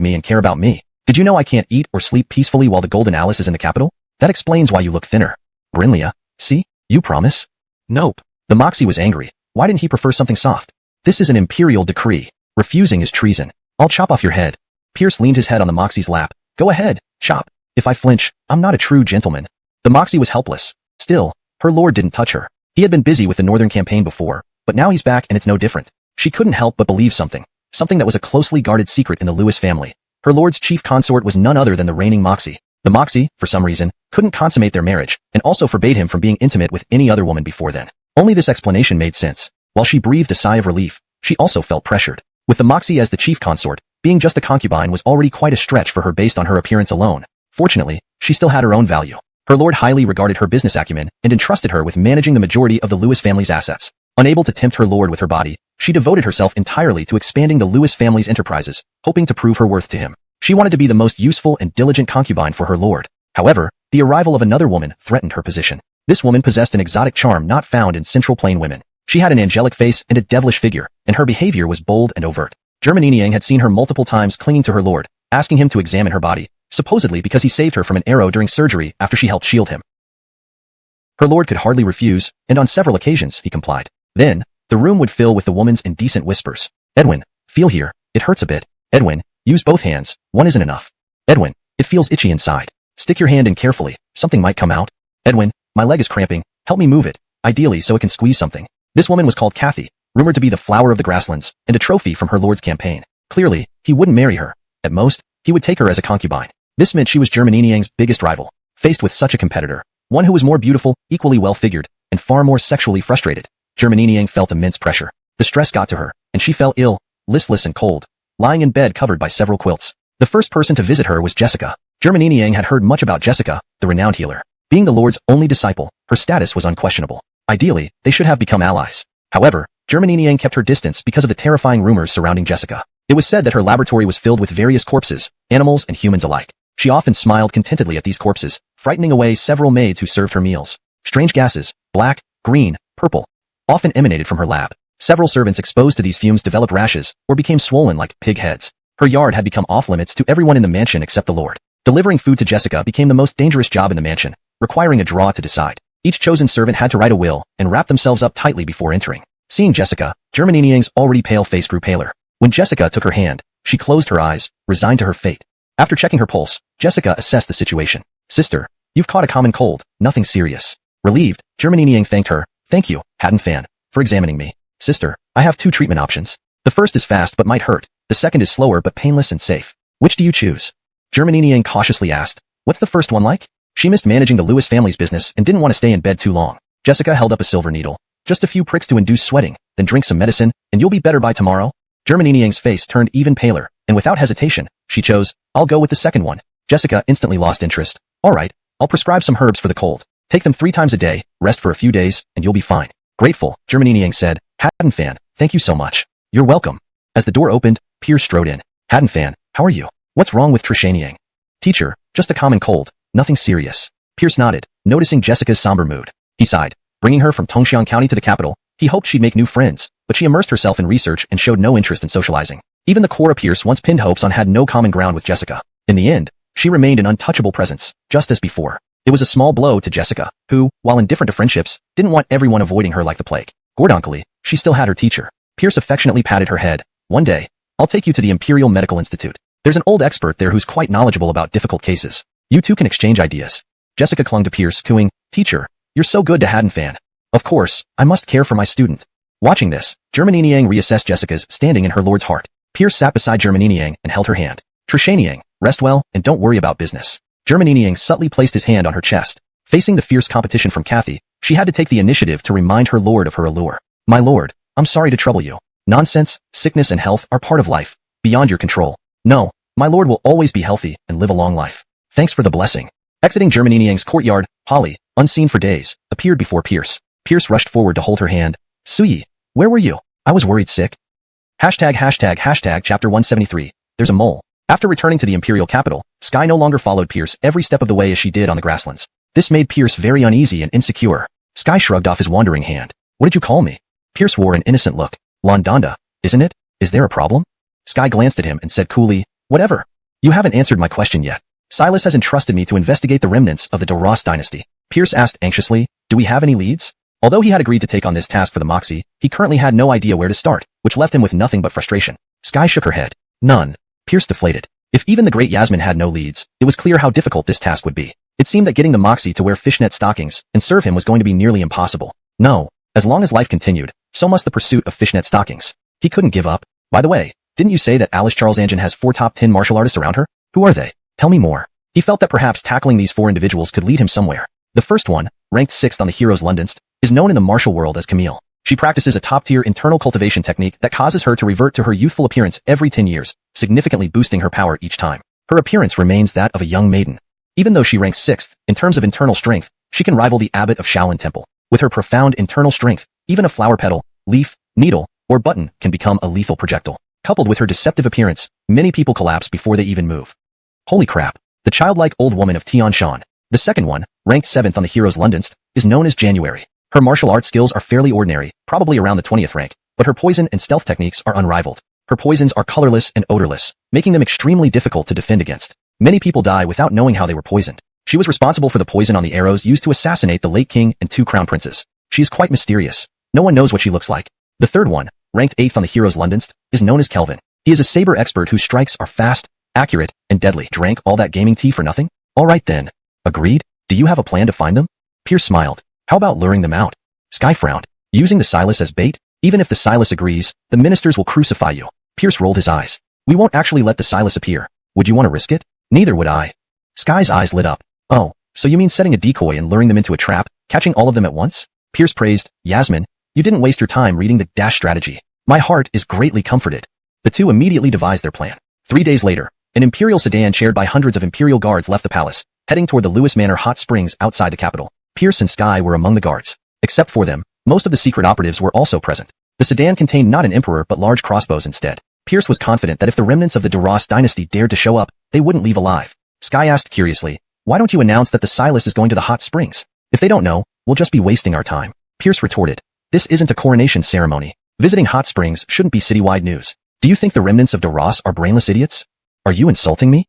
me and care about me. Did you know I can't eat or sleep peacefully while the Golden Alice is in the capital? That explains why you look thinner. Brinlia, see? You promise? Nope. The Moxie was angry. Why didn't he prefer something soft? This is an imperial decree. Refusing is treason. I'll chop off your head. Pierce leaned his head on the Moxie's lap. Go ahead, chop. If I flinch, I'm not a true gentleman. The Moxie was helpless. Still, her lord didn't touch her. He had been busy with the Northern campaign before, but now he's back and it's no different. She couldn't help but believe something that was a closely guarded secret in the Lewis family. Her lord's chief consort was none other than the reigning Moxie. The Moxie, for some reason, couldn't consummate their marriage, and also forbade him from being intimate with any other woman before then. Only this explanation made sense. While she breathed a sigh of relief, she also felt pressured. With the Moxie as the chief consort, being just a concubine was already quite a stretch for her based on her appearance alone. Fortunately, she still had her own value. Her lord highly regarded her business acumen and entrusted her with managing the majority of the Lewis family's assets. Unable to tempt her lord with her body, she devoted herself entirely to expanding the Lewis family's enterprises, hoping to prove her worth to him. She wanted to be the most useful and diligent concubine for her lord. However, the arrival of another woman threatened her position. This woman possessed an exotic charm not found in Central Plain women. She had an angelic face and a devilish figure, and her behavior was bold and overt. Germaniniang had seen her multiple times clinging to her lord, asking him to examine her body, supposedly because he saved her from an arrow during surgery after she helped shield him. Her lord could hardly refuse, and on several occasions he complied. Then, the room would fill with the woman's indecent whispers. Edwin, feel here, it hurts a bit. Edwin, use both hands, one isn't enough. Edwin, it feels itchy inside. Stick your hand in carefully, something might come out. Edwin, my leg is cramping, help me move it, ideally so it can squeeze something. This woman was called Kathy, rumored to be the flower of the grasslands, and a trophy from her lord's campaign. Clearly, he wouldn't marry her. At most, he would take her as a concubine. This meant she was Germaniniang's biggest rival. Faced with such a competitor, one who was more beautiful, equally well-figured, and far more sexually frustrated, Germaniniang felt immense pressure. The stress got to her, and she fell ill, listless and cold, lying in bed covered by several quilts. The first person to visit her was Jessica. Germaniniang had heard much about Jessica, the renowned healer. Being the Lord's only disciple, her status was unquestionable. Ideally, they should have become allies. However, Germaniniang kept her distance because of the terrifying rumors surrounding Jessica. It was said that her laboratory was filled with various corpses, animals and humans alike. She often smiled contentedly at these corpses, frightening away several maids who served her meals. Strange gases, black, green, purple, often emanated from her lab. Several servants exposed to these fumes developed rashes or became swollen like pig heads. Her yard had become off-limits to everyone in the mansion except the Lord. Delivering food to Jessica became the most dangerous job in the mansion, requiring a draw to decide. Each chosen servant had to write a will and wrap themselves up tightly before entering. Seeing Jessica, Germaniniang's already pale face grew paler. When Jessica took her hand, she closed her eyes, resigned to her fate. After checking her pulse, Jessica assessed the situation. Sister, you've caught a common cold, nothing serious. Relieved, Germaniniang thanked her. Thank you, Hatton Fan, for examining me. Sister, I have two treatment options. The first is fast but might hurt. The second is slower but painless and safe. Which do you choose? Germaniniang cautiously asked. What's the first one like? She missed managing the Lewis family's business and didn't want to stay in bed too long. Jessica held up a silver needle. Just a few pricks to induce sweating, then drink some medicine, and you'll be better by tomorrow. Germaniniang's face turned even paler, and without hesitation, she chose, I'll go with the second one. Jessica instantly lost interest. All right, I'll prescribe some herbs for the cold. Take them 3 times a day, rest for a few days, and you'll be fine. Grateful, Germaniniang said. Hatton Fan, thank you so much. You're welcome. As the door opened, Pierce strode in. Hatton Fan, how are you? What's wrong with Trishaniang? Teacher, just a common cold, nothing serious. Pierce nodded, noticing Jessica's somber mood. He sighed. Bringing her from Tongxiang County to the capital, he hoped she'd make new friends, but she immersed herself in research and showed no interest in socializing. Even the Cora Pierce once pinned hopes on had no common ground with Jessica. In the end, she remained an untouchable presence, just as before. It was a small blow to Jessica, who, while indifferent to friendships, didn't want everyone avoiding her like the plague. Gordonkily, she still had her teacher. Pierce affectionately patted her head. One day, I'll take you to the Imperial Medical Institute. There's an old expert there who's quite knowledgeable about difficult cases. You two can exchange ideas. Jessica clung to Pierce, cooing, Teacher, you're so good to Hatton Fan. Of course, I must care for my student. Watching this, Germaniniang reassessed Jessica's standing in her lord's heart. Pierce sat beside Germaniniang and held her hand. Trishaniang, rest well and don't worry about business. Germaniniang subtly placed his hand on her chest. Facing the fierce competition from Kathy, she had to take the initiative to remind her lord of her allure. My lord, I'm sorry to trouble you. Nonsense, sickness and health are part of life, beyond your control. No, my lord will always be healthy and live a long life. Thanks for the blessing. Exiting Germaniniang's courtyard, Polly, unseen for days, appeared before Pierce. Pierce rushed forward to hold her hand. Suyi, where were you? I was worried sick. Hashtag chapter 173. There's a mole. After returning to the imperial capital, Sky no longer followed Pierce every step of the way as she did on the grasslands. This made Pierce very uneasy and insecure. Sky shrugged off his wandering hand. What did you call me? Pierce wore an innocent look. Landanda, isn't it? Is there a problem? Sky glanced at him and said coolly, whatever. You haven't answered my question yet. Silas has entrusted me to investigate the remnants of the Zhou Dynasty. Pierce asked anxiously, do we have any leads? Although he had agreed to take on this task for the Moxie, he currently had no idea where to start, which left him with nothing but frustration. Sky shook her head. None. Pierce deflated. If even the great Yasmin had no leads, it was clear how difficult this task would be. It seemed that getting the Moxie to wear fishnet stockings and serve him was going to be nearly impossible. No. As long as life continued, so must the pursuit of fishnet stockings. He couldn't give up. By the way, didn't you say that Alice Charles Anjin has 4 top 10 martial artists around her? Who are they? Tell me more. He felt that perhaps tackling these 4 individuals could lead him somewhere. The first one, ranked 6th on the Heroes Londonist, is known in the martial world as Camille. She practices a top-tier internal cultivation technique that causes her to revert to her youthful appearance every 10 years, significantly boosting her power each time. Her appearance remains that of a young maiden. Even though she ranks 6th, in terms of internal strength, she can rival the abbot of Shaolin Temple. With her profound internal strength, even a flower petal, leaf, needle, or button can become a lethal projectile. Coupled with her deceptive appearance, many people collapse before they even move. Holy crap. The childlike old woman of Tian Shan. The second one, ranked 7th on the Heroes Londonist, is known as January. Her martial arts skills are fairly ordinary, probably around the 20th rank, but her poison and stealth techniques are unrivaled. Her poisons are colorless and odorless, making them extremely difficult to defend against. Many people die without knowing how they were poisoned. She was responsible for the poison on the arrows used to assassinate the late king and 2 crown princes. She is quite mysterious. No one knows what she looks like. The third one, ranked 8th on the Heroes Londonist, is known as Kelvin. He is a saber expert whose strikes are fast, accurate, and deadly. Drank all that gaming tea for nothing? All right then. Agreed? Do you have a plan to find them? Pierce smiled. How about luring them out? Sky frowned. Using the Silas as bait? Even if the Silas agrees, the ministers will crucify you. Pierce rolled his eyes. We won't actually let the Silas appear. Would you want to risk it? Neither would I. Sky's eyes lit up. Oh, so you mean setting a decoy and luring them into a trap, catching all of them at once? Pierce praised, Yasmin, you didn't waste your time reading the dash strategy. My heart is greatly comforted. The two immediately devised their plan. 3 days later, an imperial sedan chaired by hundreds of imperial guards left the palace, heading toward the Lewis Manor hot springs outside the capital. Pierce and Sky were among the guards. Except for them, most of the secret operatives were also present. The sedan contained not an emperor but large crossbows instead. Pierce was confident that if the remnants of the Zhou Dynasty dared to show up, they wouldn't leave alive. Sky asked curiously, why don't you announce that the Silas is going to the hot springs? If they don't know, we'll just be wasting our time. Pierce retorted, this isn't a coronation ceremony. Visiting hot springs shouldn't be citywide news. Do you think the remnants of Zhou are brainless idiots? Are you insulting me?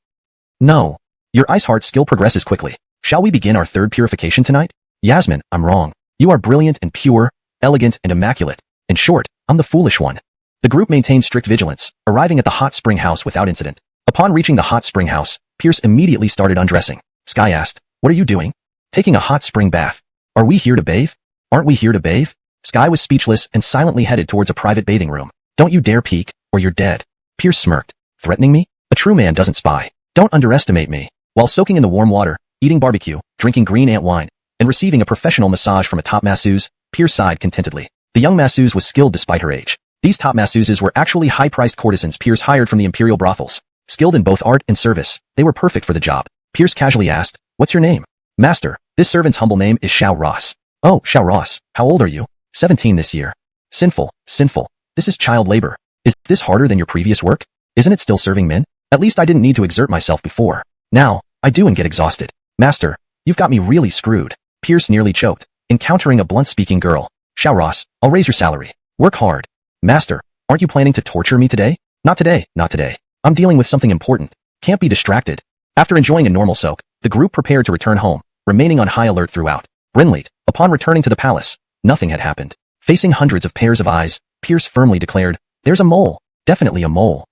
No. Your ice heart skill progresses quickly. Shall we begin our third purification tonight? Yasmin, I'm wrong. You are brilliant and pure, elegant and immaculate. In short, I'm the foolish one. The group maintained strict vigilance, arriving at the hot spring house without incident. Upon reaching the hot spring house, Pierce immediately started undressing. Sky asked, what are you doing? Taking a hot spring bath. Are we here to bathe? Aren't we here to bathe? Sky was speechless and silently headed towards a private bathing room. Don't you dare peek, or you're dead. Pierce smirked. Threatening me? A true man doesn't spy. Don't underestimate me. While soaking in the warm water, eating barbecue, drinking green ant wine, and receiving a professional massage from a top masseuse, Pierce sighed contentedly. The young masseuse was skilled despite her age. These top masseuses were actually high-priced courtesans Pierce hired from the imperial brothels. Skilled in both art and service, they were perfect for the job. Pierce casually asked, what's your name? Master, this servant's humble name is Xiao Ross. Oh, Xiao Ross, how old are you? 17 this year. Sinful, sinful. This is child labor. Is this harder than your previous work? Isn't it still serving men? At least I didn't need to exert myself before. Now, I do and get exhausted. Master, you've got me really screwed. Pierce nearly choked, encountering a blunt-speaking girl. Xiao Ross, I'll raise your salary. Work hard. Master, aren't you planning to torture me today? Not today, not today. I'm dealing with something important. Can't be distracted. After enjoying a normal soak, the group prepared to return home, remaining on high alert throughout. Brinley, upon returning to the palace, nothing had happened. Facing hundreds of pairs of eyes, Pierce firmly declared, there's a mole. Definitely a mole.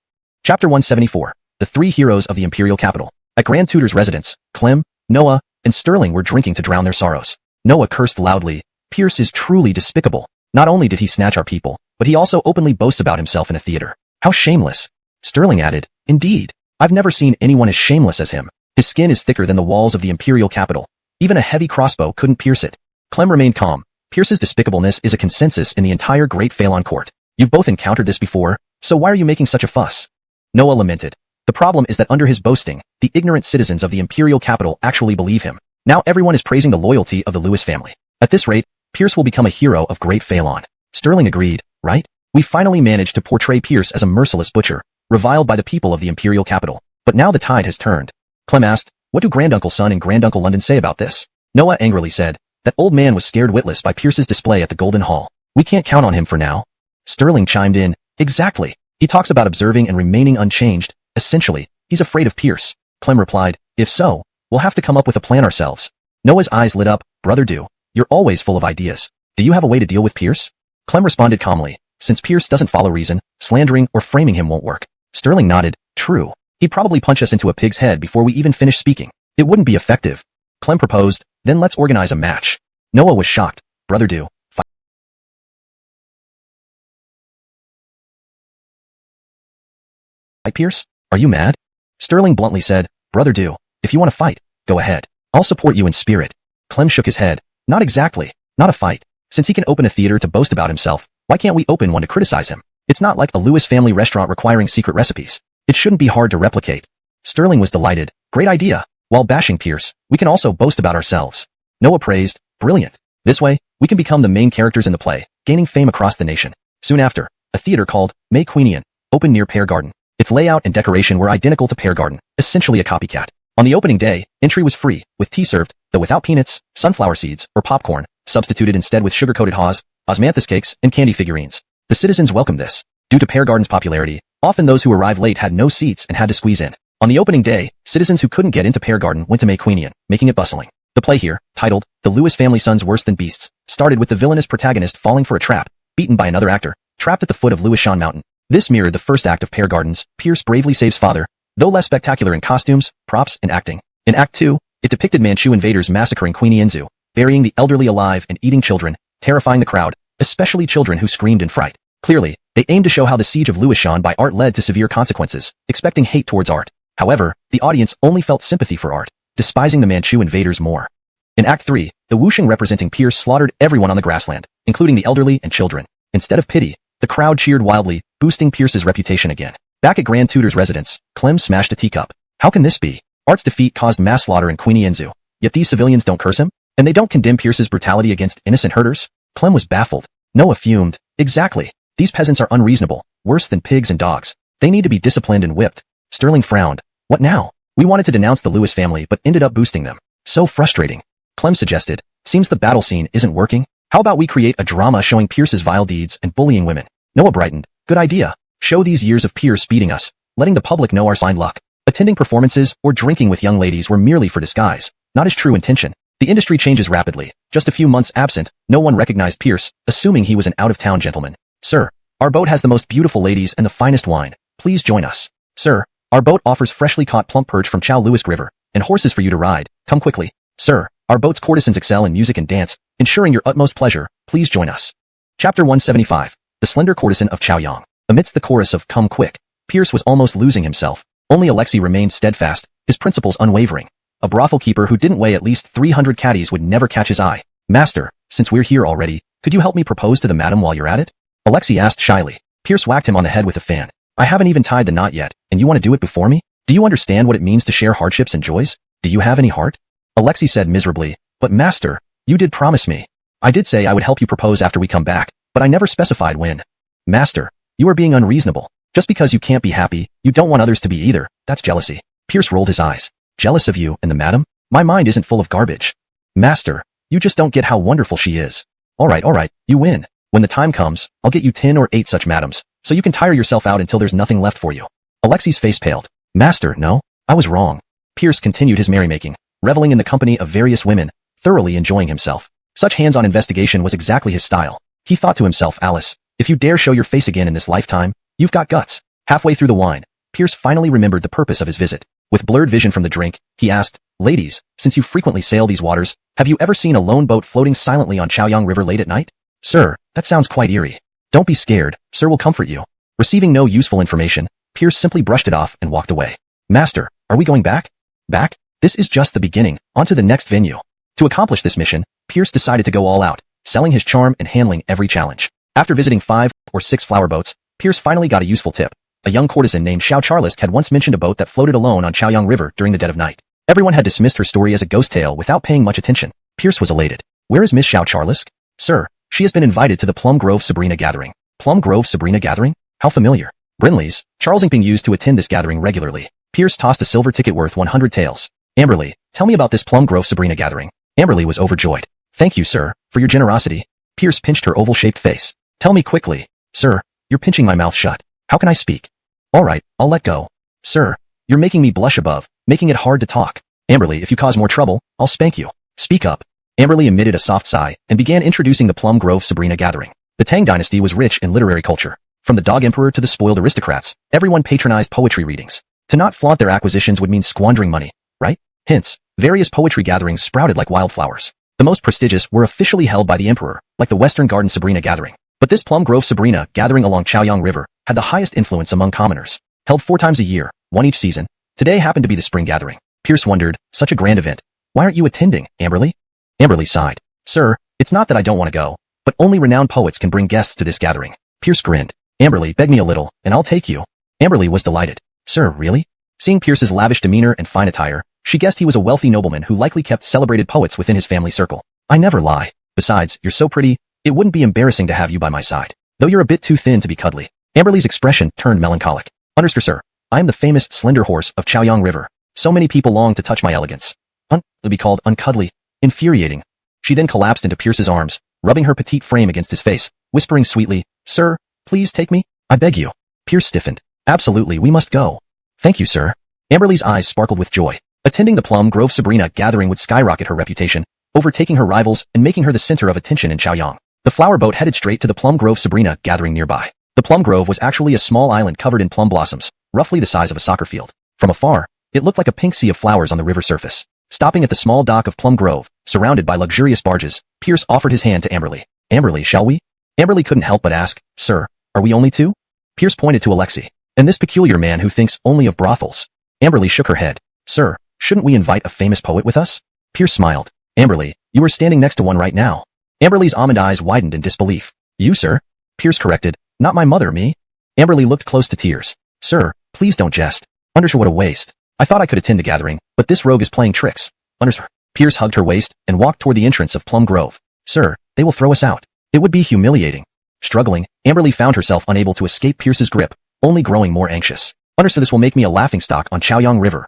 Chapter 174. The 3 heroes of the imperial capital. At Grand Tutor's residence, Clem, Noah, and Sterling were drinking to drown their sorrows. Noah cursed loudly. Pierce is truly despicable. Not only did he snatch our people, but he also openly boasts about himself in a theater. How shameless. Sterling added, indeed. I've never seen anyone as shameless as him. His skin is thicker than the walls of the imperial capital. Even a heavy crossbow couldn't pierce it. Clem remained calm. Pierce's despicableness is a consensus in the entire Great Phalon court. You've both encountered this before, so why are you making such a fuss? Noah lamented. The problem is that under his boasting, the ignorant citizens of the imperial capital actually believe him. Now everyone is praising the loyalty of the Lewis family. At this rate, Pierce will become a hero of Great Phalon. Sterling agreed, right? We finally managed to portray Pierce as a merciless butcher, reviled by the people of the imperial capital. But now the tide has turned. Clem asked, what do Granduncle Sun and Granduncle London say about this? Noah angrily said, that old man was scared witless by Pierce's display at the Golden Hall. We can't count on him for now. Sterling chimed in, exactly. He talks about observing and remaining unchanged. Essentially, He's afraid of Pierce. Clem replied, if so, we'll have to come up with a plan ourselves. Noah's eyes lit up. Brother Du, you're always full of ideas. Do you have a way to deal with Pierce? Clem responded calmly, since Pierce doesn't follow reason, slandering or framing him won't work. Sterling nodded, true. He'd probably punch us into a pig's head before we even finish speaking. It wouldn't be effective. Clem proposed, then let's organize a match. Noah was shocked. Brother Du, fight Pierce? Are you mad? Sterling bluntly said, Brother Du, if you want to fight, go ahead. I'll support you in spirit. Clem shook his head. Not exactly. Not a fight. Since he can open a theater to boast about himself, why can't we open one to criticize him? It's not like a Lewis family restaurant requiring secret recipes. It shouldn't be hard to replicate. Sterling was delighted. Great idea. While bashing Pierce, we can also boast about ourselves. Noah praised, brilliant. This way, we can become the main characters in the play, gaining fame across the nation. Soon after, a theater called May Queenian opened near Pear Garden. Its layout and decoration were identical to Pear Garden, essentially a copycat. On the opening day, entry was free, with tea served, though without peanuts, sunflower seeds, or popcorn, substituted instead with sugar-coated haws, osmanthus cakes, and candy figurines. The citizens welcomed this. Due to Pear Garden's popularity, often those who arrived late had no seats and had to squeeze in. On the opening day, citizens who couldn't get into Pear Garden went to May Queenian, making it bustling. The play here, titled The Lewis Family Sons Worse Than Beasts, started with the villainous protagonist falling for a trap, beaten by another actor, trapped at the foot of Lewishan Mountain. This mirrored the first act of Pear Gardens. Pierce bravely saves father, though less spectacular in costumes, props, and acting. In Act 2, it depicted Manchu invaders massacring Queenie Enzu, burying the elderly alive and eating children, terrifying the crowd, especially children who screamed in fright. Clearly, they aimed to show how the siege of Lewishan by art led to severe consequences, expecting hate towards art. However, the audience only felt sympathy for art, despising the Manchu invaders more. In Act 3, the Wushing representing Pierce slaughtered everyone on the grassland, including the elderly and children. Instead of pity, the crowd cheered wildly, boosting Pierce's reputation again. Back at Grand Tutor's residence, Clem smashed a teacup. How can this be? Art's defeat caused mass slaughter in Queenie Enzu, yet these civilians don't curse him? And they don't condemn Pierce's brutality against innocent herders? Clem was baffled. Noah fumed. Exactly. These peasants are unreasonable, worse than pigs and dogs. They need to be disciplined and whipped. Sterling frowned. What now? We wanted to denounce the Lewis family but ended up boosting them. So frustrating. Clem suggested, seems the battle scene isn't working. How about we create a drama showing Pierce's vile deeds and bullying women? Noah brightened. Good idea. Show these years of Pierce beating us, letting the public know our fine luck. Attending performances or drinking with young ladies were merely for disguise, not his true intention. The industry changes rapidly. Just a few months absent, no one recognized Pierce, assuming he was an out-of-town gentleman. Sir, our boat has the most beautiful ladies and the finest wine. Please join us. Sir, our boat offers freshly caught plump perch from Chow Lewis River, and horses for you to ride. Come quickly. Sir, our boat's courtesans excel in music and dance, ensuring your utmost pleasure. Please join us. Chapter 175. The slender courtesan of Chaoyang. Amidst the chorus of "Come quick," Pierce was almost losing himself. Only Alexei remained steadfast, his principles unwavering. A brothel keeper who didn't weigh at least 300 caddies would never catch his eye. Master, since we're here already, could you help me propose to the madam while you're at it? Alexei asked shyly. Pierce whacked him on the head with a fan. I haven't even tied the knot yet, and you want to do it before me? Do you understand what it means to share hardships and joys? Do you have any heart? Alexei said miserably, but master, you did promise me. I did say I would help you propose after we come back, but I never specified when. Master, you are being unreasonable. Just because you can't be happy, you don't want others to be either. That's jealousy. Pierce rolled his eyes. Jealous of you and the madam? My mind isn't full of garbage. Master, you just don't get how wonderful she is. All right, you win. When the time comes, I'll get you 10 or 8 such madams, so you can tire yourself out until there's nothing left for you. Alexei's face paled. Master, no, I was wrong. Pierce continued his merrymaking, reveling in the company of various women, thoroughly enjoying himself. Such hands-on investigation was exactly his style. He thought to himself, Alice, if you dare show your face again in this lifetime, you've got guts. Halfway through the wine, Pierce finally remembered the purpose of his visit. With blurred vision from the drink, he asked, Ladies, since you frequently sail these waters, have you ever seen a lone boat floating silently on Chaoyang River late at night? Sir, that sounds quite eerie. Don't be scared, sir will comfort you. Receiving no useful information, Pierce simply brushed it off and walked away. Master, are we going back? Back? This is just the beginning, on to the next venue. To accomplish this mission, Pierce decided to go all out, selling his charm and handling every challenge. After visiting 5 or 6 flower boats, Pierce finally got a useful tip. A young courtesan named Xiao Charlisk had once mentioned a boat that floated alone on Chaoyang River during the dead of night. Everyone had dismissed her story as a ghost tale without paying much attention. Pierce was elated. Where is Miss Xiao Charlisk? Sir, she has been invited to the Plum Grove Sabrina gathering. Plum Grove Sabrina gathering? How familiar. Brinley's, Charles being used to attend this gathering regularly. Pierce tossed a silver ticket worth 100 taels. Amberly, tell me about this Plum Grove Sabrina gathering. Amberly was overjoyed. Thank you, sir, for your generosity. Pierce pinched her oval-shaped face. Tell me quickly. Sir, you're pinching my mouth shut. How can I speak? All right, I'll let go. Sir, You're making me blush above, making it hard to talk. Amberly, if you cause more trouble, I'll spank you. Speak up. Amberly emitted a soft sigh and began introducing the Plum Grove Sabrina gathering. The Tang dynasty was rich in literary culture. From the dog emperor to the spoiled aristocrats, everyone patronized poetry readings. To not flaunt their acquisitions would mean squandering money, right? Hence, various poetry gatherings sprouted like wildflowers. The most prestigious were officially held by the emperor, like the Western Garden Sabrina gathering. But this Plum Grove Sabrina gathering along Chaoyang River had the highest influence among commoners. Held 4 times a year, one each season, today happened to be the spring gathering. Pierce wondered, such a grand event. Why aren't you attending, Amberly? Amberly sighed. Sir, it's not that I don't want to go, but only renowned poets can bring guests to this gathering. Pierce grinned. Amberly, beg me a little, and I'll take you. Amberly was delighted. Sir, really? Seeing Pierce's lavish demeanor and fine attire, she guessed he was a wealthy nobleman who likely kept celebrated poets within his family circle. I never lie. Besides, you're so pretty, it wouldn't be embarrassing to have you by my side. Though you're a bit too thin to be cuddly. Amberly's expression turned melancholic. Understood, sir. I am the famous slender horse of Chaoyang River. So many people long to touch my elegance. To be called uncuddly. Infuriating. She then collapsed into Pierce's arms, rubbing her petite frame against his face, whispering sweetly, Sir, please take me. I beg you. Pierce stiffened. Absolutely, we must go. Thank you, sir. Amberly's eyes sparkled with joy. Attending the Plum Grove Sabrina gathering would skyrocket her reputation, overtaking her rivals and making her the center of attention in Chaoyang. The flower boat headed straight to the Plum Grove Sabrina gathering nearby. The Plum Grove was actually a small island covered in plum blossoms, roughly the size of a soccer field. From afar, it looked like a pink sea of flowers on the river surface. Stopping at the small dock of Plum Grove, surrounded by luxurious barges, Pierce offered his hand to Amberly. Amberly, shall we? Amberly couldn't help but ask, Sir, are we only 2? Pierce pointed to Alexei. And this peculiar man who thinks only of brothels. Amberly shook her head. Sir, shouldn't we invite a famous poet with us? Pierce smiled. Amberly, you are standing next to one right now. Amberly's almond eyes widened in disbelief. You, sir? Pierce corrected. Not my mother, me. Amberly looked close to tears. Sir, please don't jest. Undersure, what a waste. I thought I could attend the gathering, but this rogue is playing tricks. Undersure. Pierce hugged her waist and walked toward the entrance of Plum Grove. Sir, they will throw us out. It would be humiliating. Struggling, Amberly found herself unable to escape Pierce's grip, only growing more anxious. Understood, this will make me a laughingstock on Chaoyang River.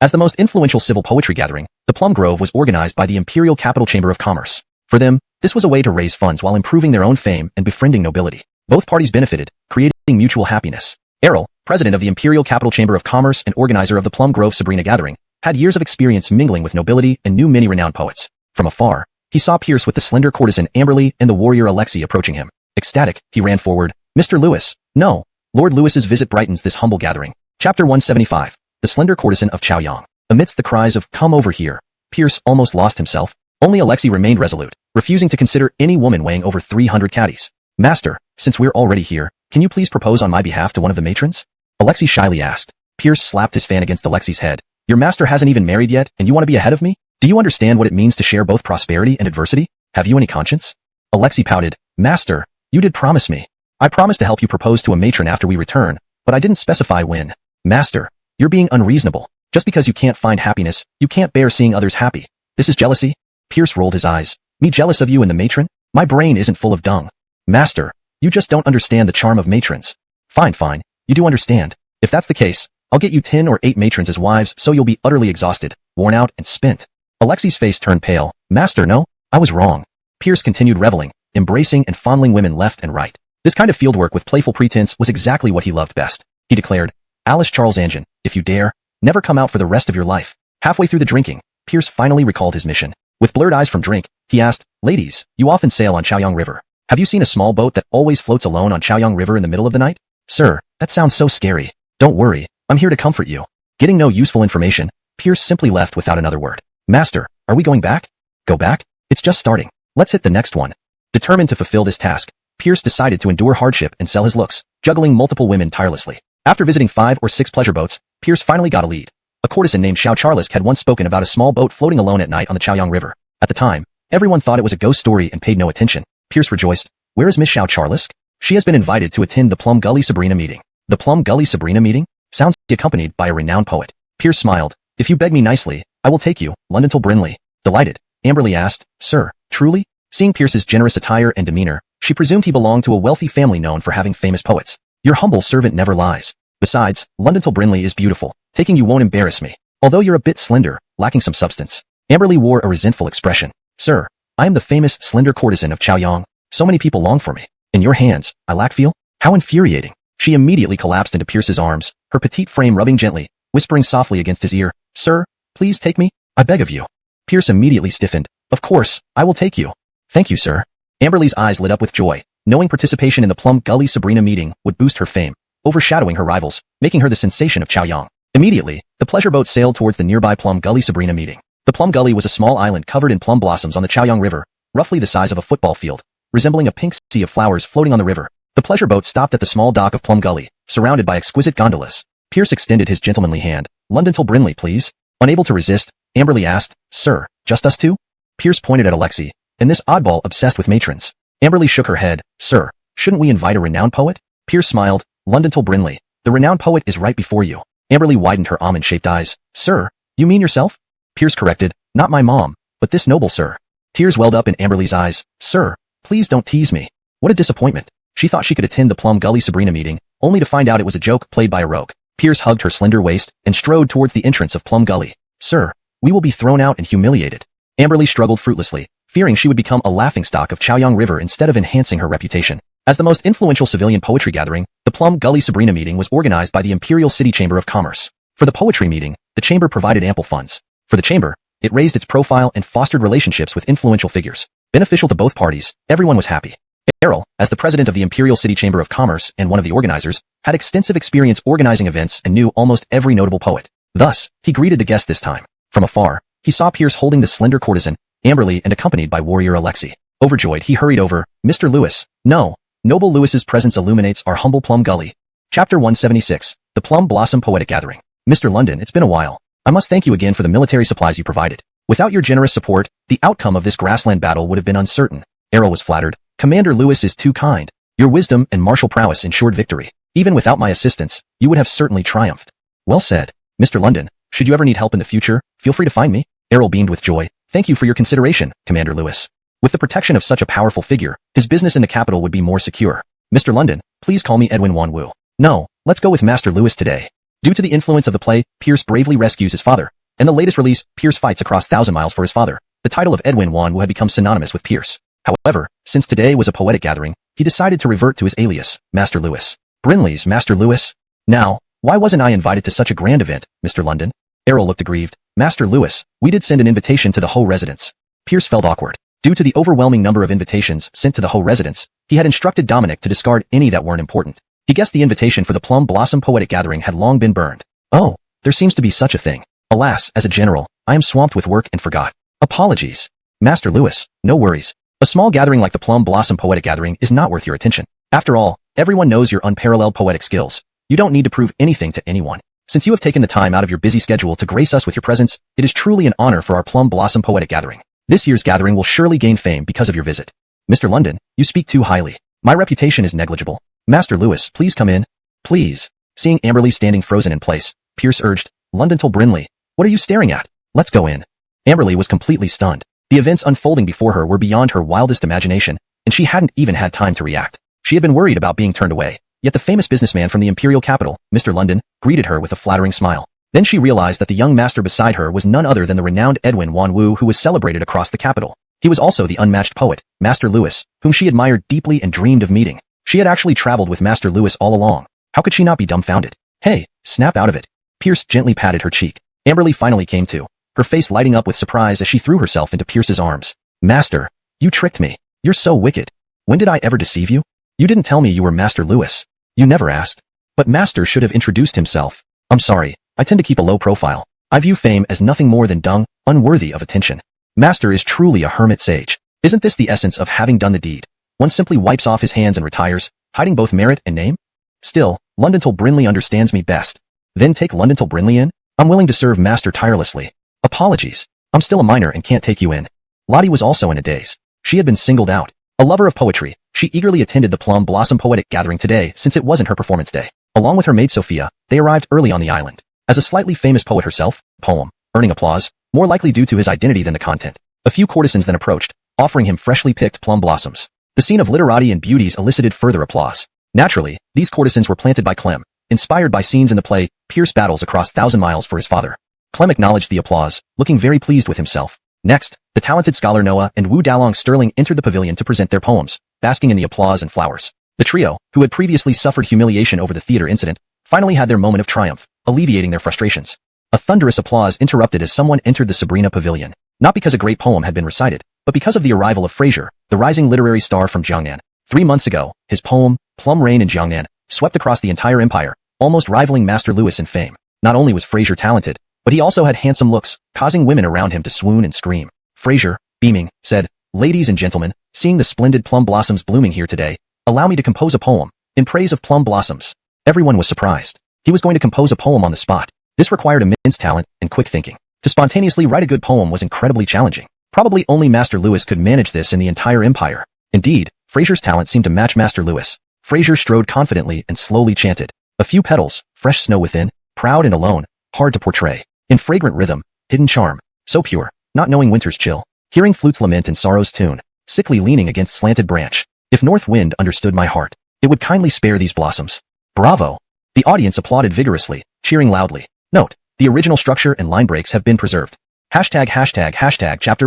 As the most influential civil poetry gathering, the Plum Grove was organized by the Imperial Capital Chamber of Commerce. For them, this was a way to raise funds while improving their own fame and befriending nobility. Both parties benefited, creating mutual happiness. Errol, president of the Imperial Capital Chamber of Commerce and organizer of the Plum Grove Sabrina gathering, had years of experience mingling with nobility and knew many renowned poets. From afar, he saw Pierce with the slender courtesan Amberly and the warrior Alexei approaching him. Ecstatic, he ran forward. Mr. Lewis. No. Lord Lewis's visit brightens this humble gathering. Chapter 175. The slender courtesan of Chaoyang. Amidst the cries of, come over here, Pierce almost lost himself. Only Alexei remained resolute, refusing to consider any woman weighing over 300 caddies. Master, since we're already here, can you please propose on my behalf to one of the matrons? Alexei shyly asked. Pierce slapped his fan against Alexei's head. Your master hasn't even married yet, and you want to be ahead of me? Do you understand what it means to share both prosperity and adversity? Have you any conscience? Alexei pouted. Master, you did promise me. I promised to help you propose to a matron after we return, but I didn't specify when. Master, you're being unreasonable. Just because you can't find happiness, you can't bear seeing others happy. This is jealousy? Pierce rolled his eyes. Me jealous of you and the matron? My brain isn't full of dung. Master, you just don't understand the charm of matrons. Fine, fine. You do understand. If that's the case, I'll get you 10 or 8 matrons as wives so you'll be utterly exhausted, worn out, and spent. Alexei's face turned pale. Master, no, I was wrong. Pierce continued reveling, embracing and fondling women left and right. This kind of fieldwork with playful pretense was exactly what he loved best. He declared, Alice Charles Angin, if you dare, never come out for the rest of your life. Halfway through the drinking, Pierce finally recalled his mission. With blurred eyes from drink, he asked, Ladies, you often sail on Chaoyang River. Have you seen a small boat that always floats alone on Chaoyang River in the middle of the night? Sir, that sounds so scary. Don't worry, I'm here to comfort you. Getting no useful information, Pierce simply left without another word. Master, are we going back? Go back? It's just starting. Let's hit the next one. Determined to fulfill this task, Pierce decided to endure hardship and sell his looks, juggling multiple women tirelessly. After visiting 5 or 6 pleasure boats, Pierce finally got a lead. A courtesan named Xiao Charlisk had once spoken about a small boat floating alone at night on the Chaoyang River. At the time, everyone thought it was a ghost story and paid no attention. Pierce rejoiced. Where is Miss Xiao Charlisk? She has been invited to attend the Plum Gully Sabrina meeting. The Plum Gully Sabrina meeting? Sounds accompanied by a renowned poet. Pierce smiled. If you beg me nicely, I will take you, London till Brinley. Delighted, Amberly asked, Sir, truly? Seeing Pierce's generous attire and demeanor, she presumed he belonged to a wealthy family known for having famous poets. Your humble servant never lies. Besides, London till Brinley is beautiful. Taking you won't embarrass me. Although you're a bit slender, lacking some substance. Amberly wore a resentful expression. Sir, I am the famous slender courtesan of Chaoyang. So many people long for me. In your hands, I lack feel? How infuriating. She immediately collapsed into Pierce's arms, her petite frame rubbing gently, whispering softly against his ear, "Sir, please take me, I beg of you." Pierce immediately stiffened. "Of course, I will take you." "Thank you, sir." Amberly's eyes lit up with joy, knowing participation in the Plum Gully Sabrina meeting would boost her fame, overshadowing her rivals, making her the sensation of Chaoyang. Immediately, the pleasure boat sailed towards the nearby Plum Gully Sabrina meeting. The Plum Gully was a small island covered in plum blossoms on the Chaoyang River, roughly the size of a football field, resembling a pink sea of flowers floating on the river. The pleasure boat stopped at the small dock of Plum Gully, surrounded by exquisite gondolas. Pierce extended his gentlemanly hand. "London till Brinley, please." Unable to resist, Amberly asked, "Sir, just us two?" Pierce pointed at Alexei, and this oddball obsessed with matrons. Amberly shook her head. "Sir, shouldn't we invite a renowned poet?" Pierce smiled. "London till Brinley. The renowned poet is right before you." Amberly widened her almond-shaped eyes. "Sir, you mean yourself?" Pierce corrected. "Not my mom, but this noble sir." Tears welled up in Amberly's eyes. "Sir, please don't tease me." What a disappointment. She thought she could attend the Plum Gully Sabrina meeting, only to find out it was a joke played by a rogue. Pierce hugged her slender waist and strode towards the entrance of Plum Gully. "Sir, we will be thrown out and humiliated." Amberly struggled fruitlessly, fearing she would become a laughingstock of Chaoyang River instead of enhancing her reputation. As the most influential civilian poetry gathering, the Plum Gully Sabrina meeting was organized by the Imperial City Chamber of Commerce. For the poetry meeting, the chamber provided ample funds. For the chamber, it raised its profile and fostered relationships with influential figures. Beneficial to both parties, everyone was happy. Errol, as the president of the Imperial City Chamber of Commerce and one of the organizers, had extensive experience organizing events and knew almost every notable poet. Thus, he greeted the guest this time. From afar, he saw Pierce holding the slender courtesan, Amberly, and accompanied by warrior Alexei. Overjoyed, he hurried over. "Mr. Lewis." "No. Noble Lewis's presence illuminates our humble Plum Gully." Chapter 176. The Plum Blossom Poetic Gathering. "Mr. London, it's been a while. I must thank you again for the military supplies you provided. Without your generous support, the outcome of this grassland battle would have been uncertain." Errol was flattered. "Commander Lewis is too kind. Your wisdom and martial prowess ensured victory. Even without my assistance, you would have certainly triumphed." "Well said. Mr. London, should you ever need help in the future, feel free to find me." Errol beamed with joy. "Thank you for your consideration, Commander Lewis. With the protection of such a powerful figure, his business in the capital would be more secure. Mr. London, please call me Edwin Wanwu." "No, let's go with Master Lewis today." Due to the influence of the play, Pierce bravely rescues his father. In the latest release, Pierce fights across 1,000 miles for his father. The title of Edwin Wanwu had become synonymous with Pierce. However, since today was a poetic gathering, he decided to revert to his alias, Master Lewis. "Brinley's Master Lewis? Now, why wasn't I invited to such a grand event, Mr. London?" Errol looked aggrieved. "Master Lewis, we did send an invitation to the Ho residence." Pierce felt awkward. Due to the overwhelming number of invitations sent to the Ho residence, he had instructed Dominic to discard any that weren't important. He guessed the invitation for the Plum Blossom Poetic Gathering had long been burned. "Oh, there seems to be such a thing. Alas, as a general, I am swamped with work and forgot. Apologies." "Master Lewis, no worries. A small gathering like the Plum Blossom Poetic Gathering is not worth your attention. After all, everyone knows your unparalleled poetic skills. You don't need to prove anything to anyone. Since you have taken the time out of your busy schedule to grace us with your presence, it is truly an honor for our Plum Blossom Poetic Gathering. This year's gathering will surely gain fame because of your visit." "Mr. London, you speak too highly. My reputation is negligible. Master Lewis, please come in." "Please." Seeing Amberly standing frozen in place, Pierce urged, "London till Brinley. What are you staring at? Let's go in." Amberly was completely stunned. The events unfolding before her were beyond her wildest imagination, and she hadn't even had time to react. She had been worried about being turned away, yet the famous businessman from the imperial capital, Mr. London, greeted her with a flattering smile. Then she realized that the young master beside her was none other than the renowned Edwin Wanwu, who was celebrated across the capital. He was also the unmatched poet, Master Lewis, whom she admired deeply and dreamed of meeting. She had actually traveled with Master Lewis all along. How could she not be dumbfounded? "Hey, snap out of it." Pierce gently patted her cheek. Amberly finally came to, her face lighting up with surprise as she threw herself into Pierce's arms. "Master, you tricked me. You're so wicked. When did I ever deceive you? You didn't tell me you were Master Lewis. You never asked. But Master should have introduced himself. I'm sorry, I tend to keep a low profile. I view fame as nothing more than dung, unworthy of attention. Master is truly a hermit sage. Isn't this the essence of having done the deed? One simply wipes off his hands and retires, hiding both merit and name? Still, London till Brinley understands me best. Then take London till Brinley in? I'm willing to serve Master tirelessly. Apologies. I'm still a minor and can't take you in." Lottie was also in a daze. She had been singled out. A lover of poetry, she eagerly attended the Plum Blossom Poetic Gathering today since it wasn't her performance day. Along with her maid Sophia, they arrived early on the island. As a slightly famous poet herself, poem, earning applause, more likely due to his identity than the content. A few courtesans then approached, offering him freshly picked plum blossoms. The scene of literati and beauties elicited further applause. Naturally, these courtesans were planted by Clem, inspired by scenes in the play, Pierce battles across 1,000 miles for his father. Clem acknowledged the applause, looking very pleased with himself. Next, the talented scholar Noah and Wu Dalong Sterling entered the pavilion to present their poems, basking in the applause and flowers. The trio, who had previously suffered humiliation over the theater incident, finally had their moment of triumph. alleviating their frustrations. A thunderous applause interrupted as someone entered the Sabrina pavilion. Not because a great poem had been recited, but because of the arrival of Fraser, the rising literary star from Jiangnan. 3 months ago, his poem, Plum Rain in Jiangnan, swept across the entire empire, almost rivaling Master Lewis in fame. Not only was Fraser talented, but he also had handsome looks, causing women around him to swoon and scream. Fraser, beaming, said, "Ladies and gentlemen, seeing the splendid plum blossoms blooming here today, allow me to compose a poem in praise of plum blossoms." Everyone was surprised. He was going to compose a poem on the spot. This required immense talent and quick thinking. To spontaneously write a good poem was incredibly challenging. Probably only Master Lewis could manage this in the entire empire. Indeed, Fraser's talent seemed to match Master Lewis. Fraser strode confidently and slowly chanted, "A few petals, fresh snow within, proud and alone, hard to portray. In fragrant rhythm, hidden charm, so pure, not knowing winter's chill. Hearing flutes lament in sorrow's tune, sickly leaning against slanted branch. If north wind understood my heart, it would kindly spare these blossoms." Bravo! The audience applauded vigorously, cheering loudly. Note, the original structure and line breaks have been preserved. Chapter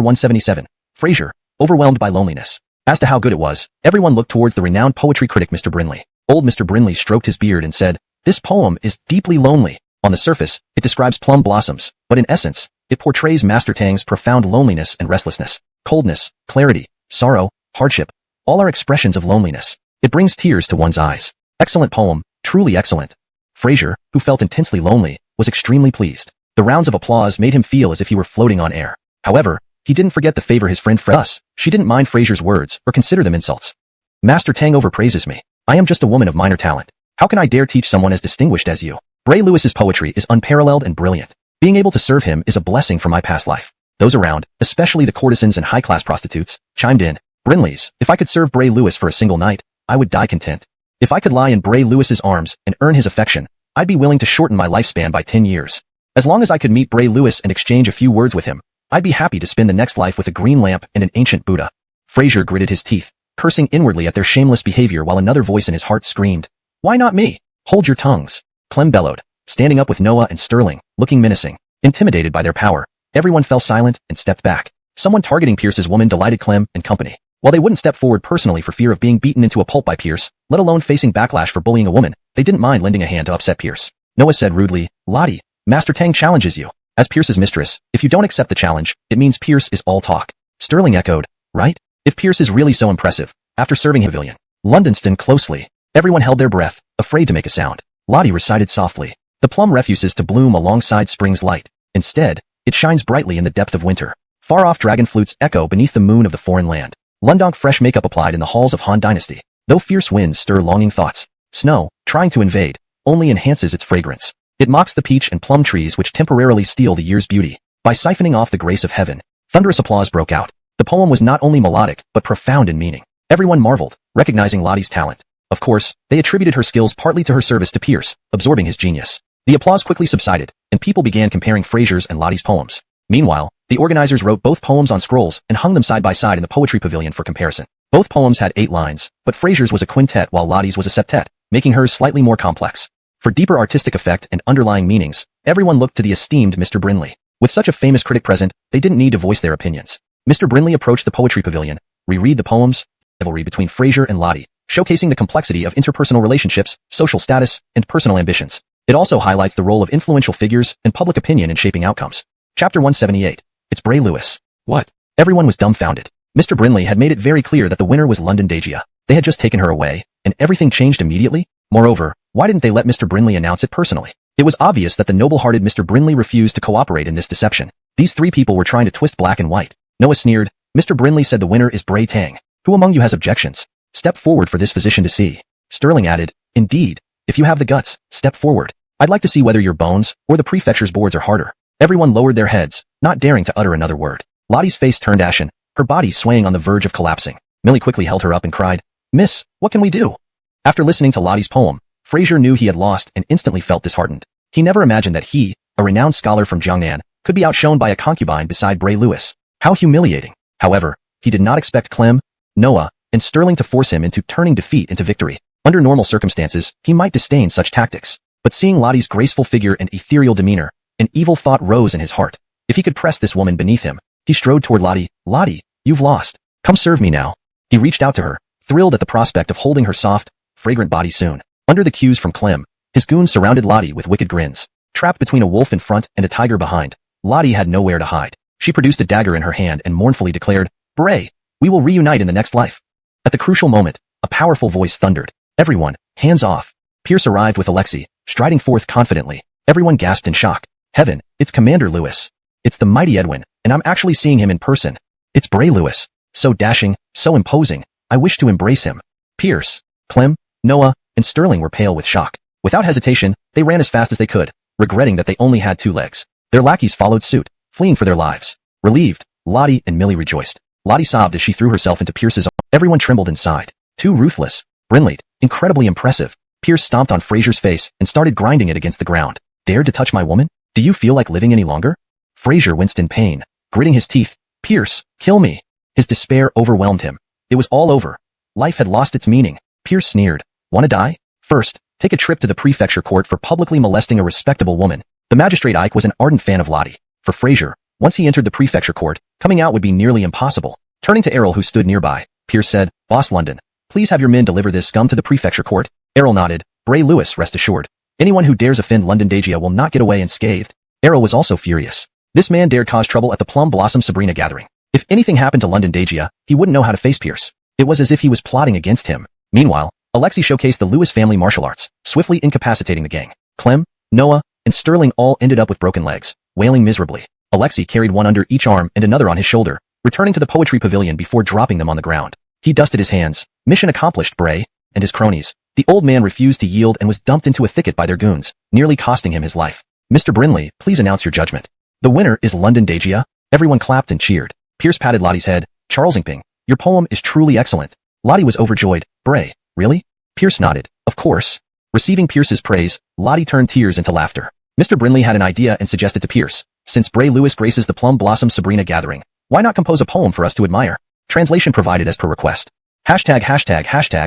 177. Fraser, overwhelmed by loneliness. As to how good it was, everyone looked towards the renowned poetry critic Mr. Brinley. Old Mr. Brinley stroked his beard and said, "This poem is deeply lonely. On the surface, it describes plum blossoms, but in essence, it portrays Master Tang's profound loneliness and restlessness. Coldness, clarity, sorrow, hardship, all are expressions of loneliness. It brings tears to one's eyes. Excellent poem, truly excellent." Fraser, who felt intensely lonely, was extremely pleased. The rounds of applause made him feel as if he were floating on air. However, he didn't forget to favor his friend Thus. She didn't mind Fraser's words or consider them insults. "Master Tang overpraises me. I am just a woman of minor talent. How can I dare teach someone as distinguished as you? Bray Lewis's poetry is unparalleled and brilliant. Being able to serve him is a blessing from my past life." Those around, especially the courtesans and high-class prostitutes, chimed in. "Brinley's, if I could serve Bray Lewis for a single night, I would die content. If I could lie in Bray Lewis's arms and earn his affection, I'd be willing to shorten my lifespan by 10 years. As long as I could meet Bray Lewis and exchange a few words with him, I'd be happy to spend the next life with a green lamp and an ancient Buddha." Fraser gritted his teeth, cursing inwardly at their shameless behavior while another voice in his heart screamed, "Why not me? Hold your tongues." Clem bellowed, standing up with Noah and Sterling, looking menacing. Intimidated by their power, everyone fell silent and stepped back. Someone targeting Pierce's woman delighted Clem and company. While they wouldn't step forward personally for fear of being beaten into a pulp by Pierce, let alone facing backlash for bullying a woman, they didn't mind lending a hand to upset Pierce. Noah said rudely, "Lottie, Master Tang challenges you. As Pierce's mistress, if you don't accept the challenge, it means Pierce is all talk." Sterling echoed, "Right? If Pierce is really so impressive, after serving Pavilion, Londonston closely." Everyone held their breath, afraid to make a sound. Lottie recited softly, "The plum refuses to bloom alongside spring's light. Instead, it shines brightly in the depth of winter. Far-off dragon flutes echo beneath the moon of the foreign land. Lundonk fresh makeup applied in the halls of Zhou Dynasty. Though fierce winds stir longing thoughts, snow, trying to invade, only enhances its fragrance. It mocks the peach and plum trees which temporarily steal the year's beauty. By siphoning off the grace of heaven." Thunderous applause broke out. The poem was not only melodic, but profound in meaning. Everyone marveled, recognizing Lottie's talent. Of course, they attributed her skills partly to her service to Pierce, absorbing his genius. The applause quickly subsided, and people began comparing Fraser's and Lottie's poems. Meanwhile, the organizers wrote both poems on scrolls and hung them side by side in the poetry pavilion for comparison. Both poems had 8 lines, but Fraser's was a quintet while Lottie's was a septet, making hers slightly more complex. For deeper artistic effect and underlying meanings, everyone looked to the esteemed Mr. Brinley. With such a famous critic present, they didn't need to voice their opinions. Mr. Brinley approached the poetry pavilion, reread the poems, rivalry between Fraser and Lottie, showcasing the complexity of interpersonal relationships, social status, and personal ambitions. It also highlights the role of influential figures and public opinion in shaping outcomes. Chapter 178. It's Bray Lewis. What? Everyone was dumbfounded. Mr. Brinley had made it very clear that the winner was London Degia. They had just taken her away, and everything changed immediately? Moreover, why didn't they let Mr. Brinley announce it personally? It was obvious that the noble-hearted Mr. Brinley refused to cooperate in this deception. These 3 people were trying to twist black and white. Noah sneered. "Mr. Brinley said the winner is Bray Tang. Who among you has objections? Step forward for this physician to see." Sterling added, "Indeed, if you have the guts, step forward. I'd like to see whether your bones or the prefecture's boards are harder." Everyone lowered their heads, not daring to utter another word. Lottie's face turned ashen, her body swaying on the verge of collapsing. Millie quickly held her up and cried, "Miss, what can we do?" After listening to Lottie's poem, Fraser knew he had lost and instantly felt disheartened. He never imagined that he, a renowned scholar from Jiangnan, could be outshone by a concubine beside Bray Lewis. How humiliating. However, he did not expect Clem, Noah, and Sterling to force him into turning defeat into victory. Under normal circumstances, he might disdain such tactics. But seeing Lottie's graceful figure and ethereal demeanor, an evil thought rose in his heart. If he could press this woman beneath him, he strode toward Lottie. "Lottie, you've lost. Come serve me now." He reached out to her, thrilled at the prospect of holding her soft, fragrant body soon. Under the cues from Clem, his goons surrounded Lottie with wicked grins. Trapped between a wolf in front and a tiger behind, Lottie had nowhere to hide. She produced a dagger in her hand and mournfully declared, "Bray, we will reunite in the next life." At the crucial moment, a powerful voice thundered, "Everyone, hands off." Pierce arrived with Alexei, striding forth confidently. Everyone gasped in shock. "Heaven, it's Commander Lewis. It's the mighty Edwin, and I'm actually seeing him in person. It's Bray Lewis. So dashing, so imposing. I wish to embrace him." Pierce, Clem, Noah, and Sterling were pale with shock. Without hesitation, they ran as fast as they could, regretting that they only had 2 legs. Their lackeys followed suit, fleeing for their lives. Relieved, Lottie and Millie rejoiced. Lottie sobbed as she threw herself into Pierce's arms. Everyone trembled inside. Too ruthless. Brinley, incredibly impressive. Pierce stomped on Fraser's face and started grinding it against the ground. "Dared to touch my woman? Do you feel like living any longer?" Fraser winced in pain, gritting his teeth. "Pierce, kill me." His despair overwhelmed him. It was all over. Life had lost its meaning. Pierce sneered. "Wanna die? First, take a trip to the prefecture court for publicly molesting a respectable woman." The magistrate Ike was an ardent fan of Lottie. For Fraser, once he entered the prefecture court, coming out would be nearly impossible. Turning to Errol, who stood nearby, Pierce said, "Boss London, please have your men deliver this scum to the prefecture court." Errol nodded. "Bray Lewis, rest assured. Anyone who dares offend London Dagia will not get away unscathed." Errol was also furious. This man dared cause trouble at the Plum Blossom Sabrina gathering. If anything happened to London Dagia, he wouldn't know how to face Pierce. It was as if he was plotting against him. Meanwhile, Alexei showcased the Lewis family martial arts, swiftly incapacitating the gang. Clem, Noah, and Sterling all ended up with broken legs, wailing miserably. Alexei carried one under each arm and another on his shoulder, returning to the poetry pavilion before dropping them on the ground. He dusted his hands. Mission accomplished, Bray, and his cronies. The old man refused to yield and was dumped into a thicket by their goons, nearly costing him his life. "Mr. Brinley, please announce your judgment." "The winner is London Dagia." Everyone clapped and cheered. Pierce patted Lottie's head. "Charles Ingping, your poem is truly excellent." Lottie was overjoyed. "Bray, really?" Pierce nodded. "Of course." Receiving Pierce's praise, Lottie turned tears into laughter. Mr. Brinley had an idea and suggested to Pierce, "Since Bray Lewis graces the Plum Blossom Sabrina gathering, why not compose a poem for us to admire?" Translation provided as per request. #####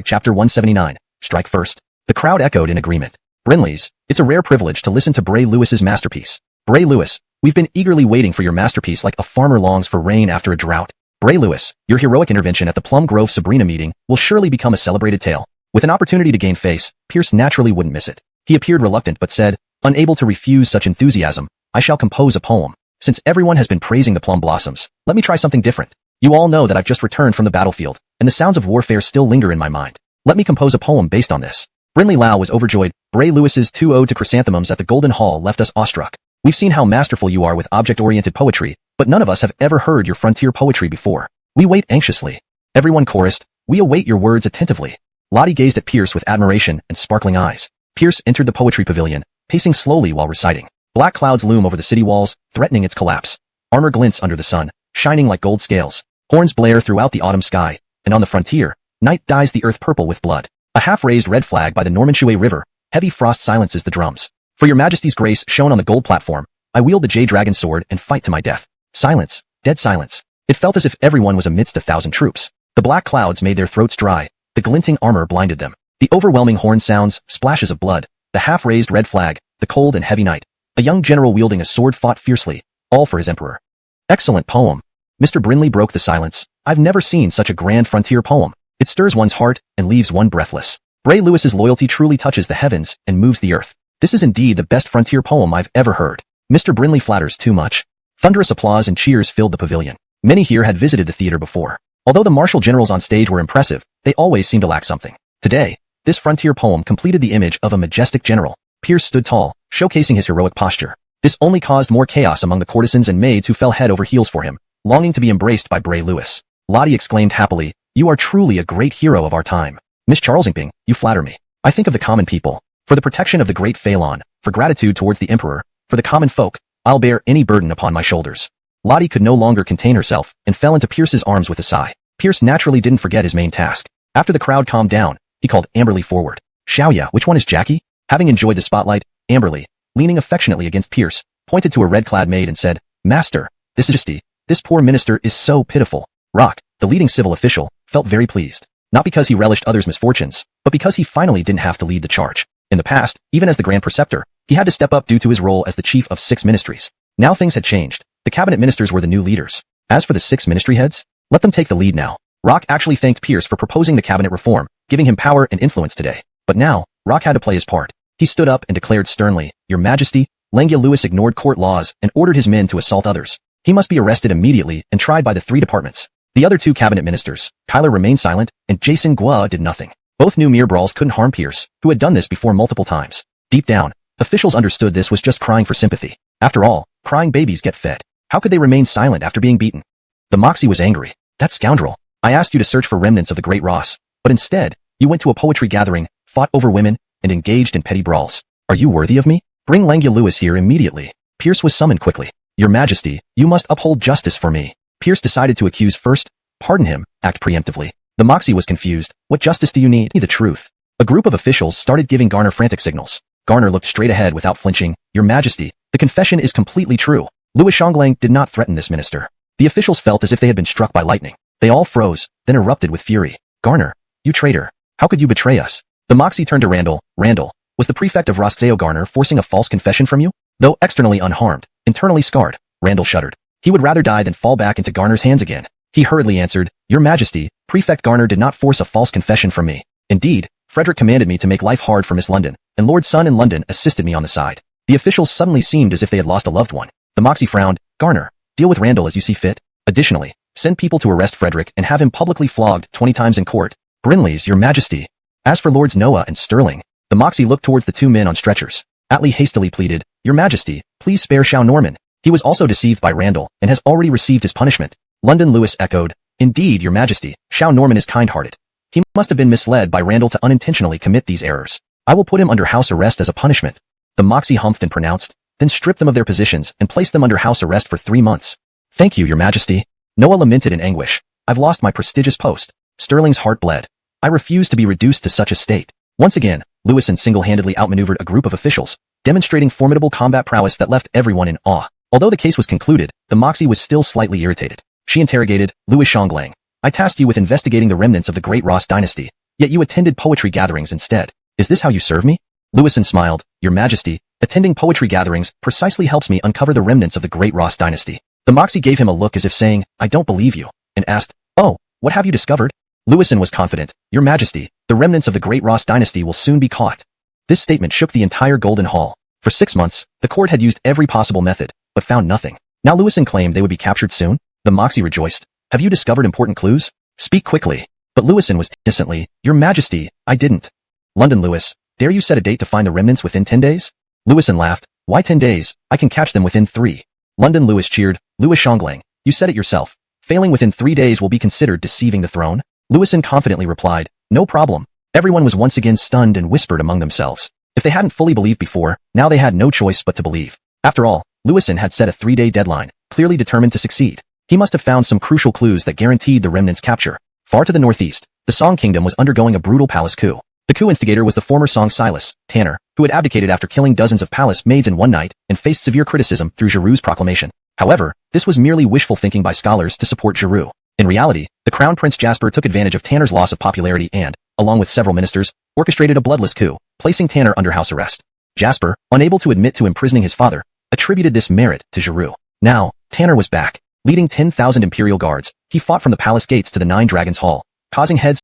Chapter 179. Strike first. The crowd echoed in agreement. Brinley's, it's a rare privilege to listen to Bray Lewis's masterpiece. Bray Lewis, we've been eagerly waiting for your masterpiece like a farmer longs for rain after a drought. Bray Lewis, your heroic intervention at the Plum Grove Sabrina meeting will surely become a celebrated tale. With an opportunity to gain face, Pierce naturally wouldn't miss it. He appeared reluctant but said, unable to refuse such enthusiasm, "I shall compose a poem. Since everyone has been praising the plum blossoms, let me try something different. You all know that I've just returned from the battlefield, and the sounds of warfare still linger in my mind. Let me compose a poem based on this." Brinley Lau was overjoyed. Bray Lewis's 2 Ode to Chrysanthemums at the Golden Hall left us awestruck. "We've seen how masterful you are with object-oriented poetry, but none of us have ever heard your frontier poetry before. We wait anxiously." Everyone chorused, "We await your words attentively." Lottie gazed at Pierce with admiration and sparkling eyes. Pierce entered the poetry pavilion, pacing slowly while reciting. Black clouds loom over the city walls, threatening its collapse. Armor glints under the sun, shining like gold scales. Horns blare throughout the autumn sky, and on the frontier, night dyes the earth purple with blood. A half-raised red flag by the Normanchouet River, heavy frost silences the drums. "For your majesty's grace shown on the gold platform, I wield the J-Dragon sword and fight to my death." Silence, dead silence. It felt as if everyone was amidst 1,000 troops. The black clouds made their throats dry, the glinting armor blinded them. The overwhelming horn sounds, splashes of blood, the half-raised red flag, the cold and heavy night. A young general wielding a sword fought fiercely, all for his emperor. "Excellent poem." Mr. Brinley broke the silence. "I've never seen such a grand frontier poem. It stirs one's heart and leaves one breathless. Bray Lewis's loyalty truly touches the heavens and moves the earth. This is indeed the best frontier poem I've ever heard." Mr. Brinley flatters too much. Thunderous applause and cheers filled the pavilion. Many here had visited the theater before. Although the martial generals on stage were impressive, they always seemed to lack something. Today, this frontier poem completed the image of a majestic general. Pierce stood tall, showcasing his heroic posture. This only caused more chaos among the courtesans and maids who fell head over heels for him, longing to be embraced by Bray Lewis. Lottie exclaimed happily, "You are truly a great hero of our time. Miss Charles Ingping, you flatter me. I think of the common people. For the protection of the great Phelan, for gratitude towards the emperor, for the common folk, I'll bear any burden upon my shoulders." Lottie could no longer contain herself and fell into Pierce's arms with a sigh. Pierce naturally didn't forget his main task. After the crowd calmed down, he called Amberly forward. "Xiaoya, which one is Jackie?" Having enjoyed the spotlight, Amberly, leaning affectionately against Pierce, pointed to a red-clad maid and said, "Master, this poor minister is so pitiful." Rock, the leading civil official, felt very pleased. Not because he relished others' misfortunes, but because he finally didn't have to lead the charge. In the past, even as the Grand Preceptor, he had to step up due to his role as the chief of 6 ministries. Now things had changed. The cabinet ministers were the new leaders. As for the 6 ministry heads, let them take the lead now. Rock actually thanked Pierce for proposing the cabinet reform, giving him power and influence today. But now, Rock had to play his part. He stood up and declared sternly, "Your Majesty, Lengia Lewis ignored court laws and ordered his men to assault others. He must be arrested immediately and tried by the 3 departments. The other 2 cabinet ministers, Kyler, remained silent, and Jason Gua did nothing. Both knew mere brawls couldn't harm Pierce, who had done this before multiple times. Deep down, officials understood this was just crying for sympathy. After all, crying babies get fed. How could they remain silent after being beaten? The Moxie was angry. That scoundrel. I asked you to search for remnants of the Great Ross, but instead, you went to a poetry gathering, fought over women, and engaged in petty brawls. Are you worthy of me? Bring Lengia Lewis here immediately. Pierce was summoned quickly. Your Majesty, you must uphold justice for me. Pierce decided to accuse first. Pardon him, act preemptively. The Moxie was confused. What justice do you need? The truth. A group of officials started giving Garner frantic signals. Garner looked straight ahead without flinching. Your Majesty, the confession is completely true. Louis Shonglang did not threaten this minister. The officials felt as if they had been struck by lightning. They all froze, then erupted with fury. Garner, you traitor. How could you betray us? The Moxie turned to Randall. Randall, was the prefect of Roszeo Garner forcing a false confession from you? Though externally unharmed, internally scarred, Randall shuddered. He would rather die than fall back into Garner's hands again. He hurriedly answered, Your Majesty, Prefect Garner did not force a false confession from me. Indeed, Frederick commanded me to make life hard for Miss London, and Lord Sun in London assisted me on the side. The officials suddenly seemed as if they had lost a loved one. The Moxie frowned. Garner, deal with Randall as you see fit. Additionally, send people to arrest Frederick and have him publicly flogged 20 times in court. Brinley's, Your Majesty. As for Lords Noah and Sterling, the Moxie looked towards the 2 men on stretchers. Atlee hastily pleaded, Your Majesty, please spare Shao Norman. He was also deceived by Randall and has already received his punishment. London Lewis echoed, Indeed, Your Majesty, Shao Norman is kind-hearted. He must have been misled by Randall to unintentionally commit these errors. I will put him under house arrest as a punishment. The Moxie humphed and pronounced, then strip them of their positions and place them under house arrest for 3 months. Thank you, Your Majesty. Noah lamented in anguish. I've lost my prestigious post. Sterling's heart bled. I refuse to be reduced to such a state. Once again, Lewison single-handedly outmaneuvered a group of officials, demonstrating formidable combat prowess that left everyone in awe. Although the case was concluded, the Moxie was still slightly irritated. She interrogated, Louis Shonglang. I tasked you with investigating the remnants of the Great Ross Dynasty, yet you attended poetry gatherings instead. Is this how you serve me? Lewison smiled, Your Majesty, attending poetry gatherings precisely helps me uncover the remnants of the Great Ross Dynasty. The Moxie gave him a look as if saying, I don't believe you, and asked, Oh, what have you discovered? Lewison was confident, Your Majesty, the remnants of the Great Ross Dynasty will soon be caught. This statement shook the entire Golden Hall. For 6 months, the court had used every possible method, but found nothing. Now Lewison claimed they would be captured soon? The Moxie rejoiced. Have you discovered important clues? Speak quickly. But Lewison was innocently, Your Majesty, I didn't. London Lewis, dare you set a date to find the remnants within 10 days? Lewison laughed. Why 10 days? I can catch them within 3. London Lewis cheered. Louis Shonglang, you said it yourself. Failing within 3 days will be considered deceiving the throne. Lewison confidently replied, No problem. Everyone was once again stunned and whispered among themselves. If they hadn't fully believed before, now they had no choice but to believe. After all, Lewison had set a 3-day deadline, clearly determined to succeed. He must have found some crucial clues that guaranteed the remnants' capture. Far to the northeast, the Song Kingdom was undergoing a brutal palace coup. The coup instigator was the former Song Silas, Tanner, who had abdicated after killing dozens of palace maids in one night and faced severe criticism through Giroux's proclamation. However, this was merely wishful thinking by scholars to support Giroux. In reality, the Crown Prince Jasper took advantage of Tanner's loss of popularity and, along with several ministers, orchestrated a bloodless coup, placing Tanner under house arrest. Jasper, unable to admit to imprisoning his father, attributed this merit to Giroux. Now, Tanner was back. Leading 10,000 imperial guards, he fought from the palace gates to the 9 Dragons Hall, causing heads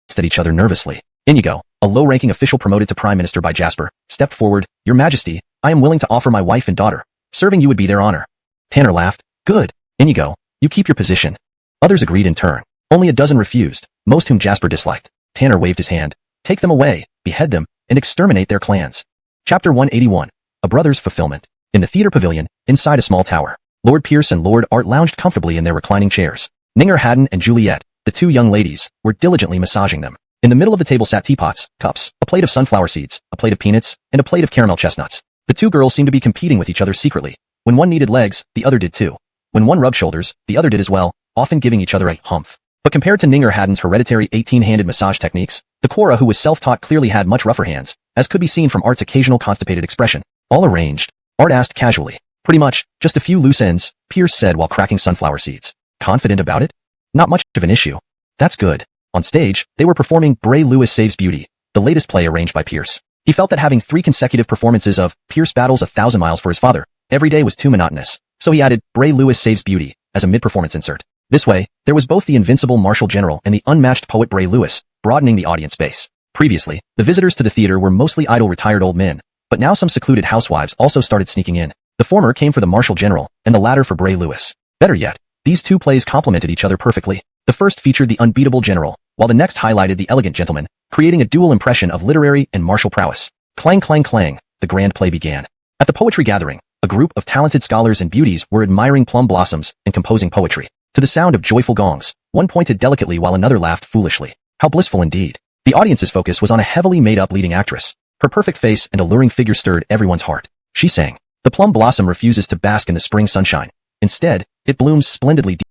to hit each other nervously. Inigo, a low-ranking official promoted to prime minister by Jasper, stepped forward. Your Majesty, I am willing to offer my wife and daughter. Serving you would be their honor. Tanner laughed. Good. Inigo, you keep your position. Others agreed in turn. Only a dozen refused, most whom Jasper disliked. Tanner waved his hand. Take them away, behead them, and exterminate their clans. Chapter 181. A Brother's Fulfillment. In the theater pavilion, inside a small tower, Lord Pierce and Lord Art lounged comfortably in their reclining chairs. Ninger Haddon and Juliet, the 2 young ladies, were diligently massaging them. In the middle of the table sat teapots, cups, a plate of sunflower seeds, a plate of peanuts, and a plate of caramel chestnuts. The 2 girls seemed to be competing with each other secretly. When one needed legs, the other did too. When one rubbed shoulders, the other did as well, often giving each other a humph. But compared to Ninger Haddon's hereditary 18-handed massage techniques, the Quora, who was self-taught, clearly had much rougher hands, as could be seen from Art's occasional constipated expression. All arranged? Art asked casually. Pretty much, just a few loose ends, Pierce said while cracking sunflower seeds. Confident about it? Not much of an issue. That's good. On stage, they were performing Bray Lewis Saves Beauty, the latest play arranged by Pierce. He felt that having 3 consecutive performances of Pierce Battles 1,000 Miles for his father every day was too monotonous, so he added Bray Lewis Saves Beauty as a mid-performance insert. This way, there was both the invincible martial general and the unmatched poet Bray Lewis, broadening the audience base. Previously, the visitors to the theater were mostly idle retired old men, But now some secluded housewives also started sneaking in. The former came for the Marshal General, and the latter for Bray Lewis. Better yet, these two plays complemented each other perfectly. The first featured the unbeatable general, while the next highlighted the elegant gentleman, creating a dual impression of literary and martial prowess. Clang clang clang, the grand play began. At the poetry gathering, a group of talented scholars and beauties were admiring plum blossoms and composing poetry. To the sound of joyful gongs, one pointed delicately while another laughed foolishly. How blissful indeed. The audience's focus was on a heavily made-up leading actress. Her perfect face and alluring figure stirred everyone's heart. She sang, "The plum blossom refuses to bask in the spring sunshine. Instead, it blooms splendidly deep.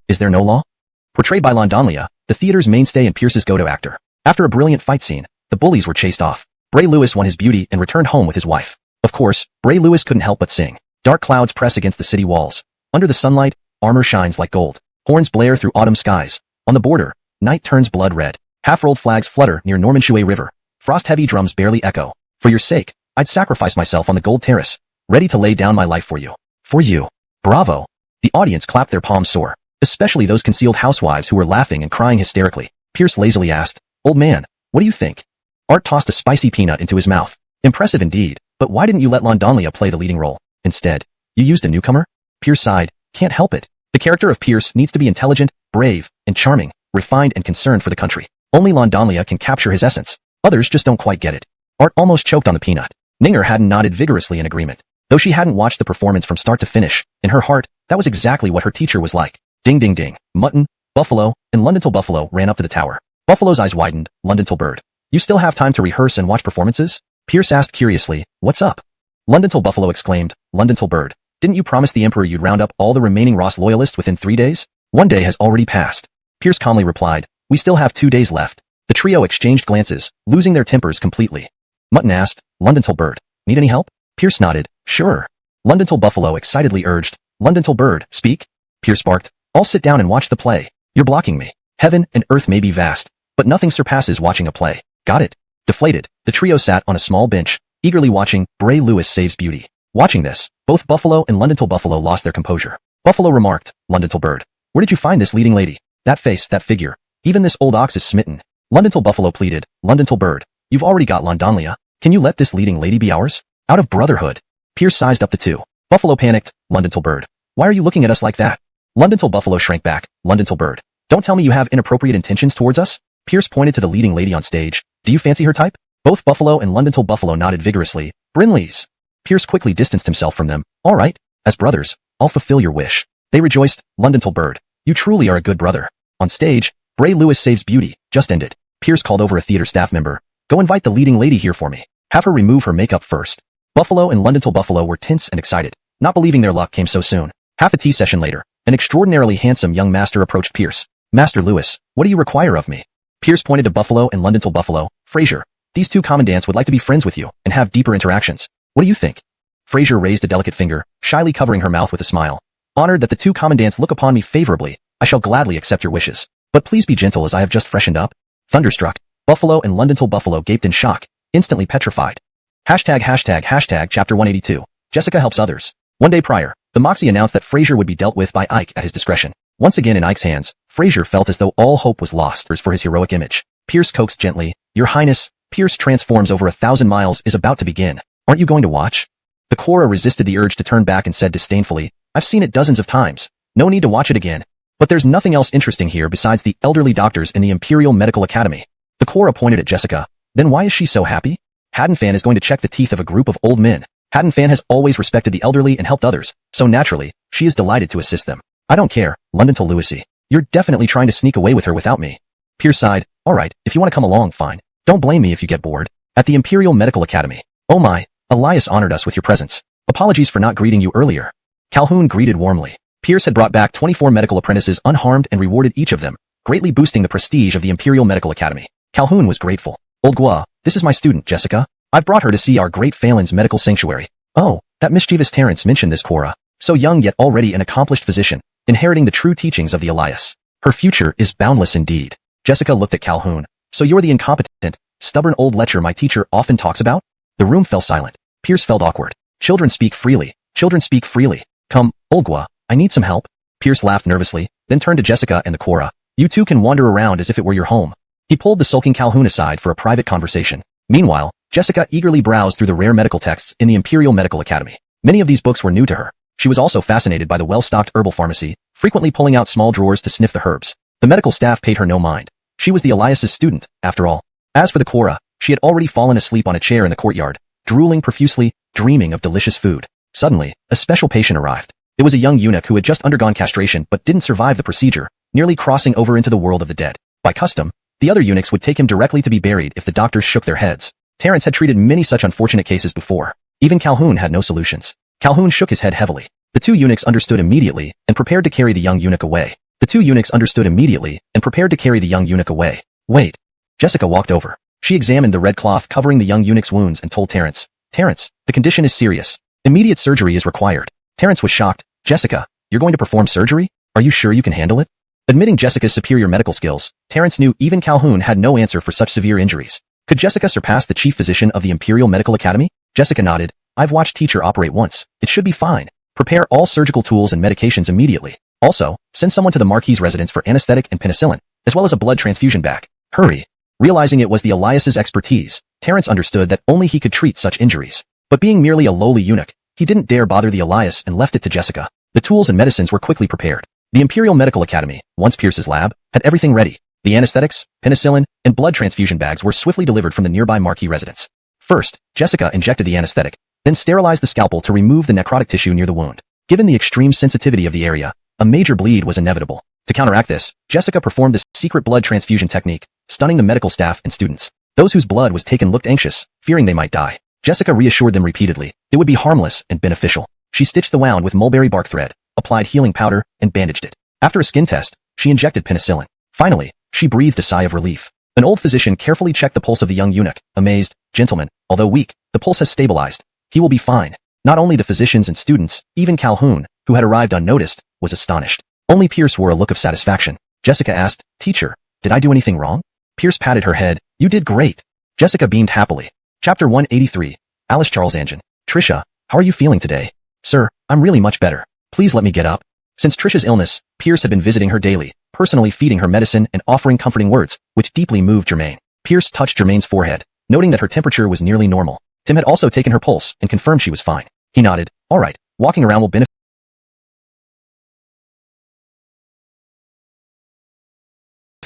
Is there no law?" Portrayed by Donghua, the theater's mainstay and Pierce's go-to actor. After a brilliant fight scene, the bullies were chased off. Bray Lewis won his beauty and returned home with his wife. Of course, Bray Lewis couldn't help but sing. Dark clouds press against the city walls. Under the sunlight, armor shines like gold. Horns blare through autumn skies. On the border, night turns blood red. Half-rolled flags flutter near Normanshui River. Frost-heavy drums barely echo. For your sake, I'd sacrifice myself on the gold terrace, ready to lay down my life for you. For you. Bravo. The audience clapped their palms sore, especially those concealed housewives who were laughing and crying hysterically. Pierce lazily asked, "Old man, what do you think?" Art tossed a spicy peanut into his mouth. Impressive indeed, but why didn't you let Donghua play the leading role? Instead, you used a newcomer? Pierce sighed. Can't help it. The character of Pierce needs to be intelligent, brave, and charming, refined and concerned for the country. Only Donghua can capture his essence. Others just don't quite get it. Art almost choked on the peanut. Ninger hadn't nodded vigorously in agreement. Though she hadn't watched the performance from start to finish, in her heart, that was exactly what her teacher was like. Ding ding ding. Mutton, Buffalo, and London till Buffalo ran up to the tower. Buffalo's eyes widened. London till Bird. You still have time to rehearse and watch performances? Pierce asked curiously, what's up? London till Buffalo exclaimed, London till Bird. Didn't you promise the Emperor you'd round up all the remaining Ross loyalists within 3 days? 1 day has already passed. Pierce calmly replied, we still have 2 days left. The trio exchanged glances, losing their tempers completely. Mutton asked, London till Bird. Need any help? Pierce nodded, sure. London till Buffalo excitedly urged, London till Bird, speak. Pierce barked, I'll sit down and watch the play. You're blocking me. Heaven and earth may be vast, but nothing surpasses watching a play. Got it? Deflated, the trio sat on a small bench, eagerly watching Bray Lewis Saves Beauty. Watching this, both Buffalo and London till Buffalo lost their composure. Buffalo remarked, London till Bird. Where did you find this leading lady? That face, that figure. Even this old ox is smitten. London till Buffalo pleaded, London till Bird. You've already got Donghua. Can you let this leading lady be ours? Out of brotherhood. Pierce sized up the two. Buffalo panicked, London till Bird. Why are you looking at us like that? London till Buffalo shrank back, London till Bird. Don't tell me you have inappropriate intentions towards us? Pierce pointed to the leading lady on stage. Do you fancy her type? Both Buffalo and London till Buffalo nodded vigorously. Brinley's. Pierce quickly distanced himself from them. All right, as brothers, I'll fulfill your wish. They rejoiced, London till Bird. You truly are a good brother. On stage, Bray Lewis Saves Beauty just ended. Pierce called over a theater staff member. Go invite the leading lady here for me. Have her remove her makeup first. Buffalo and London till Buffalo were tense and excited, not believing their luck came so soon. Half a tea session later, an extraordinarily handsome young master approached Pierce. Master Lewis, what do you require of me? Pierce pointed to Buffalo and London till Buffalo. Fraser, these two commandants would like to be friends with you and have deeper interactions. What do you think? Fraser raised a delicate finger, shyly covering her mouth with a smile. Honored that the two commandants look upon me favorably, I shall gladly accept your wishes. But please be gentle as I have just freshened up. Thunderstruck, Buffalo and London till Buffalo gaped in shock, instantly petrified. Hashtag chapter 182. Jessica helps others. 1 day prior, the Moxie announced that Fraser would be dealt with by Ike at his discretion. Once again in Ike's hands, Fraser felt as though all hope was lost for his heroic image. Pierce coaxed gently, Your Highness, Pierce transforms over 1,000 miles is about to begin. Aren't you going to watch? The Cora resisted the urge to turn back and said disdainfully, I've seen it dozens of times. No need to watch it again. But there's nothing else interesting here besides the elderly doctors in the Imperial Medical Academy. The Cora pointed at Jessica. Then why is she so happy? Haddonfan is going to check the teeth of a group of old men. Haddonfan has always respected the elderly and helped others, so naturally, she is delighted to assist them. I don't care, London till Lewisy. You're definitely trying to sneak away with her without me. Pierce sighed, alright, if you want to come along, fine. Don't blame me if you get bored. At the Imperial Medical Academy. Oh my, Elias honored us with your presence. Apologies for not greeting you earlier. Calhoun greeted warmly. Pierce had brought back 24 medical apprentices unharmed and rewarded each of them, greatly boosting the prestige of the Imperial Medical Academy. Calhoun was grateful. Old Gua, this is my student, Jessica. I've brought her to see our great Phelan's medical sanctuary. Oh, that mischievous Terrence mentioned this Cora. So young yet already an accomplished physician, inheriting the true teachings of the Elias. Her future is boundless indeed. Jessica looked at Calhoun. So you're the incompetent, stubborn old lecher my teacher often talks about? The room fell silent. Pierce felt awkward. Children speak freely. Children speak freely. Come, Old Gua, I need some help. Pierce laughed nervously, then turned to Jessica and the Cora. You two can wander around as if it were your home. He pulled the sulking Calhoun aside for a private conversation. Meanwhile, Jessica eagerly browsed through the rare medical texts in the Imperial Medical Academy. Many of these books were new to her. She was also fascinated by the well-stocked herbal pharmacy, frequently pulling out small drawers to sniff the herbs. The medical staff paid her no mind. She was the Elias's student, after all. As for the Quora, she had already fallen asleep on a chair in the courtyard, drooling profusely, dreaming of delicious food. Suddenly, a special patient arrived. It was a young eunuch who had just undergone castration but didn't survive the procedure, nearly crossing over into the world of the dead. By custom, the other eunuchs would take him directly to be buried if the doctors shook their heads. Terence had treated many such unfortunate cases before. Even Calhoun had no solutions. Calhoun shook his head heavily. The two eunuchs understood immediately and prepared to carry the young eunuch away. Wait. Jessica walked over. She examined the red cloth covering the young eunuch's wounds and told Terence, the condition is serious. Immediate surgery is required. Terence was shocked. Jessica, you're going to perform surgery? Are you sure you can handle it? Admitting Jessica's superior medical skills, Terence knew even Calhoun had no answer for such severe injuries. Could Jessica surpass the chief physician of the Imperial Medical Academy? Jessica nodded. I've watched teacher operate once. It should be fine. Prepare all surgical tools and medications immediately. Also, send someone to the Marquis's residence for anesthetic and penicillin, as well as a blood transfusion bag. Hurry. Realizing it was the Elias's expertise, Terence understood that only he could treat such injuries. But being merely a lowly eunuch, he didn't dare bother the Elias and left it to Jessica. The tools and medicines were quickly prepared. The Imperial Medical Academy, once Pierce's lab, had everything ready. The anesthetics, penicillin, and blood transfusion bags were swiftly delivered from the nearby Marquis residence. First, Jessica injected the anesthetic, then sterilized the scalpel to remove the necrotic tissue near the wound. Given the extreme sensitivity of the area, a major bleed was inevitable. To counteract this, Jessica performed this secret blood transfusion technique, stunning the medical staff and students. Those whose blood was taken looked anxious, fearing they might die. Jessica reassured them repeatedly. It would be harmless and beneficial. She stitched the wound with mulberry bark thread, applied healing powder, and bandaged it. After a skin test, she injected penicillin. Finally, she breathed a sigh of relief. An old physician carefully checked the pulse of the young eunuch, amazed. Gentlemen, although weak, the pulse has stabilized. He will be fine. Not only the physicians and students, even Calhoun, who had arrived unnoticed, was astonished. Only Pierce wore a look of satisfaction. Jessica asked, Teacher, did I do anything wrong? Pierce patted her head. You did great. Jessica beamed happily. Chapter 183. Alice Charles Angin. Trisha, how are you feeling today? Sir, I'm really much better. Please let me get up. Since Trisha's illness, Pierce had been visiting her daily, personally feeding her medicine and offering comforting words, which deeply moved Germaine. Pierce touched Germaine's forehead, noting that her temperature was nearly normal. Tim had also taken her pulse and confirmed she was fine. He nodded. All right, walking around will benefit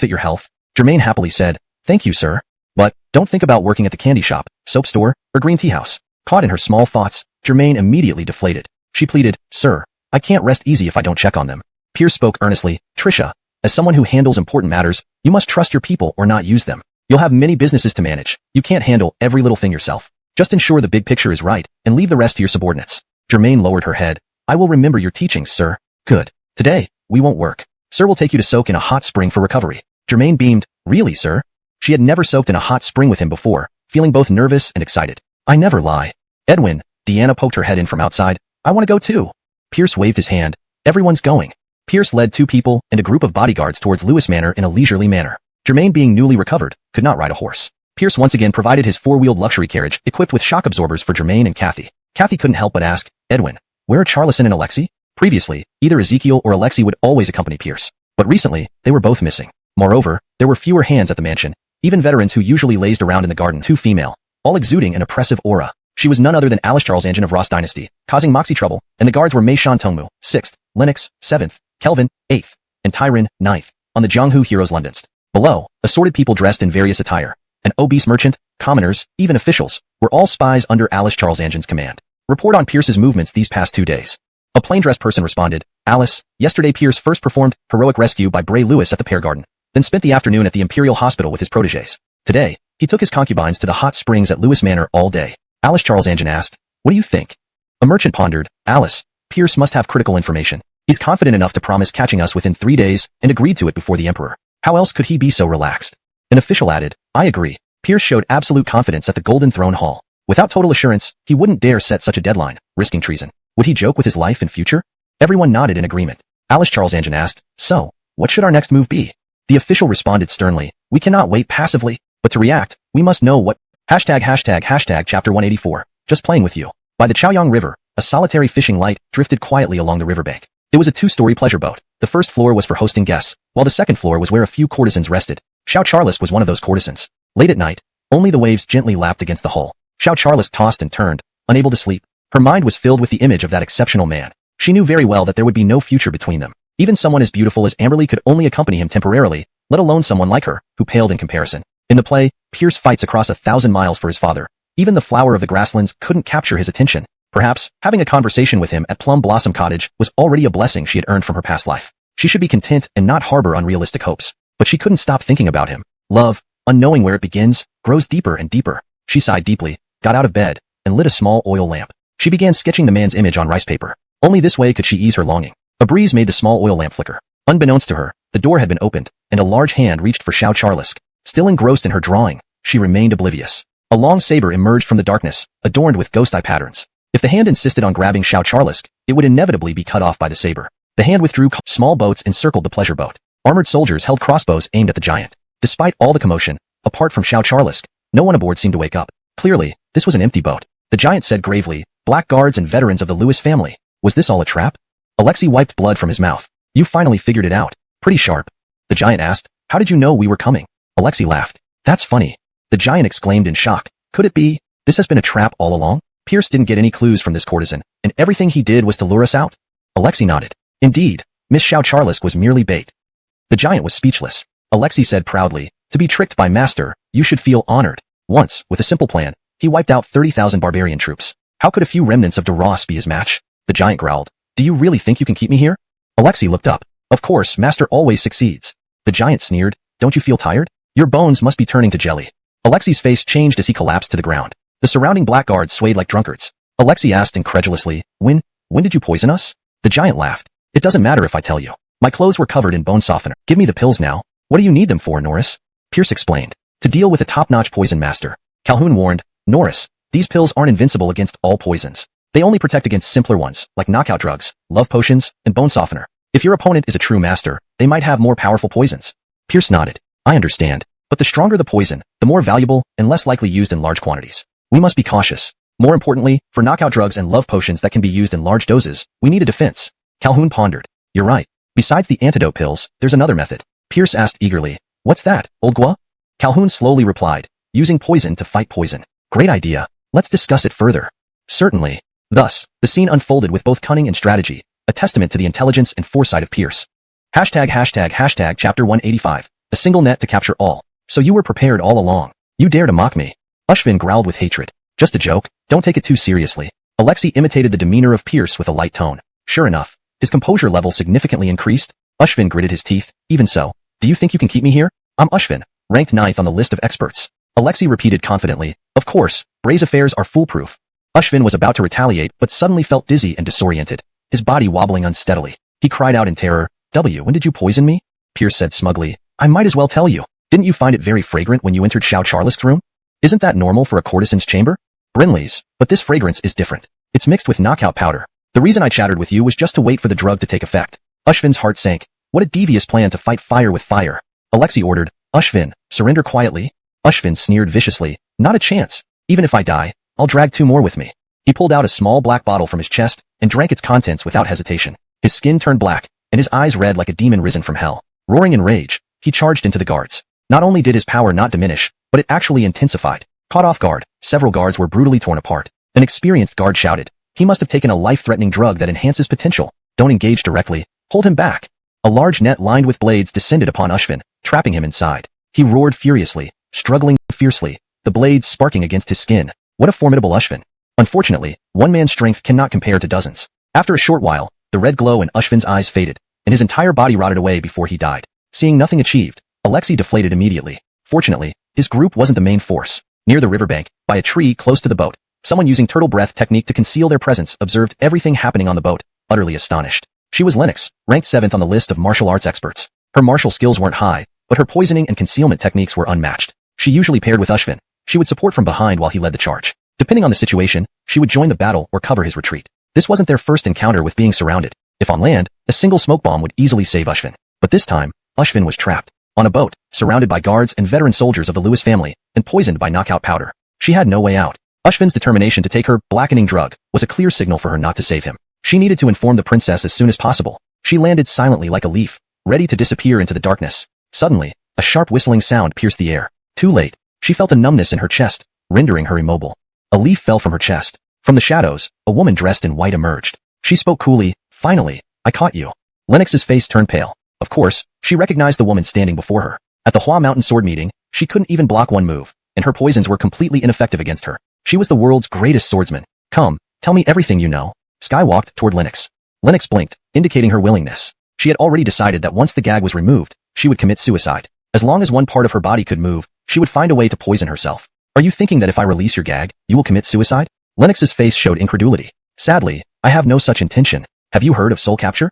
your health. Germaine happily said, Thank you, sir. But don't think about working at the candy shop, soap store, or green tea house. Caught in her small thoughts, Germaine immediately deflated. She pleaded, Sir, I can't rest easy if I don't check on them. Pierce spoke earnestly. Trisha, as someone who handles important matters, you must trust your people or not use them. You'll have many businesses to manage. You can't handle every little thing yourself. Just ensure the big picture is right, and leave the rest to your subordinates. Germaine lowered her head. I will remember your teachings, sir. Good. Today, we won't work. Sir will take you to soak in a hot spring for recovery. Germaine beamed. Really, sir? She had never soaked in a hot spring with him before, feeling both nervous and excited. I never lie. Edwin, Deanna poked her head in from outside. I want to go too. Pierce waved his hand. Everyone's going. Pierce led two people and a group of bodyguards towards Lewis Manor in a leisurely manner. Germaine, being newly recovered, could not ride a horse. Pierce once again provided his four-wheeled luxury carriage equipped with shock absorbers for Germaine and Kathy. Kathy couldn't help but ask, Edwin, where are Charlison and Alexei? Previously, either Ezekiel or Alexei would always accompany Pierce. But recently, they were both missing. Moreover, there were fewer hands at the mansion, even veterans who usually lazed around in the garden, two female, all exuding an oppressive aura. She was none other than Alice Charles Angin of Zhou Dynasty, causing Moxie trouble, and the guards were Mei Shan Tongmu, 6th, Lennox, 7th, Kelvin, 8th, and Tyron, 9th, on the Jianghu Heroes Londonst. Below, assorted people dressed in various attire, an obese merchant, commoners, even officials, were all spies under Alice Charles Angin's command. Report on Pierce's movements these past 2 days. A plain-dressed person responded, Alice, yesterday Pierce first performed heroic rescue by Bray Lewis at the Pear Garden, then spent the afternoon at the Imperial Hospital with his protégés. Today, he took his concubines to the hot springs at Lewis Manor all day. Alice Charles Angin asked, What do you think? A merchant pondered, Alice, Pierce must have critical information. He's confident enough to promise catching us within 3 days and agreed to it before the Emperor. How else could he be so relaxed? An official added, I agree. Pierce showed absolute confidence at the Golden Throne Hall. Without total assurance, he wouldn't dare set such a deadline, risking treason. Would he joke with his life and future? Everyone nodded in agreement. Alice Charles Angin asked, So, what should our next move be? The official responded sternly, We cannot wait passively, but to react, we must know what. ####Chapter 184. Just playing with you. By the Chaoyang River, a solitary fishing light drifted quietly along the riverbank. It was a 2-story pleasure boat. The first floor was for hosting guests, while the second floor was where a few courtesans rested. Xiao Charles was one of those courtesans. Late at night, Only the waves gently lapped against the hull. Xiao Charles tossed and turned, unable to sleep. Her mind was filled with the image of that exceptional man. She knew very well that there would be no future between them. Even someone as beautiful as Amberly could only accompany him temporarily, let alone someone like her, who paled in comparison. In the play, Pierce fights across 1,000 miles for his father. Even the flower of the grasslands couldn't capture his attention. Perhaps, having a conversation with him at Plum Blossom Cottage was already a blessing she had earned from her past life. She should be content and not harbor unrealistic hopes. But she couldn't stop thinking about him. Love, unknowing where it begins, grows deeper and deeper. She sighed deeply, got out of bed, and lit a small oil lamp. She began sketching the man's image on rice paper. Only this way could she ease her longing. A breeze made the small oil lamp flicker. Unbeknownst to her, the door had been opened, and a large hand reached for Xiao Charles. Still engrossed in her drawing, she remained oblivious. A long saber emerged from the darkness, adorned with ghost eye patterns. If the hand insisted on grabbing Xiao Charles, it would inevitably be cut off by the saber. The hand withdrew. Small boats encircled the pleasure boat. Armored soldiers held crossbows aimed at the giant. Despite all the commotion, apart from Xiao Charles, no one aboard seemed to wake up. Clearly, this was an empty boat. The giant said gravely, "Black guards and veterans of the Lewis family. Was this all a trap?" Alexei wiped blood from his mouth. "You finally figured it out. Pretty sharp." The giant asked, "How did you know we were coming?" Alexei laughed. "That's funny." The giant exclaimed in shock. "Could it be? This has been a trap all along?" Pierce didn't get any clues from this courtesan, and everything he did was to lure us out. Alexei nodded. "Indeed, Miss Xiao Charles was merely bait." The giant was speechless. Alexei said proudly, "To be tricked by master, you should feel honored." Once, with a simple plan, he wiped out 30,000 barbarian troops. How could a few remnants of Duras be his match? The giant growled. "Do you really think you can keep me here?" Alexei looked up. "Of course, master always succeeds." The giant sneered. "Don't you feel tired? Your bones must be turning to jelly." Alexei's face changed as he collapsed to the ground. The surrounding blackguards swayed like drunkards. Alexei asked incredulously, When did you poison us?" The giant laughed. "It doesn't matter if I tell you. My clothes were covered in bone softener. Give me the pills now." "What do you need them for, Norris?" Pierce explained. "To deal with a top-notch poison master." Calhoun warned, "Norris, these pills aren't invincible against all poisons. They only protect against simpler ones, like knockout drugs, love potions, and bone softener. If your opponent is a true master, they might have more powerful poisons." Pierce nodded. "I understand. But the stronger the poison, the more valuable and less likely used in large quantities. We must be cautious. More importantly, for knockout drugs and love potions that can be used in large doses, we need a defense." Calhoun pondered. "You're right. Besides the antidote pills, there's another method." Pierce asked eagerly, "What's that, old Gua?" Calhoun slowly replied, "Using poison to fight poison." "Great idea. Let's discuss it further." "Certainly." Thus, the scene unfolded with both cunning and strategy, a testament to the intelligence and foresight of Pierce. ##### Chapter 185. A single net to capture all. "So you were prepared all along. You dare to mock me." Ushvin growled with hatred. "Just a joke. Don't take it too seriously." Alexei imitated the demeanor of Pierce with a light tone. Sure enough, his composure level significantly increased. Ushvin gritted his teeth. "Even so, do you think you can keep me here? I'm Ushvin, ranked 9th on the list of experts." Alexei repeated confidently, "Of course, Bray's affairs are foolproof." Ushvin was about to retaliate but suddenly felt dizzy and disoriented, his body wobbling unsteadily. He cried out in terror, When did you poison me?" Pierce said smugly, "I might as well tell you. Didn't you find it very fragrant when you entered Xiao Charles' room? Isn't that normal for a courtesan's chamber?" "Brinley's, but this fragrance is different. It's mixed with knockout powder. The reason I chattered with you was just to wait for the drug to take effect." Ushvin's heart sank. What a devious plan to fight fire with fire. Alexei ordered, "Ushvin, surrender quietly." Ushvin sneered viciously, "Not a chance. Even if I die, I'll drag 2 more with me." He pulled out a small black bottle from his chest and drank its contents without hesitation. His skin turned black, and his eyes red like a demon risen from hell. Roaring in rage, he charged into the guards. Not only did his power not diminish, but it actually intensified. Caught off guard, several guards were brutally torn apart. An experienced guard shouted, "He must have taken a life-threatening drug that enhances potential. Don't engage directly. Hold him back." A large net lined with blades descended upon Ushvin, trapping him inside. He roared furiously, struggling fiercely, the blades sparking against his skin. What a formidable Ushvin. Unfortunately, one man's strength cannot compare to dozens. After a short while, the red glow in Ushvin's eyes faded, and his entire body rotted away before he died. Seeing nothing achieved, Alexei deflated immediately. Fortunately, his group wasn't the main force. Near the riverbank, by a tree close to the boat, someone using turtle breath technique to conceal their presence observed everything happening on the boat, utterly astonished. She was Lennox, ranked 7th on the list of martial arts experts. Her martial skills weren't high, but her poisoning and concealment techniques were unmatched. She usually paired with Ushvin. She would support from behind while he led the charge. Depending on the situation, she would join the battle or cover his retreat. This wasn't their first encounter with being surrounded. If on land, a single smoke bomb would easily save Ushvin. But this time, Ushvin was trapped. On a boat, surrounded by guards and veteran soldiers of the Lewis family, and poisoned by knockout powder. She had no way out. Ushvin's determination to take her blackening drug was a clear signal for her not to save him. She needed to inform the princess as soon as possible. She landed silently like a leaf, ready to disappear into the darkness. Suddenly, a sharp whistling sound pierced the air. Too late. She felt a numbness in her chest, rendering her immobile. A leaf fell from her chest. From the shadows, a woman dressed in white emerged. She spoke coolly, "Finally, I caught you." Lennox's face turned pale. Of course, she recognized the woman standing before her. At the Hua Mountain sword meeting, she couldn't even block one move, and her poisons were completely ineffective against her. She was the world's greatest swordsman. "Come, tell me everything you know." Sky walked toward Lennox. Lennox blinked, indicating her willingness. She had already decided that once the gag was removed, she would commit suicide. As long as one part of her body could move, she would find a way to poison herself. "Are you thinking that if I release your gag, you will commit suicide?" Lennox's face showed incredulity. "Sadly, I have no such intention. Have you heard of soul capture?"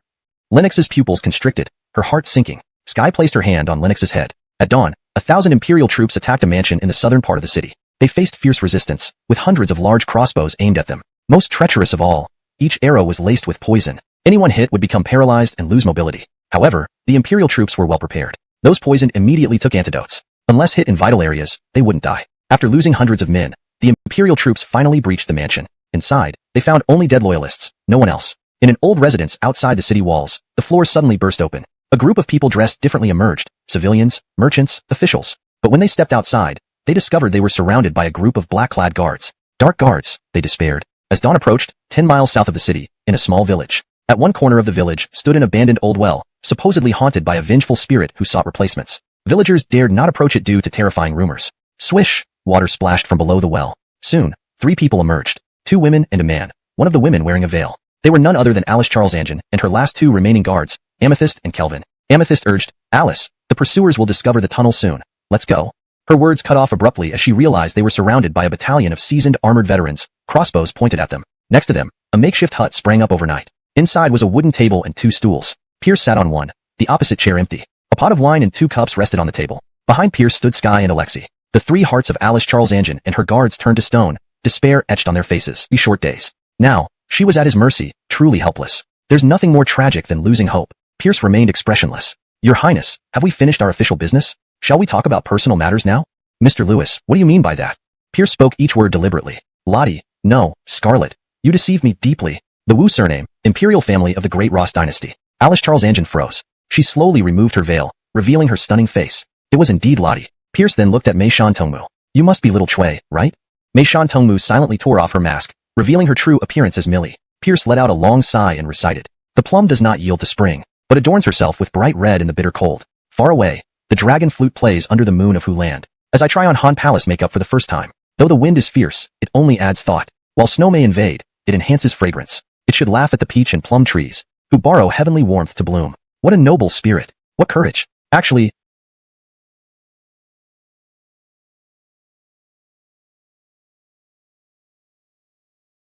Lennox's pupils constricted, her heart sinking. Sky placed her hand on Lennox's head. At dawn, 1,000 Imperial troops attacked a mansion in the southern part of the city. They faced fierce resistance, with hundreds of large crossbows aimed at them. Most treacherous of all, each arrow was laced with poison. Anyone hit would become paralyzed and lose mobility. However, the Imperial troops were well prepared. Those poisoned immediately took antidotes. Unless hit in vital areas, they wouldn't die. After losing hundreds of men, the Imperial troops finally breached the mansion. Inside, they found only dead loyalists, no one else. In an old residence outside the city walls, the floor suddenly burst open. A group of people dressed differently emerged, civilians, merchants, officials. But when they stepped outside, they discovered they were surrounded by a group of black-clad guards. Dark guards, they despaired. As dawn approached, 10 miles south of the city, in a small village. At one corner of the village stood an abandoned old well, supposedly haunted by a vengeful spirit who sought replacements. Villagers dared not approach it due to terrifying rumors. Swish! Water splashed from below the well. Soon, 3 people emerged. 2 women and a man, one of the women wearing a veil. They were none other than Alice Charles Anjin and her last 2 remaining guards, Amethyst and Kelvin. Amethyst urged, "Alice, the pursuers will discover the tunnel soon. Let's go." Her words cut off abruptly as she realized they were surrounded by a battalion of seasoned armored veterans, crossbows pointed at them. Next to them, a makeshift hut sprang up overnight. Inside was a wooden table and 2 stools. Pierce sat on one, the opposite chair empty. A pot of wine and 2 cups rested on the table. Behind Pierce stood Sky and Alexei. The 3 hearts of Alice Charles Anjin and her guards turned to stone, despair etched on their faces. 3 short days. Now, she was at his mercy, truly helpless. There's nothing more tragic than losing hope. Pierce remained expressionless. "Your Highness, have we finished our official business? Shall we talk about personal matters now?" "Mr. Lewis, what do you mean by that?" Pierce spoke each word deliberately. "Lottie, no, Scarlet. You deceived me deeply. The Wu surname, Imperial family of the Great Zhou Dynasty." Alice Charles Anjin froze. She slowly removed her veil, revealing her stunning face. It was indeed Lottie. Pierce then looked at Mei Shan Tongmu. "You must be little Chui, right?" Mei Shan Tongmu silently tore off her mask, revealing her true appearance as Millie. Pierce let out a long sigh and recited, "The plum does not yield to spring, but adorns herself with bright red in the bitter cold. Far away, the dragon flute plays under the moon of Hu Land. As I try on Han Palace makeup for the first time, though the wind is fierce, it only adds thought. While snow may invade, it enhances fragrance. It should laugh at the peach and plum trees, who borrow heavenly warmth to bloom. What a noble spirit! What courage! Actually,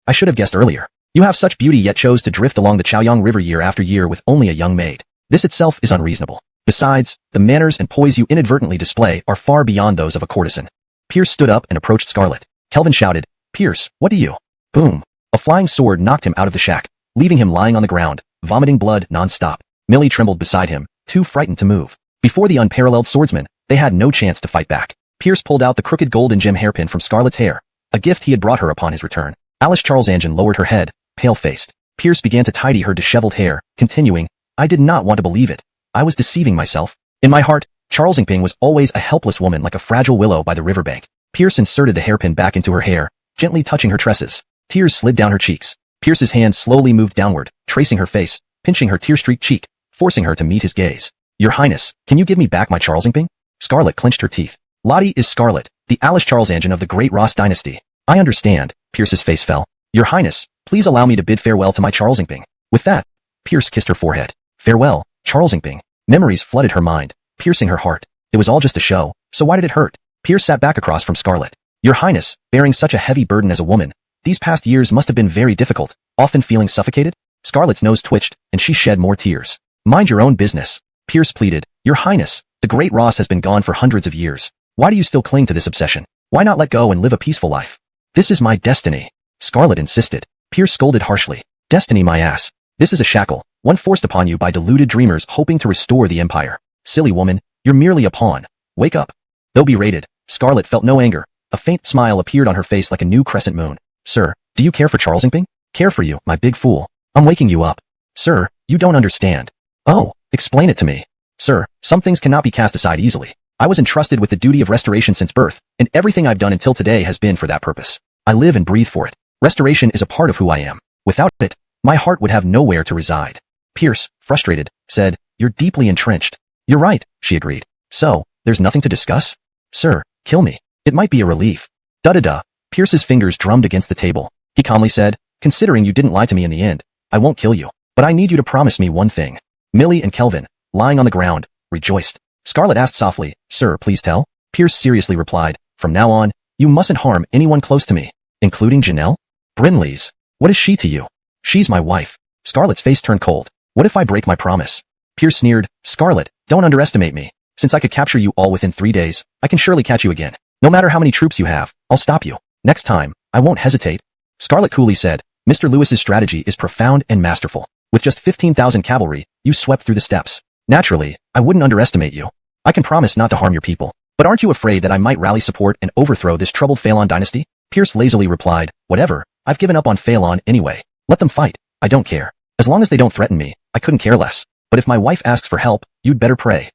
I should have guessed earlier. You have such beauty yet chose to drift along the Chaoyang River year after year with only a young maid. This itself is unreasonable. Besides, the manners and poise you inadvertently display are far beyond those of a courtesan." Pierce stood up and approached Scarlet. Kelvin shouted, "Pierce, what do you?" Boom. A flying sword knocked him out of the shack, leaving him lying on the ground, vomiting blood non-stop. Millie trembled beside him, too frightened to move. Before the unparalleled swordsman, they had no chance to fight back. Pierce pulled out the crooked gold and gem hairpin from Scarlet's hair, a gift he had brought her upon his return. Alice Charles Anjin lowered her head, pale-faced. Pierce began to tidy her disheveled hair, continuing, "I did not want to believe it. I was deceiving myself. In my heart, Charles Ingping was always a helpless woman like a fragile willow by the riverbank." Pierce inserted the hairpin back into her hair, gently touching her tresses. Tears slid down her cheeks. Pierce's hand slowly moved downward, tracing her face, pinching her tear-streaked cheek, forcing her to meet his gaze. "Your Highness, can you give me back my Charles Ingping?" Scarlet clenched her teeth. "Lottie is Scarlet, the Alice Charles Anjin of the Great Zhou Dynasty." "I understand." Pierce's face fell. "Your Highness, please allow me to bid farewell to my Charles Ingping." With that, Pierce kissed her forehead. Farewell, Charles Ingping. Memories flooded her mind, piercing her heart. It was all just a show, so why did it hurt? Pierce sat back across from Scarlet. "Your Highness, bearing such a heavy burden as a woman, these past years must have been very difficult, often feeling suffocated?" Scarlet's nose twitched, and she shed more tears. "Mind your own business." Pierce pleaded, "Your Highness, the Great Ross has been gone for hundreds of years. Why do you still cling to this obsession? Why not let go and live a peaceful life?" "This is my destiny," Scarlet insisted. Pierce scolded harshly. "Destiny, my ass. This is a shackle, one forced upon you by deluded dreamers hoping to restore the empire. Silly woman, you're merely a pawn. Wake up." Though berated, Scarlet felt no anger. A faint smile appeared on her face like a new crescent moon. "Sir, do you care for Charles Ingping?" "Care for you, my big fool. I'm waking you up." "Sir, you don't understand." "Oh, explain it to me." "Sir, some things cannot be cast aside easily. I was entrusted with the duty of restoration since birth, and everything I've done until today has been for that purpose. I live and breathe for it. Restoration is a part of who I am. Without it, my heart would have nowhere to reside. Pierce, frustrated, said, "You're deeply entrenched." "You're right," she agreed. "So, there's nothing to discuss?" "Sir, kill me. It might be a relief." Da-da-da. Pierce's fingers drummed against the table. He calmly said, "Considering you didn't lie to me in the end, I won't kill you. But I need you to promise me one thing." Millie and Kelvin, lying on the ground, rejoiced. Scarlet asked softly, "Sir, please tell?" Pierce seriously replied, "From now on, you mustn't harm anyone close to me, including Janelle." "Brinley's. What is she to you?" "She's my wife." Scarlet's face turned cold. "What if I break my promise?" Pierce sneered, "Scarlet, don't underestimate me. Since I could capture you all within 3 days, I can surely catch you again. No matter how many troops you have, I'll stop you. Next time, I won't hesitate." Scarlet coolly said, "Mr. Lewis's strategy is profound and masterful. With just 15,000 cavalry, you swept through the steppes. Naturally, I wouldn't underestimate you. I can promise not to harm your people. But aren't you afraid that I might rally support and overthrow this troubled Phaelon dynasty?" Pierce lazily replied, "Whatever, I've given up on Phaelon anyway. Let them fight. I don't care. As long as they don't threaten me, I couldn't care less. But if my wife asks for help, you'd better pray."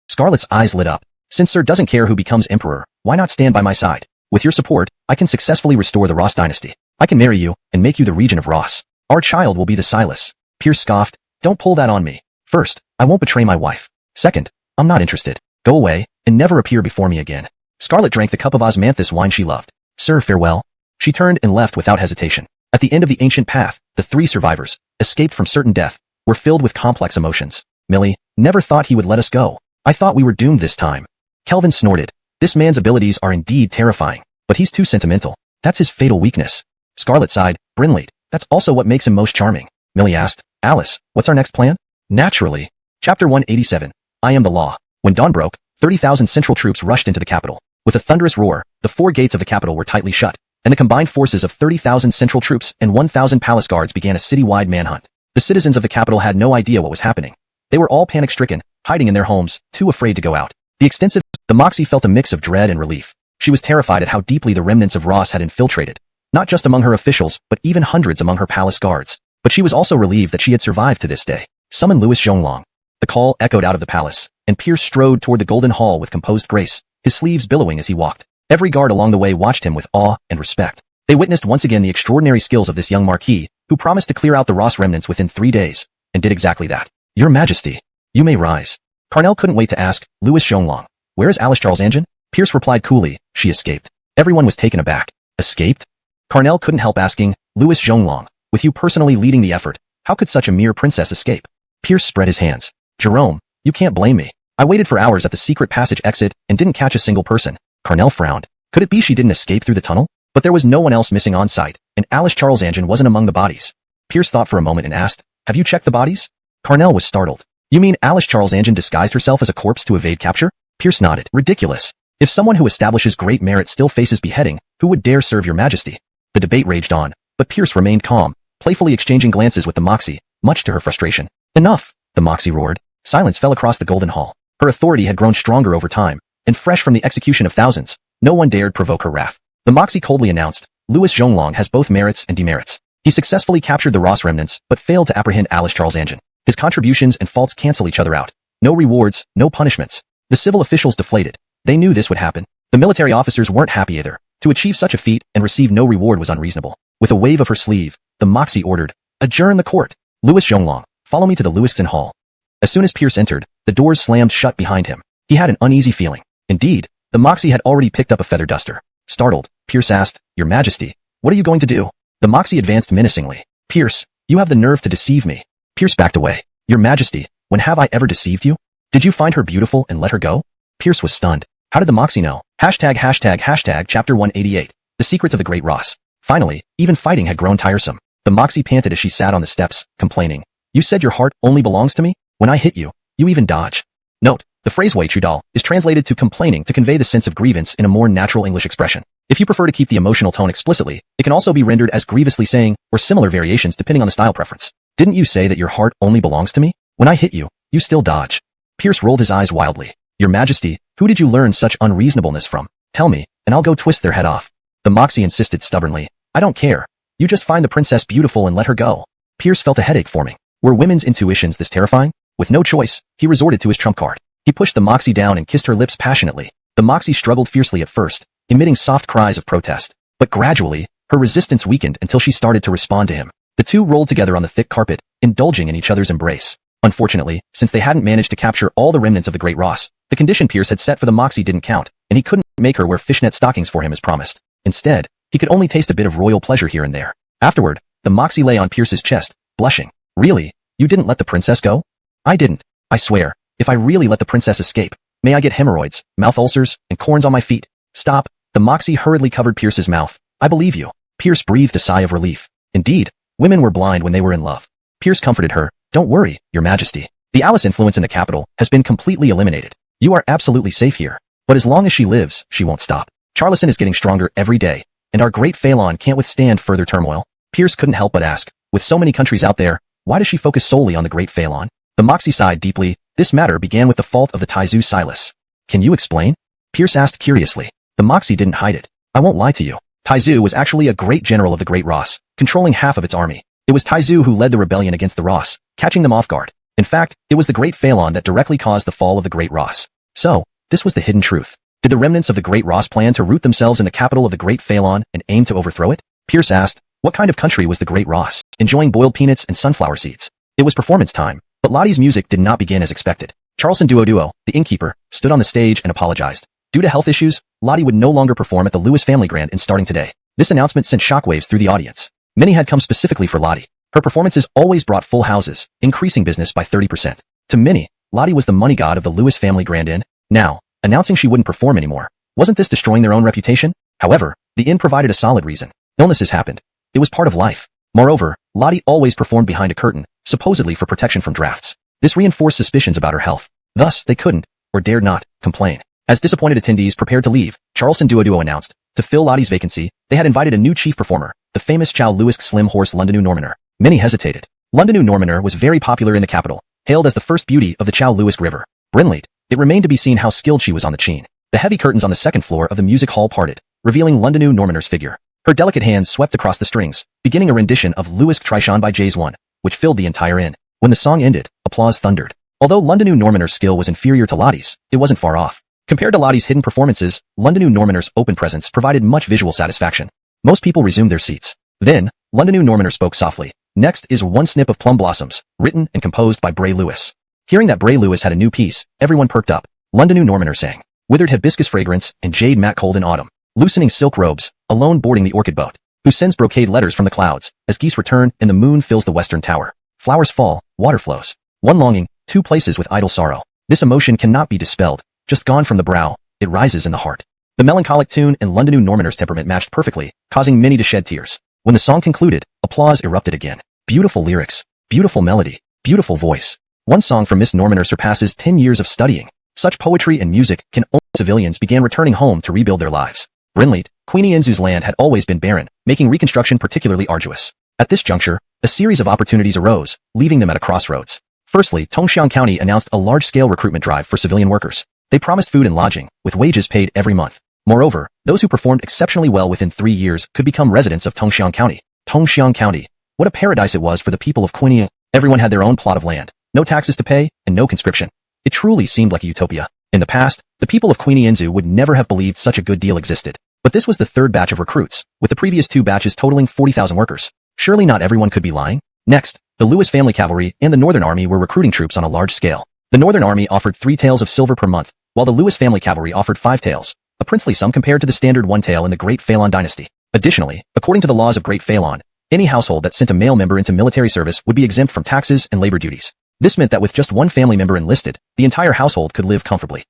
Scarlet's eyes lit up. "Since Sir doesn't care who becomes emperor, why not stand by my side? With your support, I can successfully restore the Ross dynasty. I can marry you and make you the regent of Ross. Our child will be the Silas." Pierce scoffed, "Don't pull that on me. First, I won't betray my wife. Second, I'm not interested. Go away, and never appear before me again." Scarlet drank the cup of osmanthus wine she loved. "Sir, farewell." She turned and left without hesitation. At the end of the ancient path, the 3 survivors, escaped from certain death, were filled with complex emotions. "Millie, never thought he would let us go. I thought we were doomed this time." Kelvin snorted. "This man's abilities are indeed terrifying, but he's too sentimental. That's his fatal weakness." Scarlet sighed, "Brinley, that's also what makes him most charming." Millie asked, "Alice, what's our next plan?" "Naturally." Chapter 187, I Am the Law. When dawn broke, 30,000 central troops rushed into the capital. With a thunderous roar, the 4 gates of the capital were tightly shut, and the combined forces of 30,000 central troops and 1,000 palace guards began a citywide manhunt. The citizens of the capital had no idea what was happening. They were all panic-stricken, hiding in their homes, too afraid to go out. The Moxie felt a mix of dread and relief. She was terrified at how deeply the remnants of Ross had infiltrated, not just among her officials, but even hundreds among her palace guards. But she was also relieved that she had survived to this day. "Summon Louis Zhonglong." The call echoed out of the palace, and Pierce strode toward the golden hall with composed grace, his sleeves billowing as he walked. Every guard along the way watched him with awe and respect. They witnessed once again the extraordinary skills of this young marquis, who promised to clear out the Ross remnants within 3 days, and did exactly that. "Your Majesty, you may rise." Carnell couldn't wait to ask, "Louis Zhonglong, where is Alice Charles Anjin?" Pierce replied coolly, "She escaped." Everyone was taken aback. "Escaped?" Carnell couldn't help asking, "Louis Zhonglong, with you personally leading the effort, how could such a mere princess escape?" Pierce spread his hands. "Jerome, you can't blame me. I waited for hours at the secret passage exit and didn't catch a single person." Carnell frowned. Could it be she didn't escape through the tunnel? But there was no one else missing on site, and Alice Charles Anjin wasn't among the bodies. Pierce thought for a moment and asked, "Have you checked the bodies?" Carnell was startled. "You mean Alice Charles Anjin disguised herself as a corpse to evade capture?" Pierce nodded. "Ridiculous. If someone who establishes great merit still faces beheading, who would dare serve your majesty?" The debate raged on, but Pierce remained calm, playfully exchanging glances with the Moxie, much to her frustration. "Enough!" the Moxie roared. Silence fell across the golden hall. Her authority had grown stronger over time, and fresh from the execution of thousands, no one dared provoke her wrath. The Moxie coldly announced, "Louis Zhonglong has both merits and demerits. He successfully captured the Ross remnants, but failed to apprehend Alice Charles Anjin. His contributions and faults cancel each other out. No rewards, no punishments." The civil officials deflated. They knew this would happen. The military officers weren't happy either. To achieve such a feat and receive no reward was unreasonable. With a wave of her sleeve, the Moxie ordered, "Adjourn the court. Louis Zhonglong, follow me to the Lewiston Hall." As soon as Pierce entered, the doors slammed shut behind him. He had an uneasy feeling. Indeed, the Moxie had already picked up a feather duster. Startled, Pierce asked, "Your Majesty, what are you going to do?" The Moxie advanced menacingly. "Pierce, you have the nerve to deceive me." Pierce backed away. "Your Majesty, when have I ever deceived you? Did you find her beautiful and let her go?" Pierce was stunned. How did the Moxie know? Chapter 188. The Secrets of the Great Ross. Finally, even fighting had grown tiresome. The Moxie panted as she sat on the steps, complaining. "You said your heart only belongs to me? When I hit you, you even dodge." Note, the phrase "way trudal" is translated to complaining to convey the sense of grievance in a more natural English expression. If you prefer to keep the emotional tone explicitly, it can also be rendered as grievously saying, or similar variations depending on the style preference. "Didn't you say that your heart only belongs to me? When I hit you, you still dodge." Pierce rolled his eyes wildly. "Your Majesty, who did you learn such unreasonableness from? Tell me, and I'll go twist their head off." The Moxie insisted stubbornly. "I don't care. You just find the princess beautiful and let her go." Pierce felt a headache forming. Were women's intuitions this terrifying? With no choice, he resorted to his trump card. He pushed the Moxie down and kissed her lips passionately. The Moxie struggled fiercely at first, emitting soft cries of protest. But gradually, her resistance weakened until she started to respond to him. The two rolled together on the thick carpet, indulging in each other's embrace. Unfortunately, since they hadn't managed to capture all the remnants of the Great Ross, the condition Pierce had set for the Moxie didn't count, and he couldn't make her wear fishnet stockings for him as promised. Instead, he could only taste a bit of royal pleasure here and there. Afterward, the Moxie lay on Pierce's chest, blushing. Really? You didn't let the princess go? I didn't. I swear, if I really let the princess escape, may I get hemorrhoids, mouth ulcers, and corns on my feet? Stop. The Moxie hurriedly covered Pierce's mouth. I believe you. Pierce breathed a sigh of relief. Indeed, women were blind when they were in love. Pierce comforted her. Don't worry, Your Majesty. The Alice influence in the capital has been completely eliminated. You are absolutely safe here. But as long as she lives, she won't stop. Charleston is getting stronger every day, and our great Phelan can't withstand further turmoil. Pierce couldn't help but ask, with so many countries out there, why does she focus solely on the great Phelan? The Moxie sighed deeply. This matter began with the fault of the Taizu Silas. Can you explain? Pierce asked curiously. The Moxie didn't hide it. I won't lie to you. Taizu was actually a great general of the Great Ross, controlling half of its army. It was Taizu who led the rebellion against the Ross, catching them off guard. In fact, it was the great Phelan that directly caused the fall of the Great Ross. So, this was the hidden truth. Did the remnants of the Great Ross plan to root themselves in the capital of the Great Phelan and aim to overthrow it? Pierce asked, what kind of country was the Great Ross, enjoying boiled peanuts and sunflower seeds? It was performance time, but Lottie's music did not begin as expected. Charleston Duo, the innkeeper, stood on the stage and apologized. Due to health issues, Lottie would no longer perform at the Lewis family grand in starting today. This announcement sent shockwaves through the audience. Many had come specifically for Lottie. Her performances always brought full houses, increasing business by 30%. To many, Lottie was the money god of the Lewis family grand inn. Now, announcing she wouldn't perform anymore, wasn't this destroying their own reputation? However, the inn provided a solid reason. Illnesses happened. It was part of life. Moreover, Lottie always performed behind a curtain, supposedly for protection from drafts. This reinforced suspicions about her health. Thus, they couldn't, or dared not, complain. As disappointed attendees prepared to leave, Charleston Duo announced, to fill Lottie's vacancy, they had invited a new chief performer, the famous Chow Lewis Slim Horse Londonu Normaner. Many hesitated. Londonu Normaner was very popular in the capital, hailed as the first beauty of the Chow Lewis River. Brinley. It remained to be seen how skilled she was on the chain. The heavy curtains on the second floor of the music hall parted, revealing Londonu Normaner's figure. Her delicate hands swept across the strings, beginning a rendition of Lewis Trishon by Jay's One, which filled the entire inn. When the song ended, applause thundered. Although Londonu Normaner's skill was inferior to Lottie's, it wasn't far off. Compared to Lottie's hidden performances, Londonu Normaner's open presence provided much visual satisfaction. Most people resumed their seats. Then, Londonu Normaner spoke softly. Next is One Snip of Plum Blossoms, written and composed by Bray Lewis. Hearing that Bray Lewis had a new piece, everyone perked up. Londonu Normaner sang. Withered hibiscus fragrance and jade matte cold in autumn. Loosening silk robes, alone boarding the orchid boat. Who sends brocade letters from the clouds, as geese return and the moon fills the western tower. Flowers fall, water flows. One longing, two places with idle sorrow. This emotion cannot be dispelled, just gone from the brow, it rises in the heart. The melancholic tune and Londonu Normaner's temperament matched perfectly, causing many to shed tears. When the song concluded, applause erupted again. Beautiful lyrics, beautiful melody, beautiful voice. One song from Miss Normaner surpasses 10 years of studying. Such poetry and music can only civilians began returning home to rebuild their lives. Brinley, Queenie Inzu's land had always been barren, making reconstruction particularly arduous. At this juncture, a series of opportunities arose, leaving them at a crossroads. Firstly, Tongxiang County announced a large-scale recruitment drive for civilian workers. They promised food and lodging, with wages paid every month. Moreover, those who performed exceptionally well within 3 years could become residents of Tongxiang County. Tongxiang County. What a paradise it was for the people of Queenie. Everyone had their own plot of land, no taxes to pay, and no conscription. It truly seemed like a utopia. In the past, the people of Queenie Inzu would never have believed such a good deal existed. But this was the third batch of recruits, with the previous 2 batches totaling 40,000 workers. Surely not everyone could be lying. Next, the Lewis family cavalry and the Northern Army were recruiting troops on a large scale. The Northern Army offered 3 taels of silver per month, while the Lewis family cavalry offered 5 taels, a princely sum compared to the standard 1 tael in the Great Phelan dynasty. Additionally, according to the laws of Great Phelan, any household that sent a male member into military service would be exempt from taxes and labor duties. This meant that with just 1 family member enlisted, the entire household could live comfortably.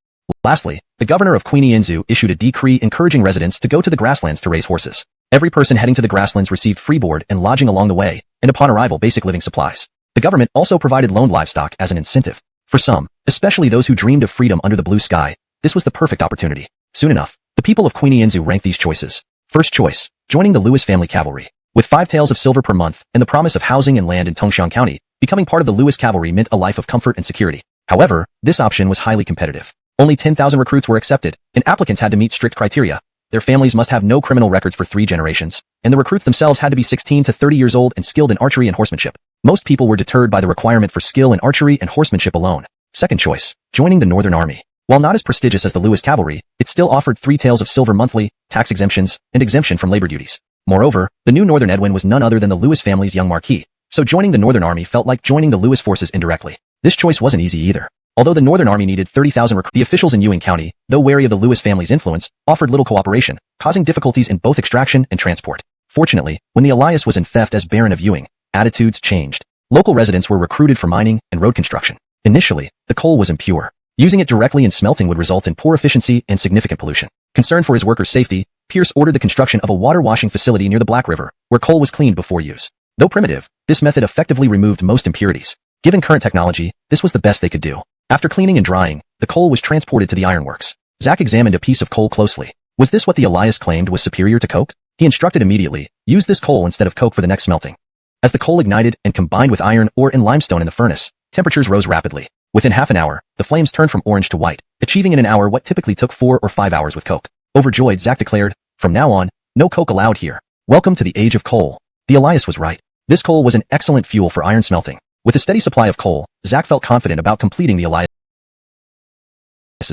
Lastly, the governor of Queenie Inzu issued a decree encouraging residents to go to the grasslands to raise horses. Every person heading to the grasslands received free board and lodging along the way, and upon arrival basic living supplies. The government also provided loaned livestock as an incentive. For some, especially those who dreamed of freedom under the blue sky, this was the perfect opportunity. Soon enough, the people of Queenie Inzu ranked these choices. First choice, joining the Lewis family cavalry. With 5 taels of silver per month and the promise of housing and land in Tongxiang County, becoming part of the Lewis cavalry meant a life of comfort and security. However, this option was highly competitive. Only 10,000 recruits were accepted, and applicants had to meet strict criteria. Their families must have no criminal records for 3 generations, and the recruits themselves had to be 16 to 30 years old and skilled in archery and horsemanship. Most people were deterred by the requirement for skill in archery and horsemanship alone. Second choice, joining the Northern Army. While not as prestigious as the Lewis cavalry, it still offered 3 taels of silver monthly, tax exemptions, and exemption from labor duties. Moreover, the new Northern Edwin was none other than the Lewis family's young marquis, so joining the Northern Army felt like joining the Lewis forces indirectly. This choice wasn't easy either. Although the Northern Army needed 30,000 recruits, the officials in Ewing County, though wary of the Lewis family's influence, offered little cooperation, causing difficulties in both extraction and transport. Fortunately, when the Elias was in theft as Baron of Ewing, attitudes changed. Local residents were recruited for mining and road construction. Initially, the coal was impure. Using it directly in smelting would result in poor efficiency and significant pollution. Concerned for his workers' safety, Pierce ordered the construction of a water washing facility near the Black River, where coal was cleaned before use. Though primitive, this method effectively removed most impurities. Given current technology, this was the best they could do. After cleaning and drying, the coal was transported to the ironworks. Zach examined a piece of coal closely. Was this what the Elias claimed was superior to coke? He instructed immediately, use this coal instead of coke for the next smelting. As the coal ignited and combined with iron ore and limestone in the furnace, temperatures rose rapidly. Within half an hour, the flames turned from orange to white, achieving in an hour what typically took 4 or 5 hours with coke. Overjoyed, Zach declared, from now on, no coke allowed here. Welcome to the age of coal. The Elias was right. This coal was an excellent fuel for iron smelting. With a steady supply of coal, Zach felt confident about completing the Elias's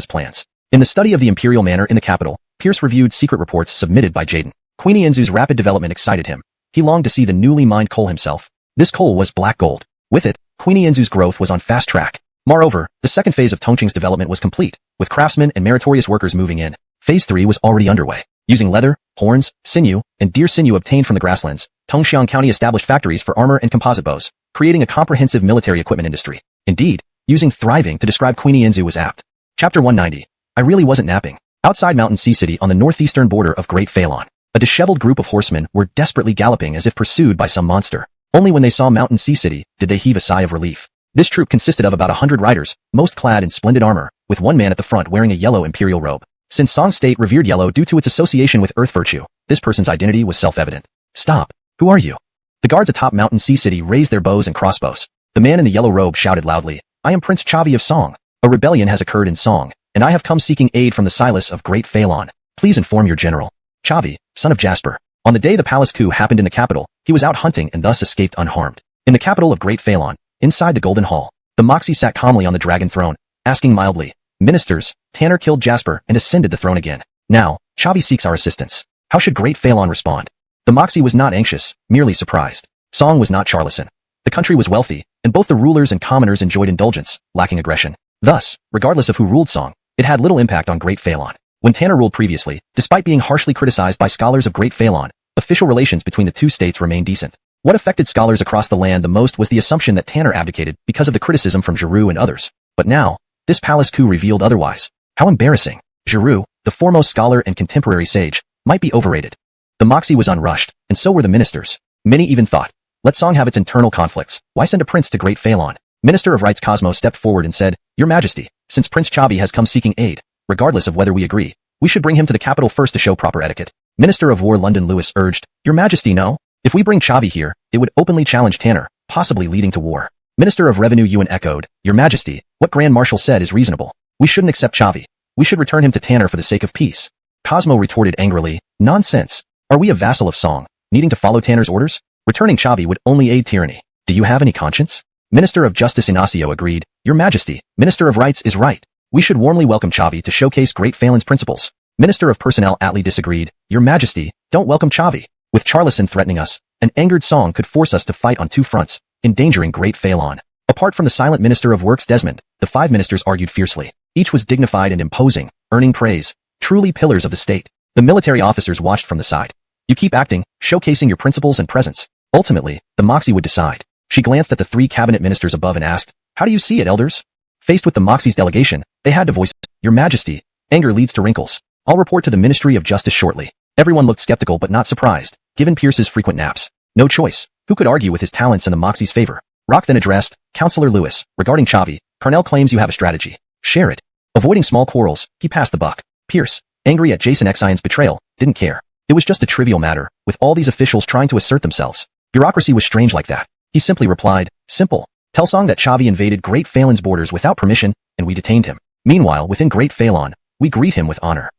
plans. In the study of the imperial manor in the capital, Pierce reviewed secret reports submitted by Jaden. Queenie Inzu's rapid development excited him. He longed to see the newly mined coal himself. This coal was black gold. With it, Queenie Inzu's growth was on fast track. Moreover, the second phase of Tongqing's development was complete, with craftsmen and meritorious workers moving in. Phase 3 was already underway. Using leather, horns, sinew, and deer sinew obtained from the grasslands, Tongxiang County established factories for armor and composite bows, creating a comprehensive military equipment industry. Indeed, using thriving to describe Queenie Inzu was apt. Chapter 190. I really wasn't napping. Outside Mountain Sea City on the northeastern border of Great Phalon, a disheveled group of horsemen were desperately galloping as if pursued by some monster. Only when they saw Mountain Sea City did they heave a sigh of relief. This troop consisted of about 100 riders, most clad in splendid armor, with one man at the front wearing a yellow imperial robe. Since Song State revered yellow due to its association with earth virtue, this person's identity was self-evident. Stop. Who are you? The guards atop Mountain Sea City raised their bows and crossbows. The man in the yellow robe shouted loudly, I am Prince Chavi of Song. A rebellion has occurred in Song, and I have come seeking aid from the Silas of Great Phalon. Please inform your general. Chavi, son of Jasper. On the day the palace coup happened in the capital, he was out hunting and thus escaped unharmed. In the capital of Great Phalon, inside the Golden Hall, the Moxie sat calmly on the dragon throne, asking mildly, Ministers, Tanner killed Jasper and ascended the throne again. Now, Chavi seeks our assistance. How should Great Phalon respond? The Moxie was not anxious, merely surprised. Song was not Charleston. The country was wealthy, and both the rulers and commoners enjoyed indulgence, lacking aggression. Thus, regardless of who ruled Song, it had little impact on Great Phalon. When Tanner ruled previously, despite being harshly criticized by scholars of Great Phalon, official relations between the two states remained decent. What affected scholars across the land the most was the assumption that Tanner abdicated because of the criticism from Giroux and others. But now, this palace coup revealed otherwise. How embarrassing. Giroux, the foremost scholar and contemporary sage, might be overrated. The Moxie was unrushed, and so were the ministers. Many even thought, let Song have its internal conflicts. Why send a prince to Great Phalon? Minister of Rights Cosmo stepped forward and said, Your Majesty, since Prince Chavi has come seeking aid, regardless of whether we agree, we should bring him to the capital first to show proper etiquette. Minister of War London Lewis urged, Your Majesty, no. If we bring Chavi here, it would openly challenge Tanner, possibly leading to war. Minister of Revenue Ewan echoed, Your Majesty, what Grand Marshal said is reasonable. We shouldn't accept Chavi. We should return him to Tanner for the sake of peace. Cosmo retorted angrily, Nonsense. Are we a vassal of Song, needing to follow Tanner's orders? Returning Chavi would only aid tyranny. Do you have any conscience? Minister of Justice Ignacio agreed, Your Majesty, Minister of Rights is right. We should warmly welcome Chavi to showcase Great Phalon's principles. Minister of Personnel Atlee disagreed, Your Majesty, don't welcome Chavi. With Charleston threatening us, an angered Song could force us to fight on two fronts, endangering Great Phalon. Apart from the silent Minister of Works Desmond, the 5 ministers argued fiercely. Each was dignified and imposing, earning praise, truly pillars of the state. The military officers watched from the side. You keep acting, showcasing your principles and presence. Ultimately, the Moxie would decide. She glanced at the 3 cabinet ministers above and asked, How do you see it, elders? Faced with the Moxie's delegation, they had to voice, Your Majesty, anger leads to wrinkles. I'll report to the Ministry of Justice shortly. Everyone looked skeptical but not surprised, given Pierce's frequent naps. No choice. Who could argue with his talents in the Moxie's favor? Rock then addressed, Counselor Lewis, regarding Chavi, Carnell claims you have a strategy. Share it. Avoiding small quarrels, he passed the buck. Pierce, angry at Jason Exion's betrayal, didn't care. It was just a trivial matter, with all these officials trying to assert themselves. Bureaucracy was strange like that. He simply replied, Simple. Tell Song that Chavi invaded Great Phalon's borders without permission, and we detained him. Meanwhile, within Great Phalon, we greet him with honor.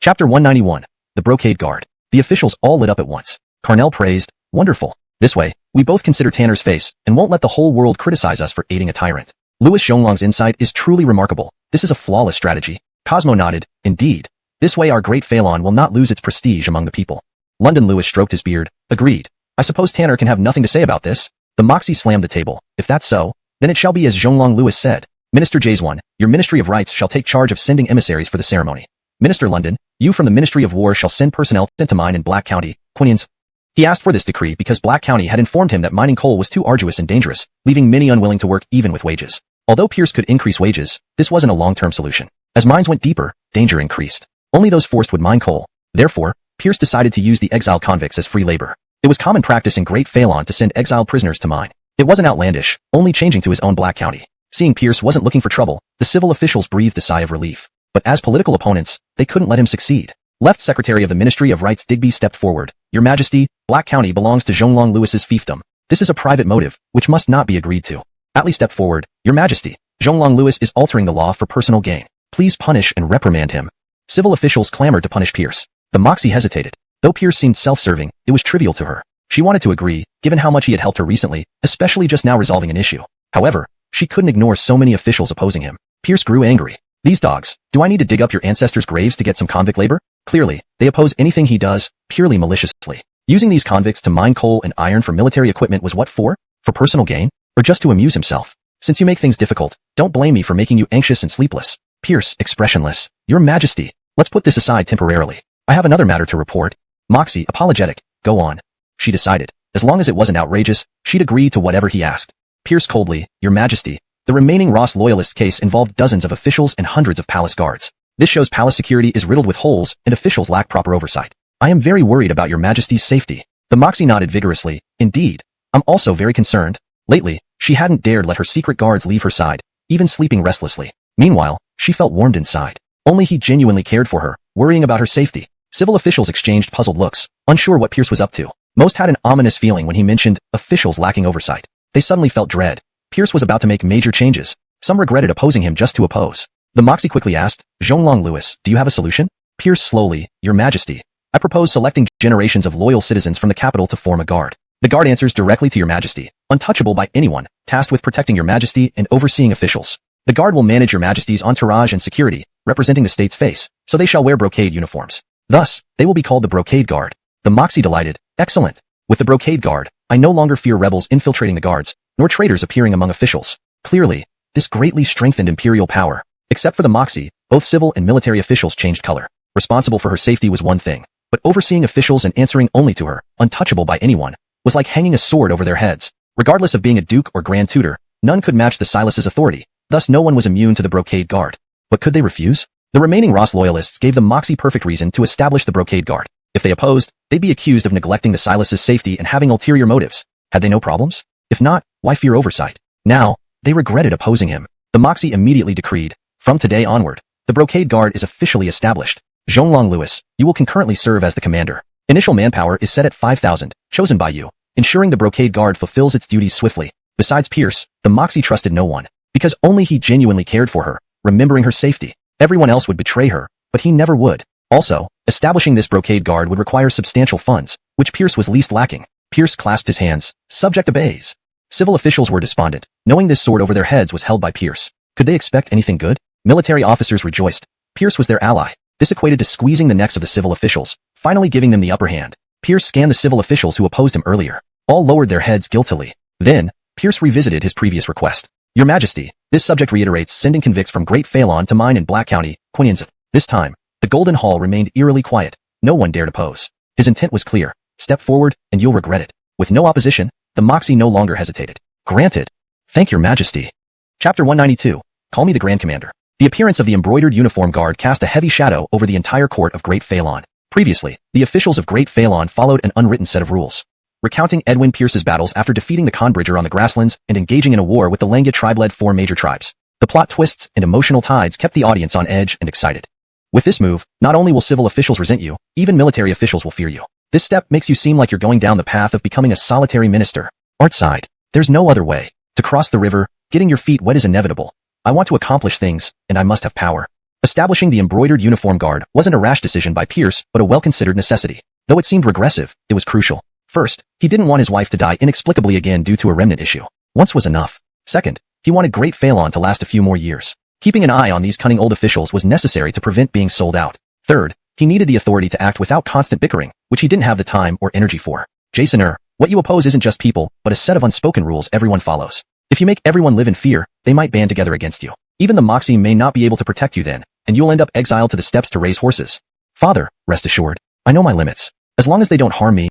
Chapter 191. The Brocade Guard. The officials all lit up at once. Carnell praised, Wonderful. This way, we both consider Tanner's face, and won't let the whole world criticize us for aiding a tyrant. Louis Zhonglong's insight is truly remarkable. This is a flawless strategy. Cosmo nodded. Indeed. This way our great Phelan will not lose its prestige among the people. London Louis stroked his beard. Agreed. I suppose Tanner can have nothing to say about this. The Moxie slammed the table. If that's so, then it shall be as Zhonglong Louis said. Minister Jason, your Ministry of Rights shall take charge of sending emissaries for the ceremony. Minister London, you from the Ministry of War shall send personnel sent to mine in Black County, Quinions. He asked for this decree because Black County had informed him that mining coal was too arduous and dangerous, leaving many unwilling to work even with wages. Although Pierce could increase wages, this wasn't a long-term solution. As mines went deeper, danger increased. Only those forced would mine coal. Therefore, Pierce decided to use the exiled convicts as free labor. It was common practice in Great Phelan to send exiled prisoners to mine. It wasn't outlandish, only changing to his own Black County. Seeing Pierce wasn't looking for trouble, the civil officials breathed a sigh of relief. But as political opponents, they couldn't let him succeed. Left Secretary of the Ministry of Rights Digby stepped forward. Your Majesty, Black County belongs to Zhonglong Louis's fiefdom. This is a private motive, which must not be agreed to. Atlee stepped forward. Your Majesty, Zhonglong Louis is altering the law for personal gain. Please punish and reprimand him. Civil officials clamored to punish Pierce. The Moxie hesitated. Though Pierce seemed self-serving, it was trivial to her. She wanted to agree, given how much he had helped her recently, especially just now resolving an issue. However, she couldn't ignore so many officials opposing him. Pierce grew angry. These dogs, do I need to dig up your ancestors' graves to get some convict labor? Clearly, they oppose anything he does, purely maliciously. Using these convicts to mine coal and iron for military equipment was what for? For personal gain? Or just to amuse himself? Since you make things difficult, don't blame me for making you anxious and sleepless. Pierce, expressionless. Your Majesty, let's put this aside temporarily. I have another matter to report. Moxie, apologetic. Go on. She decided. As long as it wasn't outrageous, she'd agree to whatever he asked. Pierce coldly, Your Majesty, the remaining Ross loyalist case involved dozens of officials and hundreds of palace guards. This shows palace security is riddled with holes and officials lack proper oversight. I am very worried about Your Majesty's safety. The Moxie nodded vigorously. Indeed. I'm also very concerned. Lately, she hadn't dared let her secret guards leave her side, even sleeping restlessly. Meanwhile, she felt warmed inside. Only he genuinely cared for her, worrying about her safety. Civil officials exchanged puzzled looks, unsure what Pierce was up to. Most had an ominous feeling when he mentioned officials lacking oversight. They suddenly felt dread. Pierce was about to make major changes. Some regretted opposing him just to oppose. The Moxie quickly asked, Zhonglong Louis, do you have a solution? Pierce slowly, Your Majesty, I propose selecting generations of loyal citizens from the capital to form a guard. The guard answers directly to Your Majesty, untouchable by anyone, tasked with protecting Your Majesty and overseeing officials. The guard will manage Your Majesty's entourage and security, representing the state's face, so they shall wear brocade uniforms. Thus, they will be called the Brocade Guard. The Moxie delighted. Excellent. With the Brocade Guard, I no longer fear rebels infiltrating the guards, nor traitors appearing among officials. Clearly, this greatly strengthened imperial power. Except for the Moxie, both civil and military officials changed color. Responsible for her safety was one thing, but overseeing officials and answering only to her, untouchable by anyone, was like hanging a sword over their heads. Regardless of being a duke or grand tutor, none could match the Silas's authority, thus no one was immune to the Brocade Guard. But could they refuse? The remaining Ross loyalists gave the Moxie perfect reason to establish the Brocade Guard. If they opposed, they'd be accused of neglecting the Silas's safety and having ulterior motives. Had they no problems? If not, why fear oversight? Now, they regretted opposing him. The Moxie immediately decreed, from today onward, the Brocade Guard is officially established. Zhonglong Louis, you will concurrently serve as the commander. Initial manpower is set at 5,000, chosen by you, ensuring the Brocade Guard fulfills its duties swiftly. Besides Pierce, the Moxie trusted no one, because only he genuinely cared for her, remembering her safety. Everyone else would betray her, but he never would. Also, establishing this Brocade Guard would require substantial funds, which Pierce was least lacking. Pierce clasped his hands. Subject obeys. Civil officials were despondent, knowing this sword over their heads was held by Pierce. Could they expect anything good? Military officers rejoiced. Pierce was their ally. This equated to squeezing the necks of the civil officials, finally giving them the upper hand. Pierce scanned the civil officials who opposed him earlier. All lowered their heads guiltily. Then, Pierce revisited his previous request. Your Majesty, this subject reiterates sending convicts from Great Phelan to mine in Black County, Quinions. This time, the Golden Hall remained eerily quiet. No one dared oppose. His intent was clear. Step forward, and you'll regret it. With no opposition, the Moxie no longer hesitated. Granted. Thank Your Majesty. Chapter 192. Call me the Grand Commander. The appearance of the embroidered uniform guard cast a heavy shadow over the entire court of Great Phelan. Previously, the officials of Great Phelan followed an unwritten set of rules. Recounting Edwin Pierce's battles after defeating the Conbridger on the grasslands and engaging in a war with the Langya tribe led 4 major tribes. The plot twists and emotional tides kept the audience on edge and excited. With this move, not only will civil officials resent you, even military officials will fear you. This step makes you seem like you're going down the path of becoming a solitary minister. Art sighed. There's no other way. To cross the river, getting your feet wet is inevitable. I want to accomplish things, and I must have power. Establishing the embroidered uniform guard wasn't a rash decision by Pierce, but a well-considered necessity. Though it seemed regressive, it was crucial. First, he didn't want his wife to die inexplicably again due to a remnant issue. Once was enough. Second, He wanted Great Phelan to last a few more years. Keeping an eye on these cunning old officials was necessary to prevent being sold out. Third, he needed the authority to act without constant bickering, which he didn't have the time or energy for. Jason, what you oppose isn't just people, but a set of unspoken rules everyone follows. If you make everyone live in fear, they might band together against you. Even the Moxie may not be able to protect you then, and you'll end up exiled to the steppes to raise horses. Father, rest assured, I know my limits. As long as they don't harm me.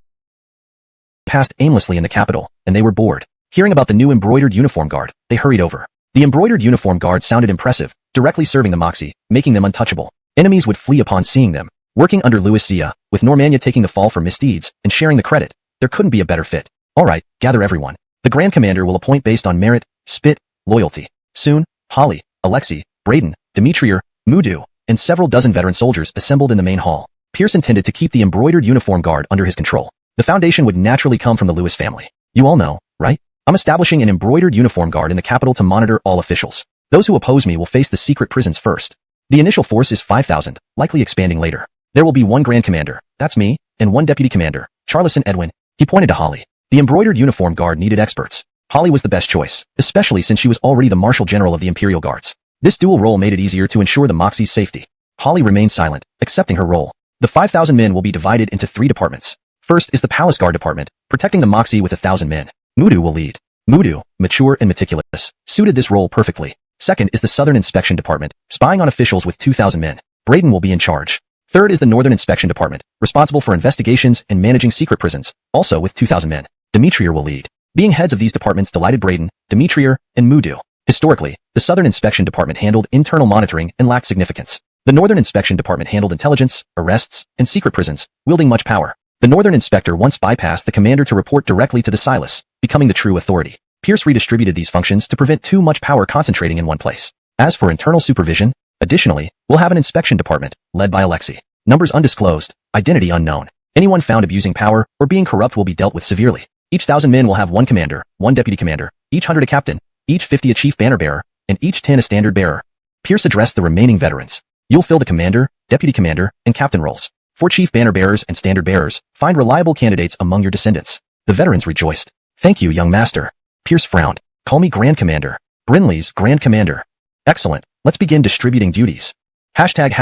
Passed aimlessly in the capital, and they were bored. Hearing about the new embroidered uniform guard, they hurried over. The embroidered uniform guard sounded impressive, directly serving the Moxie, making them untouchable. Enemies would flee upon seeing them. Working under Louis Zia, with Normannia taking the fall for misdeeds and sharing the credit, there couldn't be a better fit. Alright, gather everyone. The Grand Commander will appoint based on merit, spit, loyalty. Soon, Holly, Alexei, Braden, Demetrier, Mudu, and several dozen veteran soldiers assembled in the main hall. Pierce intended to keep the embroidered uniform guard under his control. The foundation would naturally come from the Lewis family. You all know, right? I'm establishing an embroidered uniform guard in the capital to monitor all officials. Those who oppose me will face the secret prisons first. The initial force is 5,000, likely expanding later. There will be one Grand Commander, that's me, and one Deputy Commander, Charlison Edwin. He pointed to Holly. The embroidered uniform guard needed experts. Holly was the best choice, especially since she was already the Marshal General of the Imperial Guards. This dual role made it easier to ensure the Moxie's safety. Holly remained silent, accepting her role. The 5,000 men will be divided into 3 departments. First is the Palace Guard Department, protecting the Moxie with 1,000 men. Mudu will lead. Mudu, mature and meticulous, suited this role perfectly. Second is the Southern Inspection Department, spying on officials with 2,000 men. Braden will be in charge. Third is the Northern Inspection Department, responsible for investigations and managing secret prisons, also with 2,000 men. Demetrier will lead. Being heads of these departments delighted Braden, Demetrier, and Mudu. Historically, the Southern Inspection Department handled internal monitoring and lacked significance. The Northern Inspection Department handled intelligence, arrests, and secret prisons, wielding much power. The Northern Inspector once bypassed the commander to report directly to the Silas, becoming the true authority. Pierce redistributed these functions to prevent too much power concentrating in one place. As for internal supervision, additionally, we'll have an inspection department, led by Alexei. Numbers undisclosed, identity unknown. Anyone found abusing power or being corrupt will be dealt with severely. Each 1,000 men will have one commander, one deputy commander, each 100 a captain, each 50 a chief banner bearer, and each 10 a standard bearer. Pierce addressed the remaining veterans. You'll fill the commander, deputy commander, and captain roles. For chief banner bearers and standard bearers, find reliable candidates among your descendants. The veterans rejoiced. Thank you, young master. Pierce frowned. Call me Grand Commander. Brinley's Grand Commander. Excellent. Let's begin distributing duties. Hashtag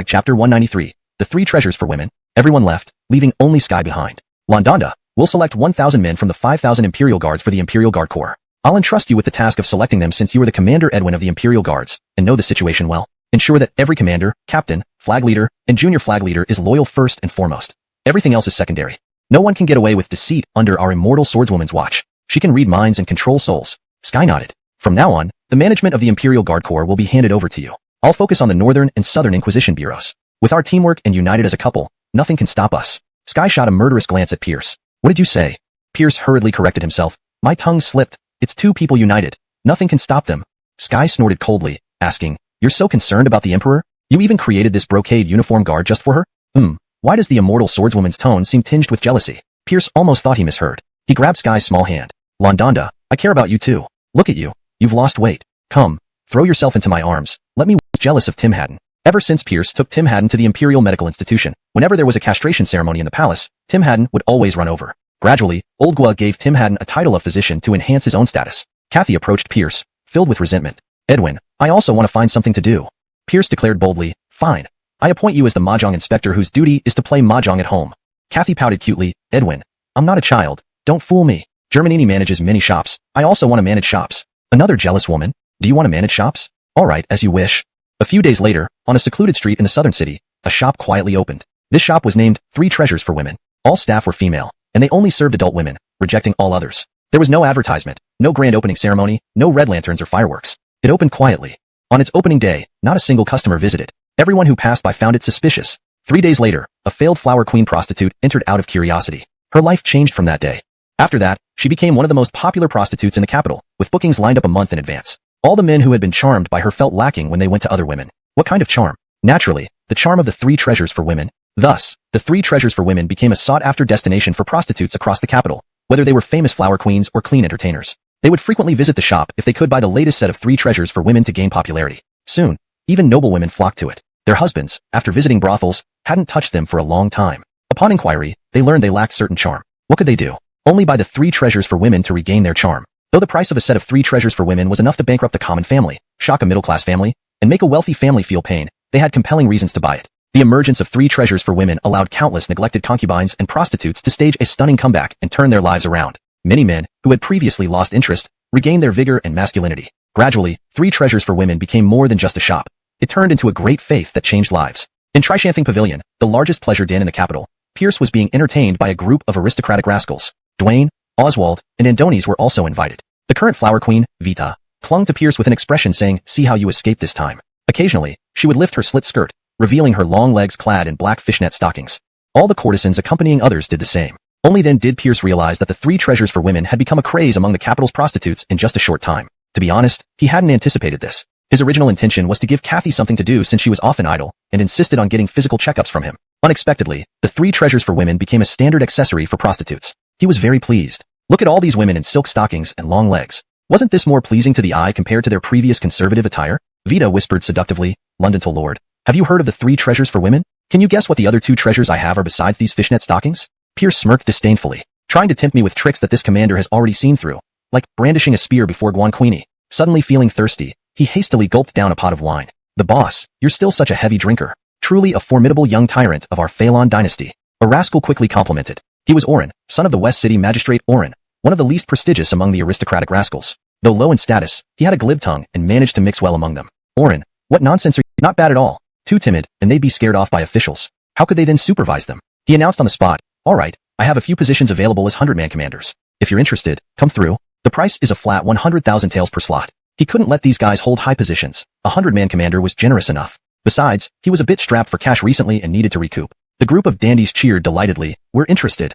chapter 193. The 3 treasures for women. Everyone left, leaving only Sky behind. Landanda, we'll select 1,000 men from the 5,000 Imperial Guards for the Imperial Guard Corps. I'll entrust you with the task of selecting them since you are the Commander Edwin of the Imperial Guards, and know the situation well. Ensure that every commander, captain, flag leader, and junior flag leader is loyal first and foremost. Everything else is secondary. No one can get away with deceit under our immortal swordswoman's watch. She can read minds and control souls. Sky nodded. From now on, the management of the Imperial Guard Corps will be handed over to you. I'll focus on the Northern and Southern Inquisition bureaus. With our teamwork and united as a couple, nothing can stop us. Sky shot a murderous glance at Pierce. What did you say? Pierce hurriedly corrected himself. My tongue slipped. It's 2 people united. Nothing can stop them. Sky snorted coldly, asking, You're so concerned about the Emperor? You even created this brocade uniform guard just for her? Why does the immortal swordswoman's tone seem tinged with jealousy? Pierce almost thought he misheard. He grabbed Sky's small hand. Landanda, I care about you too. Look at you. You've lost weight. Come, throw yourself into my arms. Let me was jealous of Tim Haddon. Ever since Pierce took Tim Haddon to the Imperial Medical Institution, whenever there was a castration ceremony in the palace, Tim Haddon would always run over. Gradually, Old Gua gave Tim Haddon a title of physician to enhance his own status. Kathy approached Pierce, filled with resentment. Edwin, I also want to find something to do. Pierce declared boldly, Fine. I appoint you as the Mahjong inspector whose duty is to play Mahjong at home. Kathy pouted cutely, Edwin, I'm not a child. Don't fool me. Germanini manages many shops. I also want to manage shops. Another jealous woman. Do you want to manage shops? All right, as you wish. A few days later, on a secluded street in the southern city, a shop quietly opened. This shop was named 3 Treasures for Women. All staff were female, and they only served adult women, rejecting all others. There was no advertisement, no grand opening ceremony, no red lanterns or fireworks. It opened quietly. On its opening day, not a single customer visited. Everyone who passed by found it suspicious. 3 days later, a failed flower queen prostitute entered out of curiosity. Her life changed from that day. After that, she became one of the most popular prostitutes in the capital, with bookings lined up a month in advance. All the men who had been charmed by her felt lacking when they went to other women. What kind of charm? Naturally, the charm of the 3 Treasures for Women. Thus, the 3 Treasures for Women became a sought-after destination for prostitutes across the capital, whether they were famous flower queens or clean entertainers. They would frequently visit the shop if they could buy the latest set of 3 Treasures for Women to gain popularity. Soon, even noblewomen flocked to it. Their husbands, after visiting brothels, hadn't touched them for a long time. Upon inquiry, they learned they lacked certain charm. What could they do? Only buy the 3 Treasures for Women to regain their charm. Though the price of a set of 3 treasures for women was enough to bankrupt the common family, shock a middle-class family, and make a wealthy family feel pain, they had compelling reasons to buy it. The emergence of 3 treasures for women allowed countless neglected concubines and prostitutes to stage a stunning comeback and turn their lives around. Many men, who had previously lost interest, regained their vigor and masculinity. Gradually, 3 treasures for women became more than just a shop. It turned into a great faith that changed lives. In Trishamphing Pavilion, the largest pleasure den in the capital, Pierce was being entertained by a group of aristocratic rascals. Dwayne, Oswald, and Andonies were also invited. The current flower queen, Vita, clung to Pierce with an expression saying, "See how you escaped this time." Occasionally, she would lift her slit skirt, revealing her long legs clad in black fishnet stockings. All the courtesans accompanying others did the same. Only then did Pierce realize that the 3 treasures for women had become a craze among the capital's prostitutes in just a short time. To be honest, he hadn't anticipated this. His original intention was to give Kathy something to do since she was often idle, and insisted on getting physical checkups from him. Unexpectedly, the 3 treasures for women became a standard accessory for prostitutes. He was very pleased. Look at all these women in silk stockings and long legs. Wasn't this more pleasing to the eye compared to their previous conservative attire? Vita whispered seductively, "London Lord, have you heard of the 3 treasures for women? Can you guess what the other 2 treasures I have are besides these fishnet stockings?" Pierce smirked disdainfully, trying to tempt me with tricks that this commander has already seen through, like brandishing a spear before Guan Queenie. Suddenly feeling thirsty, he hastily gulped down a pot of wine. "The boss, you're still such a heavy drinker. Truly a formidable young tyrant of our Phelan dynasty," a rascal quickly complimented. He was Oren, son of the West City magistrate Oren, one of the least prestigious among the aristocratic rascals. Though low in status, he had a glib tongue and managed to mix well among them. "Oren, what nonsense are you? Not bad at all. Too timid, and they'd be scared off by officials. How could they then supervise them?" He announced on the spot, "All right, I have a few positions available as 100-man commanders. If you're interested, come through. The price is a flat 100,000 taels per slot." He couldn't let these guys hold high positions. A 100-man commander was generous enough. Besides, he was a bit strapped for cash recently and needed to recoup. The group of dandies cheered delightedly. We're interested.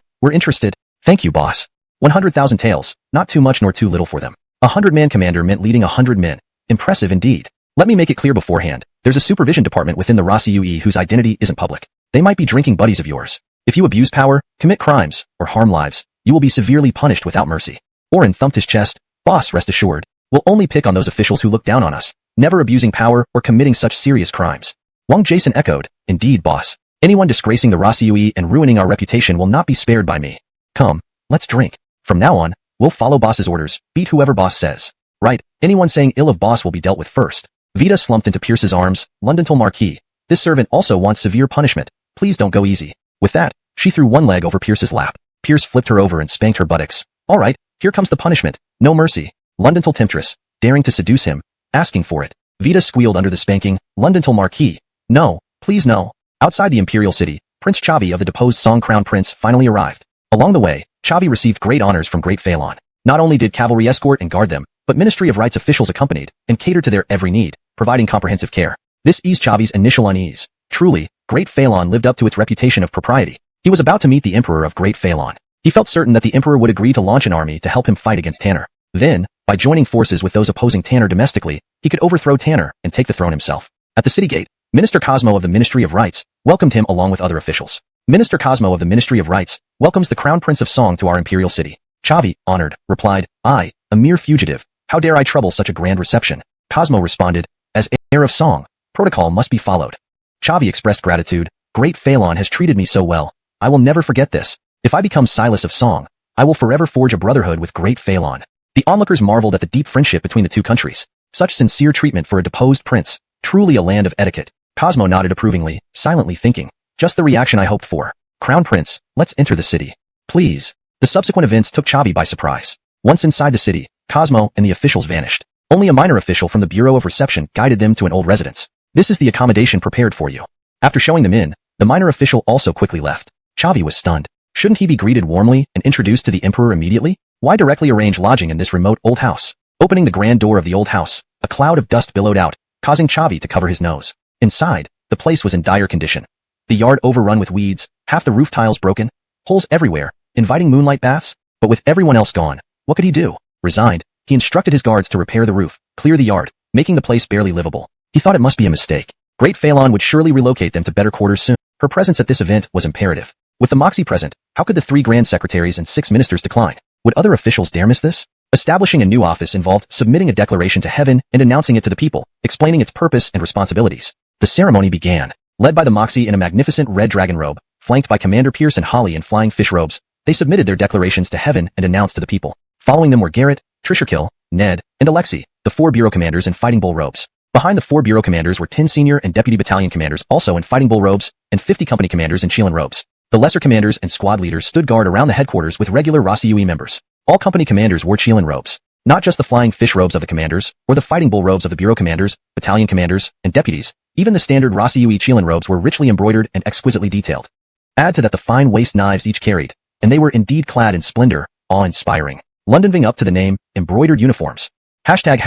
Thank you, boss." 100,000 taels, not too much nor too little for them. A 100-man commander meant leading 100 men. Impressive indeed. Let me make it clear beforehand. There's a supervision department within the Rossui whose identity isn't public. They might be drinking buddies of yours. If you abuse power, commit crimes, or harm lives, you will be severely punished without mercy. Oren thumped his chest. "Boss, rest assured. We'll only pick on those officials who look down on us, never abusing power or committing such serious crimes." Wang Jason echoed, "Indeed, boss. Anyone disgracing the Rossui and ruining our reputation will not be spared by me. Come, let's drink. From now on, we'll follow boss's orders, beat whoever boss says. Right, anyone saying ill of boss will be dealt with first." Vita slumped into Pierce's arms. "London Marquis, this servant also wants severe punishment. Please don't go easy." With that, she threw one leg over Pierce's lap. Pierce flipped her over and spanked her buttocks. "All right, here comes the punishment. No mercy." London temptress, daring to seduce him, asking for it. Vita squealed under the spanking. "London Marquis. No, please no." Outside the imperial city, Prince Chavi of the deposed Song Crown Prince finally arrived. Along the way, Chavi received great honors from Great Phelan. Not only did cavalry escort and guard them, but Ministry of Rights officials accompanied and catered to their every need, providing comprehensive care. This eased Chavi's initial unease. Truly, Great Phelan lived up to its reputation of propriety. He was about to meet the Emperor of Great Phelan. He felt certain that the Emperor would agree to launch an army to help him fight against Tanner. Then, by joining forces with those opposing Tanner domestically, he could overthrow Tanner and take the throne himself. At the city gate, Minister Cosmo of the Ministry of Rights welcomed him along with other officials. "Minister Cosmo of the Ministry of Rights welcomes the Crown Prince of Song to our imperial city." Chavi, honored, replied, "I, a mere fugitive, how dare I trouble such a grand reception?" Cosmo responded, "As heir of Song, protocol must be followed." Chavi expressed gratitude. "Great Phelan has treated me so well. I will never forget this. If I become Silas of Song, I will forever forge a brotherhood with Great Phelan." The onlookers marveled at the deep friendship between the two countries. Such sincere treatment for a deposed prince. Truly a land of etiquette. Cosmo nodded approvingly, silently thinking, just the reaction I hoped for. "Crown Prince, let's enter the city. Please." The subsequent events took Chavi by surprise. Once inside the city, Cosmo and the officials vanished. Only a minor official from the Bureau of Reception guided them to an old residence. "This is the accommodation prepared for you." After showing them in, the minor official also quickly left. Chavi was stunned. Shouldn't he be greeted warmly and introduced to the Emperor immediately? Why directly arrange lodging in this remote old house? Opening the grand door of the old house, a cloud of dust billowed out, causing Chavi to cover his nose. Inside, the place was in dire condition. The yard overrun with weeds, half the roof tiles broken, holes everywhere, inviting moonlight baths. But with everyone else gone, what could he do? Resigned, he instructed his guards to repair the roof, clear the yard, making the place barely livable. He thought it must be a mistake. Great Phelan would surely relocate them to better quarters soon. Her presence at this event was imperative. With the Moxie present, how could the 3 grand secretaries and 6 ministers decline? Would other officials dare miss this? Establishing a new office involved submitting a declaration to heaven and announcing it to the people, explaining its purpose and responsibilities. The ceremony began. Led by the Moxie in a magnificent red dragon robe, flanked by Commander Pierce and Holly in flying fish robes, they submitted their declarations to heaven and announced to the people. Following them were Garrett, Trisherkill, Ned, and Alexei, the 4 bureau commanders in fighting bull robes. Behind the 4 bureau commanders were 10 senior and deputy battalion commanders also in fighting bull robes, and 50 company commanders in Chelan robes. The lesser commanders and squad leaders stood guard around the headquarters with regular Rossui members. All company commanders wore Chelan robes. Not just the flying fish robes of the commanders, or the fighting bull robes of the bureau commanders, battalion commanders, and deputies. Even the standard Rossui Chelan robes were richly embroidered and exquisitely detailed. Add to that the fine waist knives each carried, and they were indeed clad in splendor, awe-inspiring. Londonving up to the name, embroidered uniforms. Hashtag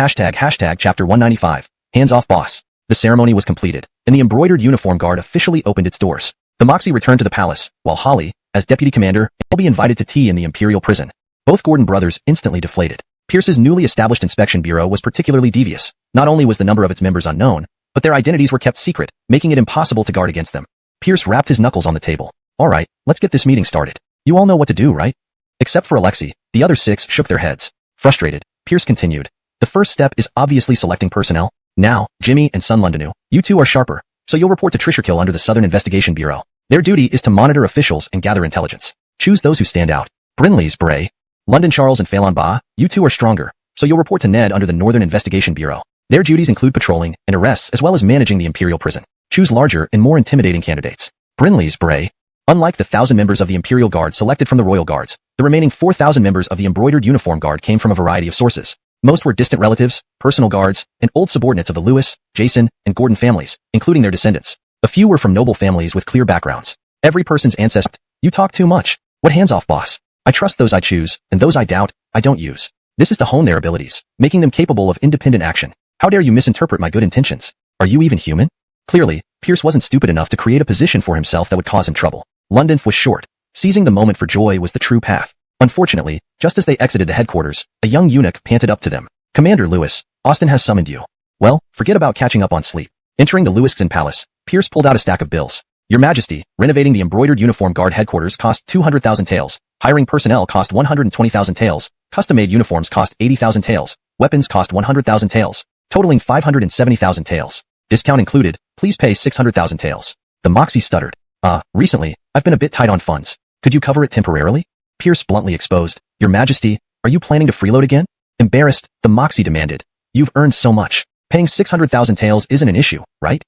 chapter 195. Hands off boss. The ceremony was completed, and the embroidered uniform guard officially opened its doors. The Moxie returned to the palace, while Holly, as deputy commander, will be invited to tea in the imperial prison. Both Gordon brothers instantly deflated. Pierce's newly established inspection bureau was particularly devious. Not only was the number of its members unknown, but their identities were kept secret, making it impossible to guard against them. Pierce rapped his knuckles on the table. All right, let's get this meeting started. You all know what to do, right? Except for Alexei, the other 6 shook their heads. Frustrated, Pierce continued. The first step is obviously selecting personnel. Now, Jimmy and Son Londonu, you two are sharper, so you'll report to Trisherkill under the Southern Investigation Bureau. Their duty is to monitor officials and gather intelligence. Choose those who stand out. Brinley's Bray, London Charles and Phelan Ba, you two are stronger, so you'll report to Ned under the Northern Investigation Bureau. Their duties include patrolling and arrests as well as managing the imperial prison. Choose larger and more intimidating candidates. Brinley's Bray. Unlike the 1,000 members of the Imperial Guard selected from the Royal Guards, the remaining 4,000 members of the embroidered uniform guard came from a variety of sources. Most were distant relatives, personal guards, and old subordinates of the Lewis, Jason, and Gordon families, including their descendants. A few were from noble families with clear backgrounds. Every person's ancestry. You talk too much. What hands off, boss? I trust those I choose, and those I doubt, I don't use. This is to hone their abilities, making them capable of independent action. How dare you misinterpret my good intentions? Are you even human? Clearly, Pierce wasn't stupid enough to create a position for himself that would cause him trouble. London was short. Seizing the moment for joy was the true path. Unfortunately, just as they exited the headquarters, a young eunuch panted up to them. Commander Lewis, Austin has summoned you. Well, forget about catching up on sleep. Entering the Lewiston Palace, Pierce pulled out a stack of bills. Your Majesty, renovating the embroidered uniform guard headquarters cost 200,000 taels. Hiring personnel cost 120,000 taels. Custom-made uniforms cost 80,000 taels. Weapons cost 100,000 taels. Totaling 570,000 taels. Discount included, please pay 600,000 taels. The Moxie stuttered. Recently, I've been a bit tight on funds. Could you cover it temporarily? Pierce bluntly exposed. Your Majesty, are you planning to freeload again? Embarrassed, the Moxie demanded. You've earned so much. Paying 600,000 taels isn't an issue, right?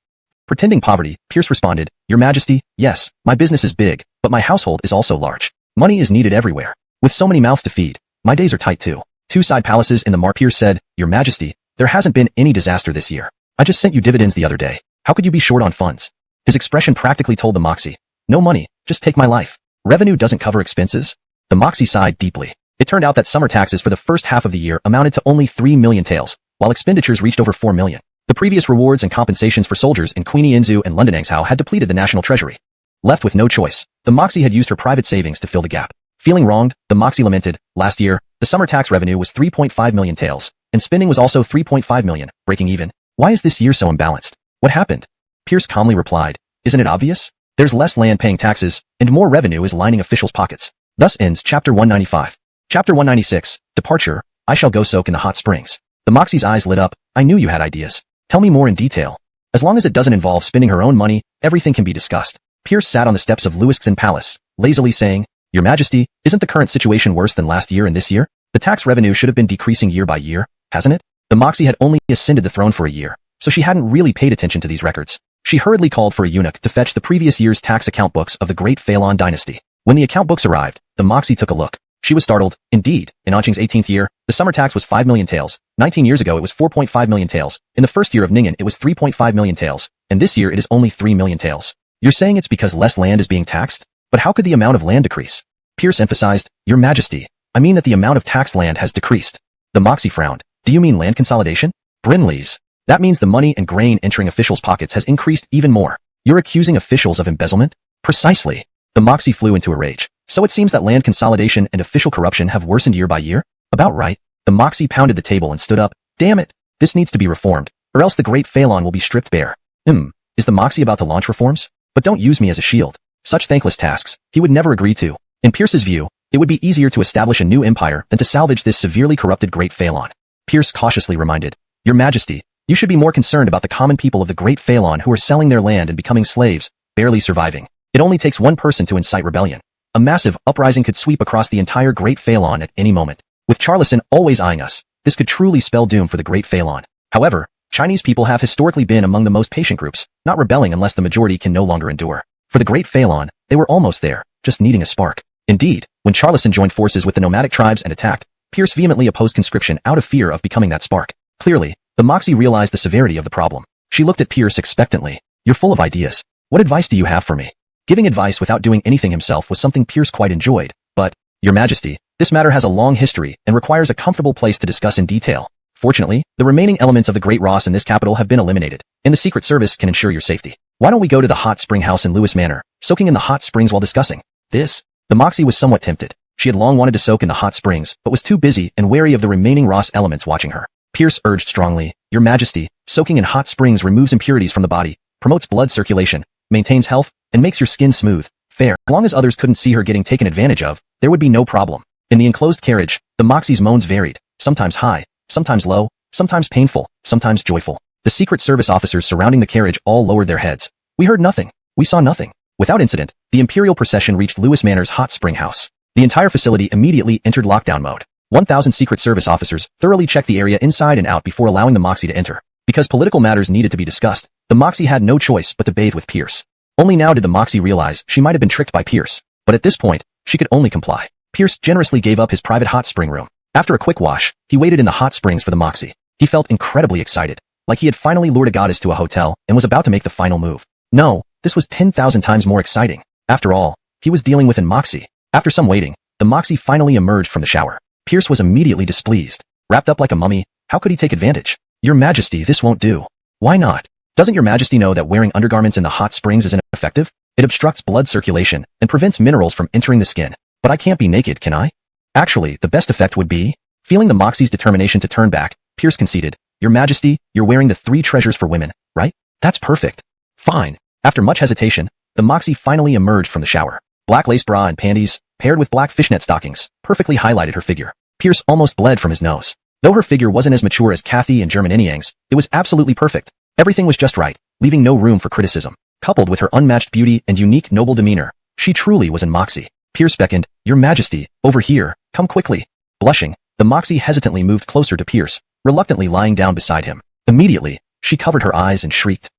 Pretending poverty, Pierce responded. Your Majesty, yes, my business is big, but my household is also large. Money is needed everywhere. With so many mouths to feed, my days are tight too. 2 side palaces in the Mar. Pierce said, Your Majesty, there hasn't been any disaster this year. I just sent you dividends the other day. How could you be short on funds? His expression practically told the Moxie. No money, just take my life. Revenue doesn't cover expenses? The Moxie sighed deeply. It turned out that summer taxes for the first half of the year amounted to only 3 million taels, while expenditures reached over 4 million. The previous rewards and compensations for soldiers in Queenie Inzu and London Angshao had depleted the national treasury. Left with no choice, the Moxie had used her private savings to fill the gap. Feeling wronged, the Moxie lamented, last year, the summer tax revenue was 3.5 million taels, and spending was also 3.5 million, breaking even. Why is this year so imbalanced? What happened? Pierce calmly replied, Isn't it obvious? There's less land paying taxes, and more revenue is lining officials' pockets. Thus ends Chapter 195. Chapter 196, Departure, I shall go soak in the hot springs. The Moxie's eyes lit up. I knew you had ideas. Tell me more in detail. As long as it doesn't involve spending her own money, everything can be discussed. Pierce sat on the steps of Lewiston Palace, lazily saying, Your Majesty, isn't the current situation worse than last year and this year? The tax revenue should have been decreasing year by year, hasn't it? The Moxie had only ascended the throne for a year, so she hadn't really paid attention to these records. She hurriedly called for a eunuch to fetch the previous year's tax account books of the Great Phelan Dynasty. When the account books arrived, the Moxie took a look. She was startled. Indeed, in Anqing's 18th year, the summer tax was 5 million taels. 19 years ago it was 4.5 million taels. In the first year of Ningen it was 3.5 million taels. And this year it is only 3 million taels. You're saying it's because less land is being taxed? But how could the amount of land decrease? Pierce emphasized, Your Majesty, I mean that the amount of taxed land has decreased. The Moxie frowned. Do you mean land consolidation? Brinley's. That means the money and grain entering officials' pockets has increased even more. You're accusing officials of embezzlement? Precisely. The Moxie flew into a rage. So it seems that land consolidation and official corruption have worsened year by year? About right. The Moxie pounded the table and stood up. Damn it. This needs to be reformed, or else the Great Phelan will be stripped bare. Is the Moxie about to launch reforms? But don't use me as a shield. Such thankless tasks, he would never agree to. In Pierce's view, it would be easier to establish a new empire than to salvage this severely corrupted Great Phelan. Pierce cautiously reminded, Your Majesty, you should be more concerned about the common people of the Great Phelan who are selling their land and becoming slaves, barely surviving. It only takes one person to incite rebellion. A massive uprising could sweep across the entire Great Phelan at any moment. With Charleston always eyeing us, this could truly spell doom for the Great Phelan. However, Chinese people have historically been among the most patient groups, not rebelling unless the majority can no longer endure. For the Great Phelan, they were almost there, just needing a spark. Indeed, when Charleston joined forces with the nomadic tribes and attacked, Pierce vehemently opposed conscription out of fear of becoming that spark. Clearly, the Moxie realized the severity of the problem. She looked at Pierce expectantly. You're full of ideas. What advice do you have for me? Giving advice without doing anything himself was something Pierce quite enjoyed, but, Your Majesty, this matter has a long history and requires a comfortable place to discuss in detail. Fortunately, the remaining elements of the Great Ross in this capital have been eliminated, and the Secret Service can ensure your safety. Why don't we go to the hot spring house in Lewis Manor, soaking in the hot springs while discussing this? The Moxie was somewhat tempted. She had long wanted to soak in the hot springs, but was too busy and wary of the remaining Ross elements watching her. Pierce urged strongly, Your Majesty, soaking in hot springs removes impurities from the body, promotes blood circulation, maintains health, and makes your skin smooth, fair. As long as others couldn't see her getting taken advantage of, there would be no problem. In the enclosed carriage, the Moxie's moans varied, sometimes high, sometimes low, sometimes painful, sometimes joyful. The Secret Service officers surrounding the carriage all lowered their heads. We heard nothing. We saw nothing. Without incident, the Imperial procession reached Lewis Manor's hot spring house. The entire facility immediately entered lockdown mode. 1,000 Secret Service officers thoroughly checked the area inside and out before allowing the Moxie to enter. Because political matters needed to be discussed, the Moxie had no choice but to bathe with Pierce. Only now did the Moxie realize she might have been tricked by Pierce, but at this point, she could only comply. Pierce generously gave up his private hot spring room. After a quick wash, he waited in the hot springs for the Moxie. He felt incredibly excited, like he had finally lured a goddess to a hotel and was about to make the final move. No, this was 10,000 times more exciting. After all, he was dealing with a Moxie. After some waiting, the Moxie finally emerged from the shower. Pierce was immediately displeased. Wrapped up like a mummy, how could he take advantage? Your Majesty, this won't do. Why not? Doesn't your Majesty know that wearing undergarments in the hot springs is ineffective? It obstructs blood circulation and prevents minerals from entering the skin. But I can't be naked, can I? Actually, the best effect would be... Feeling the Moxie's determination to turn back, Pierce conceded, Your Majesty, you're wearing the 3 treasures for women, right? That's perfect. Fine. After much hesitation, the Moxie finally emerged from the shower. Black lace bra and panties, paired with black fishnet stockings, perfectly highlighted her figure. Pierce almost bled from his nose. Though her figure wasn't as mature as Kathy and German Anyang's, it was absolutely perfect. Everything was just right, leaving no room for criticism. Coupled with her unmatched beauty and unique noble demeanor, she truly was an Moxie. Pierce beckoned, Your Majesty, over here, come quickly. Blushing, the Moxie hesitantly moved closer to Pierce, reluctantly lying down beside him. Immediately, she covered her eyes and shrieked,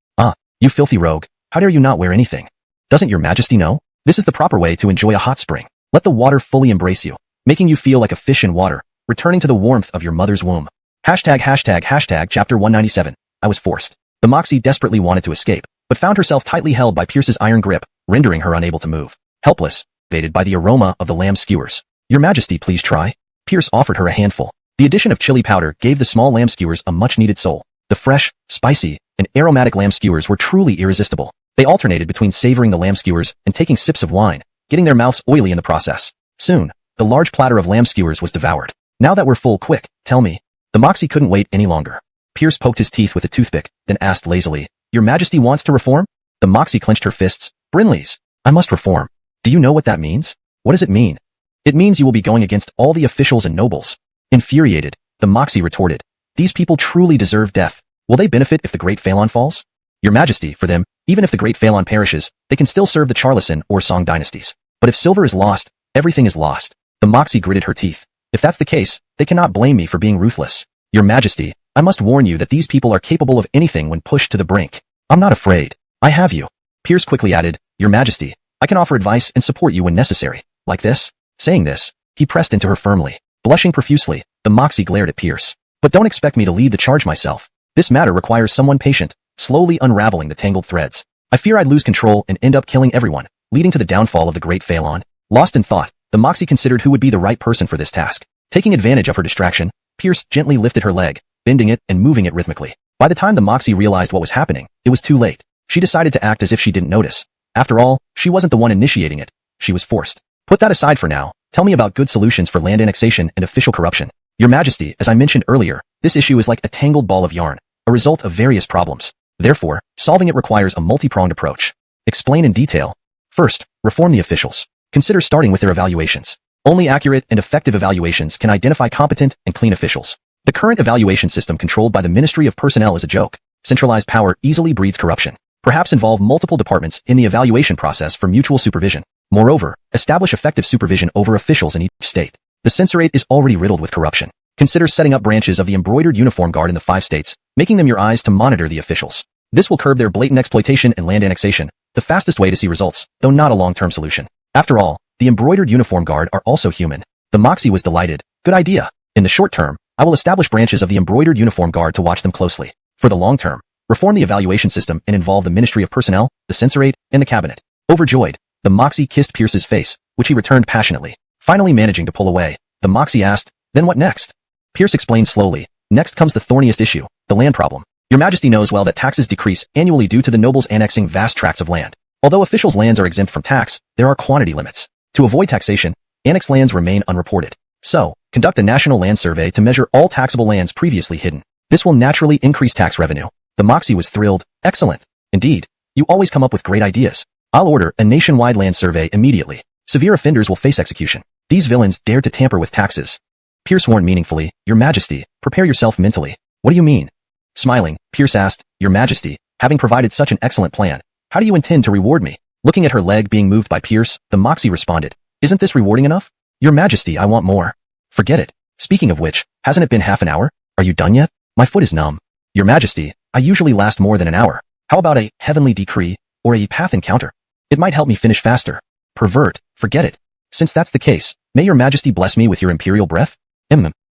You filthy rogue, how dare you not wear anything? Doesn't your Majesty know? This is the proper way to enjoy a hot spring. Let the water fully embrace you, making you feel like a fish in water, returning to the warmth of your mother's womb. Hashtag chapter 197. I was forced. The Moxie desperately wanted to escape, but found herself tightly held by Pierce's iron grip, rendering her unable to move. Helpless, baited by the aroma of the lamb skewers. Your Majesty, please try. Pierce offered her a handful. The addition of chili powder gave the small lamb skewers a much-needed soul. The fresh, spicy, and aromatic lamb skewers were truly irresistible. They alternated between savoring the lamb skewers and taking sips of wine, getting their mouths oily in the process. Soon, the large platter of lamb skewers was devoured. Now that we're full, quick, tell me. The Moxie couldn't wait any longer. Pierce poked his teeth with a toothpick, then asked lazily, Your Majesty wants to reform? The Moxie clenched her fists. Brinleys, I must reform. Do you know what that means? What does it mean? It means you will be going against all the officials and nobles. Infuriated, the Moxie retorted, These people truly deserve death. Will they benefit if the Great Phelan falls? Your Majesty, for them, even if the Great Phelan perishes, they can still serve the Charleston or Song dynasties. But if silver is lost, everything is lost. The Moxie gritted her teeth. If that's the case, they cannot blame me for being ruthless. Your Majesty, I must warn you that these people are capable of anything when pushed to the brink. I'm not afraid. I have you. Pierce quickly added, Your Majesty, I can offer advice and support you when necessary. Like this? Saying this, he pressed into her firmly. Blushing profusely, the Moxie glared at Pierce. But don't expect me to lead the charge myself. This matter requires someone patient, slowly unraveling the tangled threads. I fear I'd lose control and end up killing everyone, leading to the downfall of the Great Phelan. Lost in thought, the Moxie considered who would be the right person for this task. Taking advantage of her distraction, Pierce gently lifted her leg, bending it and moving it rhythmically. By the time the Moxie realized what was happening, it was too late. She decided to act as if she didn't notice. After all, she wasn't the one initiating it. She was forced. Put that aside for now. Tell me about good solutions for land annexation and official corruption. Your Majesty, as I mentioned earlier, this issue is like a tangled ball of yarn, a result of various problems. Therefore, solving it requires a multi-pronged approach. Explain in detail. First, reform the officials. Consider starting with their evaluations. Only accurate and effective evaluations can identify competent and clean officials. The current evaluation system controlled by the Ministry of Personnel is a joke. Centralized power easily breeds corruption. Perhaps involve multiple departments in the evaluation process for mutual supervision. Moreover, establish effective supervision over officials in each state. The censorate is already riddled with corruption. Consider setting up branches of the embroidered uniform guard in the 5 states, making them your eyes to monitor the officials. This will curb their blatant exploitation and land annexation, the fastest way to see results, though not a long-term solution. After all, the embroidered uniform guard are also human. The Moxie was delighted. Good idea. In the short term, I will establish branches of the embroidered uniform guard to watch them closely. For the long term, reform the evaluation system and involve the Ministry of Personnel, the censorate, and the cabinet. Overjoyed, the Moxie kissed Pierce's face, which he returned passionately. Finally managing to pull away, the Moxie asked, "Then what next?" Pierce explained slowly, "Next comes the thorniest issue, the land problem. Your Majesty knows well that taxes decrease annually due to the nobles annexing vast tracts of land. Although officials' lands are exempt from tax, there are quantity limits. To avoid taxation, annexed lands remain unreported. So, conduct a national land survey to measure all taxable lands previously hidden. This will naturally increase tax revenue." The Moxie was thrilled. "Excellent. Indeed. You always come up with great ideas. I'll order a nationwide land survey immediately. Severe offenders will face execution. These villains dared to tamper with taxes." Pierce warned meaningfully, "Your Majesty, prepare yourself mentally." "What do you mean?" Smiling, Pierce asked, "Your Majesty, having provided such an excellent plan, how do you intend to reward me?" Looking at her leg being moved by Pierce, the Moxie responded, "Isn't this rewarding enough? Your Majesty, I want more." "Forget it. Speaking of which, hasn't it been half an hour? Are you done yet? My foot is numb." "Your Majesty, I usually last more than an hour. How about a heavenly decree or a path encounter? It might help me finish faster." "Pervert, forget it. Since that's the case, may your Majesty bless me with your imperial breath?"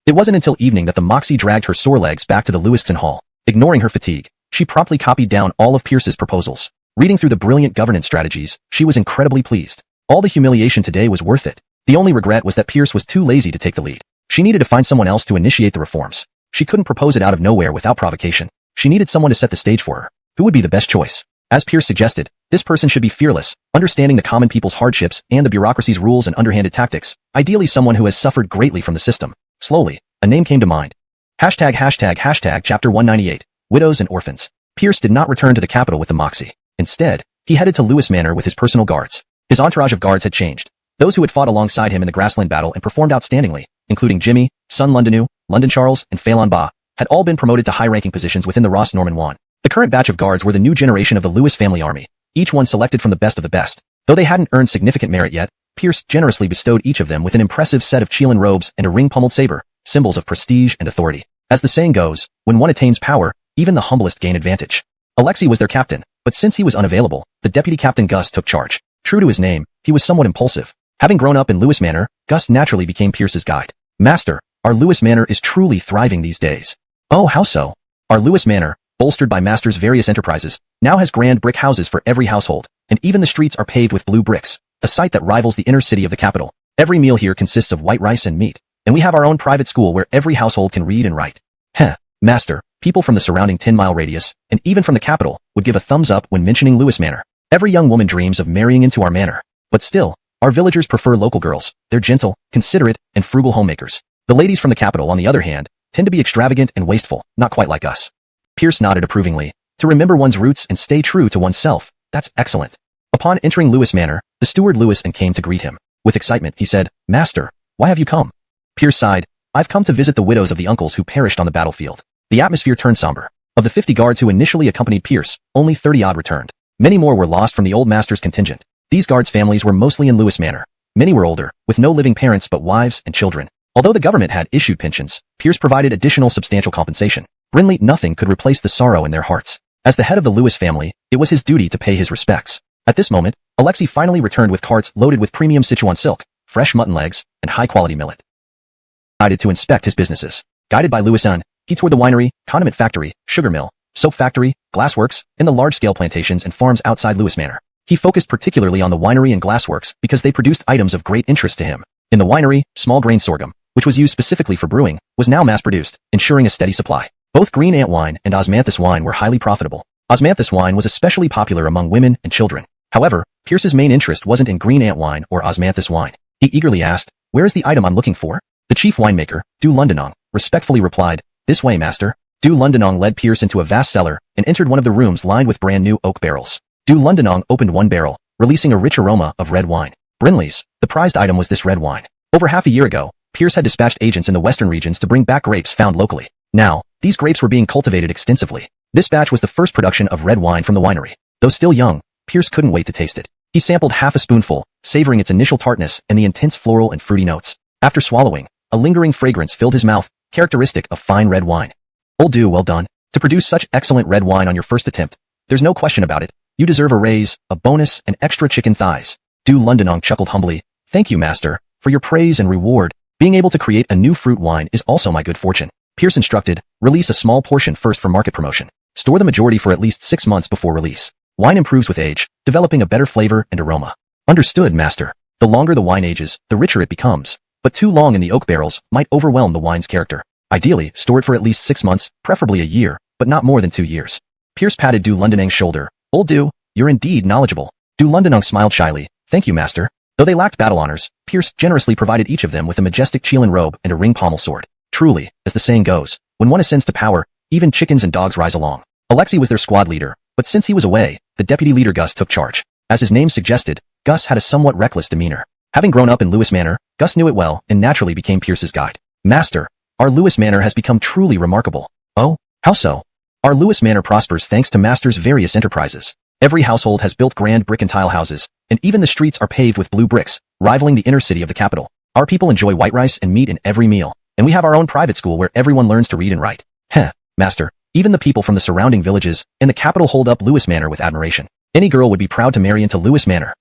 It wasn't until evening that the Moxie dragged her sore legs back to the Lewiston Hall. Ignoring her fatigue, she promptly copied down all of Pierce's proposals. Reading through the brilliant governance strategies, she was incredibly pleased. All the humiliation today was worth it. The only regret was that Pierce was too lazy to take the lead. She needed to find someone else to initiate the reforms. She couldn't propose it out of nowhere without provocation. She needed someone to set the stage for her. Who would be the best choice? As Pierce suggested, this person should be fearless, understanding the common people's hardships and the bureaucracy's rules and underhanded tactics, ideally someone who has suffered greatly from the system. Slowly, a name came to mind. Chapter 198, Widows and Orphans. Pierce did not return to the capital with the Moxie. Instead, he headed to Lewis Manor with his personal guards. His entourage of guards had changed. Those who had fought alongside him in the grassland battle and performed outstandingly, including Jimmy, Sun Londonu, London Charles, and Phelan Ba, had all been promoted to high-ranking positions within the Ross Norman Wan. The current batch of guards were the new generation of the Lewis family army, each one selected from the best of the best. Though they hadn't earned significant merit yet, Pierce generously bestowed each of them with an impressive set of Chelan robes and a ring-pummeled saber, symbols of prestige and authority. As the saying goes, when one attains power, even the humblest gain advantage. Alexei was their captain, but since he was unavailable, the deputy captain Gus took charge. True to his name, he was somewhat impulsive. Having grown up in Lewis Manor, Gus naturally became Pierce's guide. "Master, our Lewis Manor is truly thriving these days." "Oh, how so?" "Our Lewis Manor, bolstered by Master's various enterprises, now has grand brick houses for every household, and even the streets are paved with blue bricks, a sight that rivals the inner city of the capital. Every meal here consists of white rice and meat, and we have our own private school where every household can read and write." "Heh, Master, people from the surrounding 10-mile radius, and even from the capital, would give a thumbs up when mentioning Lewis Manor. Every young woman dreams of marrying into our manor. But still, our villagers prefer local girls. They're gentle, considerate, and frugal homemakers. The ladies from the capital, on the other hand, tend to be extravagant and wasteful, not quite like us." Pierce nodded approvingly. To remember one's roots and stay true to oneself, that's excellent. Upon entering Lewis Manor, the steward Lewis came to greet him. With excitement, he said, "Master, why have you come?" Pierce sighed. "I've come to visit the widows of the uncles who perished on the battlefield." The atmosphere turned somber. Of the 50 guards who initially accompanied Pierce, only 30-odd returned. Many more were lost from the old master's contingent. These guards' families were mostly in Lewis Manor. Many were older, with no living parents but wives and children. Although the government had issued pensions, Pierce provided additional substantial compensation. Brinley, nothing could replace the sorrow in their hearts. As the head of the Lewis family, it was his duty to pay his respects. At this moment, Alexei finally returned with carts loaded with premium Sichuan silk, fresh mutton legs, and high-quality millet. He decided to inspect his businesses. Guided by Lewis, he toured the winery, condiment factory, sugar mill, soap factory, glassworks, and the large-scale plantations and farms outside Lewis Manor. He focused particularly on the winery and glassworks because they produced items of great interest to him. In the winery, small grain sorghum, which was used specifically for brewing, was now mass-produced, ensuring a steady supply. Both green ant wine and osmanthus wine were highly profitable. Osmanthus wine was especially popular among women and children. However, Pierce's main interest wasn't in green ant wine or osmanthus wine. He eagerly asked, "Where is the item I'm looking for?" The chief winemaker, Zhou Dynasty, respectfully replied, "This way, master." Zhou Dynasty led Pierce into a vast cellar and entered one of the rooms lined with brand new oak barrels. Zhou Dynasty opened one barrel, releasing a rich aroma of red wine. Brinley's, the prized item was this red wine. Over half a year ago, Pierce had dispatched agents in the western regions to bring back grapes found locally. Now, these grapes were being cultivated extensively. This batch was the first production of red wine from the winery. Though still young, Pierce couldn't wait to taste it. He sampled half a spoonful, savoring its initial tartness and the intense floral and fruity notes. After swallowing, a lingering fragrance filled his mouth, characteristic of fine red wine. Old Dew, well done. To produce such excellent red wine on your first attempt, there's no question about it. You deserve a raise, a bonus, and extra chicken thighs. Dew Londonong chuckled humbly. Thank you, master, for your praise and reward. Being able to create a new fruit wine is also my good fortune. Pierce instructed, release a small portion first for market promotion. Store the majority for at least 6 months before release. Wine improves with age, developing a better flavor and aroma. Understood, master. The longer the wine ages, the richer it becomes. But too long in the oak barrels might overwhelm the wine's character. Ideally, store it for at least 6 months, preferably a year, but not more than 2 years. Pierce patted Dew Londonong's shoulder. Old Dew, you're indeed knowledgeable. Dew Londonong smiled shyly. Thank you, master. Though they lacked battle honors, Pierce generously provided each of them with a majestic Chelan robe and a ring pommel sword. Truly, as the saying goes, when one ascends to power, even chickens and dogs rise along. Alexei was their squad leader, but since he was away, the deputy leader Gus took charge. As his name suggested, Gus had a somewhat reckless demeanor. Having grown up in Lewis Manor, Gus knew it well and naturally became Pierce's guide. Master, our Lewis Manor has become truly remarkable. Oh, how so? Our Lewis Manor prospers thanks to Master's various enterprises. Every household has built grand brick and tile houses, and even the streets are paved with blue bricks, rivaling the inner city of the capital. Our people enjoy white rice and meat in every meal, and we have our own private school where everyone learns to read and write. Heh, master, even the people from the surrounding villages and the capital hold up Lewis Manor with admiration. Any girl would be proud to marry into Lewis Manor.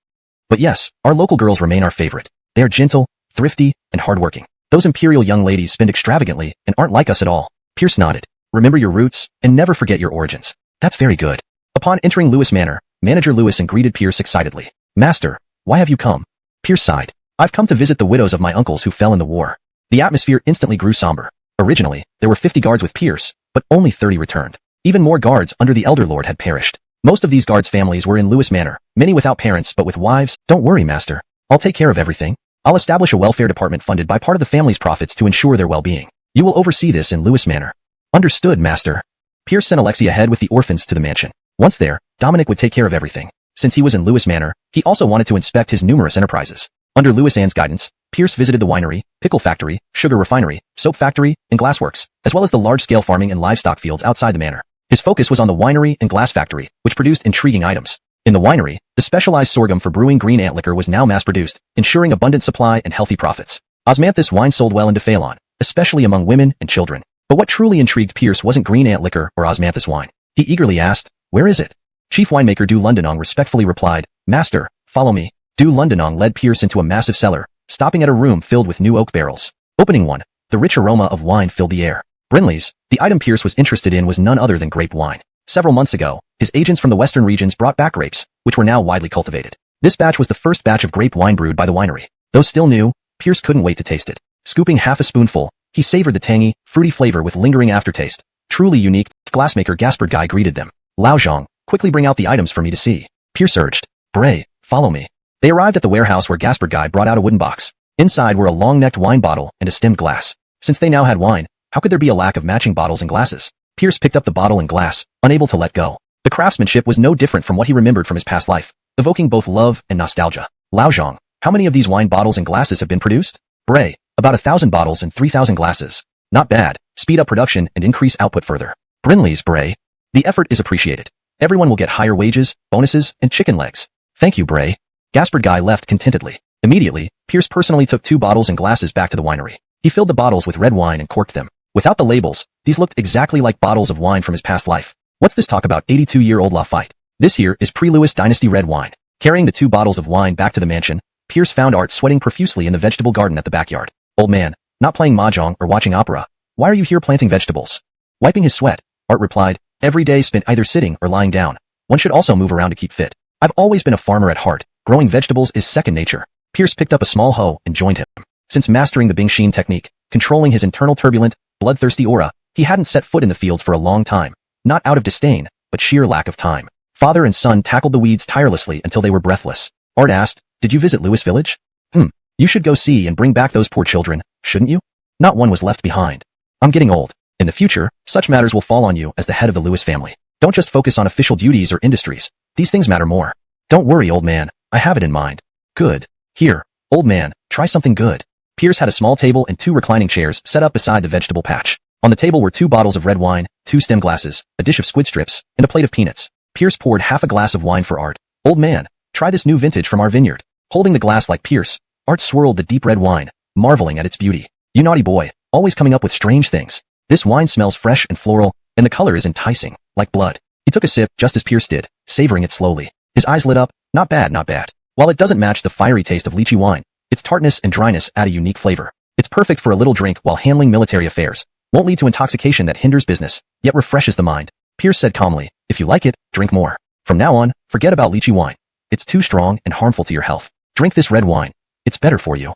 But yes, our local girls remain our favorite. They are gentle, thrifty, and hardworking. Those imperial young ladies spend extravagantly and aren't like us at all. Pierce nodded. Remember your roots, and never forget your origins. That's very good. Upon entering Lewis Manor, Manager Lewison greeted Pierce excitedly. Master, why have you come? Pierce sighed. I've come to visit the widows of my uncles who fell in the war. The atmosphere instantly grew somber. Originally, there were 50 guards with Pierce, but only 30 returned. Even more guards under the elder lord had perished. Most of these guards' families were in Lewis Manor, many without parents but with wives. Don't worry, master. I'll take care of everything. I'll establish a welfare department funded by part of the family's profits to ensure their well-being. You will oversee this in Lewis Manor. Understood, master. Pierce sent Alexei ahead with the orphans to the mansion. Once there, Dominic would take care of everything. Since he was in Lewis Manor, he also wanted to inspect his numerous enterprises. Under Lewis Ann's guidance, Pierce visited the winery, pickle factory, sugar refinery, soap factory, and glassworks, as well as the large-scale farming and livestock fields outside the manor. His focus was on the winery and glass factory, which produced intriguing items. In the winery, the specialized sorghum for brewing green ant liquor was now mass-produced, ensuring abundant supply and healthy profits. Osmanthus wine sold well into Phelan, especially among women and children. But what truly intrigued Pierce wasn't green ant liquor or osmanthus wine. He eagerly asked, where is it? Chief winemaker Dew Londonong respectfully replied, Master, follow me. Dew Londonong led Pierce into a massive cellar, stopping at a room filled with new oak barrels. Opening one, the rich aroma of wine filled the air. Brinley's, the item Pierce was interested in, was none other than grape wine. Several months ago, his agents from the western regions brought back grapes, which were now widely cultivated. This batch was the first batch of grape wine brewed by the winery. Though still new, Pierce couldn't wait to taste it. Scooping half a spoonful, he savored the tangy, fruity flavor with lingering aftertaste. Truly unique, glassmaker Gaspard Guy greeted them. Lao Zhang, quickly bring out the items for me to see. Pierce urged. Bray, follow me. They arrived at the warehouse where Gaspard Guy brought out a wooden box. Inside were a long-necked wine bottle and a stemmed glass. Since they now had wine, how could there be a lack of matching bottles and glasses? Pierce picked up the bottle and glass, unable to let go. The craftsmanship was no different from what he remembered from his past life, evoking both love and nostalgia. Lao Zhang, how many of these wine bottles and glasses have been produced? Bray, about 1,000 bottles and 3,000 glasses. Not bad. Speed up production and increase output further. Brinley's, Bray. The effort is appreciated. Everyone will get higher wages, bonuses, and chicken legs. Thank you, Bray. Gaspard Guy left contentedly. Immediately, Pierce personally took 2 bottles and glasses back to the winery. He filled the bottles with red wine and corked them. Without the labels, these looked exactly like bottles of wine from his past life. What's this talk about 82-year-old Lafite? This here is pre-Lewis Dynasty red wine. Carrying the 2 bottles of wine back to the mansion, Pierce found Art sweating profusely in the vegetable garden at the backyard. Old man, not playing mahjong or watching opera. Why are you here planting vegetables? Wiping his sweat, Art replied, every day spent either sitting or lying down. One should also move around to keep fit. I've always been a farmer at heart. Growing vegetables is second nature. Pierce picked up a small hoe and joined him. Since mastering the Bing Sheen technique, controlling his internal turbulent, bloodthirsty aura, he hadn't set foot in the fields for a long time. Not out of disdain, but sheer lack of time. Father and son tackled the weeds tirelessly until they were breathless. Art asked, did you visit Lewis Village? You should go see and bring back those poor children, shouldn't you? Not one was left behind. I'm getting old. In the future, such matters will fall on you as the head of the Lewis family. Don't just focus on official duties or industries. These things matter more. Don't worry, old man. I have it in mind. Good. Here, old man, try something good. Pierce had a small table and 2 reclining chairs set up beside the vegetable patch. On the table were 2 bottles of red wine, 2 stem glasses, a dish of squid strips, and a plate of peanuts. Pierce poured half a glass of wine for Art. Old man, try this new vintage from our vineyard. Holding the glass like Pierce, Art swirled the deep red wine, marveling at its beauty. You naughty boy, always coming up with strange things. This wine smells fresh and floral, and the color is enticing, like blood. He took a sip just as Pierce did, savoring it slowly. His eyes lit up. Not bad, not bad. While it doesn't match the fiery taste of lychee wine, its tartness and dryness add a unique flavor. It's perfect for a little drink while handling military affairs. Won't lead to intoxication that hinders business, yet refreshes the mind. Pierce said calmly, if you like it, drink more. From now on, forget about lychee wine. It's too strong and harmful to your health. Drink this red wine. It's better for you.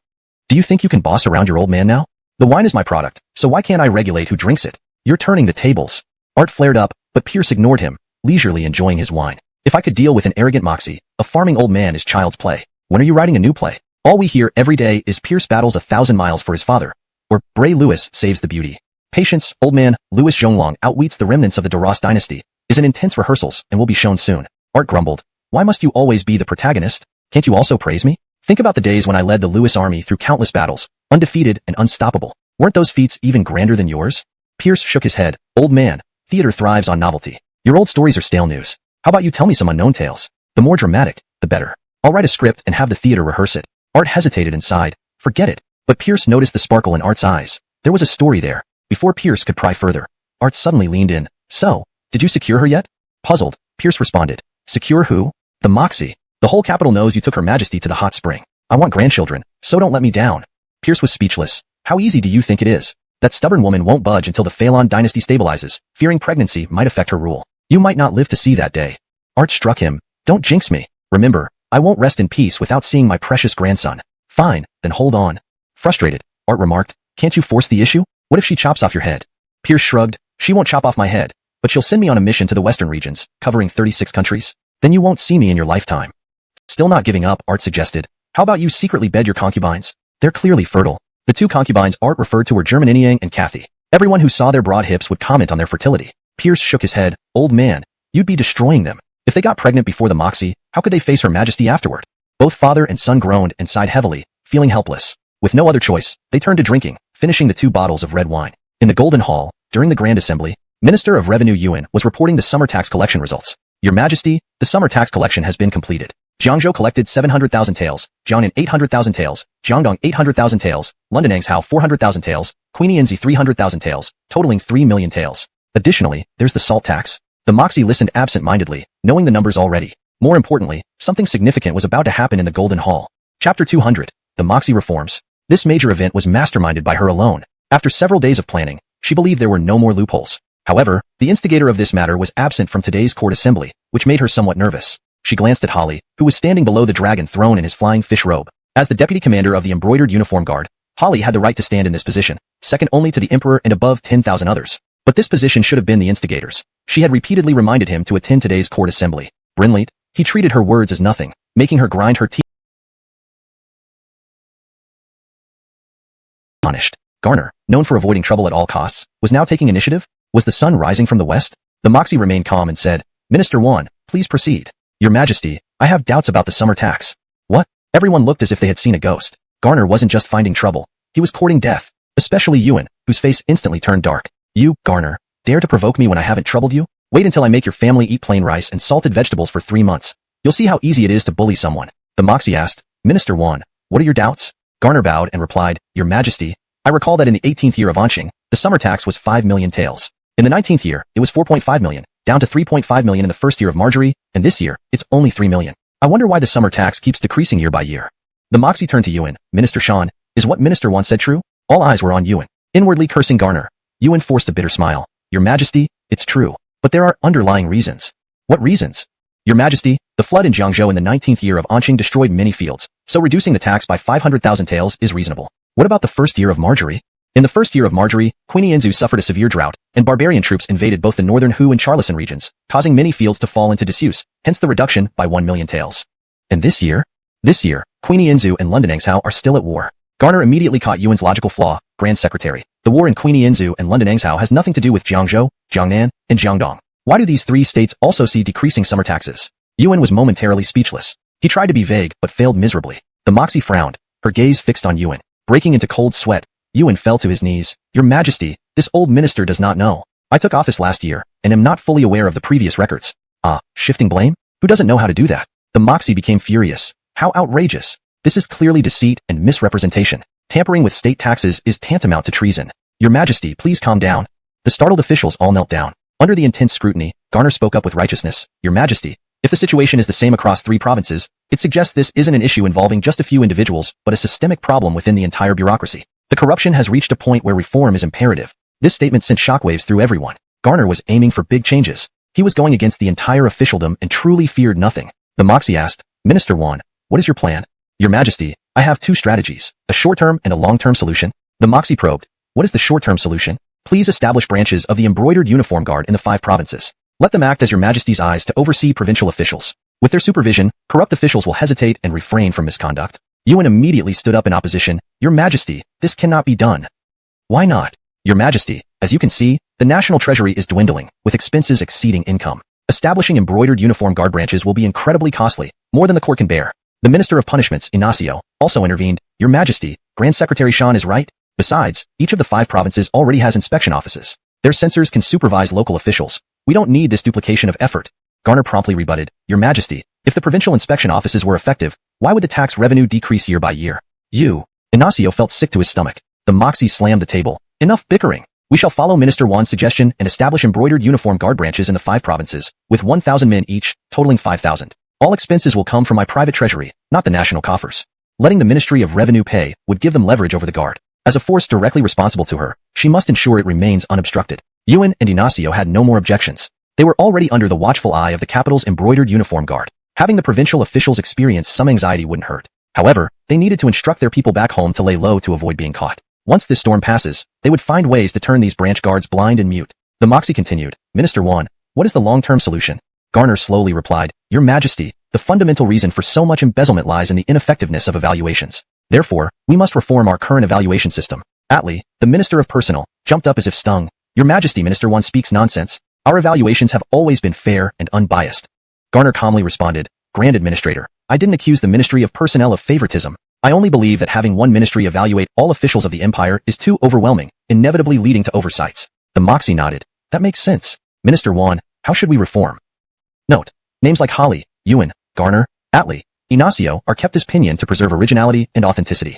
Do you think you can boss around your old man now? The wine is my product, so why can't I regulate who drinks it? You're turning the tables. Art flared up, but Pierce ignored him, leisurely enjoying his wine. If I could deal with an arrogant moxie, a farming old man is child's play. When are you writing a new play? All we hear every day is Pierce battles 1,000 miles for his father, or Bray Lewis saves the beauty. Patience, old man, Louis Zhonglong outwits the remnants of the Zhou Dynasty, is in intense rehearsals and will be shown soon. Art grumbled, why must you always be the protagonist? Can't you also praise me? Think about the days when I led the Lewis army through countless battles, undefeated and unstoppable. Weren't those feats even grander than yours? Pierce shook his head. Old man, theater thrives on novelty. Your old stories are stale news. How about you tell me some unknown tales? The more dramatic, the better. I'll write a script and have the theater rehearse it. Art hesitated and sighed. Forget it. But Pierce noticed the sparkle in Art's eyes. There was a story there. Before Pierce could pry further, Art suddenly leaned in. So, did you secure her yet? Puzzled, Pierce responded. Secure who? The Moxie. The whole capital knows you took Her Majesty to the hot spring. I want grandchildren, so don't let me down. Pierce was speechless. How easy do you think it is? That stubborn woman won't budge until the Phelan dynasty stabilizes, fearing pregnancy might affect her rule. You might not live to see that day. Art struck him. Don't jinx me. Remember, I won't rest in peace without seeing my precious grandson. Fine, then hold on. Frustrated, Art remarked, can't you force the issue? What if she chops off your head? Pierce shrugged. She won't chop off my head, but she'll send me on a mission to the western regions, covering 36 countries. Then you won't see me in your lifetime. Still not giving up, Art suggested. How about you secretly bed your concubines? They're clearly fertile. The two concubines Art referred to were German Inyang and Kathy. Everyone who saw their broad hips would comment on their fertility. Pierce shook his head. Old man, you'd be destroying them. If they got pregnant before the Moxie, how could they face Her Majesty afterward? Both father and son groaned and sighed heavily, feeling helpless. With no other choice, they turned to drinking, finishing the 2 bottles of red wine. In the Golden Hall, during the Grand Assembly, Minister of Revenue Yuan was reporting the summer tax collection results. Your Majesty, the summer tax collection has been completed. Jiangzhou collected 700,000 taels, Jiangnan 800,000 taels, Jiangdong 800,000 taels, London Engsub 400,000 taels, Queenyanzi 300,000 taels, totaling 3 million taels. Additionally, there's the salt tax. The Moxie listened absent-mindedly, knowing the numbers already. More importantly, something significant was about to happen in the Golden Hall. Chapter 200, The Moxie Reforms. This major event was masterminded by her alone. After several days of planning, she believed there were no more loopholes. However, the instigator of this matter was absent from today's court assembly, which made her somewhat nervous. She glanced at Holly, who was standing below the dragon throne in his flying fish robe. As the deputy commander of the embroidered uniform guard, Holly had the right to stand in this position, second only to the emperor and above 10,000 others. But this position should have been the instigator's. She had repeatedly reminded him to attend today's court assembly. Brinley, he treated her words as nothing, making her grind her teeth. Astonished. Garner, known for avoiding trouble at all costs, was now taking initiative? Was the sun rising from the west? The Moxie remained calm and said, Minister Wan, please proceed. Your Majesty, I have doubts about the summer tax. What? Everyone looked as if they had seen a ghost. Garner wasn't just finding trouble. He was courting death. Especially Yuan, whose face instantly turned dark. You, Garner, dare to provoke me when I haven't troubled you? Wait until I make your family eat plain rice and salted vegetables for 3 months. You'll see how easy it is to bully someone. The Moxie asked, Minister Wan, what are your doubts? Garner bowed and replied, Your Majesty, I recall that in the 18th year of Anqing, the summer tax was 5 million taels. In the 19th year, it was 4.5 million, down to 3.5 million in the first year of Marjorie, and this year, it's only 3 million. I wonder why the summer tax keeps decreasing year by year. The Moxie turned to Yuan. Minister Shan, is what Minister Wan said true? All eyes were on Yuan. Inwardly cursing Garner, Yuan forced a bitter smile. Your Majesty, it's true. But there are underlying reasons. What reasons? Your Majesty, the flood in Jiangzhou in the 19th year of Anqing destroyed many fields, so reducing the tax by 500,000 taels is reasonable. What about the first year of Marjorie? In the first year of Marjorie, Queenyanzi suffered a severe drought, and barbarian troops invaded both the northern Hu and Charleston regions, causing many fields to fall into disuse, hence the reduction by 1 million taels. And this year? This year, Queenyanzi and London Engsub are still at war. Garner immediately caught Yuan's logical flaw. Grand Secretary, the war in Queenyanzi and London Engsub has nothing to do with Jiangzhou, Jiangnan, and Jiangdong. Why do these 3 states also see decreasing summer taxes? Yuan was momentarily speechless. He tried to be vague, but failed miserably. The Moxie frowned, her gaze fixed on Yuan. Breaking into cold sweat, Yuan fell to his knees. Your Majesty, this old minister does not know. I took office last year, and am not fully aware of the previous records. Ah, shifting blame? Who doesn't know how to do that? The Moxie became furious. How outrageous. This is clearly deceit and misrepresentation. Tampering with state taxes is tantamount to treason. Your Majesty, please calm down. The startled officials all knelt down. Under the intense scrutiny, Garner spoke up with righteousness. Your Majesty, if the situation is the same across 3 provinces, it suggests this isn't an issue involving just a few individuals, but a systemic problem within the entire bureaucracy. The corruption has reached a point where reform is imperative. This statement sent shockwaves through everyone. Garner was aiming for big changes. He was going against the entire officialdom and truly feared nothing. The Moxie asked, Minister Wan, what is your plan? Your Majesty, I have 2 strategies, a short-term and a long-term solution. The Moxie probed, what is the short-term solution? Please establish branches of the embroidered uniform guard in the 5 provinces. Let them act as your Majesty's eyes to oversee provincial officials. With their supervision, corrupt officials will hesitate and refrain from misconduct. Yuan immediately stood up in opposition. Your Majesty, this cannot be done. Why not? Your Majesty, as you can see, the national treasury is dwindling, with expenses exceeding income. Establishing embroidered uniform guard branches will be incredibly costly, more than the court can bear. The Minister of Punishments, Ignacio, also intervened. Your Majesty, Grand Secretary Shan is right. Besides, each of the 5 provinces already has inspection offices. Their censors can supervise local officials. We don't need this duplication of effort. Garner promptly rebutted, Your Majesty, if the provincial inspection offices were effective, why would the tax revenue decrease year by year? Ignacio felt sick to his stomach. The Moxie slammed the table. Enough bickering. We shall follow Minister Wan's suggestion and establish embroidered uniform guard branches in the 5 provinces, with 1,000 men each, totaling 5,000. All expenses will come from my private treasury, not the national coffers. Letting the Ministry of Revenue pay would give them leverage over the guard. As a force directly responsible to her, she must ensure it remains unobstructed. Yuan and Ignacio had no more objections. They were already under the watchful eye of the capital's embroidered uniform guard. Having the provincial officials experience some anxiety wouldn't hurt. However, they needed to instruct their people back home to lay low to avoid being caught. Once this storm passes, they would find ways to turn these branch guards blind and mute. The Moxie continued, Minister Wan, what is the long-term solution? Garner slowly replied, Your Majesty, the fundamental reason for so much embezzlement lies in the ineffectiveness of evaluations. Therefore, we must reform our current evaluation system. Atlee, the Minister of Personnel, jumped up as if stung. Your Majesty, Minister Wan speaks nonsense. Our evaluations have always been fair and unbiased. Garner calmly responded, Grand Administrator, I didn't accuse the Ministry of Personnel of favoritism. I only believe that having one ministry evaluate all officials of the empire is too overwhelming, inevitably leading to oversights. The Moxie nodded. That makes sense. Minister Wan, how should we reform? Note, names like Holly, Yuan, Garner, Atlee, Ignacio are kept as pinyin to preserve originality and authenticity.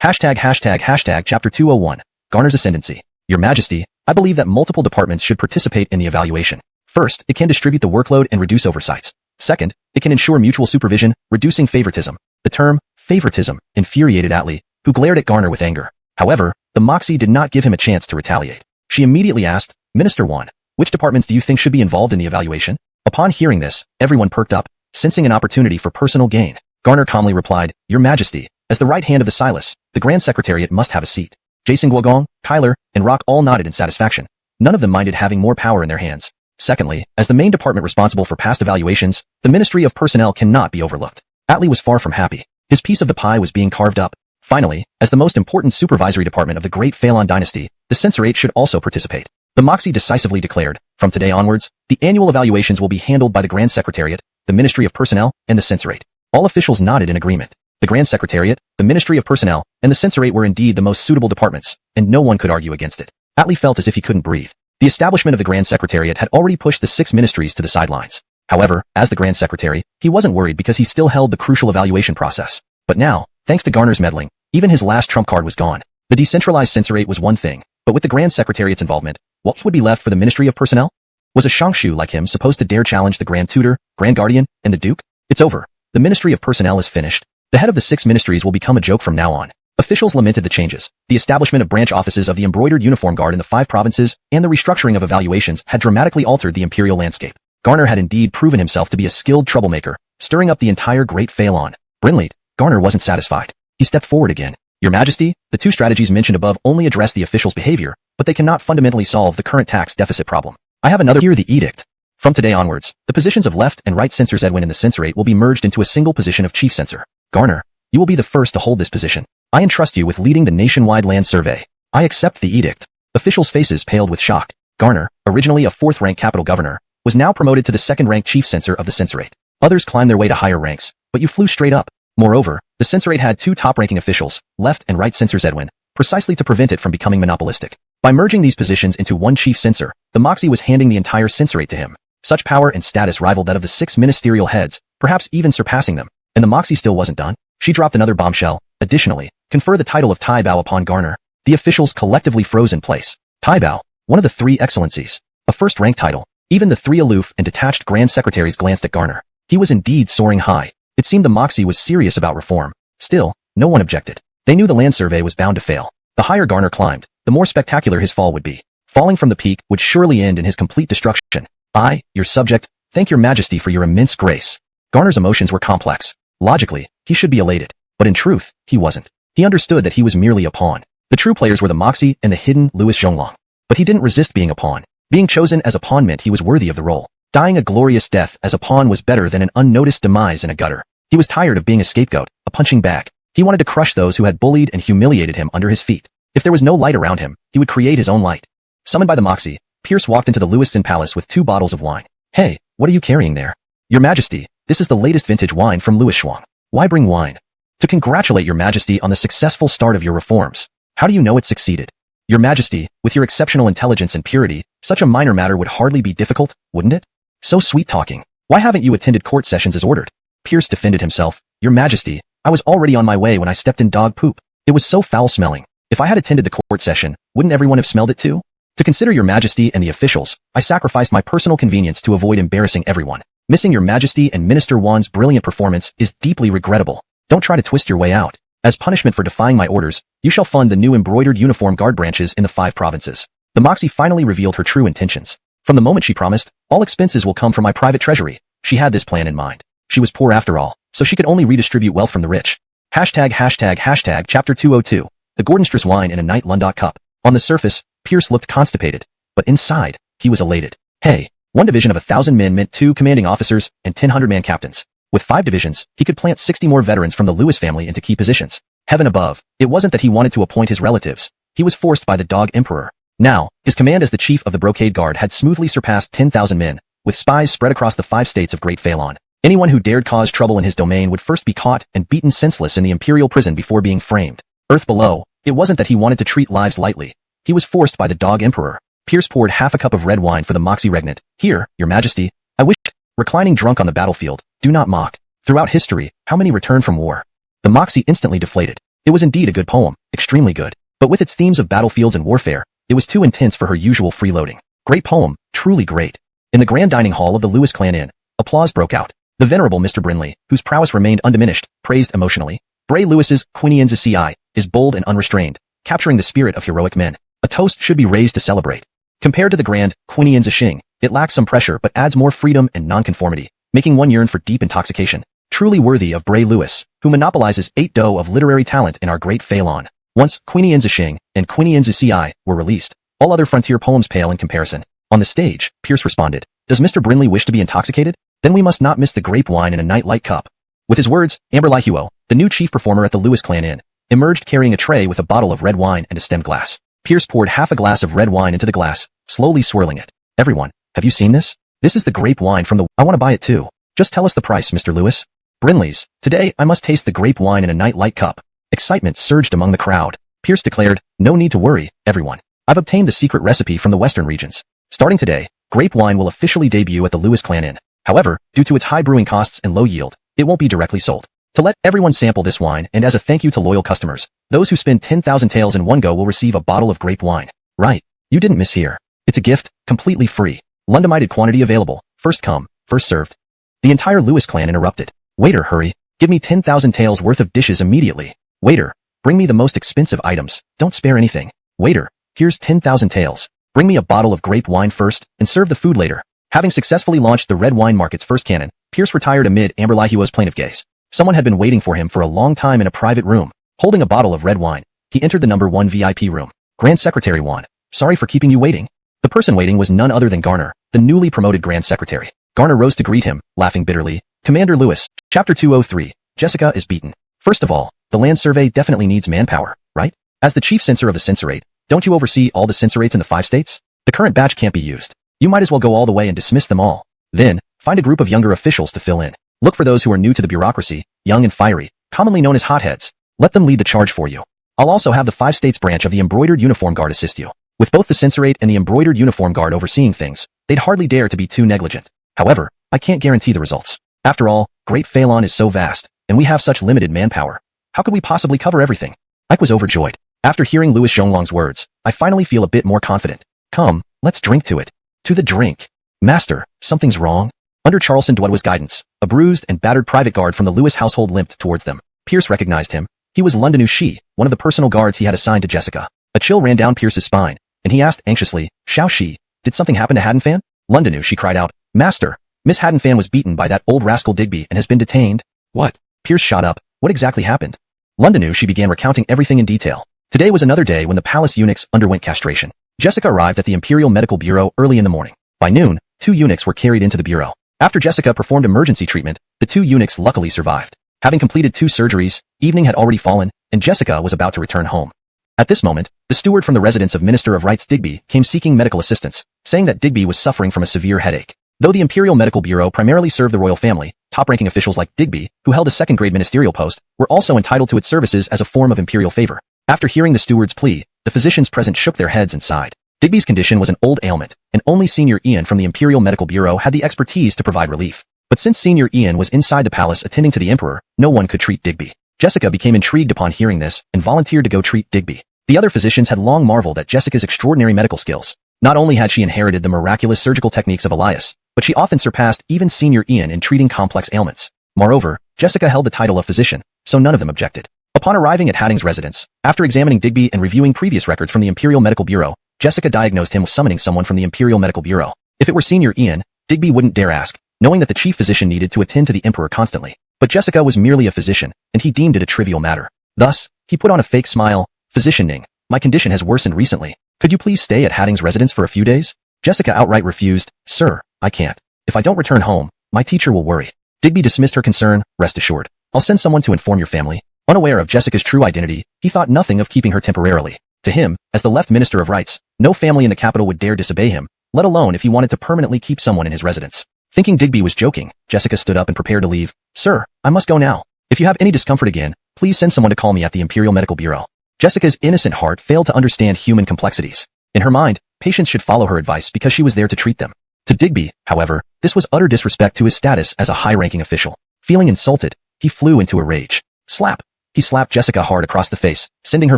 ####Chapter 201, Garner's Ascendancy. Your Majesty, I believe that multiple departments should participate in the evaluation. First, it can distribute the workload and reduce oversights. Second, it can ensure mutual supervision, reducing favoritism. The term, favoritism, infuriated Atlee, who glared at Garner with anger. However, the Moxie did not give him a chance to retaliate. She immediately asked, Minister Wan, which departments do you think should be involved in the evaluation? Upon hearing this, everyone perked up, sensing an opportunity for personal gain. Garner calmly replied, Your Majesty, as the right hand of the Silas, the Grand Secretariat must have a seat. Jason Guogong, Kyler, and Rock all nodded in satisfaction. None of them minded having more power in their hands. Secondly, as the main department responsible for past evaluations, the Ministry of Personnel cannot be overlooked. Atlee was far from happy. His piece of the pie was being carved up. Finally, as the most important supervisory department of the great Zhou Dynasty, the censorate should also participate. The Moxie decisively declared, from today onwards, the annual evaluations will be handled by the Grand Secretariat, the Ministry of Personnel, and the censorate. All officials nodded in agreement. The Grand Secretariat, the Ministry of Personnel, and the censorate were indeed the most suitable departments, and no one could argue against it. Atlee felt as if he couldn't breathe. The establishment of the Grand Secretariat had already pushed the 6 ministries to the sidelines. However, as the Grand Secretary, he wasn't worried because he still held the crucial evaluation process. But now, thanks to Garner's meddling, even his last trump card was gone. The decentralized censorate was one thing, but with the Grand Secretariat's involvement, what would be left for the Ministry of Personnel? Was a Shangshu like him supposed to dare challenge the Grand Tutor, Grand Guardian, and the Duke? It's over. The Ministry of Personnel is finished. The head of the 6 ministries will become a joke from now on. Officials lamented the changes. The establishment of branch offices of the embroidered uniform guard in the 5 provinces and the restructuring of evaluations had dramatically altered the imperial landscape. Garner had indeed proven himself to be a skilled troublemaker, stirring up the entire great Phelan. Brinley, Garner wasn't satisfied. He stepped forward again. Your Majesty, the 2 strategies mentioned above only address the officials' behavior, but they cannot fundamentally solve the current tax deficit problem. I have another. Hear the edict. From today onwards, the positions of left and right censors Edwin and the censorate will be merged into a single position of chief censor. Garner, you will be the first to hold this position. I entrust you with leading the nationwide land survey. I accept the edict. Officials' faces paled with shock. Garner, originally a 4th-rank capital governor, was now promoted to the 2nd-rank chief censor of the censorate. Others climbed their way to higher ranks, but you flew straight up. Moreover, the censorate had 2 top-ranking officials, left and right censors Edwin, precisely to prevent it from becoming monopolistic. By merging these positions into one chief censor, the Moxie was handing the entire censorate to him. Such power and status rivaled that of the 6 ministerial heads, perhaps even surpassing them. And the Moxie still wasn't done. She dropped another bombshell. Additionally, confer the title of Taibao upon Garner. The officials collectively froze in place. Taibao, one of the three excellencies. A first-rank title. Even the three aloof and detached grand secretaries glanced at Garner. He was indeed soaring high. It seemed the Moxie was serious about reform. Still, no one objected. They knew the land survey was bound to fail. The higher Garner climbed, the more spectacular his fall would be. Falling from the peak would surely end in his complete destruction. I, your subject, thank your majesty for your immense grace. Garner's emotions were complex. Logically, he should be elated. But in truth, he wasn't. He understood that he was merely a pawn. The true players were the Moxie and the hidden Louis Zhonglong. But he didn't resist being a pawn. Being chosen as a pawn meant he was worthy of the role. Dying a glorious death as a pawn was better than an unnoticed demise in a gutter. He was tired of being a scapegoat, a punching bag. He wanted to crush those who had bullied and humiliated him under his feet. If there was no light around him, he would create his own light. Summoned by the Moxie, Pierce walked into the Lewiston Palace with 2 bottles of wine. Hey, what are you carrying there? Your Majesty, this is the latest vintage wine from Louis Zhonglong. Why bring wine? To congratulate your Majesty on the successful start of your reforms. How do you know it succeeded? Your Majesty, with your exceptional intelligence and purity, such a minor matter would hardly be difficult, wouldn't it? So sweet-talking. Why haven't you attended court sessions as ordered? Pierce defended himself. Your Majesty, I was already on my way when I stepped in dog poop. It was so foul-smelling. If I had attended the court session, wouldn't everyone have smelled it too? To consider your Majesty and the officials, I sacrificed my personal convenience to avoid embarrassing everyone. Missing your Majesty and Minister Wan's brilliant performance is deeply regrettable. Don't try to twist your way out. As punishment for defying my orders, you shall fund the new embroidered uniform guard branches in the 5 provinces. The Moxie finally revealed her true intentions. From the moment she promised, all expenses will come from my private treasury. She had this plan in mind. She was poor after all, so she could only redistribute wealth from the rich. Hashtag Chapter 202. The Gordonstress wine in a night Lundot cup. On the surface, Pierce looked constipated, but inside, he was elated. Hey, 1 division of 1,000 men meant 2 commanding officers and 10 100-man captains. With 5 divisions, he could plant 60 more veterans from the Lewis family into key positions. Heaven above, it wasn't that he wanted to appoint his relatives. He was forced by the Dog Emperor. Now, his command as the chief of the Brocade Guard had smoothly surpassed 10,000 men, with spies spread across the 5 states of Great Phalon. Anyone who dared cause trouble in his domain would first be caught and beaten senseless in the imperial prison before being framed. Earth below, it wasn't that he wanted to treat lives lightly. He was forced by the Dog Emperor. Pierce poured half a cup of red wine for the Moxie regnant. Here, your Majesty, I wish. Reclining drunk on the battlefield, do not mock. Throughout history, how many return from war? The Moxie instantly deflated. It was indeed a good poem, extremely good. But with its themes of battlefields and warfare, it was too intense for her usual freeloading. Great poem, truly great. In the grand dining hall of the Lewis clan inn, applause broke out. The venerable Mr. Brinley, whose prowess remained undiminished, praised emotionally. Bray Lewis's Quinienza Ci is bold and unrestrained, capturing the spirit of heroic men. A toast should be raised to celebrate. Compared to the grand Quinienza Xing, it lacks some pressure but adds more freedom and nonconformity, making one yearn for deep intoxication. Truly worthy of Bray Lewis, who monopolizes 8 dough of literary talent in our great Phalon. Once Quinienza Xing and Quinienza Ci were released, all other frontier poems pale in comparison. On the stage, Pierce responded, Does Mr. Brinley wish to be intoxicated? Then we must not miss the grape wine in a night light cup. With his words, Amber Lihuo, the new chief performer at the Lewis clan inn, emerged carrying a tray with a bottle of red wine and a stemmed glass. Pierce poured half a glass of red wine into the glass, slowly swirling it. Everyone, have you seen this? This is the grape wine from the... I want to buy it too. Just tell us the price, Mr. Lewis. Brinley's. Today, I must taste the grape wine in a night light cup. Excitement surged among the crowd. Pierce declared, No need to worry, everyone. I've obtained the secret recipe from the western regions. Starting today, grape wine will officially debut at the Lewis clan inn. However, due to its high brewing costs and low yield, it won't be directly sold. To let everyone sample this wine and as a thank you to loyal customers, those who spend 10,000 taels in one go will receive a bottle of grape wine. Right. You didn't mishear. It's a gift, completely free. Lundamited quantity available. First come, first served. The entire Lewis clan interrupted. Waiter, hurry. Give me 10,000 taels worth of dishes immediately. Waiter, bring me the most expensive items. Don't spare anything. Waiter, here's 10,000 taels. Bring me a bottle of grape wine first and serve the food later. Having successfully launched the red wine market's first cannon, Pierce retired amid Amber Lihuo's plaintive gaze. Someone had been waiting for him for a long time in a private room. Holding a bottle of red wine, he entered the number 1 VIP room. Grand Secretary Wan, sorry for keeping you waiting. The person waiting was none other than Garner, the newly promoted Grand Secretary. Garner rose to greet him, laughing bitterly. Commander Lewis, Chapter 203, Jessica is beaten. First of all, the land survey definitely needs manpower, right? As the chief censor of the censorate, don't you oversee all the censorates in the 5 states? The current batch can't be used. You might as well go all the way and dismiss them all. Then, find a group of younger officials to fill in. Look for those who are new to the bureaucracy, young and fiery, commonly known as hotheads. Let them lead the charge for you. I'll also have the 5 states branch of the Embroidered Uniform Guard assist you. With both the censorate and the Embroidered Uniform Guard overseeing things, they'd hardly dare to be too negligent. However, I can't guarantee the results. After all, Great Phalon is so vast, and we have such limited manpower. How could we possibly cover everything? Ike was overjoyed. After hearing Louis Zhonglong's words, I finally feel a bit more confident. Come, let's drink to it. To the drink. Master, something's wrong? Under Charleston Dudua's guidance, a bruised and battered private guard from the Lewis household limped towards them. Pierce recognized him. He was Londonu Shi, one of the personal guards he had assigned to Jessica. A chill ran down Pierce's spine, and he asked anxiously, Xiao Shi, did something happen to Haddonfan? Londonu Shi cried out, Master, Miss Haddonfan was beaten by that old rascal Digby and has been detained. What? Pierce shot up. What exactly happened? Londonu Shi began recounting everything in detail. Today was another day when the palace eunuchs underwent castration. Jessica arrived at the Imperial Medical Bureau early in the morning. By noon, 2 eunuchs were carried into the bureau. After Jessica performed emergency treatment, the 2 eunuchs luckily survived. Having completed 2 surgeries, evening had already fallen, and Jessica was about to return home. At this moment, the steward from the residence of Minister of Rights Digby came seeking medical assistance, saying that Digby was suffering from a severe headache. Though the Imperial Medical Bureau primarily served the royal family, top-ranking officials like Digby, who held a second-grade ministerial post, were also entitled to its services as a form of imperial favor. After hearing the steward's plea, the physicians present shook their heads and sighed. Digby's condition was an old ailment, and only Senior Ian from the Imperial Medical Bureau had the expertise to provide relief. But since Senior Ian was inside the palace attending to the Emperor, no one could treat Digby. Jessica became intrigued upon hearing this and volunteered to go treat Digby. The other physicians had long marveled at Jessica's extraordinary medical skills. Not only had she inherited the miraculous surgical techniques of Elias, but she often surpassed even Senior Ian in treating complex ailments. Moreover, Jessica held the title of physician, so none of them objected. Upon arriving at Hadding's residence, after examining Digby and reviewing previous records from the Imperial Medical Bureau, Jessica diagnosed him with summoning someone from the Imperial Medical Bureau. If it were Senior Ian, Digby wouldn't dare ask, knowing that the chief physician needed to attend to the Emperor constantly. But Jessica was merely a physician, and he deemed it a trivial matter. Thus, he put on a fake smile. Physician Ning, my condition has worsened recently. Could you please stay at Hadding's residence for a few days? Jessica outright refused. Sir, I can't. If I don't return home, my teacher will worry. Digby dismissed her concern. Rest assured, I'll send someone to inform your family. Unaware of Jessica's true identity, he thought nothing of keeping her temporarily. To him, as the left Minister of Rights, no family in the capital would dare disobey him, let alone if he wanted to permanently keep someone in his residence. Thinking Digby was joking, Jessica stood up and prepared to leave. Sir, I must go now. If you have any discomfort again, please send someone to call me at the Imperial Medical Bureau. Jessica's innocent heart failed to understand human complexities. In her mind, patients should follow her advice because she was there to treat them. To Digby, however, this was utter disrespect to his status as a high-ranking official. Feeling insulted, he flew into a rage. Slap! He slapped Jessica hard across the face, sending her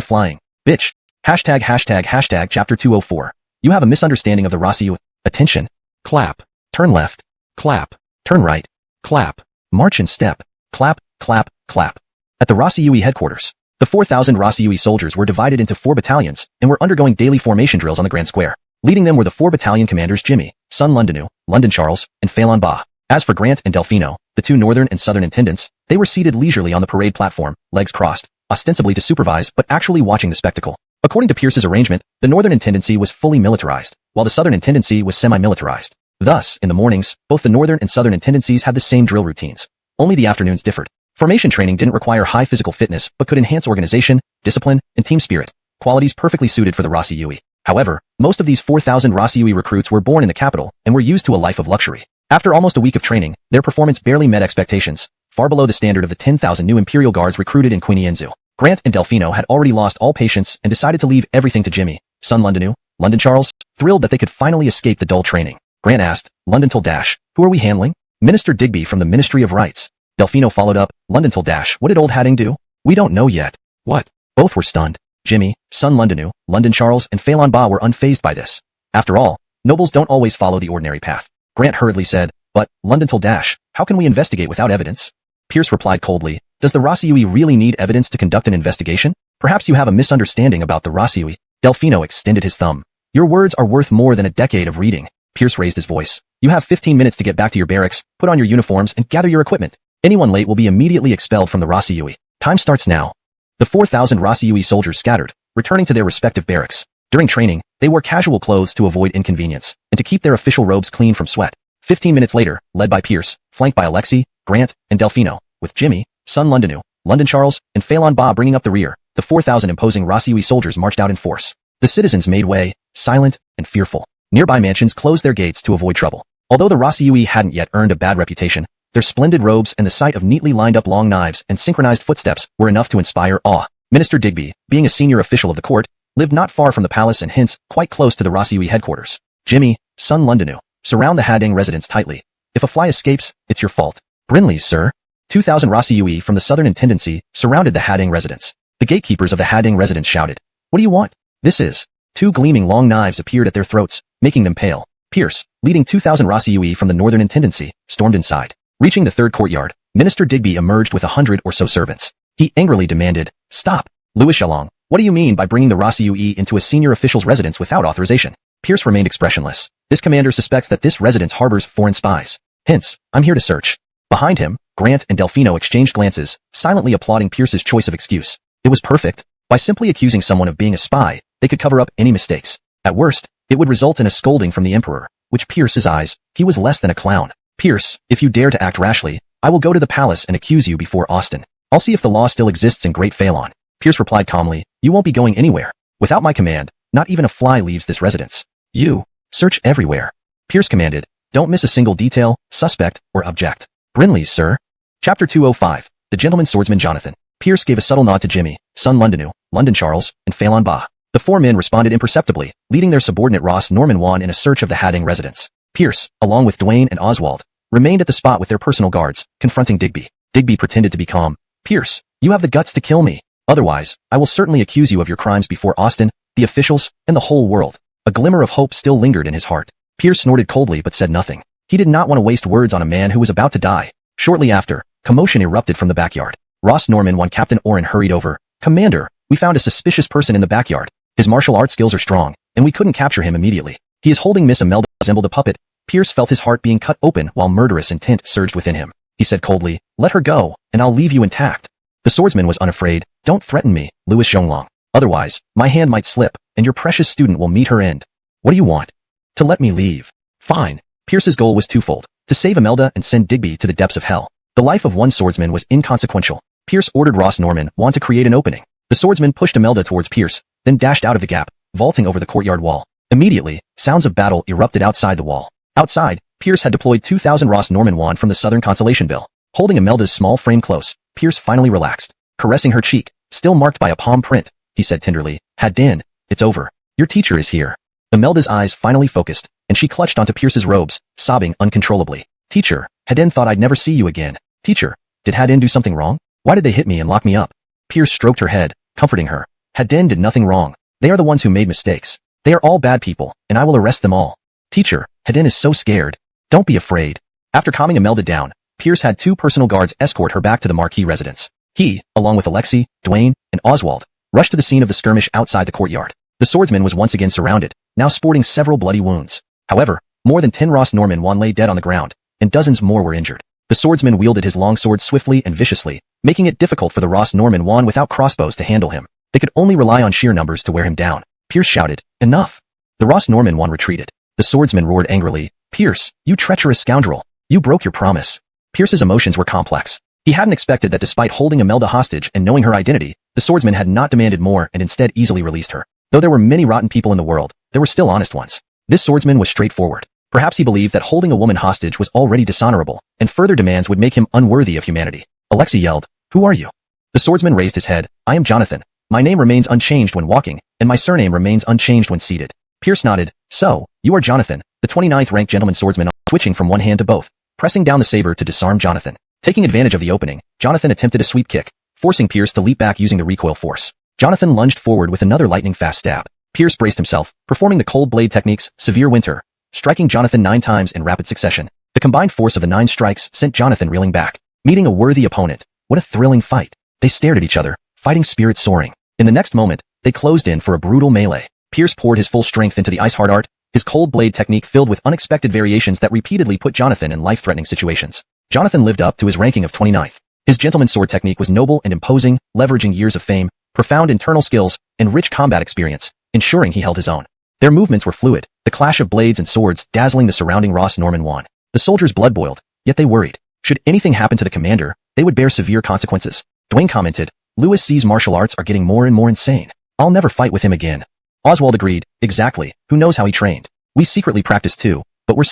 flying. Bitch! #### Chapter 204. You have a misunderstanding of the Rossiu. Attention! Clap. Turn left. Clap. Turn right. Clap. March in step. Clap, clap, clap. At the Rossiui headquarters, the 4,000 Rossiui soldiers were divided into 4 battalions and were undergoing daily formation drills on the Grand Square. Leading them were the 4 battalion commanders Jimmy, Sun Londonu, London Charles, and Phelan Ba. As for Grant and Delfino, the 2 northern and southern intendants, they were seated leisurely on the parade platform, legs crossed, ostensibly to supervise but actually watching the spectacle. According to Pierce's arrangement, the northern intendancy was fully militarized, while the southern intendancy was semi-militarized. Thus, in the mornings, both the northern and southern intendancies had the same drill routines. Only the afternoons differed. Formation training didn't require high physical fitness but could enhance organization, discipline, and team spirit, qualities perfectly suited for the Rossiui. However, most of these 4,000 Rossiui recruits were born in the capital and were used to a life of luxury. After almost a week of training, their performance barely met expectations, far below the standard of the 10,000 new Imperial Guards recruited in Quinienzu. Grant and Delfino had already lost all patience and decided to leave everything to Jimmy, Sun Londonu, London Charles, thrilled that they could finally escape the dull training. Grant asked, London Dash, who are we handling? Minister Digby from the Ministry of Rights. Delfino followed up, London Dash, what did old Hadding do? We don't know yet. What? Both were stunned. Jimmy, Sun Londonu, London Charles, and Phelan Ba were unfazed by this. After all, nobles don't always follow the ordinary path. Grant hurriedly said, but, London Dash, how can we investigate without evidence? Pierce replied coldly, does the Rossiui really need evidence to conduct an investigation? Perhaps you have a misunderstanding about the Rossiui. Delfino extended his thumb. Your words are worth more than a decade of reading. Pierce raised his voice. You have 15 minutes to get back to your barracks, put on your uniforms, and gather your equipment. Anyone late will be immediately expelled from the Rossiui. Time starts now. The 4,000 Rossiui soldiers scattered, returning to their respective barracks. During training, they wore casual clothes to avoid inconvenience, and to keep their official robes clean from sweat. 15 minutes later, led by Pierce, flanked by Alexei, Grant, and Delfino, with Jimmy, Sun Londonu, London Charles, and Phelan Ba bringing up the rear, the 4,000 imposing Rossiui soldiers marched out in force. The citizens made way, silent and fearful. Nearby mansions closed their gates to avoid trouble. Although the Rossiui hadn't yet earned a bad reputation, their splendid robes and the sight of neatly lined up long knives and synchronized footsteps were enough to inspire awe. Minister Digby, being a senior official of the court, lived not far from the palace and hence quite close to the Rossiui headquarters. Jimmy, Sun Londonu, surround the Hadding residence tightly. If a fly escapes, it's your fault. Brinley's, sir. 2,000 Rossiui from the southern intendancy surrounded the Hadding residence. The gatekeepers of the Hading residence shouted, "What do you want?" "This is." Two gleaming long knives appeared at their throats, making them pale. Pierce, leading 2,000 Rossui from the Northern Intendancy, stormed inside. Reaching the third courtyard, Minister Digby emerged with 100 or so servants. He angrily demanded, "Stop! Louis Shalong, what do you mean by bringing the Rossui into a senior official's residence without authorization?" Pierce remained expressionless. This commander suspects that this residence harbors foreign spies. Hence, I'm here to search. Behind him, Grant and Delfino exchanged glances, silently applauding Pierce's choice of excuse. It was perfect. By simply accusing someone of being a spy, they could cover up any mistakes. At worst, it would result in a scolding from the Emperor, which Pierce's eyes, he was less than a clown. "Pierce, if you dare to act rashly, I will go to the palace and accuse you before Austin. I'll see if the law still exists in Great Phalon." Pierce replied calmly, "You won't be going anywhere. Without my command, not even a fly leaves this residence. You, search everywhere." Pierce commanded, "Don't miss a single detail, suspect, or object." "Brinley's, sir." Chapter 205, The Gentleman Swordsman Jonathan. Pierce gave a subtle nod to Jimmy, son Londonu, London Charles, and Phalon Ba. The four men responded imperceptibly, leading their subordinate Ross Norman Wan in a search of the Hading residence. Pierce, along with Dwayne and Oswald, remained at the spot with their personal guards, confronting Digby. Digby pretended to be calm. "Pierce, you have the guts to kill me. Otherwise, I will certainly accuse you of your crimes before Austin, the officials, and the whole world." A glimmer of hope still lingered in his heart. Pierce snorted coldly but said nothing. He did not want to waste words on a man who was about to die. Shortly after, commotion erupted from the backyard. Ross Norman Wan Captain Oren hurried over. "Commander, we found a suspicious person in the backyard. His martial arts skills are strong, and we couldn't capture him immediately. He is holding Miss Imelda resembled a puppet." Pierce felt his heart being cut open while murderous intent surged within him. He said coldly, "Let her go, and I'll leave you intact." The swordsman was unafraid. "Don't threaten me, Louis Zhonglong. Otherwise, my hand might slip, and your precious student will meet her end." "What do you want?" "To let me leave." "Fine." Pierce's goal was twofold: to save Imelda and send Digby to the depths of hell. The life of one swordsman was inconsequential. Pierce ordered Ross Norman Wan to create an opening. The swordsman pushed Imelda towards Pierce, then dashed out of the gap, vaulting over the courtyard wall. Immediately, sounds of battle erupted outside the wall. Outside, Pierce had deployed 2,000 Ross Norman Wan from the Southern Consolation Bill. Holding Imelda's small frame close, Pierce finally relaxed. Caressing her cheek, still marked by a palm print, he said tenderly, "Hadin, it's over. Your teacher is here." Imelda's eyes finally focused, and she clutched onto Pierce's robes, sobbing uncontrollably. "Teacher, Hadin thought I'd never see you again." "Teacher, did Hadin do something wrong? Why did they hit me and lock me up?" Pierce stroked her head, comforting her. "Hadin did nothing wrong. They are the ones who made mistakes. They are all bad people, and I will arrest them all." "Teacher, Hadin is so scared." "Don't be afraid." After calming Imelda down, Pierce had 2 personal guards escort her back to the Marquis residence. He, along with Alexei, Dwayne, and Oswald, rushed to the scene of the skirmish outside the courtyard. The swordsman was once again surrounded, now sporting several bloody wounds. However, more than 10 Ross Norman Wan lay dead on the ground, and dozens more were injured. The swordsman wielded his long sword swiftly and viciously, making it difficult for the Ross Norman Wan without crossbows to handle him. They could only rely on sheer numbers to wear him down. Pierce shouted, "Enough!" The Ross Norman Wan retreated. The swordsman roared angrily, "Pierce, you treacherous scoundrel! You broke your promise." Pierce's emotions were complex. He hadn't expected that despite holding Imelda hostage and knowing her identity, the swordsman had not demanded more and instead easily released her. Though there were many rotten people in the world, there were still honest ones. This swordsman was straightforward. Perhaps he believed that holding a woman hostage was already dishonorable, and further demands would make him unworthy of humanity. Alexei yelled, "Who are you?" The swordsman raised his head. "I am Jonathan. My name remains unchanged when walking, and my surname remains unchanged when seated." Pierce nodded. "So, you are Jonathan, the 29th ranked gentleman swordsman," switching from one hand to both, pressing down the saber to disarm Jonathan. Taking advantage of the opening, Jonathan attempted a sweep kick, forcing Pierce to leap back using the recoil force. Jonathan lunged forward with another lightning-fast stab. Pierce braced himself, performing the cold blade techniques, Severe Winter, striking Jonathan 9 times in rapid succession. The combined force of the 9 strikes sent Jonathan reeling back. Meeting a worthy opponent. What a thrilling fight. They stared at each other, fighting spirit soaring. In the next moment, they closed in for a brutal melee. Pierce poured his full strength into the ice hard art, his cold blade technique filled with unexpected variations that repeatedly put Jonathan in life-threatening situations. Jonathan lived up to his ranking of 29th. His gentleman sword technique was noble and imposing, leveraging years of fame, profound internal skills, and rich combat experience, ensuring he held his own. Their movements were fluid, the clash of blades and swords dazzling the surrounding Ross Norman Wan. The soldiers' blood boiled, yet they worried. Should anything happen to the commander, they would bear severe consequences. Dwayne commented, "Louis C's martial arts are getting more and more insane. I'll never fight with him again." Oswald agreed, "Exactly, who knows how he trained. We secretly practice too, but we're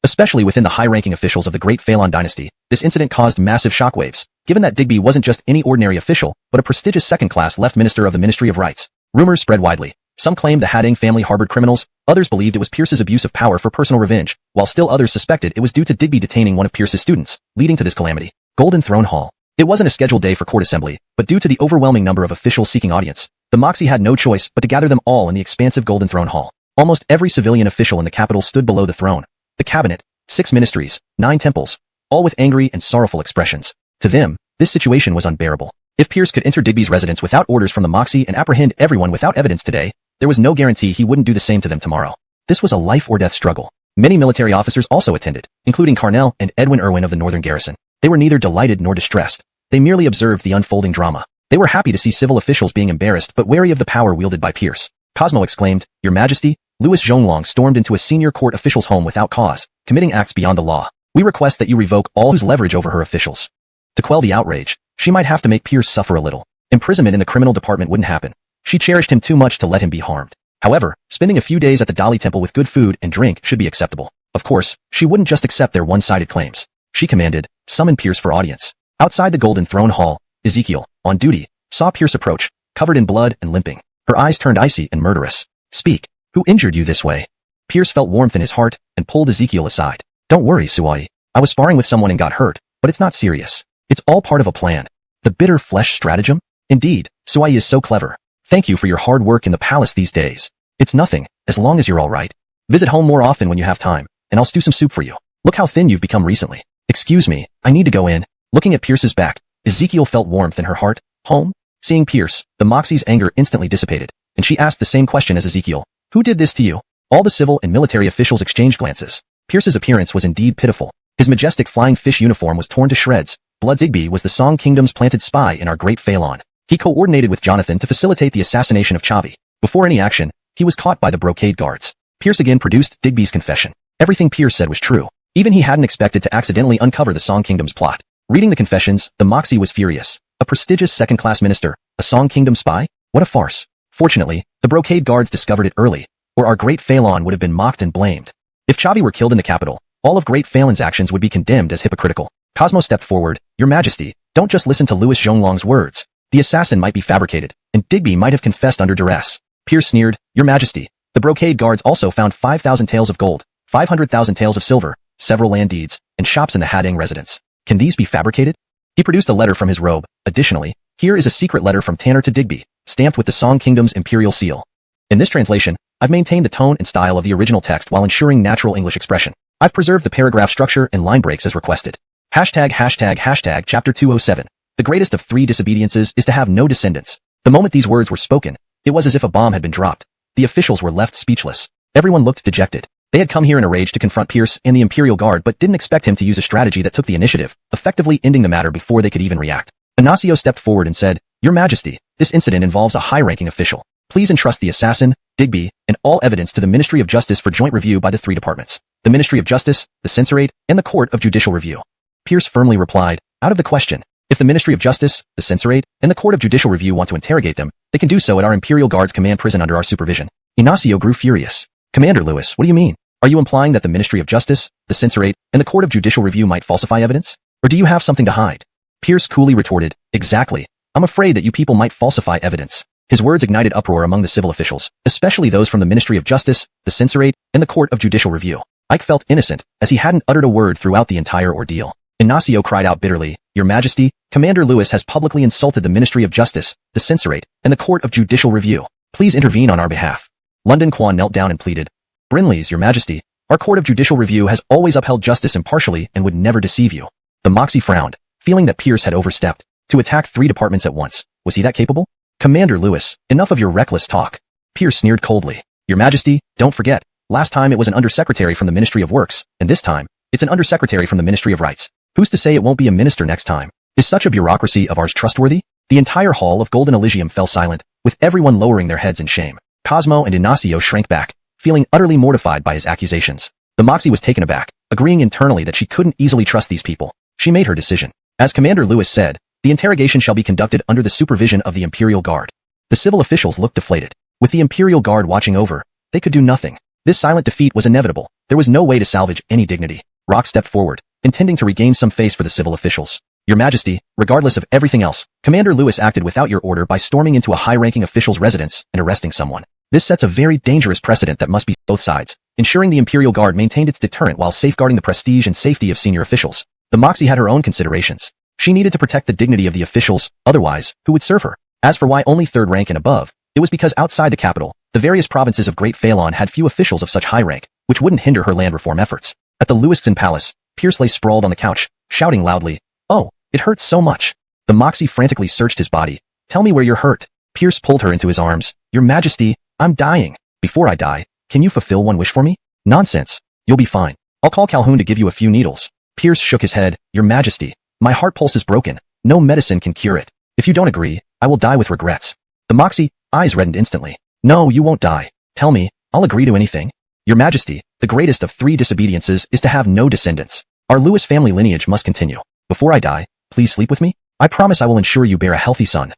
especially within the high-ranking officials of the Great Phalon Dynasty, this incident caused massive shockwaves, given that Digby wasn't just any ordinary official, but a prestigious second-class left minister of the Ministry of Rights. Rumors spread widely. Some claimed the Hading family harbored criminals, others believed it was Pierce's abuse of power for personal revenge, while still others suspected it was due to Digby detaining one of Pierce's students, leading to this calamity. Golden Throne Hall. It wasn't a scheduled day for court assembly, but due to the overwhelming number of officials seeking audience, the Moxie had no choice but to gather them all in the expansive Golden Throne Hall. Almost every civilian official in the capital stood below the throne. The cabinet, 6 ministries, 9 temples, all with angry and sorrowful expressions. To them, this situation was unbearable. If Pierce could enter Digby's residence without orders from the Moxie and apprehend everyone without evidence today, there was no guarantee he wouldn't do the same to them tomorrow. This was a life-or-death struggle. Many military officers also attended, including Carnell and Edwin Irwin of the Northern Garrison. They were neither delighted nor distressed. They merely observed the unfolding drama. They were happy to see civil officials being embarrassed but wary of the power wielded by Pierce. Cosmo exclaimed, "Your Majesty, Louis Zhonglong stormed into a senior court official's home without cause, committing acts beyond the law. We request that you revoke all whose leverage over her officials." To quell the outrage, she might have to make Pierce suffer a little. Imprisonment in the criminal department wouldn't happen. She cherished him too much to let him be harmed. However, spending a few days at the Dali Temple with good food and drink should be acceptable. Of course, she wouldn't just accept their one-sided claims. She commanded, "Summon Pierce for audience." Outside the Golden Throne Hall, Ezekiel, on duty, saw Pierce approach, covered in blood and limping. Her eyes turned icy and murderous. "Speak. Who injured you this way?" Pierce felt warmth in his heart and pulled Ezekiel aside. "Don't worry, Suai. I was sparring with someone and got hurt, but it's not serious. It's all part of a plan." The bitter flesh stratagem? Indeed, Suai is so clever. Thank you for your hard work in the palace these days. It's nothing, as long as you're all right. Visit home more often when you have time, and I'll stew some soup for you. Look how thin you've become recently. Excuse me, I need to go in. Looking at Pierce's back, Ezekiel felt warmth in her heart. Home? Seeing Pierce, the Moxie's anger instantly dissipated, and she asked the same question as Ezekiel. "Who did this to you?" All the civil and military officials exchanged glances. Pierce's appearance was indeed pitiful. His majestic flying fish uniform was torn to shreds. Blood Zigby was the Song Kingdom's planted spy in our great Phelan. He coordinated with Jonathan to facilitate the assassination of Chavi. Before any action, he was caught by the brocade guards. Pierce again produced Digby's confession. Everything Pierce said was true. Even he hadn't expected to accidentally uncover the Song Kingdom's plot. Reading the confessions, the Moxie was furious. A prestigious second-class minister, a Song Kingdom spy? What a farce. Fortunately, the brocade guards discovered it early, or our great Phelan would have been mocked and blamed. If Chavi were killed in the capital, all of great Phelan's actions would be condemned as hypocritical. Cosmo stepped forward. "Your Majesty, don't just listen to Louis Zhonglong's words. The assassin might be fabricated, and Digby might have confessed under duress." Pierce sneered, "Your Majesty, the brocade guards also found 5,000 taels of gold, 500,000 taels of silver, several land deeds, and shops in the Hadang residence. Can these be fabricated?" He produced a letter from his robe. Additionally, here is a secret letter from Tanner to Digby, stamped with the Song Kingdom's imperial seal. In this translation, I've maintained the tone and style of the original text while ensuring natural English expression. I've preserved the paragraph structure and line breaks as requested. ##### Chapter 207. The greatest of 3 disobediences is to have no descendants. The moment these words were spoken, it was as if a bomb had been dropped. The officials were left speechless. Everyone looked dejected. They had come here in a rage to confront Pierce and the Imperial Guard but didn't expect him to use a strategy that took the initiative, effectively ending the matter before they could even react. Ignacio stepped forward and said, "Your Majesty, this incident involves a high-ranking official. Please entrust the assassin, Digby, and all evidence to the Ministry of Justice for joint review by the 3 departments, the Ministry of Justice, the Censorate, and the Court of Judicial Review." Pierce firmly replied, "Out of the question. If the Ministry of Justice, the Censorate, and the Court of Judicial Review want to interrogate them, they can do so at our Imperial Guard's command prison under our supervision." Ignacio grew furious. "Commander Lewis, what do you mean? Are you implying that the Ministry of Justice, the Censorate, and the Court of Judicial Review might falsify evidence? Or do you have something to hide?" Pierce coolly retorted, "Exactly. I'm afraid that you people might falsify evidence." His words ignited uproar among the civil officials, especially those from the Ministry of Justice, the Censorate, and the Court of Judicial Review. Ike felt innocent, as he hadn't uttered a word throughout the entire ordeal. Ignacio cried out bitterly, "Your Majesty, Commander Lewis has publicly insulted the Ministry of Justice, the Censorate, and the Court of Judicial Review. Please intervene on our behalf." London Quan knelt down and pleaded, "Brinleys, Your Majesty, our Court of Judicial Review has always upheld justice impartially and would never deceive you." The Moxie frowned, feeling that Pierce had overstepped. To attack 3 departments at once, was he that capable? "Commander Lewis, enough of your reckless talk." Pierce sneered coldly. "Your Majesty, don't forget, last time it was an undersecretary from the Ministry of Works, and this time, it's an undersecretary from the Ministry of Rights. Who's to say it won't be a minister next time? Is such a bureaucracy of ours trustworthy?" The entire hall of Golden Elysium fell silent, with everyone lowering their heads in shame. Cosmo and Ignacio shrank back, feeling utterly mortified by his accusations. The Moxie was taken aback, agreeing internally that she couldn't easily trust these people. She made her decision. As Commander Lewis said, the interrogation shall be conducted under the supervision of the Imperial Guard. The civil officials looked deflated. With the Imperial Guard watching over, they could do nothing. This silent defeat was inevitable. There was no way to salvage any dignity. Rock stepped forward, intending to regain some face for the civil officials. "Your Majesty, regardless of everything else, Commander Lewis acted without your order by storming into a high-ranking official's residence and arresting someone. This sets a very dangerous precedent that must be both sides, ensuring the Imperial Guard maintained its deterrent while safeguarding the prestige and safety of senior officials." The Moxie had her own considerations. She needed to protect the dignity of the officials, otherwise, who would serve her? As for why only third rank and above, it was because outside the capital, the various provinces of Great Phalon had few officials of such high rank, which wouldn't hinder her land reform efforts. At the Lewiston Palace, Pierce lay sprawled on the couch, shouting loudly, "Oh, it hurts so much." The Moxie frantically searched his body. "Tell me where you're hurt." Pierce pulled her into his arms. "Your Majesty, I'm dying. Before I die, can you fulfill one wish for me?" "Nonsense. You'll be fine. I'll call Calhoun to give you a few needles." Pierce shook his head. "Your Majesty, my heart pulse is broken. No medicine can cure it. If you don't agree, I will die with regrets." The Moxie eyes reddened instantly. "No, you won't die. Tell me, I'll agree to anything." "Your Majesty, the greatest of 3 disobediences is to have no descendants. Our Lewis family lineage must continue. Before I die, please sleep with me. I promise I will ensure you bear a healthy son."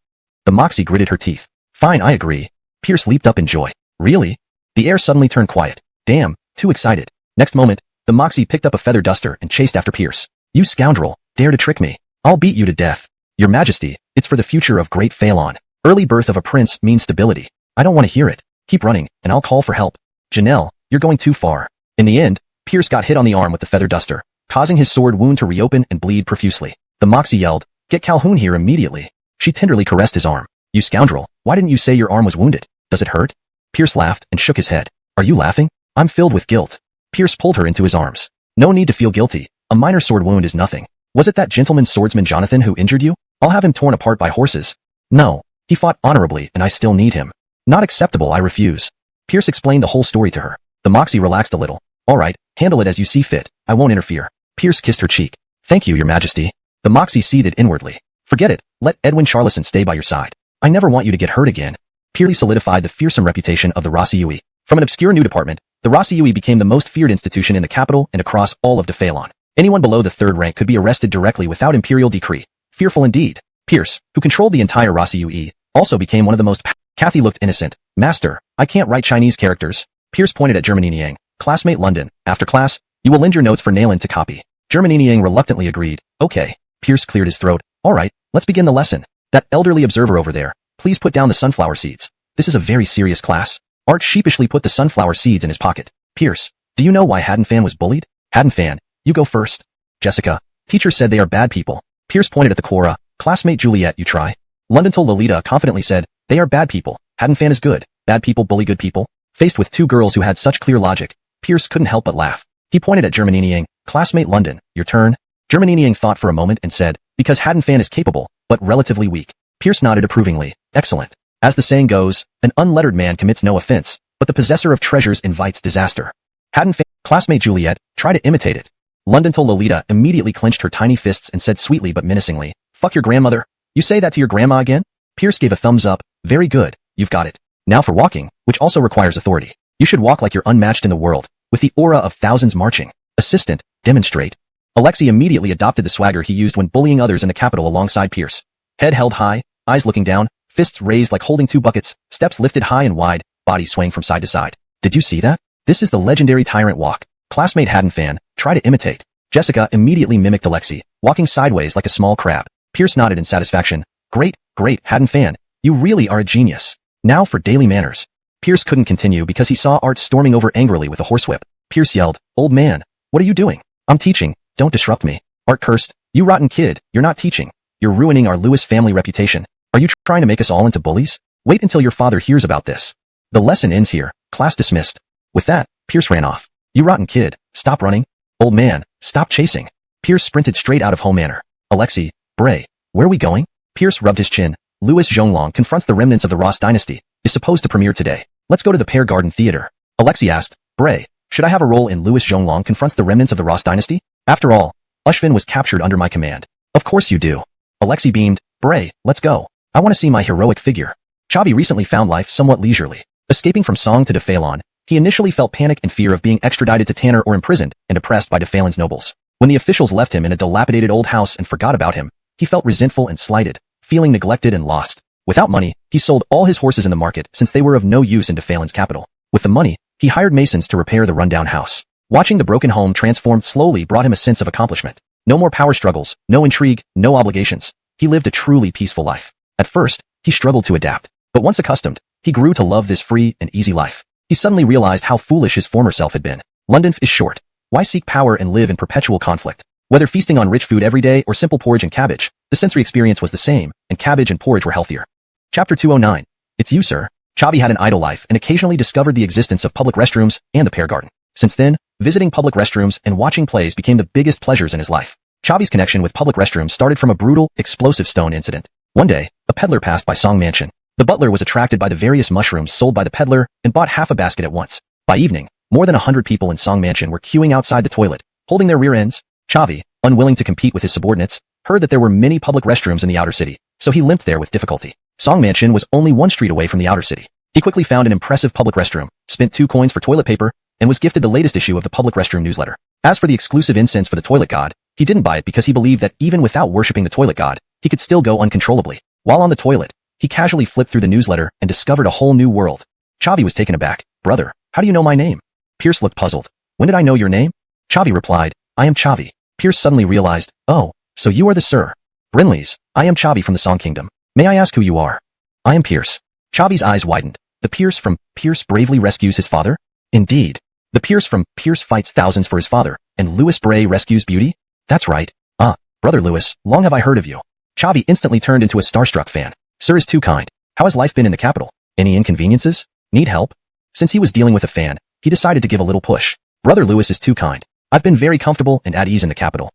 The Moxie gritted her teeth. "Fine, I agree." Pierce leaped up in joy. "Really?" The air suddenly turned quiet. "Damn, too excited." Next moment, the Moxie picked up a feather duster and chased after Pierce. "You scoundrel, dare to trick me. I'll beat you to death." "Your Majesty, it's for the future of Great Phalon. Early birth of a prince means stability. I don't want to hear it. Keep running, and I'll call for help." "Janelle, you're going too far." In the end, Pierce got hit on the arm with the feather duster, causing his sword wound to reopen and bleed profusely. The Moxie yelled, "Get Calhoun here immediately." She tenderly caressed his arm. "You scoundrel, why didn't you say your arm was wounded? Does it hurt?" Pierce laughed and shook his head. "Are you laughing? I'm filled with guilt." Pierce pulled her into his arms. "No need to feel guilty. A minor sword wound is nothing. Was it that gentleman swordsman Jonathan who injured you? I'll have him torn apart by horses." "No, he fought honorably and I still need him." "Not acceptable, I refuse." Pierce explained the whole story to her. The Moxie relaxed a little. "All right, handle it as you see fit. I won't interfere." Pierce kissed her cheek. "Thank you, Your Majesty." The Moxie seethed inwardly. "Forget it. Let Edwin Charlison stay by your side. I never want you to get hurt again." Pierce solidified the fearsome reputation of the Rossiyui. From an obscure new department, the Rossiyui became the most feared institution in the capital and across all of Phalon. Anyone below the 3rd rank could be arrested directly without imperial decree. Fearful indeed. Pierce, who controlled the entire Rossiyui, also became one of the most Kathy looked innocent. "Master, I can't write Chinese characters." Pierce pointed at Germanini Yang. "Classmate London, after class, you will lend your notes for Nayland to copy." Germanini Yang reluctantly agreed. "Okay." Pierce cleared his throat. "All right, let's begin the lesson. That elderly observer over there, please put down the sunflower seeds. This is a very serious class." Art sheepishly put the sunflower seeds in his pocket. "Pierce, do you know why Haddon Fan was bullied?" "Haddon Fan, you go first." "Jessica, teacher said they are bad people." Pierce pointed at the Quora. "Classmate Juliet, you try." London told Lolita confidently said, "They are bad people. Haddon Fan is good. Bad people bully good people." Faced with 2 girls who had such clear logic, Pierce couldn't help but laugh. He pointed at Germanini Yang. "Classmate London, your turn." Germanini Yang thought for a moment and said, "Because Haddon Fan is capable, but relatively weak." Pierce nodded approvingly. "Excellent. As the saying goes, an unlettered man commits no offense, but the possessor of treasures invites disaster." Haddon Fan, classmate Juliet, try to imitate it. London told Lolita, immediately clenched her tiny fists and said sweetly but menacingly, "Fuck your grandmother. You say that to your grandma again?" Pierce gave a thumbs up. "Very good, you've got it. Now for walking, which also requires authority. You should walk like you're unmatched in the world, with the aura of thousands marching." Assistant, demonstrate. Alexei immediately adopted the swagger he used when bullying others in the capital alongside Pierce. Head held high, eyes looking down, fists raised like holding 2 buckets, steps lifted high and wide, body swaying from side to side. "Did you see that? This is the legendary tyrant walk." Classmate Haddon Fan, try to imitate. Jessica immediately mimicked Alexei, walking sideways like a small crab. Pierce nodded in satisfaction. "Great, great, Haddon Fan. You really are a genius. Now for daily manners." Pierce couldn't continue because he saw Art storming over angrily with a horsewhip. Pierce yelled, "Old man, what are you doing?" "I'm teaching, don't disrupt me." Art cursed, "You rotten kid, you're not teaching. You're ruining our Lewis family reputation. Are you trying to make us all into bullies? Wait until your father hears about this." The lesson ends here. Class dismissed. With that, Pierce ran off. "You rotten kid, stop running." "Old man, stop chasing." Pierce sprinted straight out of Home Manor. "Alexei, Bray, where are we going?" Pierce rubbed his chin. "Louis Zhonglong confronts the remnants of the Ross Dynasty. Is supposed to premiere today. Let's go to the Pear Garden Theater." Alexei asked, "Bray, should I have a role in Louis Zhonglong confronts the remnants of the Ross Dynasty? After all, Ushvin was captured under my command." "Of course you do." Alexei beamed. "Bray, let's go. I want to see my heroic figure." Chavi recently found life somewhat leisurely. Escaping from Song to Phalon, he initially felt panic and fear of being extradited to Tanner or imprisoned and oppressed by Phalon's nobles. When the officials left him in a dilapidated old house and forgot about him, he felt resentful and slighted, feeling neglected and lost. Without money, he sold all his horses in the market since they were of no use in Phalon's capital. With the money, he hired masons to repair the rundown house. Watching the broken home transform slowly brought him a sense of accomplishment. No more power struggles, no intrigue, no obligations. He lived a truly peaceful life. At first, he struggled to adapt, but once accustomed, he grew to love this free and easy life. He suddenly realized how foolish his former self had been. London is short. Why seek power and live in perpetual conflict? Whether feasting on rich food every day or simple porridge and cabbage, the sensory experience was the same, and cabbage and porridge were healthier. Chapter 209. It's you, sir. Chavi had an idle life and occasionally discovered the existence of public restrooms and the pear garden. Since then, visiting public restrooms and watching plays became the biggest pleasures in his life. Chavi's connection with public restrooms started from a brutal, explosive stone incident. One day, a peddler passed by Song Mansion. The butler was attracted by the various mushrooms sold by the peddler and bought half a basket at once. By evening, more than 100 people in Song Mansion were queuing outside the toilet, holding their rear ends. Chavi, unwilling to compete with his subordinates, heard that there were many public restrooms in the outer city, so he limped there with difficulty. Song Mansion was only one street away from the outer city. He quickly found an impressive public restroom, spent 2 coins for toilet paper, and was gifted the latest issue of the public restroom newsletter. As for the exclusive incense for the toilet god, he didn't buy it because he believed that even without worshipping the toilet god, he could still go uncontrollably. While on the toilet, he casually flipped through the newsletter and discovered a whole new world. Chavi was taken aback. Brother, how do you know my name? Pierce looked puzzled. When did I know your name? Chavi replied, I am Chavi. Pierce suddenly realized, oh, so you are the Sir Brinleys. I am Chavi from the Song Kingdom. May I ask who you are? I am Pierce. Chavi's eyes widened. The Pierce from Pierce bravely rescues his father? Indeed. The Pierce from Pierce fights thousands for his father, and Louis Bray rescues Beauty? That's right. Ah, Brother Louis, long have I heard of you. Chavi instantly turned into a starstruck fan. Sir is too kind. How has life been in the capital? Any inconveniences? Need help? Since he was dealing with a fan, he decided to give a little push. Brother Louis is too kind. I've been very comfortable and at ease in the capital.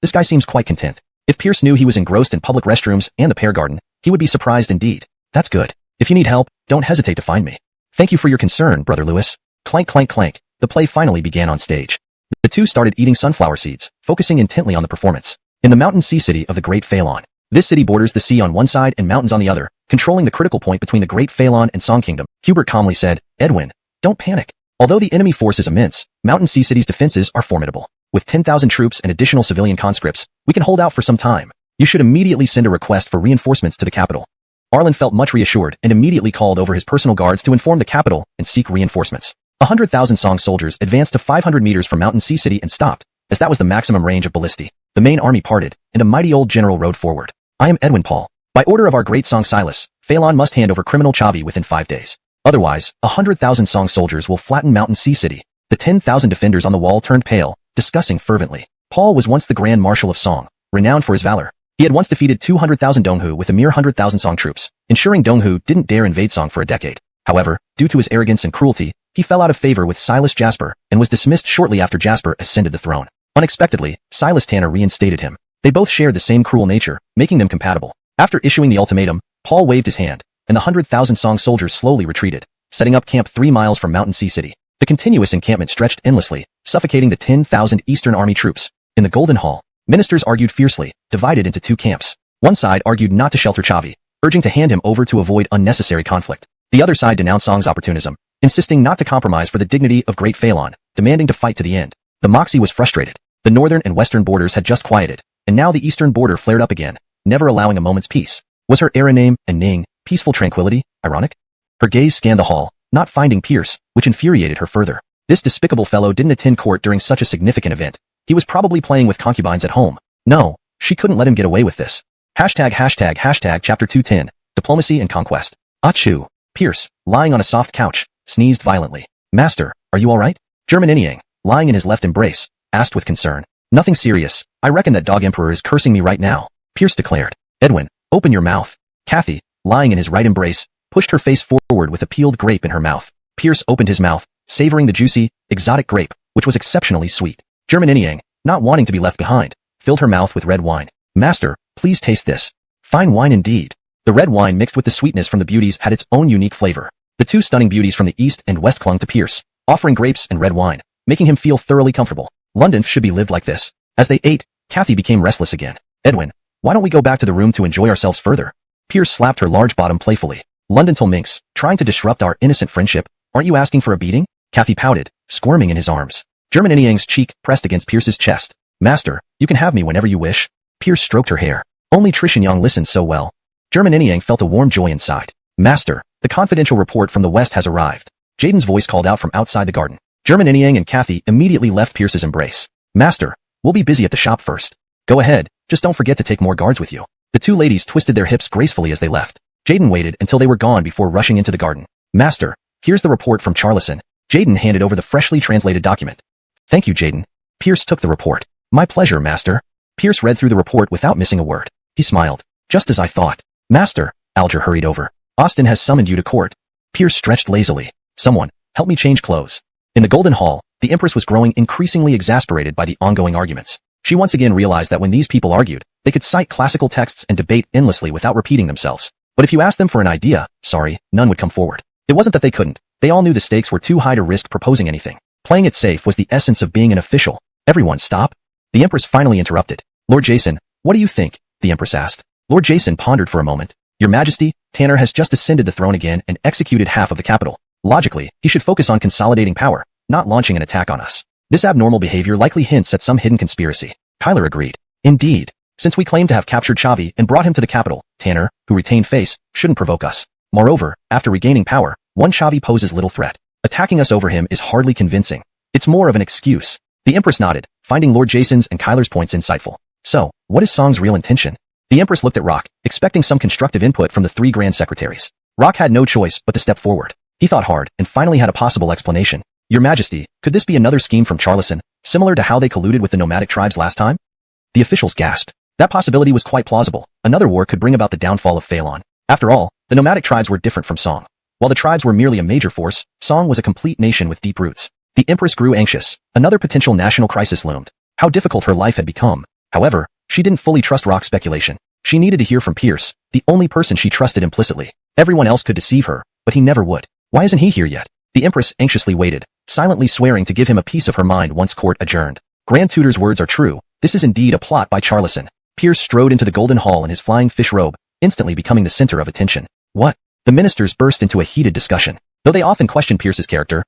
This guy seems quite content. If Pierce knew he was engrossed in public restrooms and the pear garden, he would be surprised indeed. That's good. If you need help, don't hesitate to find me. Thank you for your concern, Brother Louis. Clank, clank, clank. The play finally began on stage. The two started eating sunflower seeds, focusing intently on the performance. In the mountain sea city of the Great Phalon. This city borders the sea on one side and mountains on the other, controlling the critical point between the Great Phalon and Song Kingdom. Hubert calmly said, Edwin, don't panic. Although the enemy force is immense, Mountain Sea City's defenses are formidable. With 10,000 troops and additional civilian conscripts, we can hold out for some time. You should immediately send a request for reinforcements to the capital. Arlen felt much reassured and immediately called over his personal guards to inform the capital and seek reinforcements. 100,000 Song soldiers advanced to 500 meters from Mountain Sea City and stopped, as that was the maximum range of ballistae. The main army parted, and a mighty old general rode forward. I am Edwin Paul. By order of our great Song Silas, Phalon must hand over criminal Chavi within 5 days. Otherwise, 100,000 Song soldiers will flatten Mountain Sea City. The 10,000 defenders on the wall turned pale, discussing fervently. Paul was once the Grand Marshal of Song, renowned for his valor. He had once defeated 200,000 donghua with a mere 100,000 Song troops, ensuring donghua didn't dare invade Song for a decade. However, due to his arrogance and cruelty, he fell out of favor with Silas Jasper and was dismissed shortly after Jasper ascended the throne. Unexpectedly, Silas Tanner reinstated him. They both shared the same cruel nature, making them compatible. After issuing the ultimatum, Paul waved his hand, and the 100,000 Song soldiers slowly retreated, setting up camp 3 miles from Mountain Sea City. The continuous encampment stretched endlessly, suffocating the 10,000 Eastern Army troops. In the Golden Hall, ministers argued fiercely, divided into 2 camps. One side argued not to shelter Chavi, urging to hand him over to avoid unnecessary conflict. The other side denounced Song's opportunism, insisting not to compromise for the dignity of Great Phalon, demanding to fight to the end. The Moxie was frustrated. The northern and western borders had just quieted, and now the eastern border flared up again, never allowing a moment's peace. Was her era name and Ning, peaceful tranquility, ironic? Her gaze scanned the hall, not finding Pierce, which infuriated her further. This despicable fellow didn't attend court during such a significant event. He was probably playing with concubines at home. No, she couldn't let him get away with this. Hashtag chapter 210, Diplomacy and Conquest. Achoo. Pierce, lying on a soft couch, sneezed violently. Master, are you all right? German Inyang, lying in his left embrace, asked with concern. Nothing serious. I reckon that dog emperor is cursing me right now, Pierce declared. Edwin, open your mouth. Kathy, lying in his right embrace, pushed her face forward with a peeled grape in her mouth. Pierce opened his mouth, savoring the juicy, exotic grape, which was exceptionally sweet. German Inyang, not wanting to be left behind, filled her mouth with red wine. Master, please taste this. Fine wine indeed. The red wine mixed with the sweetness from the beauties had its own unique flavor. The 2 stunning beauties from the east and west clung to Pierce, offering grapes and red wine, making him feel thoroughly comfortable. London should be lived like this. As they ate, Kathy became restless again. Edwin, why don't we go back to the room to enjoy ourselves further? Pierce slapped her large bottom playfully. London till minx, trying to disrupt our innocent friendship. Aren't you asking for a beating? Kathy pouted, squirming in his arms. German Inyang's cheek pressed against Pierce's chest. Master, you can have me whenever you wish. Pierce stroked her hair. Only Trish and Young listened so well. German Inyang felt a warm joy inside. Master, the confidential report from the west has arrived. Jaden's voice called out from outside the garden. German Inyang and Kathy immediately left Pierce's embrace. Master, we'll be busy at the shop first. Go ahead, just don't forget to take more guards with you. The 2 ladies twisted their hips gracefully as they left. Jaden waited until they were gone before rushing into the garden. Master, here's the report from Charlison. Jaden handed over the freshly translated document. Thank you, Jaden. Pierce took the report. My pleasure, Master. Pierce read through the report without missing a word. He smiled. Just as I thought. Master, Alger hurried over. Austin has summoned you to court. Pierce stretched lazily. Someone, help me change clothes. In the Golden Hall, the Empress was growing increasingly exasperated by the ongoing arguments. She once again realized that when these people argued, they could cite classical texts and debate endlessly without repeating themselves. But if you asked them for an idea, none would come forward. It wasn't that they couldn't. They all knew the stakes were too high to risk proposing anything. Playing it safe was the essence of being an official. Everyone stop. The Empress finally interrupted. Lord Jason, what do you think? The Empress asked. Lord Jason pondered for a moment. Your Majesty, Tanner has just ascended the throne again and executed half of the capital. Logically, he should focus on consolidating power, not launching an attack on us. This abnormal behavior likely hints at some hidden conspiracy. Kyler agreed. Indeed. Since we claim to have captured Chavi and brought him to the capital, Tanner, who retained face, shouldn't provoke us. Moreover, after regaining power, one Chavi poses little threat. Attacking us over him is hardly convincing. It's more of an excuse. The Empress nodded, finding Lord Jason's and Kyler's points insightful. So, what is Song's real intention? The Empress looked at Rock, expecting some constructive input from the three Grand Secretaries. Rock had no choice but to step forward. He thought hard and finally had a possible explanation. Your Majesty, could this be another scheme from Charlison, similar to how they colluded with the nomadic tribes last time? The officials gasped. That possibility was quite plausible. Another war could bring about the downfall of Phelan. After all, the nomadic tribes were different from Song. While the tribes were merely a major force, Song was a complete nation with deep roots. The Empress grew anxious. Another potential national crisis loomed. How difficult her life had become. However, she didn't fully trust Rock's speculation. She needed to hear from Pierce, the only person she trusted implicitly. Everyone else could deceive her, but he never would. Why isn't he here yet? The Empress anxiously waited, silently swearing to give him a piece of her mind once court adjourned. Grand Tutor's words are true. This is indeed a plot by Charlison. Pierce strode into the Golden Hall in his flying fish robe, instantly becoming the center of attention. What? The ministers burst into a heated discussion. Though they often questioned Pierce's character,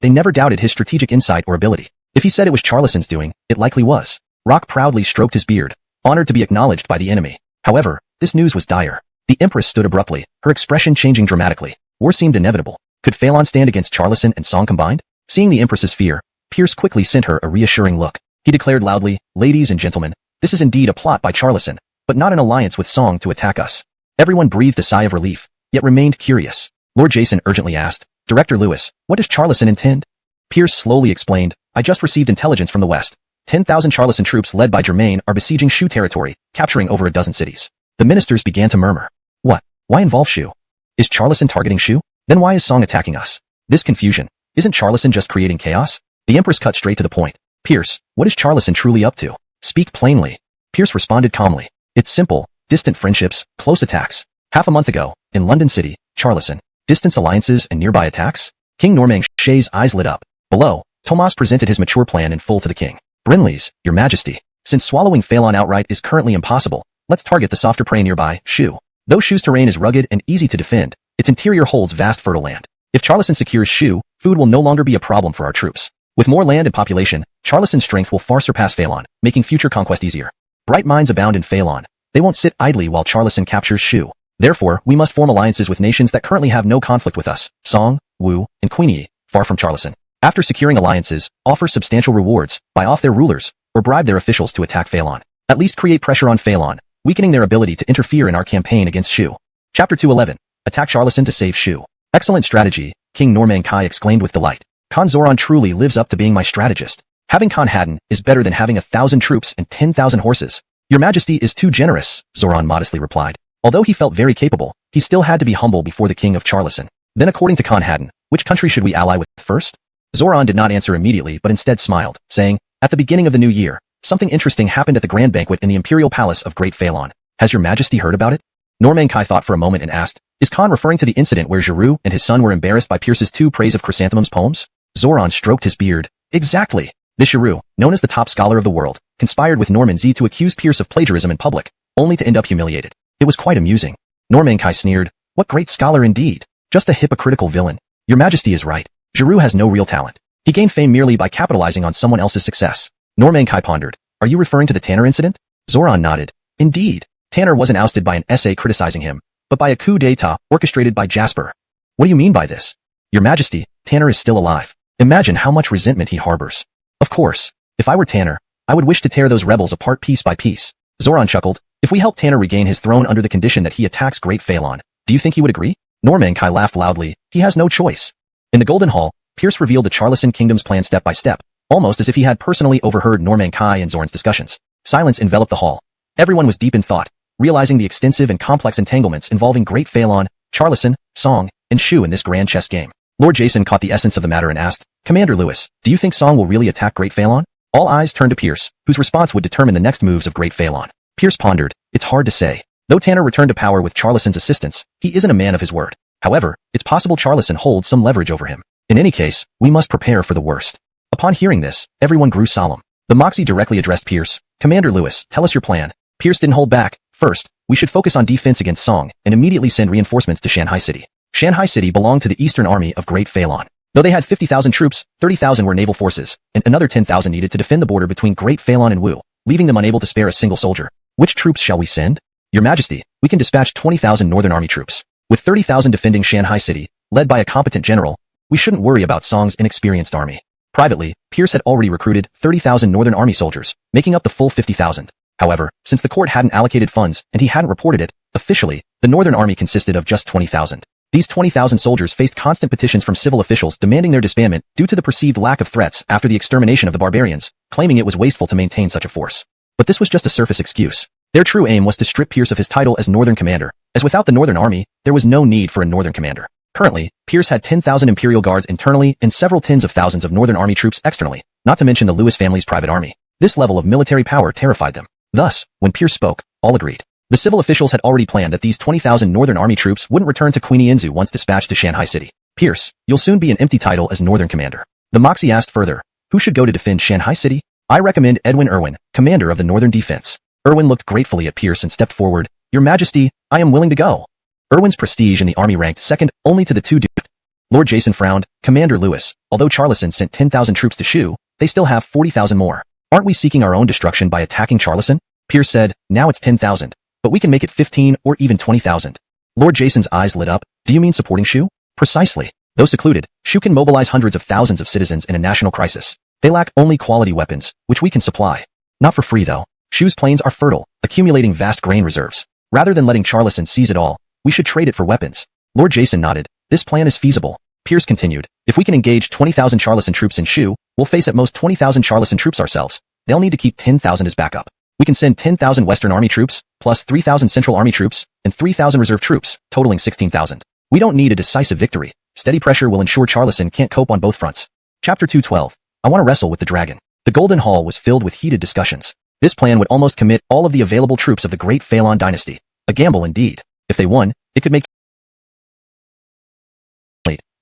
they never doubted his strategic insight or ability. If he said it was Charlison's doing, it likely was. Rock proudly stroked his beard, honored to be acknowledged by the enemy. However, this news was dire. The Empress stood abruptly, her expression changing dramatically. War seemed inevitable. Could Phelan stand against Charlison and Song combined? Seeing the Empress's fear, Pierce quickly sent her a reassuring look. He declared loudly, Ladies and gentlemen, this is indeed a plot by Charlison, but not an alliance with Song to attack us. Everyone breathed a sigh of relief, yet remained curious. Lord Jason urgently asked, Director Lewis, what does Charlison intend? Pierce slowly explained, I just received intelligence from the west. 10,000 Charlison troops led by Germain are besieging Shu territory, capturing over a dozen cities. The ministers began to murmur. What? Why involve Shu? Is Charlison targeting Shu? Then why is Song attacking us? This confusion. Isn't Charlison just creating chaos? The Empress cut straight to the point. Pierce, what is Charlison truly up to? Speak plainly. Pierce responded calmly. It's simple. Distant friendships, close attacks. Half a month ago, in London City, Charlison. Distance alliances and nearby attacks? King Normang Shay's eyes lit up. Below, Tomas presented his mature plan in full to the king. Brinley's, Your Majesty. Since swallowing Phelan outright is currently impossible, let's target the softer prey nearby, Shu. Though Shu's terrain is rugged and easy to defend, its interior holds vast fertile land. If Charlison secures Shu, food will no longer be a problem for our troops. With more land and population, Charlison's strength will far surpass Phelan, making future conquest easier. Bright minds abound in Phelan. They won't sit idly while Charlison captures Shu. Therefore, we must form alliances with nations that currently have no conflict with us, Song, Wu, and Queenie, far from Charlison. After securing alliances, offer substantial rewards, buy off their rulers, or bribe their officials to attack Phelan. At least create pressure on Phelan, weakening their ability to interfere in our campaign against Shu. Chapter 211. Attack Charlison to save Shu. Excellent strategy, King Normang Kai exclaimed with delight. Khan Zoran truly lives up to being my strategist. Having Khan Haddon is better than having 1,000 troops and 10,000 horses. Your Majesty is too generous, Zoran modestly replied. Although he felt very capable, he still had to be humble before the king of Charlison. Then according to Khan Haddon, which country should we ally with first? Zoran did not answer immediately but instead smiled, saying, At the beginning of the new year, something interesting happened at the grand banquet in the imperial palace of Great Phelan. Has Your Majesty heard about it? Normang Kai thought for a moment and asked, Is Khan referring to the incident where Giroux and his son were embarrassed by Pierce's two praise of Chrysanthemum's poems? Zoran stroked his beard. Exactly. This Giroux, known as the top scholar of the world, conspired with Norman Z to accuse Pierce of plagiarism in public, only to end up humiliated. It was quite amusing. Normang Kai sneered. What great scholar indeed. Just a hypocritical villain. Your Majesty is right. Giroux has no real talent. He gained fame merely by capitalizing on someone else's success. Normang Kai pondered. Are you referring to the Tanner incident? Zoran nodded. Indeed. Tanner wasn't ousted by an essay criticizing him, but by a coup d'etat orchestrated by Jasper. What do you mean by this? Your Majesty, Tanner is still alive. Imagine how much resentment he harbors. Of course, if I were Tanner, I would wish to tear those rebels apart piece by piece. Zoran chuckled. If we help Tanner regain his throne under the condition that he attacks Great Phelan, do you think he would agree? Normang Kai laughed loudly. He has no choice. In the Golden Hall, Pierce revealed the Charlison Kingdom's plan step by step, almost as if he had personally overheard Norman Kai and Zorn's discussions. Silence enveloped the hall. Everyone was deep in thought, realizing the extensive and complex entanglements involving Great Phelan, Charlison, Song, and Shu in this grand chess game. Lord Jason caught the essence of the matter and asked, Commander Lewis, do you think Song will really attack Great Phelan? All eyes turned to Pierce, whose response would determine the next moves of Great Phelan. Pierce pondered, it's hard to say. Though Tanner returned to power with Charlison's assistance, he isn't a man of his word. However, it's possible Charlison holds some leverage over him. In any case, we must prepare for the worst. Upon hearing this, everyone grew solemn. The Moxie directly addressed Pierce. Commander Lewis, tell us your plan. Pierce didn't hold back. First, we should focus on defense against Song and immediately send reinforcements to Shanghai City. Shanghai City belonged to the Eastern Army of Great Phelan. Though they had 50,000 troops, 30,000 were naval forces, and another 10,000 needed to defend the border between Great Phelan and Wu, leaving them unable to spare a single soldier. Which troops shall we send? Your Majesty, we can dispatch 20,000 Northern Army troops. With 30,000 defending Shanghai City, led by a competent general, we shouldn't worry about Song's inexperienced army. Privately, Pierce had already recruited 30,000 Northern Army soldiers, making up the full 50,000. However, since the court hadn't allocated funds and he hadn't reported it, officially, the Northern Army consisted of just 20,000. These 20,000 soldiers faced constant petitions from civil officials demanding their disbandment due to the perceived lack of threats after the extermination of the barbarians, claiming it was wasteful to maintain such a force. But this was just a surface excuse. Their true aim was to strip Pierce of his title as Northern Commander, as without the Northern Army, there was no need for a Northern Commander. Currently, Pierce had 10,000 Imperial Guards internally and several tens of thousands of Northern Army troops externally, not to mention the Lewis family's private army. This level of military power terrified them. Thus, when Pierce spoke, all agreed. The civil officials had already planned that these 20,000 Northern Army troops wouldn't return to Queenie Inzu once dispatched to Shanghai City. Pierce, you'll soon be an empty title as Northern Commander. The Moxie asked further, who should go to defend Shanghai City? I recommend Edwin Irwin, Commander of the Northern Defense. Irwin looked gratefully at Pierce and stepped forward. Your Majesty, I am willing to go. Irwin's prestige in the army ranked second only to the two dudes. Lord Jason frowned. Commander Lewis, although Charlison sent 10,000 troops to Shu, they still have 40,000 more. Aren't we seeking our own destruction by attacking Charlison? Pierce said, now it's 10,000. But we can make it 15 or even 20,000. Lord Jason's eyes lit up. Do you mean supporting Shu? Precisely. Though secluded, Shu can mobilize hundreds of thousands of citizens in a national crisis. They lack only quality weapons, which we can supply. Not for free though. Shu's plains are fertile, accumulating vast grain reserves. Rather than letting Charlison seize it all, we should trade it for weapons. Lord Jason nodded. This plan is feasible. Pierce continued. If we can engage 20,000 Charlison troops in Shu, we'll face at most 20,000 Charlison troops ourselves. They'll need to keep 10,000 as backup. We can send 10,000 Western Army troops, plus 3,000 Central Army troops, and 3,000 reserve troops, totaling 16,000. We don't need a decisive victory. Steady pressure will ensure Charlison can't cope on both fronts. Chapter 212. I want to wrestle with the dragon. The Golden Hall was filled with heated discussions. This plan would almost commit all of the available troops of the Great Phelan dynasty. A gamble indeed. If they won, it could make...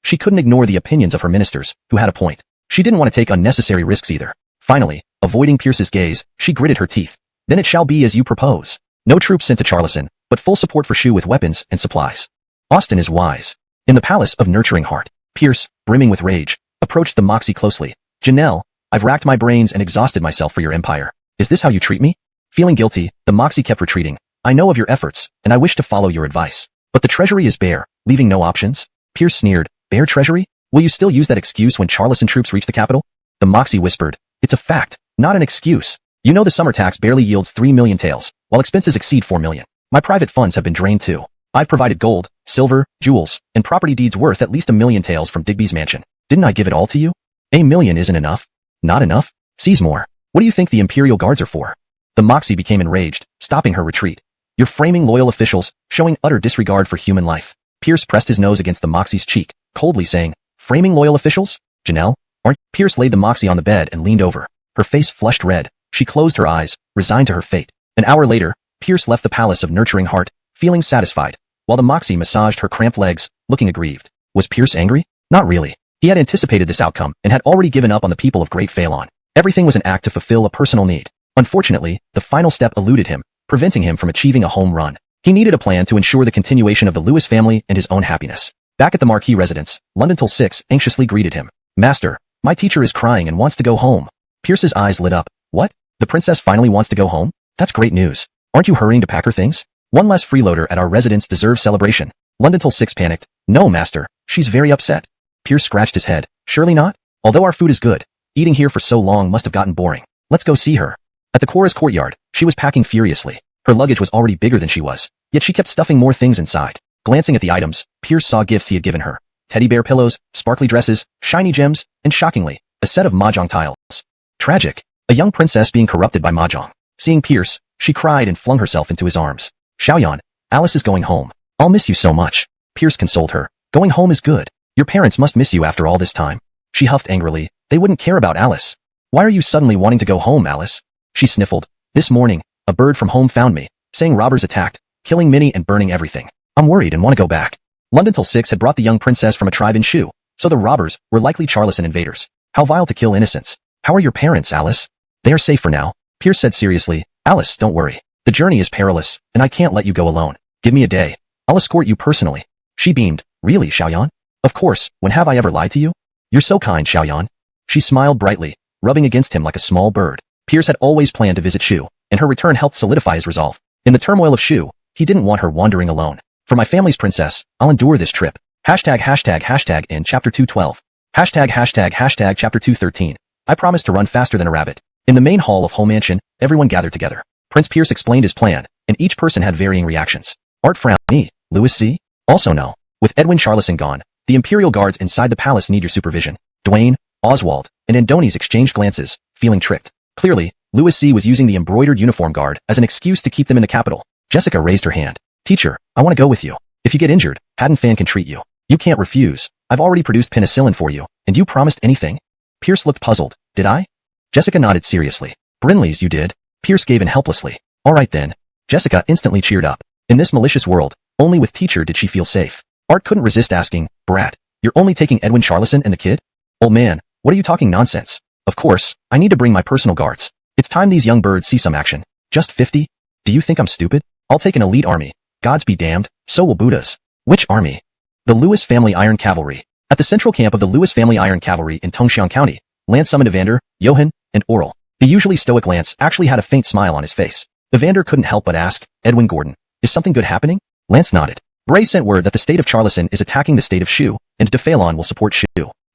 She couldn't ignore the opinions of her ministers, who had a point. She didn't want to take unnecessary risks either. Finally, avoiding Pierce's gaze, she gritted her teeth. Then it shall be as you propose. No troops sent to Charlison, but full support for Shu with weapons and supplies. Austin is wise. In the palace of Nurturing Heart, Pierce, brimming with rage, approached the Moxie closely. Janelle, I've racked my brains and exhausted myself for your empire. Is this how you treat me? Feeling guilty, the Moxie kept retreating. I know of your efforts, and I wish to follow your advice. But the treasury is bare, leaving no options. Pierce sneered. Bare treasury? Will you still use that excuse when Charlison troops reach the capital? The Moxie whispered. It's a fact, not an excuse. You know the summer tax barely yields 3 million taels, while expenses exceed 4 million. My private funds have been drained too. I've provided gold, silver, jewels, and property deeds worth at least 1 million taels from Digby's mansion. Didn't I give it all to you? 1 million isn't enough. Not enough? Seize more. What do you think the Imperial Guards are for? The Moxie became enraged, stopping her retreat. You're framing loyal officials, showing utter disregard for human life. Pierce pressed his nose against the Moxie's cheek, coldly saying, framing loyal officials? Janelle? Aren't... Pierce laid the Moxie on the bed and leaned over. Her face flushed red. She closed her eyes, resigned to her fate. An hour later, Pierce left the palace of Nurturing Heart, feeling satisfied, while the Moxie massaged her cramped legs, looking aggrieved. Was Pierce angry? Not really. He had anticipated this outcome and had already given up on the people of Great Phelan. Everything was an act to fulfill a personal need. Unfortunately, the final step eluded him, preventing him from achieving a home run. He needed a plan to ensure the continuation of the Lewis family and his own happiness. Back at the Marquis residence, London 6 anxiously greeted him. Master, my teacher is crying and wants to go home. Pierce's eyes lit up. What? The princess finally wants to go home? That's great news. Aren't you hurrying to pack her things? One less freeloader at our residence deserves celebration. London 6 panicked. No, master, she's very upset. Pierce scratched his head. Surely not? Although our food is good, eating here for so long must have gotten boring. Let's go see her. At the chorus courtyard, she was packing furiously. Her luggage was already bigger than she was, yet she kept stuffing more things inside. Glancing at the items, Pierce saw gifts he had given her. Teddy bear pillows, sparkly dresses, shiny gems, and shockingly, a set of mahjong tiles. Tragic. A young princess being corrupted by mahjong. Seeing Pierce, she cried and flung herself into his arms. Xiaoyan, Alice is going home. I'll miss you so much. Pierce consoled her. Going home is good. Your parents must miss you after all this time. She huffed angrily. They wouldn't care about Alice. Why are you suddenly wanting to go home, Alice? She sniffled. This morning, a bird from home found me, saying robbers attacked, killing Minnie and burning everything. I'm worried and want to go back. London till 6 had brought the young princess from a tribe in Shu, so the robbers were likely Charleston invaders. How vile to kill innocents. How are your parents, Alice? They are safe for now. Pierce said seriously. Alice, don't worry. The journey is perilous, and I can't let you go alone. Give me a day. I'll escort you personally. She beamed. Really, Xiaoyan? Of course, when have I ever lied to you? You're so kind, Xiaoyan. She smiled brightly, rubbing against him like a small bird. Pierce had always planned to visit Shu, and her return helped solidify his resolve. In the turmoil of Shu, he didn't want her wandering alone. For my family's princess, I'll endure this trip. Hashtag in chapter 212. Hashtag chapter 213. I promise to run faster than a rabbit. In the main hall of Home Mansion, everyone gathered together. Prince Pierce explained his plan, and each person had varying reactions. Art frowned. Me, Louis C? Also no. With Edwin Charleston gone, the Imperial Guards inside the palace need your supervision. Dwayne, Oswald, and Andonies exchanged glances, feeling tricked. Clearly, Louis C was using the embroidered uniform guard as an excuse to keep them in the capital. Jessica raised her hand. Teacher, I want to go with you. If you get injured, Haddon Fan can treat you. You can't refuse. I've already produced penicillin for you, and you promised anything? Pierce looked puzzled. Did I? Jessica nodded seriously. Brinley's you did. Pierce gave in helplessly. All right then. Jessica instantly cheered up. In this malicious world, only with teacher did she feel safe. Art couldn't resist asking, Brat, you're only taking Edwin Charleston and the kid? Old man, what are you talking nonsense? Of course, I need to bring my personal guards. It's time these young birds see some action. Just 50? Do you think I'm stupid? I'll take an elite army. Gods be damned, so will Buddhas. Which army? The Lewis Family Iron Cavalry. At the central camp of the Lewis Family Iron Cavalry in Tongxiang County, Lance summoned Evander, Johann, and Oral. The usually stoic Lance actually had a faint smile on his face. Evander couldn't help but ask, Edwin Gordon, is something good happening? Lance nodded. Bray sent word that the state of Charleston is attacking the state of Shu, and De Phalon will support Shu.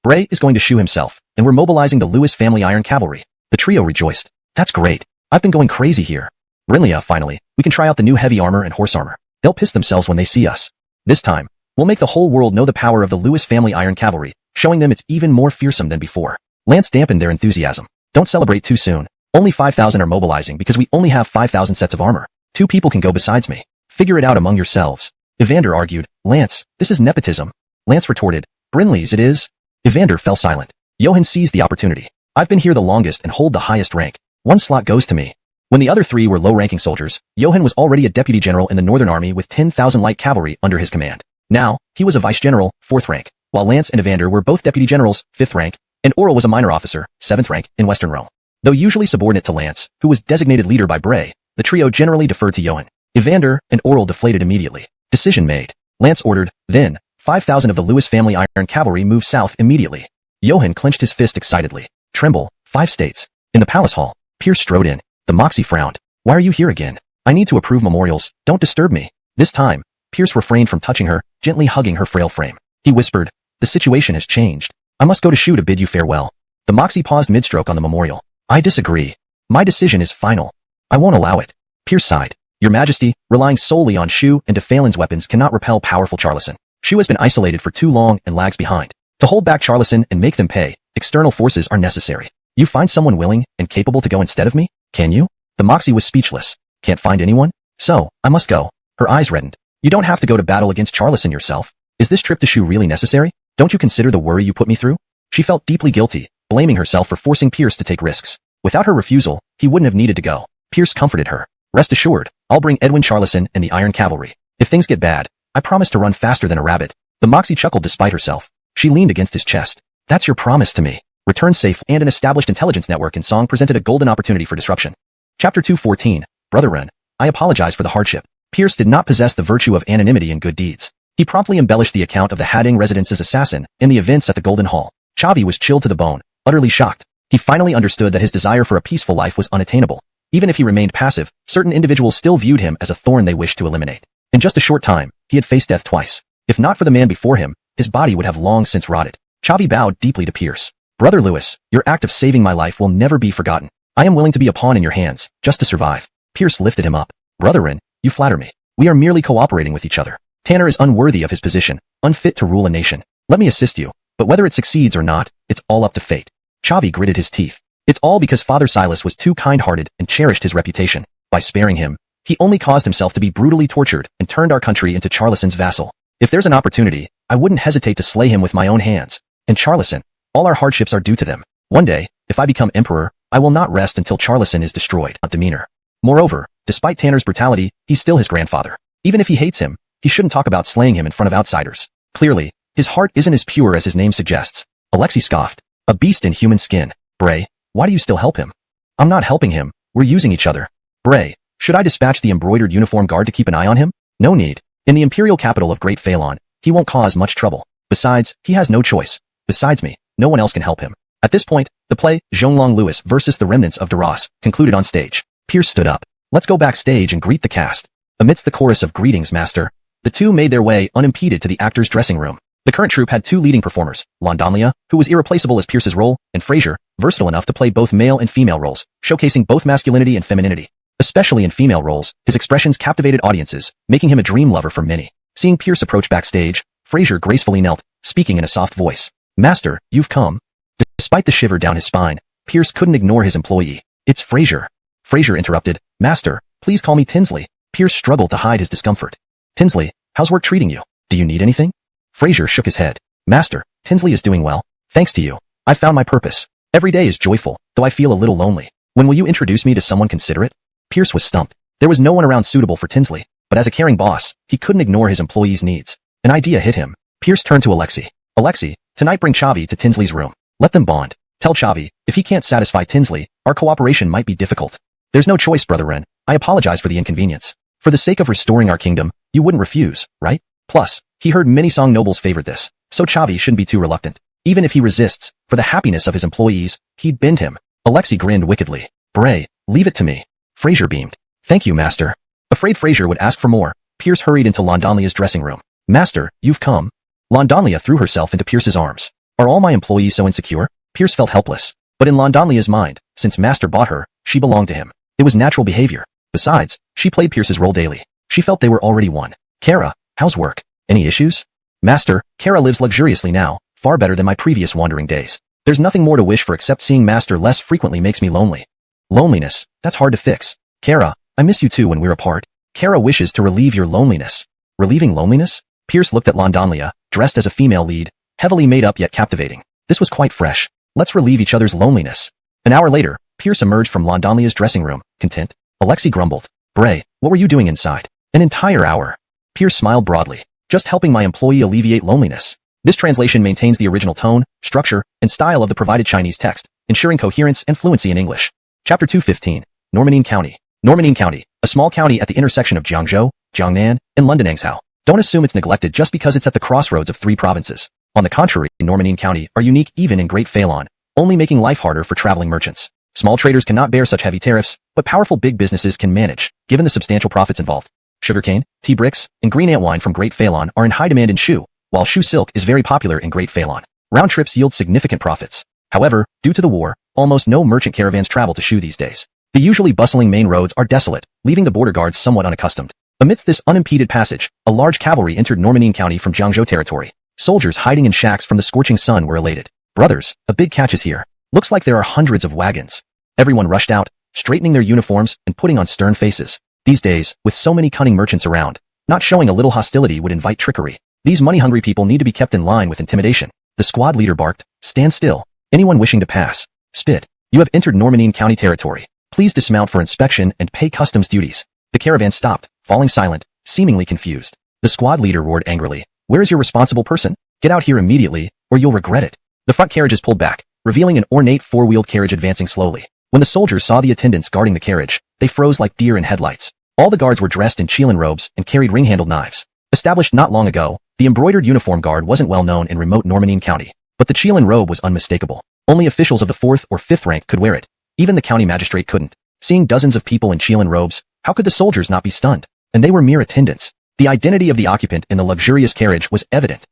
Bray is going to Shu himself, and we're mobilizing the Lewis Family Iron Cavalry. The trio rejoiced. That's great. I've been going crazy here. Brinlia, finally, we can try out the new heavy armor and horse armor. They'll piss themselves when they see us. This time, we'll make the whole world know the power of the Lewis Family Iron Cavalry, showing them it's even more fearsome than before. Lance dampened their enthusiasm. Don't celebrate too soon. Only 5,000 are mobilizing because we only have 5,000 sets of armor. 2 people can go besides me. Figure it out among yourselves. Evander argued. Lance, this is nepotism. Lance retorted. Brinley's it is. Evander fell silent. Johann seized the opportunity. I've been here the longest and hold the highest rank. 1 slot goes to me. When the other 3 were low-ranking soldiers, Johann was already a deputy general in the Northern Army with 10,000 light cavalry under his command. Now, he was a vice general, 4th rank, while Lance and Evander were both deputy generals, 5th rank, and Oral was a minor officer, 7th rank, in Western Rome. Though usually subordinate to Lance, who was designated leader by Bray, the trio generally deferred to Johann. Evander and Oral deflated immediately. Decision made. Lance ordered, then, 5,000 of the Lewis Family Iron Cavalry move south immediately. Johann clenched his fist excitedly. Tremble, 5 states. In the palace hall, Pierce strode in. The Moxie frowned. Why are you here again? I need to approve memorials. Don't disturb me. This time, Pierce refrained from touching her, gently hugging her frail frame. He whispered, the situation has changed. I must go to Shu to bid you farewell. The Moxie paused mid-stroke on the memorial. I disagree. My decision is final. I won't allow it. Pierce sighed. Your Majesty, relying solely on Shu and De Phalon's weapons cannot repel powerful Charleston. Shu has been isolated for too long and lags behind. To hold back Charleston and make them pay, external forces are necessary. You find someone willing and capable to go instead of me? Can you? The Moxie was speechless. Can't find anyone? So, I must go. Her eyes reddened. You don't have to go to battle against Charleston yourself. Is this trip to Shu really necessary? Don't you consider the worry you put me through? She felt deeply guilty, blaming herself for forcing Pierce to take risks. Without her refusal, he wouldn't have needed to go. Pierce comforted her. Rest assured, I'll bring Edwin Charleston and the Iron Cavalry. If things get bad, I promise to run faster than a rabbit. The Moxie chuckled despite herself. She leaned against his chest. That's your promise to me. Return safe, and an established intelligence network in Song presented a golden opportunity for disruption. Chapter 214. Brother Ren, I apologize for the hardship. Pierce did not possess the virtue of anonymity and good deeds. He promptly embellished the account of the Hadding residence's assassin and the events at the Golden Hall. Chavi was chilled to the bone, utterly shocked. He finally understood that his desire for a peaceful life was unattainable. Even if he remained passive, certain individuals still viewed him as a thorn they wished to eliminate. In just a short time, he had faced death twice. If not for the man before him, his body would have long since rotted. Chavi bowed deeply to Pierce. Brother Lewis, your act of saving my life will never be forgotten. I am willing to be a pawn in your hands, just to survive. Pierce lifted him up. Brother Ren, you flatter me. We are merely cooperating with each other. Tanner is unworthy of his position, unfit to rule a nation. Let me assist you, but whether it succeeds or not, it's all up to fate. Chavi gritted his teeth. It's all because Father Silas was too kind-hearted and cherished his reputation. By sparing him, he only caused himself to be brutally tortured and turned our country into Charleson's vassal. If there's an opportunity, I wouldn't hesitate to slay him with my own hands. And Charleson, all our hardships are due to them. One day, if I become emperor, I will not rest until Charleson is destroyed. Demeanor. Moreover, despite Tanner's brutality, he's still his grandfather. Even if he hates him, he shouldn't talk about slaying him in front of outsiders. Clearly, his heart isn't as pure as his name suggests. Alexei scoffed. A beast in human skin. Bray, why do you still help him? I'm not helping him, we're using each other. Bray, should I dispatch the embroidered uniform guard to keep an eye on him? No need. In the imperial capital of Great Phalon, he won't cause much trouble. Besides, he has no choice. Besides me, no one else can help him. At this point, the play, Zhonglong Lewis versus the Remnants of Duras, concluded on stage. Pierce stood up. Let's go backstage and greet the cast. Amidst the chorus of greetings, master, the two made their way unimpeded to the actors' dressing room. The current troupe had two leading performers, Donghua, who was irreplaceable as Pierce's role, and Fraser, versatile enough to play both male and female roles, showcasing both masculinity and femininity. Especially in female roles, his expressions captivated audiences, making him a dream lover for many. Seeing Pierce approach backstage, Fraser gracefully knelt, speaking in a soft voice. Master, you've come. Despite the shiver down his spine, Pierce couldn't ignore his employee. It's Fraser. Fraser interrupted. Master, please call me Tinsley. Pierce struggled to hide his discomfort. Tinsley, how's work treating you? Do you need anything? Fraser shook his head. Master, Tinsley is doing well. Thanks to you. I found my purpose. Every day is joyful, though I feel a little lonely. When will you introduce me to someone considerate? Pierce was stumped. There was no one around suitable for Tinsley, but as a caring boss, he couldn't ignore his employees' needs. An idea hit him. Pierce turned to Alexei. Alexei, tonight bring Chavi to Tinsley's room. Let them bond. Tell Chavi, if he can't satisfy Tinsley, our cooperation might be difficult. There's no choice, Brother Ren. I apologize for the inconvenience. For the sake of restoring our kingdom, you wouldn't refuse, right? Plus, he heard many Song nobles favored this, so Chavi shouldn't be too reluctant. Even if he resists, for the happiness of his employees, he'd bend him. Alexei grinned wickedly. Bray, leave it to me. Fraser beamed. Thank you, master. Afraid Fraser would ask for more, Pierce hurried into Donghlia's dressing room. Master, you've come. Donghlia threw herself into Pierce's arms. Are all my employees so insecure? Pierce felt helpless. But in Donghlia's mind, since Master bought her, she belonged to him. It was natural behavior. Besides, she played Pierce's role daily. She felt they were already one. Kara, how's work? Any issues? Master, Kara lives luxuriously now, far better than my previous wandering days. There's nothing more to wish for except seeing Master less frequently makes me lonely. Loneliness, that's hard to fix. Kara, I miss you too when we're apart. Kara wishes to relieve your loneliness. Relieving loneliness? Pierce looked at Donghlia, dressed as a female lead, heavily made up yet captivating. This was quite fresh. Let's relieve each other's loneliness. An hour later, Pierce emerged from Donghlia's dressing room, content. Alexei grumbled. Bray, what were you doing inside? An entire hour. Pierce smiled broadly. Just helping my employee alleviate loneliness. This translation maintains the original tone, structure, and style of the provided Chinese text, ensuring coherence and fluency in English. Chapter 215. Normanine County. Normanine County, a small county at the intersection of Jiangzhou, Jiangnan, and London-Anxao. Don't assume it's neglected just because it's at the crossroads of three provinces. On the contrary, Normanine County are unique even in Great Phalon, only making life harder for traveling merchants. Small traders cannot bear such heavy tariffs, but powerful big businesses can manage, given the substantial profits involved. Sugarcane, tea bricks, and green ant wine from Great Phalon are in high demand in Shu, while Shu silk is very popular in Great Phalon. Round trips yield significant profits. However, due to the war, almost no merchant caravans travel to Shu these days. The usually bustling main roads are desolate, leaving the border guards somewhat unaccustomed. Amidst this unimpeded passage, a large cavalry entered Normanine County from Jiangzhou territory. Soldiers hiding in shacks from the scorching sun were elated. Brothers, a big catch is here. Looks like there are hundreds of wagons. Everyone rushed out, straightening their uniforms and putting on stern faces. These days, with so many cunning merchants around, not showing a little hostility would invite trickery. These money-hungry people need to be kept in line with intimidation. The squad leader barked, "Stand still. Anyone wishing to pass. Spit. You have entered Normanine County territory. Please dismount for inspection and pay customs duties." The caravan stopped, falling silent, seemingly confused. The squad leader roared angrily, "Where is your responsible person? Get out here immediately, or you'll regret it." The front carriages pulled back, revealing an ornate four-wheeled carriage advancing slowly. When the soldiers saw the attendants guarding the carriage, they froze like deer in headlights. All the guards were dressed in Chilan robes and carried ring-handled knives. Established not long ago, the embroidered uniform guard wasn't well known in remote Normanine County, but the Chilan robe was unmistakable. Only officials of the 4th or 5th rank could wear it. Even the county magistrate couldn't. Seeing dozens of people in Chilan robes, how could the soldiers not be stunned? And they were mere attendants. The identity of the occupant in the luxurious carriage was evident.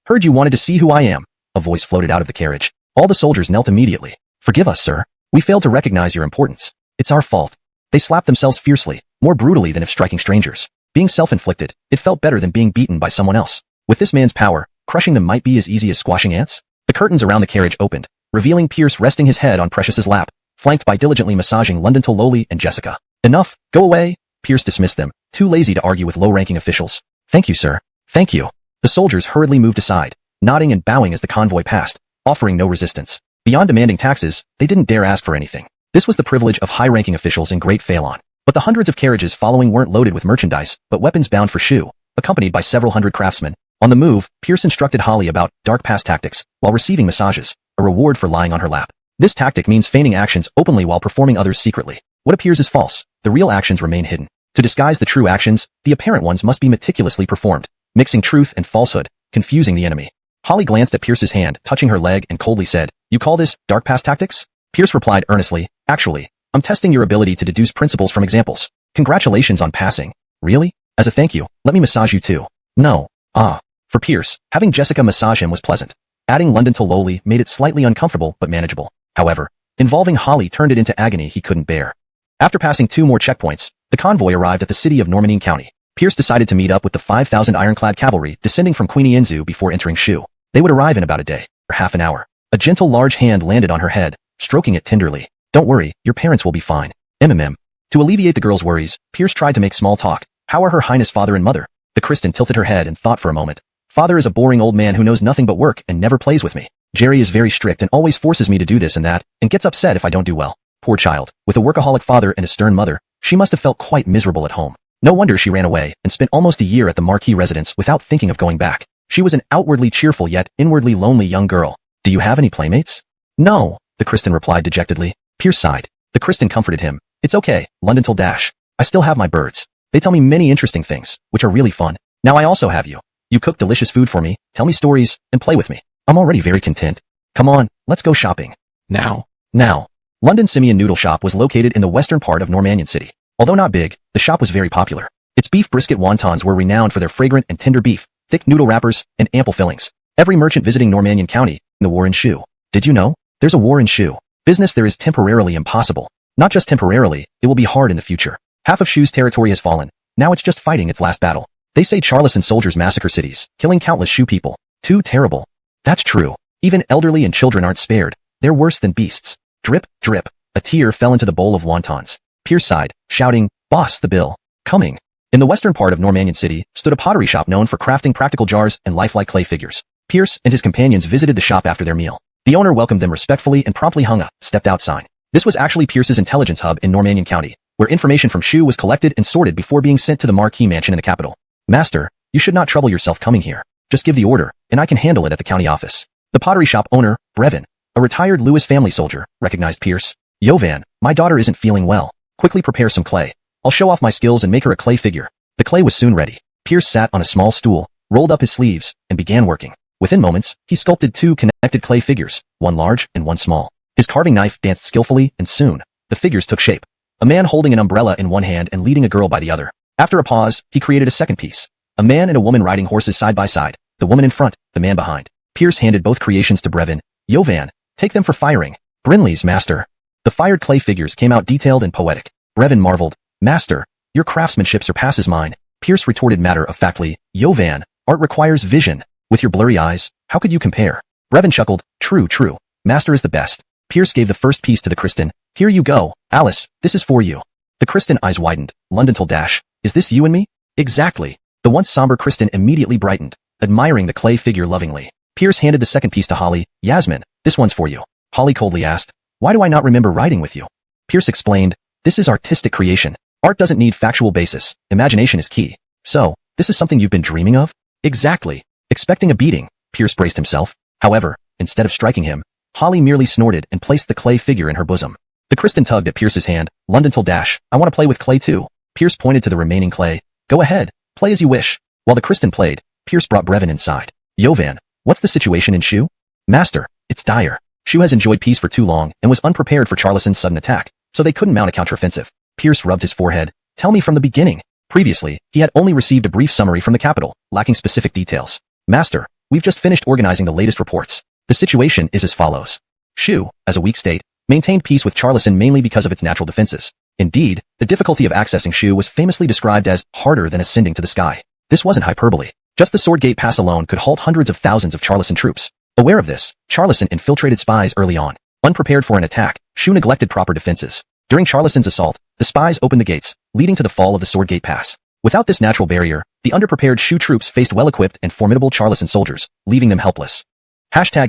"Heard you wanted to see who I am," a voice floated out of the carriage. All the soldiers knelt immediately. "Forgive us, sir. We failed to recognize your importance. It's our fault." They slapped themselves fiercely, more brutally than if striking strangers. Being self-inflicted, it felt better than being beaten by someone else. With this man's power, crushing them might be as easy as squashing ants. The curtains around the carriage opened, revealing Pierce resting his head on Precious's lap, flanked by diligently massaging London Loli and Jessica. Enough, go away. Pierce dismissed them, too lazy to argue with low-ranking officials. Thank you, sir. Thank you. The soldiers hurriedly moved aside, nodding and bowing as the convoy passed, offering no resistance. Beyond demanding taxes, they didn't dare ask for anything. This was the privilege of high-ranking officials in Great Phalon. But the hundreds of carriages following weren't loaded with merchandise, but weapons bound for Shu, accompanied by several hundred craftsmen. On the move, Pierce instructed Holly about dark past tactics while receiving massages, a reward for lying on her lap. This tactic means feigning actions openly while performing others secretly. What appears is false, the real actions remain hidden. To disguise the true actions, the apparent ones must be meticulously performed, mixing truth and falsehood, confusing the enemy. Holly glanced at Pierce's hand, touching her leg, and coldly said, "You call this dark past tactics?" Pierce replied earnestly, "Actually, I'm testing your ability to deduce principles from examples. Congratulations on passing." "Really? As a thank you, let me massage you too." "No." "Ah." For Pierce, having Jessica massage him was pleasant. Adding London to Loli made it slightly uncomfortable but manageable. However, involving Holly turned it into agony he couldn't bear. After passing 2 more checkpoints, the convoy arrived at the city of Normanine County. Pierce decided to meet up with the 5,000 ironclad cavalry descending from Queenie Inzu before entering Shu. They would arrive in about a day, or half an hour. A gentle large hand landed on her head, stroking it tenderly. "Don't worry, your parents will be fine." MMM. To alleviate the girl's worries, Pierce tried to make small talk. "How are her highness father and mother?" The Kristen tilted her head and thought for a moment. "Father is a boring old man who knows nothing but work and never plays with me. Jerry is very strict and always forces me to do this and that, and gets upset if I don't do well. Poor child. With a workaholic father and a stern mother, she must have felt quite miserable at home. No wonder she ran away and spent almost a year at the Marquis residence without thinking of going back. She was an outwardly cheerful yet inwardly lonely young girl. Do you have any playmates?" "No," the Kristen replied dejectedly. Pierce sighed. The Kristen comforted him. "It's okay, London till dash. I still have my birds. They tell me many interesting things, which are really fun. Now I also have you. You cook delicious food for me, tell me stories, and play with me. I'm already very content. Come on, let's go shopping. Now." London Simeon Noodle Shop was located in the western part of Normannion City. Although not big, the shop was very popular. Its beef brisket wontons were renowned for their fragrant and tender beef, thick noodle wrappers, and ample fillings. Every merchant visiting Normannion County, the war in Shu. Did you know? There's a war in Shu. Business there is temporarily impossible. Not just temporarily, it will be hard in the future. Half of Shu's territory has fallen. Now it's just fighting its last battle. They say Charleston soldiers massacre cities, killing countless Shu people. Too terrible. That's true. Even elderly and children aren't spared. They're worse than beasts. Drip, drip. A tear fell into the bowl of wontons. Pierce sighed, shouting, "Boss, the bill." Coming. In the western part of Normannion City stood a pottery shop known for crafting practical jars and lifelike clay figures. Pierce and his companions visited the shop after their meal. The owner welcomed them respectfully and promptly hung a "stepped out" sign. This was actually Pierce's intelligence hub in Normannion County, where information from Shu was collected and sorted before being sent to the Marquis mansion in the capital. "Master, you should not trouble yourself coming here. Just give the order, and I can handle it at the county office." The pottery shop owner, Brevin, a retired Lewis family soldier, recognized Pierce. "Yovan, my daughter isn't feeling well. Quickly prepare some clay. I'll show off my skills and make her a clay figure." The clay was soon ready. Pierce sat on a small stool, rolled up his sleeves, and began working. Within moments, he sculpted 2 connected clay figures, one large and one small. His carving knife danced skillfully, and soon, the figures took shape. A man holding an umbrella in one hand and leading a girl by the other. After a pause, he created a second piece. A man and a woman riding horses side by side, the woman in front, the man behind. Pierce handed both creations to Brevin. "Yovan, take them for firing." "Brinley's, master." The fired clay figures came out detailed and poetic. Brevin marveled. "Master, your craftsmanship surpasses mine." Pierce retorted matter-of-factly, "Yovan, art requires vision. With your blurry eyes, how could you compare?" Brevin chuckled. True. Master is the best." Pierce gave the first piece to the Kristen. "Here you go, Alice, this is for you." The Kristen eyes widened. "London till dash. Is this you and me?" "Exactly." The once somber Kristen immediately brightened, admiring the clay figure lovingly. Pierce handed the second piece to Holly. "Yasmin, this one's for you." Holly coldly asked, "Why do I not remember riding with you?" Pierce explained, "This is artistic creation. Art doesn't need factual basis. Imagination is key. So, this is something you've been dreaming of?" "Exactly." Expecting a beating, Pierce braced himself. However, instead of striking him, Holly merely snorted and placed the clay figure in her bosom. The Kristen tugged at Pierce's hand. "London till dash. I want to play with clay too." Pierce pointed to the remaining clay. "Go ahead. Play as you wish." While the Kristen played, Pierce brought Brevin inside. "Yovan, what's the situation in Shu?" "Master, it's dire. Shu has enjoyed peace for too long and was unprepared for Charleston's sudden attack, so they couldn't mount a counteroffensive." Pierce rubbed his forehead. "Tell me from the beginning." Previously, he had only received a brief summary from the capital, lacking specific details. "Master, we've just finished organizing the latest reports. The situation is as follows. Shu, as a weak state, maintained peace with Charleston mainly because of its natural defenses. Indeed, the difficulty of accessing Shu was famously described as harder than ascending to the sky. This wasn't hyperbole. Just the Sword Gate Pass alone could halt hundreds of thousands of Charleston troops. Aware of this, Charleson infiltrated spies early on. Unprepared for an attack, Shu neglected proper defenses. During Charleson's assault, the spies opened the gates, leading to the fall of the Sword Gate Pass. Without this natural barrier, the underprepared Shu troops faced well-equipped and formidable Charleson soldiers, leaving them helpless. Chapter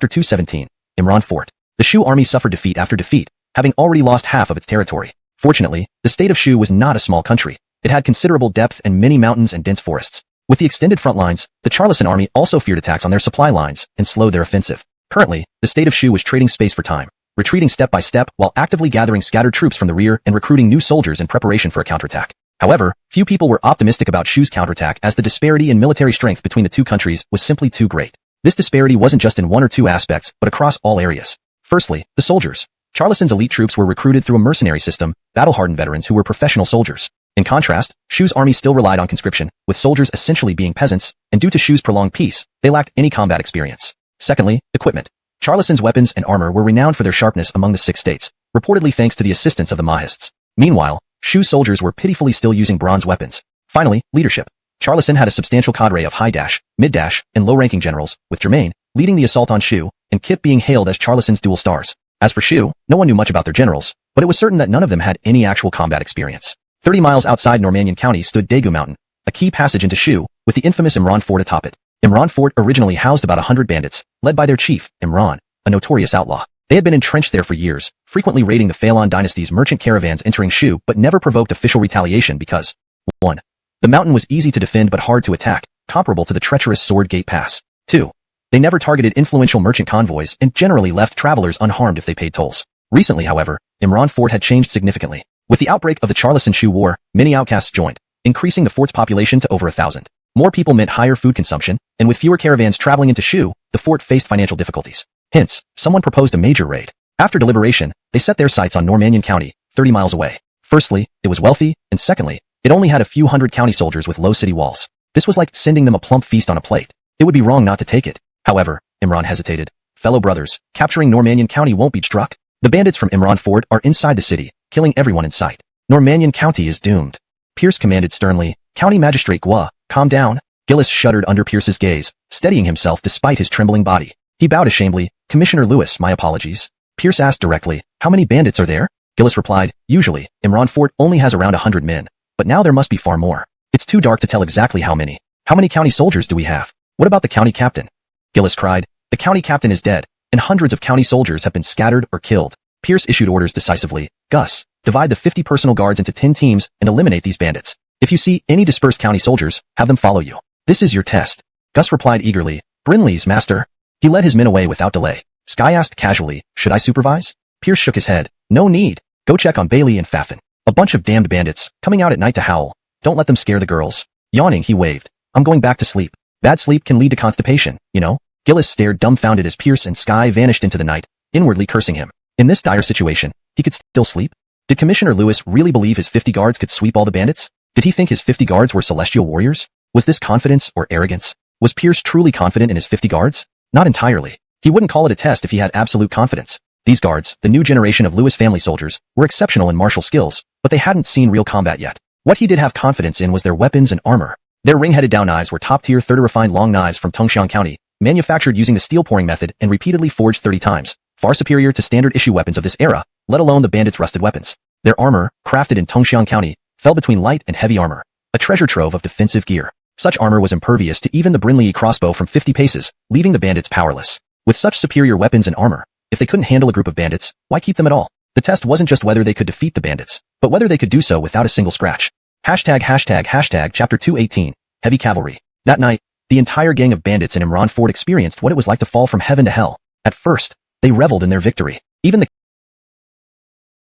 217. Imran Fort. The Shu army suffered defeat after defeat, having already lost half of its territory. Fortunately, the state of Shu was not a small country. It had considerable depth and many mountains and dense forests. With the extended front lines, the Charleson army also feared attacks on their supply lines and slowed their offensive. Currently, the state of Shu was trading space for time, retreating step by step while actively gathering scattered troops from the rear and recruiting new soldiers in preparation for a counterattack. However, few people were optimistic about Shu's counterattack as the disparity in military strength between the two countries was simply too great. This disparity wasn't just in one or two aspects, but across all areas. Firstly, the soldiers. Charleson's elite troops were recruited through a mercenary system, battle-hardened veterans who were professional soldiers. In contrast, Shu's army still relied on conscription, with soldiers essentially being peasants, and due to Shu's prolonged peace, they lacked any combat experience. Secondly, equipment. Charleson's weapons and armor were renowned for their sharpness among the 6 states, reportedly thanks to the assistance of the Mahists. Meanwhile, Shu's soldiers were pitifully still using bronze weapons. Finally, leadership. Charleson had a substantial cadre of high-dash, mid-dash, and low-ranking generals, with Germain leading the assault on Shu, and Kip being hailed as Charleson's dual stars. As for Shu, no one knew much about their generals, but it was certain that none of them had any actual combat experience. 30 miles outside Normannian County stood Daegu Mountain, a key passage into Shu, with the infamous Imran Fort atop it. Imran Fort originally housed about 100 bandits, led by their chief, Imran, a notorious outlaw. They had been entrenched there for years, frequently raiding the Zhou Dynasty's merchant caravans entering Shu but never provoked official retaliation because 1. The mountain was easy to defend but hard to attack, comparable to the treacherous Sword Gate Pass. 2. They never targeted influential merchant convoys and generally left travelers unharmed if they paid tolls. Recently, however, Imran Fort had changed significantly. With the outbreak of the Charleson-Shu War, many outcasts joined, increasing the fort's population to over 1,000. More people meant higher food consumption, and with fewer caravans traveling into Shu, the fort faced financial difficulties. Hence, someone proposed a major raid. After deliberation, they set their sights on Normannian County, 30 miles away. Firstly, it was wealthy, and secondly, it only had a few hundred county soldiers with low city walls. This was like sending them a plump feast on a plate. It would be wrong not to take it. However, Imran hesitated. Fellow brothers, capturing Normannian County won't be struck. The bandits from Imran Fort are inside the city, killing everyone in sight. Normannian County is doomed. Pierce commanded sternly. County Magistrate Gua, calm down. Gillis shuddered under Pierce's gaze, steadying himself despite his trembling body. He bowed ashamedly. Commissioner Lewis, my apologies. Pierce asked directly, how many bandits are there? Gillis replied, usually, Imran Fort only has around 100 men, but now there must be far more. It's too dark to tell exactly how many. How many county soldiers do we have? What about the county captain? Gillis cried, the county captain is dead, and hundreds of county soldiers have been scattered or killed. Pierce issued orders decisively. Gus, divide the 50 personal guards into 10 teams and eliminate these bandits. If you see any dispersed county soldiers, have them follow you. This is your test. Gus replied eagerly, Brinley's master. He led his men away without delay. Sky asked casually, should I supervise? Pierce shook his head. No need. Go check on Bailey and Faffin. A bunch of damned bandits, coming out at night to howl. Don't let them scare the girls. Yawning, he waved. I'm going back to sleep. Bad sleep can lead to constipation, you know? Gillis stared dumbfounded as Pierce and Sky vanished into the night, inwardly cursing him. In this dire situation, he could still sleep? Did Commissioner Lewis really believe his 50 guards could sweep all the bandits? Did he think his 50 guards were celestial warriors? Was this confidence or arrogance? Was Pierce truly confident in his 50 guards? Not entirely. He wouldn't call it a test if he had absolute confidence. These guards, the new generation of Lewis family soldiers, were exceptional in martial skills, but they hadn't seen real combat yet. What he did have confidence in was their weapons and armor. Their ring-headed down knives were top-tier 30 refined long knives from Tongxiang County, manufactured using the steel pouring method and repeatedly forged 30 times, far superior to standard issue weapons of this era, let alone the bandits' rusted weapons. Their armor, crafted in Tongxiang County, fell between light and heavy armor, a treasure trove of defensive gear. Such armor was impervious to even the Brinley crossbow from 50 paces, leaving the bandits powerless. With such superior weapons and armor, if they couldn't handle a group of bandits, why keep them at all? The test wasn't just whether they could defeat the bandits, but whether they could do so without a single scratch. Chapter 218, Heavy Cavalry. That night, the entire gang of bandits in Imran Fort experienced what it was like to fall from heaven to hell. At first, they reveled in their victory. Even the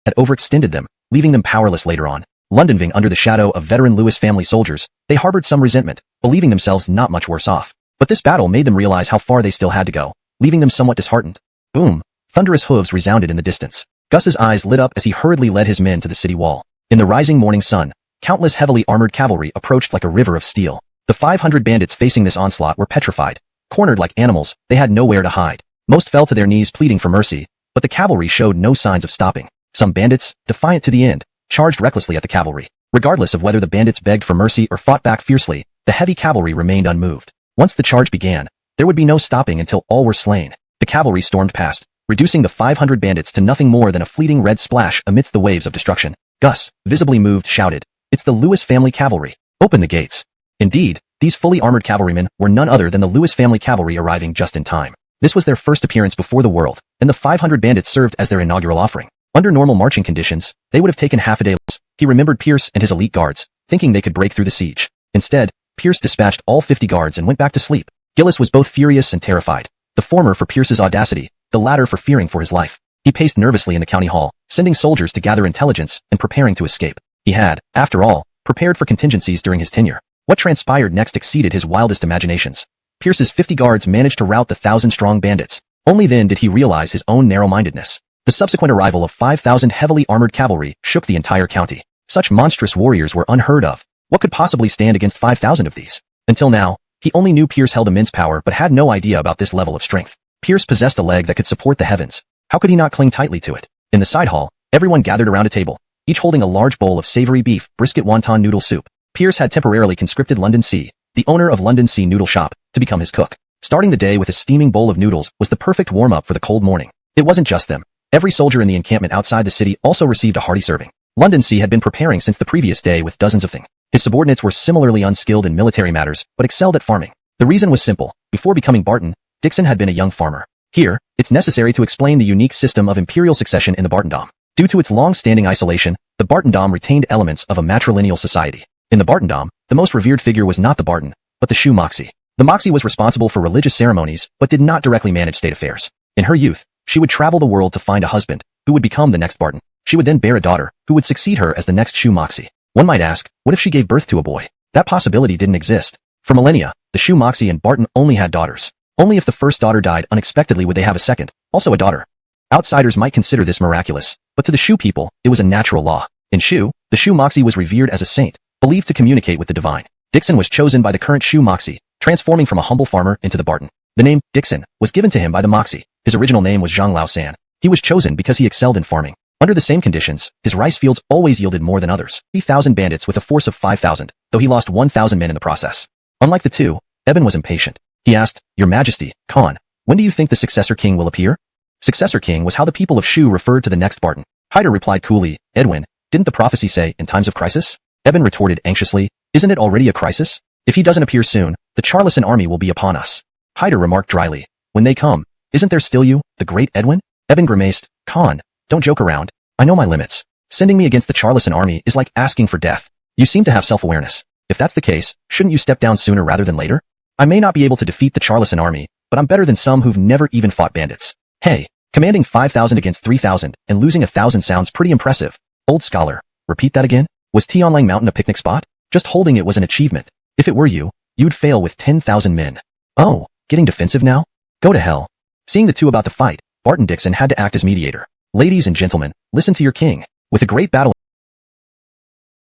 had overextended them, leaving them powerless later on. Londonving under the shadow of veteran Lewis family soldiers, they harbored some resentment, believing themselves not much worse off. But this battle made them realize how far they still had to go, leaving them somewhat disheartened. Boom! Thunderous hooves resounded in the distance. Gus's eyes lit up as he hurriedly led his men to the city wall. In the rising morning sun, countless heavily armored cavalry approached like a river of steel. The 500 bandits facing this onslaught were petrified. Cornered like animals, they had nowhere to hide. Most fell to their knees pleading for mercy, but the cavalry showed no signs of stopping. Some bandits, defiant to the end, charged recklessly at the cavalry. Regardless of whether the bandits begged for mercy or fought back fiercely, the heavy cavalry remained unmoved. Once the charge began, There would be no stopping until all were slain. The cavalry stormed past, reducing the 500 bandits to nothing more than a fleeting red splash amidst the waves of destruction. Gus, visibly moved, shouted, "It's the Lewis family cavalry. Open the gates." Indeed, these fully armored cavalrymen were none other than the Lewis family cavalry arriving just in time. This was their first appearance before the world, and the 500 bandits served as their inaugural offering. Under normal marching conditions, they would have taken half a day less. He remembered Pierce and his elite guards, thinking they could break through the siege. Instead, Pierce dispatched all 50 guards and went back to sleep. Gillis was both furious and terrified, the former for Pierce's audacity, the latter for fearing for his life. He paced nervously in the county hall, sending soldiers to gather intelligence and preparing to escape. He had, after all, prepared for contingencies during his tenure. What transpired next exceeded his wildest imaginations. Pierce's 50 guards managed to rout the 1,000-strong bandits. Only then did he realize his own narrow-mindedness. The subsequent arrival of 5,000 heavily armored cavalry shook the entire county. Such monstrous warriors were unheard of. What could possibly stand against 5,000 of these? Until now, he only knew Pierce held immense power but had no idea about this level of strength. Pierce possessed a leg that could support the heavens. How could he not cling tightly to it? In the side hall, everyone gathered around a table, each holding a large bowl of savory beef, brisket wonton noodle soup. Pierce had temporarily conscripted London C, the owner of London C Noodle Shop, to become his cook. Starting the day with a steaming bowl of noodles was the perfect warm-up for the cold morning. It wasn't just them. Every soldier in the encampment outside the city also received a hearty serving. London C had been preparing since the previous day with dozens of things. His subordinates were similarly unskilled in military matters, but excelled at farming. The reason was simple. Before becoming Barton, Dixon had been a young farmer. Here, it's necessary to explain the unique system of imperial succession in the Bartendom. Due to its long-standing isolation, the Bartendom retained elements of a matrilineal society. In the Bartendom, the most revered figure was not the Barton, but the Shu Moxie. The Moxie was responsible for religious ceremonies, but did not directly manage state affairs. In her youth, she would travel the world to find a husband, who would become the next Barton. She would then bear a daughter, who would succeed her as the next Shu Moxie. One might ask, what if she gave birth to a boy? That possibility didn't exist. For millennia, the Shu Moxie and Barton only had daughters. Only if the first daughter died unexpectedly would they have a second, also a daughter. Outsiders might consider this miraculous, but to the Shu people, it was a natural law. In Shu, the Shu Moxie was revered as a saint, believed to communicate with the divine. Dixon was chosen by the current Shu Moxie, transforming from a humble farmer into the Barton. The name, Dixon, was given to him by the Moxie. His original name was Zhang Lao San. He was chosen because he excelled in farming. Under the same conditions, his rice fields always yielded more than others. 3,000 bandits with a force of 5,000, though he lost 1,000 men in the process. Unlike the two, Eben was impatient. He asked, "Your Majesty, Khan, when do you think the successor king will appear?" Successor king was how the people of Shu referred to the next Barton. Hyder replied coolly, "Edwin, didn't the prophecy say in times of crisis?" Eben retorted anxiously, "Isn't it already a crisis? If he doesn't appear soon, the Charleston army will be upon us." Hyder remarked dryly, "When they come, isn't there still you, the great Edwin?" Eben grimaced, "Khan, don't joke around. I know my limits. Sending me against the Charleston army is like asking for death. You seem to have self-awareness. If that's the case, shouldn't you step down sooner rather than later? I may not be able to defeat the Charleston army, but I'm better than some who've never even fought bandits. Hey, commanding 5,000 against 3,000 and losing 1,000 sounds pretty impressive. Old scholar, repeat that again? Was Tianlang Mountain a picnic spot? Just holding it was an achievement. If it were you, you'd fail with 10,000 men. Oh, getting defensive now? Go to hell." Seeing the two about to fight, Barton Dixon had to act as mediator. "Ladies and gentlemen, listen to your king. With a great battle,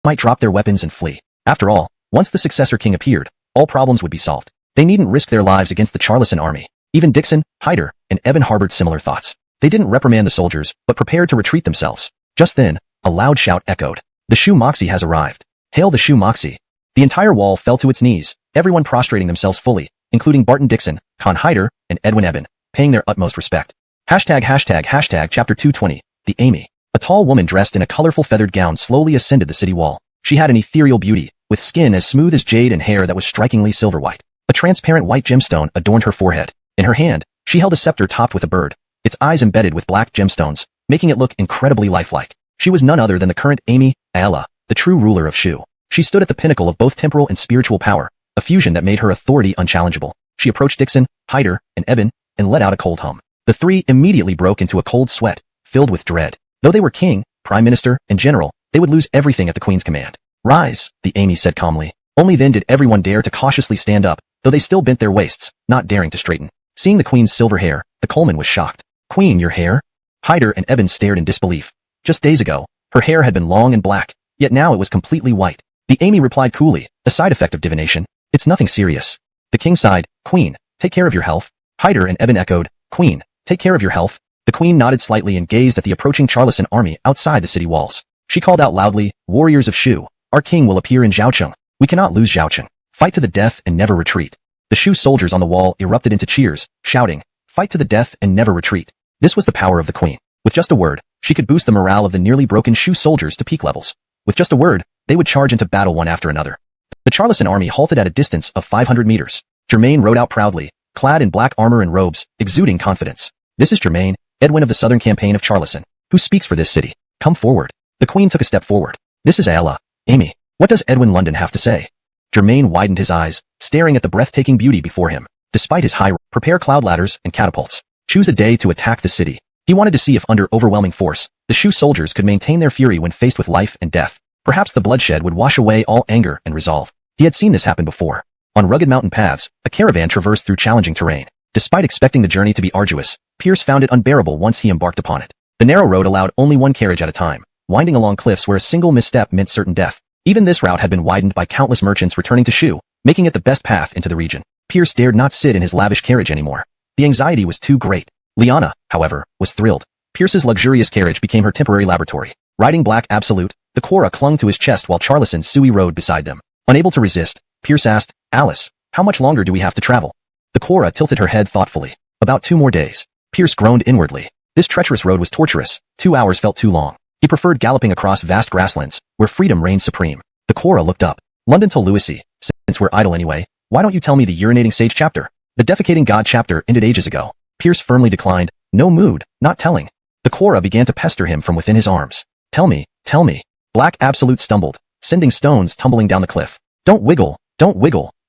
might drop their weapons and flee. After all, once the successor king appeared, all problems would be solved. They needn't risk their lives against the Charleston army." Even Dixon, Hyder, and Eben harbored similar thoughts. They didn't reprimand the soldiers, but prepared to retreat themselves. Just then, a loud shout echoed. "The Shu Moxie has arrived. Hail the Shu Moxie." The entire wall fell to its knees, everyone prostrating themselves fully, including Barton Dixon, Khan Hyder, and Edwin Eben, paying their utmost respect. ####Chapter 220, The Amy. A tall woman dressed in a colorful feathered gown slowly ascended the city wall. She had an ethereal beauty, with skin as smooth as jade and hair that was strikingly silver white. A transparent white gemstone adorned her forehead. In her hand, she held a scepter topped with a bird, its eyes embedded with black gemstones, making it look incredibly lifelike. She was none other than the current Amy, Ayala, the true ruler of Shu. She stood at the pinnacle of both temporal and spiritual power, a fusion that made her authority unchallengeable. She approached Dixon, Hyder, and Eben, and let out a cold hum. The three immediately broke into a cold sweat, filled with dread. Though they were king, prime minister, and general, they would lose everything at the queen's command. "Rise," the Amy said calmly. Only then did everyone dare to cautiously stand up, though they still bent their waists, not daring to straighten. Seeing the queen's silver hair, the Coleman was shocked. "Queen, your hair?" Hyder and Eben stared in disbelief. Just days ago, her hair had been long and black, yet now it was completely white. The Amy replied coolly, a side effect of divination. "It's nothing serious." The king sighed, "Queen, take care of your health." Hyder and Eben echoed, "Queen, take care of your health." The queen nodded slightly and gazed at the approaching Charleston army outside the city walls. She called out loudly, "Warriors of Shu, our king will appear in Zhaocheng. We cannot lose Zhaocheng. Fight to the death and never retreat." The The Shu soldiers on the wall erupted into cheers, shouting, "Fight to the death and never retreat." This was the power of the queen. With just a word, she could boost the morale of the nearly broken Shu soldiers to peak levels. With just a word, they would charge into battle one after another. The Charleston army halted at a distance of 500 meters. Germain rode out proudly, clad in black armor and robes, exuding confidence. "This is Germain, Edwin of the Southern Campaign of Charleston, who speaks for this city. Come forward." The queen took a step forward. "This is Ayala. Amy, what does Edwin London have to say?" Germain widened his eyes, staring at the breathtaking beauty before him. Despite his high rank, prepare cloud ladders and catapults. Choose a day to attack the city. He wanted to see if under overwhelming force, the Shu soldiers could maintain their fury when faced with life and death. Perhaps the bloodshed would wash away all anger and resolve. He had seen this happen before. On rugged mountain paths, a caravan traversed through challenging terrain. Despite expecting the journey to be arduous, Pierce found it unbearable once he embarked upon it. The narrow road allowed only one carriage at a time, winding along cliffs where a single misstep meant certain death. Even this route had been widened by countless merchants returning to Shu, making it the best path into the region. Pierce dared not sit in his lavish carriage anymore. The anxiety was too great. Liana, however, was thrilled. Pierce's luxurious carriage became her temporary laboratory. Riding Black Absolute, the Quora clung to his chest while Charles and Sui rode beside them. Unable to resist, Pierce asked, "Alice, how much longer do we have to travel?" The Quora tilted her head thoughtfully. "About 2 more days." Pierce groaned inwardly. This treacherous road was torturous. 2 hours felt too long. He preferred galloping across vast grasslands, where freedom reigned supreme. The Quora looked up. "London told Louisy, since we're idle anyway, why don't you tell me the urinating sage chapter? The defecating god chapter ended ages ago." Pierce firmly declined. No mood, not telling. The Quora began to pester him from within his arms. Tell me, tell me." Black Absolute stumbled, sending stones tumbling down the cliff. Don't wiggle,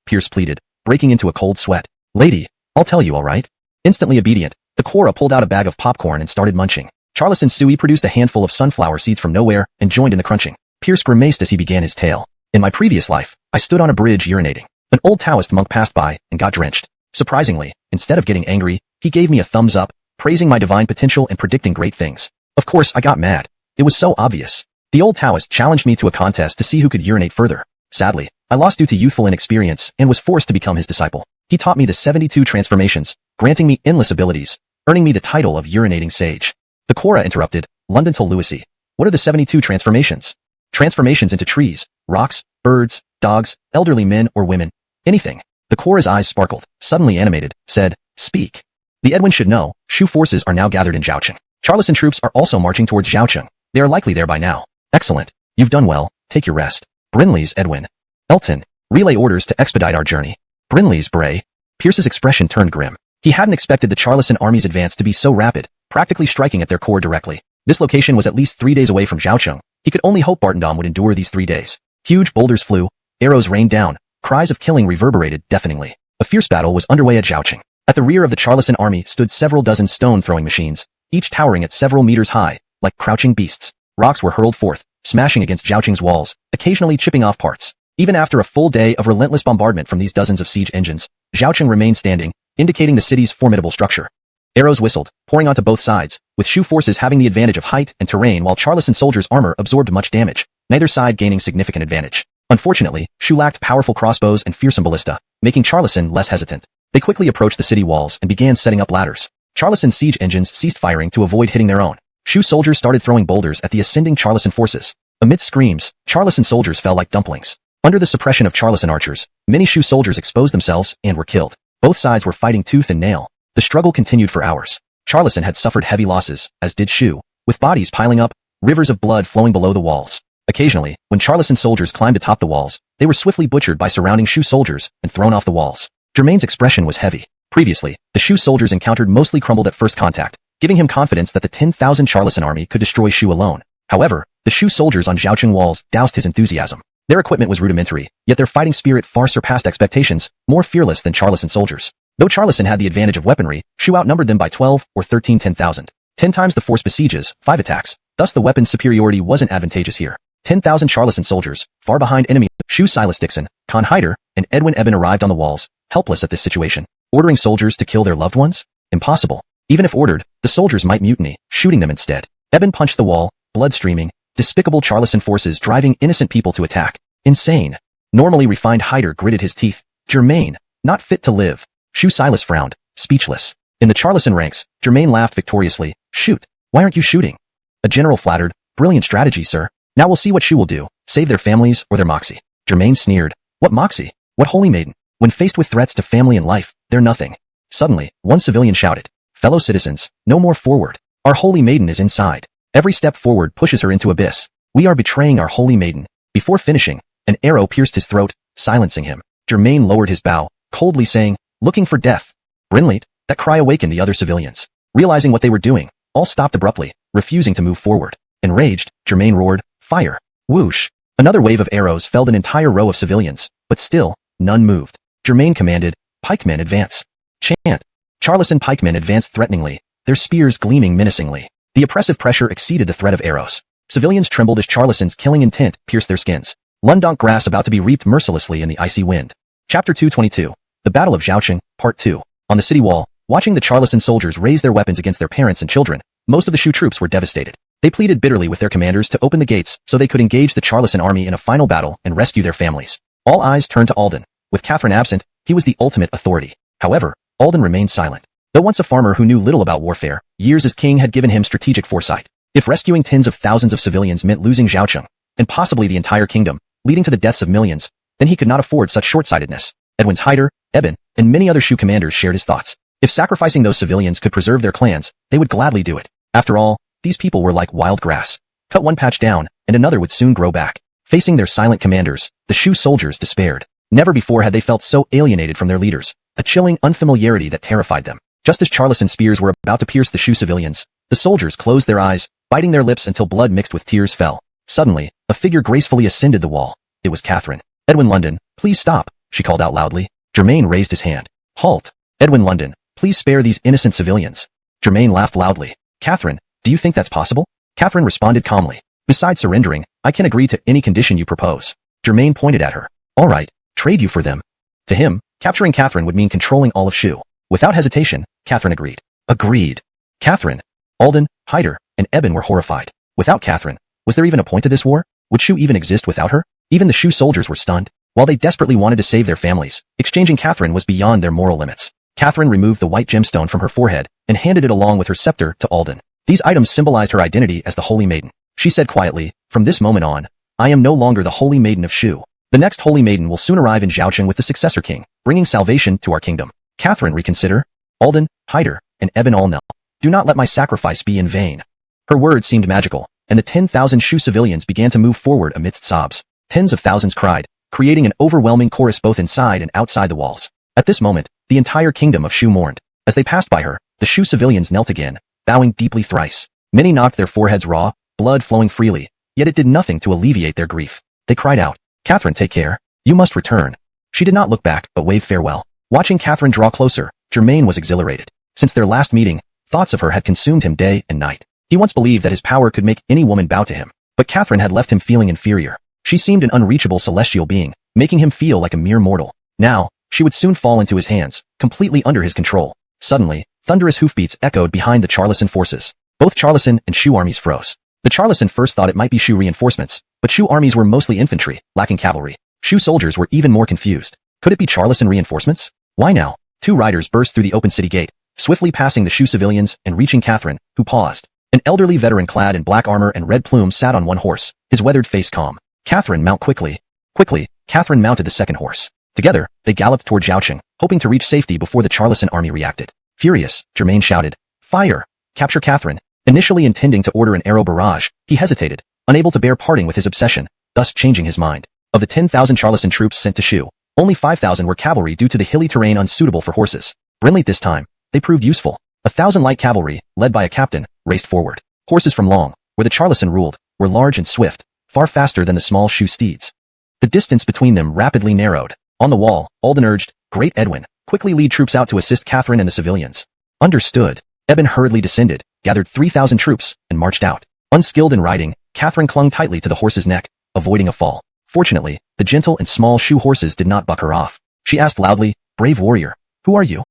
Pierce pleaded, breaking into a cold sweat. "Lady, I'll tell you, all right?" Instantly obedient, the Quora pulled out a bag of popcorn and started munching. Charles and Sui produced a handful of sunflower seeds from nowhere and joined in the crunching. Pierce grimaced as he began his tale. "In my previous life, I stood on a bridge urinating. An old Taoist monk passed by and got drenched. Surprisingly, instead of getting angry, he gave me a thumbs up, praising my divine potential and predicting great things. Of course, I got mad. It was so obvious. The old Taoist challenged me to a contest to see who could urinate further. Sadly, I lost due to youthful inexperience and was forced to become his disciple. He taught me the 72 transformations, granting me endless abilities, earning me the title of urinating sage." The Quora interrupted, "London told Louisy. What are the 72 transformations?" "Transformations into trees, rocks, birds, dogs, elderly men or women. Anything." The Quora's eyes sparkled, suddenly animated, said, "Speak." "The Edwin should know, Shu forces are now gathered in Zhaocheng. Charleston troops are also marching towards Zhaocheng. They are likely there by now." "Excellent. You've done well. Take your rest." Brinley's Edwin. "Elton, relay orders to expedite our journey." Brinley's Bray. Pierce's expression turned grim. He hadn't expected the Charleston army's advance to be so rapid, practically striking at their core directly. This location was at least 3 days away from Zhaocheng. He could only hope Bartendam would endure these 3 days. Huge boulders flew, arrows rained down, cries of killing reverberated deafeningly. A fierce battle was underway at Zhaocheng. At the rear of the Charleston army stood several dozen stone-throwing machines, each towering at several meters high, like crouching beasts. Rocks were hurled forth, smashing against Zhaocheng's walls, occasionally chipping off parts. Even after a full day of relentless bombardment from these dozens of siege engines, Zhaocheng remained standing, indicating the city's formidable structure. Arrows whistled, pouring onto both sides, with Shu forces having the advantage of height and terrain while Charleston soldiers' armor absorbed much damage, neither side gaining significant advantage. Unfortunately, Shu lacked powerful crossbows and fearsome ballista, making Charleston less hesitant. They quickly approached the city walls and began setting up ladders. Charleston's siege engines ceased firing to avoid hitting their own. Shu soldiers started throwing boulders at the ascending Charleston forces. Amidst screams, Charleston soldiers fell like dumplings. Under the suppression of Charleston archers, many Shu soldiers exposed themselves and were killed. Both sides were fighting tooth and nail. The struggle continued for hours. Charleston had suffered heavy losses, as did Shu, with bodies piling up, rivers of blood flowing below the walls. Occasionally, when Charleston soldiers climbed atop the walls, they were swiftly butchered by surrounding Shu soldiers and thrown off the walls. Germain's expression was heavy. Previously, the Shu soldiers encountered mostly crumbled at first contact, giving him confidence that the 10,000 Charleston army could destroy Shu alone. However, the Shu soldiers on Zhaocheng walls doused his enthusiasm. Their equipment was rudimentary, yet their fighting spirit far surpassed expectations, more fearless than Charleston soldiers. Though Charleston had the advantage of weaponry, Shu outnumbered them by 12 or 13 10,000. 10 times the force besieges, 5 attacks, thus the weapon superiority wasn't advantageous here. 10,000 Charleston soldiers, far behind enemy, Shu Silas Dixon, Con Hyder, and Edwin Eben arrived on the walls, helpless at this situation. Ordering soldiers to kill their loved ones? Impossible. Even if ordered, the soldiers might mutiny, shooting them instead. Eben punched the wall, blood streaming, despicable Charleston forces driving innocent people to attack. Insane. Normally refined Hyder gritted his teeth. Germain, not fit to live. Shu Silas frowned, speechless. In the Charleston ranks, Germain laughed victoriously. Shoot. Why aren't you shooting? A general flattered. Brilliant strategy, sir. Now we'll see what Shu will do. Save their families or their moxie. Germain sneered. What moxie? What holy maiden? When faced with threats to family and life, they're nothing. Suddenly, one civilian shouted, "Fellow citizens, no more forward. Our holy maiden is inside. Every step forward pushes her into abyss. We are betraying our holy maiden." Before finishing, an arrow pierced his throat, silencing him. Germain lowered his bow, coldly saying, "Looking for death." Brinley, that cry awakened the other civilians. Realizing what they were doing, all stopped abruptly, refusing to move forward. Enraged, Germain roared, "Fire!" Whoosh! Another wave of arrows felled an entire row of civilians, but still, none moved. Germain commanded, "Pikemen advance." Chant. Charleston pikemen advanced threateningly, their spears gleaming menacingly. The oppressive pressure exceeded the threat of arrows. Civilians trembled as Charleston's killing intent pierced their skins. Lundonk grass about to be reaped mercilessly in the icy wind. Chapter 222. The Battle of Zhaoqing, Part 2. On the city wall, watching the Charleston soldiers raise their weapons against their parents and children, most of the Shu troops were devastated. They pleaded bitterly with their commanders to open the gates so they could engage the Charleston army in a final battle and rescue their families. All eyes turned to Alden. With Catherine absent, he was the ultimate authority. However, Alden remained silent. Though once a farmer who knew little about warfare, years as king had given him strategic foresight. If rescuing tens of thousands of civilians meant losing Zhaoqing, and possibly the entire kingdom, leading to the deaths of millions, then he could not afford such short-sightedness. Edwin's Hyder, Eben, and many other Shu commanders shared his thoughts. If sacrificing those civilians could preserve their clans, they would gladly do it. After all, these people were like wild grass. Cut one patch down, and another would soon grow back. Facing their silent commanders, the Shu soldiers despaired. Never before had they felt so alienated from their leaders, a chilling unfamiliarity that terrified them. Just as Charleston's spears were about to pierce the Shu civilians, the soldiers closed their eyes, biting their lips until blood mixed with tears fell. Suddenly, a figure gracefully ascended the wall. It was Catherine. "Edwin London, please stop," she called out loudly. Germain raised his hand. "Halt! Edwin London, please spare these innocent civilians." Germain laughed loudly. "Catherine, do you think that's possible?" Catherine responded calmly. "Besides surrendering, I can agree to any condition you propose." Germain pointed at her. "All right, trade you for them." To him, capturing Catherine would mean controlling all of Shu. Without hesitation, Catherine agreed. Agreed. Catherine, Alden, Hyder, and Eben were horrified. Without Catherine, was there even a point to this war? Would Shu even exist without her? Even the Shu soldiers were stunned. While they desperately wanted to save their families, exchanging Catherine was beyond their moral limits. Catherine removed the white gemstone from her forehead and handed it along with her scepter to Alden. These items symbolized her identity as the Holy Maiden. She said quietly, "From this moment on, I am no longer the Holy Maiden of Shu. The next Holy Maiden will soon arrive in Zhaoqing with the successor king, bringing salvation to our kingdom." Catherine, reconsider. Alden, Hyder, and Eben all knelt. "Do not let my sacrifice be in vain." Her words seemed magical, and the 10,000 Shu civilians began to move forward amidst sobs. Tens of thousands cried, creating an overwhelming chorus both inside and outside the walls. At this moment, the entire kingdom of Shu mourned. As they passed by her, the Shu civilians knelt again, bowing deeply thrice. Many knocked their foreheads raw, blood flowing freely, yet it did nothing to alleviate their grief. They cried out, "Catherine, take care. You must return." She did not look back, but waved farewell. Watching Catherine draw closer, Germain was exhilarated. Since their last meeting, thoughts of her had consumed him day and night. He once believed that his power could make any woman bow to him, but Catherine had left him feeling inferior. She seemed an unreachable celestial being, making him feel like a mere mortal. Now, she would soon fall into his hands, completely under his control. Suddenly, thunderous hoofbeats echoed behind the Charleston forces. Both Charleston and Shu armies froze. The Charleston first thought it might be Shu reinforcements, but Shu armies were mostly infantry, lacking cavalry. Shu soldiers were even more confused. Could it be Charleston reinforcements? Why now? Two riders burst through the open city gate, swiftly passing the Shu civilians and reaching Catherine, who paused. An elderly veteran clad in black armor and red plume sat on one horse, his weathered face calm. "Catherine, mount quickly." Quickly, Catherine mounted the second horse. Together, they galloped toward Zhaoqing, hoping to reach safety before the Charleston army reacted. Furious, Germain shouted, "Fire! Capture Catherine." Initially intending to order an arrow barrage, he hesitated, unable to bear parting with his obsession, thus changing his mind. Of the 10,000 Charleston troops sent to Shu, only 5,000 were cavalry due to the hilly terrain unsuitable for horses. Brilliant this time, they proved useful. 1,000 light cavalry, led by a captain, raced forward. Horses from Long, where the Charleston ruled, were large and swift, far faster than the small Shu steeds. The distance between them rapidly narrowed. On the wall, Alden urged, "Great Edwin, quickly lead troops out to assist Catherine and the civilians." Understood. Eben hurriedly descended, gathered 3,000 troops, and marched out. Unskilled in riding, Catherine clung tightly to the horse's neck, avoiding a fall. Fortunately, the gentle and small Shu horses did not buck her off. She asked loudly, "Brave warrior, who are you?"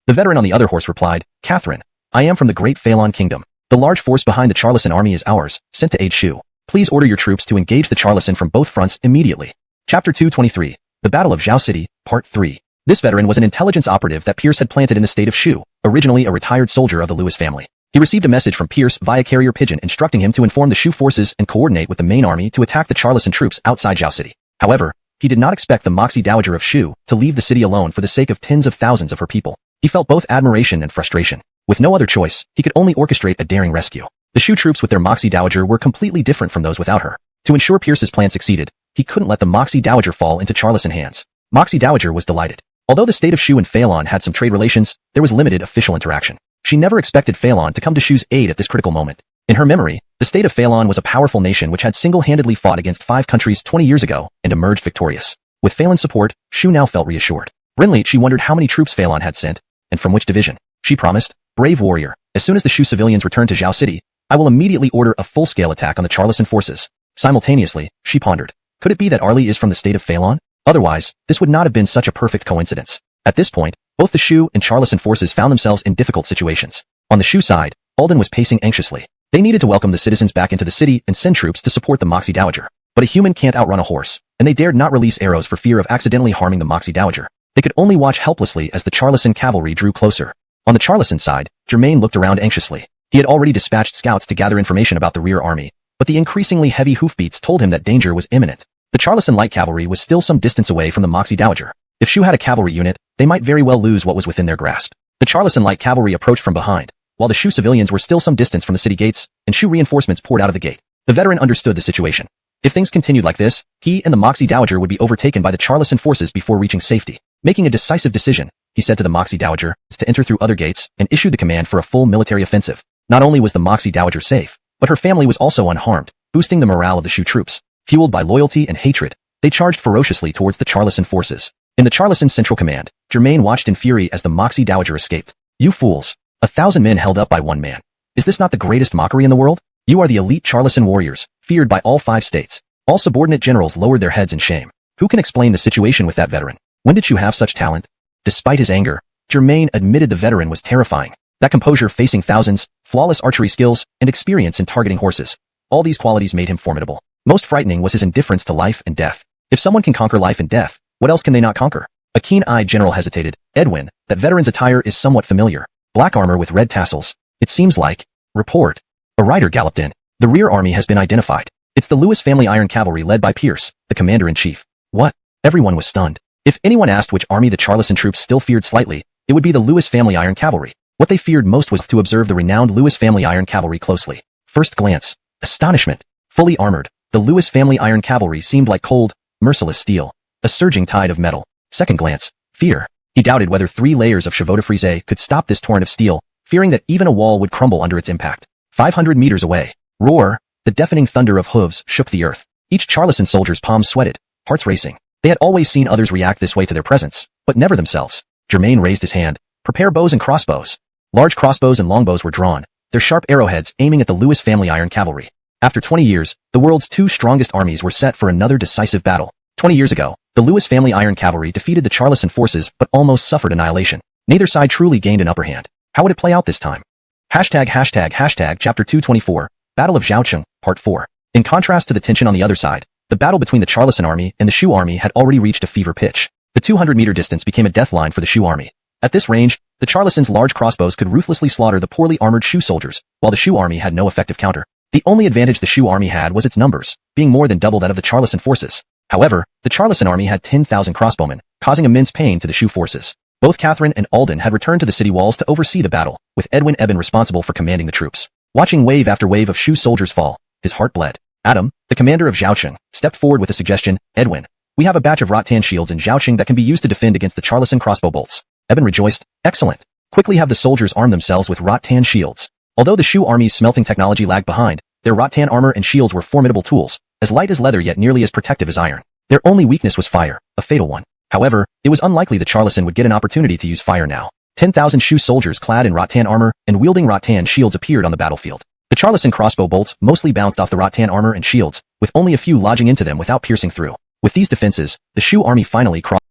The veteran on the other horse replied, "Catherine, I am from the great Phalon kingdom. The large force behind the Charleston army is ours, sent to aid Shu. Please order your troops to engage the Charleston from both fronts immediately." Chapter 223. The Battle of Zhao City, Part 3. This veteran was an intelligence operative that Pierce had planted in the state of Shu, originally a retired soldier of the Lewis family. He received a message from Pierce via carrier pigeon instructing him to inform the Shu forces and coordinate with the main army to attack the Charleston troops outside Zhao City. However, he did not expect the Moxie Dowager of Shu to leave the city alone for the sake of tens of thousands of her people. He felt both admiration and frustration. With no other choice, he could only orchestrate a daring rescue. The Shu troops with their Moxie Dowager were completely different from those without her. To ensure Pierce's plan succeeded, he couldn't let the Moxie Dowager fall into Charleston hands. Moxie Dowager was delighted. Although the state of Shu and Phelan had some trade relations, there was limited official interaction. She never expected Phelan to come to Shu's aid at this critical moment. In her memory, the state of Phelan was a powerful nation which had single-handedly fought against 5 countries 20 years ago and emerged victorious. With Phelan's support, Shu now felt reassured. Brinley, she wondered how many troops Phelan had sent, and from which division. She promised, "Brave warrior, as soon as the Shu civilians return to Zhao City, I will immediately order a full-scale attack on the Charleston forces." Simultaneously, she pondered, could it be that Arlie is from the state of Phelan? Otherwise, this would not have been such a perfect coincidence. At this point, both the Shu and Charleston forces found themselves in difficult situations. On the Shu side, Alden was pacing anxiously. They needed to welcome the citizens back into the city and send troops to support the Moxie Dowager. But a human can't outrun a horse, and they dared not release arrows for fear of accidentally harming the Moxie Dowager. They could only watch helplessly as the Charleston cavalry drew closer. On the Charleston side, Germain looked around anxiously. He had already dispatched scouts to gather information about the rear army, but the increasingly heavy hoofbeats told him that danger was imminent. The Charleston light cavalry was still some distance away from the Moxie Dowager. If Shu had a cavalry unit, they might very well lose what was within their grasp. The Charleston light cavalry approached from behind, while the Shu civilians were still some distance from the city gates, and Shu reinforcements poured out of the gate. The veteran understood the situation. If things continued like this, he and the Moxie Dowager would be overtaken by the Charleston forces before reaching safety. Making a decisive decision, he said to the Moxie Dowager, to enter through other gates and issued the command for a full military offensive. Not only was the Moxie Dowager safe, but her family was also unharmed, boosting the morale of the Shu troops. Fueled by loyalty and hatred, they charged ferociously towards the Charleston forces. In the Charleston Central Command, Germain watched in fury as the Moxie Dowager escaped. "You fools! 1,000 men held up by one man. Is this not the greatest mockery in the world? You are the elite Charleston warriors, feared by all 5 states." All subordinate generals lowered their heads in shame. Who can explain the situation with that veteran? When did you have such talent? Despite his anger, Germain admitted the veteran was terrifying. That composure facing thousands, flawless archery skills, and experience in targeting horses. All these qualities made him formidable. Most frightening was his indifference to life and death. If someone can conquer life and death, what else can they not conquer? A keen-eyed general hesitated. "Edwin, that veteran's attire is somewhat familiar. Black armor with red tassels. It seems like..." Report. A rider galloped in. "The rear army has been identified. It's the Lewis family Iron Cavalry led by Pierce, the commander-in-chief." What? Everyone was stunned. If anyone asked which army the Charleston troops still feared slightly, it would be the Lewis family Iron Cavalry. What they feared most was to observe the renowned Lewis family Iron Cavalry closely. First glance. Astonishment. Fully armored, the Lewis family Iron Cavalry seemed like cold, merciless steel. A surging tide of metal. Second glance. Fear. He doubted whether 3 layers of chevaux de frise could stop this torrent of steel, fearing that even a wall would crumble under its impact. 500 meters away. Roar. The deafening thunder of hooves shook the earth. Each Charleston soldier's palms sweated, hearts racing. They had always seen others react this way to their presence, but never themselves. Germain raised his hand. "Prepare bows and crossbows." Large crossbows and longbows were drawn, their sharp arrowheads aiming at the Lewis family Iron Cavalry. After 20 years, the world's 2 strongest armies were set for another decisive battle. 20 years ago, the Lewis family Iron Cavalry defeated the Charleston forces but almost suffered annihilation. Neither side truly gained an upper hand. How would it play out this time? Chapter 224, Battle of Zhaocheng, Part 4. In contrast to the tension on the other side, the battle between the Charleston army and the Shu army had already reached a fever pitch. The 200-meter distance became a death line for the Shu army. At this range, the Charleston's large crossbows could ruthlessly slaughter the poorly armored Shu soldiers, while the Shu army had no effective counter. The only advantage the Shu army had was its numbers, being more than double that of the Charleston forces. However, the Charleston army had 10,000 crossbowmen, causing immense pain to the Shu forces. Both Catherine and Alden had returned to the city walls to oversee the battle, with Edwin Eben responsible for commanding the troops. Watching wave after wave of Shu soldiers fall, his heart bled. Adam, the commander of Zhaocheng, stepped forward with a suggestion. "Edwin, we have a batch of rattan shields in Zhaocheng that can be used to defend against the Charleston crossbow bolts." Eben rejoiced. "Excellent. Quickly have the soldiers arm themselves with rattan shields." Although the Shu army's smelting technology lagged behind, their rattan armor and shields were formidable tools, as light as leather yet nearly as protective as iron. Their only weakness was fire, a fatal one. However, it was unlikely the Charleston would get an opportunity to use fire now. 10,000 Shu soldiers clad in rattan armor and wielding rattan shields appeared on the battlefield. The Charleston crossbow bolts mostly bounced off the rattan armor and shields, with only a few lodging into them without piercing through. With these defenses, the Shu army finally crossed.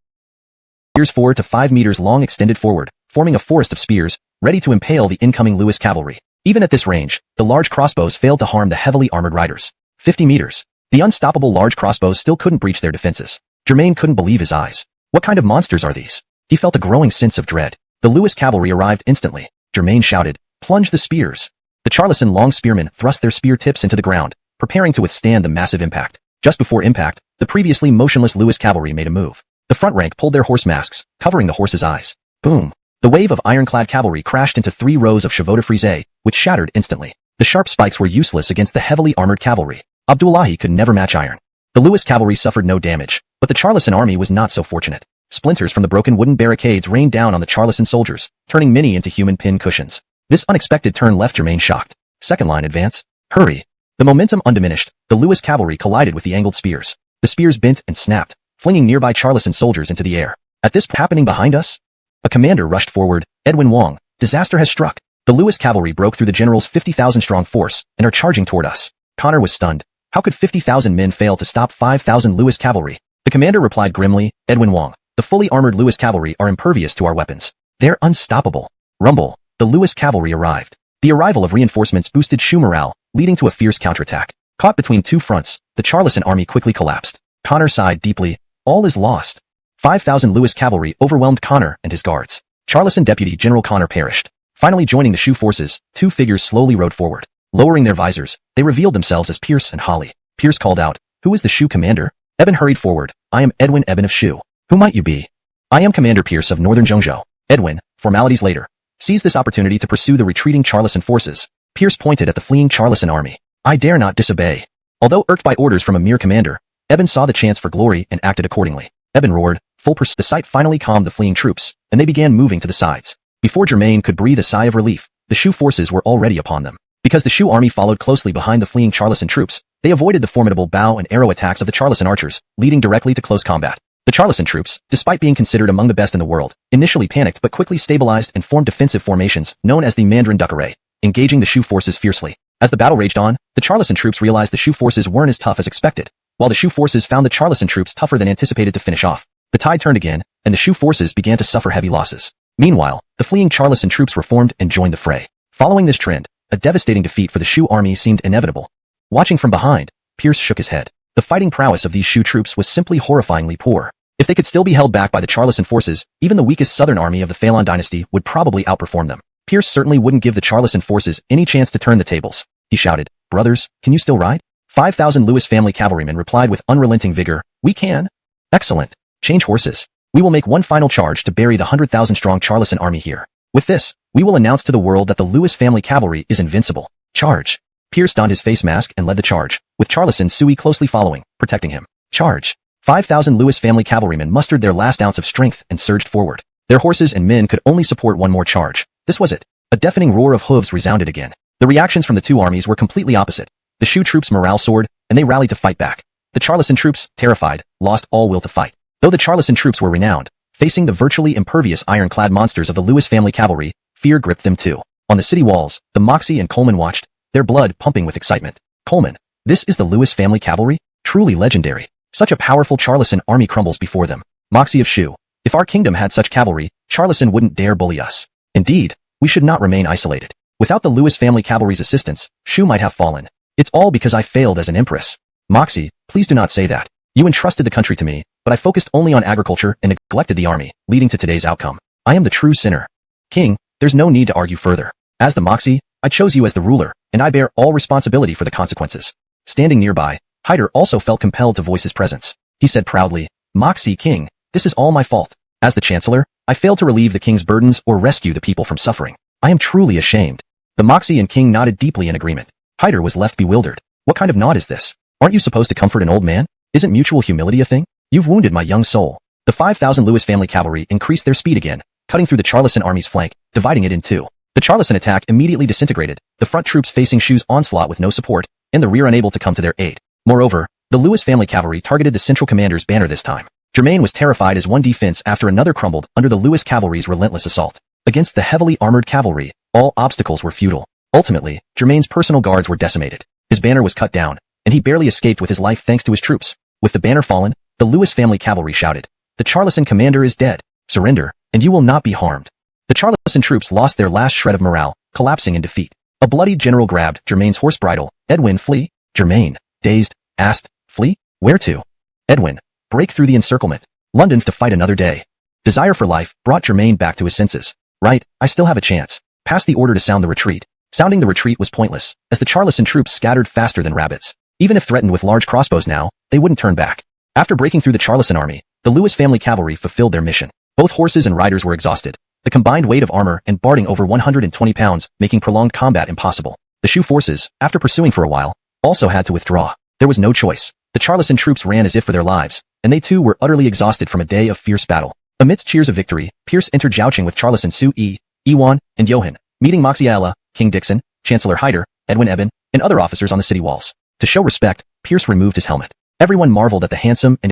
Spears 4 to 5 meters long extended forward, forming a forest of spears, ready to impale the incoming Lewis cavalry. Even at this range, the large crossbows failed to harm the heavily armored riders. 50 meters. The unstoppable large crossbows still couldn't breach their defenses. Germain couldn't believe his eyes. What kind of monsters are these? He felt a growing sense of dread. The Lewis cavalry arrived instantly. Germain shouted, "Plunge the spears." The Charleston long spearmen thrust their spear tips into the ground, preparing to withstand the massive impact. Just before impact, the The previously motionless Lewis cavalry made a move. The front rank pulled their horse masks, covering the horses' eyes. Boom. The wave of ironclad cavalry crashed into 3 rows of chevaux de frise, which shattered instantly. The sharp spikes were useless against the heavily armored cavalry. Abdullahi could never match iron. The Lewis cavalry suffered no damage, but the Charleston army was not so fortunate. Splinters from the broken wooden barricades rained down on the Charleston soldiers, turning many into human pin cushions. This unexpected turn left Germain shocked. Second line advance. Hurry. The momentum undiminished, the Lewis cavalry collided with the angled spears. The spears bent and snapped, flinging nearby Charleston soldiers into the air. At this happening behind us? A commander rushed forward. Edwin Wong. Disaster has struck. The Lewis cavalry broke through the general's 50,000-strong force and are charging toward us. Connor was stunned. How could 50,000 men fail to stop 5,000 Lewis cavalry? The commander replied grimly, Edwin Wong. The fully armored Lewis cavalry are impervious to our weapons. They're unstoppable. Rumble. The Lewis cavalry arrived. The arrival of reinforcements boosted Shu morale, leading to a fierce counterattack. Caught between 2 fronts, the Charleston army quickly collapsed. Connor sighed deeply. All is lost. 5,000 Lewis cavalry overwhelmed Connor and his guards. Charleston Deputy General Connor perished. Finally joining the Shu forces, 2 figures slowly rode forward. Lowering their visors, they revealed themselves as Pierce and Holly. Pierce called out, Who is the Shu commander? Eben hurried forward. I am Edwin Eben of Shu. Who might you be? I am Commander Pierce of Northern Zhongzhou. Edwin, formalities later, seized this opportunity to pursue the retreating Charleston forces. Pierce pointed at the fleeing Charleston army. I dare not disobey. Although irked by orders from a mere commander, Eben saw the chance for glory and acted accordingly. Eben roared, full pursuit. The sight finally calmed the fleeing troops, and they began moving to the sides. Before Germain could breathe a sigh of relief, the Shu forces were already upon them. Because the Shu army followed closely behind the fleeing Charleston troops, they avoided the formidable bow and arrow attacks of the Charleston archers, leading directly to close combat. The Charleston troops, despite being considered among the best in the world, initially panicked but quickly stabilized and formed defensive formations known as the Mandarin Duck Array, engaging the Shu forces fiercely. As the battle raged on, the Charleston troops realized the Shu forces weren't as tough as expected, while the Shu forces found the Charleston troops tougher than anticipated to finish off. The tide turned again, and the Shu forces began to suffer heavy losses. Meanwhile, the fleeing Charleston troops reformed and joined the fray. Following this trend, a devastating defeat for the Shu army seemed inevitable. Watching from behind, Pierce shook his head. The fighting prowess of these Shu troops was simply horrifyingly poor. If they could still be held back by the Charleston forces, even the weakest southern army of the Zhou Dynasty would probably outperform them. Pierce certainly wouldn't give the Charleston forces any chance to turn the tables. He shouted, Brothers, can you still ride? 5,000 Lewis family cavalrymen replied with unrelenting vigor, We can. Excellent. Change horses. We will make one final charge to bury the 100,000-strong Charleston army here. With this, we will announce to the world that the Lewis family cavalry is invincible. Charge. Pierce donned his face mask and led the charge, with Charleston Sui closely following, protecting him. Charge. 5,000 Lewis family cavalrymen mustered their last ounce of strength and surged forward. Their horses and men could only support one more charge. This was it. A deafening roar of hooves resounded again. The reactions from the 2 armies were completely opposite. The Shu troops' morale soared, and they rallied to fight back. The Charleston troops, terrified, lost all will to fight. Though the Charleston troops were renowned, facing the virtually impervious ironclad monsters of the Lewis family cavalry, fear gripped them too. On the city walls, the Moxie and Coleman watched, their blood pumping with excitement. Coleman, this is the Lewis family cavalry? Truly legendary. Such a powerful Charleston army crumbles before them. Moxie of Shu, if our kingdom had such cavalry, Charleston wouldn't dare bully us. Indeed, we should not remain isolated. Without the Lewis family cavalry's assistance, Shu might have fallen. It's all because I failed as an empress. Moxie, please do not say that. You entrusted the country to me, but I focused only on agriculture and neglected the army, leading to today's outcome. I am the true sinner. King, there's no need to argue further. As the Moxie, I chose you as the ruler, and I bear all responsibility for the consequences. Standing nearby, Hyder also felt compelled to voice his presence. He said proudly, Moxie King, this is all my fault. As the Chancellor, I failed to relieve the king's burdens or rescue the people from suffering. I am truly ashamed. The Moxie and king nodded deeply in agreement. Hyder was left bewildered. What kind of nod is this? Aren't you supposed to comfort an old man? Isn't mutual humility a thing? You've wounded my young soul. The 5,000 Lewis family cavalry increased their speed again, cutting through the Charleston army's flank, dividing it in 2. The Charleston attack immediately disintegrated, the front troops facing Shu's onslaught with no support, and the rear unable to come to their aid. Moreover, the Lewis family cavalry targeted the central commander's banner this time. Germain was terrified as one defense after another crumbled under the Lewis cavalry's relentless assault. Against the heavily armored cavalry, all obstacles were futile. Ultimately, Germain's personal guards were decimated. His banner was cut down, and he barely escaped with his life thanks to his troops. With the banner fallen, the Lewis family cavalry shouted, The Charleston commander is dead. Surrender, and you will not be harmed. The Charleston troops lost their last shred of morale, collapsing in defeat. A bloodied general grabbed Germain's horse bridle. Edwin, flee. Germain, dazed, asked, Flee? Where to? Edwin, break through the encirclement. London to fight another day. Desire for life brought Germain back to his senses. Right, I still have a chance. Pass the order to sound the retreat. Sounding the retreat was pointless, as the Charleston troops scattered faster than rabbits. Even if threatened with large crossbows now, they wouldn't turn back. After breaking through the Charleston army, the Lewis family cavalry fulfilled their mission. Both horses and riders were exhausted, the combined weight of armor and barding over 120 pounds, making prolonged combat impossible. The Shu forces, after pursuing for a while, also had to withdraw. There was no choice. The Charleston troops ran as if for their lives, and they too were utterly exhausted from a day of fierce battle. Amidst cheers of victory, Pierce entered Zhaoqing with Charleston Su Yi, Yiwan, and Johan, meeting Moxiala, King Dixon, Chancellor Hyder, Edwin Eben, and other officers on the city walls. To show respect, Pierce removed his helmet. Everyone marveled at the handsome and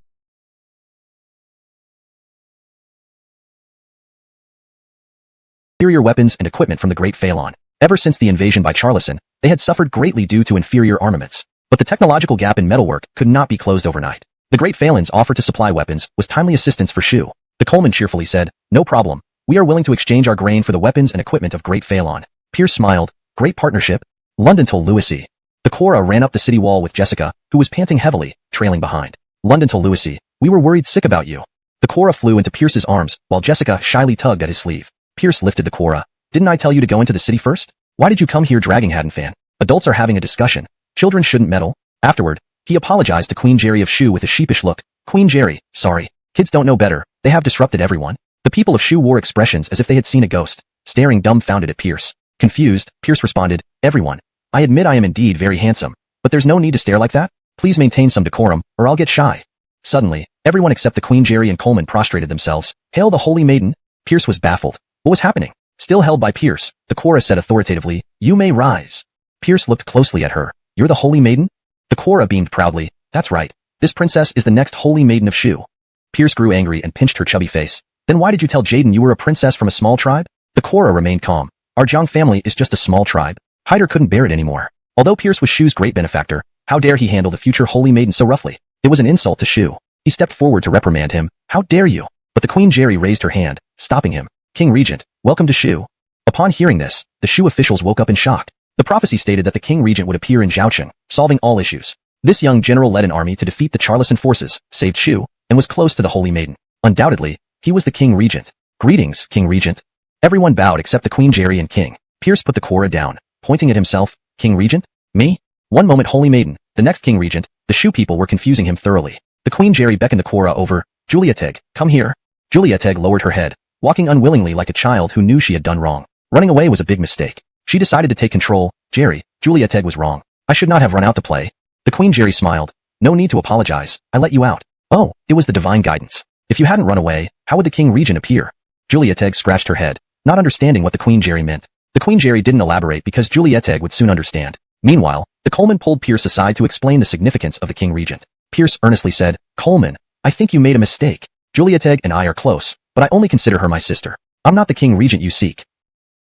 inferior weapons and equipment from the Great Phalon. Ever since the invasion by Charleston, they had suffered greatly due to inferior armaments. But the technological gap in metalwork could not be closed overnight. The Great Phalon's offer to supply weapons was timely assistance for Shu. The Coleman cheerfully said, "No problem. We are willing to exchange our grain for the weapons and equipment of Great Phalon." Pierce smiled. Great partnership. London told Louis. The Cora ran up the city wall with Jessica, who was panting heavily, trailing behind. London told Louis, "We were worried sick about you." The Cora flew into Pierce's arms, while Jessica shyly tugged at his sleeve. Pierce lifted the Cora. "Didn't I tell you to go into the city first? Why did you come here dragging Haddonfan? Adults are having a discussion. Children shouldn't meddle." Afterward, he apologized to Queen Jerry of Shu with a sheepish look. "Queen Jerry, sorry. Kids don't know better. They have disrupted everyone." The people of Shu wore expressions as if they had seen a ghost, staring dumbfounded at Pierce. Confused, Pierce responded, "Everyone. I admit I am indeed very handsome, but there's no need to stare like that. Please maintain some decorum, or I'll get shy." Suddenly, everyone except the Queen Jerry and Coleman prostrated themselves. "Hail the Holy Maiden!" Pierce was baffled. What was happening? Still held by Pierce, the Cora said authoritatively, "You may rise." Pierce looked closely at her. "You're the Holy Maiden?" The Cora beamed proudly. "That's right. This princess is the next Holy Maiden of Shu." Pierce grew angry and pinched her chubby face. "Then why did you tell Jaden you were a princess from a small tribe?" The Cora remained calm. "Our Zhang family is just a small tribe." Hyder couldn't bear it anymore. Although Pierce was Shu's great benefactor, how dare he handle the future Holy Maiden so roughly? It was an insult to Shu. He stepped forward to reprimand him. "How dare you?" But the Queen Jerry raised her hand, stopping him. "King Regent, welcome to Shu." Upon hearing this, the Shu officials woke up in shock. The prophecy stated that the King Regent would appear in Zhaoqing, solving all issues. This young general led an army to defeat the Charleston forces, saved Shu, and was close to the Holy Maiden. Undoubtedly, he was the King Regent. "Greetings, King Regent." Everyone bowed except the Queen Jerry and King. Pierce put the Cora down, pointing at himself. "King Regent? Me? One moment Holy Maiden, the next King Regent." The Shu people were confusing him thoroughly. The Queen Jerry beckoned the Cora over. "Julieteg, come here." Julieteg lowered her head, walking unwillingly like a child who knew she had done wrong. Running away was a big mistake. She decided to take control. "Jerry, Julieteg was wrong. I should not have run out to play." The Queen Jerry smiled. "No need to apologize. I let you out." "Oh, it was the divine guidance. If you hadn't run away, how would the King Regent appear?" Julieteg scratched her head, not understanding what the Queen Jerry meant. The Queen Jerry didn't elaborate because Julieteg would soon understand. Meanwhile, the Coleman pulled Pierce aside to explain the significance of the King Regent. Pierce earnestly said, "Coleman, I think you made a mistake. Julieteg and I are close, but I only consider her my sister. I'm not the King Regent you seek."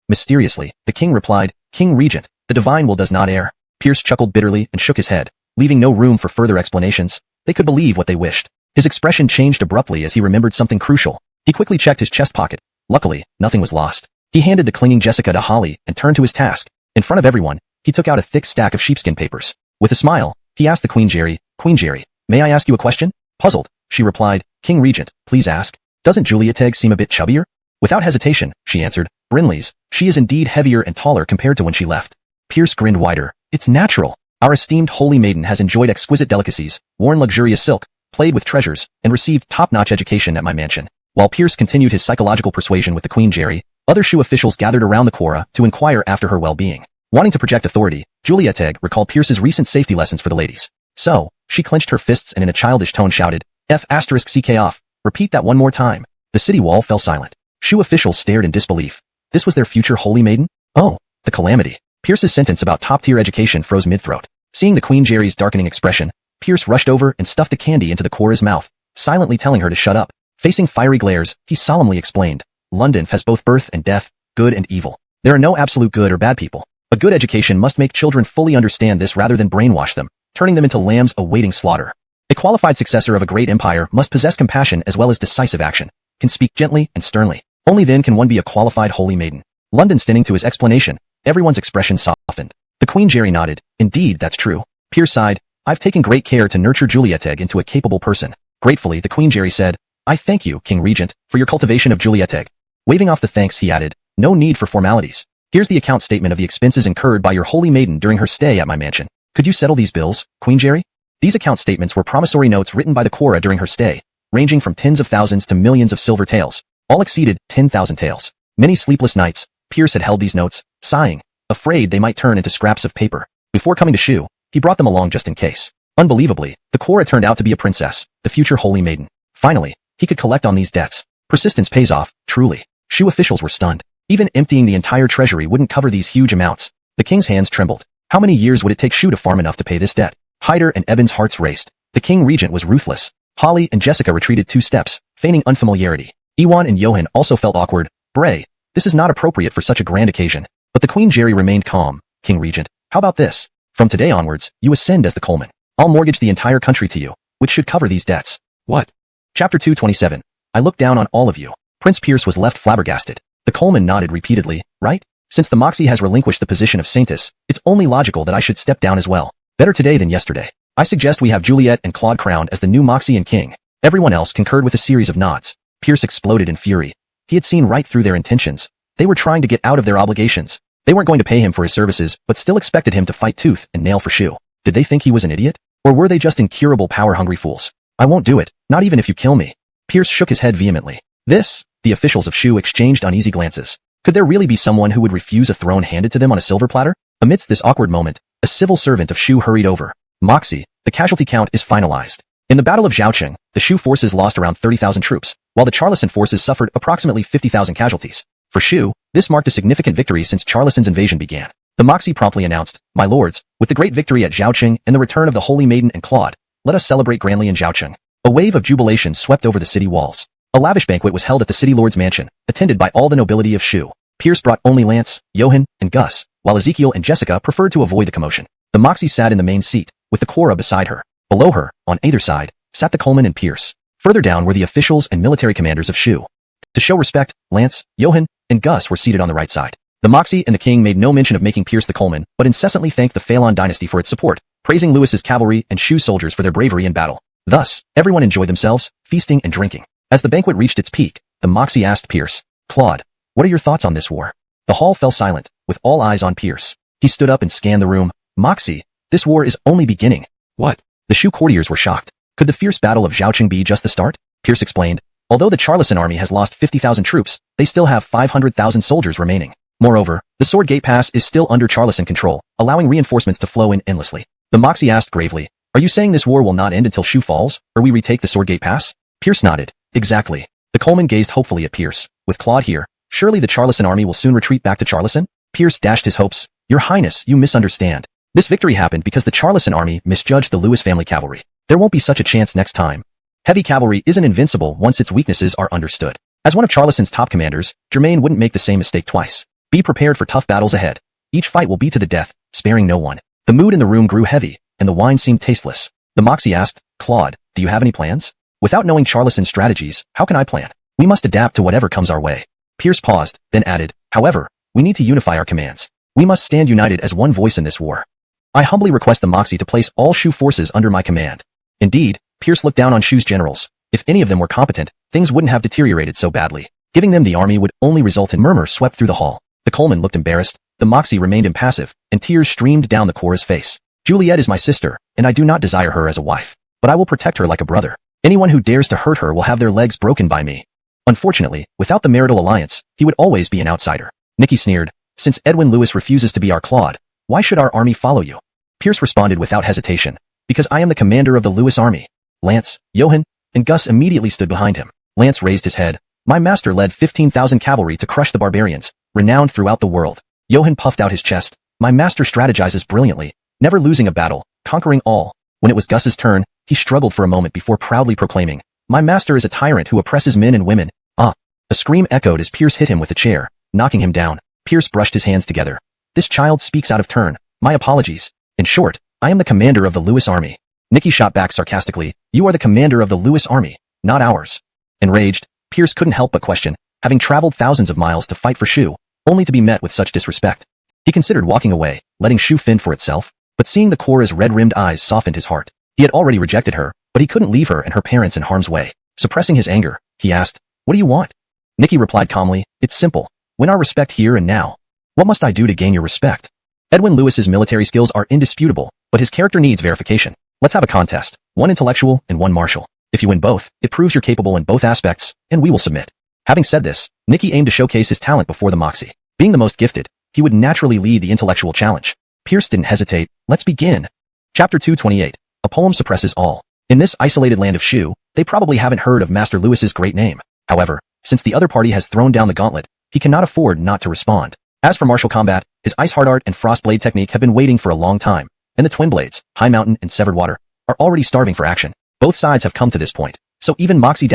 Mysteriously, the King replied, "King Regent, the divine will does not err." Pierce chuckled bitterly and shook his head, leaving no room for further explanations. They could believe what they wished. His expression changed abruptly as he remembered something crucial. He quickly checked his chest pocket. Luckily, nothing was lost. He handed the clinging Jessica to Holly and turned to his task. In front of everyone, he took out a thick stack of sheepskin papers. With a smile, he asked the Queen Jerry, "Queen Jerry, may I ask you a question?" Puzzled, she replied, "King Regent, please ask. Doesn't Julieteg seem a bit chubbier?" Without hesitation, she answered, "Brinley's, she is indeed heavier and taller compared to when she left." Pierce grinned wider. "It's natural. Our esteemed Holy Maiden has enjoyed exquisite delicacies, worn luxurious silk, played with treasures, and received top-notch education at my mansion." While Pierce continued his psychological persuasion with the Queen Jerry, other Shu officials gathered around the Cora to inquire after her well-being. Wanting to project authority, Julieteg recalled Pierce's recent safety lessons for the ladies. So, she clenched her fists and in a childish tone shouted, "F***CK off. Repeat that one more time." The city wall fell silent. Shu officials stared in disbelief. This was their future Holy Maiden? Oh, the calamity. Pierce's sentence about top-tier education froze mid-throat. Seeing the Queen Jerry's darkening expression, Pierce rushed over and stuffed a candy into the Cora's mouth, silently telling her to shut up. Facing fiery glares, he solemnly explained, "London has both birth and death, good and evil. There are no absolute good or bad people. A good education must make children fully understand this rather than brainwash them, turning them into lambs awaiting slaughter. A qualified successor of a great empire must possess compassion as well as decisive action, can speak gently and sternly. Only then can one be a qualified Holy Maiden." London stinting to his explanation, everyone's expression softened. The Queen Jerry nodded. "Indeed, that's true." Pierce sighed, "I've taken great care to nurture Julieteg into a capable person." Gratefully, the Queen Jerry said, "I thank you, King Regent, for your cultivation of Julieteg." Waving off the thanks, he added, "No need for formalities. Here's the account statement of the expenses incurred by your Holy Maiden during her stay at my mansion. Could you settle these bills, Queen Jerry?" These account statements were promissory notes written by the Quora during her stay, ranging from tens of thousands to millions of silver taels. All exceeded 10,000 taels. Many sleepless nights, Pierce had held these notes, sighing, afraid they might turn into scraps of paper. Before coming to Shu, he brought them along just in case. Unbelievably, the Quora turned out to be a princess, the future holy maiden. Finally, he could collect on these debts. Persistence pays off, truly. Shu officials were stunned. Even emptying the entire treasury wouldn't cover these huge amounts. The king's hands trembled. How many years would it take Shu to farm enough to pay this debt? Hyder and Eben's hearts raced. The king regent was ruthless. Holly and Jessica retreated 2 steps, feigning unfamiliarity. Iwan and Johan also felt awkward. Bray, this is not appropriate for such a grand occasion. But the Queen Jerry remained calm. King Regent, how about this? From today onwards, you ascend as the Coleman. I'll mortgage the entire country to you, which should cover these debts. What? Chapter 227. I look down on all of you. Prince Pierce was left flabbergasted. The Coleman nodded repeatedly, right? Since the Moxie has relinquished the position of Saintess, it's only logical that I should step down as well. Better today than yesterday. I suggest we have Juliet and Claude crowned as the new Moxie and King. Everyone else concurred with a series of nods. Pierce exploded in fury. He had seen right through their intentions. They were trying to get out of their obligations. They weren't going to pay him for his services, but still expected him to fight tooth and nail for Shu. Did they think he was an idiot? Or were they just incurable power-hungry fools? I won't do it, not even if you kill me. Pierce shook his head vehemently. The officials of Shu exchanged uneasy glances. Could there really be someone who would refuse a throne handed to them on a silver platter? Amidst this awkward moment, a civil servant of Shu hurried over. Moxie, the casualty count is finalized. In the Battle of Zhaoqing, the Shu forces lost around 30,000 troops, while the Charleston forces suffered approximately 50,000 casualties. For Shu, this marked a significant victory since Charleston's invasion began. The Moxie promptly announced, "My lords, with the great victory at Zhaoqing and the return of the Holy Maiden and Claude, let us celebrate grandly in Zhaoqing." A wave of jubilation swept over the city walls. A lavish banquet was held at the city lord's mansion, attended by all the nobility of Shu. Pierce brought only Lance, Johan, and Gus, while Ezekiel and Jessica preferred to avoid the commotion. The Moxie sat in the main seat, with the Quora beside her. Below her, on either side, sat the Coleman and Pierce. Further down were the officials and military commanders of Shu. To show respect, Lance, Johan, and Gus were seated on the right side. The Moxie and the king made no mention of making Pierce the Coleman, but incessantly thanked the Phalon dynasty for its support, praising Lewis's cavalry and Shu soldiers for their bravery in battle. Thus, everyone enjoyed themselves, feasting and drinking. As the banquet reached its peak, the Moxie asked Pierce, "Claude, what are your thoughts on this war?" The hall fell silent, with all eyes on Pierce. He stood up and scanned the room. "Moxie, this war is only beginning." "What?" The Shu courtiers were shocked. Could the fierce battle of Zhaoqing be just the start? Pierce explained, "Although the Charleston army has lost 50,000 troops, they still have 500,000 soldiers remaining. Moreover, the Sword Gate Pass is still under Charleston control, allowing reinforcements to flow in endlessly." The Moxie asked gravely, "Are you saying this war will not end until Shu falls, or we retake the Sword Gate Pass?" Pierce nodded. "Exactly." The Coleman gazed hopefully at Pierce. "With Claude here, surely the Charleston army will soon retreat back to Charleston?" Pierce dashed his hopes. "Your Highness, you misunderstand. This victory happened because the Charleston army misjudged the Lewis family cavalry. There won't be such a chance next time. Heavy cavalry isn't invincible once its weaknesses are understood. As one of Charleston's top commanders, Germain wouldn't make the same mistake twice. Be prepared for tough battles ahead. Each fight will be to the death, sparing no one." The mood in the room grew heavy, and the wine seemed tasteless. The Moxie asked, "Claude, do you have any plans?" "Without knowing Charleston's strategies, how can I plan? We must adapt to whatever comes our way." Pierce paused, then added, "However, we need to unify our commands. We must stand united as one voice in this war. I humbly request the Moxie to place all Shu forces under my command." Indeed, Pierce looked down on Shu's generals. If any of them were competent, things wouldn't have deteriorated so badly. Giving them the army would only result in murmurs swept through the hall. The Coleman looked embarrassed. The Moxie remained impassive, and tears streamed down the Quora's face. "Juliet is my sister, and I do not desire her as a wife. But I will protect her like a brother. Anyone who dares to hurt her will have their legs broken by me." Unfortunately, without the marital alliance, he would always be an outsider. Nikki sneered, "Since Edwin Lewis refuses to be our Claude, why should our army follow you?" Pierce responded without hesitation, "Because I am the commander of the Lewis army." Lance, Johan, and Gus immediately stood behind him. Lance raised his head. "My master led 15,000 cavalry to crush the barbarians, renowned throughout the world." Johan puffed out his chest. "My master strategizes brilliantly, never losing a battle, conquering all." When it was Gus's turn, he struggled for a moment before proudly proclaiming, "My master is a tyrant who oppresses men and women." "Ah!" A scream echoed as Pierce hit him with a chair, knocking him down. Pierce brushed his hands together. "This child speaks out of turn. My apologies. In short, I am the commander of the Lewis army." Nikki shot back sarcastically, "You are the commander of the Lewis army, not ours." Enraged, Pierce couldn't help but question, having traveled thousands of miles to fight for Shu, only to be met with such disrespect. He considered walking away, letting Shu fend for itself, but seeing the Quora's red-rimmed eyes softened his heart. He had already rejected her, but he couldn't leave her and her parents in harm's way. Suppressing his anger, he asked, "What do you want?" Nikki replied calmly, "It's simple. Win our respect here and now." "What must I do to gain your respect?" Edwin Lewis's military skills are indisputable, but his character needs verification. Let's have a contest. One intellectual and one martial. If you win both, it proves you're capable in both aspects, and we will submit. Having said this, Nicky aimed to showcase his talent before the Moxie. Being the most gifted, he would naturally lead the intellectual challenge. Pierce didn't hesitate. Let's begin. Chapter 228. A poem suppresses all. In this isolated land of Shu, they probably haven't heard of Master Lewis's great name. However, since the other party has thrown down the gauntlet, he cannot afford not to respond. As for martial combat, his Ice Hard Art and Frost Blade technique have been waiting for a long time, and the Twin Blades, High Mountain and Severed Water, are already starving for action. Both sides have come to this point, so even Moxie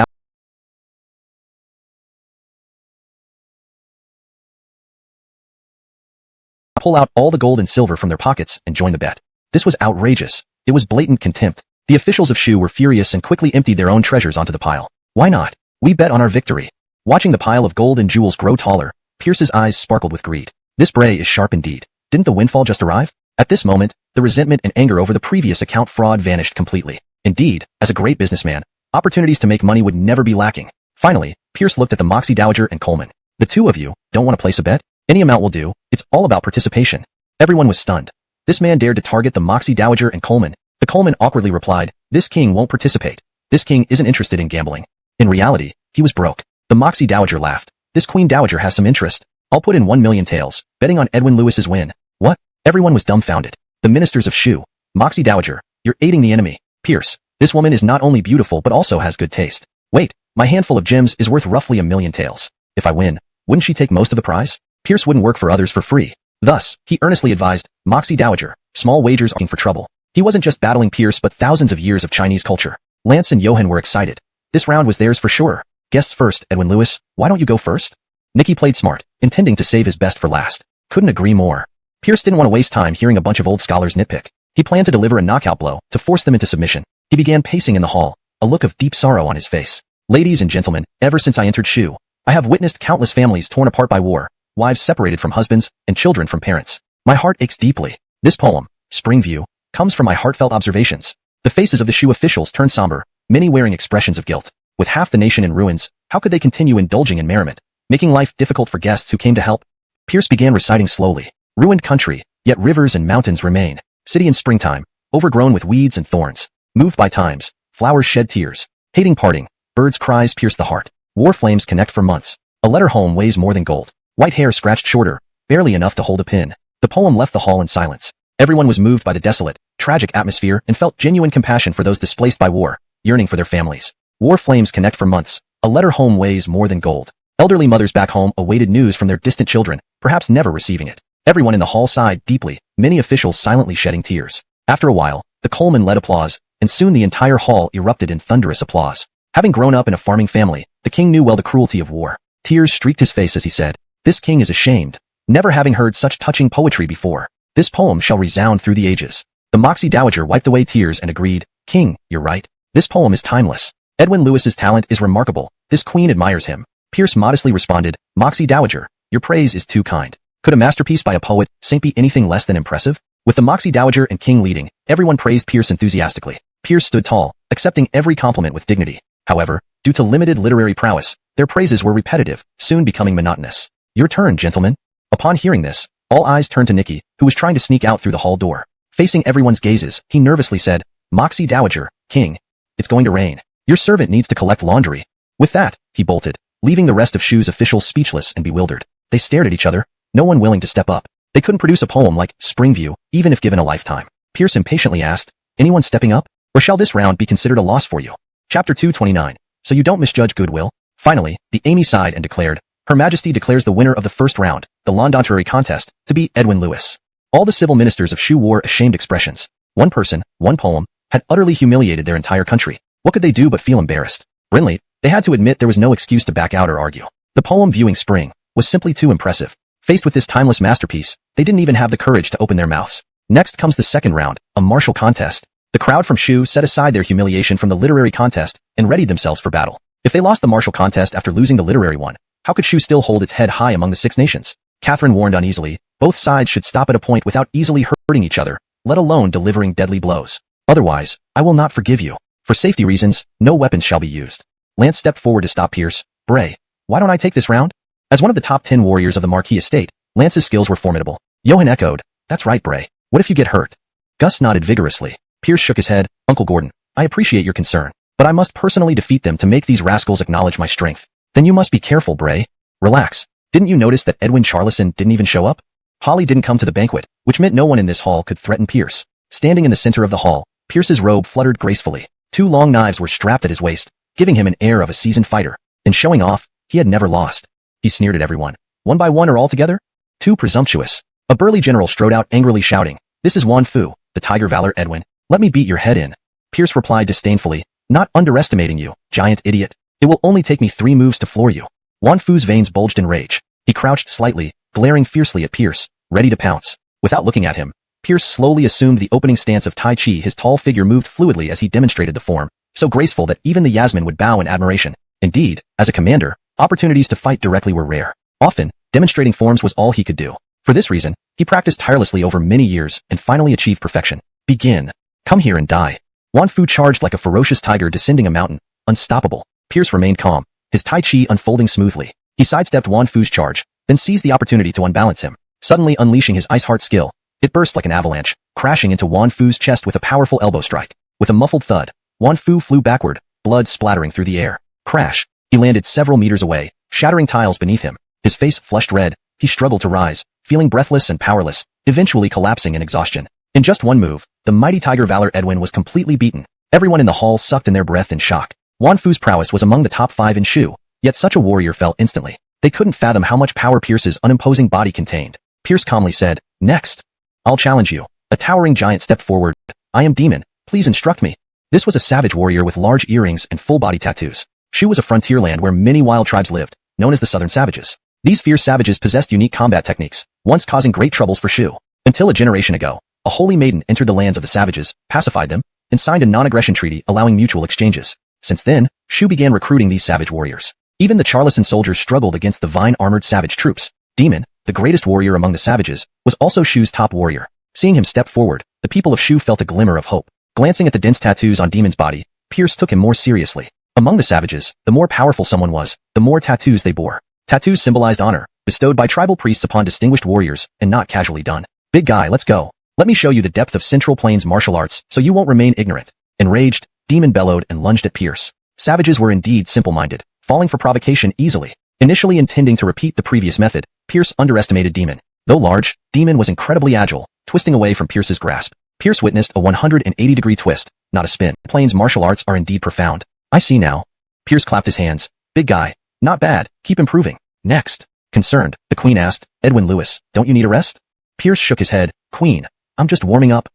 pull out all the gold and silver from their pockets and join the bet. This was outrageous. It was blatant contempt. The officials of Shu were furious and quickly emptied their own treasures onto the pile. Why not? We bet on our victory. Watching the pile of gold and jewels grow taller, Pierce's eyes sparkled with greed. This bray is sharp indeed. Didn't the windfall just arrive? At this moment, the resentment and anger over the previous account fraud vanished completely. Indeed, as a great businessman, opportunities to make money would never be lacking. Finally, Pierce looked at the Moxie Dowager and Coleman. The two of you don't want to place a bet? Any amount will do. It's all about participation. Everyone was stunned. This man dared to target the Moxie Dowager and Coleman. The Coleman awkwardly replied, "This king won't participate. This king isn't interested in gambling." In reality, he was broke. The Moxie Dowager laughed. "This Queen Dowager has some interest. I'll put in 1,000,000 taels, betting on Edwin Lewis's win." What? Everyone was dumbfounded. The ministers of Shu. Moxie Dowager, you're aiding the enemy. Pierce, this woman is not only beautiful but also has good taste. Wait, my handful of gems is worth roughly 1,000,000 taels. If I win, wouldn't she take most of the prize? Pierce wouldn't work for others for free. Thus, he earnestly advised, Moxie Dowager, small wagers are for trouble. He wasn't just battling Pierce but thousands of years of Chinese culture. Lance and Johan were excited. This round was theirs for sure. Guests first, Edwin Lewis, why don't you go first? Nicky played smart, intending to save his best for last. Couldn't agree more. Pierce didn't want to waste time hearing a bunch of old scholars nitpick. He planned to deliver a knockout blow to force them into submission. He began pacing in the hall, a look of deep sorrow on his face. Ladies and gentlemen, ever since I entered Shu, I have witnessed countless families torn apart by war, wives separated from husbands, and children from parents. My heart aches deeply. This poem, Spring View, comes from my heartfelt observations. The faces of the Shu officials turned somber, many wearing expressions of guilt. With half the nation in ruins, how could they continue indulging in merriment, making life difficult for guests who came to help? Pierce began reciting slowly. Ruined country, yet rivers and mountains remain. City in springtime, overgrown with weeds and thorns. Moved by times, flowers shed tears. Hating parting, birds' cries pierce the heart. War flames connect for months. A letter home weighs more than gold. White hair scratched shorter, barely enough to hold a pin. The poem left the hall in silence. Everyone was moved by the desolate, tragic atmosphere and felt genuine compassion for those displaced by war, yearning for their families. War flames connect for months. A letter home weighs more than gold. Elderly mothers back home awaited news from their distant children, perhaps never receiving it. Everyone in the hall sighed deeply, many officials silently shedding tears. After a while, the Coleman led applause, and soon the entire hall erupted in thunderous applause. Having grown up in a farming family, the king knew well the cruelty of war. Tears streaked his face as he said, "This king is ashamed, never having heard such touching poetry before. This poem shall resound through the ages." The Moxie Dowager wiped away tears and agreed, "King, you're right. This poem is timeless. Edwin Lewis's talent is remarkable. This queen admires him." Pierce modestly responded, "Moxie Dowager, your praise is too kind. Could a masterpiece by a poet saint be anything less than impressive?" With the Moxie Dowager and king leading, everyone praised Pierce enthusiastically. Pierce stood tall, accepting every compliment with dignity. However, due to limited literary prowess, their praises were repetitive, soon becoming monotonous. "Your turn, gentlemen." Upon hearing this, all eyes turned to Nicky, who was trying to sneak out through the hall door. Facing everyone's gazes, he nervously said, "Moxie Dowager, king. It's going to rain. Your servant needs to collect laundry." With that, he bolted, leaving the rest of Shu's officials speechless and bewildered. They stared at each other, no one willing to step up. They couldn't produce a poem like Spring View, even if given a lifetime. Pierce impatiently asked, "Anyone stepping up? Or shall this round be considered a loss for you?" Chapter 229. So you don't misjudge goodwill? Finally, the Amy sighed and declared, "Her Majesty declares the winner of the first round, the Londonderry contest, to be Edwin Lewis." All the civil ministers of Shu wore ashamed expressions. One person, one poem, had utterly humiliated their entire country. What could they do but feel embarrassed? Brinley, they had to admit there was no excuse to back out or argue. The poem Viewing Spring was simply too impressive. Faced with this timeless masterpiece, they didn't even have the courage to open their mouths. Next comes the second round, a martial contest. The crowd from Shu set aside their humiliation from the literary contest and readied themselves for battle. If they lost the martial contest after losing the literary one, how could Shu still hold its head high among the Six Nations? Catherine warned uneasily, both sides should stop at a point without easily hurting each other, let alone delivering deadly blows. Otherwise, I will not forgive you. For safety reasons, no weapons shall be used. Lance stepped forward to stop Pierce. "Bray, why don't I take this round?" As one of the top 10 warriors of the Marquis estate, Lance's skills were formidable. Johan echoed, "That's right, Bray. What if you get hurt?" Gus nodded vigorously. Pierce shook his head. Uncle Gordon, I appreciate your concern, but I must personally defeat them to make these rascals acknowledge my strength. Then you must be careful, Bray. Relax. Didn't you notice that Edwin Charlison didn't even show up? Holly didn't come to the banquet, which meant no one in this hall could threaten Pierce. Standing in the center of the hall, Pierce's robe fluttered gracefully. 2 long knives were strapped at his waist, giving him an air of a seasoned fighter. In showing off, he had never lost. He sneered at everyone. One by one or all together? Too presumptuous. A burly general strode out angrily shouting, "This is Wan Fu, the Tiger Valor Edwin. Let me beat your head in." Pierce replied disdainfully, "Not underestimating you, giant idiot. It will only take me 3 moves to floor you." Wan Fu's veins bulged in rage. He crouched slightly, glaring fiercely at Pierce, ready to pounce. Without looking at him, Pierce slowly assumed the opening stance of Tai Chi. His tall figure moved fluidly as he demonstrated the form, so graceful that even the Yasmin would bow in admiration. Indeed, as a commander, opportunities to fight directly were rare. Often, demonstrating forms was all he could do. For this reason, he practiced tirelessly over many years and finally achieved perfection. Begin. Come here and die. Wan Fu charged like a ferocious tiger descending a mountain, unstoppable. Pierce remained calm, his Tai Chi unfolding smoothly. He sidestepped Wan Fu's charge, then seized the opportunity to unbalance him, suddenly unleashing his Ice Heart skill. It burst like an avalanche, crashing into Wan Fu's chest with a powerful elbow strike. With a muffled thud, Wan Fu flew backward, blood splattering through the air. Crash! He landed several meters away, shattering tiles beneath him. His face flushed red. He struggled to rise, feeling breathless and powerless, eventually collapsing in exhaustion. In just one move, the mighty Tiger Valor Edwin was completely beaten. Everyone in the hall sucked in their breath in shock. Wan Fu's prowess was among the top 5 in Shu, yet such a warrior fell instantly. They couldn't fathom how much power Pierce's unimposing body contained. Pierce calmly said, "Next. I'll challenge you." A towering giant stepped forward. "I am Demon. Please instruct me." This was a savage warrior with large earrings and full-body tattoos. Shu was a frontier land where many wild tribes lived, known as the Southern Savages. These fierce savages possessed unique combat techniques, once causing great troubles for Shu. Until a generation ago, a holy maiden entered the lands of the savages, pacified them, and signed a non-aggression treaty allowing mutual exchanges. Since then, Shu began recruiting these savage warriors. Even the Charlison soldiers struggled against the vine-armored savage troops. Demon, the greatest warrior among the savages, was also Shu's top warrior. Seeing him step forward, the people of Shu felt a glimmer of hope. Glancing at the dense tattoos on Demon's body, Pierce took him more seriously. Among the savages, the more powerful someone was, the more tattoos they bore. Tattoos symbolized honor, bestowed by tribal priests upon distinguished warriors, and not casually done. "Big guy, let's go. Let me show you the depth of Central Plains martial arts so you won't remain ignorant." Enraged, Demon bellowed and lunged at Pierce. Savages were indeed simple-minded, falling for provocation easily. Initially intending to repeat the previous method, Pierce underestimated Demon. Though large, Demon was incredibly agile, twisting away from Pierce's grasp. Pierce witnessed a 180-degree twist, not a spin. Plains martial arts are indeed profound. "I see now." Pierce clapped his hands. "Big guy. Not bad. Keep improving." "Next." Concerned, the Queen asked, "Edwin Lewis, don't you need a rest?" Pierce shook his head. "Queen, I'm just warming up."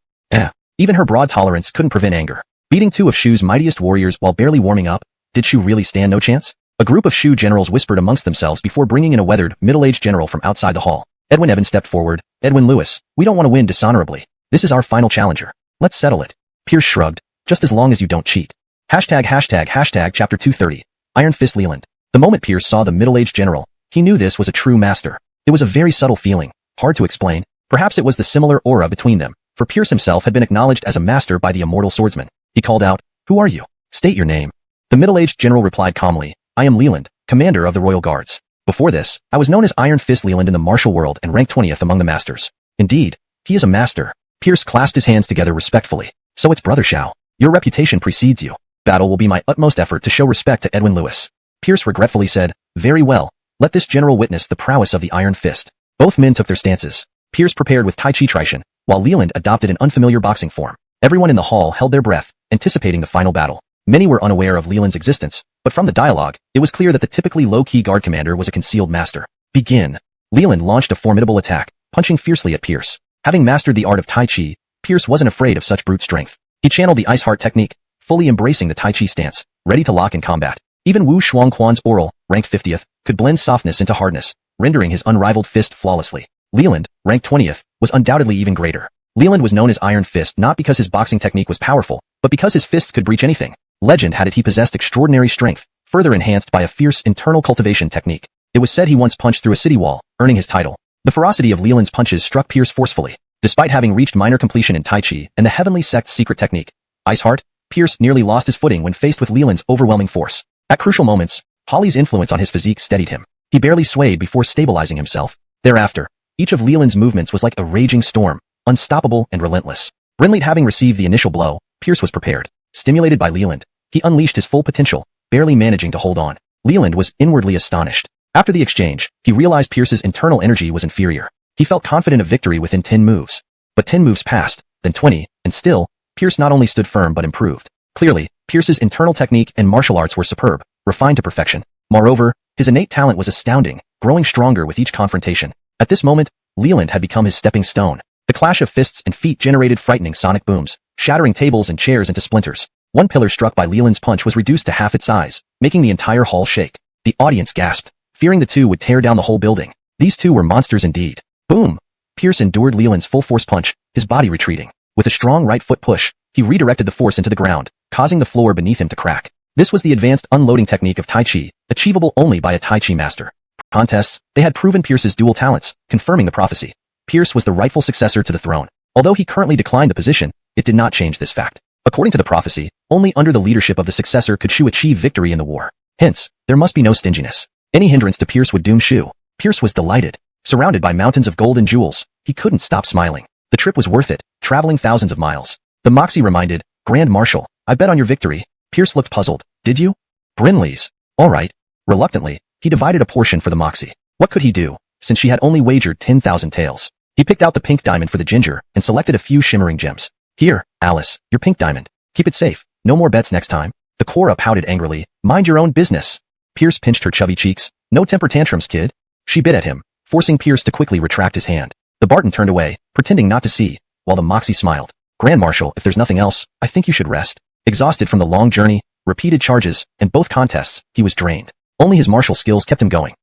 Even her broad tolerance couldn't prevent anger. Beating 2 of Shu's mightiest warriors while barely warming up, did Shu really stand no chance? A group of Shu generals whispered amongst themselves before bringing in a weathered, middle-aged general from outside the hall. Edwin Evans stepped forward. "Edwin Lewis, we don't want to win dishonorably. This is our final challenger. Let's settle it." Pierce shrugged. "Just as long as you don't cheat." Chapter 230. Iron Fist Leland. The moment Pierce saw the middle-aged general, he knew this was a true master. It was a very subtle feeling, hard to explain. Perhaps it was the similar aura between them, for Pierce himself had been acknowledged as a master by the immortal swordsman. He called out, "Who are you? State your name." The middle-aged general replied calmly, "I am Leland, commander of the Royal Guards. Before this, I was known as Iron Fist Leland in the martial world and ranked 20th among the masters." "Indeed, he is a master." Pierce clasped his hands together respectfully. "So it's Brother Shao. Your reputation precedes you. Battle will be my utmost effort to show respect to Edwin Lewis." Pierce regretfully said, "Very well. Let this general witness the prowess of the Iron Fist." Both men took their stances. Pierce prepared with Tai Chi Trishan, while Leland adopted an unfamiliar boxing form. Everyone in the hall held their breath, anticipating the final battle. Many were unaware of Leland's existence, but from the dialogue, it was clear that the typically low-key guard commander was a concealed master. "Begin." Leland launched a formidable attack, punching fiercely at Pierce. Having mastered the art of Tai Chi, Pierce wasn't afraid of such brute strength. He channeled the Ice Heart technique, fully embracing the Tai Chi stance, ready to lock in combat. Even Wu Shuangquan's oral, ranked 50th, could blend softness into hardness, rendering his unrivaled fist flawlessly. Leland, ranked 20th, was undoubtedly even greater. Leland was known as Iron Fist not because his boxing technique was powerful, but because his fists could breach anything. Legend had it he possessed extraordinary strength, further enhanced by a fierce internal cultivation technique. It was said he once punched through a city wall, earning his title. The ferocity of Leland's punches struck Pierce forcefully. Despite having reached minor completion in Tai Chi and the Heavenly Sect's secret technique, Ice Heart, Pierce nearly lost his footing when faced with Leland's overwhelming force. At crucial moments, Holly's influence on his physique steadied him. He barely swayed before stabilizing himself. Thereafter, each of Leland's movements was like a raging storm, unstoppable and relentless. Brinley having received the initial blow, Pierce was prepared. Stimulated by Leland, he unleashed his full potential, barely managing to hold on. Leland was inwardly astonished. After the exchange, he realized Pierce's internal energy was inferior. He felt confident of victory within 10 moves. But 10 moves passed, then 20, and still, Pierce not only stood firm but improved. Clearly, Pierce's internal technique and martial arts were superb, refined to perfection. Moreover, his innate talent was astounding, growing stronger with each confrontation. At this moment, Leland had become his stepping stone. The clash of fists and feet generated frightening sonic booms, shattering tables and chairs into splinters. One pillar struck by Leland's punch was reduced to half its size, making the entire hall shake. The audience gasped, fearing the two would tear down the whole building. These two were monsters indeed. Boom! Pierce endured Leland's full-force punch, his body retreating. With a strong right foot push, he redirected the force into the ground, causing the floor beneath him to crack. This was the advanced unloading technique of Tai Chi, achievable only by a Tai Chi master. Contests, they had proven Pierce's dual talents, confirming the prophecy. Pierce was the rightful successor to the throne. Although he currently declined the position, it did not change this fact. According to the prophecy, only under the leadership of the successor could Shu achieve victory in the war. Hence, there must be no stinginess. Any hindrance to Pierce would doom Shu. Pierce was delighted. Surrounded by mountains of gold and jewels, he couldn't stop smiling. The trip was worth it, traveling thousands of miles. The Moxie reminded, Grand Marshal, I bet on your victory. Pierce looked puzzled. Did you? Brinley's. All right. Reluctantly, he divided a portion for the Moxie. What could he do, since she had only wagered 10,000 taels? He picked out the pink diamond for the ginger and selected a few shimmering gems. Here, Alice, your pink diamond. Keep it safe. No more bets next time. The Cora pouted angrily. Mind your own business. Pierce pinched her chubby cheeks. No temper tantrums, kid. She bit at him, forcing Pierce to quickly retract his hand. The Barton turned away, pretending not to see, while the Moxie smiled. Grand Marshal, if there's nothing else, I think you should rest. Exhausted from the long journey, repeated charges, and both contests, he was drained. Only his martial skills kept him going.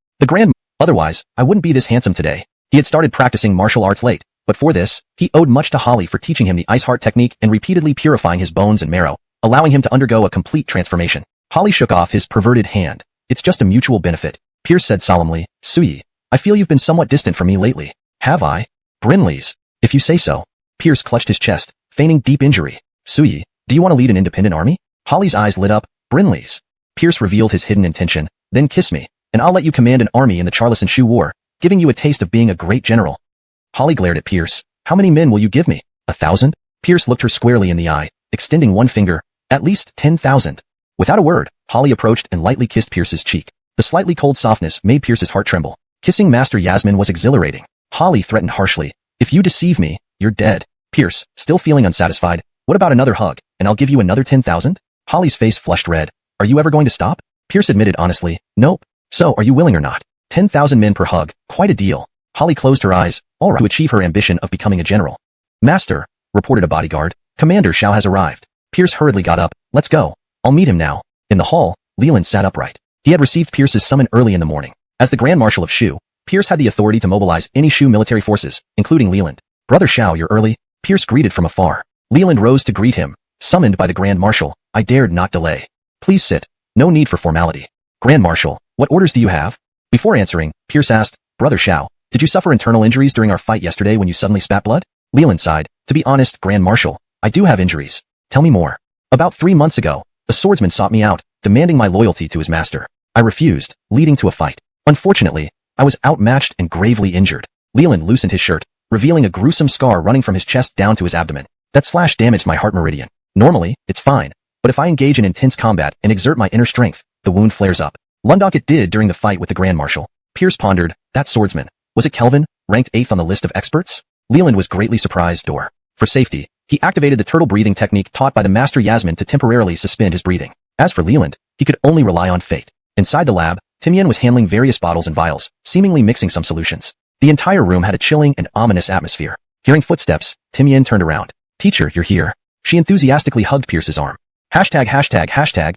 Otherwise, I wouldn't be this handsome today. He had started practicing martial arts late, but for this, he owed much to Holly for teaching him the ice heart technique and repeatedly purifying his bones and marrow, allowing him to undergo a complete transformation. Holly shook off his perverted hand. It's just a mutual benefit. Pierce said solemnly, Suyi, I feel you've been somewhat distant from me lately. Have I? Brinley's. If you say so. Pierce clutched his chest, feigning deep injury. Suyi, do you want to lead an independent army? Holly's eyes lit up. Brinley's. Pierce revealed his hidden intention. Then kiss me, and I'll let you command an army in the Charles and Shu War, giving you a taste of being a great general. Holly glared at Pierce. How many men will you give me? 1,000? Pierce looked her squarely in the eye, extending one finger. At least 10,000. Without a word, Holly approached and lightly kissed Pierce's cheek. The slightly cold softness made Pierce's heart tremble. Kissing Master Yasmin was exhilarating. Holly threatened harshly. If you deceive me, you're dead. Pierce, still feeling unsatisfied. What about another hug, and I'll give you another 10,000? Holly's face flushed red. Are you ever going to stop? Pierce admitted honestly. Nope. So, are you willing or not? 10,000 men per hug. Quite a deal. Holly closed her eyes, all right, to achieve her ambition of becoming a general. Master, reported a bodyguard. Commander Xiao has arrived. Pierce hurriedly got up. Let's go. I'll meet him now. In the hall, Leland sat upright. He had received Pierce's summon early in the morning. As the Grand Marshal of Shu, Pierce had the authority to mobilize any Shu military forces, including Leland. Brother Xiao, you're early. Pierce greeted from afar. Leland rose to greet him. Summoned by the Grand Marshal, I dared not delay. Please sit. No need for formality. Grand Marshal, what orders do you have? Before answering, Pierce asked, Brother Xiao, did you suffer internal injuries during our fight yesterday when you suddenly spat blood? Leland sighed. To be honest, Grand Marshal, I do have injuries. Tell me more. About 3 months ago, a swordsman sought me out, demanding my loyalty to his master. I refused, leading to a fight. Unfortunately, I was outmatched and gravely injured. Leland loosened his shirt, revealing a gruesome scar running from his chest down to his abdomen. That slash damaged my heart meridian. Normally, it's fine, but if I engage in intense combat and exert my inner strength, the wound flares up. Lundok it did during the fight with the Grand Marshal. Pierce pondered, that swordsman. Was it Kelvin, ranked 8th on the list of experts? Leland was greatly surprised. For safety, he activated the turtle breathing technique taught by the Master Yasmin to temporarily suspend his breathing. As for Leland, he could only rely on fate. Inside the lab, Timian was handling various bottles and vials, seemingly mixing some solutions. The entire room had a chilling and ominous atmosphere. Hearing footsteps, Timian turned around. Teacher, you're here. She enthusiastically hugged Pierce's arm. Hashtag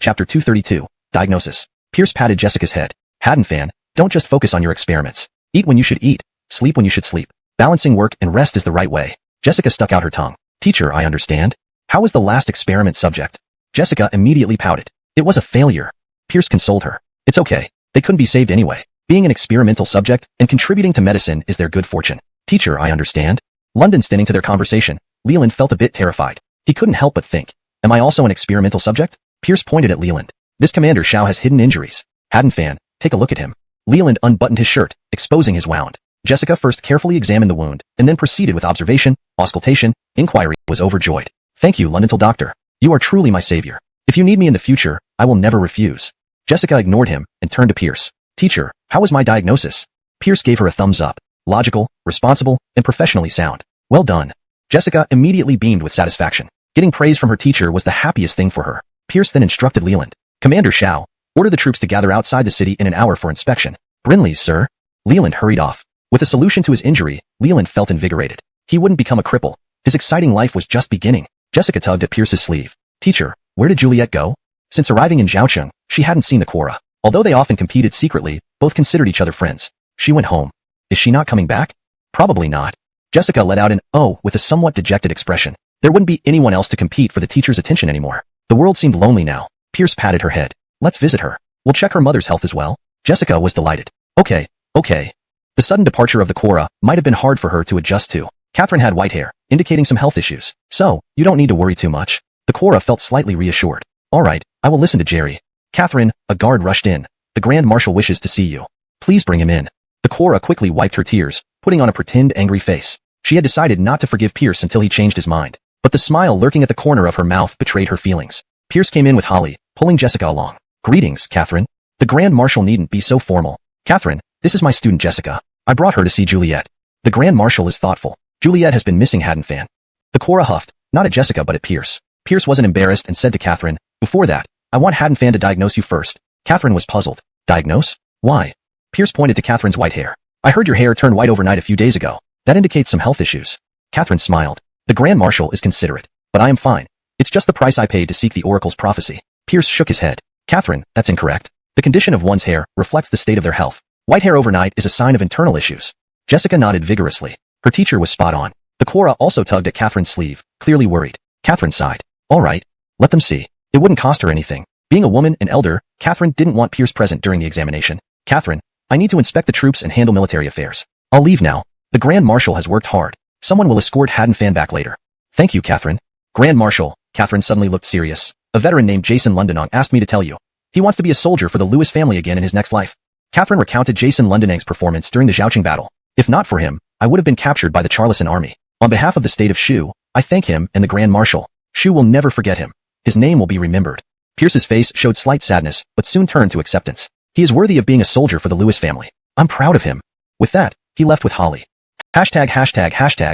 chapter 232, diagnosis. Pierce patted Jessica's head. Haddon-fan, don't just focus on your experiments. Eat when you should eat, sleep when you should sleep. Balancing work and rest is the right way. Jessica stuck out her tongue. Teacher, I understand. How was the last experiment subject? Jessica immediately pouted. It was a failure. Pierce consoled her. It's okay. They couldn't be saved anyway. Being an experimental subject and contributing to medicine is their good fortune. Teacher, I understand. London standing to their conversation, Leland felt a bit terrified. He couldn't help but think. Am I also an experimental subject? Pierce pointed at Leland. This Commander Xiao has hidden injuries. Haddon-fan, take a look at him. Leland unbuttoned his shirt, exposing his wound. Jessica first carefully examined the wound, and then proceeded with observation, Auscultation, inquiry, was overjoyed. Thank you, Londontal doctor. You are truly my savior. If you need me in the future, I will never refuse. Jessica ignored him and turned to Pierce. Teacher, how was my diagnosis? Pierce gave her a thumbs up. Logical, responsible, and professionally sound. Well done. Jessica immediately beamed with satisfaction. Getting praise from her teacher was the happiest thing for her. Pierce then instructed Leland. Commander Shao, order the troops to gather outside the city in an hour for inspection. Brinley's, sir. Leland hurried off. With a solution to his injury, Leland felt invigorated. He wouldn't become a cripple. His exciting life was just beginning. Jessica tugged at Pierce's sleeve. Teacher, where did Juliet go? Since arriving in Zhaocheng, she hadn't seen the Quora. Although they often competed secretly, both considered each other friends. She went home. Is she not coming back? Probably not. Jessica let out an "oh" with a somewhat dejected expression. There wouldn't be anyone else to compete for the teacher's attention anymore. The world seemed lonely now. Pierce patted her head. Let's visit her. We'll check her mother's health as well. Jessica was delighted. Okay. The sudden departure of the Quora might have been hard for her to adjust to. Catherine had white hair, indicating some health issues. So, you don't need to worry too much. The Quora felt slightly reassured. All right, I will listen to Jerry. Catherine, a guard rushed in. The Grand Marshal wishes to see you. Please bring him in. The Quora quickly wiped her tears, putting on a pretend angry face. She had decided not to forgive Pierce until he changed his mind. But the smile lurking at the corner of her mouth betrayed her feelings. Pierce came in with Holly, pulling Jessica along. Greetings, Catherine. The Grand Marshal needn't be so formal. Catherine, this is my student Jessica. I brought her to see Juliet. The Grand Marshal is thoughtful. Juliet has been missing Haddonfan. The Quora huffed, not at Jessica but at Pierce. Pierce wasn't embarrassed and said to Catherine, before that, I want Haddonfan to diagnose you first. Catherine was puzzled. Diagnose? Why? Pierce pointed to Catherine's white hair. I heard your hair turned white overnight a few days ago. That indicates some health issues. Catherine smiled. The Grand Marshal is considerate. But I am fine. It's just the price I paid to seek the Oracle's prophecy. Pierce shook his head. Catherine, that's incorrect. The condition of one's hair reflects the state of their health. White hair overnight is a sign of internal issues. Jessica nodded vigorously. Her teacher was spot on. The Quora also tugged at Catherine's sleeve, clearly worried. Catherine sighed. All right. Let them see. It wouldn't cost her anything. Being a woman and elder, Catherine didn't want Pierce present during the examination. Catherine, I need to inspect the troops and handle military affairs. I'll leave now. The Grand Marshal has worked hard. Someone will escort Haddonfan back later. Thank you, Catherine. Grand Marshal, Catherine suddenly looked serious. A veteran named Jason Londonong asked me to tell you. He wants to be a soldier for the Lewis family again in his next life. Catherine recounted Jason Londonong's performance during the Zhaocheng battle. If not for him, I would have been captured by the Charleston army. On behalf of the state of Shu, I thank him and the Grand Marshal. Shu will never forget him. His name will be remembered. Pierce's face showed slight sadness, but soon turned to acceptance. He is worthy of being a soldier for the Lewis family. I'm proud of him. With that, he left with Holly. Hashtag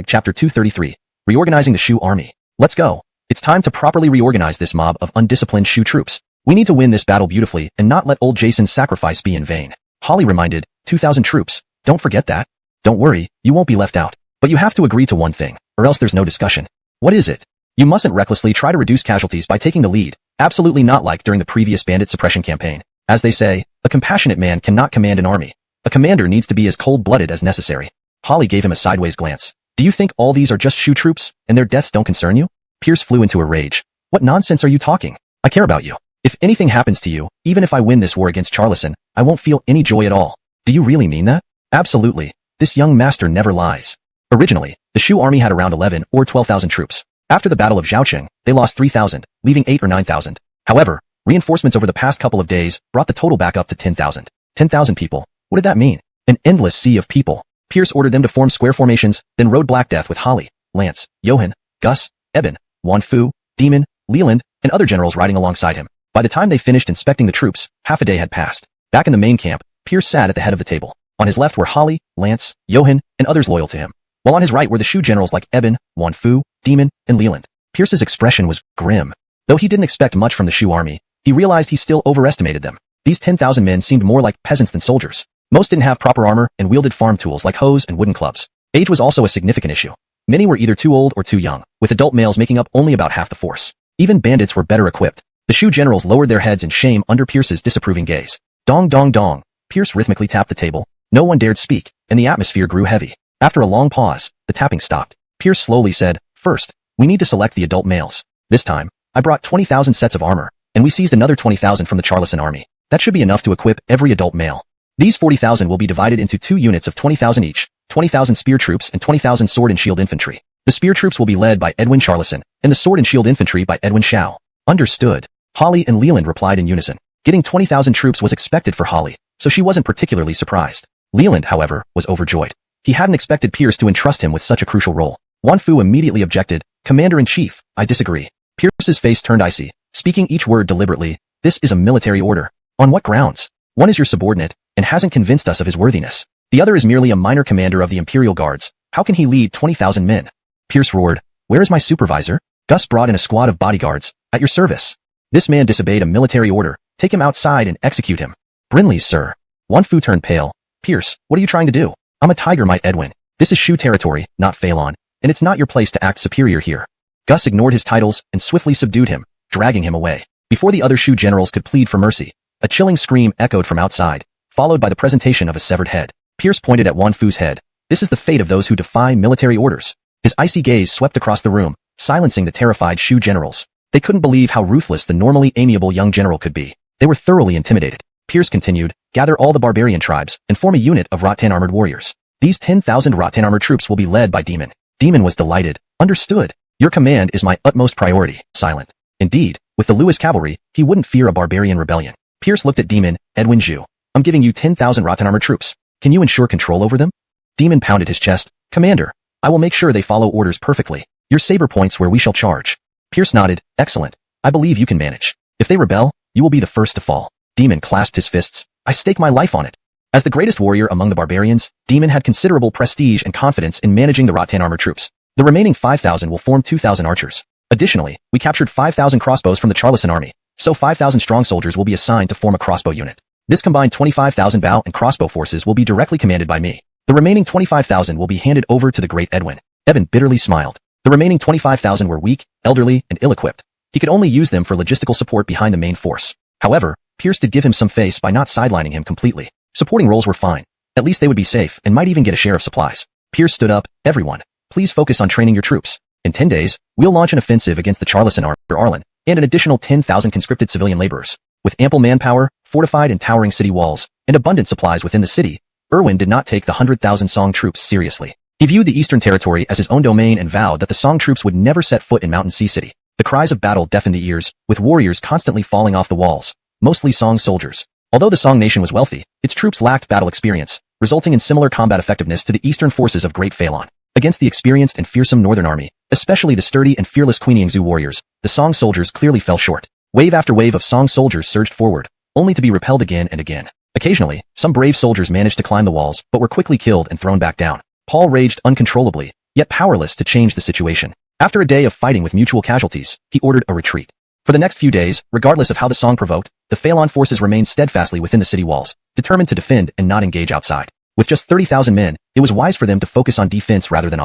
chapter 233. Reorganizing the Shu army. Let's go. It's time to properly reorganize this mob of undisciplined Shu troops. We need to win this battle beautifully and not let old Jason's sacrifice be in vain. Holly reminded, 2,000 troops. Don't forget that. Don't worry, you won't be left out. But you have to agree to one thing, or else there's no discussion. What is it? You mustn't recklessly try to reduce casualties by taking the lead. Absolutely not like during the previous bandit suppression campaign. As they say, a compassionate man cannot command an army. A commander needs to be as cold-blooded as necessary. Holly gave him a sideways glance. Do you think all these are just Shu troops, and their deaths don't concern you? Pierce flew into a rage. What nonsense are you talking? I care about you. If anything happens to you, even if I win this war against Charleston, I won't feel any joy at all. Do you really mean that? Absolutely. This young master never lies. Originally, the Shu army had around 11 or 12,000 troops. After the Battle of Zhaocheng, they lost 3,000, leaving 8 or 9,000. However, reinforcements over the past couple of days brought the total back up to 10,000. 10,000 people. What did that mean? An endless sea of people. Pierce ordered them to form square formations, then rode Black Death with Holly, Lance, Johan, Gus, Eben, Wan Fu, Demon, Leland, and other generals riding alongside him. By the time they finished inspecting the troops, half a day had passed. Back in the main camp, Pierce sat at the head of the table. On his left were Holly, Lance, Johan, and others loyal to him. While on his right were the Shu generals like Eben, Wan Fu, Demon, and Leland. Pierce's expression was grim. Though he didn't expect much from the Shu army, he realized he still overestimated them. These 10,000 men seemed more like peasants than soldiers. Most didn't have proper armor and wielded farm tools like hoes and wooden clubs. Age was also a significant issue. Many were either too old or too young, with adult males making up only about half the force. Even bandits were better equipped. The Shu generals lowered their heads in shame under Pierce's disapproving gaze. Dong dong dong. Pierce rhythmically tapped the table. No one dared speak, and the atmosphere grew heavy. After a long pause, the tapping stopped. Pierce slowly said, First, we need to select the adult males. This time, I brought 20,000 sets of armor, and we seized another 20,000 from the Charleston army. That should be enough to equip every adult male. These 40,000 will be divided into 2 units of 20,000 each, 20,000 spear troops and 20,000 sword and shield infantry. The spear troops will be led by Edwin Charleston, and the sword and shield infantry by Edwin Shao. Understood. Holly and Leland replied in unison. Getting 20,000 troops was expected for Holly, so she wasn't particularly surprised. Leland, however, was overjoyed. He hadn't expected Pierce to entrust him with such a crucial role. Wan Fu immediately objected. Commander-in-Chief, I disagree. Pierce's face turned icy, speaking each word deliberately. This is a military order. On what grounds? One is your subordinate, and hasn't convinced us of his worthiness. The other is merely a minor commander of the Imperial Guards. How can he lead 20,000 men? Pierce roared. Where is my supervisor? Gus brought in a squad of bodyguards. At your service. This man disobeyed a military order. Take him outside and execute him. Brinley's, sir. Wan Fu turned pale. Pierce, what are you trying to do? I'm a tiger, might Edwin. This is Shu territory, not Phalon, and it's not your place to act superior here. Gus ignored his titles and swiftly subdued him, dragging him away. Before the other Shu generals could plead for mercy, a chilling scream echoed from outside, followed by the presentation of a severed head. Pierce pointed at Wan Fu's head. This is the fate of those who defy military orders. His icy gaze swept across the room, silencing the terrified Shu generals. They couldn't believe how ruthless the normally amiable young general could be. They were thoroughly intimidated. Pierce continued, gather all the barbarian tribes and form a unit of Rattan armored warriors. These 10,000 Rattan armored troops will be led by Demon. Demon was delighted. Understood. Your command is my utmost priority, Silent. Indeed, with the Lewis cavalry, he wouldn't fear a barbarian rebellion. Pierce looked at Demon. Edwin Zhu. I'm giving you 10,000 Rattan armored troops. Can you ensure control over them? Demon pounded his chest. Commander, I will make sure they follow orders perfectly. Your saber points where we shall charge. Pierce nodded. Excellent. I believe you can manage. If they rebel, you will be the first to fall. Demon clasped his fists. I stake my life on it. As the greatest warrior among the barbarians, Demon had considerable prestige and confidence in managing the Rattan armored troops. The remaining 5,000 will form 2,000 archers. Additionally, we captured 5,000 crossbows from the Charleston army, so 5,000 strong soldiers will be assigned to form a crossbow unit. This combined 25,000 bow and crossbow forces will be directly commanded by me. The remaining 25,000 will be handed over to the great Edwin. Edwin bitterly smiled. The remaining 25,000 were weak, elderly, and ill-equipped. He could only use them for logistical support behind the main force. However, Pierce did give him some face by not sidelining him completely. Supporting roles were fine. At least they would be safe and might even get a share of supplies. Pierce stood up. Everyone, please focus on training your troops. In 10 days, we'll launch an offensive against the Charleston Arlen, and an additional 10,000 conscripted civilian laborers. With ample manpower, fortified and towering city walls, and abundant supplies within the city, Irwin did not take the 100,000 Song troops seriously. He viewed the Eastern Territory as his own domain and vowed that the Song troops would never set foot in Mountain Sea City. The cries of battle deafened the ears, with warriors constantly falling off the walls, mostly Song soldiers. Although the Song nation was wealthy, its troops lacked battle experience, resulting in similar combat effectiveness to the eastern forces of Great Phalon. Against the experienced and fearsome northern army, especially the sturdy and fearless Queen Yingzhou warriors, the Song soldiers clearly fell short. Wave after wave of Song soldiers surged forward, only to be repelled again and again. Occasionally, some brave soldiers managed to climb the walls, but were quickly killed and thrown back down. Paul raged uncontrollably, yet powerless to change the situation. After a day of fighting with mutual casualties, he ordered a retreat. For the next few days, regardless of how the Song provoked, the Phalon forces remained steadfastly within the city walls, determined to defend and not engage outside. With just 30,000 men, it was wise for them to focus on defense rather than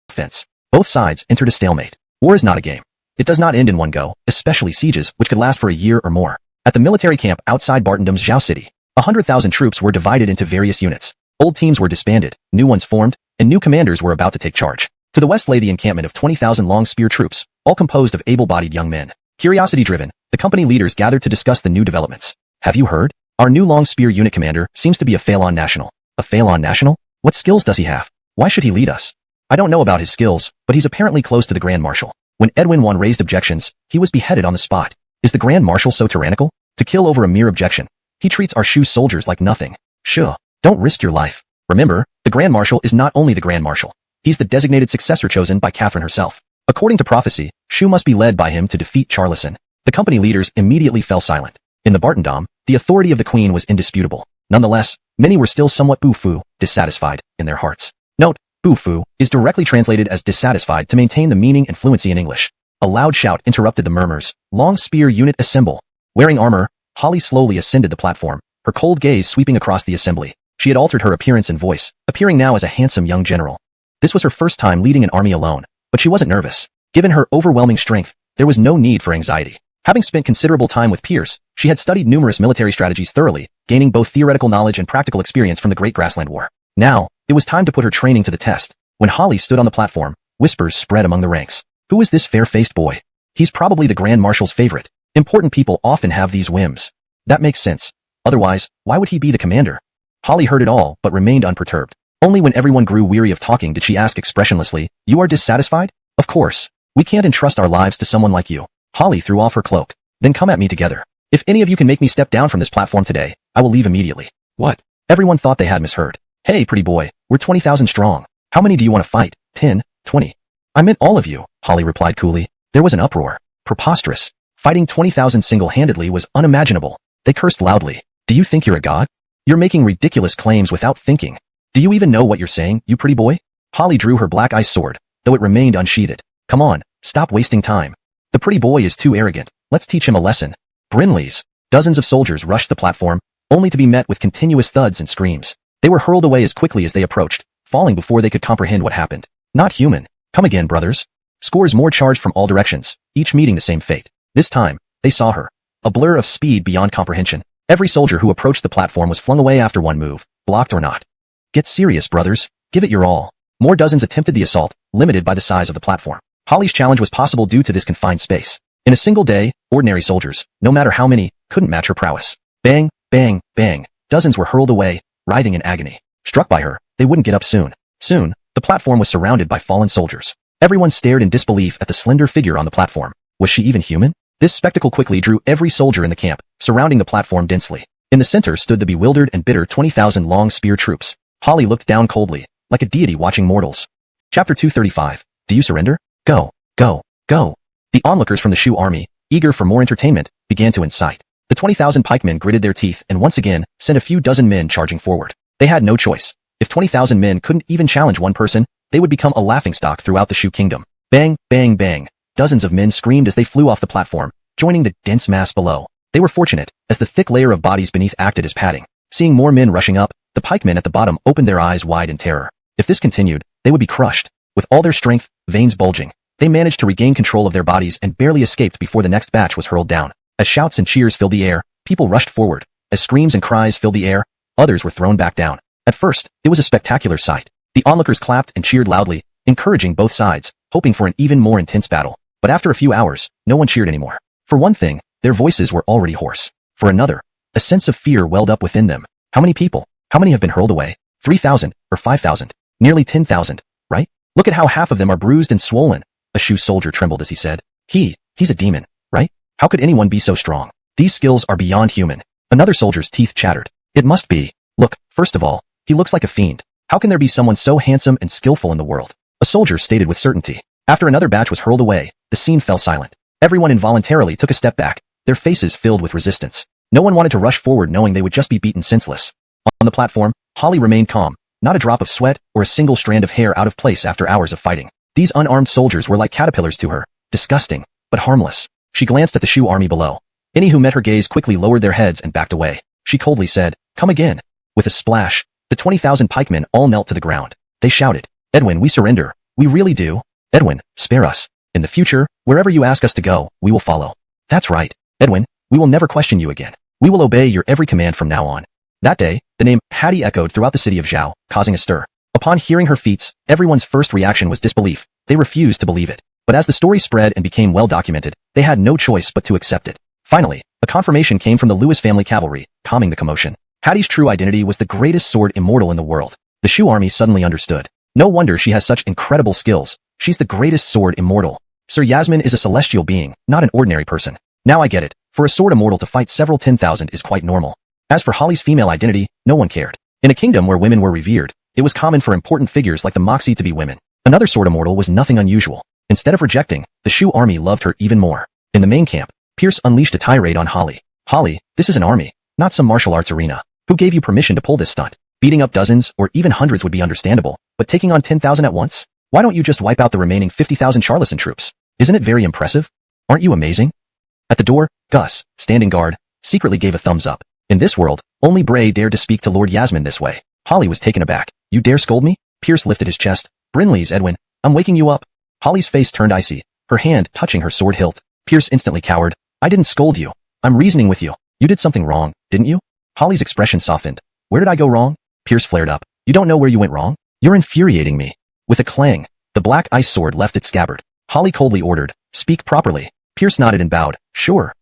offense. Both sides entered a stalemate. War is not a game. It does not end in one go, especially sieges, which could last for a year or more. At the military camp outside Bartendom's Zhao City, 100,000 troops were divided into various units. Old teams were disbanded, new ones formed, and new commanders were about to take charge. To the west lay the encampment of 20,000 long spear troops, all composed of able-bodied young men. Curiosity-driven, the company leaders gathered to discuss the new developments. Have you heard? Our new long spear unit commander seems to be a Phalon national. A Phalon national? What skills does he have? Why should he lead us? I don't know about his skills, but he's apparently close to the Grand Marshal. When Edwin I raised objections, he was beheaded on the spot. Is the Grand Marshal so tyrannical? To kill over a mere objection. He treats our Shu soldiers like nothing. Sure, don't risk your life. Remember, the Grand Marshal is not only the Grand Marshal. He's the designated successor chosen by Catherine herself. According to prophecy, Shu must be led by him to defeat Charleston. The company leaders immediately fell silent. In the Bartendom, the authority of the Queen was indisputable. Nonetheless, many were still somewhat boo-foo, dissatisfied, in their hearts. Note, boo-foo is directly translated as dissatisfied to maintain the meaning and fluency in English. A loud shout interrupted the murmurs. Long spear unit assemble. Wearing armor, Holly slowly ascended the platform, her cold gaze sweeping across the assembly. She had altered her appearance and voice, appearing now as a handsome young general. This was her first time leading an army alone, but she wasn't nervous. Given her overwhelming strength, there was no need for anxiety. Having spent considerable time with Pierce, she had studied numerous military strategies thoroughly, gaining both theoretical knowledge and practical experience from the Great Grassland War. Now, it was time to put her training to the test. When Holly stood on the platform, whispers spread among the ranks. Who is this fair-faced boy? He's probably the Grand Marshal's favorite. Important people often have these whims. That makes sense. Otherwise, why would he be the commander? Holly heard it all, but remained unperturbed. Only when everyone grew weary of talking did she ask expressionlessly, "You are dissatisfied? Of course. We can't entrust our lives to someone like you." Holly threw off her cloak. "Then come at me together. If any of you can make me step down from this platform today, I will leave immediately." What? Everyone thought they had misheard. Hey, pretty boy, we're 20,000 strong. How many do you want to fight? 10, 20. I meant all of you, Holly replied coolly. There was an uproar. Preposterous. Fighting 20,000 single-handedly was unimaginable. They cursed loudly. Do you think you're a god? You're making ridiculous claims without thinking. Do you even know what you're saying, you pretty boy? Holly drew her black ice sword, though it remained unsheathed. Come on, stop wasting time. The pretty boy is too arrogant. Let's teach him a lesson. Brinley's. Dozens of soldiers rushed the platform, only to be met with continuous thuds and screams. They were hurled away as quickly as they approached, falling before they could comprehend what happened. Not human. Come again, brothers. Scores more charged from all directions, each meeting the same fate. This time, they saw her. A blur of speed beyond comprehension. Every soldier who approached the platform was flung away after one move, blocked or not. Get serious, brothers. Give it your all. More dozens attempted the assault, limited by the size of the platform. Holly's challenge was possible due to this confined space. In a single day, ordinary soldiers, no matter how many, couldn't match her prowess. Bang, bang, bang. Dozens were hurled away, writhing in agony. Struck by her, they wouldn't get up soon. Soon, the platform was surrounded by fallen soldiers. Everyone stared in disbelief at the slender figure on the platform. Was she even human? This spectacle quickly drew every soldier in the camp, surrounding the platform densely. In the center stood the bewildered and bitter 20,000 long spear troops. Holly looked down coldly, like a deity watching mortals. Chapter 235. Do you surrender? Go, go, go. The onlookers from the Shu army, eager for more entertainment, began to incite. The 20,000 pikemen gritted their teeth and once again sent a few dozen men charging forward. They had no choice. If 20,000 men couldn't even challenge one person, they would become a laughingstock throughout the Shu kingdom. Bang, bang, bang. Dozens of men screamed as they flew off the platform, joining the dense mass below. They were fortunate, as the thick layer of bodies beneath acted as padding. Seeing more men rushing up, the pikemen at the bottom opened their eyes wide in terror. If this continued, they would be crushed. With all their strength, veins bulging, they managed to regain control of their bodies and barely escaped before the next batch was hurled down. As shouts and cheers filled the air, people rushed forward. As screams and cries filled the air, others were thrown back down. At first, it was a spectacular sight. The onlookers clapped and cheered loudly, encouraging both sides, hoping for an even more intense battle. But after a few hours, no one cheered anymore. For one thing, their voices were already hoarse. For another, a sense of fear welled up within them. How many people? How many have been hurled away? 3,000 or 5,000? Nearly 10,000, right? Look at how half of them are bruised and swollen. A Shu soldier trembled as he said. He's a demon, right? How could anyone be so strong? These skills are beyond human. Another soldier's teeth chattered. It must be. Look, first of all, he looks like a fiend. How can there be someone so handsome and skillful in the world? A soldier stated with certainty. After another batch was hurled away, the scene fell silent. Everyone involuntarily took a step back, their faces filled with resistance. No one wanted to rush forward knowing they would just be beaten senseless. On the platform, Holly remained calm, not a drop of sweat or a single strand of hair out of place after hours of fighting. These unarmed soldiers were like caterpillars to her, disgusting, but harmless. She glanced at the Shu army below. Any who met her gaze quickly lowered their heads and backed away. She coldly said, "Come again." With a splash, the 20,000 pikemen all knelt to the ground. They shouted, "Edwin, we surrender. We really do. Edwin, spare us. In the future, wherever you ask us to go, we will follow." "That's right, Edwin, we will never question you again. We will obey your every command from now on." That day, the name Hattie echoed throughout the city of Zhou, causing a stir. Upon hearing her feats, everyone's first reaction was disbelief. They refused to believe it. But as the story spread and became well documented, they had no choice but to accept it. Finally, a confirmation came from the Lewis family cavalry, calming the commotion. Hattie's true identity was the greatest sword immortal in the world. The Shu army suddenly understood. No wonder she has such incredible skills. She's the greatest sword immortal. Sir Yasmin is a celestial being, not an ordinary person. Now I get it. For a sword immortal to fight several 10,000 is quite normal. As for Holly's female identity, no one cared. In a kingdom where women were revered, it was common for important figures like the Moxie to be women. Another sword immortal was nothing unusual. Instead of rejecting, the Shu army loved her even more. In the main camp, Pierce unleashed a tirade on Holly. "Holly, this is an army, not some martial arts arena. Who gave you permission to pull this stunt? Beating up dozens or even hundreds would be understandable, but taking on 10,000 at once? Why don't you just wipe out the remaining 50,000 Charleston troops? Isn't it very impressive? Aren't you amazing?" At the door, Gus, standing guard, secretly gave a thumbs up. In this world, only Bray dared to speak to Lord Yasmin this way. Holly was taken aback. "You dare scold me?" Pierce lifted his chest. "Brinley's, Edwin. I'm waking you up." Holly's face turned icy, her hand touching her sword hilt. Pierce instantly cowered. "I didn't scold you. I'm reasoning with you. You did something wrong, didn't you?" Holly's expression softened. "Where did I go wrong?" Pierce flared up. "You don't know where you went wrong? You're infuriating me." With a clang, the black ice sword left its scabbard. Holly coldly ordered, "Speak properly." Pierce nodded and bowed. Sure,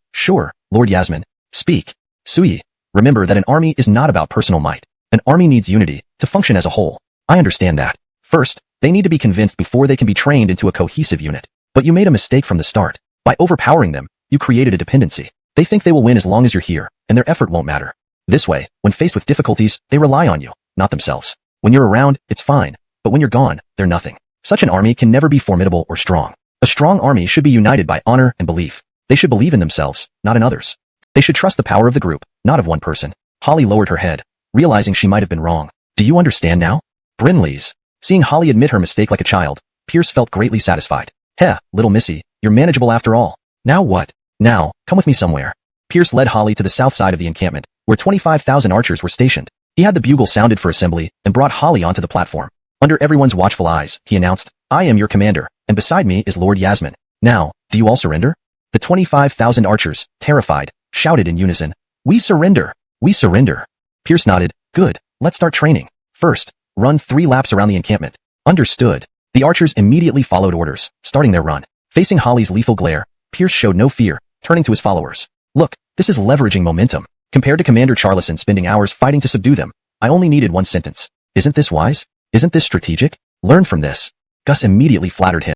Lord Yasmin. Speak. Sui. Remember that an army is not about personal might. An army needs unity to function as a whole. I understand that. First, they need to be convinced before they can be trained into a cohesive unit. But you made a mistake from the start. By overpowering them, you created a dependency. They think they will win as long as you're here, and their effort won't matter. This way, when faced with difficulties, they rely on you, not themselves. When you're around, it's fine, but when you're gone, they're nothing. Such an army can never be formidable or strong. A strong army should be united by honor and belief. They should believe in themselves, not in others. They should trust the power of the group, not of one person. Holly lowered her head, realizing she might have been wrong. Do you understand now? Brinley's. Seeing Holly admit her mistake like a child, Pierce felt greatly satisfied. Heh, little missy, you're manageable after all. Now what? Now, come with me somewhere. Pierce led Holly to the south side of the encampment, where 25,000 archers were stationed. He had the bugle sounded for assembly and brought Holly onto the platform. Under everyone's watchful eyes, he announced, I am your commander, and beside me is Lord Yasmin. Now, do you all surrender? The 25,000 archers, terrified, shouted in unison, We surrender! We surrender! Pierce nodded, Good, let's start training. First, run 3 laps around the encampment. Understood. The archers immediately followed orders, starting their run. Facing Holly's lethal glare, Pierce showed no fear, turning to his followers. Look, this is leveraging momentum. Compared to Commander Charlison spending hours fighting to subdue them, I only needed 1 sentence. Isn't this wise? Isn't this strategic? Learn from this. Gus immediately flattered him.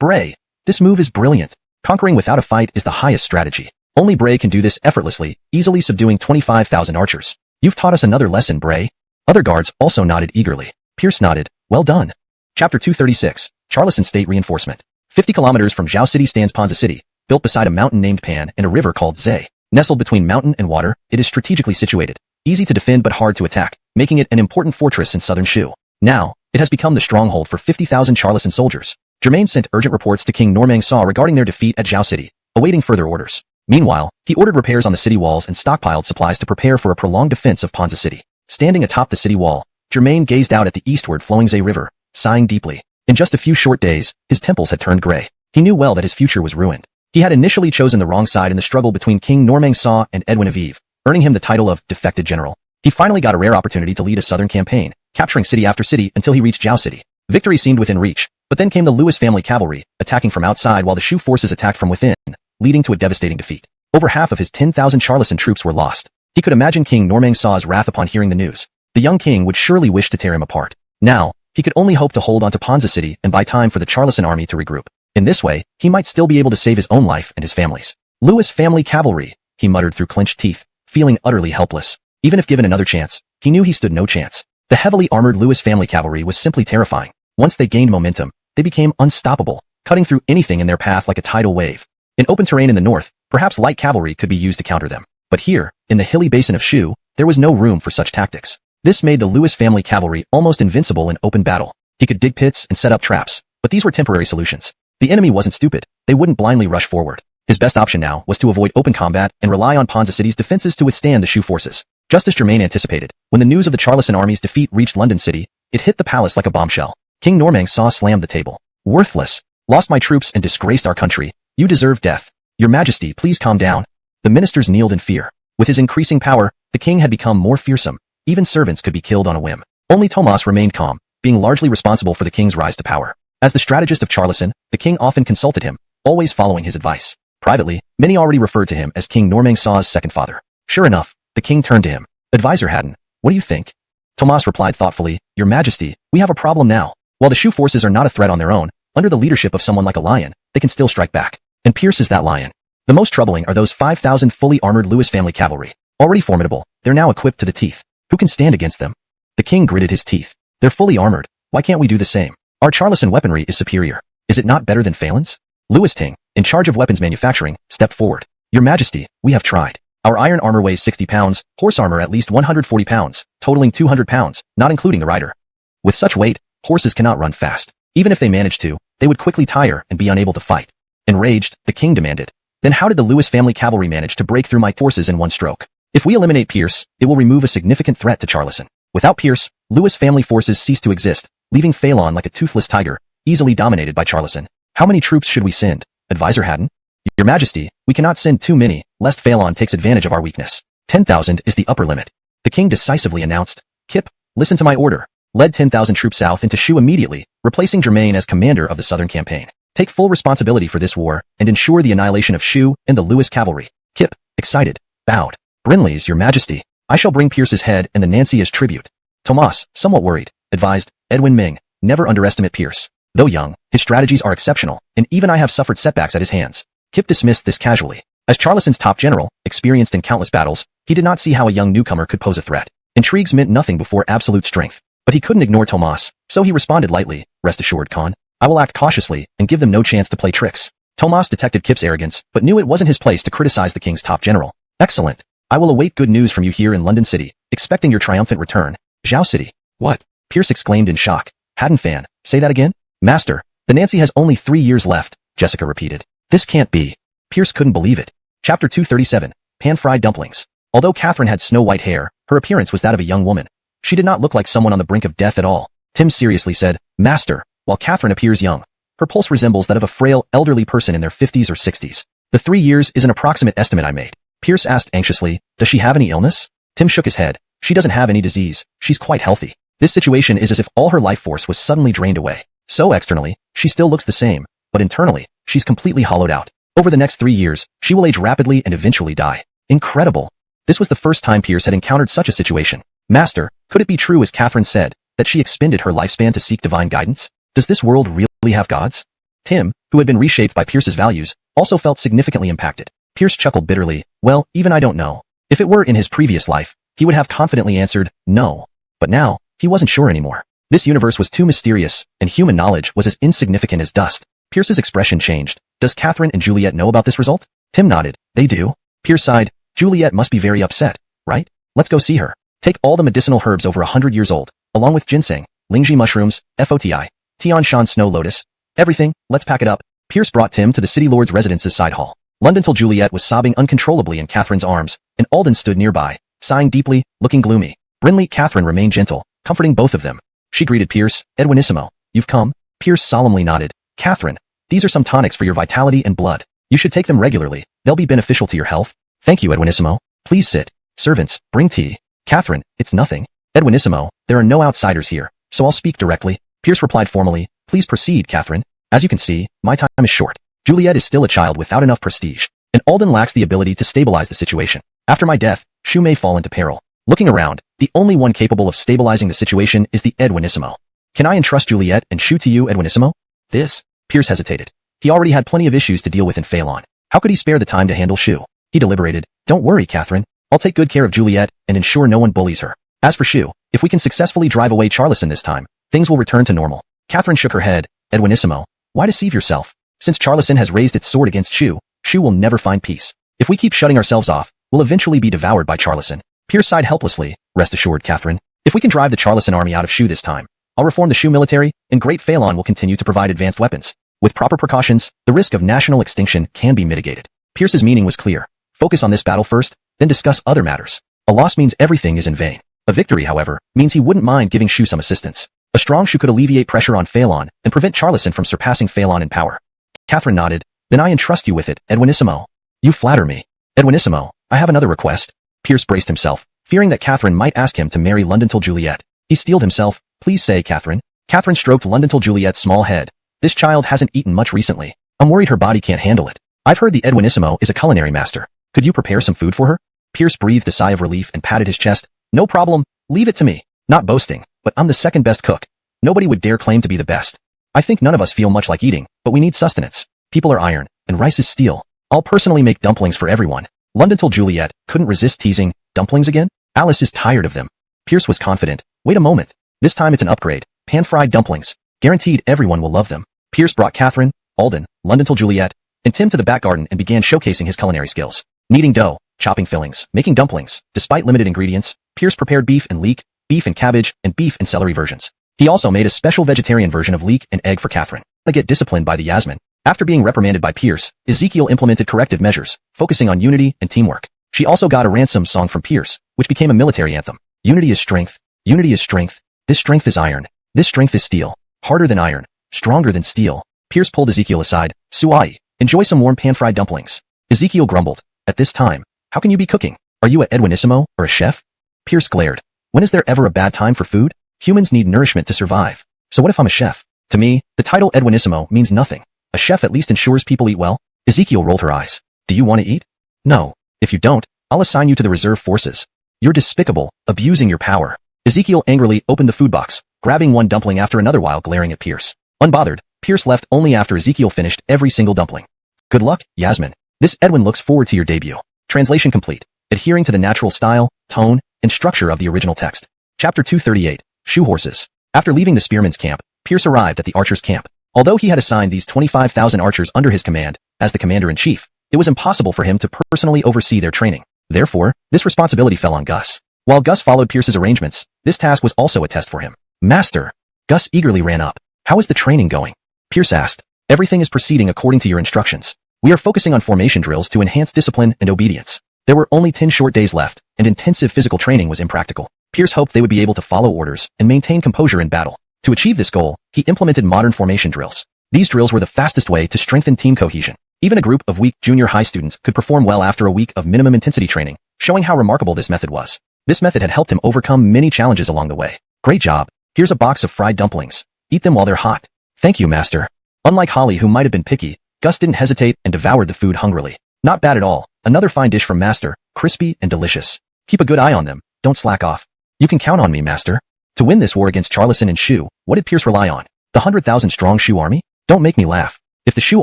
Bray, this move is brilliant. Conquering without a fight is the highest strategy. Only Bray can do this effortlessly, easily subduing 25,000 archers. You've taught us another lesson, Bray. Other guards also nodded eagerly. Pierce nodded, Well done. Chapter 236, Charleston State Reinforcement. 50 kilometers from Zhou City stands Ponza City, built beside a mountain named Pan and a river called Zay. Nestled between mountain and water, it is strategically situated, easy to defend but hard to attack, making it an important fortress in southern Shu. Now, it has become the stronghold for 50,000 Charleston soldiers. Germain sent urgent reports to King Normang Sa regarding their defeat at Zhou City, awaiting further orders. Meanwhile, he ordered repairs on the city walls and stockpiled supplies to prepare for a prolonged defense of Ponza City. Standing atop the city wall, Germain gazed out at the eastward flowing Zay River, sighing deeply. In just a few short days, his temples had turned gray. He knew well that his future was ruined. He had initially chosen the wrong side in the struggle between King Normang Sa and Edwin Aviv, earning him the title of defected general. He finally got a rare opportunity to lead a southern campaign, capturing city after city until he reached Zhou City. Victory seemed within reach, but then came the Lewis family cavalry, attacking from outside while the Shu forces attacked from within, leading to a devastating defeat. Over half of his 10,000 Charleston troops were lost. He could imagine King Normang Sa's wrath upon hearing the news. The young king would surely wish to tear him apart. Now, he could only hope to hold on to Ponza City and buy time for the Charleston army to regroup. In this way, he might still be able to save his own life and his family's. Lewis family cavalry, he muttered through clenched teeth, feeling utterly helpless. Even if given another chance, he knew he stood no chance. The heavily armored Lewis family cavalry was simply terrifying. Once they gained momentum, they became unstoppable, cutting through anything in their path like a tidal wave. In open terrain in the north, perhaps light cavalry could be used to counter them. But here, in the hilly basin of Shu, there was no room for such tactics. This made the Lewis family cavalry almost invincible in open battle. He could dig pits and set up traps, but these were temporary solutions. The enemy wasn't stupid. They wouldn't blindly rush forward. His best option now was to avoid open combat and rely on Ponza City's defenses to withstand the Shu forces. Just as Germain anticipated, when the news of the Charleston army's defeat reached London City, it hit the palace like a bombshell. King Normang Sa slammed the table. Worthless. Lost my troops and disgraced our country. You deserve death. Your Majesty, please calm down. The ministers kneeled in fear. With his increasing power, the king had become more fearsome. Even servants could be killed on a whim. Only Tomas remained calm, being largely responsible for the king's rise to power. As the strategist of Charleston, the king often consulted him, always following his advice. Privately, many already referred to him as King Normang Sa's second father. Sure enough, the king turned to him. Advisor Haddon, what do you think? Tomas replied thoughtfully, Your Majesty, we have a problem now. While the Shu forces are not a threat on their own, under the leadership of someone like a lion, they can still strike back. And Pierce is that lion. The most troubling are those 5,000 fully armored Lewis family cavalry. Already formidable, they're now equipped to the teeth. Who can stand against them? The king gritted his teeth. They're fully armored. Why can't we do the same? Our Charleston weaponry is superior. Is it not better than Phelan's? Lewis Ting, in charge of weapons manufacturing, stepped forward. Your Majesty, we have tried. Our iron armor weighs 60 pounds, horse armor at least 140 pounds, totaling 200 pounds, not including the rider. With such weight, horses cannot run fast. Even if they managed to, they would quickly tire and be unable to fight. Enraged, the king demanded, Then how did the Lewis family cavalry manage to break through my forces in one stroke? If we eliminate Pierce, it will remove a significant threat to Charleston. Without Pierce, Lewis family forces cease to exist, leaving Phelan like a toothless tiger, easily dominated by Charleston. How many troops should we send? Advisor Haddon? Your Majesty, we cannot send too many, lest Phelan takes advantage of our weakness. 10,000 is the upper limit. The king decisively announced. Kip, listen to my order. Led 10,000 troops south into Shu immediately, replacing Germain as commander of the southern campaign. Take full responsibility for this war, and ensure the annihilation of Shu and the Lewis cavalry. Kip, excited, bowed. Brinley's, Your Majesty. I shall bring Pierce's head and the Nancy as tribute. Tomas, somewhat worried, advised, Edwin Ming, never underestimate Pierce. Though young, his strategies are exceptional, and even I have suffered setbacks at his hands. Kip dismissed this casually. As Charlison's top general, experienced in countless battles, he did not see how a young newcomer could pose a threat. Intrigues meant nothing before absolute strength. But he couldn't ignore Tomas, so he responded lightly, "Rest assured, Khan. I will act cautiously and give them no chance to play tricks." Tomas detected Kip's arrogance, but knew it wasn't his place to criticize the king's top general. "Excellent. I will await good news from you here in London City, expecting your triumphant return." Zhou City. What? Pierce exclaimed in shock. "Hadn't fan. Say that again?" "Master, the Nancy has only 3 years left," Jessica repeated. "This can't be." Pierce couldn't believe it. Chapter 237. Pan-fried dumplings. Although Catherine had snow-white hair, her appearance was that of a young woman. She did not look like someone on the brink of death at all. Tim seriously said, "Master, while Catherine appears young, her pulse resembles that of a frail, elderly person in their 50s or 60s. The 3 years is an approximate estimate I made." Pierce asked anxiously, "Does she have any illness?" Tim shook his head. "She doesn't have any disease. She's quite healthy. This situation is as if all her life force was suddenly drained away. So externally, she still looks the same, but internally, she's completely hollowed out. Over the next 3 years, she will age rapidly and eventually die." Incredible. This was the first time Pierce had encountered such a situation. "Master, could it be true as Catherine said, that she expended her lifespan to seek divine guidance? Does this world really have gods?" Tim, who had been reshaped by Pierce's values, also felt significantly impacted. Pierce chuckled bitterly. "Well, even I don't know. If it were in his previous life, he would have confidently answered, no. But now, he wasn't sure anymore. This universe was too mysterious, and human knowledge was as insignificant as dust." Pierce's expression changed. "Does Catherine and Juliet know about this result?" Tim nodded. "They do." Pierce sighed. "Juliet must be very upset, right? Let's go see her. Take all the medicinal herbs over 100 years old, along with ginseng, lingji mushrooms, FOTI, Tian Shan snow lotus. Everything, let's pack it up." Pierce brought Tim to the city lord's residence's side hall. London till Juliet was sobbing uncontrollably in Catherine's arms, and Alden stood nearby, sighing deeply, looking gloomy. Brinley Catherine remained gentle, comforting both of them. She greeted Pierce. "Edwinissimo, you've come?" Pierce solemnly nodded. "Catherine, these are some tonics for your vitality and blood. You should take them regularly. They'll be beneficial to your health." "Thank you, Edwinissimo. Please sit. Servants, bring tea." "Catherine, it's nothing. Edwinissimo, there are no outsiders here, so I'll speak directly." Pierce replied formally. "Please proceed, Catherine. As you can see, my time is short. Juliet is still a child without enough prestige, and Alden lacks the ability to stabilize the situation. After my death, Shu may fall into peril." Looking around, the only one capable of stabilizing the situation is the Edwinissimo. "Can I entrust Juliet and Shu to you, Edwinissimo?" "This?" Pierce hesitated. He already had plenty of issues to deal with in Phelan. How could he spare the time to handle Shu? He deliberated. "Don't worry, Catherine. I'll take good care of Juliet and ensure no one bullies her. As for Shu, if we can successfully drive away Charlison this time, things will return to normal." Catherine shook her head. "Edwinissimo, why deceive yourself? Since Charlison has raised its sword against Shu, Shu will never find peace. If we keep shutting ourselves off, we'll eventually be devoured by Charlison." Pierce sighed helplessly. "Rest assured, Catherine. If we can drive the Charlison army out of Shu this time, I'll reform the Shu military, and Great Phelan will continue to provide advanced weapons. With proper precautions, the risk of national extinction can be mitigated." Pierce's meaning was clear. Focus on this battle first, then discuss other matters. A loss means everything is in vain. A victory, however, means he wouldn't mind giving Shu some assistance. A strong Shu could alleviate pressure on Phelan and prevent Charlison from surpassing Phelan in power. Catherine nodded. "Then I entrust you with it, Edwinissimo." "You flatter me." "Edwinissimo, I have another request." Pierce braced himself, fearing that Catherine might ask him to marry London till Juliet. He steeled himself. "Please say, Catherine." Catherine stroked London till Juliet's small head. "This child hasn't eaten much recently. I'm worried her body can't handle it. I've heard the Edwinissimo is a culinary master. Could you prepare some food for her?" Pierce breathed a sigh of relief and patted his chest. "No problem. Leave it to me. Not boasting, but I'm the second best cook. Nobody would dare claim to be the best. I think none of us feel much like eating, but we need sustenance. People are iron, and rice is steel. I'll personally make dumplings for everyone." London till Juliet couldn't resist teasing. "Dumplings again? Alice is tired of them." Pierce was confident. "Wait a moment. This time it's an upgrade. Pan-fried dumplings. Guaranteed everyone will love them." Pierce brought Catherine, Alden, London till Juliet, and Tim to the back garden and began showcasing his culinary skills. Kneading dough, chopping fillings, making dumplings. Despite limited ingredients, Pierce prepared beef and leek, beef and cabbage, and beef and celery versions. He also made a special vegetarian version of leek and egg for Catherine. To get disciplined by the Yasmin. After being reprimanded by Pierce, Ezekiel implemented corrective measures, focusing on unity and teamwork. She also got a ransom song from Pierce, which became a military anthem. "Unity is strength. Unity is strength. This strength is iron. This strength is steel. Harder than iron. Stronger than steel." Pierce pulled Ezekiel aside. "Suai, enjoy some warm pan-fried dumplings." Ezekiel grumbled. "At this time, how can you be cooking? Are you a Edwinissimo or a chef?" Pierce glared. "When is there ever a bad time for food? Humans need nourishment to survive. So what if I'm a chef? To me, the title Edwinissimo means nothing. A chef at least ensures people eat well." Ezekiel rolled her eyes. "Do you want to eat?" "No. If you don't, I'll assign you to the reserve forces." "You're despicable, abusing your power." Ezekiel angrily opened the food box, grabbing one dumpling after another while glaring at Pierce. Unbothered, Pierce left only after Ezekiel finished every single dumpling. "Good luck, Yasmin. This Edwin looks forward to your debut. Translation complete. Adhering to the natural style, tone, and structure of the original text. Chapter 238, Shoe Horses. After leaving the spearman's camp, Pierce arrived at the archers' camp. Although he had assigned these 25,000 archers under his command, as the commander-in-chief, it was impossible for him to personally oversee their training. Therefore, this responsibility fell on Gus. While Gus followed Pierce's arrangements, this task was also a test for him. Master. Gus eagerly ran up. How is the training going? Pierce asked. Everything is proceeding according to your instructions. We are focusing on formation drills to enhance discipline and obedience. There were only 10 short days left, and intensive physical training was impractical. Pierce hoped they would be able to follow orders and maintain composure in battle. To achieve this goal, he implemented modern formation drills. These drills were the fastest way to strengthen team cohesion. Even a group of weak junior high students could perform well after a week of minimum intensity training, showing how remarkable this method was. This method had helped him overcome many challenges along the way. Great job. Here's a box of fried dumplings. Eat them while they're hot. Thank you, master. Unlike Holly, who might have been picky, Gus didn't hesitate and devoured the food hungrily. Not bad at all. Another fine dish from master, crispy and delicious. Keep a good eye on them. Don't slack off. You can count on me, master. To win this war against Charleston and Shu, what did Pierce rely on? The 100,000-strong Shu army? Don't make me laugh. If the Shu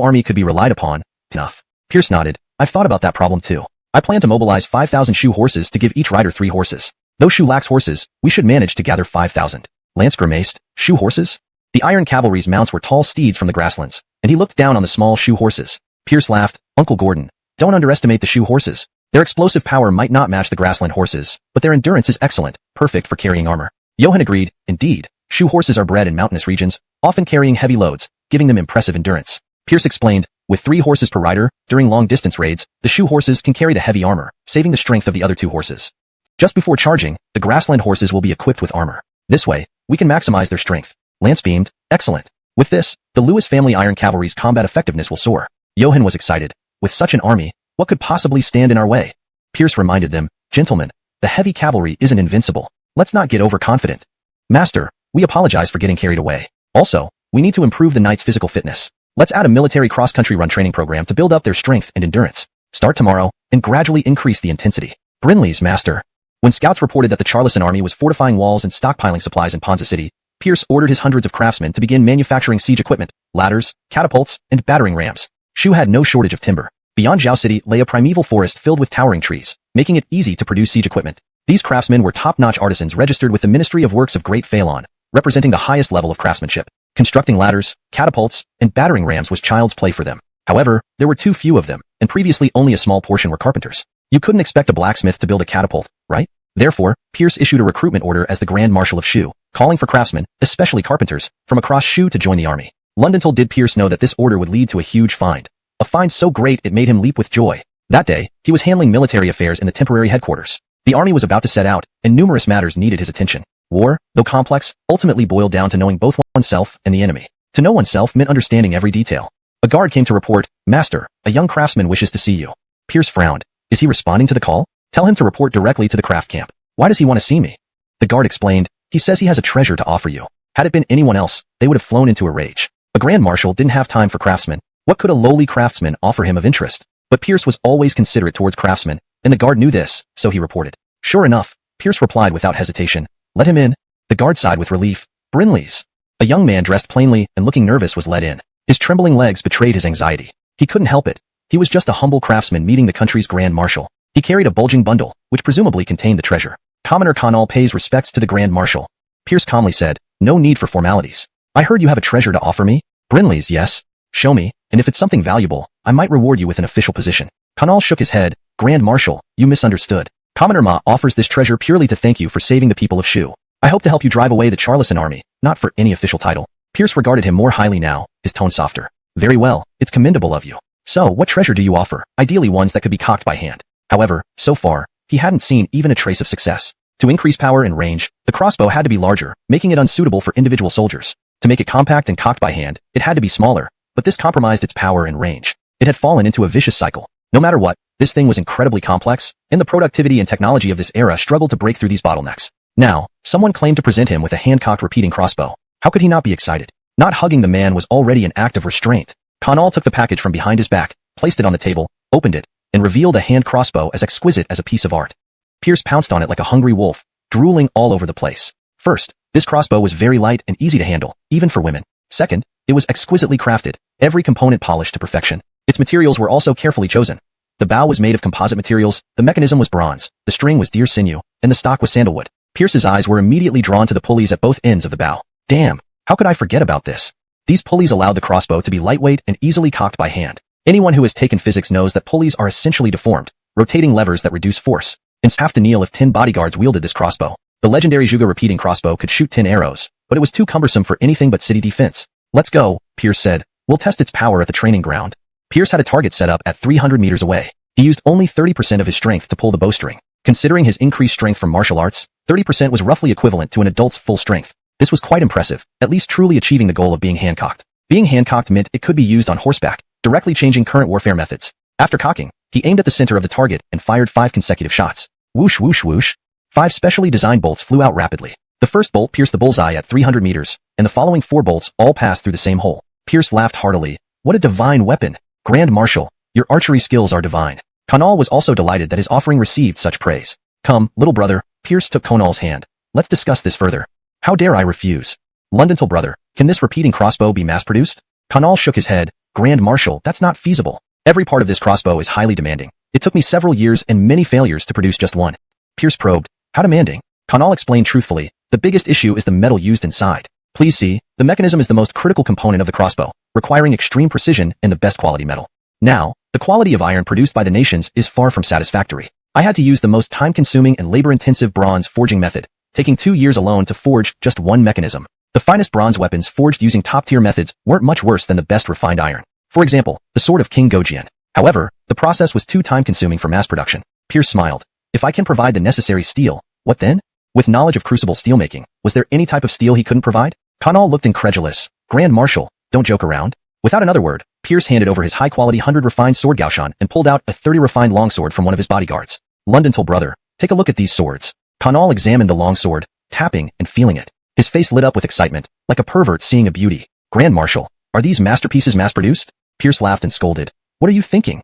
army could be relied upon, enough. Pierce nodded. I've thought about that problem too. I plan to mobilize 5,000 Shu horses to give each rider 3 horses. Though Shu lacks horses, we should manage to gather 5,000. Lance grimaced. Shu horses? The Iron Cavalry's mounts were tall steeds from the grasslands, and he looked down on the small Shu horses. Pierce laughed. Uncle Gordon, don't underestimate the Shu horses. Their explosive power might not match the grassland horses, but their endurance is excellent, perfect for carrying armor. Johann agreed. Indeed, Shu horses are bred in mountainous regions, often carrying heavy loads, giving them impressive endurance. Pierce explained. With 3 horses per rider, during long-distance raids, the Shu horses can carry the heavy armor, saving the strength of the other 2 horses. Just before charging, the grassland horses will be equipped with armor. This way, we can maximize their strength. Lance beamed. Excellent. With this, the Lewis family Iron Cavalry's combat effectiveness will soar. Johann was excited. With such an army, what could possibly stand in our way? Pierce reminded them, Gentlemen, the heavy cavalry isn't invincible. Let's not get overconfident. Master, we apologize for getting carried away. Also, we need to improve the knights' physical fitness. Let's add a military cross-country run training program to build up their strength and endurance. Start tomorrow, and gradually increase the intensity. Brinley's master. When scouts reported that the Charleston army was fortifying walls and stockpiling supplies in Ponza City, Pierce ordered his hundreds of craftsmen to begin manufacturing siege equipment, ladders, catapults, and battering rams. Shu had no shortage of timber. Beyond Zhou City lay a primeval forest filled with towering trees, making it easy to produce siege equipment. These craftsmen were top-notch artisans registered with the Ministry of Works of Great Phalon, representing the highest level of craftsmanship. Constructing ladders, catapults, and battering rams was child's play for them. However, there were too few of them, and previously only a small portion were carpenters. You couldn't expect a blacksmith to build a catapult, right? Therefore, Pierce issued a recruitment order as the Grand Marshal of Shu, calling for craftsmen, especially carpenters, from across Shu to join the army. London told did Pierce know that this order would lead to a huge find. A find so great it made him leap with joy. That day, he was handling military affairs in the temporary headquarters. The army was about to set out, and numerous matters needed his attention. War, though complex, ultimately boiled down to knowing both oneself and the enemy. To know oneself meant understanding every detail. A guard came to report, Master, a young craftsman wishes to see you. Pierce frowned. Is he responding to the call? Tell him to report directly to the craft camp. Why does he want to see me? The guard explained. He says he has a treasure to offer you. Had it been anyone else, they would have flown into a rage. A grand marshal didn't have time for craftsmen. What could a lowly craftsman offer him of interest? But Pierce was always considerate towards craftsmen, and the guard knew this, so he reported. Sure enough, Pierce replied without hesitation. Let him in. The guard sighed with relief. Brinley's. A young man dressed plainly and looking nervous was let in. His trembling legs betrayed his anxiety. He couldn't help it. He was just a humble craftsman meeting the country's grand marshal. He carried a bulging bundle, which presumably contained the treasure. Commoner Conall pays respects to the grand marshal. Pierce calmly said, No need for formalities. I heard you have a treasure to offer me? Brinley's, yes. Show me, and if it's something valuable, I might reward you with an official position. Conall shook his head. Grand Marshal, you misunderstood. Commoner Ma offers this treasure purely to thank you for saving the people of Shu. I hope to help you drive away the Charleston army, not for any official title. Pierce regarded him more highly now, his tone softer. Very well, it's commendable of you. So, what treasure do you offer? Ideally ones that could be cocked by hand. However, so far, he hadn't seen even a trace of success. To increase power and range, the crossbow had to be larger, making it unsuitable for individual soldiers. To make it compact and cocked by hand, it had to be smaller, but this compromised its power and range. It had fallen into a vicious cycle. No matter what, this thing was incredibly complex, and the productivity and technology of this era struggled to break through these bottlenecks. Now, someone claimed to present him with a hand-cocked repeating crossbow. How could he not be excited? Not hugging the man was already an act of restraint. Conall took the package from behind his back, placed it on the table, opened it, and revealed a hand crossbow as exquisite as a piece of art. Pierce pounced on it like a hungry wolf, drooling all over the place. First, this crossbow was very light and easy to handle, even for women. Second, it was exquisitely crafted, every component polished to perfection. Its materials were also carefully chosen. The bow was made of composite materials, the mechanism was bronze, the string was deer sinew, and the stock was sandalwood. Pierce's eyes were immediately drawn to the pulleys at both ends of the bow. Damn, how could I forget about this? These pulleys allowed the crossbow to be lightweight and easily cocked by hand. Anyone who has taken physics knows that pulleys are essentially deformed, rotating levers that reduce force. And have to kneel if 10 bodyguards wielded this crossbow. The legendary Zhuge repeating crossbow could shoot 10 arrows, but it was too cumbersome for anything but city defense. Let's go, Pierce said. We'll test its power at the training ground. Pierce had a target set up at 300 meters away. He used only 30% of his strength to pull the bowstring. Considering his increased strength from martial arts, 30% was roughly equivalent to an adult's full strength. This was quite impressive, at least truly achieving the goal of being hand-cocked. Being hand-cocked meant it could be used on horseback, directly changing current warfare methods. After cocking, he aimed at the center of the target and fired 5 consecutive shots. Whoosh whoosh whoosh. 5 specially designed bolts flew out rapidly. The first bolt pierced the bullseye at 300 meters, and the following 4 bolts all passed through the same hole. Pierce laughed heartily. What a divine weapon! Grand Marshal, your archery skills are divine. Conall was also delighted that his offering received such praise. Come, little brother, Pierce took Conall's hand. Let's discuss this further. How dare I refuse? Londontal brother, can this repeating crossbow be mass-produced? Conall shook his head. Grand Marshal, that's not feasible. Every part of this crossbow is highly demanding. It took me several years and many failures to produce just one. Pierce probed. How demanding? Conall explained truthfully. The biggest issue is the metal used inside. Please see, the mechanism is the most critical component of the crossbow, requiring extreme precision and the best quality metal. Now, the quality of iron produced by the nations is far from satisfactory. I had to use the most time-consuming and labor-intensive bronze forging method, taking 2 years alone to forge just one mechanism. The finest bronze weapons forged using top-tier methods weren't much worse than the best refined iron. For example, the sword of King Gojian. However, the process was too time-consuming for mass production. Pierce smiled. If I can provide the necessary steel, what then? With knowledge of crucible steelmaking, was there any type of steel he couldn't provide? Conall looked incredulous. Grand Marshal, don't joke around. Without another word, Pierce handed over his high-quality 100 refined sword Gaoshan and pulled out a 30 refined longsword from one of his bodyguards. Londontal brother, take a look at these swords. Conall examined the longsword, tapping and feeling it. His face lit up with excitement, like a pervert seeing a beauty. Grand Marshal, are these masterpieces mass-produced? Pierce laughed and scolded. What are you thinking?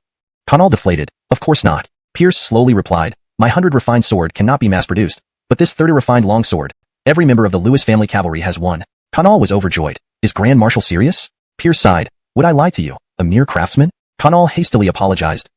Conall deflated. Of course not. Pierce slowly replied. My 100 refined sword cannot be mass-produced, but this 30 refined longsword, every member of the Lewis family cavalry has one. Conall was overjoyed. Is Grand Marshal serious? Pierce sighed. Would I lie to you, a mere craftsman? Conall hastily apologized.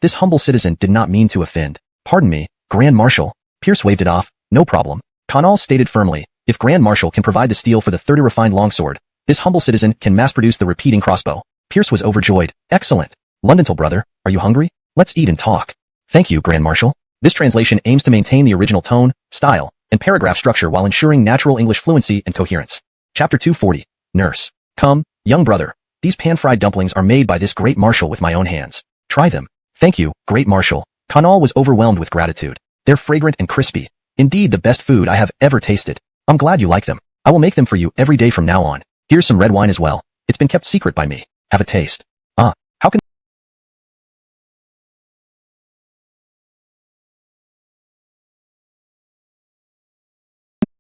This humble citizen did not mean to offend. Pardon me, Grand Marshal. Pierce waved it off. No problem. Conall stated firmly. If Grand Marshal can provide the steel for the 30 refined longsword, this humble citizen can mass-produce the repeating crossbow. Pierce was overjoyed. Excellent. Londontal brother, are you hungry? Let's eat and talk. Thank you, Grand Marshal. This translation aims to maintain the original tone, style, and paragraph structure while ensuring natural English fluency and coherence. Chapter 240. Nurse. Come, young brother. These pan-fried dumplings are made by this great marshal with my own hands. Try them. Thank you, great marshal. Conall was overwhelmed with gratitude. They're fragrant and crispy. Indeed the best food I have ever tasted. I'm glad you like them. I will make them for you every day from now on. Here's some red wine as well. It's been kept secret by me. Have a taste. How can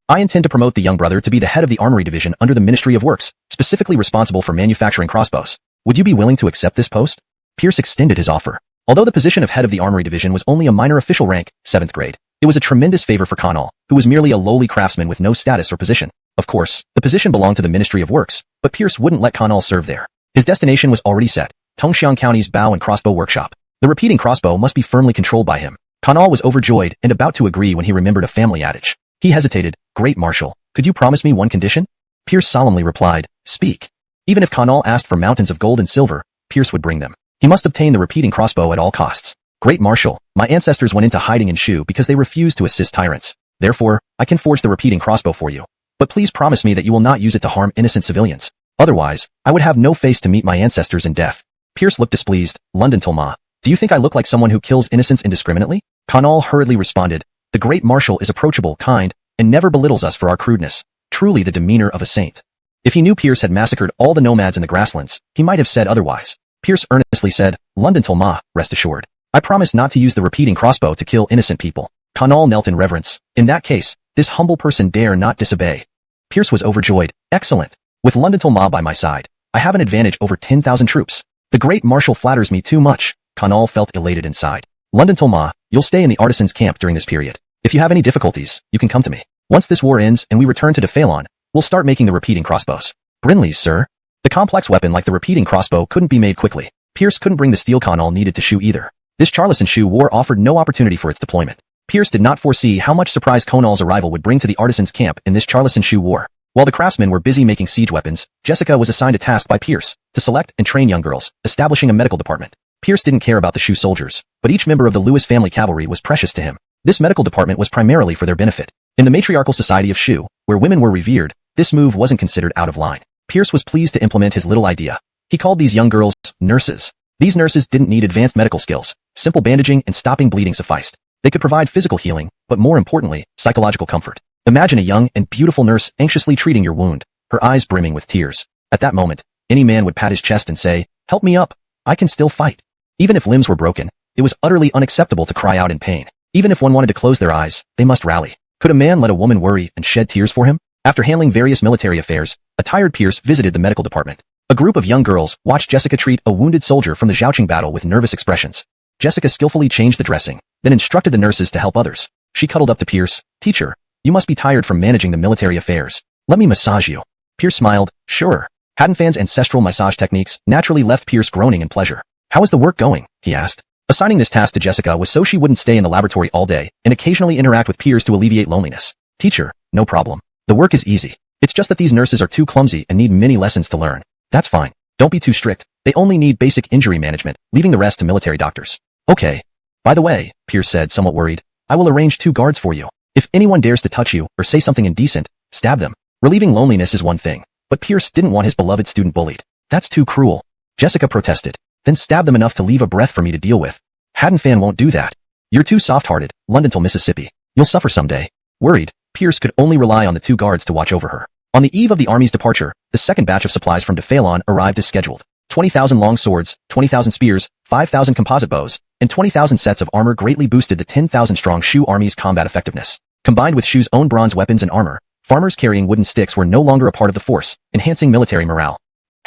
I intend to promote the young brother to be the head of the armory division under the Ministry of Works, specifically responsible for manufacturing crossbows. Would you be willing to accept this post? Pierce extended his offer. Although the position of head of the armory division was only a minor official rank, 7th grade, it was a tremendous favor for Conall, who was merely a lowly craftsman with no status or position. Of course, the position belonged to the Ministry of Works, but Pierce wouldn't let Conall serve there. His destination was already set, Tongxiang County's bow and crossbow workshop. The repeating crossbow must be firmly controlled by him. Conall was overjoyed and about to agree when he remembered a family adage. He hesitated. Great Marshal, could you promise me one condition? Pierce solemnly replied, speak. Even if Conall asked for mountains of gold and silver, Pierce would bring them. He must obtain the repeating crossbow at all costs. Great Marshal, my ancestors went into hiding in Shu because they refused to assist tyrants. Therefore, I can forge the repeating crossbow for you. But please promise me that you will not use it to harm innocent civilians. Otherwise, I would have no face to meet my ancestors in death. Pierce looked displeased. Londontal Ma, do you think I look like someone who kills innocents indiscriminately? Conall hurriedly responded. The Great Marshal is approachable, kind, and never belittles us for our crudeness. Truly the demeanor of a saint. If he knew Pierce had massacred all the nomads in the grasslands, he might have said otherwise. Pierce earnestly said, Londontal Ma, rest assured. I promise not to use the repeating crossbow to kill innocent people. Conall knelt in reverence. In that case, this humble person dare not disobey. Pierce was overjoyed. Excellent. With Londontal Ma by my side, I have an advantage over 10,000 troops. The Great Marshal flatters me too much. Conall felt elated inside. Londontal Ma, you'll stay in the artisans' camp during this period. If you have any difficulties, you can come to me. Once this war ends and we return to Phalon, we'll start making the repeating crossbows. Brinleys, sir. The complex weapon like the repeating crossbow couldn't be made quickly. Pierce couldn't bring the steel all needed to Shu either. This Charleston Shu war offered no opportunity for its deployment. Pierce did not foresee how much surprise Conall's arrival would bring to the artisans' camp in this Charleston Shu war. While the craftsmen were busy making siege weapons, Jessica was assigned a task by Pierce to select and train young girls, establishing a medical department. Pierce didn't care about the Shu soldiers, but each member of the Lewis family cavalry was precious to him. This medical department was primarily for their benefit. In the matriarchal society of Shu, where women were revered, this move wasn't considered out of line. Pierce was pleased to implement his little idea. He called these young girls nurses. These nurses didn't need advanced medical skills. Simple bandaging and stopping bleeding sufficed. They could provide physical healing, but more importantly, psychological comfort. Imagine a young and beautiful nurse anxiously treating your wound, her eyes brimming with tears. At that moment, any man would pat his chest and say, "Help me up. I can still fight." Even if limbs were broken, it was utterly unacceptable to cry out in pain. Even if one wanted to close their eyes, they must rally. Could a man let a woman worry and shed tears for him? After handling various military affairs, a tired Pierce visited the medical department. A group of young girls watched Jessica treat a wounded soldier from the Zhaoqing battle with nervous expressions. Jessica skillfully changed the dressing, then instructed the nurses to help others. She cuddled up to Pierce. "Teacher, you must be tired from managing the military affairs. Let me massage you." Pierce smiled. "Sure." Hadan Fan's ancestral massage techniques naturally left Pierce groaning in pleasure. "How is the work going?" he asked. Assigning this task to Jessica was so she wouldn't stay in the laboratory all day and occasionally interact with Pierce to alleviate loneliness. "Teacher, no problem. The work is easy. It's just that these nurses are too clumsy and need many lessons to learn." "That's fine. Don't be too strict. They only need basic injury management, leaving the rest to military doctors." "Okay. By the way," Pierce said, somewhat worried, "I will arrange 2 guards for you. If anyone dares to touch you or say something indecent, stab them." Relieving loneliness is one thing, but Pierce didn't want his beloved student bullied. "That's too cruel." Jessica protested. "Then stab them enough to leave a breath for me to deal with." "Hadan Fan won't do that. You're too soft-hearted. London till Mississippi. You'll suffer someday." Worried, Pierce could only rely on the 2 guards to watch over her. On the eve of the army's departure, the second batch of supplies from Defalon arrived as scheduled. 20,000 long swords, 20,000 spears, 5,000 composite bows, and 20,000 sets of armor greatly boosted the 10,000-strong Shu army's combat effectiveness. Combined with Shu's own bronze weapons and armor, farmers carrying wooden sticks were no longer a part of the force, enhancing military morale.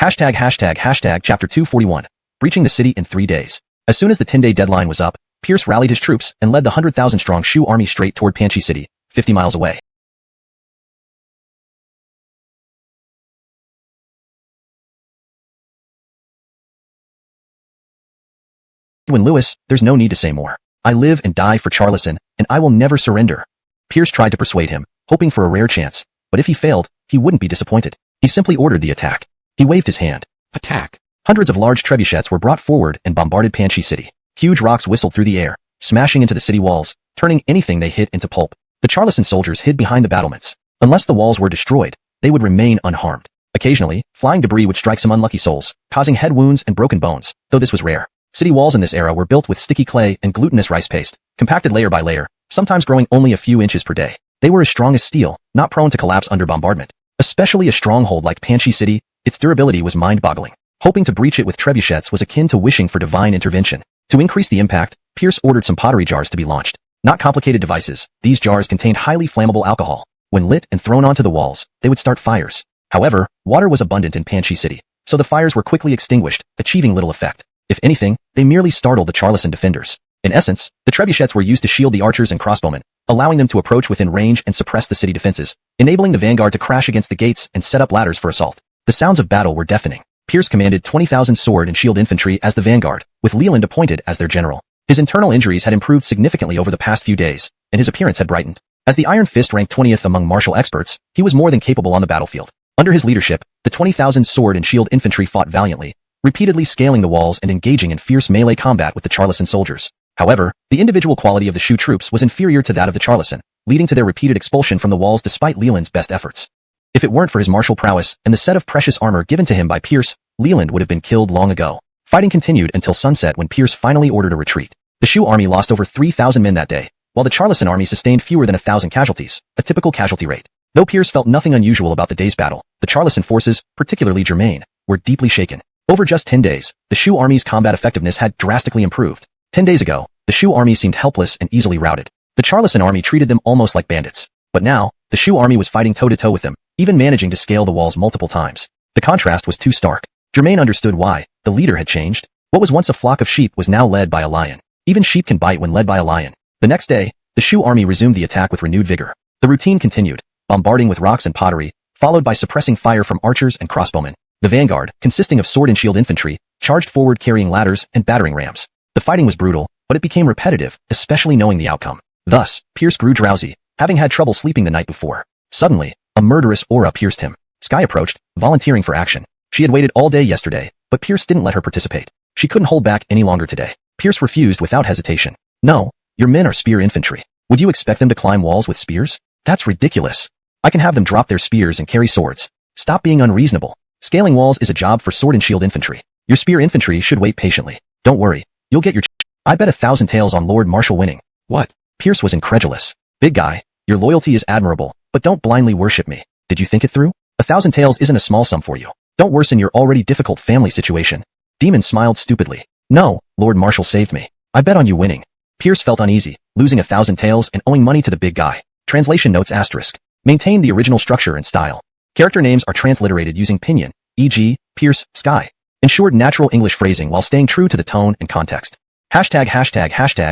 Hashtag Chapter 241. Breaching the city in 3 days. As soon as the 10-day deadline was up, Pierce rallied his troops and led the 100,000-strong Shu army straight toward Panchi City, 50 miles away. When Lewis, there's no need to say more. I live and die for Charleston, and I will never surrender. Pierce tried to persuade him, hoping for a rare chance, but if he failed, he wouldn't be disappointed. He simply ordered the attack. He waved his hand. Attack. Hundreds of large trebuchets were brought forward and bombarded Panchi City. Huge rocks whistled through the air, smashing into the city walls, turning anything they hit into pulp. The Charleston soldiers hid behind the battlements. Unless the walls were destroyed, they would remain unharmed. Occasionally, flying debris would strike some unlucky souls, causing head wounds and broken bones, though this was rare. City walls in this era were built with sticky clay and glutinous rice paste, compacted layer by layer, sometimes growing only a few inches per day. They were as strong as steel, not prone to collapse under bombardment. Especially a stronghold like Panchi City, its durability was mind-boggling. Hoping to breach it with trebuchets was akin to wishing for divine intervention. To increase the impact, Pierce ordered some pottery jars to be launched. Not complicated devices, these jars contained highly flammable alcohol. When lit and thrown onto the walls, they would start fires. However, water was abundant in Panchi City, so the fires were quickly extinguished, achieving little effect. If anything, they merely startled the Charleston defenders. In essence, the trebuchets were used to shield the archers and crossbowmen, allowing them to approach within range and suppress the city defenses, enabling the vanguard to crash against the gates and set up ladders for assault. The sounds of battle were deafening. Pierce commanded 20,000 sword and shield infantry as the vanguard, with Leland appointed as their general. His internal injuries had improved significantly over the past few days, and his appearance had brightened. As the Iron Fist ranked 20th among martial experts, he was more than capable on the battlefield. Under his leadership, the 20,000 sword and shield infantry fought valiantly, repeatedly scaling the walls and engaging in fierce melee combat with the Charleston soldiers. However, the individual quality of the Shu troops was inferior to that of the Charleston, leading to their repeated expulsion from the walls despite Leland's best efforts. If it weren't for his martial prowess and the set of precious armor given to him by Pierce, Leland would have been killed long ago. Fighting continued until sunset when Pierce finally ordered a retreat. The Shu army lost over 3,000 men that day, while the Charleston army sustained fewer than 1,000 casualties, a typical casualty rate. Though Pierce felt nothing unusual about the day's battle, the Charleston forces, particularly Germain, were deeply shaken. Over just 10 days, the Shu army's combat effectiveness had drastically improved. 10 days ago, the Shu army seemed helpless and easily routed. The Charleston army treated them almost like bandits. But now, the Shu army was fighting toe-to-toe with them, even managing to scale the walls multiple times. The contrast was too stark. Germain understood why. The leader had changed. What was once a flock of sheep was now led by a lion. Even sheep can bite when led by a lion. The next day, the Shu army resumed the attack with renewed vigor. The routine continued, bombarding with rocks and pottery, followed by suppressing fire from archers and crossbowmen. The vanguard, consisting of sword and shield infantry, charged forward carrying ladders and battering rams. The fighting was brutal, but it became repetitive, especially knowing the outcome. Thus, Pierce grew drowsy, having had trouble sleeping the night before. Suddenly, a murderous aura pierced him. Skye approached, volunteering for action. She had waited all day yesterday, but Pierce didn't let her participate. She couldn't hold back any longer today. Pierce refused without hesitation. No, your men are spear infantry. Would you expect them to climb walls with spears? That's ridiculous. I can have them drop their spears and carry swords. Stop being unreasonable. Scaling walls is a job for sword and shield infantry. Your spear infantry should wait patiently. Don't worry, you'll get your I bet 1,000 taels on Lord Marshal winning. What? Pierce was incredulous. Big guy, your loyalty is admirable, but don't blindly worship me. Did you think it through? 1,000 taels isn't a small sum for you. Don't worsen your already difficult family situation. Demon smiled stupidly. No, Lord Marshal saved me. I bet on you winning. Pierce felt uneasy, losing 1,000 taels and owing money to the big guy. Translation notes asterisk. Maintain the original structure and style. Character names are transliterated using pinyin, e.g., Pierce, Skye. Ensured natural English phrasing while staying true to the tone and context. Hashtag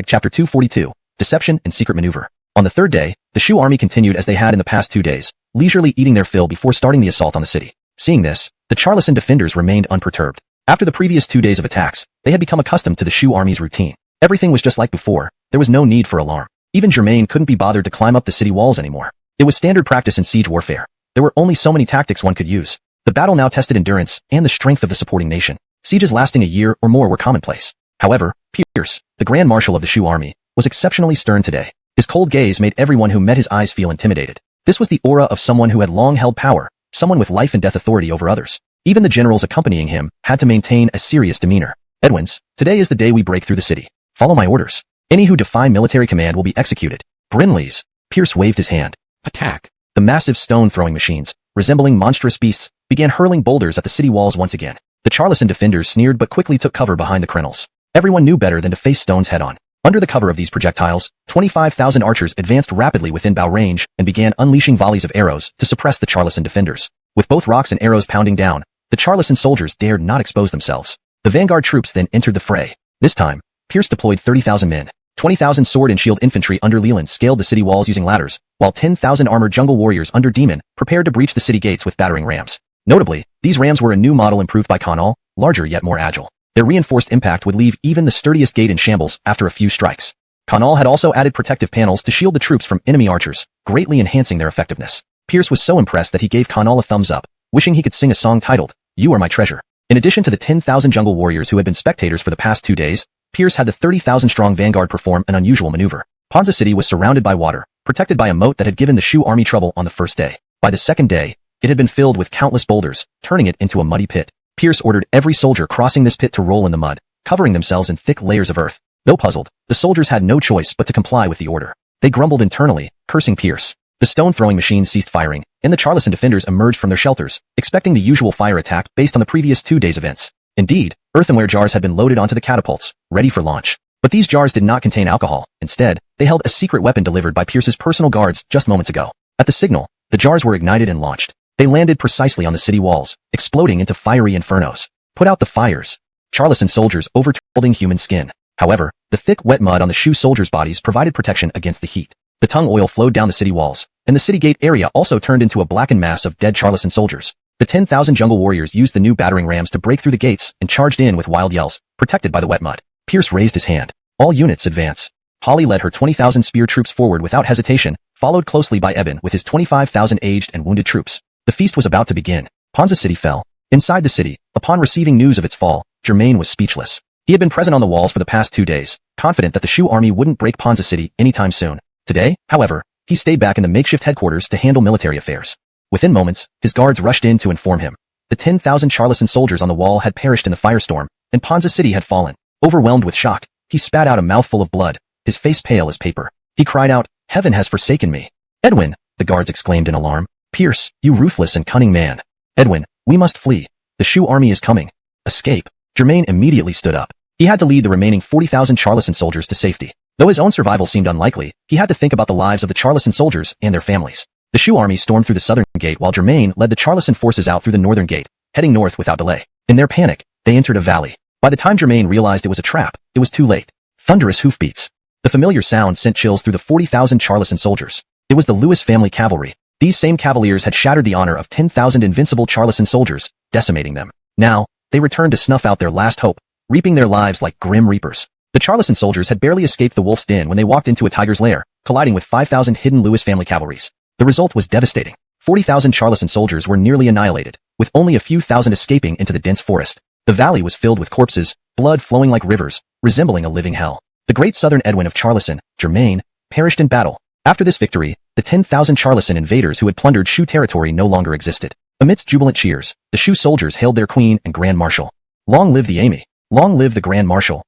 chapter 242, Deception and Secret Maneuver. On the third day, the Shu army continued as they had in the past 2 days, leisurely eating their fill before starting the assault on the city. Seeing this, the Charleston defenders remained unperturbed. After the previous 2 days of attacks, they had become accustomed to the Shu army's routine. Everything was just like before, there was no need for alarm. Even Germain couldn't be bothered to climb up the city walls anymore. It was standard practice in siege warfare. There were only so many tactics one could use. The battle now tested endurance and the strength of the supporting nation. Sieges lasting a year or more were commonplace. However, Pierce, the Grand Marshal of the Shu army, was exceptionally stern today. His cold gaze made everyone who met his eyes feel intimidated. This was the aura of someone who had long held power, someone with life and death authority over others. Even the generals accompanying him had to maintain a serious demeanor. Edwins, today is the day we break through the city. Follow my orders. Any who defy military command will be executed. Brinleys. Pierce waved his hand. Attack. The massive stone-throwing machines, resembling monstrous beasts, began hurling boulders at the city walls once again. The Charleston defenders sneered but quickly took cover behind the crenels. Everyone knew better than to face stones head-on. Under the cover of these projectiles, 25,000 archers advanced rapidly within bow range and began unleashing volleys of arrows to suppress the Charleston defenders. With both rocks and arrows pounding down, the Charleston soldiers dared not expose themselves. The vanguard troops then entered the fray. This time, Pierce deployed 30,000 men. 20,000 sword and shield infantry under Leland scaled the city walls using ladders, while 10,000 armored jungle warriors under Demon prepared to breach the city gates with battering rams. Notably, these rams were a new model improved by Kanal, larger yet more agile. Their reinforced impact would leave even the sturdiest gate in shambles after a few strikes. Kanal had also added protective panels to shield the troops from enemy archers, greatly enhancing their effectiveness. Pierce was so impressed that he gave Kanal a thumbs up, wishing he could sing a song titled, "You Are My Treasure." In addition to the 10,000 jungle warriors who had been spectators for the past 2 days, Pierce had the 30,000-strong vanguard perform an unusual maneuver. Ponza City was surrounded by water, protected by a moat that had given the Shu army trouble on the first day. By the second day, it had been filled with countless boulders, turning it into a muddy pit. Pierce ordered every soldier crossing this pit to roll in the mud, covering themselves in thick layers of earth. Though puzzled, the soldiers had no choice but to comply with the order. They grumbled internally, cursing Pierce. The stone-throwing machines ceased firing, and the Charleston defenders emerged from their shelters, expecting the usual fire attack based on the previous 2 days' events. Indeed, earthenware jars had been loaded onto the catapults, ready for launch. But these jars did not contain alcohol. Instead, they held a secret weapon delivered by Pierce's personal guards just moments ago. At the signal, the jars were ignited and launched. They landed precisely on the city walls, exploding into fiery infernos. Put out the fires. Charleston soldiers overtoning human skin. However, the thick wet mud on the Shu soldiers' bodies provided protection against the heat. The tung oil flowed down the city walls, and the city gate area also turned into a blackened mass of dead Charleston soldiers. The 10,000 jungle warriors used the new battering rams to break through the gates and charged in with wild yells, protected by the wet mud. Pierce raised his hand. All units advance. Holly led her 20,000 spear troops forward without hesitation, followed closely by Eben with his 25,000 aged and wounded troops. The feast was about to begin. Ponza City fell. Inside the city, upon receiving news of its fall, Germain was speechless. He had been present on the walls for the past 2 days, confident that the Shu army wouldn't break Ponza City anytime soon. Today, however, he stayed back in the makeshift headquarters to handle military affairs. Within moments, his guards rushed in to inform him. The 10,000 Charleston soldiers on the wall had perished in the firestorm, and Ponza City had fallen. Overwhelmed with shock, he spat out a mouthful of blood, his face pale as paper. He cried out, "Heaven has forsaken me." "Edwin!" the guards exclaimed in alarm. "Pierce, you ruthless and cunning man. Edwin, we must flee. The Shu army is coming." Escape. Germain immediately stood up. He had to lead the remaining 40,000 Charleston soldiers to safety. Though his own survival seemed unlikely, he had to think about the lives of the Charleston soldiers and their families. The Shu army stormed through the southern gate while Germain led the Charleston forces out through the northern gate, heading north without delay. In their panic, they entered a valley. By the time Germain realized it was a trap, it was too late. Thunderous hoofbeats. The familiar sound sent chills through the 40,000 Charleston soldiers. It was the Lewis family cavalry. These same cavaliers had shattered the honor of 10,000 invincible Charleston soldiers, decimating them. Now, they returned to snuff out their last hope, reaping their lives like grim reapers. The Charleston soldiers had barely escaped the wolf's den when they walked into a tiger's lair, colliding with 5,000 hidden Lewis family cavalries. The result was devastating. 40,000 Charleston soldiers were nearly annihilated, with only a few thousand escaping into the dense forest. The valley was filled with corpses, blood flowing like rivers, resembling a living hell. The great Southern Edwin of Charleston, Germain, perished in battle. After this victory, the 10,000 Charleston invaders who had plundered Sioux territory no longer existed. Amidst jubilant cheers, the Sioux soldiers hailed their queen and Grand Marshal. Long live the Amy! Long live the Grand Marshal!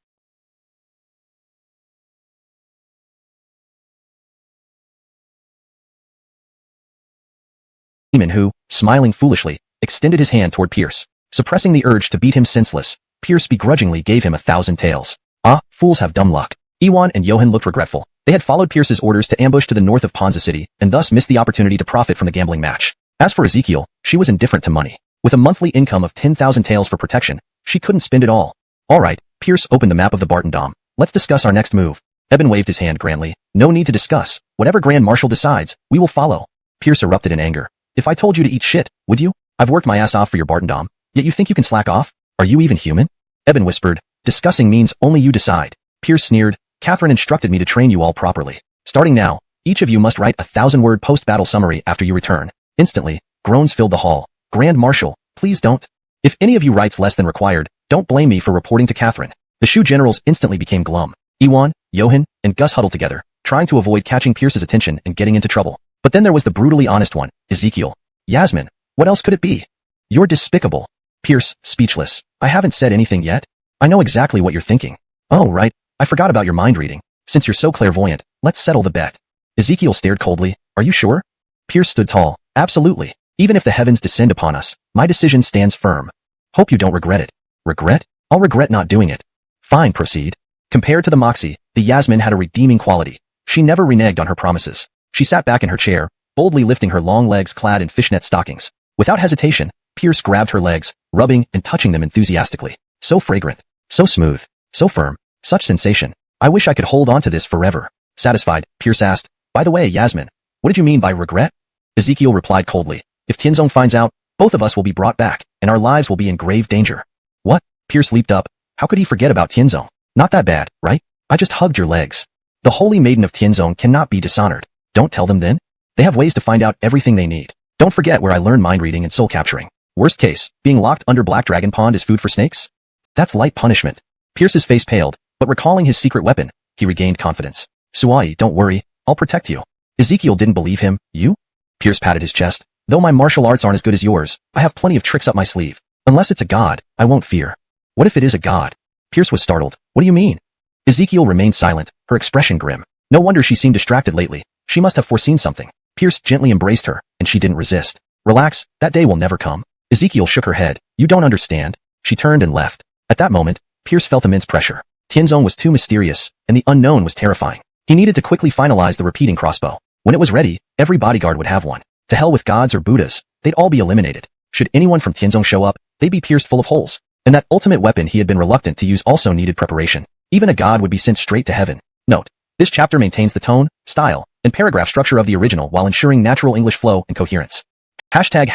Who, smiling foolishly, extended his hand toward Pierce. Suppressing the urge to beat him senseless, Pierce begrudgingly gave him 1,000 taels. Ah, fools have dumb luck. Ewan and Johan looked regretful. They had followed Pierce's orders to ambush to the north of Ponza City, and thus missed the opportunity to profit from the gambling match. As for Ezekiel, she was indifferent to money. With a monthly income of 10,000 taels for protection, she couldn't spend it all. Alright, Pierce opened the map of the Barton Dom. Let's discuss our next move. Eben waved his hand grandly. No need to discuss. Whatever Grand Marshal decides, we will follow. Pierce erupted in anger. If I told you to eat shit, would you? I've worked my ass off for your Barton Dom, yet you think you can slack off? Are you even human? Eben whispered. Discussing means only you decide. Pierce sneered. Catherine instructed me to train you all properly. Starting now, each of you must write a 1,000-word post-battle summary after you return. Instantly, groans filled the hall. Grand Marshal, please don't. If any of you writes less than required, don't blame me for reporting to Catherine. The Sioux generals instantly became glum. Ewan, Johan, and Gus huddled together, trying to avoid catching Pierce's attention and getting into trouble. But then there was the brutally honest one, Ezekiel. Yasmin, what else could it be? You're despicable. Pierce, speechless. I haven't said anything yet. I know exactly what you're thinking. Oh, right. I forgot about your mind reading. Since you're so clairvoyant, let's settle the bet. Ezekiel stared coldly. Are you sure? Pierce stood tall. Absolutely. Even if the heavens descend upon us, my decision stands firm. Hope you don't regret it. Regret? I'll regret not doing it. Fine, proceed. Compared to the Moxie, the Yasmin had a redeeming quality. She never reneged on her promises. She sat back in her chair, boldly lifting her long legs clad in fishnet stockings. Without hesitation, Pierce grabbed her legs, rubbing and touching them enthusiastically. So fragrant, so smooth, so firm, such sensation. I wish I could hold on to this forever. Satisfied, Pierce asked, by the way, Yasmin, what did you mean by regret? Ezekiel replied coldly, if Tianzong finds out, both of us will be brought back, and our lives will be in grave danger. What? Pierce leaped up. How could he forget about Tianzong? Not that bad, right? I just hugged your legs. The holy maiden of Tianzong cannot be dishonored. Don't tell them then. They have ways to find out everything they need. Don't forget where I learned mind reading and soul capturing. Worst case, being locked under Black Dragon Pond is food for snakes? That's light punishment. Pierce's face paled, but recalling his secret weapon, he regained confidence. Suai, don't worry, I'll protect you. Ezekiel didn't believe him. You? Pierce patted his chest. Though my martial arts aren't as good as yours, I have plenty of tricks up my sleeve. Unless it's a god, I won't fear. What if it is a god? Pierce was startled. What do you mean? Ezekiel remained silent, her expression grim. No wonder she seemed distracted lately. She must have foreseen something. Pierce gently embraced her, and she didn't resist. Relax, that day will never come. Ezekiel shook her head. You don't understand. She turned and left. At that moment, Pierce felt immense pressure. Tianzong was too mysterious, and the unknown was terrifying. He needed to quickly finalize the repeating crossbow. When it was ready, every bodyguard would have one. To hell with gods or Buddhas, they'd all be eliminated. Should anyone from Tianzong show up, they'd be pierced full of holes. And that ultimate weapon he had been reluctant to use also needed preparation. Even a god would be sent straight to heaven. Note: this chapter maintains the tone, style, and paragraph structure of the original while ensuring natural English flow and coherence. Hashtag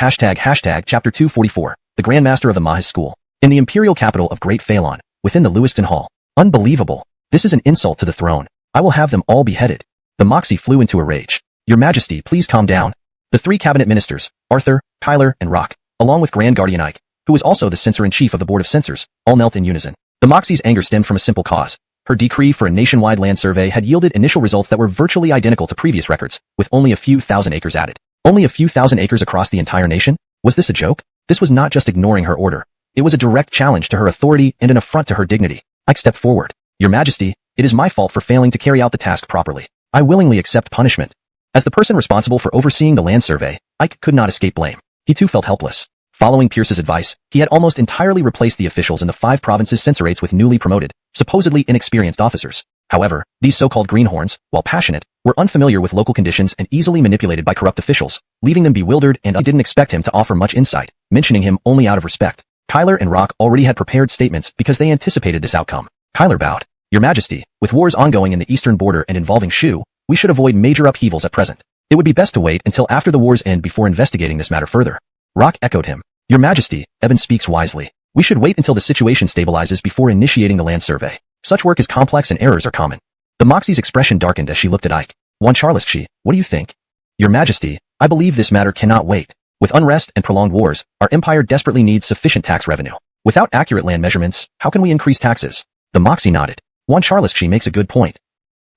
Chapter 244, the Grandmaster of the Mahis School. In the imperial capital of Great Phalon, within the Lewiston Hall. Unbelievable. This is an insult to the throne. I will have them all beheaded. The Moxie flew into a rage. Your Majesty, please calm down. The three cabinet ministers, Arthur, Kyler, and Rock, along with Grand Guardian Ike, who was also the censor-in-chief of the Board of Censors, all knelt in unison. The Moxie's anger stemmed from a simple cause. Her decree for a nationwide land survey had yielded initial results that were virtually identical to previous records, with only a few thousand acres added. Only a few thousand acres across the entire nation? Was this a joke? This was not just ignoring her order. It was a direct challenge to her authority and an affront to her dignity. Ike stepped forward. Your Majesty, it is my fault for failing to carry out the task properly. I willingly accept punishment. As the person responsible for overseeing the land survey, Ike could not escape blame. He too felt helpless. Following Pierce's advice, he had almost entirely replaced the officials in the 5 provinces censorates with newly promoted, supposedly inexperienced officers. However, these so-called greenhorns, while passionate, were unfamiliar with local conditions and easily manipulated by corrupt officials, leaving them bewildered, and I didn't expect him to offer much insight, mentioning him only out of respect. Kyler and Rock already had prepared statements because they anticipated this outcome. Kyler bowed. Your Majesty, with wars ongoing in the eastern border and involving Shu, we should avoid major upheavals at present. It would be best to wait until after the war's end before investigating this matter further. Rock echoed him. Your Majesty, Eben speaks wisely. We should wait until the situation stabilizes before initiating the land survey. Such work is complex and errors are common. The Moxie's expression darkened as she looked at Ike. Juan Carlos, what do you think? Your Majesty, I believe this matter cannot wait. With unrest and prolonged wars, our empire desperately needs sufficient tax revenue. Without accurate land measurements, how can we increase taxes? The Moxie nodded. Juan Carlos makes a good point.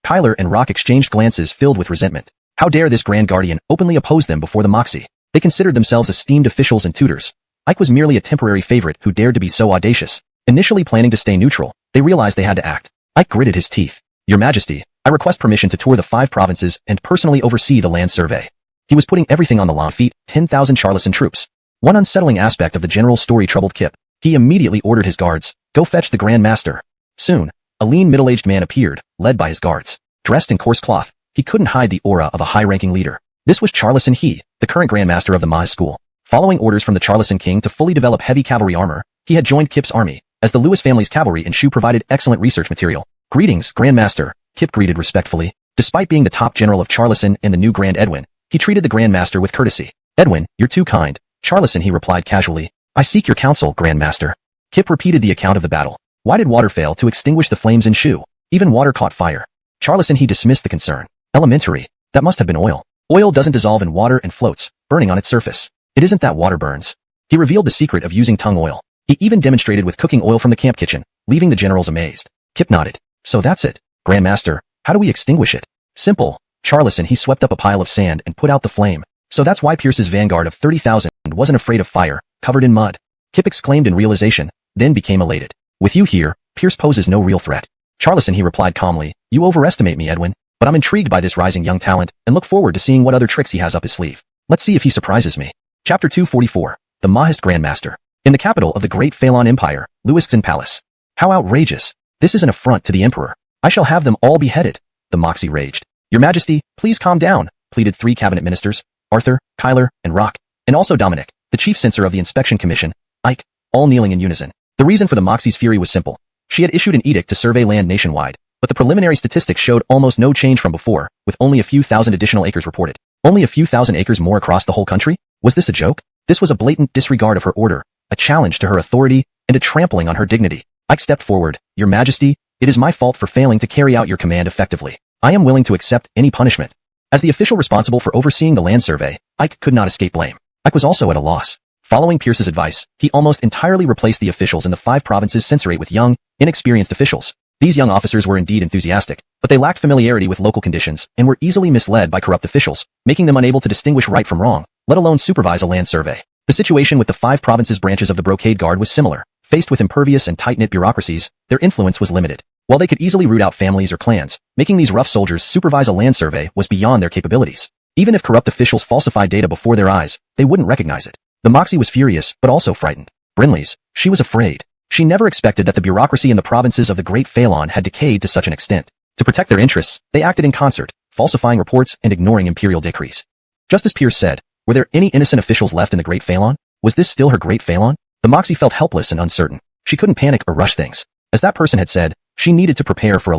Kyler and Rock exchanged glances filled with resentment. How dare this Grand Guardian openly oppose them before the Moxie? They considered themselves esteemed officials and tutors. Ike was merely a temporary favorite who dared to be so audacious. Initially planning to stay neutral, they realized they had to act. Ike gritted his teeth. Your Majesty, I request permission to tour the 5 provinces and personally oversee the land survey. He was putting everything on the line. 10,000 Charleston troops. One unsettling aspect of the general's story troubled Kip. He immediately ordered his guards, go fetch the Grand Master. Soon, a lean middle-aged man appeared, led by his guards. Dressed in coarse cloth, he couldn't hide the aura of a high-ranking leader. This was Charleston He, the current Grand Master of the Maize School. Following orders from the Charleston King to fully develop heavy cavalry armor, he had joined Kip's army, as the Lewis family's cavalry and Shu provided excellent research material. Greetings, Grand Master, Kip greeted respectfully. Despite being the top general of Charleston and the new Grand Edwin, he treated the Grand Master with courtesy. Edwin, you're too kind. Charleston, he replied casually. I seek your counsel, Grand Master. Kip repeated the account of the battle. Why did water fail to extinguish the flames in Shu? Even water caught fire. Charleston, he dismissed the concern. Elementary. That must have been oil. Oil doesn't dissolve in water and floats, burning on its surface. It isn't that water burns. He revealed the secret of using tung oil. He even demonstrated with cooking oil from the camp kitchen, leaving the generals amazed. Kip nodded. So that's it. Grand Master, how do we extinguish it? Simple. Charleston, he swept up a pile of sand and put out the flame. So that's why Pierce's vanguard of 30,000 wasn't afraid of fire, covered in mud. Kip exclaimed in realization, then became elated. With you here, Pierce poses no real threat. Charleston, he replied calmly, you overestimate me, Edwin, but I'm intrigued by this rising young talent and look forward to seeing what other tricks he has up his sleeve. Let's see if he surprises me. Chapter 244, The Mahist Grandmaster. In the capital of the Great Phalon Empire, Lewiston Palace. How outrageous. This is an affront to the Emperor. I shall have them all beheaded. The Moxie raged. Your Majesty, please calm down, pleaded 3 cabinet ministers, Arthur, Kyler, and Rock, and also Dominic, the chief censor of the Inspection Commission, Ike, all kneeling in unison. The reason for the Moxie's fury was simple. She had issued an edict to survey land nationwide, but the preliminary statistics showed almost no change from before, with only a few thousand additional acres reported. Only a few thousand acres more across the whole country? Was this a joke? This was a blatant disregard of her order, a challenge to her authority, and a trampling on her dignity. Ike stepped forward. Your Majesty, it is my fault for failing to carry out your command effectively. I am willing to accept any punishment. As the official responsible for overseeing the land survey, Ike could not escape blame. Ike was also at a loss. Following Pierce's advice, he almost entirely replaced the officials in the 5 provinces censorate with young, inexperienced officials. These young officers were indeed enthusiastic, but they lacked familiarity with local conditions and were easily misled by corrupt officials, making them unable to distinguish right from wrong, let alone supervise a land survey. The situation with the 5 provinces branches of the Brocade Guard was similar. Faced with impervious and tight-knit bureaucracies, their influence was limited. While they could easily root out families or clans, making these rough soldiers supervise a land survey was beyond their capabilities. Even if corrupt officials falsified data before their eyes, they wouldn't recognize it. The Moxie was furious, but also frightened. Brinley's, she was afraid. She never expected that the bureaucracy in the provinces of the Great Phalon had decayed to such an extent. To protect their interests, they acted in concert, falsifying reports and ignoring imperial decrees. Just as Pierce said, were there any innocent officials left in the Great Phalon? Was this still her Great Phalon? The Moxie felt helpless and uncertain. She couldn't panic or rush things. As that person had said, she needed to prepare for a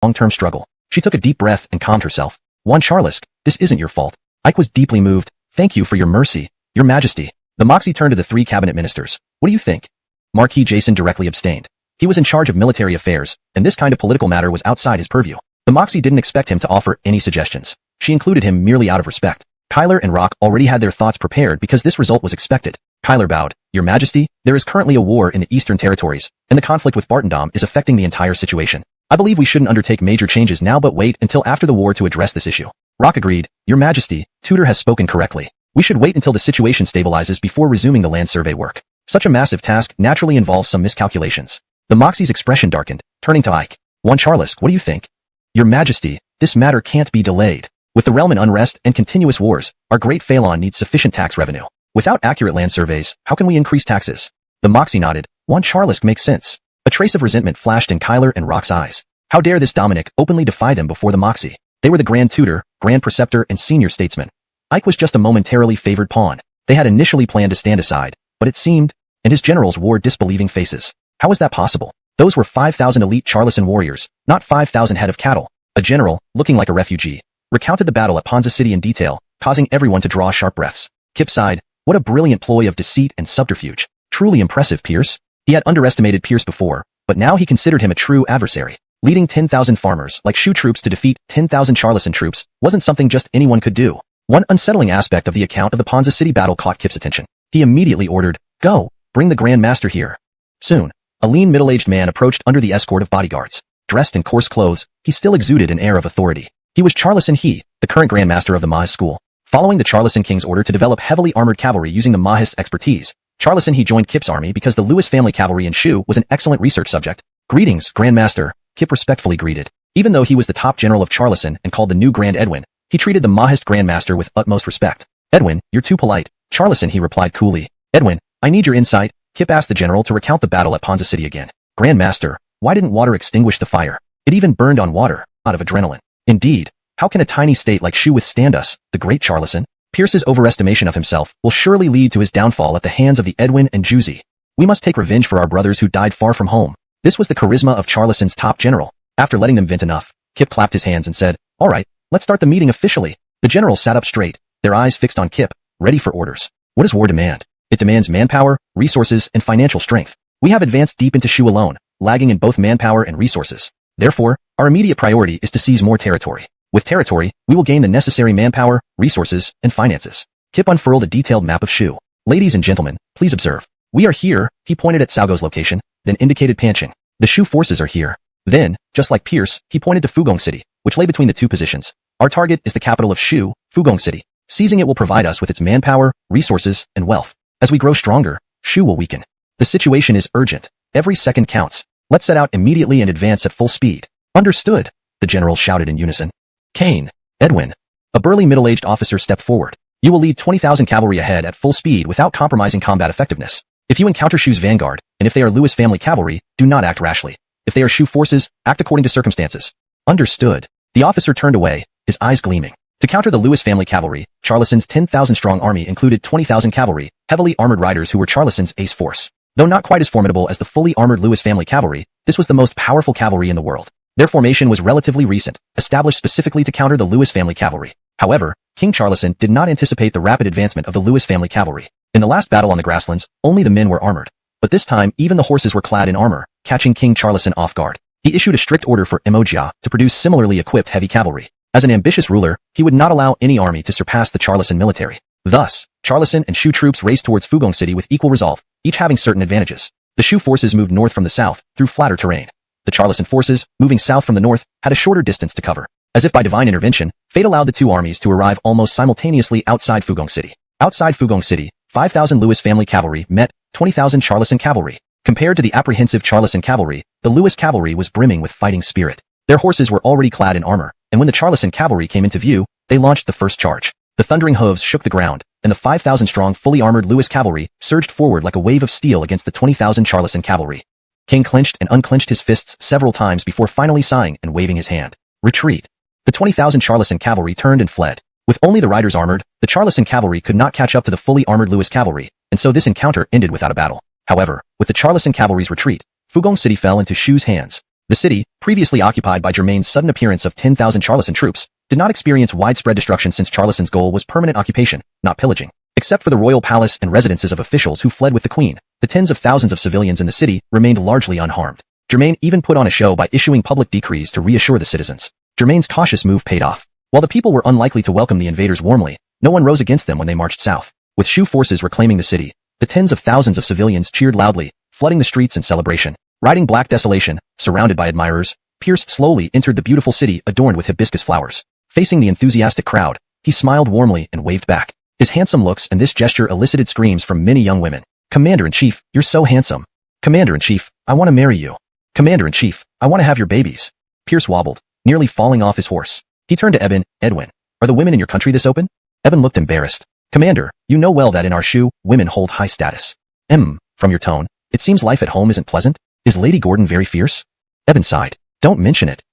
long-term struggle. She took a deep breath and calmed herself. Juan Carlos, this isn't your fault. Ike was deeply moved. Thank you for your mercy, Your Majesty. The Moxie turned to the 3 cabinet ministers. What do you think? Marquis Jason directly abstained. He was in charge of military affairs, and this kind of political matter was outside his purview. The Moxie didn't expect him to offer any suggestions. She included him merely out of respect. Kyler and Rock already had their thoughts prepared because this result was expected. Kyler bowed. Your Majesty, there is currently a war in the Eastern Territories, and the conflict with Bartendom is affecting the entire situation. I believe we shouldn't undertake major changes now but wait until after the war to address this issue. Rock agreed. Your Majesty, Tudor has spoken correctly. We should wait until the situation stabilizes before resuming the land survey work. Such a massive task naturally involves some miscalculations. The Moxie's expression darkened, turning to Ike. Juan Carlos, what do you think? Your Majesty, this matter can't be delayed. With the realm in unrest and continuous wars, our Great Phalon needs sufficient tax revenue. Without accurate land surveys, how can we increase taxes? The Moxie nodded. Juan Carlos makes sense. A trace of resentment flashed in Kyler and Rock's eyes. How dare this Dominic openly defy them before the Moxie? They were the Grand Tutor, Grand Preceptor, and Senior Statesman. Ike was just a momentarily favored pawn. They had initially planned to stand aside, but it seemed, and his generals wore disbelieving faces. How was that possible? Those were 5,000 elite Charleston warriors, not 5,000 head of cattle. A general, looking like a refugee. recounted the battle at Ponza City in detail, causing everyone to draw sharp breaths. Kip sighed. What a brilliant ploy of deceit and subterfuge. Truly impressive, Pierce. He had underestimated Pierce before, but now he considered him a true adversary. Leading 10,000 farmers like Shu troops to defeat 10,000 Charleston troops wasn't something just anyone could do. One unsettling aspect of the account of the Ponza City battle caught Kip's attention. He immediately ordered, "Go, bring the Grand Master here." Soon, a lean middle-aged man approached under the escort of bodyguards. Dressed in coarse clothes, he still exuded an air of authority. He was Charleston He, the current Grand Master of the Mahis school. Following the Charleston King's order to develop heavily armored cavalry using the Mahis expertise, Charleston He joined Kip's army because the Lewis family cavalry in Shu was an excellent research subject. "Greetings, Grand Master," Kip respectfully greeted. Even though he was the top general of Charleston and called the new Grand Edwin, he treated the Mahist Grand Master with utmost respect. "Edwin, you're too polite." Charleston He replied coolly. "Edwin, I need your insight." Kip asked the general to recount the battle at Ponza City again. "Grand Master, why didn't water extinguish the fire? It even burned on water, out of adrenaline." "Indeed, how can a tiny state like Shu withstand us, the great Charleston?" Pierce's overestimation of himself will surely lead to his downfall at the hands of the Edwin and Juicy. "We must take revenge for our brothers who died far from home." This was the charisma of Charleston's top general. After letting them vent enough, Kip clapped his hands and said, "All right, let's start the meeting officially." The generals sat up straight, their eyes fixed on Kip, ready for orders. What does war demand? It demands manpower, resources, and financial strength. We have advanced deep into Shu alone, lagging in both manpower and resources. Therefore, our immediate priority is to seize more territory. With territory, we will gain the necessary manpower, resources, and finances. Kip unfurled a detailed map of Shu. "Ladies and gentlemen, please observe. We are here," he pointed at Saogo's location, then indicated Panching. "The Shu forces are here." Then, just like Pierce, he pointed to Fugong City, which lay between the two positions. "Our target is the capital of Shu, Fugong City. Seizing it will provide us with its manpower, resources, and wealth. As we grow stronger, Shu will weaken. The situation is urgent. Every second counts. Let's set out immediately and advance at full speed." "Understood," the generals shouted in unison. "Kane, Edwin." A burly middle-aged officer stepped forward. "You will lead 20,000 cavalry ahead at full speed without compromising combat effectiveness. If you encounter Shu's vanguard, and if they are Lewis family cavalry, do not act rashly. If they are Shu forces, act according to circumstances." "Understood." The officer turned away, his eyes gleaming. To counter the Lewis family cavalry, Charleston's 10,000-strong army included 20,000 cavalry, heavily armored riders who were Charleston's ace force. Though not quite as formidable as the fully armored Lewis family cavalry, this was the most powerful cavalry in the world. Their formation was relatively recent, established specifically to counter the Lewis family cavalry. However, King Charleston did not anticipate the rapid advancement of the Lewis family cavalry. In the last battle on the grasslands, only the men were armored. But this time, even the horses were clad in armor, catching King Charleston off guard. He issued a strict order for Emojia to produce similarly equipped heavy cavalry. As an ambitious ruler, he would not allow any army to surpass the Charleston military. Thus, Charleston and Shu troops raced towards Fugong City with equal resolve, each having certain advantages. The Shu forces moved north from the south, through flatter terrain. The Charleston forces, moving south from the north, had a shorter distance to cover. As if by divine intervention, fate allowed the two armies to arrive almost simultaneously outside Fugong City. Outside Fugong City, 5,000 Lewis family cavalry met 20,000 Charleston cavalry. Compared to the apprehensive Charleston cavalry, the Lewis cavalry was brimming with fighting spirit. Their horses were already clad in armor, and when the Charleston cavalry came into view, they launched the first charge. The thundering hooves shook the ground, and the 5,000-strong fully armored Lewis cavalry surged forward like a wave of steel against the 20,000 Charleston cavalry. King clenched and unclenched his fists several times before finally sighing and waving his hand. Retreat. The 20,000 Charleston cavalry turned and fled. With only the riders armored, the Charleston cavalry could not catch up to the fully armored Lewis cavalry, and so this encounter ended without a battle. However, with the Charleston cavalry's retreat, Fugong City fell into Shu's hands. The city, previously occupied by Germain's sudden appearance of 10,000 Charleston troops, did not experience widespread destruction since Charleston's goal was permanent occupation, not pillaging. Except for the royal palace and residences of officials who fled with the queen, the tens of thousands of civilians in the city remained largely unharmed. Germain even put on a show by issuing public decrees to reassure the citizens. Germain's cautious move paid off. While the people were unlikely to welcome the invaders warmly, no one rose against them when they marched south. With Shu forces reclaiming the city, the tens of thousands of civilians cheered loudly, flooding the streets in celebration. Riding black desolation, surrounded by admirers, Pierce slowly entered the beautiful city adorned with hibiscus flowers. Facing the enthusiastic crowd, he smiled warmly and waved back. His handsome looks and this gesture elicited screams from many young women. "Commander-in-Chief, you're so handsome. Commander-in-Chief, I want to marry you. Commander-in-Chief, I want to have your babies." Pierce wobbled, nearly falling off his horse. He turned to Edwin. "Are the women in your country this open?" Eben looked embarrassed. "Commander, you know well that in our Shu, women hold high status." From your tone, it seems life at home isn't pleasant. Is Lady Gordon very fierce?" Eben sighed. "Don't mention it."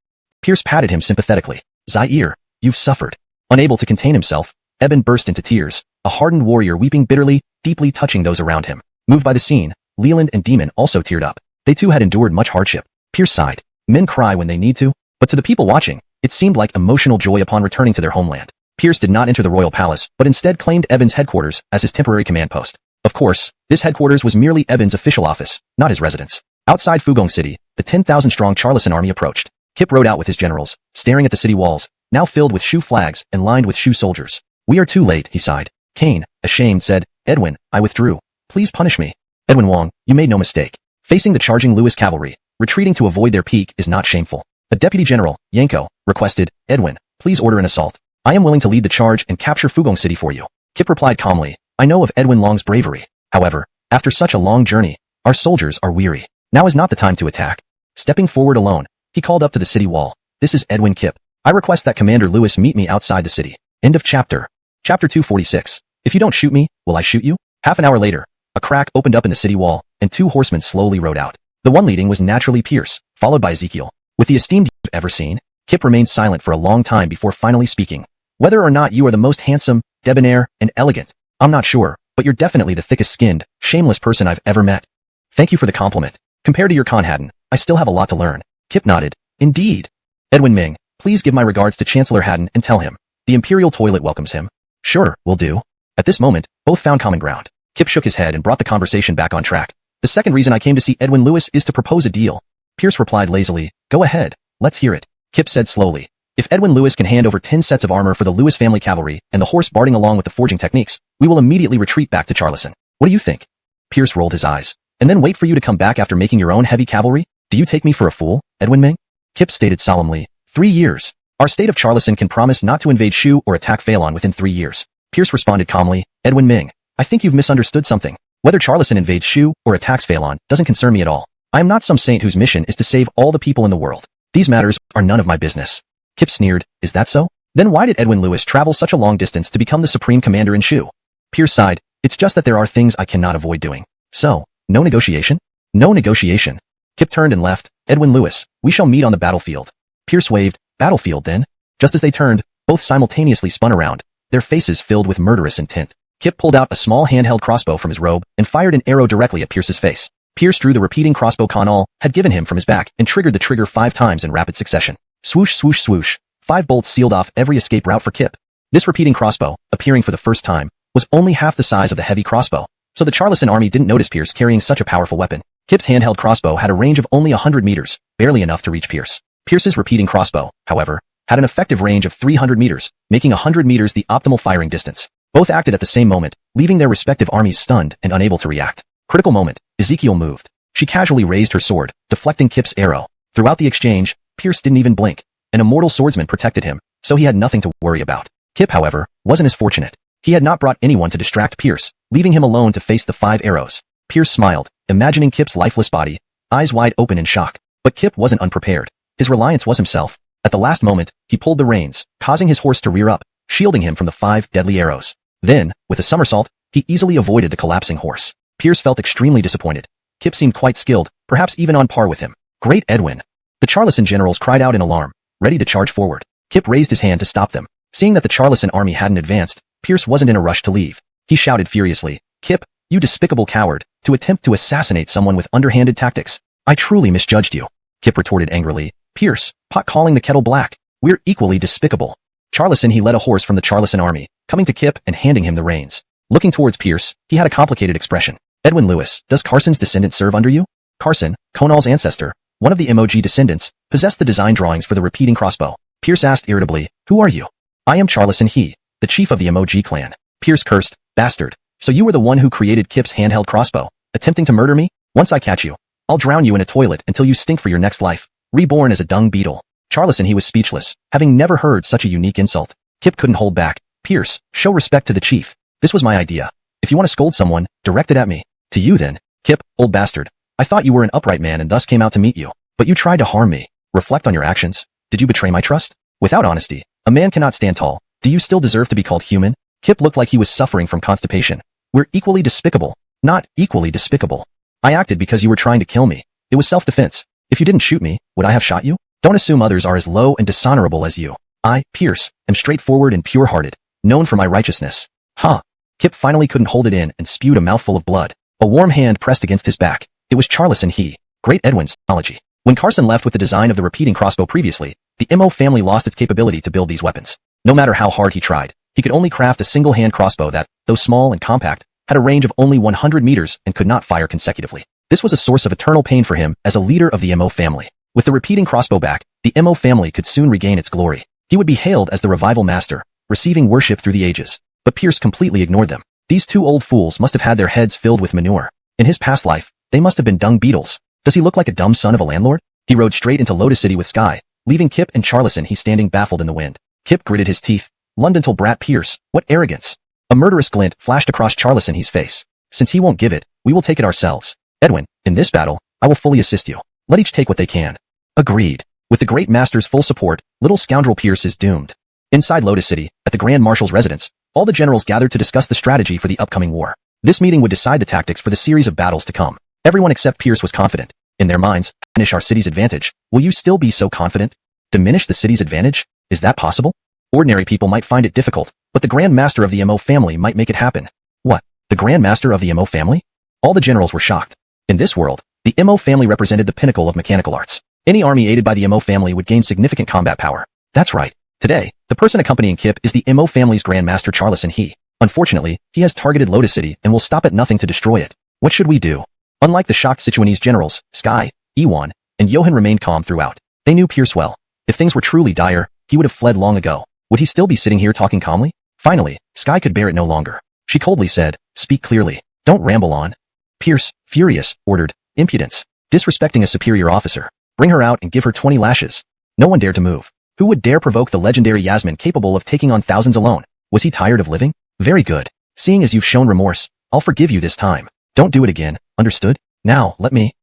Pierce patted him sympathetically. "Zaire, you've suffered." Unable to contain himself, Eben burst into tears, a hardened warrior weeping bitterly, deeply touching those around him. Moved by the scene, Leland and Demon also teared up. They too had endured much hardship. Pierce sighed. "Men cry when they need to. But to the people watching, it seemed like emotional joy upon returning to their homeland. Pierce did not enter the royal palace, but instead claimed Eben's headquarters as his temporary command post. Of course, this headquarters was merely Eben's official office, not his residence. Outside Fugong City, the 10,000-strong Charleston army approached. Kip rode out with his generals, staring at the city walls, now filled with Shu flags and lined with Shu soldiers. "We are too late," he sighed. Kane, ashamed, said, "Edwin, I withdrew. Please punish me." "Edwin Wong, you made no mistake. Facing the charging Lewis cavalry, retreating to avoid their peak is not shameful." A deputy general, Yanko, requested, "Edwin, please order an assault. I am willing to lead the charge and capture Fugong City for you." Kip replied calmly, "I know of Edwin Long's bravery. However, after such a long journey, our soldiers are weary. Now is not the time to attack." Stepping forward alone, he called up to the city wall, "This is Edwin Kip. I request that Commander Lewis meet me outside the city." End of chapter. Chapter 246. If you don't shoot me, will I shoot you? Half an hour later, a crack opened up in the city wall, and two horsemen slowly rode out. The one leading was naturally Pierce, followed by Ezekiel. "With the esteemed you've ever seen?" Kip remained silent for a long time before finally speaking. "Whether or not you are the most handsome, debonair, and elegant, I'm not sure, but you're definitely the thickest-skinned, shameless person I've ever met." "Thank you for the compliment. Compared to your Conhaden, I still have a lot to learn." Kip nodded. "Indeed." "Edwin Ming, please give my regards to Chancellor Haddon and tell him. The Imperial toilet welcomes him." "Sure, will do." At this moment, both found common ground. Kip shook his head and brought the conversation back on track. "The second reason I came to see Edwin Lewis is to propose a deal." Pierce replied lazily, "Go ahead, let's hear it." Kip said slowly, "If Edwin Lewis can hand over 10 sets of armor for the Lewis family cavalry and the horse Barding along with the forging techniques, we will immediately retreat back to Charleston. What do you think?" Pierce rolled his eyes. "And then wait for you to come back after making your own heavy cavalry? Do you take me for a fool, Edwin Ming?" Kip stated solemnly, 3 years. Our state of Charleston can promise not to invade Shu or attack Phelan within 3 years." Pierce responded calmly, "Edwin Ming, I think you've misunderstood something. Whether Charleston invades Shu or attacks Phelan doesn't concern me at all. I am not some saint whose mission is to save all the people in the world. These matters are none of my business." Kip sneered, "Is that so? Then why did Edwin Lewis travel such a long distance to become the supreme commander in Shu?" Pierce sighed, "It's just that there are things I cannot avoid doing." "So, no negotiation?" "No negotiation." Kip turned and left. "Edwin Lewis, we shall meet on the battlefield." Pierce waved, "Battlefield then?" Just as they turned, both simultaneously spun around, their faces filled with murderous intent. Kip pulled out a small handheld crossbow from his robe and fired an arrow directly at Pierce's face. Pierce drew the repeating crossbow Conall had given him from his back and triggered the trigger 5 times in rapid succession. Swoosh, swoosh, swoosh. 5 bolts sealed off every escape route for Kip. This repeating crossbow, appearing for the first time, was only half the size of the heavy crossbow, so the Charleston army didn't notice Pierce carrying such a powerful weapon. Kip's handheld crossbow had a range of only 100 meters, barely enough to reach Pierce. Pierce's repeating crossbow, however, had an effective range of 300 meters, making 100 meters the optimal firing distance. Both acted at the same moment, leaving their respective armies stunned and unable to react. Critical moment, Ezekiel moved. She casually raised her sword, deflecting Kip's arrow. Throughout the exchange, Pierce didn't even blink. An immortal swordsman protected him, so he had nothing to worry about. Kip, however, wasn't as fortunate. He had not brought anyone to distract Pierce, leaving him alone to face the 5 arrows. Pierce smiled, imagining Kip's lifeless body, eyes wide open in shock. But Kip wasn't unprepared. His reliance was himself. At the last moment, he pulled the reins, causing his horse to rear up, shielding him from the 5 deadly arrows. Then, with a somersault, he easily avoided the collapsing horse. Pierce felt extremely disappointed. Kip seemed quite skilled, perhaps even on par with him. Great Edwin! The Charleston generals cried out in alarm, ready to charge forward. Kip raised his hand to stop them. Seeing that the Charleston army hadn't advanced, Pierce wasn't in a rush to leave. He shouted furiously, "Kip, you despicable coward, to attempt to assassinate someone with underhanded tactics. I truly misjudged you." Kip retorted angrily, "Pierce, pot calling the kettle black. We're equally despicable." Charleston he led a horse from the Charleston army, coming to Kip and handing him the reins. Looking towards Pierce, he had a complicated expression. "Edwin Lewis, does Carson's descendant serve under you?" Carson, Conall's ancestor, one of the MOG descendants, possessed the design drawings for the repeating crossbow. Pierce asked irritably, "Who are you?" "I am Charleston he, the chief of the MOG clan." Pierce cursed, "Bastard. So you were the one who created Kip's handheld crossbow, attempting to murder me? Once I catch you, I'll drown you in a toilet until you stink for your next life, reborn as a dung beetle." Charleston he was speechless, having never heard such a unique insult. Kip couldn't hold back. "Pierce, show respect to the chief. This was my idea. If you want to scold someone, direct it at me." "To you then, Kip, old bastard. I thought you were an upright man and thus came out to meet you. But you tried to harm me. Reflect on your actions. Did you betray my trust? Without honesty, a man cannot stand tall. Do you still deserve to be called human?" Kip looked like he was suffering from constipation. "We're equally despicable. Not equally despicable. I acted because you were trying to kill me. It was self-defense. If you didn't shoot me, would I have shot you? Don't assume others are as low and dishonorable as you. I, Pierce, am straightforward and pure-hearted, known for my righteousness." "Huh." Kip finally couldn't hold it in and spewed a mouthful of blood. A warm hand pressed against his back. It was Charleston he. Great Edwin's technology. When Carson left with the design of the repeating crossbow previously, The Mo family lost its capability to build these weapons. No matter how hard he tried, he could only craft a single-hand crossbow that, though small and compact, had a range of only 100 meters and could not fire consecutively. This was a source of eternal pain for him as a leader of the Mo family. With the repeating crossbow back, the Mo family could soon regain its glory. He would be hailed as the revival master, receiving worship through the ages. But Pierce completely ignored them. These two old fools must have had their heads filled with manure. In his past life, they must have been dung beetles. Does he look like a dumb son of a landlord? He rode straight into Lotus City with Sky, leaving Kip and Charlison he standing baffled in the wind. Kip gritted his teeth. Londontal brat Pierce, what arrogance. A murderous glint flashed across Charlison his face. Since he won't give it, we will take it ourselves. Edwin, in this battle, I will fully assist you. Let each take what they can. Agreed. With the great master's full support, little scoundrel Pierce is doomed. Inside Lotus City, at the Grand Marshal's residence, all the generals gathered to discuss the strategy for the upcoming war. This meeting would decide the tactics for the series of battles to come. Everyone except Pierce was confident. In their minds, diminish our city's advantage. Will you still be so confident? Diminish the city's advantage? Is that possible? Ordinary people might find it difficult, but the Grand Master of the Mo family might make it happen. What? The Grand Master of the Mo family? All the generals were shocked. In this world, the Mo family represented the pinnacle of mechanical arts. Any army aided by the Mo family would gain significant combat power. That's right. Today, the person accompanying Kip is the Mo family's Grand Master Charlison. Unfortunately, he has targeted Lotus City and will stop at nothing to destroy it. What should we do? Unlike the shocked Sichuanese generals, Sky, Ewan, and Johan remained calm throughout. They knew Pierce well. If things were truly dire, he would have fled long ago. Would he still be sitting here talking calmly? Finally, Sky could bear it no longer. She coldly said, "Speak clearly. Don't ramble on." Pierce, furious, ordered, "Impudence. Disrespecting a superior officer. Bring her out and give her 20 lashes." No one dared to move. Who would dare provoke the legendary Yasmin capable of taking on thousands alone? Was he tired of living? Very good. Seeing as you've shown remorse, I'll forgive you this time. Don't do it again, understood? Now, let me...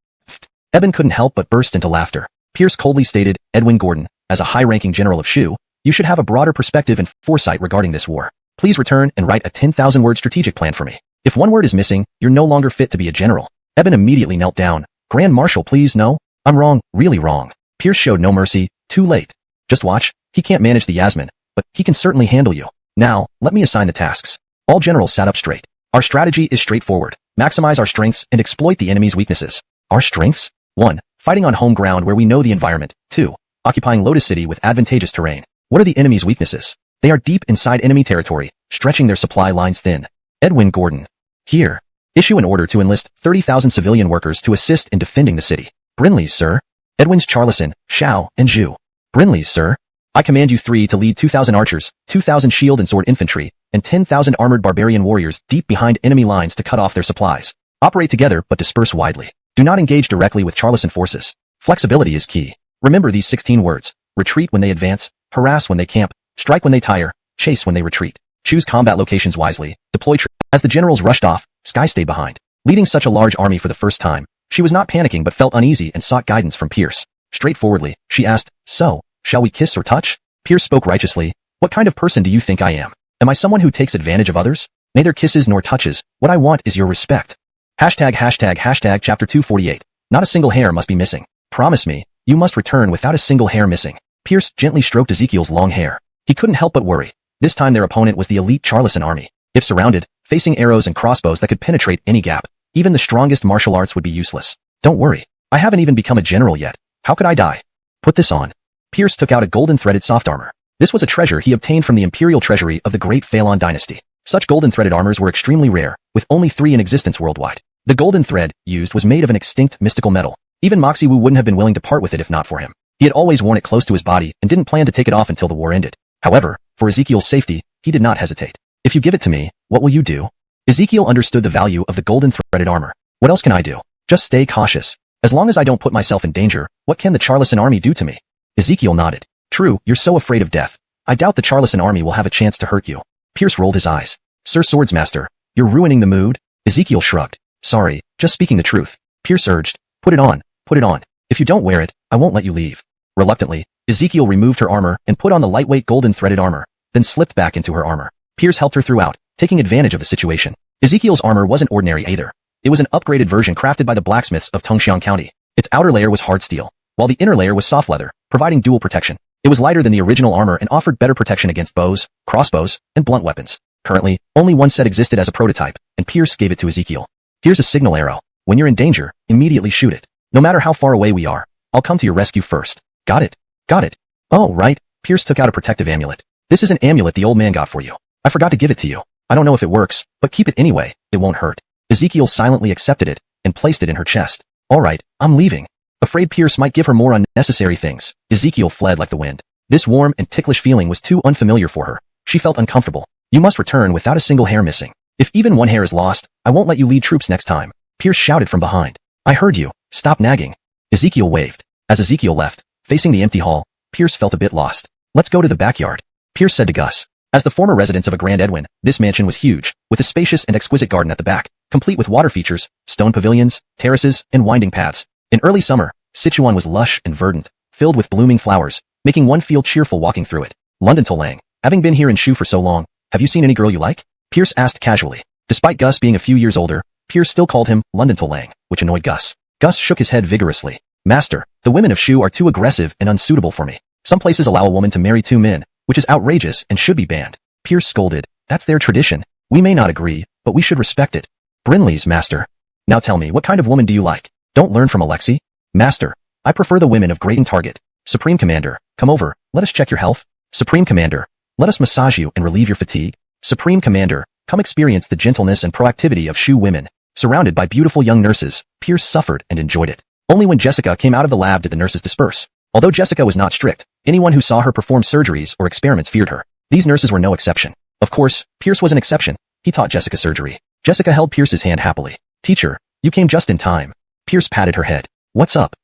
Eben couldn't help but burst into laughter. Pierce coldly stated, "Edwin Gordon, as a high-ranking general of Shu, you should have a broader perspective and foresight regarding this war. Please return and write a 10,000-word strategic plan for me. If one word is missing, you're no longer fit to be a general." Eben immediately knelt down. "Grand Marshal, please, no. I'm wrong, really wrong." Pierce showed no mercy. Too late. "Just watch. He can't manage the Yasmin, but he can certainly handle you. Now, let me assign the tasks." All generals sat up straight. "Our strategy is straightforward. Maximize our strengths and exploit the enemy's weaknesses." Our strengths? 1. Fighting on home ground where we know the environment. 2. Occupying Lotus City with advantageous terrain. What are the enemy's weaknesses? They are deep inside enemy territory, stretching their supply lines thin. Edwin Gordon. Here. Issue an order to enlist 30,000 civilian workers to assist in defending the city. Brinley's, sir. Edwin's Charlison, Shao, and Zhu. Brinley's, sir. I command you 3 to lead 2,000 archers, 2,000 shield and sword infantry, and 10,000 armored barbarian warriors deep behind enemy lines to cut off their supplies. Operate together but disperse widely. Do not engage directly with Charlison forces. Flexibility is key. Remember these 16 words. Retreat when they advance, harass when they camp, strike when they tire, chase when they retreat. Choose combat locations wisely. Deploy As the generals rushed off, Sky stayed behind. Leading such a large army for the first time, she was not panicking but felt uneasy and sought guidance from Pierce. Straightforwardly, she asked, "So, shall we kiss or touch?" Pierce spoke righteously. "What kind of person do you think I am? Am I someone who takes advantage of others? Neither kisses nor touches. What I want is your respect." ###Chapter 248. Not a single hair must be missing. Promise me, you must return without a single hair missing. Pierce gently stroked Ezekiel's long hair. He couldn't help but worry. This time their opponent was the elite Charlison army. If surrounded, facing arrows and crossbows that could penetrate any gap, even the strongest martial arts would be useless. "Don't worry. I haven't even become a general yet. How could I die? Put this on." Pierce took out a golden-threaded soft armor. This was a treasure he obtained from the imperial treasury of the great Zhou Dynasty. Such golden-threaded armors were extremely rare, with only 3 in existence worldwide. The golden thread used was made of an extinct mystical metal. Even Moxie Wu wouldn't have been willing to part with it if not for him. He had always worn it close to his body and didn't plan to take it off until the war ended. However, for Ezekiel's safety, he did not hesitate. "If you give it to me, what will you do?" Ezekiel understood the value of the golden-threaded armor. "What else can I do? Just stay cautious. As long as I don't put myself in danger, what can the Charlison army do to me?" Ezekiel nodded. "True, you're so afraid of death. I doubt the Charlison army will have a chance to hurt you." Pierce rolled his eyes. "Sir Swordsmaster, you're ruining the mood?" Ezekiel shrugged. "Sorry, just speaking the truth." Pierce urged. "Put it on, put it on. If you don't wear it, I won't let you leave." Reluctantly, Ezekiel removed her armor and put on the lightweight golden-threaded armor, then slipped back into her armor. Pierce helped her throughout, taking advantage of the situation. Ezekiel's armor wasn't ordinary either. It was an upgraded version crafted by the blacksmiths of Tongxiang County. Its outer layer was hard steel, while the inner layer was soft leather, providing dual protection. It was lighter than the original armor and offered better protection against bows, crossbows, and blunt weapons. Currently, only one set existed as a prototype, and Pierce gave it to Ezekiel. "Here's a signal arrow. When you're in danger, immediately shoot it. No matter how far away we are, I'll come to your rescue first. Got it? Got it. Oh, right. Pierce took out a protective amulet. This is an amulet the old man got for you. I forgot to give it to you. I don't know if it works, but keep it anyway. It won't hurt. Ezekiel silently accepted it and placed it in her chest. All right, I'm leaving. Afraid Pierce might give her more unnecessary things, Ezekiel fled like the wind. This warm and ticklish feeling was too unfamiliar for her. She felt uncomfortable. You must return without a single hair missing. If even one hair is lost, I won't let you lead troops next time. Pierce shouted from behind. I heard you. Stop nagging. Ezekiel waved. As Ezekiel left, facing the empty hall, Pierce felt a bit lost. Let's go to the backyard, Pierce said to Gus. As the former residence of a Grand Edwin, this mansion was huge, with a spacious and exquisite garden at the back, complete with water features, stone pavilions, terraces, and winding paths. In early summer, Sichuan was lush and verdant, filled with blooming flowers, making one feel cheerful walking through it. London Tolang, having been here in Shu for so long, have you seen any girl you like? Pierce asked casually. Despite Gus being a few years older, Pierce still called him London Tolang, which annoyed Gus. Gus shook his head vigorously. Master, the women of Shu are too aggressive and unsuitable for me. Some places allow a woman to marry two men, which is outrageous and should be banned. Pierce scolded. That's their tradition. We may not agree, but we should respect it. Brinley's, master. Now tell me, what kind of woman do you like? Don't learn from Alexei. Master, I prefer the women of Great Target. Supreme Commander, come over, let us check your health. Supreme Commander, let us massage you and relieve your fatigue. Supreme Commander, come experience the gentleness and proactivity of Shu women. Surrounded by beautiful young nurses, Pierce suffered and enjoyed it. Only when Jessica came out of the lab did the nurses disperse. Although Jessica was not strict, anyone who saw her perform surgeries or experiments feared her. These nurses were no exception. Of course, Pierce was an exception. He taught Jessica surgery. Jessica held Pierce's hand happily. Teacher, you came just in time. Pierce patted her head. What's up?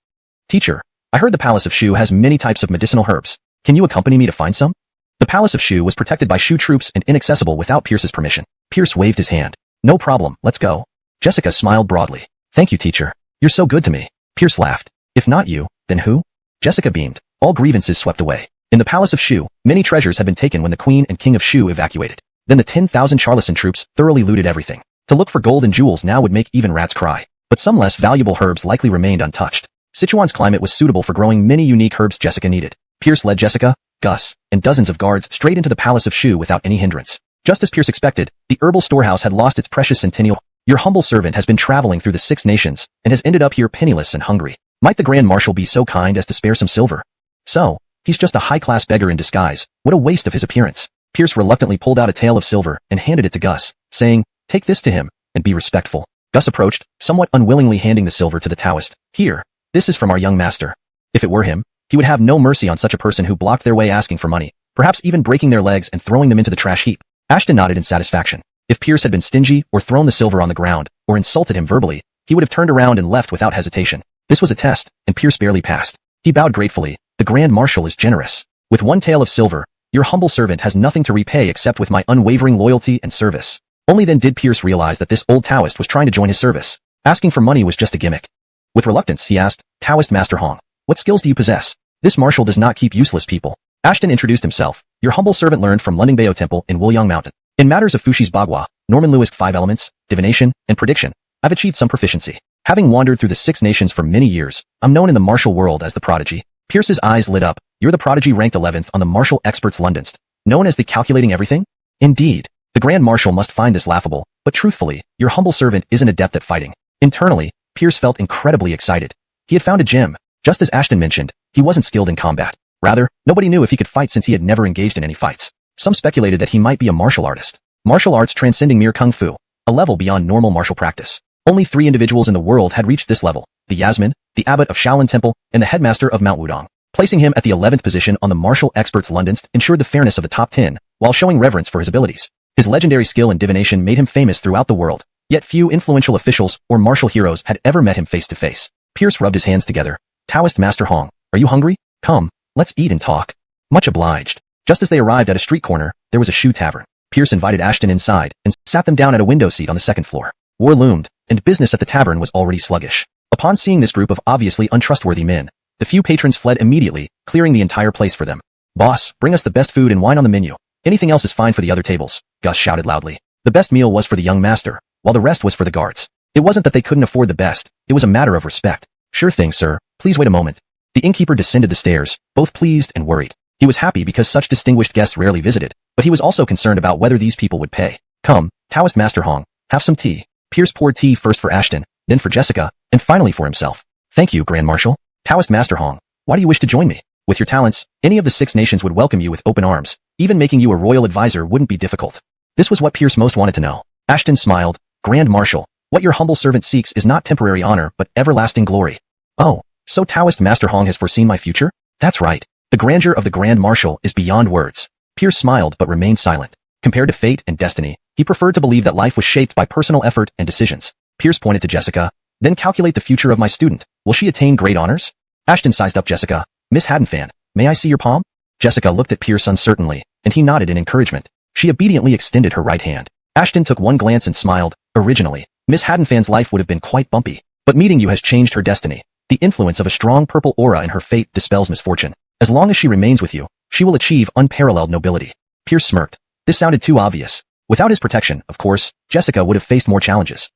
Teacher, I heard the Palace of Shu has many types of medicinal herbs. Can you accompany me to find some? The Palace of Shu was protected by Shu troops and inaccessible without Pierce's permission. Pierce waved his hand. No problem, let's go. Jessica smiled broadly. Thank you, teacher. You're so good to me. Pierce laughed. If not you, then who? Jessica beamed. All grievances swept away. In the Palace of Shu, many treasures had been taken when the Queen and King of Shu evacuated. Then the 10,000 Charleston troops thoroughly looted everything. To look for gold and jewels now would make even rats cry. But some less valuable herbs likely remained untouched. Sichuan's climate was suitable for growing many unique herbs Jessica needed. Pierce led Jessica, Gus, and dozens of guards straight into the Palace of Shu without any hindrance. Just as Pierce expected, the herbal storehouse had lost its precious centennial. Your humble servant has been traveling through the 6 nations and has ended up here penniless and hungry. Might the Grand Marshal be so kind as to spare some silver? So, he's just a high-class beggar in disguise. What a waste of his appearance. Pierce reluctantly pulled out a tael of silver and handed it to Gus, saying, take this to him, and be respectful. Gus approached, somewhat unwillingly handing the silver to the Taoist. Here, this is from our young master. If it were him, he would have no mercy on such a person who blocked their way asking for money, perhaps even breaking their legs and throwing them into the trash heap. Ashton nodded in satisfaction. If Pierce had been stingy or thrown the silver on the ground or insulted him verbally, he would have turned around and left without hesitation. This was a test, and Pierce barely passed. He bowed gratefully. The Grand Marshal is generous. With one tael of silver, your humble servant has nothing to repay except with my unwavering loyalty and service. Only then did Pierce realize that this old Taoist was trying to join his service. Asking for money was just a gimmick. With reluctance, he asked, Taoist Master Hong, what skills do you possess? This marshal does not keep useless people. Ashton introduced himself. Your humble servant learned from Lundingbao Temple in Wuliang Mountain. In matters of Fushi's Bagua, Norman Lewis 5 elements, divination, and prediction, I've achieved some proficiency. Having wandered through the 6 nations for many years, I'm known in the martial world as the Prodigy. Pierce's eyes lit up. You're the Prodigy ranked 11th on the Martial Experts Lundinst. Known as the Calculating Everything? Indeed. The Grand Marshal must find this laughable, but truthfully, your humble servant is an adept at fighting. Internally, Pierce felt incredibly excited. He had found a gem. Just as Ashton mentioned, he wasn't skilled in combat. Rather, nobody knew if he could fight since he had never engaged in any fights. Some speculated that he might be a martial artist. Martial arts transcending mere kung fu, a level beyond normal martial practice. Only 3 individuals in the world had reached this level, the Yasmin, the abbot of Shaolin Temple, and the headmaster of Mount Wudong. Placing him at the 11th position on the Martial Experts Lundinst ensured the fairness of the top 10, while showing reverence for his abilities. His legendary skill in divination made him famous throughout the world, yet few influential officials or martial heroes had ever met him face to face. Pierce rubbed his hands together. Taoist Master Hong, are you hungry? Come, let's eat and talk. Much obliged. Just as they arrived at a street corner, there was a Shu tavern. Pierce invited Ashton inside and sat them down at a window seat on the 2nd floor. War loomed, and business at the tavern was already sluggish. Upon seeing this group of obviously untrustworthy men, the few patrons fled immediately, clearing the entire place for them. Boss, bring us the best food and wine on the menu. Anything else is fine for the other tables, Gus shouted loudly. The best meal was for the young master, while the rest was for the guards. It wasn't that they couldn't afford the best, it was a matter of respect. Sure thing, sir. Please wait a moment. The innkeeper descended the stairs, both pleased and worried. He was happy because such distinguished guests rarely visited, but he was also concerned about whether these people would pay. Come, Taoist Master Hong, have some tea. Pierce poured tea first for Ashton, then for Jessica, and finally for himself. Thank you, Grand Marshal. Taoist Master Hong, why do you wish to join me? With your talents, any of the 6 nations would welcome you with open arms. Even making you a royal advisor wouldn't be difficult. This was what Pierce most wanted to know. Ashton smiled. Grand Marshal, what your humble servant seeks is not temporary honor but everlasting glory. Oh, so Taoist Master Hong has foreseen my future? That's right. The grandeur of the Grand Marshal is beyond words. Pierce smiled but remained silent. Compared to fate and destiny, he preferred to believe that life was shaped by personal effort and decisions. Pierce pointed to Jessica. Then calculate the future of my student. Will she attain great honors? Ashton sized up Jessica. Miss Haddonfan, may I see your palm? Jessica looked at Pierce uncertainly, and he nodded in encouragement. She obediently extended her right hand. Ashton took one glance and smiled. Originally, Miss Haddonfan's life would have been quite bumpy, but meeting you has changed her destiny. The influence of a strong purple aura in her fate dispels misfortune. As long as she remains with you, she will achieve unparalleled nobility. Pierce smirked. This sounded too obvious. Without his protection, of course, Jessica would have faced more challenges.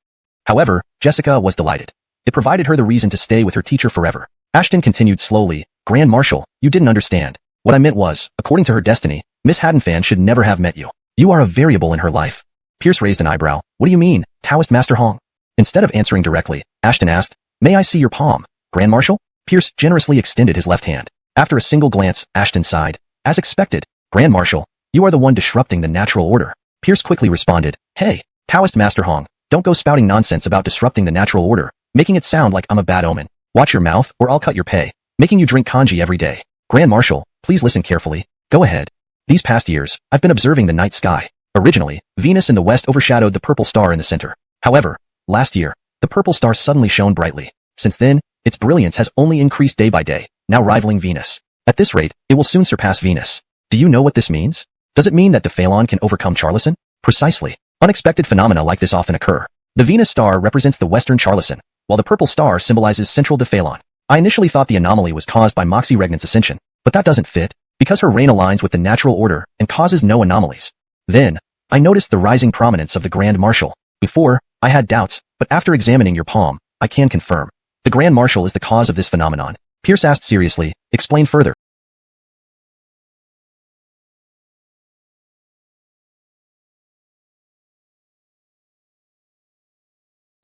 However, Jessica was delighted. It provided her the reason to stay with her teacher forever. Ashton continued slowly. Grand Marshal, you didn't understand. What I meant was, according to her destiny, Miss Haddonfan should never have met you. You are a variable in her life. Pierce raised an eyebrow. What do you mean, Taoist Master Hong? Instead of answering directly, Ashton asked, may I see your palm, Grand Marshal? Pierce generously extended his left hand. After a single glance, Ashton sighed. As expected, Grand Marshal, you are the one disrupting the natural order. Pierce quickly responded, hey, Taoist Master Hong, don't go spouting nonsense about disrupting the natural order, making it sound like I'm a bad omen. Watch your mouth or I'll cut your pay, making you drink kanji every day. Grand Marshal, please listen carefully. Go ahead. These past years, I've been observing the night sky. Originally, Venus in the west overshadowed the purple star in the center. However, last year, the purple star suddenly shone brightly. Since then, its brilliance has only increased day by day, now rivaling Venus. At this rate, it will soon surpass Venus. Do you know what this means? Does it mean that Dephalon can overcome Charlison? Precisely. Unexpected phenomena like this often occur. The Venus star represents the western Charlison, while the purple star symbolizes central Dephalon. I initially thought the anomaly was caused by Moxie Regnant's ascension, but that doesn't fit, because her reign aligns with the natural order and causes no anomalies. Then, I noticed the rising prominence of the Grand Marshal. Before, I had doubts, but after examining your palm, I can confirm. The Grand Marshal is the cause of this phenomenon. Pierce asked seriously, explain further.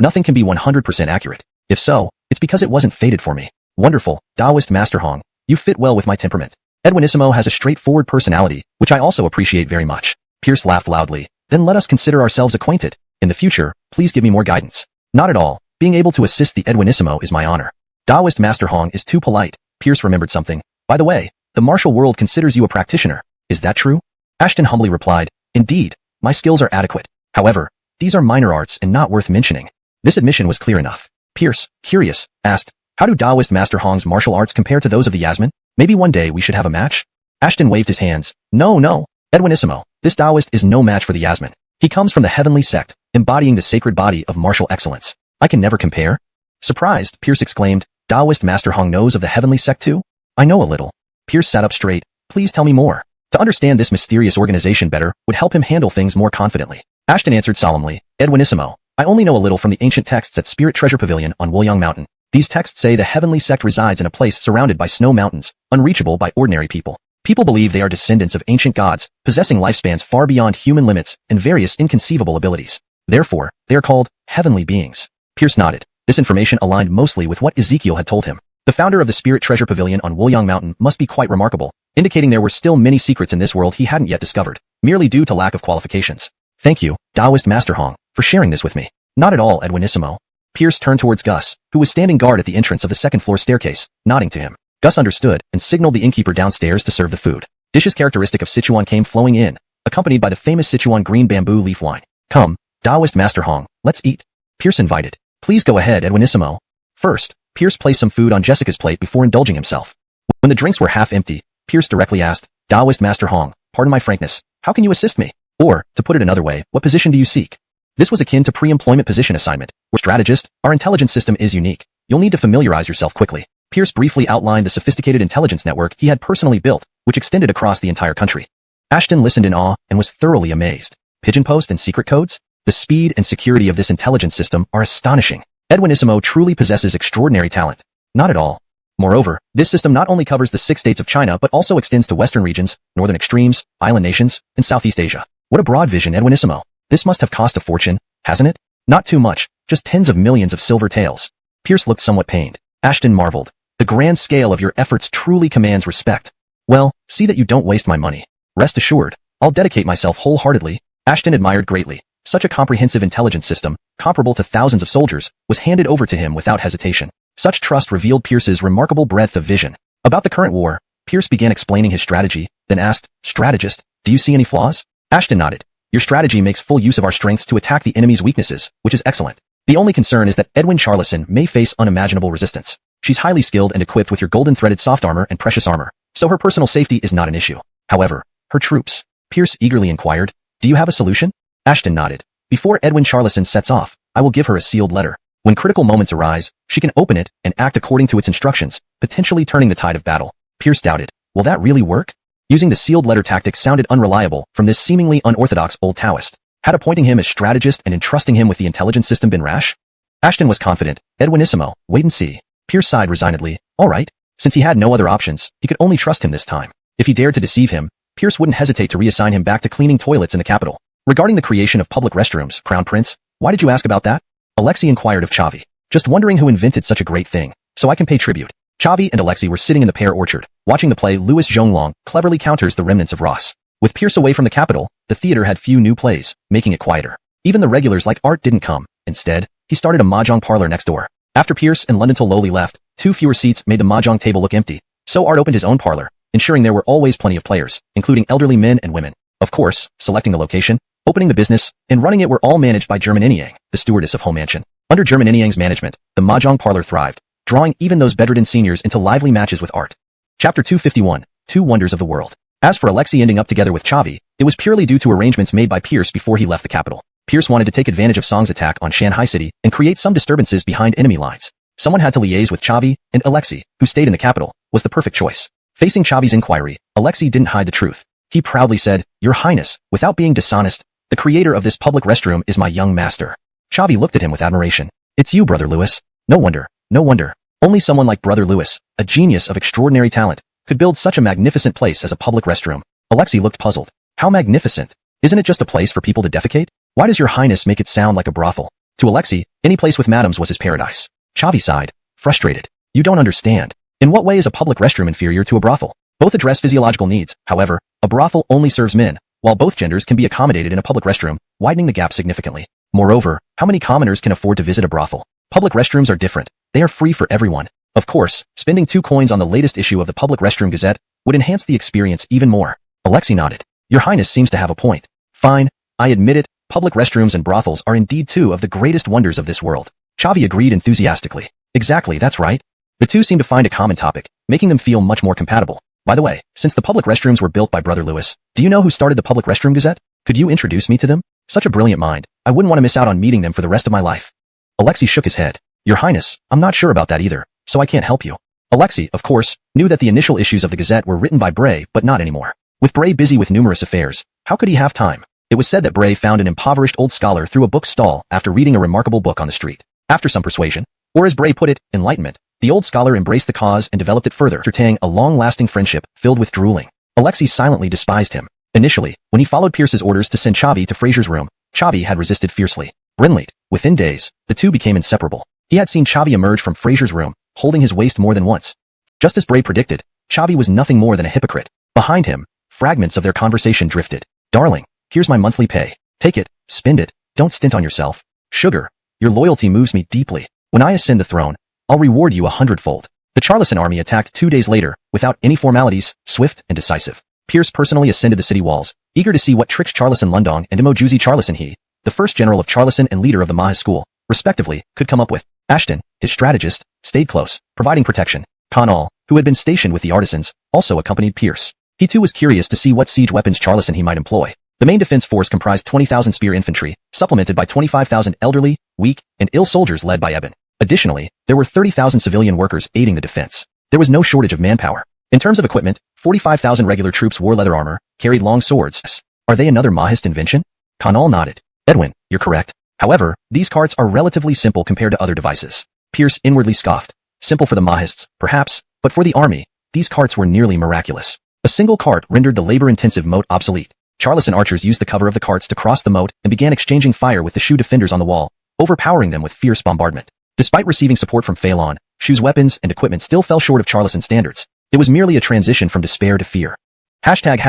Nothing can be 100% accurate. If so, it's because it wasn't fated for me. Wonderful, Taoist Master Hong. You fit well with my temperament. Edwinissimo has a straightforward personality, which I also appreciate very much. Pierce laughed loudly. Then let us consider ourselves acquainted. In the future, please give me more guidance. Not at all. Being able to assist the Edwinissimo is my honor. Taoist Master Hong is too polite. Pierce remembered something. By the way, the martial world considers you a practitioner. Is that true? Ashton humbly replied, indeed, my skills are adequate. However, these are minor arts and not worth mentioning. This admission was clear enough. Pierce, curious, asked, how do Taoist Master Hong's martial arts compare to those of the Yasmin? Maybe one day we should have a match? Ashton waved his hands. No, Edwinissimo, this Taoist is no match for the Yasmin. He comes from the heavenly sect, embodying the sacred body of martial excellence. I can never compare. Surprised, Pierce exclaimed, Taoist Master Hong knows of the heavenly sect too? I know a little. Pierce sat up straight. Please tell me more. To understand this mysterious organization better would help him handle things more confidently. Ashton answered solemnly, Edwinissimo, I only know a little from the ancient texts at Spirit Treasure Pavilion on Woyang Mountain. These texts say the heavenly sect resides in a place surrounded by snow mountains, unreachable by ordinary people. People believe they are descendants of ancient gods, possessing lifespans far beyond human limits and various inconceivable abilities. Therefore, they are called heavenly beings. Pierce nodded. This information aligned mostly with what Ezekiel had told him. The founder of the Spirit Treasure Pavilion on Woyang Mountain must be quite remarkable, indicating there were still many secrets in this world he hadn't yet discovered, merely due to lack of qualifications. Thank you, Taoist Master Hong, for sharing this with me. Not at all, Edwinissimo. Pierce turned towards Gus, who was standing guard at the entrance of the second-floor staircase, nodding to him. Gus understood and signaled the innkeeper downstairs to serve the food. Dishes characteristic of Sichuan came flowing in, accompanied by the famous Sichuan green bamboo leaf wine. Come, Taoist Master Hong, let's eat. Pierce invited. Please go ahead, Edwinissimo. First, Pierce placed some food on Jessica's plate before indulging himself. When the drinks were half empty, Pierce directly asked, Taoist Master Hong, pardon my frankness, how can you assist me? Or, to put it another way, what position do you seek? This was akin to pre-employment position assignment. We're strategist, our intelligence system is unique. You'll need to familiarize yourself quickly. Pierce briefly outlined the sophisticated intelligence network he had personally built, which extended across the entire country. Ashton listened in awe and was thoroughly amazed. Pigeon post and secret codes? The speed and security of this intelligence system are astonishing. Edwinissimo truly possesses extraordinary talent. Not at all. Moreover, this system not only covers the 6 states of China but also extends to western regions, northern extremes, island nations, and Southeast Asia. What a broad vision, Edwinissimo. This must have cost a fortune, hasn't it? Not too much, just tens of millions of silver taels. Pierce looked somewhat pained. Ashton marveled. The grand scale of your efforts truly commands respect. Well, see that you don't waste my money. Rest assured, I'll dedicate myself wholeheartedly. Ashton admired greatly. Such a comprehensive intelligence system, comparable to thousands of soldiers, was handed over to him without hesitation. Such trust revealed Pierce's remarkable breadth of vision. About the current war, Pierce began explaining his strategy, then asked, "Strategist, do you see any flaws?" Ashton nodded. "Your strategy makes full use of our strengths to attack the enemy's weaknesses, which is excellent. The only concern is that Edwin Charlison may face unimaginable resistance. She's highly skilled and equipped with your golden-threaded soft armor and precious armor, so her personal safety is not an issue. However, her troops." Pierce eagerly inquired, "Do you have a solution?" Ashton nodded. "Before Edwin Charlison sets off, I will give her a sealed letter. When critical moments arise, she can open it and act according to its instructions, potentially turning the tide of battle." Pierce doubted. Will that really work? Using the sealed letter tactic sounded unreliable from this seemingly unorthodox old Taoist. Had appointing him as strategist and entrusting him with the intelligence system been rash? Ashton was confident. "Edwinissimo, wait and see." Pierce sighed resignedly. All right. Since he had no other options, he could only trust him this time. If he dared to deceive him, Pierce wouldn't hesitate to reassign him back to cleaning toilets in the capital. Regarding the creation of public restrooms, Crown Prince, why did you ask about that? Alexei inquired of Chavi. "Just wondering who invented such a great thing, so I can pay tribute." Chavi and Alexei were sitting in the pear orchard, watching the play Louis Zhonglong cleverly counters the remnants of Ross. With Pierce away from the capital, the theater had few new plays, making it quieter. Even the regulars like Art didn't come. Instead, he started a mahjong parlor next door. After Pierce and London Lowly left, 2 fewer seats made the mahjong table look empty, so Art opened his own parlor, ensuring there were always plenty of players, including elderly men and women. Of course, selecting the location, opening the business, and running it were all managed by German Inyang, the stewardess of Home Mansion. Under German Inyang's management, the mahjong parlor thrived, drawing even those bedridden seniors into lively matches with Art. Chapter 251, Two Wonders of the World. As for Alexei ending up together with Chavi, it was purely due to arrangements made by Pierce before he left the capital. Pierce wanted to take advantage of Song's attack on Shanghai City and create some disturbances behind enemy lines. Someone had to liaise with Chavi, and Alexei, who stayed in the capital, was the perfect choice. Facing Chavi's inquiry, Alexei didn't hide the truth. He proudly said, "Your Highness, without being dishonest, the creator of this public restroom is my young master." Chavi looked at him with admiration. "It's you, Brother Louis. No wonder, no wonder. Only someone like Brother Louis, a genius of extraordinary talent, could build such a magnificent place as a public restroom." Alexei looked puzzled. "How magnificent? Isn't it just a place for people to defecate? Why does your Highness make it sound like a brothel?" To Alexei, any place with madams was his paradise. Chavi sighed, frustrated. "You don't understand. In what way is a public restroom inferior to a brothel? Both address physiological needs. However, a brothel only serves men, while both genders can be accommodated in a public restroom, widening the gap significantly. Moreover, how many commoners can afford to visit a brothel? Public restrooms are different. They are free for everyone. Of course, spending 2 coins on the latest issue of the Public Restroom Gazette would enhance the experience even more." Alexei nodded. "Your Highness seems to have a point. Fine, I admit it, public restrooms and brothels are indeed 2 of the greatest wonders of this world." Chavi agreed enthusiastically. "Exactly, that's right." The two seemed to find a common topic, making them feel much more compatible. "By the way, since the public restrooms were built by Brother Louis, do you know who started the Public Restroom Gazette? Could you introduce me to them? Such a brilliant mind, I wouldn't want to miss out on meeting them for the rest of my life." Alexei shook his head. "Your Highness, I'm not sure about that either, so I can't help you." Alexei, of course, knew that the initial issues of the Gazette were written by Bray, but not anymore. With Bray busy with numerous affairs, how could he have time? It was said that Bray found an impoverished old scholar through a book stall after reading a remarkable book on the street. After some persuasion, or as Bray put it, enlightenment, the old scholar embraced the cause and developed it further, entertaining a long-lasting friendship filled with drooling. Alexei silently despised him. Initially, when he followed Pierce's orders to send Chavi to Fraser's room, Chavi had resisted fiercely. Brinlate, within days, the two became inseparable. He had seen Chavi emerge from Fraser's room, holding his waist more than once. Just as Bray predicted, Chavi was nothing more than a hypocrite. Behind him, fragments of their conversation drifted. "Darling, here's my monthly pay. Take it, spend it, don't stint on yourself. Sugar, your loyalty moves me deeply. When I ascend the throne, I'll reward you 100-fold." The Charlison army attacked 2 days later, without any formalities, swift and decisive. Pierce personally ascended the city walls, eager to see what tricks Charlison Lundong and Imojuzi Charlison he, the first general of Charlison and leader of the Maha school, respectively, could come up with. Ashton, his strategist, stayed close, providing protection. Kanal, who had been stationed with the artisans, also accompanied Pierce. He too was curious to see what siege weapons Charlison he might employ. The main defense force comprised 20,000 spear infantry, supplemented by 25,000 elderly, weak, and ill soldiers led by Eben. Additionally, there were 30,000 civilian workers aiding the defense. There was no shortage of manpower. In terms of equipment, 45,000 regular troops wore leather armor, carried long swords. Are they another Mahist invention? Kanal nodded. Edwin, you're correct. However, these carts are relatively simple compared to other devices. Pierce inwardly scoffed. Simple for the Mahists, perhaps, but for the army, these carts were nearly miraculous. A single cart rendered the labor-intensive moat obsolete. Charlison archers used the cover of the carts to cross the moat and began exchanging fire with the Shu defenders on the wall, overpowering them with fierce bombardment. Despite receiving support from Phelan, Shu's weapons and equipment still fell short of Charleston standards. It was merely a transition from despair to fear. Hashtag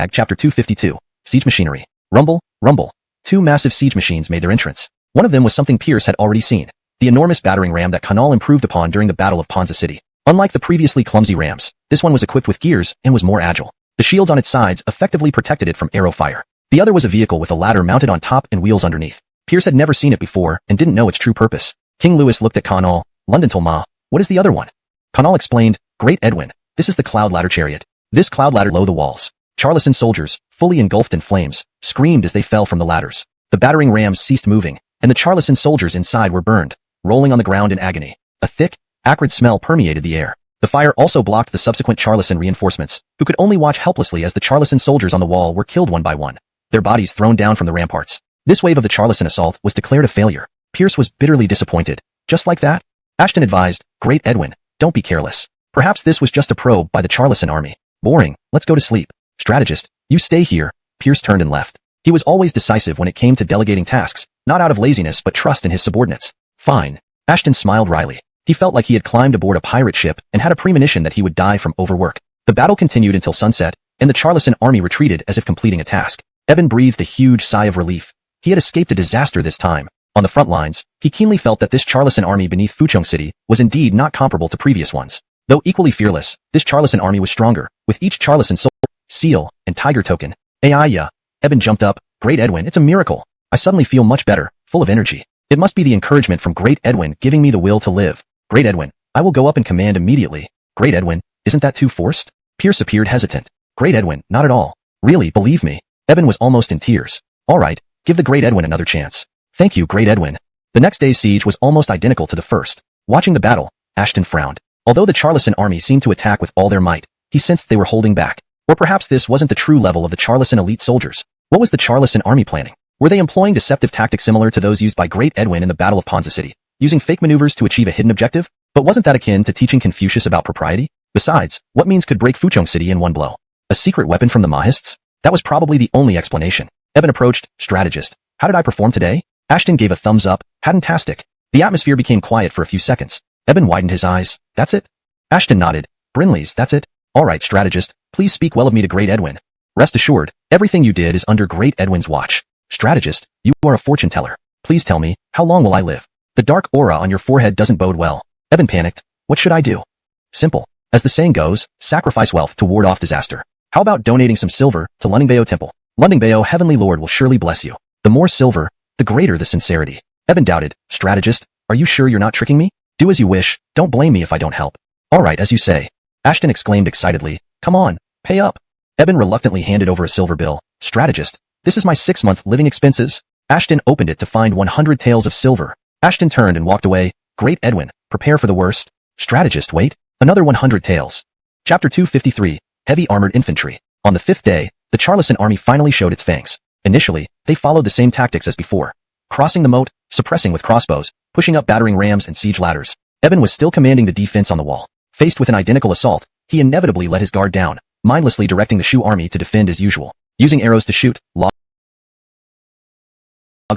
Chapter 252, Siege Machinery. Rumble, rumble. Two massive siege machines made their entrance. One of them was something Pierce had already seen, the enormous battering ram that Kanal improved upon during the Battle of Ponza City. Unlike the previously clumsy rams, this one was equipped with gears and was more agile. The shields on its sides effectively protected it from arrow fire. The other was a vehicle with a ladder mounted on top and wheels underneath. Pierce had never seen it before and didn't know its true purpose. King Louis looked at Kanal. London Tolma, what is the other one? Kanal explained, Great Edwin, this is the cloud ladder chariot. This cloud ladder below the walls. Charleston soldiers, fully engulfed in flames, screamed as they fell from the ladders. The battering rams ceased moving, and the Charleston soldiers inside were burned, rolling on the ground in agony. A thick, acrid smell permeated the air. The fire also blocked the subsequent Charleston reinforcements, who could only watch helplessly as the Charleston soldiers on the wall were killed one by one, their bodies thrown down from the ramparts. This wave of the Charleston assault was declared a failure. Pierce was bitterly disappointed. Just like that? Ashton advised, Great Edwin, don't be careless. Perhaps this was just a probe by the Charleston army. Boring, let's go to sleep. Strategist, you stay here. Pierce turned and left. He was always decisive when it came to delegating tasks, not out of laziness but trust in his subordinates. Fine. Ashton smiled wryly. He felt like he had climbed aboard a pirate ship and had a premonition that he would die from overwork. The battle continued until sunset, and the Charleston army retreated as if completing a task. Eben breathed a huge sigh of relief. He had escaped a disaster this time. On the front lines, he keenly felt that this Charleston army beneath Fuchong City was indeed not comparable to previous ones. Though equally fearless, this Charleston army was stronger, with each Charleston soldier, seal, and tiger token. Yeah. Eben jumped up. Great Edwin, it's a miracle. I suddenly feel much better, full of energy. It must be the encouragement from Great Edwin giving me the will to live. Great Edwin, I will go up in command immediately. Great Edwin, isn't that too forced? Pierce appeared hesitant. Great Edwin, not at all. Really, believe me. Eben was almost in tears. All right, give the Great Edwin another chance. Thank you, Great Edwin. The next day's siege was almost identical to the first. Watching the battle, Ashton frowned. Although the Charleston army seemed to attack with all their might, he sensed they were holding back. Or perhaps this wasn't the true level of the Charleston elite soldiers. What was the Charleston army planning? Were they employing deceptive tactics similar to those used by Great Edwin in the Battle of Ponza City, using fake maneuvers to achieve a hidden objective? But wasn't that akin to teaching Confucius about propriety? Besides, what means could break Fuchong City in one blow? A secret weapon from the Mahists? That was probably the only explanation. Eben approached, strategist. How did I perform today? Ashton gave a thumbs up, fantastic. The atmosphere became quiet for a few seconds. Eben widened his eyes. That's it? Ashton nodded. Brinley's, that's it? All right, strategist, please speak well of me to Great Edwin. Rest assured, everything you did is under Great Edwin's watch. Strategist, you are a fortune teller. Please tell me, how long will I live? The dark aura on your forehead doesn't bode well. Eben panicked. What should I do? Simple. As the saying goes, sacrifice wealth to ward off disaster. How about donating some silver to Lunningbeo Temple? Lunningbeo Heavenly Lord will surely bless you. The more silver, the greater the sincerity. Eben doubted. Strategist, are you sure you're not tricking me? Do as you wish, don't blame me if I don't help. All right, as you say. Ashton exclaimed excitedly. Come on, pay up. Eben reluctantly handed over a silver bill. Strategist, this is my 6-month living expenses. Ashton opened it to find 100 taels of silver. Ashton turned and walked away. Great Edwin, prepare for the worst. Strategist, wait. Another 100 taels. Chapter 253, Heavy Armored Infantry. On the 5th day, the Charleston army finally showed its fangs. Initially, they followed the same tactics as before. Crossing the moat, suppressing with crossbows, pushing up battering rams and siege ladders. Eben was still commanding the defense on the wall. Faced with an identical assault, he inevitably let his guard down, mindlessly directing the Shu army to defend as usual. Using arrows to shoot, logs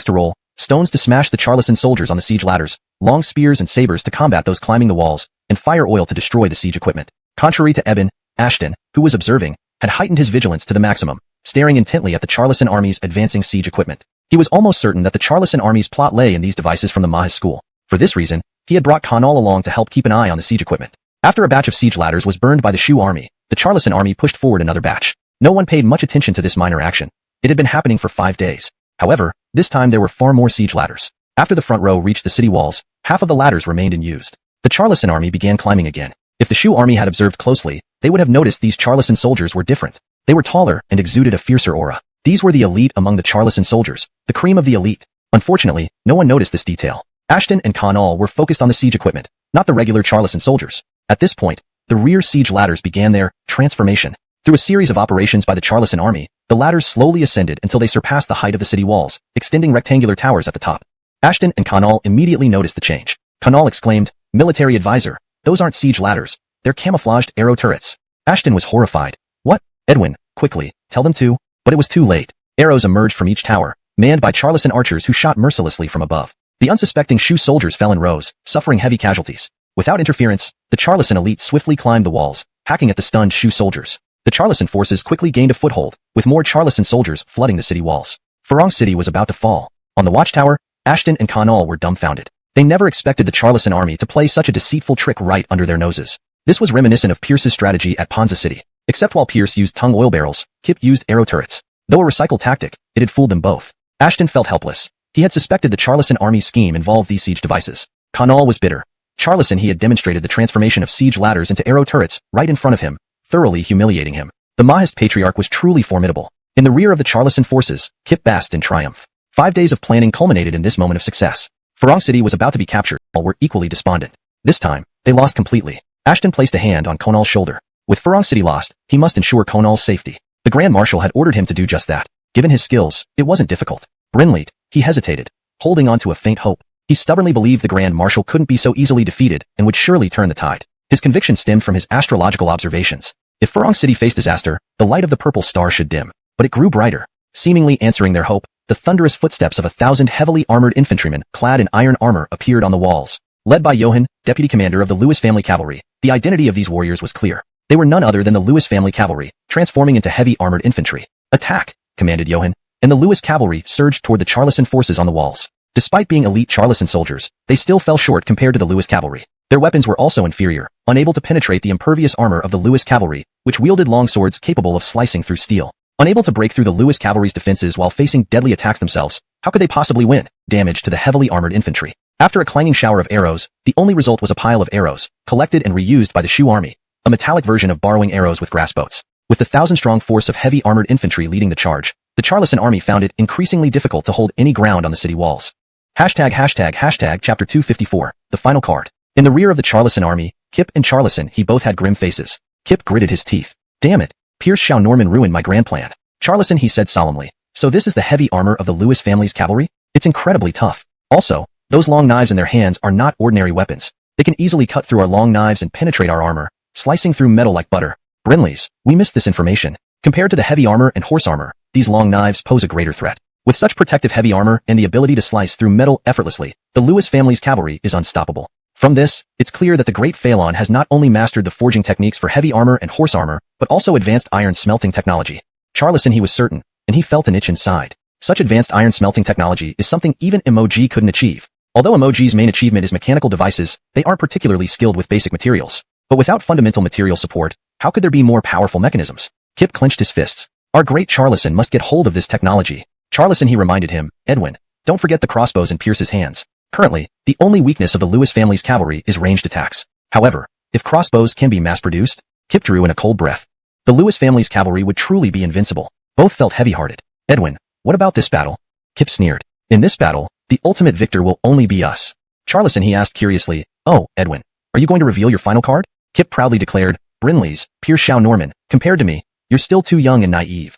to roll, stones to smash the Charleston soldiers on the siege ladders, long spears and sabers to combat those climbing the walls, and fire oil to destroy the siege equipment. Contrary to Eben, Ashton, who was observing, had heightened his vigilance to the maximum, staring intently at the Charleston army's advancing siege equipment. He was almost certain that the Charleston army's plot lay in these devices from the Mahis school. For this reason, he had brought Kanal along to help keep an eye on the siege equipment. After a batch of siege ladders was burned by the Shu army, the Charleston army pushed forward another batch. No one paid much attention to this minor action. It had been happening for 5 days. However, this time there were far more siege ladders. After the front row reached the city walls, half of the ladders remained unused. The Charleston army began climbing again. If the Shu army had observed closely, they would have noticed these Charleston soldiers were different. They were taller and exuded a fiercer aura. These were the elite among the Charleston soldiers, the cream of the elite. Unfortunately, no one noticed this detail. Ashton and Kanal were focused on the siege equipment, not the regular Charleston soldiers. At this point, the rear siege ladders began their transformation. Through a series of operations by the Charleston army, the ladders slowly ascended until they surpassed the height of the city walls, extending rectangular towers at the top. Ashton and Kanal immediately noticed the change. Kanal exclaimed, "Military advisor, those aren't siege ladders, they're camouflaged arrow turrets." Ashton was horrified. What? Edwin, quickly, tell them to. But it was too late. Arrows emerged from each tower, manned by Charleston archers who shot mercilessly from above. The unsuspecting Shu soldiers fell in rows, suffering heavy casualties. Without interference, the Charleston elite swiftly climbed the walls, hacking at the stunned Shu soldiers. The Charleston forces quickly gained a foothold, with more Charleston soldiers flooding the city walls. Farong City was about to fall. On the watchtower, Ashton and Kanal were dumbfounded. They never expected the Charleston army to play such a deceitful trick right under their noses. This was reminiscent of Pierce's strategy at Ponza City. Except while Pierce used tung oil barrels, Kip used arrow turrets. Though a recycled tactic, it had fooled them both. Ashton felt helpless. He had suspected the Charleston army's scheme involved these siege devices. Kanal was bitter. Charleston he had demonstrated the transformation of siege ladders into arrow turrets right in front of him, thoroughly humiliating him. The Mahist patriarch was truly formidable. In the rear of the Charleston forces, Kip basked in triumph. 5 days of planning culminated in this moment of success. Farong City was about to be captured, all were equally despondent. This time, they lost completely. Ashton placed a hand on Konal's shoulder. With Farong City lost, he must ensure Konal's safety. The Grand Marshal had ordered him to do just that. Given his skills, it wasn't difficult. Brinleit, he hesitated, holding on to a faint hope. He stubbornly believed the Grand Marshal couldn't be so easily defeated and would surely turn the tide. His conviction stemmed from his astrological observations. If Farong City faced disaster, the light of the purple star should dim. But it grew brighter. Seemingly answering their hope, the thunderous footsteps of 1,000 heavily armored infantrymen clad in iron armor appeared on the walls. Led by Johann, deputy commander of the Lewis family cavalry, the identity of these warriors was clear. They were none other than the Lewis family cavalry, transforming into heavy armored infantry. Attack, commanded Johann, and the Lewis cavalry surged toward the Charleston forces on the walls. Despite being elite Charleston soldiers, they still fell short compared to the Lewis cavalry. Their weapons were also inferior, unable to penetrate the impervious armor of the Lewis cavalry, which wielded long swords capable of slicing through steel. Unable to break through the Lewis cavalry's defenses while facing deadly attacks themselves, how could they possibly win? Damage to the heavily armored infantry. After a clanging shower of arrows, the only result was a pile of arrows, collected and reused by the Shu army, a metallic version of borrowing arrows with grass boats. With the 1,000-strong force of heavy armored infantry leading the charge, the Charleston army found it increasingly difficult to hold any ground on the city walls. Chapter 254, the final card. In the rear of the Charleston army, Kip and Charleston he both had grim faces. Kip gritted his teeth. Damn it, Pierce Shao Norman ruined my grand plan. Charleston he said solemnly. So this is the heavy armor of the Lewis family's cavalry? It's incredibly tough. Also, those long knives in their hands are not ordinary weapons. They can easily cut through our long knives and penetrate our armor, slicing through metal like butter. Brinleys, we missed this information. Compared to the heavy armor and horse armor, these long knives pose a greater threat. With such protective heavy armor and the ability to slice through metal effortlessly, the Lewis family's cavalry is unstoppable. From this, it's clear that the great Phelan has not only mastered the forging techniques for heavy armor and horse armor, but also advanced iron smelting technology. Charleston he was certain, and he felt an itch inside. Such advanced iron smelting technology is something even Emoji couldn't achieve. Although Emoji's main achievement is mechanical devices, they aren't particularly skilled with basic materials. But without fundamental material support, how could there be more powerful mechanisms? Kip clenched his fists. Our great Charleston must get hold of this technology. Charleston he reminded him, Edwin, don't forget the crossbows in Pierce's hands. Currently, the only weakness of the Lewis family's cavalry is ranged attacks. However, if crossbows can be mass-produced, Kip drew in a cold breath. The Lewis family's cavalry would truly be invincible. Both felt heavy-hearted. Edwin, what about this battle? Kip sneered. In this battle, the ultimate victor will only be us. Charleston he asked curiously, oh, Edwin, are you going to reveal your final card? Kip proudly declared, Brinleys, Pierce Shao Norman, compared to me, you're still too young and naive.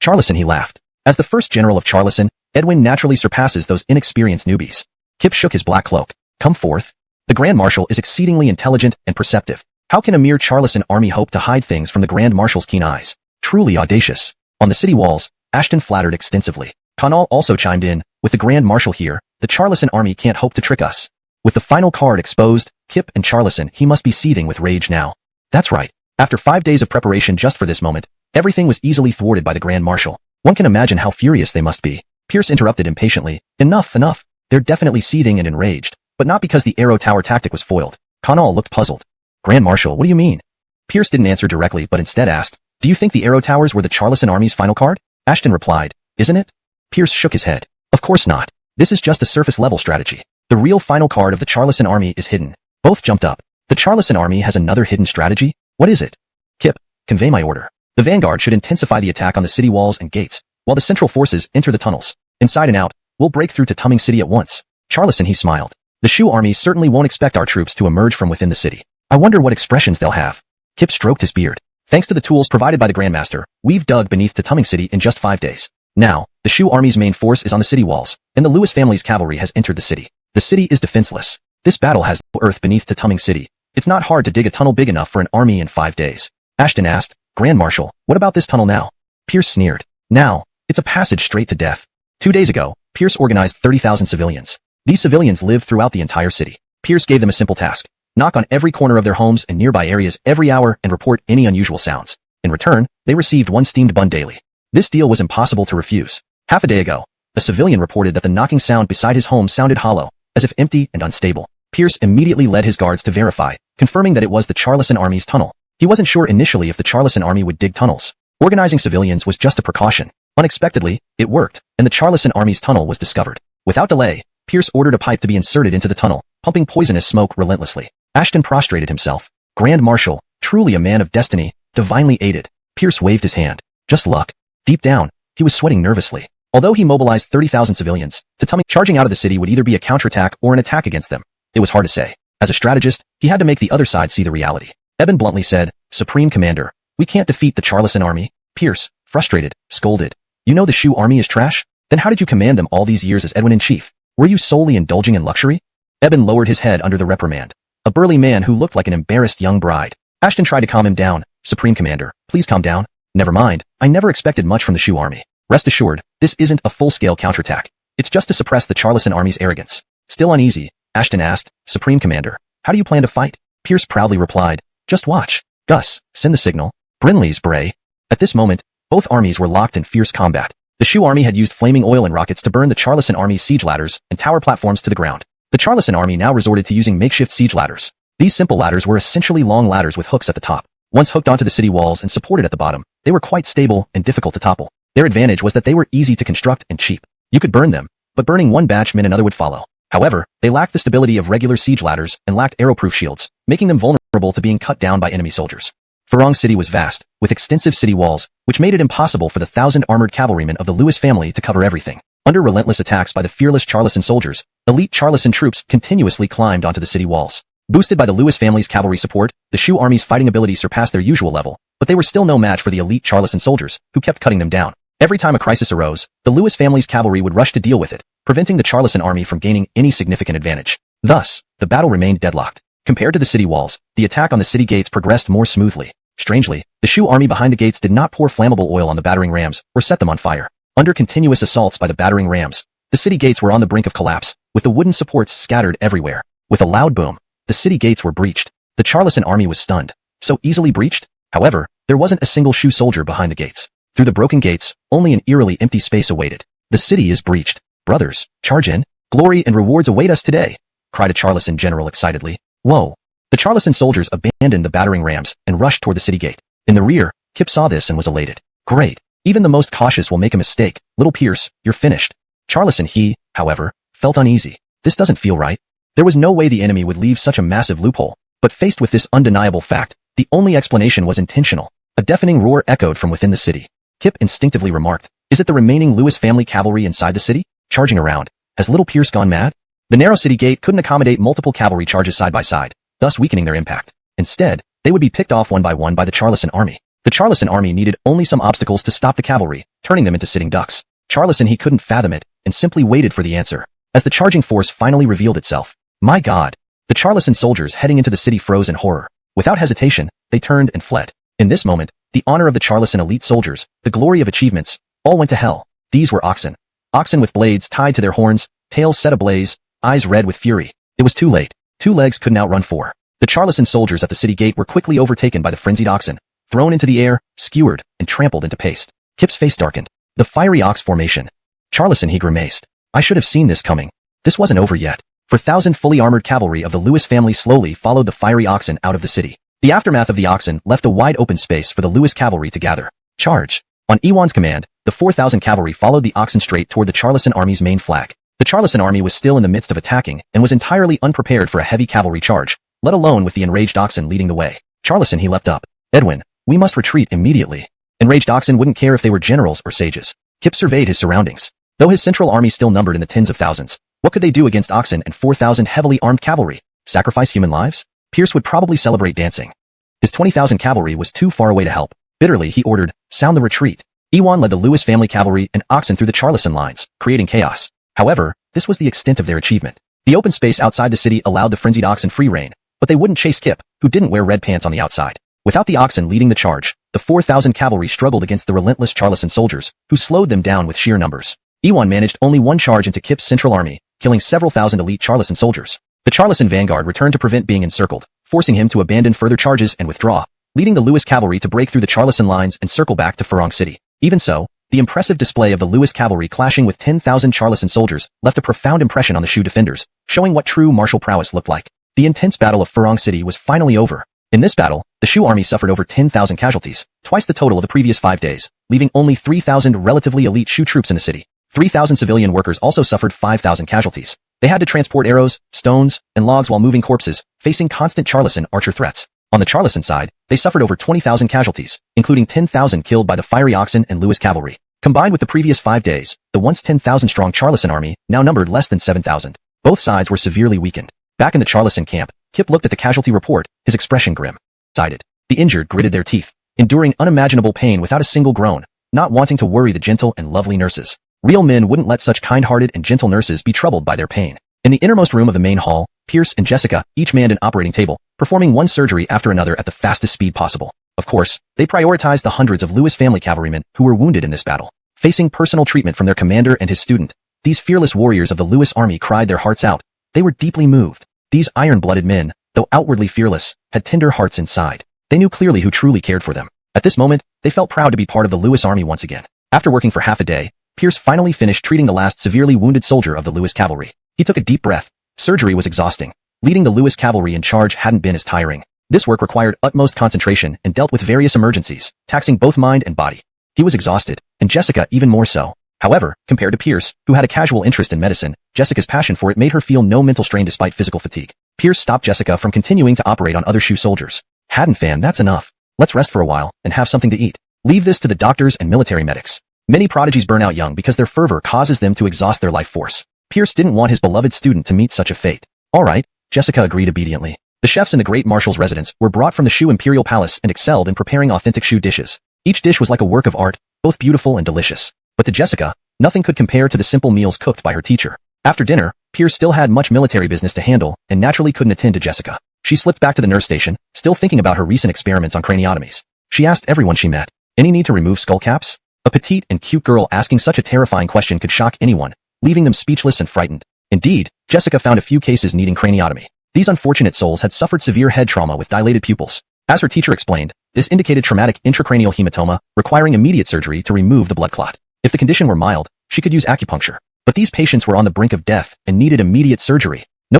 Charleston he laughed. As the first general of Charleston, Edwin naturally surpasses those inexperienced newbies. Kip shook his black cloak. Come forth. The Grand Marshal is exceedingly intelligent and perceptive. How can a mere Charleston army hope to hide things from the Grand Marshal's keen eyes? Truly audacious. On the city walls, Ashton flattered extensively. Kanal also chimed in, with the Grand Marshal here, the Charleston army can't hope to trick us. With the final card exposed, Kip and Charleston he must be seething with rage now. That's right. After 5 days of preparation just for this moment, everything was easily thwarted by the Grand Marshal. One can imagine how furious they must be. Pierce interrupted impatiently. Enough. They're definitely seething and enraged, but not because the arrow tower tactic was foiled. Kanal looked puzzled. Grand Marshal, what do you mean? Pierce didn't answer directly but instead asked, do you think the arrow towers were the Charleston army's final card? Ashton replied, isn't it? Pierce shook his head. Of course not. This is just a surface-level strategy. The real final card of the Charleston army is hidden. Both jumped up. The Charleston army has another hidden strategy? What is it? Kip, convey my order. The vanguard should intensify the attack on the city walls and gates, while the central forces enter the tunnels. Inside and out, we'll break through to Tuming City at once. Charleston he smiled. The Shu army certainly won't expect our troops to emerge from within the city. I wonder what expressions they'll have. Kip stroked his beard. Thanks to the tools provided by the Grandmaster, we've dug beneath to Tuming City in just 5 days. Now, the Shu army's main force is on the city walls, and the Lewis family's cavalry has entered the city. The city is defenseless. This battle has no earth beneath to Tuming City. It's not hard to dig a tunnel big enough for an army in 5 days. Ashton asked, Grand Marshal, what about this tunnel now? Pierce sneered. Now, it's a passage straight to death. 2 days ago, Pierce organized 30,000 civilians. These civilians lived throughout the entire city. Pierce gave them a simple task: knock on every corner of their homes and nearby areas every hour and report any unusual sounds. In return, they received one steamed bun daily. This deal was impossible to refuse. Half a day ago, a civilian reported that the knocking sound beside his home sounded hollow, as if empty and unstable. Pierce immediately led his guards to verify, confirming that it was the Charleston Army's tunnel. He wasn't sure initially if the Charleston Army would dig tunnels. Organizing civilians was just a precaution. Unexpectedly, it worked, and the Charleston Army's tunnel was discovered. Without delay, Pierce ordered a pipe to be inserted into the tunnel, pumping poisonous smoke relentlessly. Ashton prostrated himself. Grand Marshal, truly a man of destiny, divinely aided. Pierce waved his hand. Just luck. Deep down, he was sweating nervously. Although he mobilized 30,000 civilians, charging out of the city would either be a counterattack or an attack against them. It was hard to say. As a strategist, he had to make the other side see the reality. Eben bluntly said, "Supreme Commander, we can't defeat the Charleston Army." Pierce, frustrated, scolded. "You know the Shu Army is trash? Then how did you command them all these years as Edwin-in-Chief? Were you solely indulging in luxury?" Eben lowered his head under the reprimand. A burly man who looked like an embarrassed young bride. Ashton tried to calm him down. "Supreme Commander, please calm down. Never mind, I never expected much from the Shu Army. Rest assured, this isn't a full-scale counterattack. It's just to suppress the Charleston Army's arrogance." Still uneasy, Ashton asked, "Supreme Commander, how do you plan to fight?" Pierce proudly replied, "Just watch. Gus, send the signal. Brinley's bray." At this moment, both armies were locked in fierce combat. The Shu Army had used flaming oil and rockets to burn the Charleston Army's siege ladders and tower platforms to the ground. The Charleston Army now resorted to using makeshift siege ladders. These simple ladders were essentially long ladders with hooks at the top. Once hooked onto the city walls and supported at the bottom, they were quite stable and difficult to topple. Their advantage was that they were easy to construct and cheap. You could burn them, but burning one batch meant another would follow. However, they lacked the stability of regular siege ladders and lacked arrow-proof shields, making them vulnerable to being cut down by enemy soldiers. Farong City was vast, with extensive city walls, which made it impossible for the 1,000 armored cavalrymen of the Lewis family to cover everything. Under relentless attacks by the fearless Charleston soldiers, elite Charleston troops continuously climbed onto the city walls. Boosted by the Lewis family's cavalry support, the Shu Army's fighting ability surpassed their usual level, but they were still no match for the elite Charleston soldiers, who kept cutting them down. Every time a crisis arose, the Lewis family's cavalry would rush to deal with it, preventing the Charleston Army from gaining any significant advantage. Thus, the battle remained deadlocked. Compared to the city walls, the attack on the city gates progressed more smoothly. Strangely, the Shu Army behind the gates did not pour flammable oil on the battering rams or set them on fire. Under continuous assaults by the battering rams, the city gates were on the brink of collapse, with the wooden supports scattered everywhere. With a loud boom, the city gates were breached. The Charleston Army was stunned. So easily breached? However, there wasn't a single Shu soldier behind the gates. Through the broken gates, only an eerily empty space awaited. "The city is breached. Brothers, charge in. Glory and rewards await us today," cried a Charleston general excitedly. Whoa! The Charleston soldiers abandoned the battering rams and rushed toward the city gate. In the rear, Kip saw this and was elated. "Great. Even the most cautious will make a mistake. Little Pierce, you're finished." Charleston, however, felt uneasy. This doesn't feel right. There was no way the enemy would leave such a massive loophole. But faced with this undeniable fact, the only explanation was intentional. A deafening roar echoed from within the city. Kip instinctively remarked, "Is it the remaining Lewis family cavalry inside the city? Charging around. Has Little Pierce gone mad?" The narrow city gate couldn't accommodate multiple cavalry charges side by side, thus weakening their impact. Instead, they would be picked off one by one by the Charleston Army. The Charleston Army needed only some obstacles to stop the cavalry, turning them into sitting ducks. Charleston couldn't fathom it, and simply waited for the answer. As the charging force finally revealed itself, my God! The Charleston soldiers heading into the city froze in horror. Without hesitation, they turned and fled. In this moment, the honor of the Charleston elite soldiers, the glory of achievements, all went to hell. These were oxen. Oxen with blades tied to their horns, tails set ablaze, eyes red with fury. It was too late. Two legs couldn't outrun four. The Charleston soldiers at the city gate were quickly overtaken by the frenzied oxen, thrown into the air, skewered, and trampled into paste. Kip's face darkened. The fiery ox formation. Charleston, he grimaced. I should have seen this coming. This wasn't over yet. 4,000 fully armored cavalry of the Lewis family slowly followed the fiery oxen out of the city. The aftermath of the oxen left a wide open space for the Lewis cavalry to gather. Charge! On Ewan's command, the 4,000 cavalry followed the oxen straight toward the Charleston Army's main flag. The Charleston Army was still in the midst of attacking and was entirely unprepared for a heavy cavalry charge, let alone with the enraged oxen leading the way. Charleston, he leapt up. Edwin, we must retreat immediately. Enraged oxen wouldn't care if they were generals or sages. Kip surveyed his surroundings. Though his central army still numbered in the tens of thousands, what could they do against oxen and 4,000 heavily armed cavalry? Sacrifice human lives? Pierce would probably celebrate dancing. His 20,000 cavalry was too far away to help. Bitterly, he ordered, sound the retreat. Ewan led the Lewis family cavalry and oxen through the Charleston lines, creating chaos. However, this was the extent of their achievement. The open space outside the city allowed the frenzied oxen free rein, but they wouldn't chase Kip, who didn't wear red pants on the outside. Without the oxen leading the charge, the 4,000 cavalry struggled against the relentless Charleston soldiers, who slowed them down with sheer numbers. Ewan managed only one charge into Kip's central army, killing several thousand elite Charleston soldiers. The Charleston vanguard returned to prevent being encircled, forcing him to abandon further charges and withdraw, leading the Lewis cavalry to break through the Charleston lines and circle back to Furong City. Even so, the impressive display of the Lewis cavalry clashing with 10,000 Charleston soldiers left a profound impression on the Shu defenders, showing what true martial prowess looked like. The intense battle of Furong City was finally over. In this battle, the Shu army suffered over 10,000 casualties, twice the total of the previous 5 days, leaving only 3,000 relatively elite Shu troops in the city. 3,000 civilian workers also suffered 5,000 casualties. They had to transport arrows, stones, and logs while moving corpses, facing constant Charleston archer threats. On the Charleston side, they suffered over 20,000 casualties, including 10,000 killed by the fiery oxen and Lewis cavalry. Combined with the previous 5 days, the once 10,000-strong Charleston army now numbered less than 7,000. Both sides were severely weakened. Back in the Charleston camp, Kip looked at the casualty report, his expression grim. Sided. The injured gritted their teeth, enduring unimaginable pain without a single groan, not wanting to worry the gentle and lovely nurses. Real men wouldn't let such kind-hearted and gentle nurses be troubled by their pain. In the innermost room of the main hall, Pierce and Jessica each manned an operating table, performing one surgery after another at the fastest speed possible. Of course, they prioritized the hundreds of Lewis family cavalrymen who were wounded in this battle. Facing personal treatment from their commander and his student, these fearless warriors of the Lewis army cried their hearts out. They were deeply moved. These iron-blooded men, though outwardly fearless, had tender hearts inside. They knew clearly who truly cared for them. At this moment, they felt proud to be part of the Lewis army once again. After working for half a day, Pierce finally finished treating the last severely wounded soldier of the Lewis cavalry. He took a deep breath. Surgery was exhausting. Leading the Lewis cavalry in charge hadn't been as tiring. This work required utmost concentration and dealt with various emergencies, taxing both mind and body. He was exhausted, and Jessica even more so. However, compared to Pierce, who had a casual interest in medicine, Jessica's passion for it made her feel no mental strain despite physical fatigue. Pierce stopped Jessica from continuing to operate on other Shu soldiers. Hadn't fan, that's enough. Let's rest for a while and have something to eat. Leave this to the doctors and military medics. Many prodigies burn out young because their fervor causes them to exhaust their life force. Pierce didn't want his beloved student to meet such a fate. All right, Jessica agreed obediently. The chefs in the Great Marshal's residence were brought from the Shu Imperial Palace and excelled in preparing authentic Shu dishes. Each dish was like a work of art, both beautiful and delicious. But to Jessica, nothing could compare to the simple meals cooked by her teacher. After dinner, Pierce still had much military business to handle and naturally couldn't attend to Jessica. She slipped back to the nurse station, still thinking about her recent experiments on craniotomies. She asked everyone she met, any need to remove skull caps? A petite and cute girl asking such a terrifying question could shock anyone, leaving them speechless and frightened. Indeed, Jessica found a few cases needing craniotomy. These unfortunate souls had suffered severe head trauma with dilated pupils. As her teacher explained, this indicated traumatic intracranial hematoma, requiring immediate surgery to remove the blood clot. If the condition were mild, she could use acupuncture. But these patients were on the brink of death and needed immediate surgery. No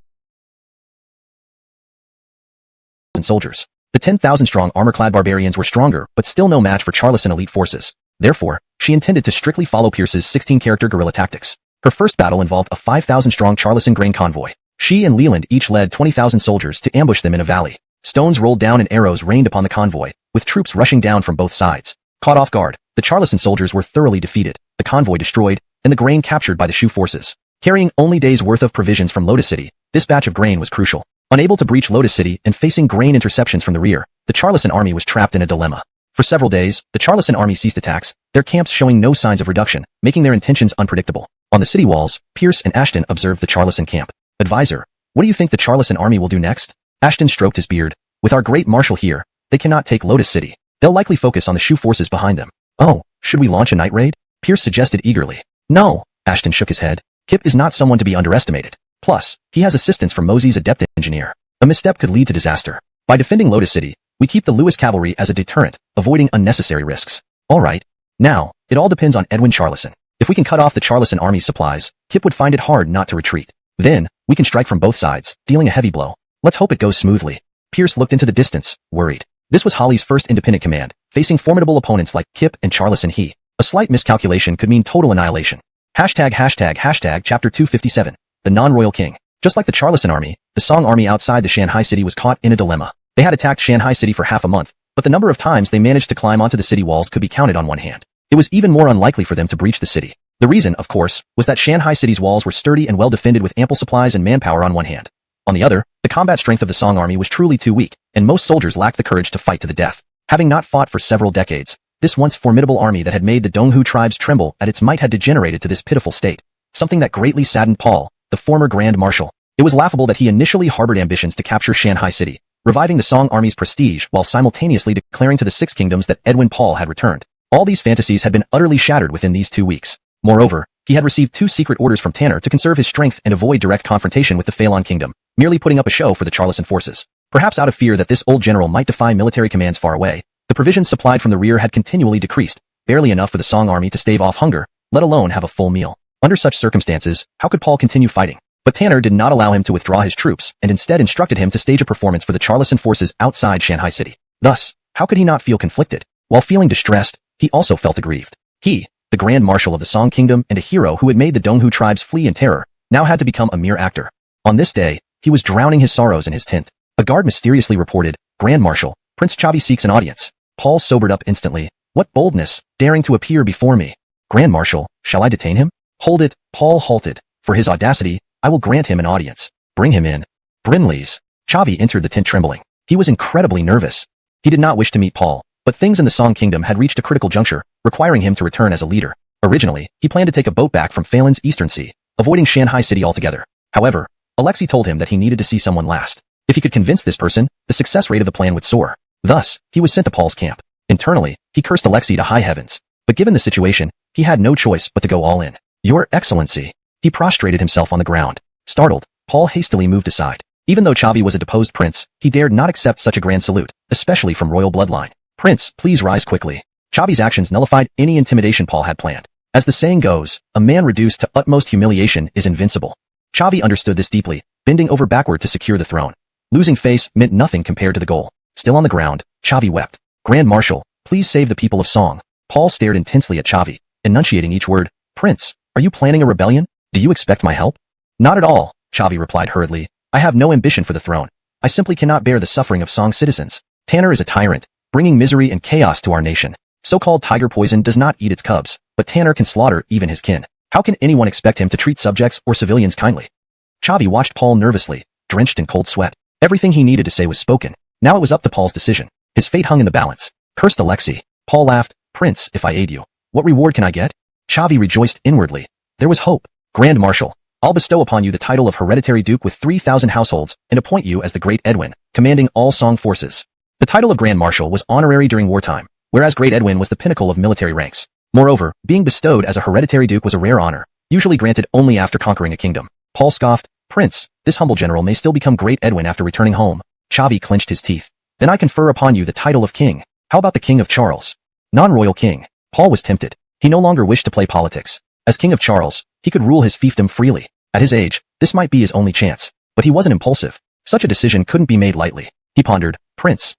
soldiers. The 10,000-strong armor-clad barbarians were stronger, but still no match for Charleston elite forces. Therefore, she intended to strictly follow Pierce's 16-character guerrilla tactics. Her first battle involved a 5,000-strong Charleston grain convoy. She and Leland each led 20,000 soldiers to ambush them in a valley. Stones rolled down and arrows rained upon the convoy, with troops rushing down from both sides. Caught off guard, the Charleston soldiers were thoroughly defeated, the convoy destroyed, and the grain captured by the Shu forces. Carrying only days' worth of provisions from Lotus City, this batch of grain was crucial. Unable to breach Lotus City and facing grain interceptions from the rear, the Charleston army was trapped in a dilemma. For several days, the Charleston army ceased attacks, their camps showing no signs of reduction, making their intentions unpredictable. On the city walls, Pierce and Ashton observed the Charleston camp. Advisor, what do you think the Charleston army will do next? Ashton stroked his beard. With our great marshal here, they cannot take Lotus City. They'll likely focus on the Shu forces behind them. Oh, should we launch a night raid? Pierce suggested eagerly. No, Ashton shook his head. Kip is not someone to be underestimated. Plus, he has assistance from Mosey's adept engineer. A misstep could lead to disaster. By defending Lotus City, we keep the Lewis cavalry as a deterrent, avoiding unnecessary risks. All right. Now, it all depends on Edwin Charleston. If we can cut off the Charleston army's supplies, Kip would find it hard not to retreat. Then, we can strike from both sides, dealing a heavy blow. Let's hope it goes smoothly. Pierce looked into the distance, worried. This was Holly's first independent command, facing formidable opponents like Kip and Charleston He. A slight miscalculation could mean total annihilation. Hashtag chapter 257. The non-royal king. Just like the Charleston army, the Song army outside the Shanghai city was caught in a dilemma. They had attacked Shanghai city for half a month, but the number of times they managed to climb onto the city walls could be counted on one hand. It was even more unlikely for them to breach the city. The reason, of course, was that Shanghai city's walls were sturdy and well defended with ample supplies and manpower on one hand. On the other, the combat strength of the Song army was truly too weak, and most soldiers lacked the courage to fight to the death. Having not fought for several decades, this once formidable army that had made the donghua tribes tremble at its might had degenerated to this pitiful state. Something that greatly saddened Paul, the former Grand Marshal. It was laughable that he initially harbored ambitions to capture Shanghai city, reviving the Song army's prestige while simultaneously declaring to the Six Kingdoms that Edwin Paul had returned. All these fantasies had been utterly shattered within these 2 weeks. Moreover, He had received 2 secret orders from Tanner to conserve his strength and avoid direct confrontation with the Phalon Kingdom, merely putting up a show for the Charleston forces. Perhaps out of fear that this old general might defy military commands far away, the provisions supplied from the rear had continually decreased, barely enough for the Song army to stave off hunger, let alone have a full meal. Under such circumstances, how could Paul continue fighting? But Tanner did not allow him to withdraw his troops and instead instructed him to stage a performance for the Charleston forces outside Shanghai City. Thus, how could he not feel conflicted? While feeling distressed, he also felt aggrieved. He, the Grand Marshal of the Song Kingdom and a hero who had made the donghua tribes flee in terror, now had to become a mere actor. On this day, he was drowning his sorrows in his tint. A guard mysteriously reported, "Grand Marshal, Prince Chavi seeks an audience." Paul sobered up instantly. What boldness, daring to appear before me. Grand Marshal, shall I detain him? Hold it, Paul halted. For his audacity, I will grant him an audience. Bring him in. Brinley's. Chavi entered the tent trembling. He was incredibly nervous. He did not wish to meet Paul, but things in the Song Kingdom had reached a critical juncture, requiring him to return as a leader. Originally, he planned to take a boat back from Phalon's eastern sea, avoiding Shanghai City altogether. However, Alexei told him that he needed to see someone last. If he could convince this person, the success rate of the plan would soar. Thus, he was sent to Paul's camp. Internally, he cursed Alexei to high heavens. But given the situation, he had no choice but to go all in. Your Excellency. He prostrated himself on the ground. Startled, Paul hastily moved aside. Even though Chavi was a deposed prince, he dared not accept such a grand salute, especially from royal bloodline. Prince, please rise quickly. Chavi's actions nullified any intimidation Paul had planned. As the saying goes, a man reduced to utmost humiliation is invincible. Chavi understood this deeply, bending over backward to secure the throne. Losing face meant nothing compared to the goal. Still on the ground, Chavi wept. Grand Marshal, please save the people of Song. Paul stared intensely at Chavi, enunciating each word. Prince, are you planning a rebellion? Do you expect my help? Not at all, Chavi replied hurriedly. I have no ambition for the throne. I simply cannot bear the suffering of Song citizens. Tanner is a tyrant, bringing misery and chaos to our nation. So-called tiger poison does not eat its cubs, but Tanner can slaughter even his kin. How can anyone expect him to treat subjects or civilians kindly? Chavi watched Paul nervously, drenched in cold sweat. Everything he needed to say was spoken. Now it was up to Paul's decision. His fate hung in the balance. Cursed Alexei. Paul laughed. Prince, if I aid you, what reward can I get? Chavi rejoiced inwardly. There was hope. Grand Marshal, I'll bestow upon you the title of Hereditary Duke with 3,000 households and appoint you as the Great Edwin, commanding all Song forces. The title of Grand Marshal was honorary during wartime, whereas Great Edwin was the pinnacle of military ranks. Moreover, being bestowed as a hereditary duke was a rare honor, usually granted only after conquering a kingdom. Paul scoffed. Prince, this humble general may still become Great Edwin after returning home. Chavi clenched his teeth. Then I confer upon you the title of king. How about the King of Charles? Non-royal king. Paul was tempted. He no longer wished to play politics. As King of Charles, he could rule his fiefdom freely. At his age, this might be his only chance. But he wasn't impulsive. Such a decision couldn't be made lightly. He pondered. Prince.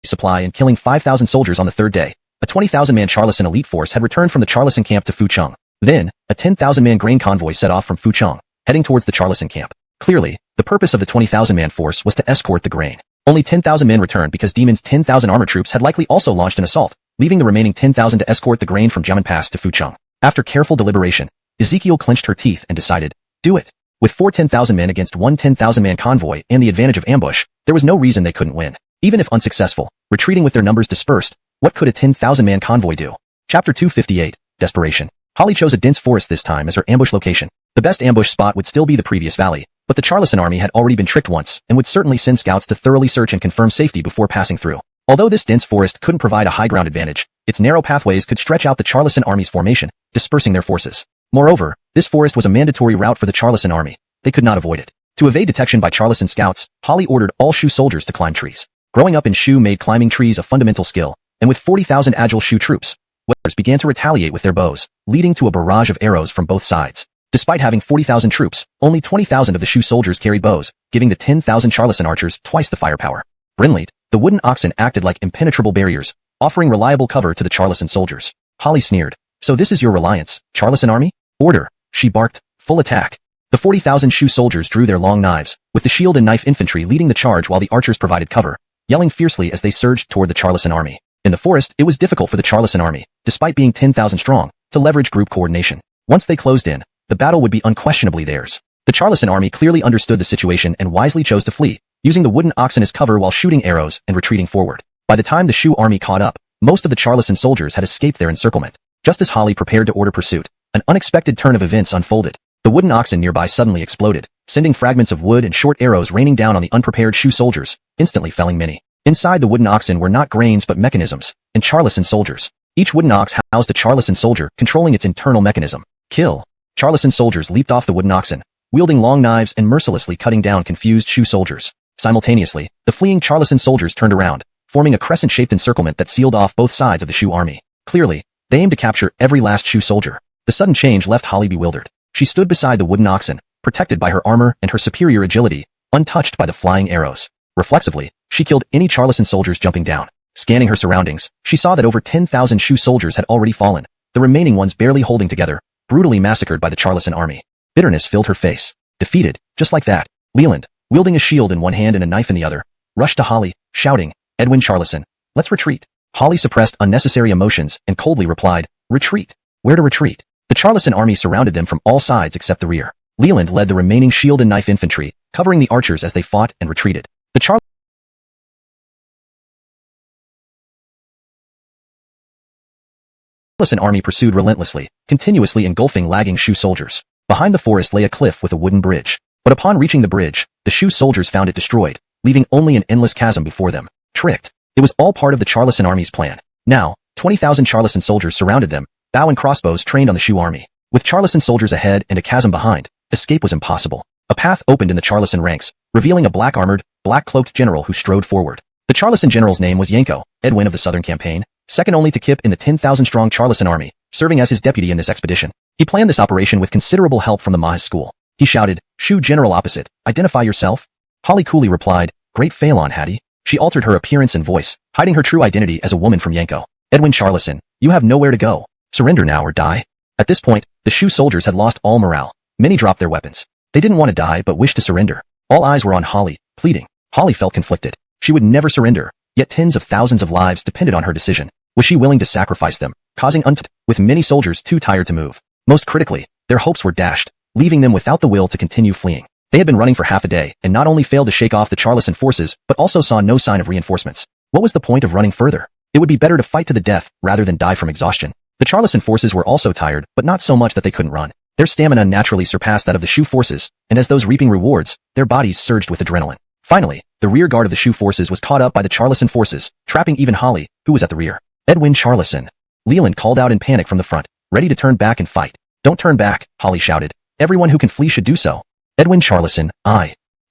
Supply and killing 5,000 soldiers on the third day. A 20,000-man Charleston elite force had returned from the Charleston camp to Fucheng. Then, a 10,000-man grain convoy set off from Fucheng, heading towards the Charleston camp. Clearly, the purpose of the 20,000-man force was to escort the grain. Only 10,000 men returned because Demon's 10,000 armored troops had likely also launched an assault, leaving the remaining 10,000 to escort the grain from Jiamen Pass to Fucheng. After careful deliberation, Ezekiel clenched her teeth and decided, do it. With 4 10,000 men against one 10,000-man convoy and the advantage of ambush, there was no reason they couldn't win. Even if unsuccessful, retreating with their numbers dispersed, what could a 10,000-man convoy do? Chapter 258, Desperation. Holly chose a dense forest this time as her ambush location. The best ambush spot would still be the previous valley, but the Charleston army had already been tricked once and would certainly send scouts to thoroughly search and confirm safety before passing through. Although this dense forest couldn't provide a high ground advantage, its narrow pathways could stretch out the Charleston army's formation, dispersing their forces. Moreover, this forest was a mandatory route for the Charleston army. They could not avoid it. To evade detection by Charleston scouts, Holly ordered all Shu soldiers to climb trees. Growing up in Shu made climbing trees a fundamental skill, and with 40,000 agile Shu troops, warriors began to retaliate with their bows, leading to a barrage of arrows from both sides. Despite having 40,000 troops, only 20,000 of the Shu soldiers carried bows, giving the 10,000 Charleston archers twice the firepower. Brinley, the wooden oxen acted like impenetrable barriers, offering reliable cover to the Charleston soldiers. Holly sneered. So this is your reliance, Charleston army? Order, she barked. Full attack. The 40,000 Shu soldiers drew their long knives, with the shield and knife infantry leading the charge while the archers provided cover, yelling fiercely as they surged toward the Charleston army. In the forest, it was difficult for the Charleston army, despite being 10,000 strong, to leverage group coordination. Once they closed in, the battle would be unquestionably theirs. The Charleston army clearly understood the situation and wisely chose to flee, using the wooden oxen as cover while shooting arrows and retreating forward. By the time the Shu army caught up, most of the Charleston soldiers had escaped their encirclement. Just as Holly prepared to order pursuit, an unexpected turn of events unfolded. The wooden oxen nearby suddenly exploded, sending fragments of wood and short arrows raining down on the unprepared Shu soldiers, instantly felling many. Inside the wooden oxen were not grains but mechanisms, and Charleston soldiers. Each wooden ox housed a Charleston soldier, controlling its internal mechanism. Kill. Charleston soldiers leaped off the wooden oxen, wielding long knives and mercilessly cutting down confused Shu soldiers. Simultaneously, the fleeing Charleston soldiers turned around, forming a crescent-shaped encirclement that sealed off both sides of the Shu army. Clearly, they aimed to capture every last Shu soldier. The sudden change left Holly bewildered. She stood beside the wooden oxen, protected by her armor and her superior agility, untouched by the flying arrows. Reflexively, she killed any Charleston soldiers jumping down. Scanning her surroundings, she saw that over 10,000 Shu soldiers had already fallen, the remaining ones barely holding together, brutally massacred by the Charleston army. Bitterness filled her face. Defeated, just like that, Leland, wielding a shield in one hand and a knife in the other, rushed to Holly, shouting, "Edwin Charleston, let's retreat." Holly suppressed unnecessary emotions and coldly replied, "Retreat? Where to retreat?" The Charleston army surrounded them from all sides except the rear. Leland led the remaining shield and knife infantry, covering the archers as they fought and retreated. The Charleston army pursued relentlessly, continuously engulfing lagging Shu soldiers. Behind the forest lay a cliff with a wooden bridge. But upon reaching the bridge, the Shu soldiers found it destroyed, leaving only an endless chasm before them. Tricked. It was all part of the Charleston army's plan. Now, 20,000 Charleston soldiers surrounded them, bow and crossbows trained on the Shu army. With Charleston soldiers ahead and a chasm behind, escape was impossible. A path opened in the Charleston ranks, revealing a black-armored, black-cloaked general who strode forward. The Charleston general's name was Yanko, Edwin of the Southern Campaign, second only to Kip in the 10,000-strong Charleston army, serving as his deputy in this expedition. He planned this operation with considerable help from the Mahas school. He shouted, "Shu general opposite, identify yourself." Holly coolly replied, "Great Phelan, Hattie." She altered her appearance and voice, hiding her true identity as a woman from Yanko. "Edwin Charleston, you have nowhere to go. Surrender now or die." At this point, the Shu soldiers had lost all morale. Many dropped their weapons. They didn't want to die but wished to surrender. All eyes were on Holly, pleading. Holly felt conflicted. She would never surrender, yet tens of thousands of lives depended on her decision. Was she willing to sacrifice them, causing with many soldiers too tired to move? Most critically, their hopes were dashed, leaving them without the will to continue fleeing. They had been running for half a day and not only failed to shake off the Charleston forces but also saw no sign of reinforcements. What was the point of running further? It would be better to fight to the death rather than die from exhaustion. The Charleston forces were also tired, but not so much that they couldn't run. Their stamina naturally surpassed that of the Shu forces, and as those reaping rewards, their bodies surged with adrenaline. Finally, the rear guard of the Shu forces was caught up by the Charleston forces, trapping even Holly, who was at the rear. "Edwin Charleston." Leland called out in panic from the front, ready to turn back and fight. "Don't turn back," Holly shouted. "Everyone who can flee should do so." "Edwin Charleston,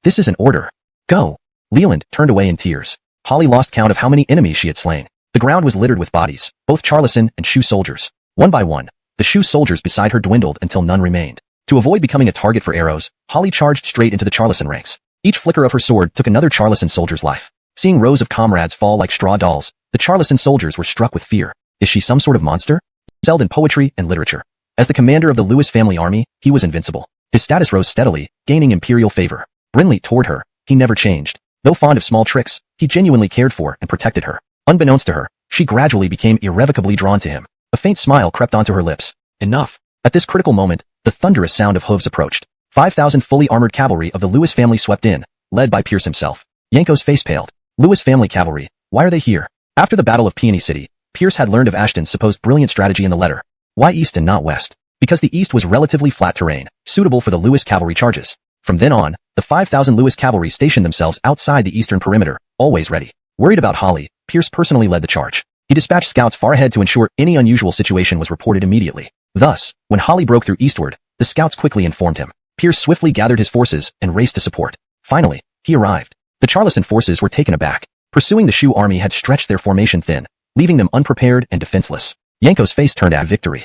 This is an order. Go." Leland turned away in tears. Holly lost count of how many enemies she had slain. The ground was littered with bodies, both Charleston and Shu soldiers. One by one, the Shu soldiers beside her dwindled until none remained. To avoid becoming a target for arrows, Holly charged straight into the Charleston ranks. Each flicker of her sword took another Charleston soldier's life. Seeing rows of comrades fall like straw dolls, the Charleston soldiers were struck with fear. Is she some sort of monster? Excelled in poetry and literature. As the commander of the Lewis family army, he was invincible. His status rose steadily, gaining imperial favor. Brinley toward her, he never changed. Though fond of small tricks, he genuinely cared for and protected her. Unbeknownst to her, she gradually became irrevocably drawn to him. A faint smile crept onto her lips. Enough. At this critical moment, the thunderous sound of hooves approached. 5,000 fully armored cavalry of the Lewis family swept in, led by Pierce himself. Yanko's face paled. Lewis family cavalry, why are they here? After the Battle of Peony City, Pierce had learned of Ashton's supposed brilliant strategy in the letter. Why east and not west? Because the east was relatively flat terrain, suitable for the Lewis cavalry charges. From then on, the 5,000 Lewis cavalry stationed themselves outside the eastern perimeter, always ready. Worried about Holly, Pierce personally led the charge. He dispatched scouts far ahead to ensure any unusual situation was reported immediately. Thus, when Holly broke through eastward, the scouts quickly informed him. Pierce swiftly gathered his forces and raced to support. Finally, he arrived. The Charleston forces were taken aback. Pursuing the Shu army had stretched their formation thin, leaving them unprepared and defenseless. Yanko's face turned at victory.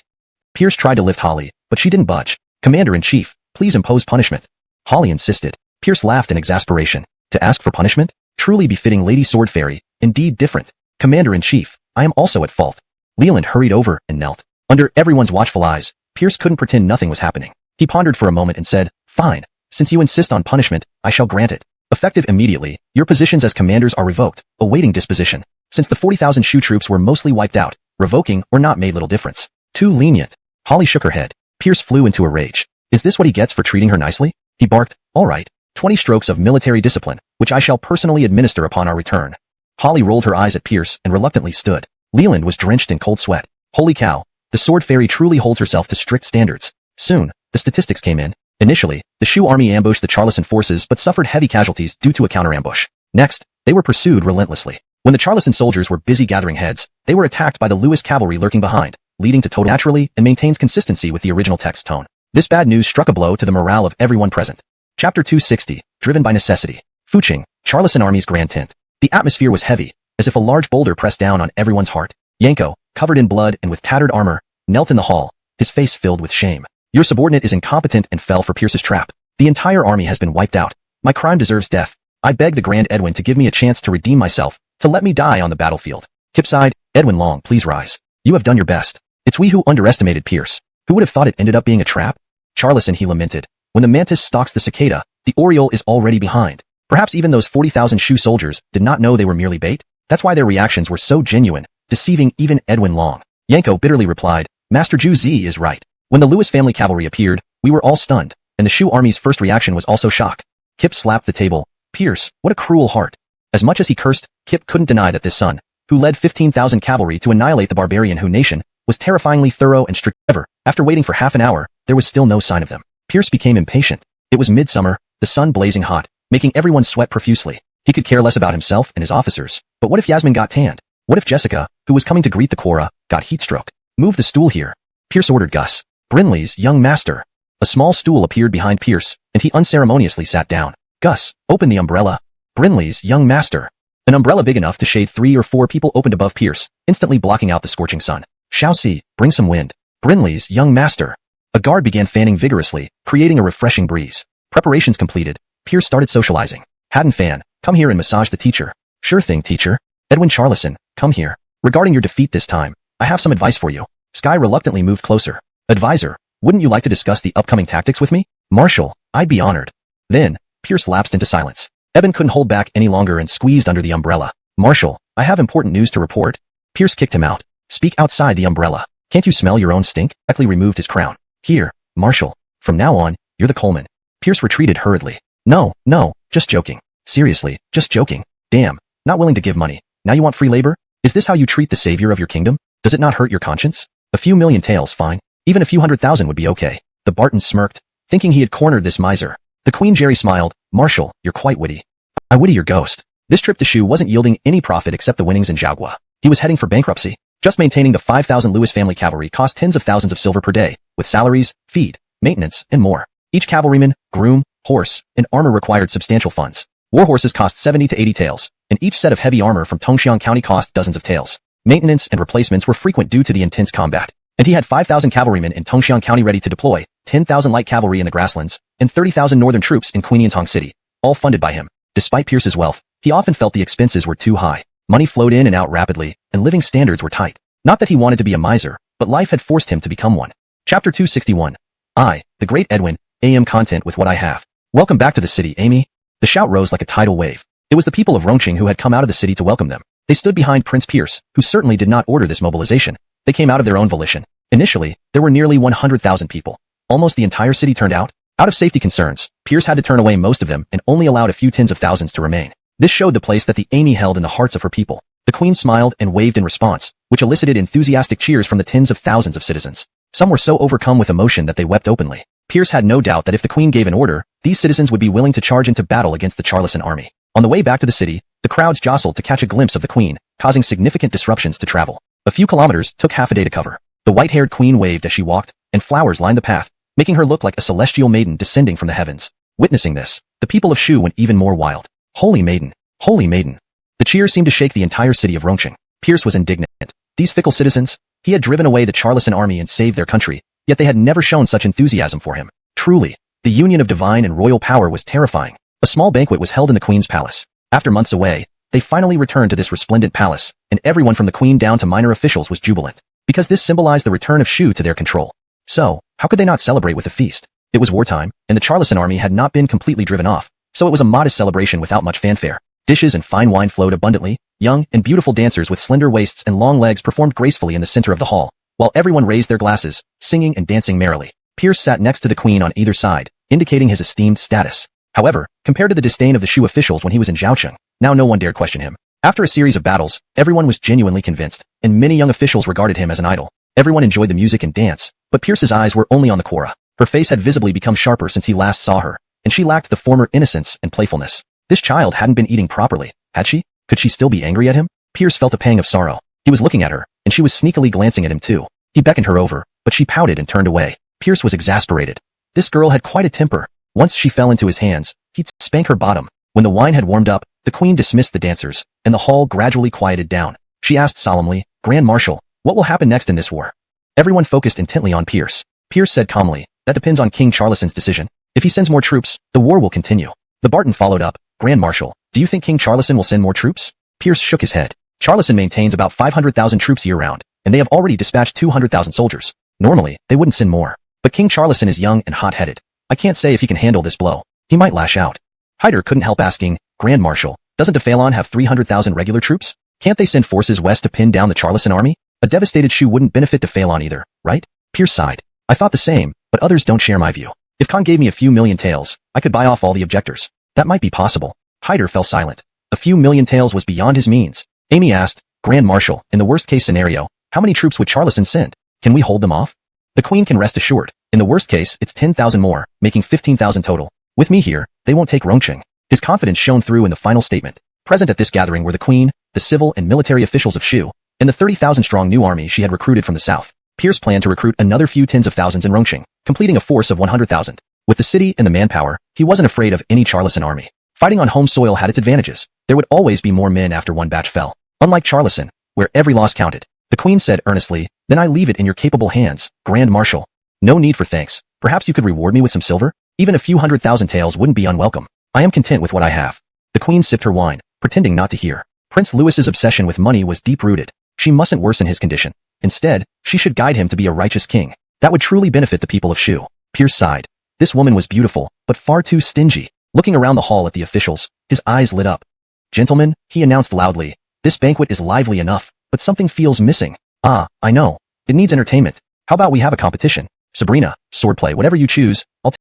Pierce tried to lift Holly, but she didn't budge. "Commander-in-Chief, please impose punishment." Holly insisted. Pierce laughed in exasperation. To ask for punishment? Truly befitting Lady Sword Fairy, indeed different. "Commander-in-Chief, I am also at fault." Leland hurried over and knelt. Under everyone's watchful eyes, Pierce couldn't pretend nothing was happening. He pondered for a moment and said, "Fine. Since you insist on punishment, I shall grant it. Effective immediately, your positions as commanders are revoked, awaiting disposition." Since the 40,000 Shu troops were mostly wiped out, revoking or not made little difference. Too lenient. Holly shook her head. Pierce flew into a rage. Is this what he gets for treating her nicely? He barked, "All right, 20 strokes of military discipline, which I shall personally administer upon our return." Holly rolled her eyes at Pierce and reluctantly stood. Leland was drenched in cold sweat. Holy cow, the Sword Fairy truly holds herself to strict standards. Soon, the statistics came in. Initially, the Shu army ambushed the Charleston forces but suffered heavy casualties due to a counterambush. Next, they were pursued relentlessly. When the Charleston soldiers were busy gathering heads, they were attacked by the Lewis cavalry lurking behind, leading to total naturally and maintains consistency with the original text tone. This bad news struck a blow to the morale of everyone present. Chapter 260, Driven by Necessity. Fuching, Charleston Army's Grand Tent. The atmosphere was heavy, as if a large boulder pressed down on everyone's heart. Yanko, covered in blood and with tattered armor, knelt in the hall, his face filled with shame. Your subordinate is incompetent and fell for Pierce's trap. The entire army has been wiped out. My crime deserves death. I beg the Grand Edwin to give me a chance to redeem myself, to let me die on the battlefield. Kip sighed. Edwin Long, please rise. You have done your best. It's we who underestimated Pierce. Who would have thought it ended up being a trap? Charleston, he lamented. When the mantis stalks the cicada, the oriole is already behind. Perhaps even those 40,000 shoe soldiers did not know they were merely bait. That's why their reactions were so genuine, deceiving even Edwin Long. Yanko bitterly replied, Master Zhou Z is right. When the Lewis family cavalry appeared, we were all stunned, and the Shu army's first reaction was also shock. Kip slapped the table. Pierce, what a cruel heart. As much as he cursed, Kip couldn't deny that this son, who led 15,000 cavalry to annihilate the barbarian Hu nation, was terrifyingly thorough and strict. However, after waiting for half an hour, there was still no sign of them. Pierce became impatient. It was midsummer, the sun blazing hot, making everyone sweat profusely. He could care less about himself and his officers. But what if Yasmin got tanned? What if Jessica, who was coming to greet the Quora, got heatstroke? Move the stool here. Pierce ordered Gus. Brinley's young master. A small stool appeared behind Pierce, and he unceremoniously sat down. Gus, open the umbrella. Brinley's young master. An umbrella big enough to shade 3 or 4 people opened above Pierce, instantly blocking out the scorching sun. Shaoxi, bring some wind. Brinley's young master. A guard began fanning vigorously, creating a refreshing breeze. Preparations completed, Pierce started socializing. Hadden Fan, come here and massage the teacher. Sure thing, teacher. Edwin Charleston, come here. Regarding your defeat this time, I have some advice for you. Sky reluctantly moved closer. Advisor, wouldn't you like to discuss the upcoming tactics with me? Marshal, I'd be honored. Then, Pierce lapsed into silence. Eben couldn't hold back any longer and squeezed under the umbrella. Marshal, I have important news to report. Pierce kicked him out. Speak outside the umbrella. Can't you smell your own stink? Beckley removed his crown. Here, Marshal. From now on, you're the Coleman. Pierce retreated hurriedly. No, just joking. Seriously, just joking. Damn, not willing to give money. Now you want free labor? Is this how you treat the savior of your kingdom? Does it not hurt your conscience? A few million taels, fine. Even a few 100,000 would be okay. The Barton smirked, thinking he had cornered this miser. The Queen Jerry smiled. Marshal, you're quite witty. I witty your ghost. This trip to Shu wasn't yielding any profit except the winnings in Zhaogua. He was heading for bankruptcy. Just maintaining the 5,000 Lewis family cavalry cost tens of thousands of silver per day, with salaries, feed, maintenance, and more. Each cavalryman, groom, horse, and armor required substantial funds. War horses cost 70 to 80 taels, and each set of heavy armor from Tongxiang County cost dozens of taels. Maintenance and replacements were frequent due to the intense combat. And he had 5,000 cavalrymen in Tongxiang County ready to deploy, 10,000 light cavalry in the grasslands, and 30,000 northern troops in Queenian's City, all funded by him. Despite Pierce's wealth, he often felt the expenses were too high. Money flowed in and out rapidly, and living standards were tight. Not that he wanted to be a miser, but life had forced him to become one. Chapter 261. I, the Great Edwin, am content with what I have. Welcome back to the city, Amy. The shout rose like a tidal wave. It was the people of Rongqing who had come out of the city to welcome them. They stood behind Prince Pierce, who certainly did not order this mobilization. They came out of their own volition. Initially, there were nearly 100,000 people. Almost the entire city turned out. Out of safety concerns, Pierce had to turn away most of them and only allowed a few tens of thousands to remain. This showed the place that the Amy held in the hearts of her people. The Queen smiled and waved in response, which elicited enthusiastic cheers from the tens of thousands of citizens. Some were so overcome with emotion that they wept openly. Pierce had no doubt that if the Queen gave an order, these citizens would be willing to charge into battle against the Charleston army. On the way back to the city, the crowds jostled to catch a glimpse of the Queen, causing significant disruptions to travel. A few kilometers took half a day to cover. The white-haired Queen waved as she walked, and flowers lined the path, making her look like a celestial maiden descending from the heavens. Witnessing this, the people of Shu went even more wild. Holy maiden! Holy maiden! The cheers seemed to shake the entire city of Rongqing. Pierce was indignant. These fickle citizens, he had driven away the Charleston army and saved their country, yet they had never shown such enthusiasm for him. Truly, the union of divine and royal power was terrifying. A small banquet was held in the Queen's palace. After months away, they finally returned to this resplendent palace, and everyone from the Queen down to minor officials was jubilant, because this symbolized the return of Shu to their control. So, how could they not celebrate with a feast? It was wartime, and the Charleston army had not been completely driven off, so it was a modest celebration without much fanfare. Dishes and fine wine flowed abundantly. Young and beautiful dancers with slender waists and long legs performed gracefully in the center of the hall, while everyone raised their glasses, singing and dancing merrily. Pierce sat next to the Queen on either side, indicating his esteemed status. However, compared to the disdain of the Shu officials when he was in Zhaocheng, now no one dared question him. After a series of battles, everyone was genuinely convinced, and many young officials regarded him as an idol. Everyone enjoyed the music and dance, but Pierce's eyes were only on the Quora. Her face had visibly become sharper since he last saw her, and she lacked the former innocence and playfulness. This child hadn't been eating properly, had she? Could she still be angry at him? Pierce felt a pang of sorrow. He was looking at her, and she was sneakily glancing at him too. He beckoned her over, but she pouted and turned away. Pierce was exasperated. This girl had quite a temper. Once she fell into his hands, he'd spank her bottom. When the wine had warmed up, the queen dismissed the dancers, and the hall gradually quieted down. She asked solemnly, "Grand Marshal, what will happen next in this war?" Everyone focused intently on Pierce. Pierce said calmly, "That depends on King Charleson's decision. If he sends more troops, the war will continue." The Barton followed up, "Grand Marshal, do you think King Charleson will send more troops?" Pierce shook his head. Charleson maintains about 500,000 troops year-round, and they have already dispatched 200,000 soldiers. Normally, they wouldn't send more. But King Charleson is young and hot-headed. I can't say if he can handle this blow. He might lash out. Hyder couldn't help asking, "Grand Marshal, doesn't the Phaelon have 300,000 regular troops? Can't they send forces west to pin down the Charleson army? A devastated Shu wouldn't benefit the Phaelon either, right?" Pierce sighed. "I thought the same, but others don't share my view. If Khan gave me a few million taels, I could buy off all the objectors. That might be possible." Hyder fell silent. A few million taels was beyond his means. Amy asked, "Grand Marshal, in the worst-case scenario, how many troops would Charleson send? Can we hold them off?" The queen can rest assured. In the worst case, it's 10,000 more, making 15,000 total. With me here, they won't take Rongqing. His confidence shone through in the final statement. Present at this gathering were the queen, the civil and military officials of Shu, and the 30,000-strong new army she had recruited from the south. Pierce planned to recruit another few tens of thousands in Rongqing, completing a force of 100,000. With the city and the manpower, he wasn't afraid of any Charleson army. Fighting on home soil had its advantages. There would always be more men after one batch fell. Unlike Charleson, where every loss counted. The queen said earnestly, "Then I leave it in your capable hands, Grand Marshal. No need for thanks. Perhaps you could reward me with some silver? Even a few 100,000 taels wouldn't be unwelcome. I am content with what I have." The queen sipped her wine, pretending not to hear. Prince Louis's obsession with money was deep-rooted. She mustn't worsen his condition. Instead, she should guide him to be a righteous king. That would truly benefit the people of Shu. Pierce sighed. This woman was beautiful, but far too stingy. Looking around the hall at the officials, his eyes lit up. "Gentlemen," he announced loudly, "this banquet is lively enough, but something feels missing. Ah, I know. It needs entertainment. How about we have a competition? Sabrina, swordplay, whatever you choose, I'll take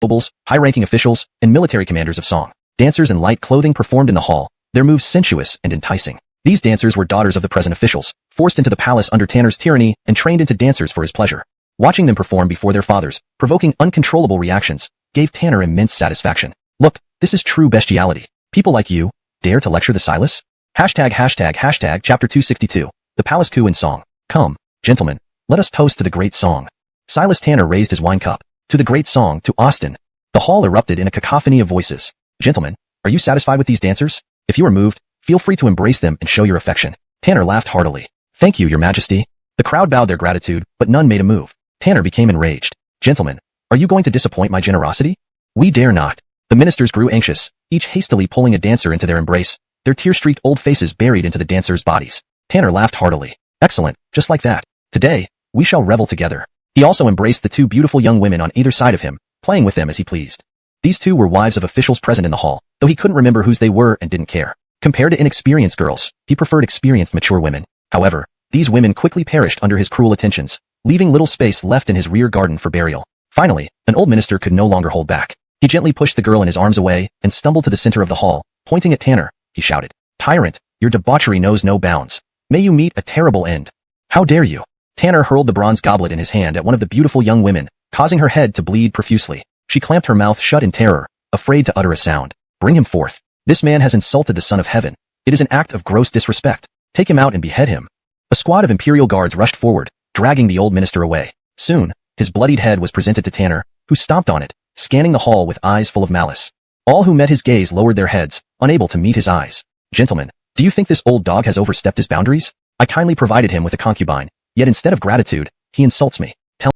nobles, high-ranking officials, and military commanders of song." Dancers in light clothing performed in the hall, their moves sensuous and enticing. These dancers were daughters of the present officials, forced into the palace under Tanner's tyranny and trained into dancers for his pleasure. Watching them perform before their fathers, provoking uncontrollable reactions, gave Tanner immense satisfaction. "Look, this is true bestiality. People like you, dare to lecture the Silas?" ####Chapter 262. The Palace Coup in Song. "Come, gentlemen, let us toast to the great song." Silas Tanner raised his wine cup. "To the great song, to Austin." The hall erupted in a cacophony of voices. "Gentlemen, are you satisfied with these dancers? If you are moved, feel free to embrace them and show your affection." Tanner laughed heartily. "Thank you, your majesty." The crowd bowed their gratitude, but none made a move. Tanner became enraged. "Gentlemen, are you going to disappoint my generosity?" "We dare not." The ministers grew anxious, each hastily pulling a dancer into their embrace, their tear-streaked old faces buried into the dancers' bodies. Tanner laughed heartily. "Excellent, just like that. Today, we shall revel together." He also embraced the two beautiful young women on either side of him, playing with them as he pleased. These two were wives of officials present in the hall, though he couldn't remember whose they were and didn't care. Compared to inexperienced girls, he preferred experienced mature women. However, these women quickly perished under his cruel attentions, leaving little space left in his rear garden for burial. Finally, an old minister could no longer hold back. He gently pushed the girl in his arms away and stumbled to the center of the hall. Pointing at Tanner, he shouted, "Tyrant, your debauchery knows no bounds. May you meet a terrible end." "How dare you?" Tanner hurled the bronze goblet in his hand at one of the beautiful young women, causing her head to bleed profusely. She clamped her mouth shut in terror, afraid to utter a sound. "Bring him forth. This man has insulted the Son of Heaven. It is an act of gross disrespect. Take him out and behead him." A squad of imperial guards rushed forward, dragging the old minister away. Soon, his bloodied head was presented to Tanner, who stomped on it, scanning the hall with eyes full of malice. All who met his gaze lowered their heads, unable to meet his eyes. "Gentlemen, do you think this old dog has overstepped his boundaries? I kindly provided him with a concubine, yet instead of gratitude, he insults me. Tell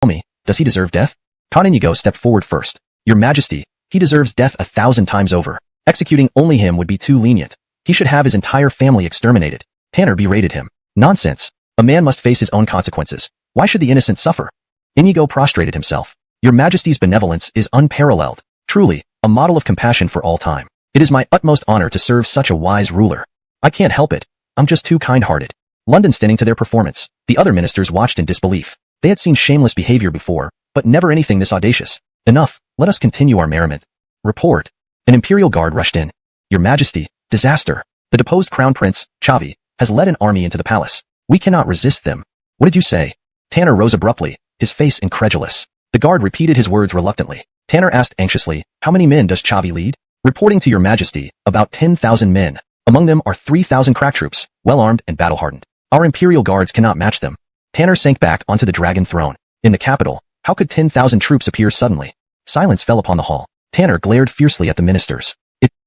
me, does he deserve death?" Khan Inigo stepped forward first. "Your Majesty, he deserves death 1,000 times over. Executing only him would be too lenient. He should have his entire family exterminated." Tanner berated him. "Nonsense. A man must face his own consequences. Why should the innocent suffer?" Inigo prostrated himself. "Your Majesty's benevolence is unparalleled. Truly, a model of compassion for all time. It is my utmost honor to serve such a wise ruler. I can't help it. I'm just too kind-hearted." London standing to their performance, the other ministers watched in disbelief. They had seen shameless behavior before, but never anything this audacious. "Enough, let us continue our merriment." "Report." An imperial guard rushed in. "Your Majesty, disaster. The deposed crown prince, Chavi, has led an army into the palace. We cannot resist them." "What did you say?" Tanner rose abruptly, his face incredulous. The guard repeated his words reluctantly. Tanner asked anxiously, how many men does Chavi lead? Reporting to your majesty, about 10,000 men. Among them are 3,000 crack troops, well-armed and battle-hardened. Our imperial guards cannot match them. Tanner sank back onto the dragon throne. In the capital, how could 10,000 troops appear suddenly? Silence fell upon the hall. Tanner glared fiercely at the ministers.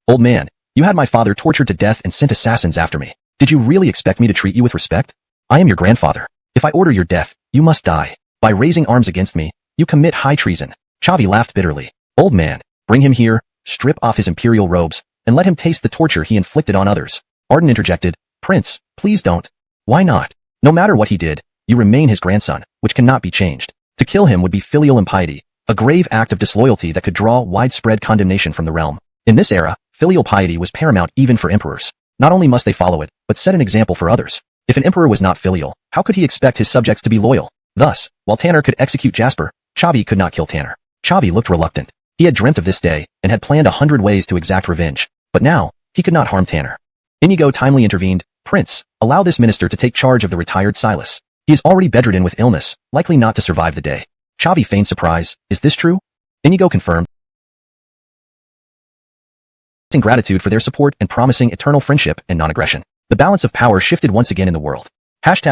Old man, you had my father tortured to death and sent assassins after me. Did you really expect me to treat you with respect? I am your grandfather. If I order your death, you must die. By raising arms against me, you commit high treason. Chavi laughed bitterly. Old man, bring him here, strip off his imperial robes, and let him taste the torture he inflicted on others. Arden interjected, Prince, please don't. Why not? No matter what he did, you remain his grandson, which cannot be changed. To kill him would be filial impiety, a grave act of disloyalty that could draw widespread condemnation from the realm. In this era, filial piety was paramount even for emperors. Not only must they follow it, but set an example for others. If an emperor was not filial, how could he expect his subjects to be loyal? Thus, while Tanner could execute Jasper, Chavi could not kill Tanner. Chavi looked reluctant. He had dreamt of this day, and had planned 100 ways to exact revenge. But now, he could not harm Tanner. Inigo timely intervened, Prince, allow this minister to take charge of the retired Silas. He is already bedridden with illness, likely not to survive the day. Chavi feigned surprise, is this true? Inigo confirmed, in gratitude for their support and promising eternal friendship and non-aggression. The balance of power shifted once again in the world. Chapter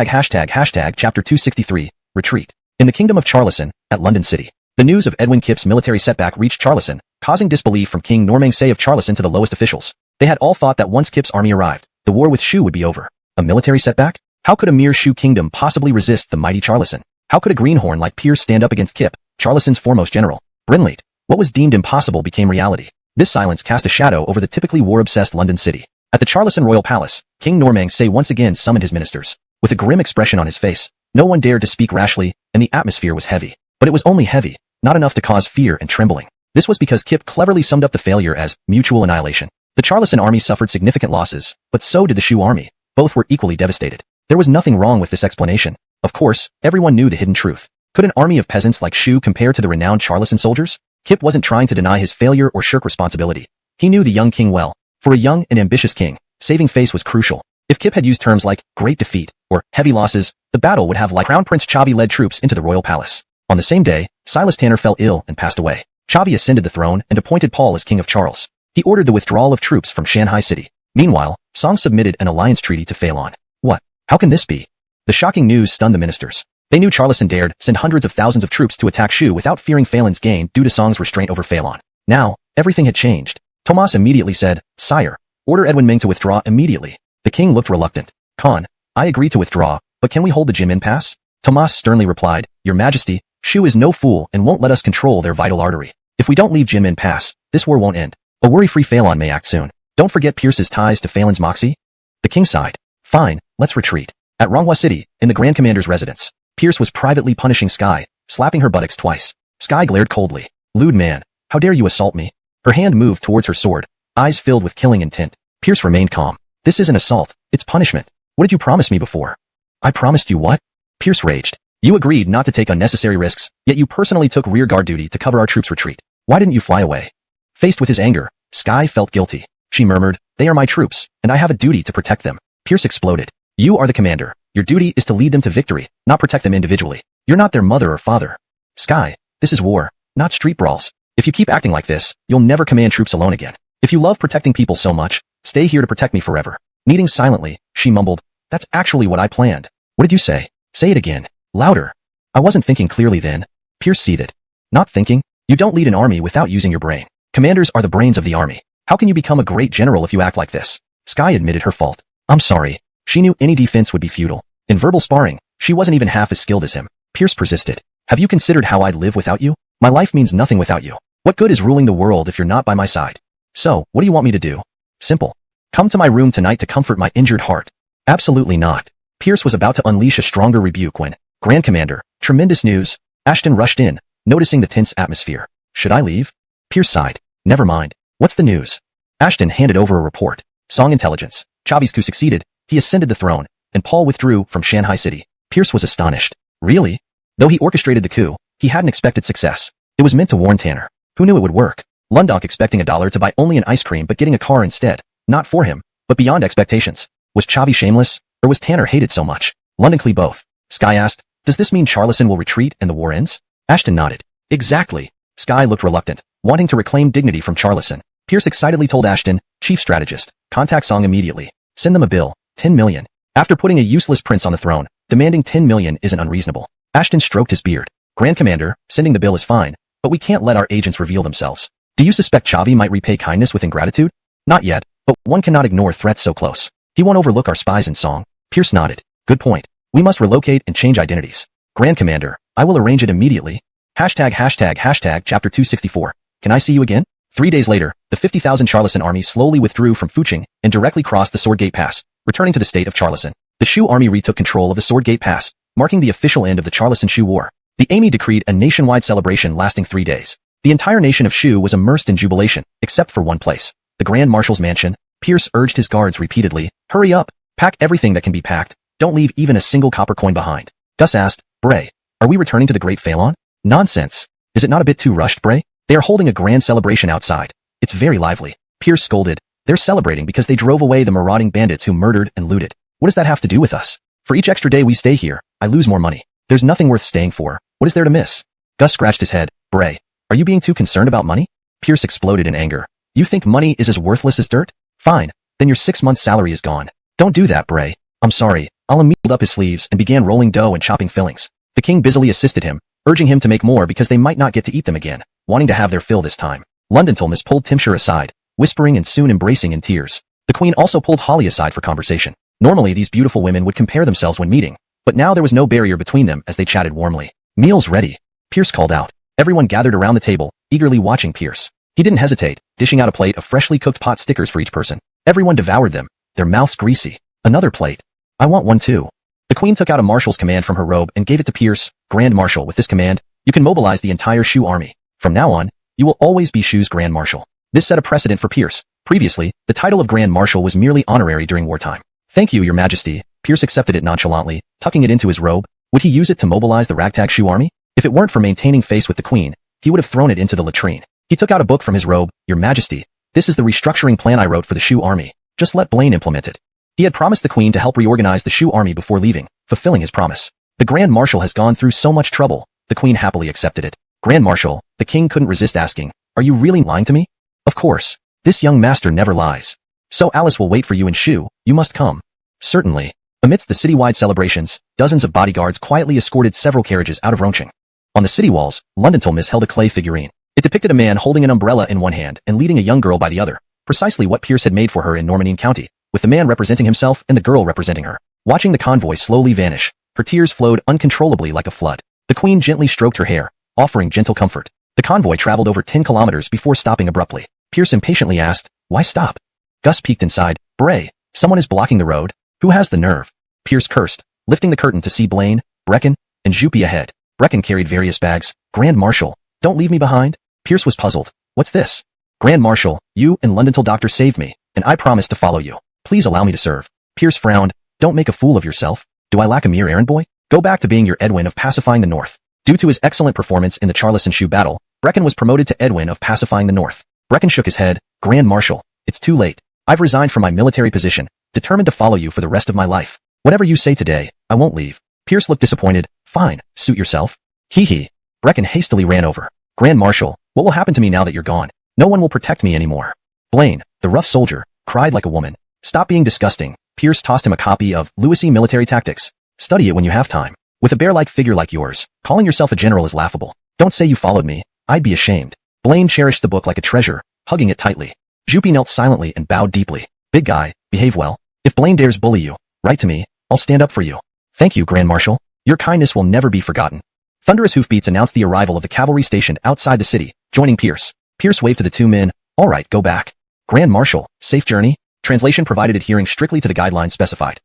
263, Retreat. In the Kingdom of Charlison, at London City, the news of Edwin Kip's military setback reached Charlison, causing disbelief from King Normangse of Charlison to the lowest officials. They had all thought that once Kip's army arrived, the war with Shu would be over. A military setback? How could a mere Shu kingdom possibly resist the mighty Charlison? How could a greenhorn like Pierce stand up against Kip, Charlison's foremost general? Brinleit. What was deemed impossible became reality. This silence cast a shadow over the typically war-obsessed London city. At the Charlison Royal Palace, King Normangse once again summoned his ministers. With a grim expression on his face, no one dared to speak rashly, and the atmosphere was heavy. But it was only heavy, not enough to cause fear and trembling. This was because Kip cleverly summed up the failure as mutual annihilation. The Charlison army suffered significant losses, but so did the Shu army. Both were equally devastated. There was nothing wrong with this explanation. Of course, everyone knew the hidden truth. Could an army of peasants like Shu compare to the renowned Charlison soldiers? Kip wasn't trying to deny his failure or shirk responsibility. He knew the young king well. For a young and ambitious king, saving face was crucial. If Kip had used terms like great defeat or heavy losses, the battle would have like Crown Prince Chavi led troops into the royal palace. On the same day, Silas Tanner fell ill and passed away. Chavi ascended the throne and appointed Paul as king of Charles. He ordered the withdrawal of troops from Shanghai City. Meanwhile, Song submitted an alliance treaty to Phelan. What? How can this be? The shocking news stunned the ministers. They knew Charlison dared send hundreds of thousands of troops to attack Shu without fearing Phelan's gain due to Song's restraint over Phelan. Now, everything had changed. Tomas immediately said, Sire, order Edwin Ming to withdraw immediately. The king looked reluctant. Khan, I agree to withdraw, but can we hold the Jimin Pass? Tomas sternly replied, Your Majesty, Shu is no fool and won't let us control their vital artery. If we don't leave Jimin Pass, this war won't end. A worry-free Phelan may act soon. Don't forget Pierce's ties to Phelan's moxie. The king sighed. Fine, let's retreat. At Ronghua City, in the Grand Commander's residence, Pierce was privately punishing Sky, slapping her buttocks twice. Sky glared coldly. Lewd man, how dare you assault me? Her hand moved towards her sword, eyes filled with killing intent. Pierce remained calm. This isn't assault, it's punishment. What did you promise me before? I promised you what? Pierce raged. You agreed not to take unnecessary risks, yet you personally took rearguard duty to cover our troops' retreat. Why didn't you fly away? Faced with his anger, Sky felt guilty. She murmured, They are my troops, and I have a duty to protect them. Pierce exploded. You are the commander. Your duty is to lead them to victory, not protect them individually. You're not their mother or father. Sky, this is war, not street brawls. If you keep acting like this, you'll never command troops alone again. If you love protecting people so much, stay here to protect me forever. Kneading silently, she mumbled, That's actually what I planned. What did you say? Say it again. Louder. I wasn't thinking clearly then. Pierce seethed. Not thinking? You don't lead an army without using your brain. Commanders are the brains of the army. How can you become a great general if you act like this? Sky admitted her fault. I'm sorry. She knew any defense would be futile. In verbal sparring, she wasn't even half as skilled as him. Pierce persisted. Have you considered how I'd live without you? My life means nothing without you. What good is ruling the world if you're not by my side? So, what do you want me to do? Simple. Come to my room tonight to comfort my injured heart. Absolutely not. Pierce was about to unleash a stronger rebuke when, Grand Commander, tremendous news. Ashton rushed in, noticing the tense atmosphere. Should I leave? Pierce sighed. Never mind. What's the news? Ashton handed over a report. Song intelligence. Chavi's coup succeeded. He ascended the throne, and Paul withdrew from Shanghai City. Pierce was astonished. Really? Though he orchestrated the coup, he hadn't expected success. It was meant to warn Tanner. Who knew it would work? Lundonk expecting $1 to buy only an ice cream but getting a car instead. Not for him, but beyond expectations. Was Chavi shameless, or was Tanner hated so much? Lundonkly both. Sky asked, Does this mean Charlison will retreat and the war ends? Ashton nodded. Exactly. Sky looked reluctant, wanting to reclaim dignity from Charlison. Pierce excitedly told Ashton, chief strategist, contact Song immediately. Send them a bill, 10 million. After putting a useless prince on the throne, demanding 10 million isn't unreasonable. Ashton stroked his beard. Grand Commander, sending the bill is fine, but we can't let our agents reveal themselves. Do you suspect Chavi might repay kindness with ingratitude? Not yet, but one cannot ignore threats so close. He won't overlook our spies in Song. Pierce nodded. Good point. We must relocate and change identities. Grand Commander, I will arrange it immediately. Chapter 264. Can I see you again? 3 days later, the 50,000 Charlison army slowly withdrew from Fuching and directly crossed the Sword Gate Pass, returning to the state of Charlison. The Shu army retook control of the Sword Gate Pass, marking the official end of the Charlison-Shu War. The Amy decreed a nationwide celebration lasting 3 days. The entire nation of Shu was immersed in jubilation, except for one place, the Grand Marshal's mansion. Pierce urged his guards repeatedly, hurry up, pack everything that can be packed, don't leave even a single copper coin behind. Gus asked, Bray, are we returning to the Great Phalon? Nonsense. Is it not a bit too rushed, Bray? They are holding a grand celebration outside. It's very lively. Pierce scolded. They're celebrating because they drove away the marauding bandits who murdered and looted. What does that have to do with us? For each extra day we stay here, I lose more money. There's nothing worth staying for. What is there to miss? Gus scratched his head. Bray, are you being too concerned about money? Pierce exploded in anger. You think money is as worthless as dirt? Fine. Then your 6 months' salary is gone. Don't do that, Bray. I'm sorry. Alam rolled up his sleeves and began rolling dough and chopping fillings. The king busily assisted him, urging him to make more because they might not get to eat them again, wanting to have their fill this time. London Tolmas pulled Timshire aside, whispering and soon embracing in tears. The queen also pulled Holly aside for conversation. Normally these beautiful women would compare themselves when meeting, but now there was no barrier between them as they chatted warmly. Meal's ready. Pierce called out. Everyone gathered around the table, eagerly watching Pierce. He didn't hesitate, dishing out a plate of freshly cooked pot stickers for each person. Everyone devoured them, their mouths greasy. Another plate. I want one too. The queen took out a marshal's command from her robe and gave it to Pierce. Grand Marshal, with this command, you can mobilize the entire Shu army. From now on, you will always be Shu's Grand Marshal. This set a precedent for Pierce. Previously, the title of Grand Marshal was merely honorary during wartime. Thank you, Your Majesty. Pierce accepted it nonchalantly, tucking it into his robe. Would he use it to mobilize the ragtag Shu army? If it weren't for maintaining face with the queen, he would have thrown it into the latrine. He took out a book from his robe. Your Majesty, this is the restructuring plan I wrote for the Shu army. Just let Blaine implement it. He had promised the queen to help reorganize the Shu army before leaving, fulfilling his promise. The Grand Marshal has gone through so much trouble. The queen happily accepted it. Grand Marshal, the king couldn't resist asking, are you really lying to me? Of course. This young master never lies. So Alice will wait for you in Shu. You must come. Certainly. Amidst the citywide celebrations, dozens of bodyguards quietly escorted several carriages out of Rongqing. On the city walls, London Tolmas held a clay figurine. It depicted a man holding an umbrella in one hand and leading a young girl by the other, precisely what Pierce had made for her in Normanine County, with the man representing himself and the girl representing her. Watching the convoy slowly vanish, her tears flowed uncontrollably like a flood. The queen gently stroked her hair, offering gentle comfort. The convoy traveled over 10 kilometers before stopping abruptly. Pierce impatiently asked, why stop? Gus peeked inside. Bray, someone is blocking the road. Who has the nerve? Pierce cursed, lifting the curtain to see Blaine, Brecken, and Juppie ahead. Brecken carried various bags. Grand Marshal, don't leave me behind. Pierce was puzzled. What's this? Grand Marshal, you and Londontal Doctor saved me, and I promise to follow you. Please allow me to serve. Pierce frowned. Don't make a fool of yourself. Do I lack a mere errand boy? Go back to being your Edwin of pacifying the North. Due to his excellent performance in the Charlison-Shu battle, Brecken was promoted to Edwin of pacifying the North. Brecken shook his head. Grand Marshal, it's too late. I've resigned from my military position, determined to follow you for the rest of my life. Whatever you say today, I won't leave. Pierce looked disappointed. Fine, suit yourself. Hee hee. Brecken hastily ran over. Grand Marshal, what will happen to me now that you're gone? No one will protect me anymore. Blaine, the rough soldier, cried like a woman. Stop being disgusting. Pierce tossed him a copy of Louis Military Tactics. Study it when you have time. With a bear-like figure like yours, calling yourself a general is laughable. Don't say you followed me. I'd be ashamed. Blaine cherished the book like a treasure, hugging it tightly. Juppie knelt silently and bowed deeply. Big guy, behave well. If Blaine dares bully you, write to me. I'll stand up for you. Thank you, Grand Marshal. Your kindness will never be forgotten. Thunderous hoofbeats announced the arrival of the cavalry stationed outside the city, joining Pierce. Pierce waved to the two men. All right, go back. Grand Marshal, safe journey. Translation provided adhering strictly to the guidelines specified.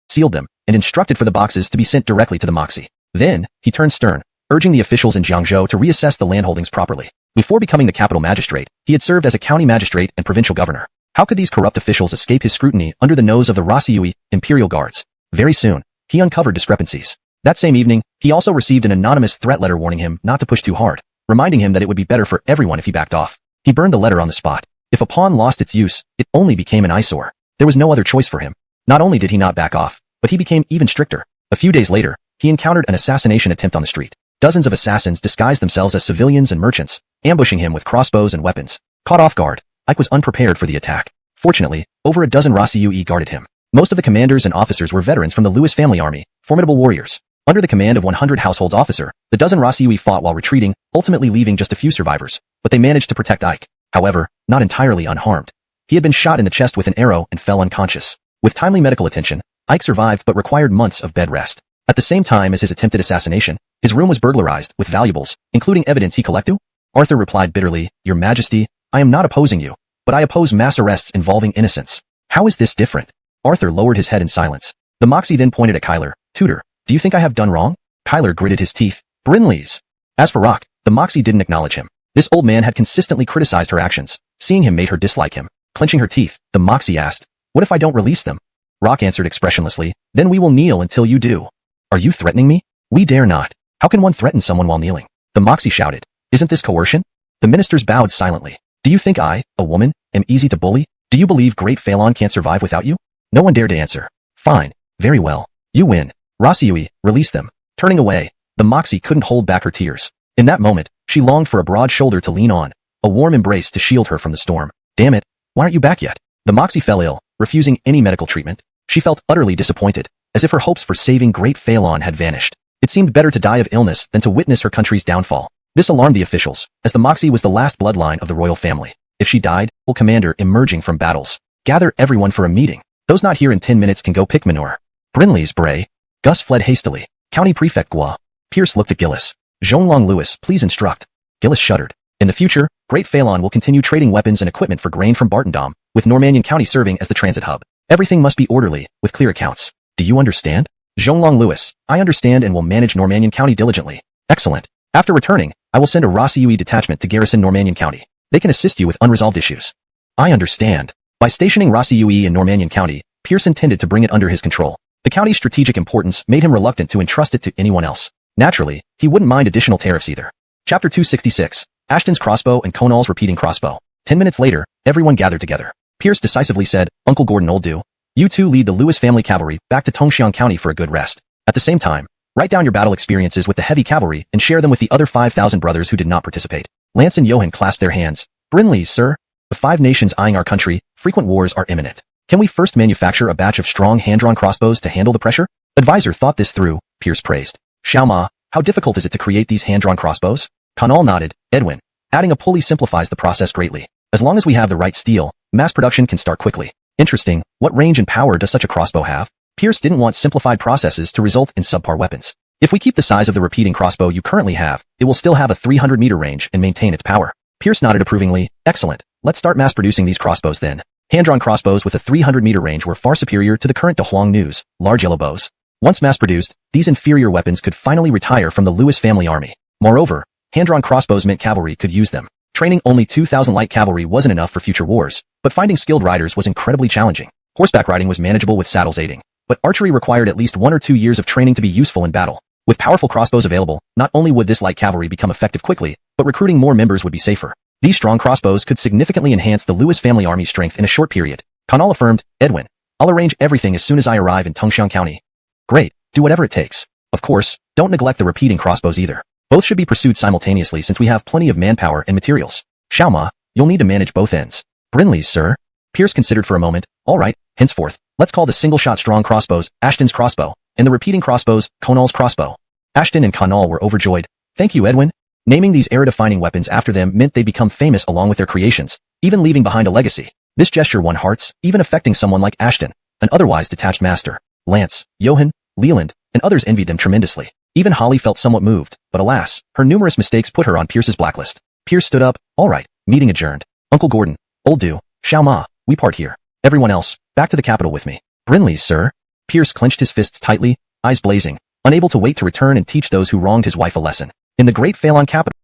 Sealed them, and instructed for the boxes to be sent directly to the Moxie. Then, he turned stern, urging the officials in Jiangzhou to reassess the landholdings properly. Before becoming the capital magistrate, he had served as a county magistrate and provincial governor. How could these corrupt officials escape his scrutiny under the nose of the Rossiyui imperial guards? Very soon, he uncovered discrepancies. That same evening, he also received an anonymous threat letter warning him not to push too hard, reminding him that it would be better for everyone if he backed off. He burned the letter on the spot. If a pawn lost its use, it only became an eyesore. There was no other choice for him. Not only did he not back off, but he became even stricter. A few days later, he encountered an assassination attempt on the street. Dozens of assassins disguised themselves as civilians and merchants, ambushing him with crossbows and weapons. Caught off guard, Ike was unprepared for the attack. Fortunately, over a dozen Rasiyue guarded him. Most of the commanders and officers were veterans from the Lewis family army, formidable warriors. Under the command of 100 households officer, the dozen Rasiyue fought while retreating, ultimately leaving just a few survivors, but they managed to protect Ike. However, not entirely unharmed. He had been shot in the chest with an arrow and fell unconscious. With timely medical attention, Ike survived but required months of bed rest. At the same time as his attempted assassination, his room was burglarized with valuables, including evidence he collected. Arthur replied bitterly, "Your Majesty, I am not opposing you, but I oppose mass arrests involving innocents." "How is this different?" Arthur lowered his head in silence. The Moxie then pointed at Kyler. "Tutor, do you think I have done wrong?" Kyler gritted his teeth. "Brinley's." As for Rock, the Moxie didn't acknowledge him. This old man had consistently criticized her actions. Seeing him made her dislike him. Clenching her teeth, the Moxie asked, "What if I don't release them?" Rock answered expressionlessly, "Then we will kneel until you do." "Are you threatening me?" "We dare not. How can one threaten someone while kneeling?" The Moxie shouted. "Isn't this coercion?" The ministers bowed silently. "Do you think I, a woman, am easy to bully? Do you believe Great Phalon can't survive without you?" No one dared to answer. "Fine. Very well. You win. Rasiyue, release them." Turning away, the Moxie couldn't hold back her tears. In that moment, she longed for a broad shoulder to lean on, a warm embrace to shield her from the storm. "Damn it, why aren't you back yet?" The Moxie fell ill, refusing any medical treatment. She felt utterly disappointed, as if her hopes for saving Great Phalon had vanished. It seemed better to die of illness than to witness her country's downfall. This alarmed the officials, as the Moxie was the last bloodline of the royal family. If she died, will commander emerging from battles. Gather everyone for a meeting. Those not here in 10 minutes can go pick manure. Brinley's Bray. Gus fled hastily. County Prefect Gua. Pierce looked at Gillis. Zhonglong Lewis, please instruct. Gillis shuddered. In the future, Great Phalon will continue trading weapons and equipment for grain from Bartendom, with Normannion County serving as the transit hub. Everything must be orderly, with clear accounts. Do you understand? Zhonglong Lewis, I understand and will manage Normannion County diligently. Excellent. After returning, I will send a Rasiyue detachment to garrison Normannion County. They can assist you with unresolved issues. I understand. By stationing Rasiyue in Normannion County, Pierce intended to bring it under his control. The county's strategic importance made him reluctant to entrust it to anyone else. Naturally, he wouldn't mind additional tariffs either. Chapter 266, Ashton's crossbow and Conall's repeating crossbow. 10 minutes later, everyone gathered together. Pierce decisively said, "Uncle Gordon Olddew, you two lead the Lewis family cavalry back to Tongxiang County for a good rest. At the same time, write down your battle experiences with the heavy cavalry and share them with the other 5,000 brothers who did not participate." Lance and Johan clasped their hands. "Brinley, sir. The 5 nations eyeing our country, frequent wars are imminent. Can we first manufacture a batch of strong hand-drawn crossbows to handle the pressure?" Advisor thought this through, Pierce praised. "Xiao Ma, how difficult is it to create these hand-drawn crossbows?" Conall nodded. "Edwin, adding a pulley simplifies the process greatly. As long as we have the right steel, mass production can start quickly." "Interesting. What range and power does such a crossbow have?" Pierce didn't want simplified processes to result in subpar weapons. "If we keep the size of the repeating crossbow you currently have, it will still have a 300-meter range and maintain its power." Pierce nodded approvingly. "Excellent. Let's start mass-producing these crossbows then." Hand-drawn crossbows with a 300-meter range were far superior to the current Donghua News, large yellow bows. Once mass-produced, these inferior weapons could finally retire from the Lewis family army. Moreover, hand-drawn crossbows meant cavalry could use them. Training only 2,000 light cavalry wasn't enough for future wars, but finding skilled riders was incredibly challenging. Horseback riding was manageable with saddles aiding, but archery required at least 1 or 2 years of training to be useful in battle. With powerful crossbows available, not only would this light cavalry become effective quickly, but recruiting more members would be safer. These strong crossbows could significantly enhance the Lewis family army's strength in a short period. Conall affirmed, "Edwin, I'll arrange everything as soon as I arrive in Tongxiang County." "Great, do whatever it takes. Of course, don't neglect the repeating crossbows either. Both should be pursued simultaneously since we have plenty of manpower and materials. Xiao Ma, you'll need to manage both ends." "Brinley's, sir." Pierce considered for a moment. "All right, henceforth, let's call the single-shot strong crossbows Ashton's crossbow, and the repeating crossbows Conall's crossbow." Ashton and Conall were overjoyed. "Thank you, Edwin." Naming these era-defining weapons after them meant they'd become famous along with their creations, even leaving behind a legacy. This gesture won hearts, even affecting someone like Ashton, an otherwise detached master. Lance, Johan, Leland, and others envied them tremendously. Even Holly felt somewhat moved, but alas, her numerous mistakes put her on Pierce's blacklist. Pierce stood up. "All right, meeting adjourned. Uncle Gordon, Olddew, Xiao Ma, we part here. Everyone else, back to the capital with me." "Brinley's, sir." Pierce clenched his fists tightly, eyes blazing, unable to wait to return and teach those who wronged his wife a lesson. In the Great Phalon capital.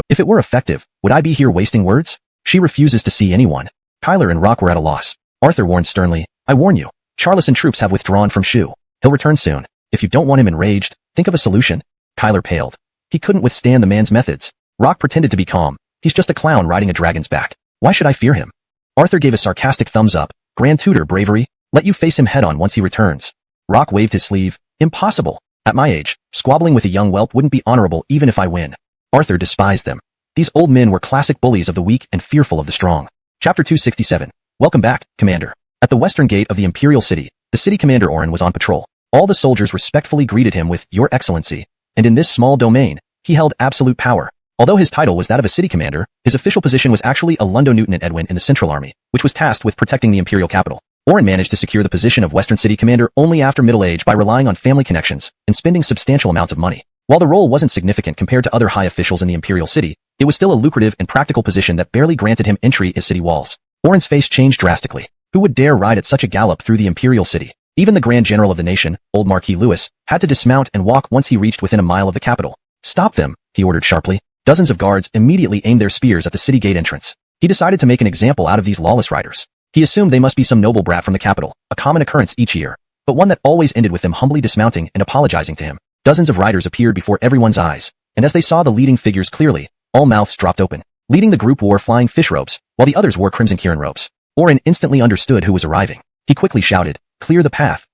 If it were effective, would I be here wasting words? She refuses to see anyone. Kyler and Rock were at a loss. Arthur warned sternly, "I warn you, Charles and troops have withdrawn from Shu. He'll return soon. If you don't want him enraged, think of a solution." Kyler paled. He couldn't withstand the man's methods. Rock pretended to be calm. "He's just a clown riding a dragon's back. Why should I fear him?" Arthur gave a sarcastic thumbs up. "Grand Tutor bravery, let you face him head-on once he returns." Rock waved his sleeve. "Impossible. At my age, squabbling with a young whelp wouldn't be honorable even if I win. Arthur despised them. These old men were classic bullies of the weak and fearful of the strong. Chapter 267. Welcome back, Commander. At the western gate of the Imperial City, the city commander Orin was on patrol. All the soldiers respectfully greeted him with, Your Excellency, and in this small domain, he held absolute power. Although his title was that of a city commander, his official position was actually a Londonlieutenant Edwin in the Central Army, which was tasked with protecting the imperial capital. Orin managed to secure the position of Western City Commander only after middle age by relying on family connections and spending substantial amounts of money. While the role wasn't significant compared to other high officials in the Imperial City, it was still a lucrative and practical position that barely granted him entry in city walls. Orin's face changed drastically. Who would dare ride at such a gallop through the Imperial City? Even the Grand General of the nation, old Marquis Louis, had to dismount and walk once he reached within a mile of the capital. Stop them, he ordered sharply. Dozens of guards immediately aimed their spears at the city gate entrance. He decided to make an example out of these lawless riders. He assumed they must be some noble brat from the capital, a common occurrence each year, but one that always ended with them humbly dismounting and apologizing to him. Dozens of riders appeared before everyone's eyes, and as they saw the leading figures clearly, all mouths dropped open. Leading the group wore flying fish robes, while the others wore crimson Kirin robes. Orin instantly understood who was arriving. He quickly shouted, Clear the path,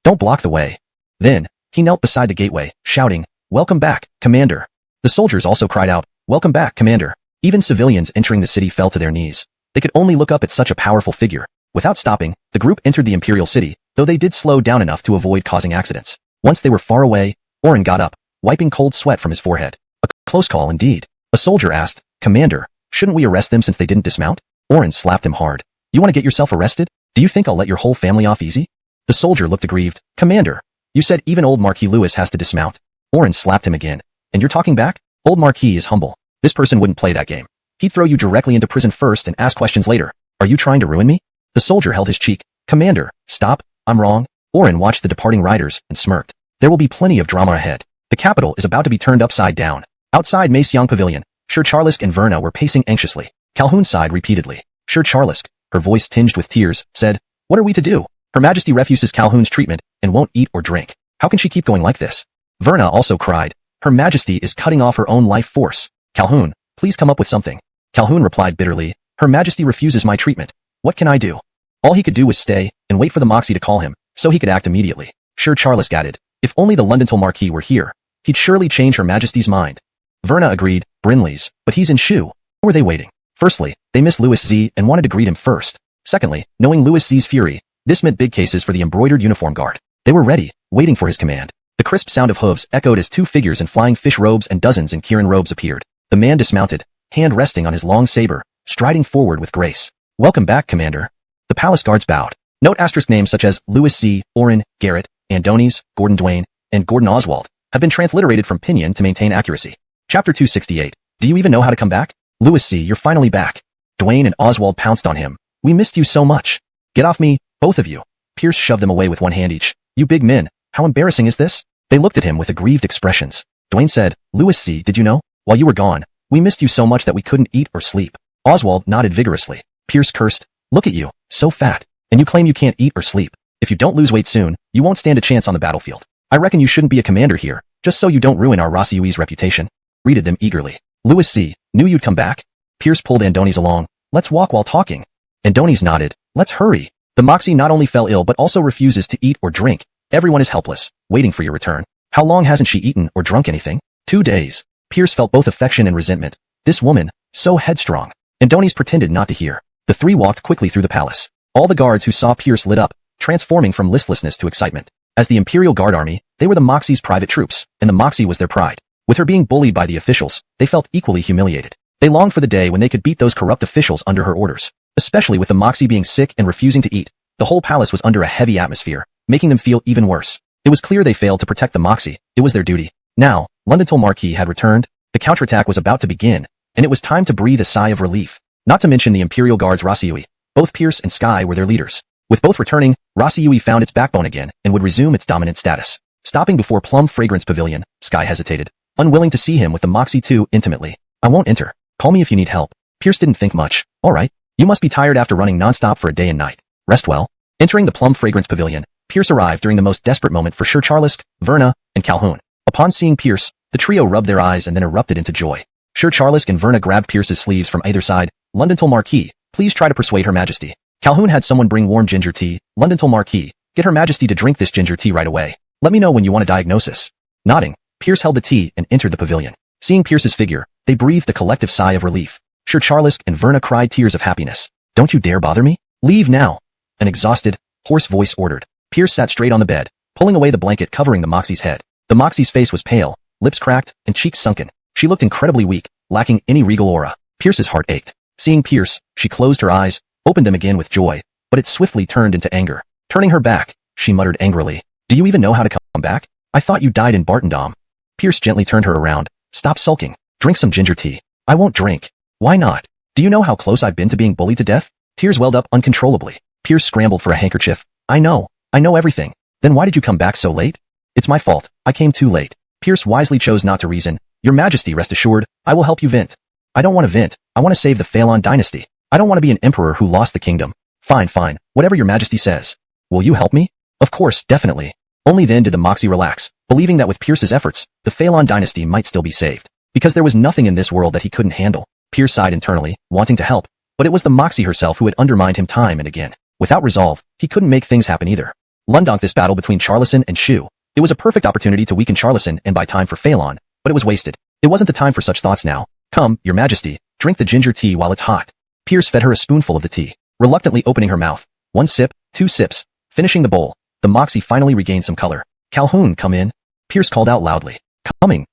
don't block the way. Then, he knelt beside the gateway, shouting, Welcome back, Commander. The soldiers also cried out, Welcome back, Commander. Even civilians entering the city fell to their knees. They could only look up at such a powerful figure. Without stopping, the group entered the Imperial City, though they did slow down enough to avoid causing accidents. Once they were far away, Orin got up, wiping cold sweat from his forehead. A close call indeed. A soldier asked, Commander, shouldn't we arrest them since they didn't dismount? Orin slapped him hard. You want to get yourself arrested? Do you think I'll let your whole family off easy? The soldier looked aggrieved. Commander, you said even old Marquis Louis has to dismount. Orin slapped him again. And you're talking back? Old Marquis is humble. This person wouldn't play that game. He'd throw you directly into prison first and ask questions later. Are you trying to ruin me? The soldier held his cheek. Commander, stop, I'm wrong. Orin watched the departing riders and smirked. There will be plenty of drama ahead. The capital is about to be turned upside down. Outside Meixiang Pavilion, Sir Charlisk and Verna were pacing anxiously. Calhoun sighed repeatedly. Sir Charlisk, her voice tinged with tears, said, What are we to do? Her Majesty refuses Calhoun's treatment and won't eat or drink. How can she keep going like this? Verna also cried. Her Majesty is cutting off her own life force. Calhoun, please come up with something. Calhoun replied bitterly, Her Majesty refuses my treatment. What can I do? All he could do was stay and wait for the Moxie to call him, so he could act immediately. Sir Charlisk added, If only the Londontal Marquis were here, he'd surely change Her Majesty's mind. Verna agreed, Brinley's, but he's in Shu. Why were they waiting? Firstly, they missed Louis Z and wanted to greet him first. Secondly, knowing Louis Z's fury, this meant big cases for the embroidered uniform guard. They were ready, waiting for his command. The crisp sound of hooves echoed as two figures in flying fish robes and dozens in Kirin robes appeared. The man dismounted, hand resting on his long saber, striding forward with grace. Welcome back, Commander. The palace guards bowed. Note asterisk names such as Louis Z, Orin, Garrett, Andonis, Gordon Dwayne, and Gordon Oswald have been transliterated from Pinyin to maintain accuracy. Chapter 268. Do you even know how to come back? Louis Z, you're finally back. Dwayne and Oswald pounced on him. We missed you so much. Get off me, both of you. Pierce shoved them away with one hand each. You big men, how embarrassing is this? They looked at him with aggrieved expressions. Dwayne said, Louis Z, did you know? While you were gone, we missed you so much that we couldn't eat or sleep. Oswald nodded vigorously. Pierce cursed. Look at you, so fat. And you claim you can't eat or sleep. If you don't lose weight soon, you won't stand a chance on the battlefield. I reckon you shouldn't be a commander here, just so you don't ruin our Rossiui's reputation. Greeted them eagerly. Louis Z, knew you'd come back? Pierce pulled Andonis along. Let's walk while talking. Andonis nodded. Let's hurry. The Moxie not only fell ill but also refuses to eat or drink. Everyone is helpless, waiting for your return. How long hasn't she eaten or drunk anything? 2 days. Pierce felt both affection and resentment. This woman, so headstrong. Andonis pretended not to hear. The three walked quickly through the palace. All the guards who saw Pierce lit up, transforming from listlessness to excitement. As the Imperial Guard Army, they were the Moxie's private troops, and the Moxie was their pride. With her being bullied by the officials, they felt equally humiliated. They longed for the day when they could beat those corrupt officials under her orders. Especially with the Moxie being sick and refusing to eat, the whole palace was under a heavy atmosphere, making them feel even worse. It was clear they failed to protect the Moxie. It was their duty. Now, Londontal Marquis had returned, the counterattack was about to begin, and it was time to breathe a sigh of relief. Not to mention the Imperial Guards Rossiui. Both Pierce and Sky were their leaders. With both returning, Rossiui found its backbone again and would resume its dominant status. Stopping before Plum Fragrance Pavilion, Sky hesitated, unwilling to see him with the Moxie too intimately. I won't enter. Call me if you need help. Pierce didn't think much. All right. You must be tired after running nonstop for a day and night. Rest well. Entering the Plum Fragrance Pavilion, Pierce arrived during the most desperate moment for Sir Charlisk, Verna, and Calhoun. Upon seeing Pierce, the trio rubbed their eyes and then erupted into joy. Sir Charlisk and Verna grabbed Pierce's sleeves from either side. Londontal Marquis, please try to persuade Her Majesty. Calhoun had someone bring warm ginger tea. Londontal Marquis, get Her Majesty to drink this ginger tea right away. Let me know when you want a diagnosis. Nodding, Pierce held the tea and entered the pavilion. Seeing Pierce's figure, they breathed a collective sigh of relief. Sir Charles and Verna cried tears of happiness. Don't you dare bother me? Leave now. An exhausted, hoarse voice ordered. Pierce sat straight on the bed, pulling away the blanket covering the Moxie's head. The Moxie's face was pale, lips cracked, and cheeks sunken. She looked incredibly weak, lacking any regal aura. Pierce's heart ached. Seeing Pierce, she closed her eyes, opened them again with joy, but it swiftly turned into anger. Turning her back, she muttered angrily. Do you even know how to come back? I thought you died in Bartendom. Pierce gently turned her around. Stop sulking. Drink some ginger tea. I won't drink. Why not? Do you know how close I've been to being bullied to death? Tears welled up uncontrollably. Pierce scrambled for a handkerchief. I know everything. Then why did you come back so late? It's my fault. I came too late. Pierce wisely chose not to reason. Your Majesty, rest assured, I will help you vent. I don't want to vent. I want to save the Phalon dynasty. I don't want to be an emperor who lost the kingdom. Fine. Whatever your Majesty says. Will you help me? Of course, definitely. Only then did the Moxie relax, believing that with Pierce's efforts, the Phalon dynasty might still be saved. Because there was nothing in this world that he couldn't handle. Pierce sighed internally, wanting to help, but it was the Moxie herself who had undermined him time and again. Without resolve, he couldn't make things happen either. Lundonk, this battle between Charlison and Shu. It was a perfect opportunity to weaken Charlison and buy time for Phalon, but it was wasted. It wasn't the time for such thoughts now. Come, your Majesty, drink the ginger tea while it's hot. Pierce fed her a spoonful of the tea, reluctantly opening her mouth. 1 sip, 2 sips. Finishing the bowl, the Moxie finally regained some color. Calhoun, come in. Pierce called out loudly. Coming.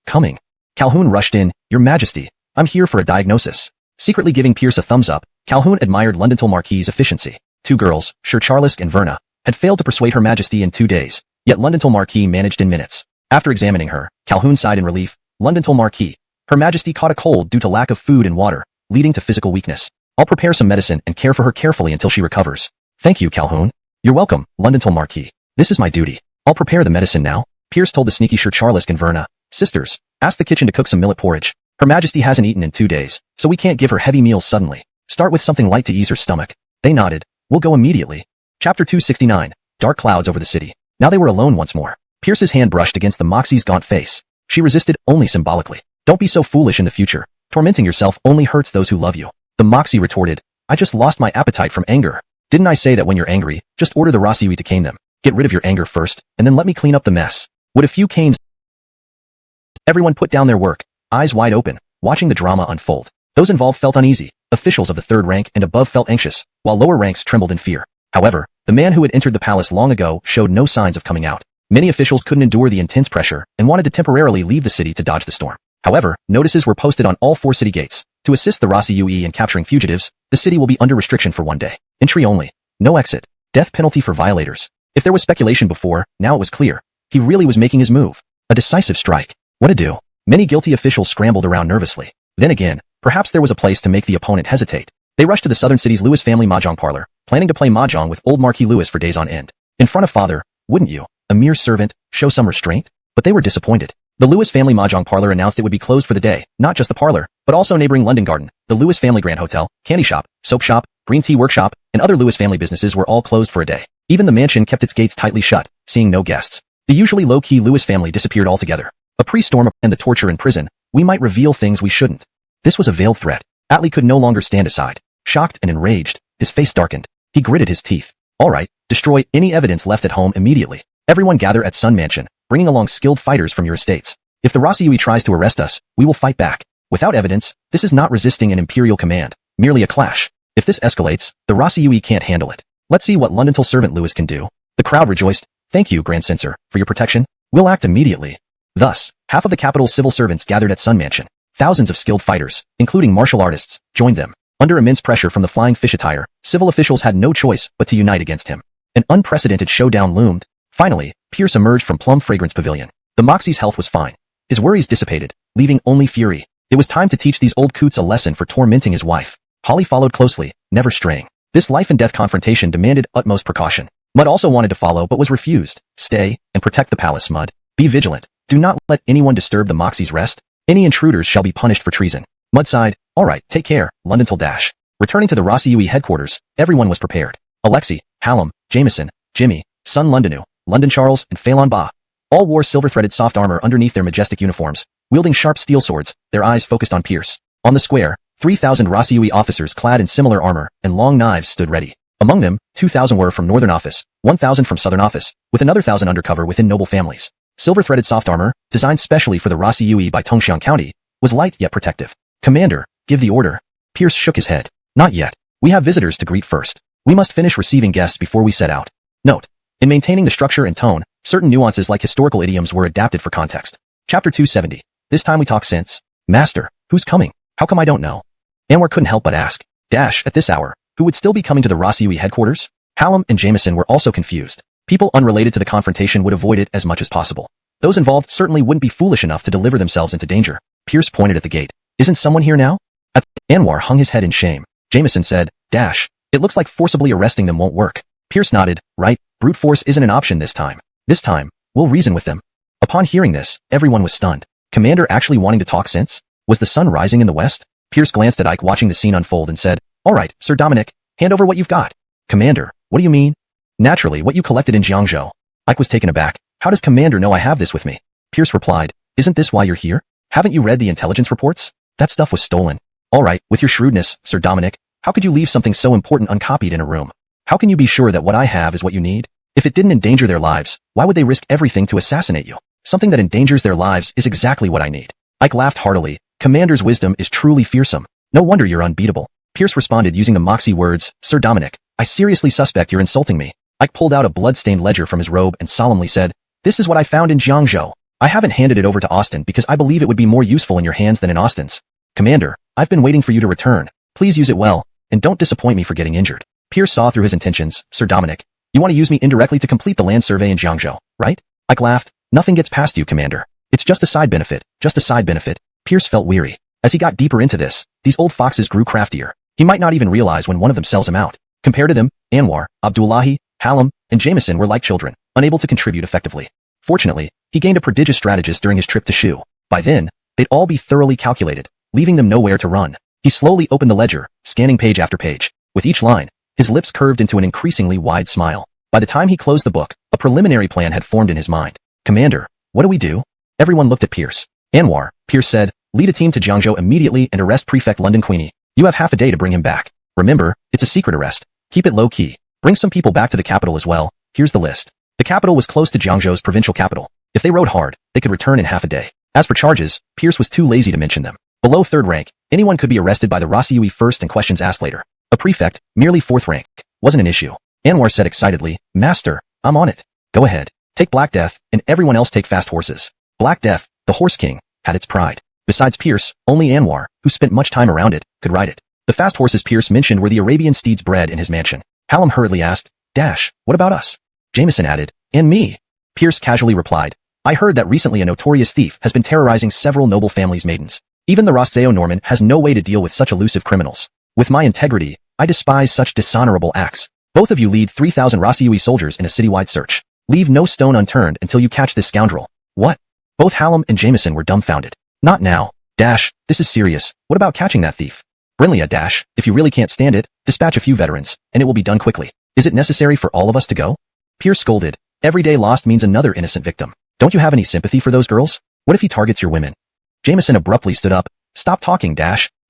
Calhoun rushed in. Your Majesty, I'm here for a diagnosis. Secretly giving Pierce a thumbs up, Calhoun admired Lundintel Marquis' efficiency. 2 girls, Sir Charles and Verna, had failed to persuade Her Majesty in 2 days, yet Lundintel Marquis managed in minutes. After examining her, Calhoun sighed in relief. Lundintel Marquis, Her Majesty caught a cold due to lack of food and water, leading to physical weakness. I'll prepare some medicine and care for her carefully until she recovers. Thank you, Calhoun. You're welcome, Lundintel Marquis. This is my duty. I'll prepare the medicine now. Pierce told the sneaky Sir Charles and Verna. Sisters, ask the kitchen to cook some millet porridge. Her Majesty hasn't eaten in 2 days, so we can't give her heavy meals suddenly. Start with something light to ease her stomach. They nodded. We'll go immediately. Chapter 269. Dark clouds over the city. Now they were alone once more. Pierce's hand brushed against the Moxie's gaunt face. She resisted only symbolically. Don't be so foolish in the future. Tormenting yourself only hurts those who love you. The Moxie retorted. I just lost my appetite from anger. Didn't I say that when you're angry, just order the Rasiui to cane them? Get rid of your anger first, and then let me clean up the mess. Would a few canes? Everyone put down their work, eyes wide open, watching the drama unfold. Those involved felt uneasy. Officials of the 3rd rank and above felt anxious, while lower ranks trembled in fear. However, the man who had entered the palace long ago showed no signs of coming out. Many officials couldn't endure the intense pressure and wanted to temporarily leave the city to dodge the storm. However, notices were posted on all 4 city gates. To assist the Rasiui in capturing fugitives, the city will be under restriction for 1 day. Entry only. No exit. Death penalty for violators. If there was speculation before, now it was clear. He really was making his move. A decisive strike. What to do? Many guilty officials scrambled around nervously. Then again, perhaps there was a place to make the opponent hesitate. They rushed to the southern city's Lewis family mahjong parlor, planning to play mahjong with old Marquis Lewis for days on end. In front of father, wouldn't you, a mere servant, show some restraint? But they were disappointed. The Lewis family mahjong parlor announced it would be closed for the day, not just the parlor, but also neighboring London Garden, the Lewis family Grand Hotel, candy shop, soap shop, green tea workshop, and other Lewis family businesses were all closed for a day. Even the mansion kept its gates tightly shut, seeing no guests. The usually low-key Lewis family disappeared altogether. A pre-storm and the torture in prison, we might reveal things we shouldn't. This was a veiled threat. Atlee could no longer stand aside. Shocked and enraged, his face darkened. He gritted his teeth. All right, destroy any evidence left at home immediately. Everyone gather at Sun Mansion, bringing along skilled fighters from your estates. If the Rasiui tries to arrest us, we will fight back. Without evidence, this is not resisting an imperial command, merely a clash. If this escalates, the Rasiui can't handle it. Let's see what Lundintel servant Lewis can do. The crowd rejoiced. Thank you, Grand Censor, for your protection. We'll act immediately. Thus, half of the capital's civil servants gathered at Sun Mansion. Thousands of skilled fighters, including martial artists, joined them. Under immense pressure from the flying fish attire, civil officials had no choice but to unite against him. An unprecedented showdown loomed. Finally, Pierce emerged from Plum Fragrance Pavilion. The Moxie's health was fine. His worries dissipated, leaving only fury. It was time to teach these old coots a lesson for tormenting his wife. Holly followed closely, never straying. This life-and-death confrontation demanded utmost precaution. Mud also wanted to follow but was refused. Stay, and protect the palace, Mud. Be vigilant. Do not let anyone disturb the Moxie's rest. Any intruders shall be punished for treason. Mud sighed. All right, take care, Lundintel Dash. Returning to the Rasiui headquarters, everyone was prepared. Alexei, Hallam, Jameson, Jimmy, Sun Lundinu, London Charles, and Phalon Ba. All wore silver-threaded soft armor underneath their majestic uniforms, wielding sharp steel swords, their eyes focused on Pierce. On the square, 3,000 Rasiui officers clad in similar armor and long knives stood ready. Among them, 2,000 were from Northern Office, 1,000 from Southern Office, with another 1,000 undercover within noble families. Silver-threaded soft armor, designed specially for the Rossi Yue by Tongxiang County, was light yet protective. Commander, give the order. Pierce shook his head. Not yet. We have visitors to greet first. We must finish receiving guests before we set out. Note: in maintaining the structure and tone, certain nuances like historical idioms were adapted for context. Chapter 270. This time we talk sense. Master, who's coming? How come I don't know? Anwar couldn't help but ask. At this hour, who would still be coming to the Rossi Yue headquarters? Hallam and Jameson were also confused. People unrelated to the confrontation would avoid it as much as possible. Those involved certainly wouldn't be foolish enough to deliver themselves into danger. Pierce pointed at the gate. Isn't someone here now? Anwar hung his head in shame. Jameson said, it looks like forcibly arresting them won't work. Pierce nodded. Right, brute force isn't an option this time. This time, we'll reason with them. Upon hearing this, everyone was stunned. Commander actually wanting to talk sense? Was the sun rising in the west? Pierce glanced at Ike watching the scene unfold and said, all right, Sir Dominic, hand over what you've got. Commander, what do you mean? Naturally, what you collected in Jiangzhou. Ike was taken aback. How does Commander know I have this with me? Pierce replied, isn't this why you're here? Haven't you read the intelligence reports? That stuff was stolen. All right, with your shrewdness, Sir Dominic, how could you leave something so important uncopied in a room? How can you be sure that what I have is what you need? If it didn't endanger their lives, why would they risk everything to assassinate you? Something that endangers their lives is exactly what I need. Ike laughed heartily. Commander's wisdom is truly fearsome. No wonder you're unbeatable. Pierce responded using the moxie words, Sir Dominic, I seriously suspect you're insulting me. Ike pulled out a blood-stained ledger from his robe and solemnly said, this is what I found in Jiangzhou. I haven't handed it over to Austin because I believe it would be more useful in your hands than in Austin's. Commander, I've been waiting for you to return. Please use it well, and don't disappoint me for getting injured. Pierce saw through his intentions. Sir Dominic, you want to use me indirectly to complete the land survey in Jiangzhou, right? Ike laughed. Nothing gets past you, Commander. It's just a side benefit, just a side benefit. Pierce felt weary. As he got deeper into this, these old foxes grew craftier. He might not even realize when one of them sells him out. Compared to them, Anwar, Abdullahi, Hallam, and Jameson were like children, unable to contribute effectively. Fortunately, he gained a prodigious strategist during his trip to Shu. By then, they'd all be thoroughly calculated, leaving them nowhere to run. He slowly opened the ledger, scanning page after page. With each line, his lips curved into an increasingly wide smile. By the time he closed the book, a preliminary plan had formed in his mind. Commander, what do we do? Everyone looked at Pierce. Anwar, Pierce said, lead a team to Jiangzhou immediately and arrest Prefect London Queenie. You have half a day to bring him back. Remember, it's a secret arrest. Keep it low-key. Bring some people back to the capital as well. Here's the list. The capital was close to Jiangzhou's provincial capital. If they rode hard, they could return in half a day. As for charges, Pierce was too lazy to mention them. Below third rank, anyone could be arrested by the Rossi Yue first and questions asked later. A prefect, merely fourth rank, wasn't an issue. Anwar said excitedly, Master, I'm on it. Go ahead. Take Black Death, and everyone else take fast horses. Black Death, the Horse King, had its pride. Besides Pierce, only Anwar, who spent much time around it, could ride it. The fast horses Pierce mentioned were the Arabian steeds bred in his mansion. Hallam hurriedly asked, what about us? Jameson added, and me. Pierce casually replied, I heard that recently a notorious thief has been terrorizing several noble families' maidens. Even the Rosseo Norman has no way to deal with such elusive criminals. With my integrity, I despise such dishonorable acts. Both of you lead 3,000 Rossi Yue soldiers in a citywide search. Leave no stone unturned until you catch this scoundrel. What? Both Hallam and Jameson were dumbfounded. Not now. This is serious. What about catching that thief? Brinlia, if you really can't stand it, dispatch a few veterans, and it will be done quickly. Is it necessary for all of us to go? Pierce scolded. Every day lost means another innocent victim. Don't you have any sympathy for those girls? What if he targets your women? Jameson abruptly stood up. Stop talking,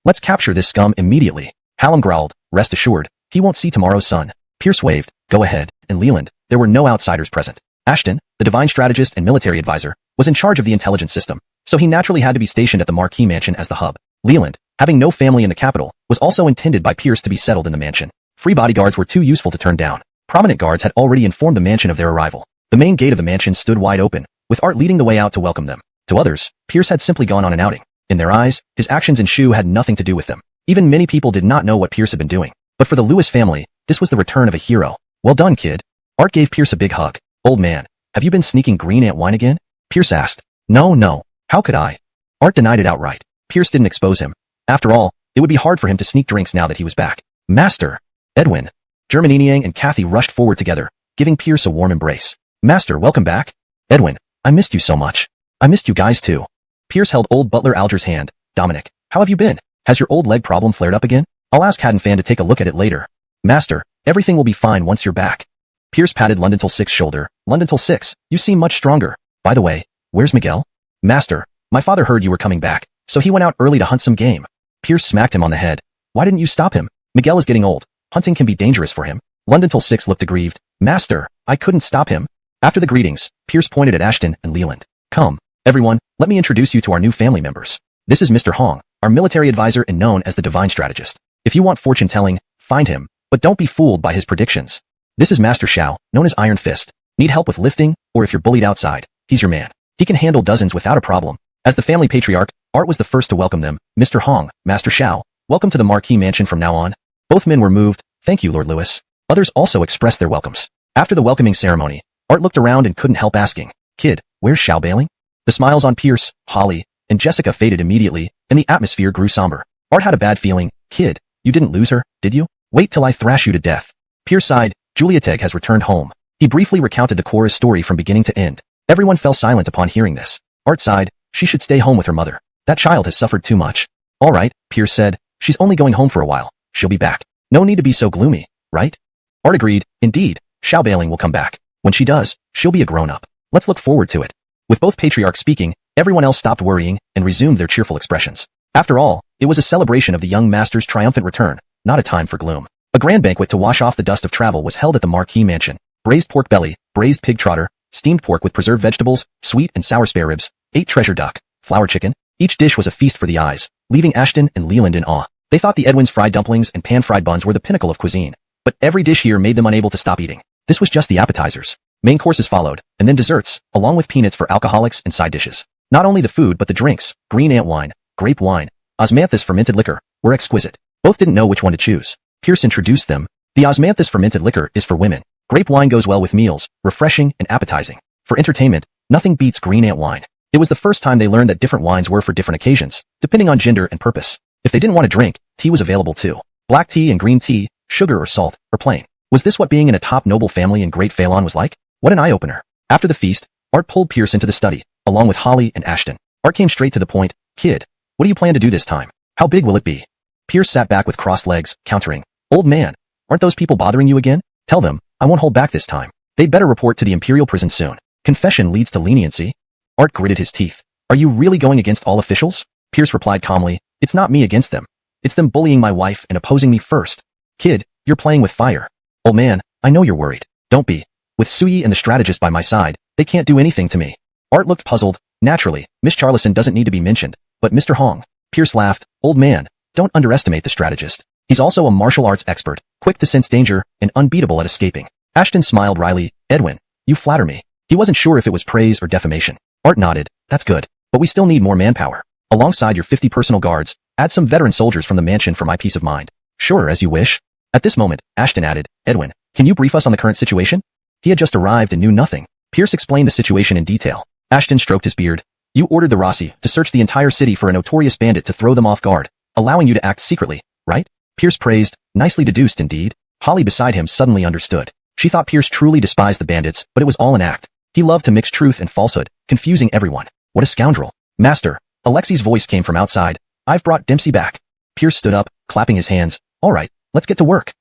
Let's capture this scum immediately. Hallam growled. Rest assured, he won't see tomorrow's sun. Pierce waved. Go ahead. In Leland, there were no outsiders present. Ashton, the divine strategist and military advisor, was in charge of the intelligence system, so he naturally had to be stationed at the Marquis Mansion as the hub. Leland, having no family in the capital, was also intended by Pierce to be settled in the mansion. Free bodyguards were too useful to turn down. Prominent guards had already informed the mansion of their arrival. The main gate of the mansion stood wide open, with Art leading the way out to welcome them. To others, Pierce had simply gone on an outing. In their eyes, his actions in Shu had nothing to do with them. Even many people did not know what Pierce had been doing. But for the Lewis family, this was the return of a hero. Well done, kid. Art gave Pierce a big hug. Old man, have you been sneaking green ant wine again? Pierce asked. No. How could I? Art denied it outright. Pierce didn't expose him. After all, it would be hard for him to sneak drinks now that he was back. Master! Edwin! Germaniniang and Kathy rushed forward together, giving Pierce a warm embrace. Master, welcome back. Edwin, I missed you so much. I missed you guys too. Pierce held old butler Alger's hand. Dominic, how have you been? Has your old leg problem flared up again? I'll ask Haddonfan to take a look at it later. Master, everything will be fine once you're back. Pierce patted Londontal Six's shoulder. Londontal Six, you seem much stronger. By the way, where's Miguel? Master, my father heard you were coming back, so he went out early to hunt some game. Pierce smacked him on the head. Why didn't you stop him? Miguel is getting old. Hunting can be dangerous for him. Londontal 6 looked aggrieved. Master, I couldn't stop him. After the greetings, Pierce pointed at Ashton and Leland. Come, everyone, let me introduce you to our new family members. This is Mr. Hong, our military advisor and known as the Divine Strategist. If you want fortune-telling, find him, but don't be fooled by his predictions. This is Master Xiao, known as Iron Fist. Need help with lifting, or if you're bullied outside, he's your man. He can handle dozens without a problem. As the family patriarch, Art was the first to welcome them. Mr. Hong, Master Xiao, welcome to the Marquis Mansion from now on. Both men were moved. Thank you, Lord Lewis. Others also expressed their welcomes. After the welcoming ceremony, Art looked around and couldn't help asking, Kid, where's Xiao bailing? The smiles on Pierce, Holly, and Jessica faded immediately, and the atmosphere grew somber. Art had a bad feeling. Kid, you didn't lose her, did you? Wait till I thrash you to death. Pierce sighed. Julieteg has returned home. He briefly recounted the chorus story from beginning to end. Everyone fell silent upon hearing this. Art sighed. She should stay home with her mother. That child has suffered too much. All right, Pierce said. She's only going home for a while. She'll be back. No need to be so gloomy, right? Art agreed. Indeed, Xiao Bailing will come back. When she does, she'll be a grown-up. Let's look forward to it. With both patriarchs speaking, everyone else stopped worrying and resumed their cheerful expressions. After all, it was a celebration of the young master's triumphant return, not a time for gloom. A grand banquet to wash off the dust of travel was held at the Marquis Mansion. Braised pork belly, braised pig trotter, steamed pork with preserved vegetables, sweet and sour spare ribs, 8 treasure duck, flour chicken. Each dish was a feast for the eyes, leaving Ashton and Leland in awe. They thought the Edwin's fried dumplings and pan-fried buns were the pinnacle of cuisine. But every dish here made them unable to stop eating. This was just the appetizers. Main courses followed, and then desserts, along with peanuts for alcoholics and side dishes. Not only the food but the drinks, green ant wine, grape wine, osmanthus fermented liquor, were exquisite. Both didn't know which one to choose. Pierce introduced them. The osmanthus fermented liquor is for women. Grape wine goes well with meals, refreshing and appetizing. For entertainment, nothing beats green ant wine. It was the first time they learned that different wines were for different occasions, depending on gender and purpose. If they didn't want to drink, tea was available too. Black tea and green tea, sugar or salt, or plain. Was this what being in a top noble family in Great Phelan was like? What an eye-opener. After the feast, Art pulled Pierce into the study, along with Holly and Ashton. Art came straight to the point. Kid, what do you plan to do this time? How big will it be? Pierce sat back with crossed legs, countering. Old man, aren't those people bothering you again? Tell them, I won't hold back this time. They'd better report to the Imperial prison soon. Confession leads to leniency. Art gritted his teeth. Are you really going against all officials? Pierce replied calmly. It's not me against them. It's them bullying my wife and opposing me first. Kid, you're playing with fire. Old man, I know you're worried. Don't be. With Suyi and the strategist by my side, they can't do anything to me. Art looked puzzled. Naturally, Miss Charlison doesn't need to be mentioned. But Mr. Hong. Pierce laughed. Old man, don't underestimate the strategist. He's also a martial arts expert, quick to sense danger, and unbeatable at escaping. Ashton smiled wryly. Edwin, you flatter me. He wasn't sure if it was praise or defamation. Art nodded. That's good. But we still need more manpower. Alongside your 50 personal guards, add some veteran soldiers from the mansion for my peace of mind. Sure, as you wish. At this moment, Ashton added, Edwin, can you brief us on the current situation? He had just arrived and knew nothing. Pierce explained the situation in detail. Ashton stroked his beard. You ordered the Rossi to search the entire city for a notorious bandit to throw them off guard, allowing you to act secretly, right? Pierce praised. Nicely deduced indeed. Holly beside him suddenly understood. She thought Pierce truly despised the bandits, but it was all an act. He loved to mix truth and falsehood, confusing everyone. What a scoundrel. Master, Alexi's voice came from outside. I've brought Dempsey back. Pierce stood up, clapping his hands. All right, let's get to work.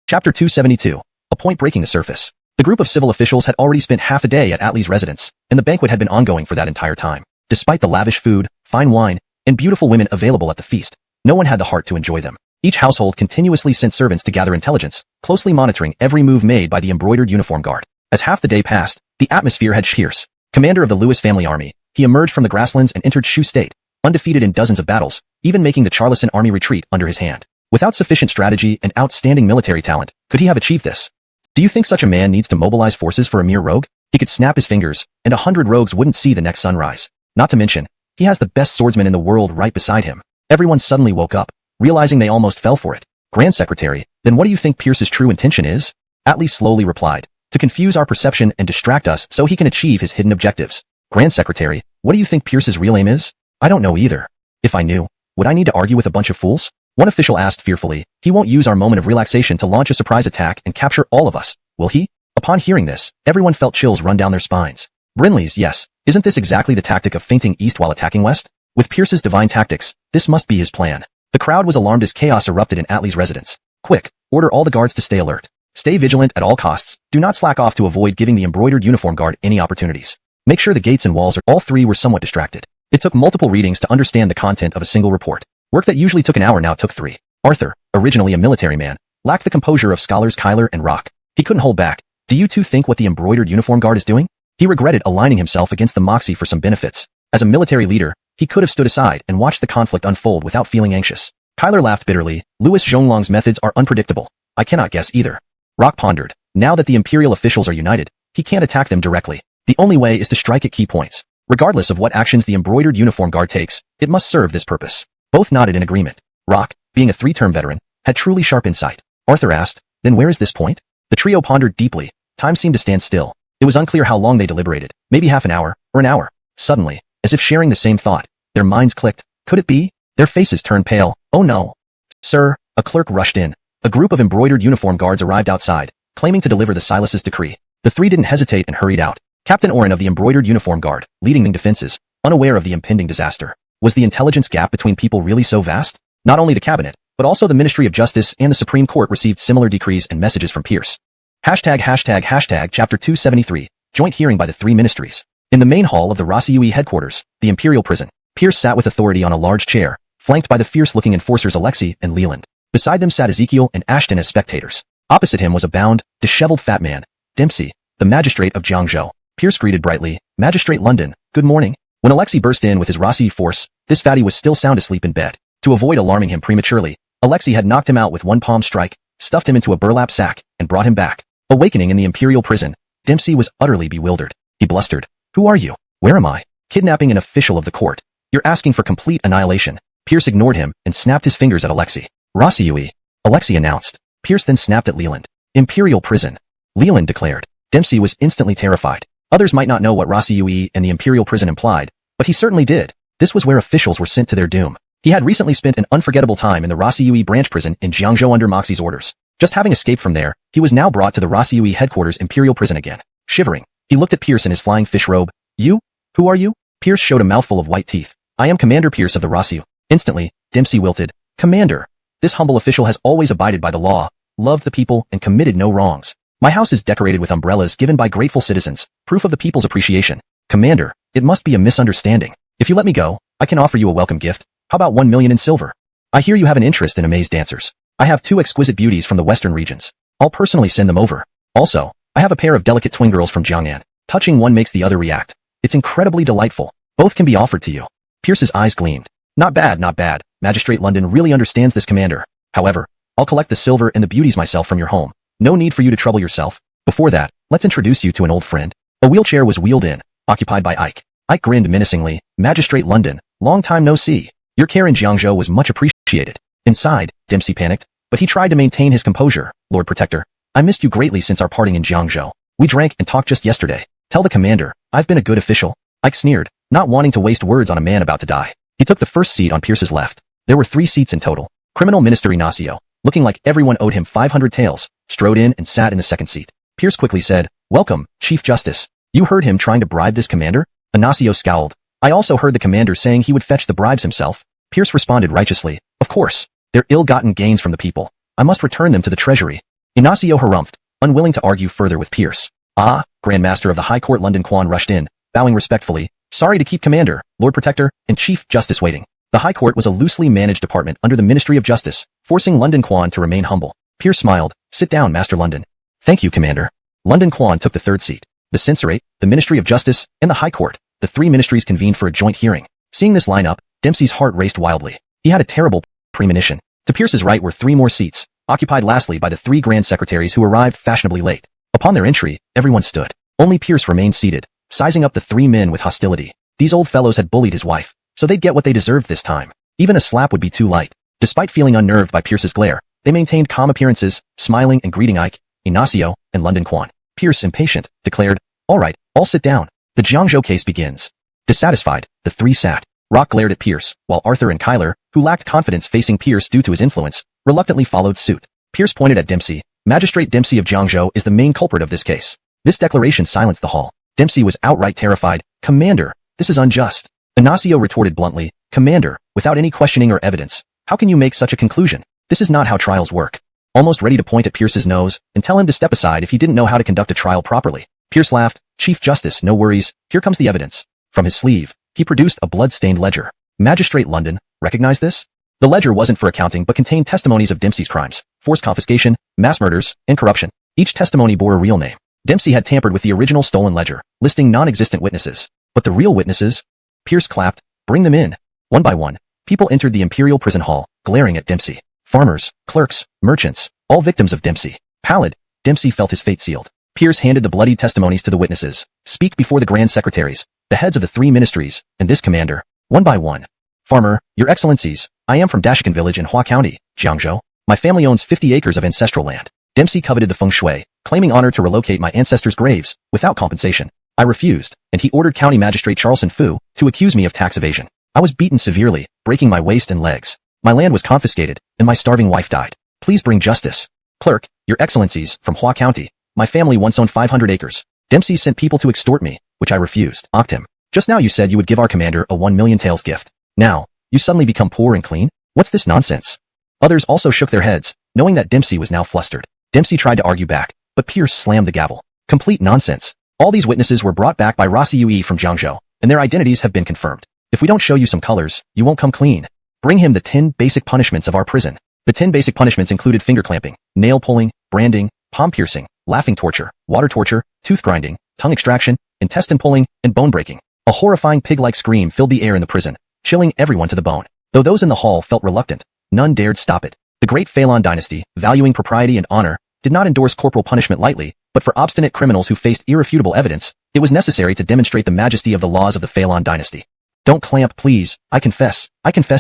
Chapter 272. A point breaking the surface. The group of civil officials had already spent half a day at Atlee's residence, and the banquet had been ongoing for that entire time. Despite the lavish food, fine wine, and beautiful women available at the feast, no one had the heart to enjoy them. Each household continuously sent servants to gather intelligence, closely monitoring every move made by the embroidered uniform guard. As half the day passed, the atmosphere had Pierce, commander of the Lewis family army. He emerged from the grasslands and entered Shu State, undefeated in dozens of battles, even making the Charlison army retreat under his hand. Without sufficient strategy and outstanding military talent, could he have achieved this? Do you think such a man needs to mobilize forces for a mere rogue? He could snap his fingers, and 100 rogues wouldn't see the next sunrise. Not to mention, he has the best swordsman in the world right beside him. Everyone suddenly woke up, realizing they almost fell for it. Grand Secretary, then what do you think Pierce's true intention is? Atlee slowly replied. To confuse our perception and distract us so he can achieve his hidden objectives. Grand Secretary, what do you think Pierce's real aim is? I don't know either. If I knew, would I need to argue with a bunch of fools? One official asked fearfully. He won't use our moment of relaxation to launch a surprise attack and capture all of us, will he? Upon hearing this, everyone felt chills run down their spines. Brinley's, yes. Isn't this exactly the tactic of feinting east while attacking west? With Pierce's divine tactics, this must be his plan. The crowd was alarmed as chaos erupted in Atlee's residence. Quick, order all the guards to stay alert. Stay vigilant at all costs. Do not slack off to avoid giving the embroidered uniform guard any opportunities. Make sure the gates and walls are. All three were somewhat distracted. It took multiple readings to understand the content of a single report. Work that usually took an hour now took 3. Arthur, originally a military man, lacked the composure of scholars Kyler and Rock. He couldn't hold back. Do you two think what the embroidered uniform guard is doing? He regretted aligning himself against the Moxie for some benefits. As a military leader, he could have stood aside and watched the conflict unfold without feeling anxious. Kyler laughed bitterly. Louis Zhonglong's methods are unpredictable. I cannot guess either. Rock pondered. Now that the imperial officials are united, he can't attack them directly. The only way is to strike at key points. Regardless of what actions the embroidered uniform guard takes, it must serve this purpose. Both nodded in agreement. Rock, being a three-term veteran, had truly sharp insight. Arthur asked, then where is this point? The trio pondered deeply. Time seemed to stand still. It was unclear how long they deliberated, maybe half an hour, or an hour. Suddenly, as if sharing the same thought, their minds clicked. Could it be? Their faces turned pale. Oh no. Sir, a clerk rushed in. A group of embroidered uniform guards arrived outside, claiming to deliver the Silas's decree. The three didn't hesitate and hurried out. Captain Oren of the embroidered uniform guard, leading Ming defenses, unaware of the impending disaster. Was the intelligence gap between people really so vast? Not only the cabinet, but also the Ministry of Justice and the Supreme Court received similar decrees and messages from Pierce. Chapter 273, Joint Hearing by the Three Ministries. In the main hall of the Rossiyue headquarters, the Imperial Prison, Pierce sat with authority on a large chair, flanked by the fierce-looking enforcers Alexei and Leland. Beside them sat Ezekiel and Ashton as spectators. Opposite him was a bound, disheveled fat man, Dempsey, the magistrate of Jiangzhou. Pierce greeted brightly, Magistrate London, good morning. When Alexei burst in with his Rossiyue force, this fatty was still sound asleep in bed. To avoid alarming him prematurely, Alexei had knocked him out with one palm strike, stuffed him into a burlap sack, and brought him back. Awakening in the Imperial prison, Dempsey was utterly bewildered. He blustered. Who are you? Where am I? Kidnapping an official of the court. You're asking for complete annihilation. Pierce ignored him and snapped his fingers at Alexei. Rossiyue, Alexei announced. Pierce then snapped at Leland. Imperial prison. Leland declared. Dempsey was instantly terrified. Others might not know what Rossiyue and the Imperial prison implied, but he certainly did. This was where officials were sent to their doom. He had recently spent an unforgettable time in the Rossiyue branch prison in Jiangzhou under Moxie's orders. Just having escaped from there, he was now brought to the Rossiyue headquarters Imperial prison again. Shivering, he looked at Pierce in his flying fish robe. You? Who are you? Pierce showed a mouthful of white teeth. I am Commander Pierce of the Rossiyue. Instantly, Dempsey wilted. Commander. This humble official has always abided by the law, loved the people, and committed no wrongs. My house is decorated with umbrellas given by grateful citizens, proof of the people's appreciation. Commander, it must be a misunderstanding. If you let me go, I can offer you a welcome gift. How about 1 million in silver? I hear you have an interest in amaze dancers. I have 2 exquisite beauties from the western regions. I'll personally send them over. Also, I have a pair of delicate twin girls from Jiangnan. Touching one makes the other react. It's incredibly delightful. Both can be offered to you. Pierce's eyes gleamed. Not bad, not bad. Magistrate London really understands this, Commander. However, I'll collect the silver and the beauties myself from your home. No need for you to trouble yourself. Before that, let's introduce you to an old friend. A wheelchair was wheeled in, occupied by Ike. Ike grinned menacingly. Magistrate London, long time no see. Your care in Jiangzhou was much appreciated. Inside, Dempsey panicked, but he tried to maintain his composure. Lord Protector, I missed you greatly since our parting in Jiangzhou. We drank and talked just yesterday. Tell the commander, I've been a good official. Ike sneered, not wanting to waste words on a man about to die. He took the first seat on Pierce's left. There were 3 seats in total. Criminal Minister Ignacio, looking like everyone owed him 500 taels, strode in and sat in the second seat. Pierce quickly said, Welcome, Chief Justice. You heard him trying to bribe this commander? Ignacio scowled. I also heard the commander saying he would fetch the bribes himself. Pierce responded righteously, Of course. They're ill-gotten gains from the people. I must return them to the treasury. Ignacio harumphed, unwilling to argue further with Pierce. Ah, Grand Master of the High Court London Quan rushed in, bowing respectfully. Sorry to keep Commander, Lord Protector, and Chief Justice waiting. The High Court was a loosely managed department under the Ministry of Justice, forcing London Quan to remain humble. Pierce smiled. Sit down, Master London. Thank you, Commander. London Quan took the third seat. The Censorate, the Ministry of Justice, and the High Court, the 3 ministries convened for a joint hearing. Seeing this lineup, Dempsey's heart raced wildly. He had a terrible premonition. To Pierce's right were 3 more seats, occupied lastly by the 3 grand secretaries who arrived fashionably late. Upon their entry, everyone stood. Only Pierce remained seated, sizing up the 3 men with hostility. These old fellows had bullied his wife, so they'd get what they deserved this time. Even a slap would be too light. Despite feeling unnerved by Pierce's glare, they maintained calm appearances, smiling and greeting Ike, Ignacio, and London Quan. Pierce, impatient, declared, All right, I'll sit down. The Jiangzhou case begins. Dissatisfied, the 3 sat. Rock glared at Pierce, while Arthur and Kyler, who lacked confidence facing Pierce due to his influence, reluctantly followed suit. Pierce pointed at Dempsey. Magistrate Dempsey of Jiangzhou is the main culprit of this case. This declaration silenced the hall. Dempsey was outright terrified. Commander, this is unjust. Ignacio retorted bluntly. Commander, without any questioning or evidence, how can you make such a conclusion? This is not how trials work. Almost ready to point at Pierce's nose and tell him to step aside if he didn't know how to conduct a trial properly. Pierce laughed. Chief Justice, no worries. Here comes the evidence. From his sleeve, he produced a blood-stained ledger. Magistrate London, recognize this? The ledger wasn't for accounting but contained testimonies of Dempsey's crimes. forced confiscation, mass murders, and corruption. Each testimony bore a real name. Dempsey had tampered with the original stolen ledger, listing non-existent witnesses. But the real witnesses? Pierce clapped. Bring them in. One by one, people entered the Imperial Prison Hall, glaring at Dempsey. Farmers, clerks, merchants, all victims of Dempsey. Pallid, Dempsey felt his fate sealed. Pierce handed the bloody testimonies to the witnesses. Speak before the Grand Secretaries, the heads of the 3 ministries, and this commander. One by one. Farmer, Your Excellencies, I am from Dashikan Village in Hua County, Jiangzhou. My family owns 50 acres of ancestral land. Dempsey coveted the feng shui, claiming honor to relocate my ancestors' graves, without compensation. I refused, and he ordered County Magistrate Charleston Fu to accuse me of tax evasion. I was beaten severely, breaking my waist and legs. My land was confiscated, and my starving wife died. Please bring justice. Clerk, Your Excellencies, from Hua County. My family once owned 500 acres. Dempsey sent people to extort me, which I refused. Mocked him. Just now you said you would give our commander a 1 million taels gift. Now, you suddenly become poor and clean? What's this nonsense? Others also shook their heads, knowing that Dempsey was now flustered. Dempsey tried to argue back, but Pierce slammed the gavel. Complete nonsense. All these witnesses were brought back by Rossi Yue from Jiangzhou, and their identities have been confirmed. If we don't show you some colors, you won't come clean. Bring him the 10 basic punishments of our prison. The 10 basic punishments included finger clamping, nail pulling, branding, palm piercing, laughing torture, water torture, tooth grinding, tongue extraction, intestine pulling, and bone breaking. A horrifying pig-like scream filled the air in the prison, chilling everyone to the bone. Though those in the hall felt reluctant, none dared stop it. The great Phelan dynasty, valuing propriety and honor, did not endorse corporal punishment lightly, but for obstinate criminals who faced irrefutable evidence, it was necessary to demonstrate the majesty of the laws of the Phelan dynasty. Don't clamp, please. I confess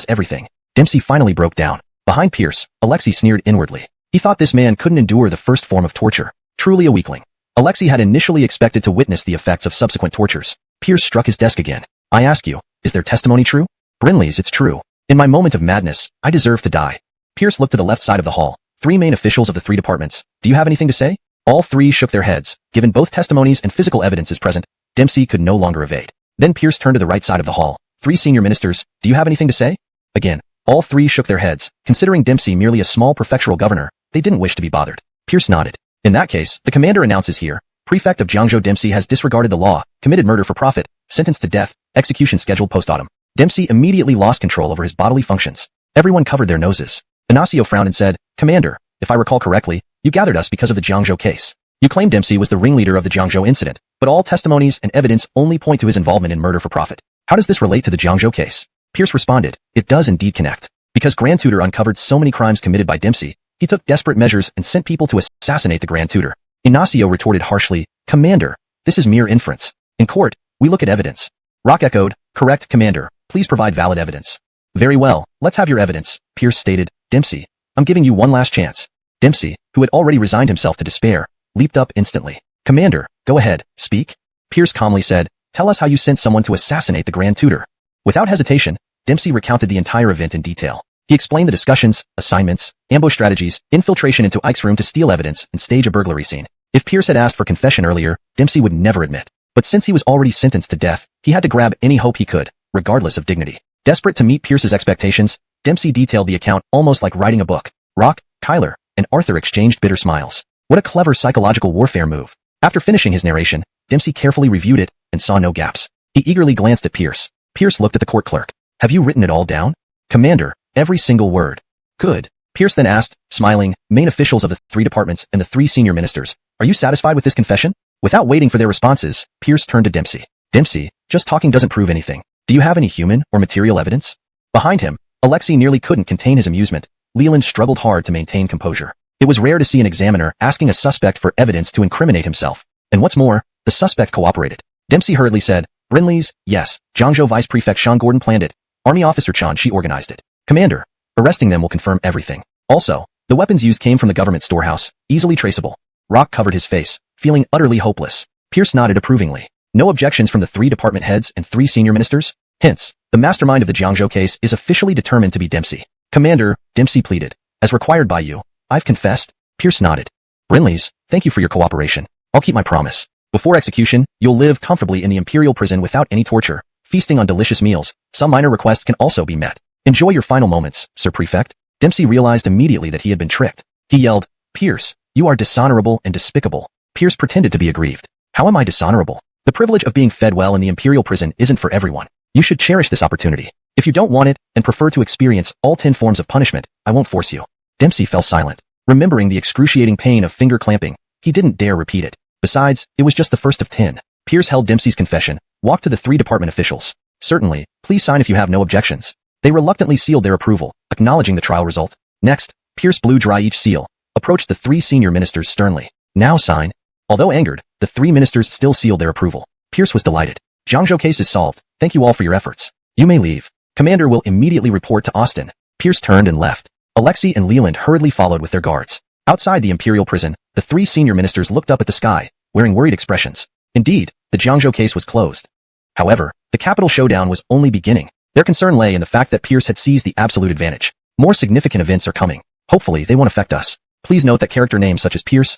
everything. Dempsey finally broke down. Behind Pierce, Alexei sneered inwardly. He thought this man couldn't endure the first form of torture. Truly a weakling. Alexei had initially expected to witness the effects of subsequent tortures. Pierce struck his desk again. I ask you, is their testimony true? Brinley's, it's true. In my moment of madness, I deserve to die. Pierce looked to the left side of the hall. 3 main officials of the 3 departments. Do you have anything to say? All 3 shook their heads. Given both testimonies and physical evidence is present, Dempsey could no longer evade. Then Pierce turned to the right side of the hall. 3 senior ministers. Do you have anything to say? Again, all 3 shook their heads. Considering Dempsey merely a small prefectural governor, they didn't wish to be bothered. Pierce nodded. In that case, the commander announces here, Prefect of Jiangzhou Dempsey has disregarded the law, committed murder for profit, sentenced to death, execution scheduled post-autumn. Dempsey immediately lost control over his bodily functions. Everyone covered their noses. Ignacio frowned and said, Commander, if I recall correctly, you gathered us because of the Jiangzhou case. You claim Dempsey was the ringleader of the Jiangzhou incident, but all testimonies and evidence only point to his involvement in murder for profit. How does this relate to the Jiangzhou case? Pierce responded, it does indeed connect. Because Grand Tutor uncovered so many crimes committed by Dempsey, he took desperate measures and sent people to assassinate the Grand Tutor. Ignacio retorted harshly, Commander, this is mere inference. In court, we look at evidence. Rock echoed, correct, Commander. Please provide valid evidence. Very well, let's have your evidence, Pierce stated. Dempsey, I'm giving you one last chance. Dempsey, who had already resigned himself to despair, leaped up instantly. Commander, go ahead, speak. Pierce calmly said, tell us how you sent someone to assassinate the Grand Tutor. Without hesitation, Dempsey recounted the entire event in detail. He explained the discussions, assignments, ambush strategies, infiltration into Ike's room to steal evidence and stage a burglary scene. If Pierce had asked for confession earlier, Dempsey would never admit. But since he was already sentenced to death, he had to grab any hope he could, regardless of dignity. Desperate to meet Pierce's expectations, Dempsey detailed the account almost like writing a book. Rock, Kyler, and Arthur exchanged bitter smiles. What a clever psychological warfare move. After finishing his narration, Dempsey carefully reviewed it and saw no gaps. He eagerly glanced at Pierce. Pierce looked at the court clerk. Have you written it all down? Commander, every single word. Good. Pierce then asked, smiling, main officials of the 3 departments and the 3 senior ministers, are you satisfied with this confession? Without waiting for their responses, Pierce turned to Dempsey. Dempsey, just talking doesn't prove anything. Do you have any human or material evidence? Behind him, Alexei nearly couldn't contain his amusement. Leland struggled hard to maintain composure. It was rare to see an examiner asking a suspect for evidence to incriminate himself. And what's more, the suspect cooperated. Dempsey hurriedly said, Brinley's, yes, Jiangzhou Vice Prefect Sean Gordon planned it. Army Officer Chan Shi organized it. Commander, arresting them will confirm everything. Also, the weapons used came from the government storehouse, easily traceable. Rock covered his face, feeling utterly hopeless. Pierce nodded approvingly. No objections from the 3 department heads and 3 senior ministers? Hence, the mastermind of the Jiangzhou case is officially determined to be Dempsey. Commander, Dempsey pleaded. As required by you, I've confessed. Pierce nodded. Brinley's, thank you for your cooperation. I'll keep my promise. Before execution, you'll live comfortably in the Imperial prison without any torture, feasting on delicious meals. Some minor requests can also be met. Enjoy your final moments, Sir Prefect. Dempsey realized immediately that he had been tricked. He yelled, Pierce, you are dishonorable and despicable. Pierce pretended to be aggrieved. How am I dishonorable? The privilege of being fed well in the Imperial prison isn't for everyone. You should cherish this opportunity. If you don't want it and prefer to experience all 10 forms of punishment, I won't force you. Dempsey fell silent. Remembering the excruciating pain of finger clamping, he didn't dare repeat it. Besides, it was just the first of 10. Pierce held Dempsey's confession, walked to the 3 department officials. Certainly, please sign if you have no objections. They reluctantly sealed their approval, acknowledging the trial result. Next, Pierce blew dry each seal, approached the 3 senior ministers sternly. Now sign. Although angered, the 3 ministers still sealed their approval. Pierce was delighted. Zhou case is solved. Thank you all for your efforts. You may leave. Commander will immediately report to Austin. Pierce turned and left. Alexei and Leland hurriedly followed with their guards. Outside the imperial prison, the 3 senior ministers looked up at the sky, wearing worried expressions. Indeed, the Zhou case was closed. However, the capital showdown was only beginning. Their concern lay in the fact that Pierce had seized the absolute advantage. More significant events are coming. Hopefully, they won't affect us. Please note that character names such as Pierce,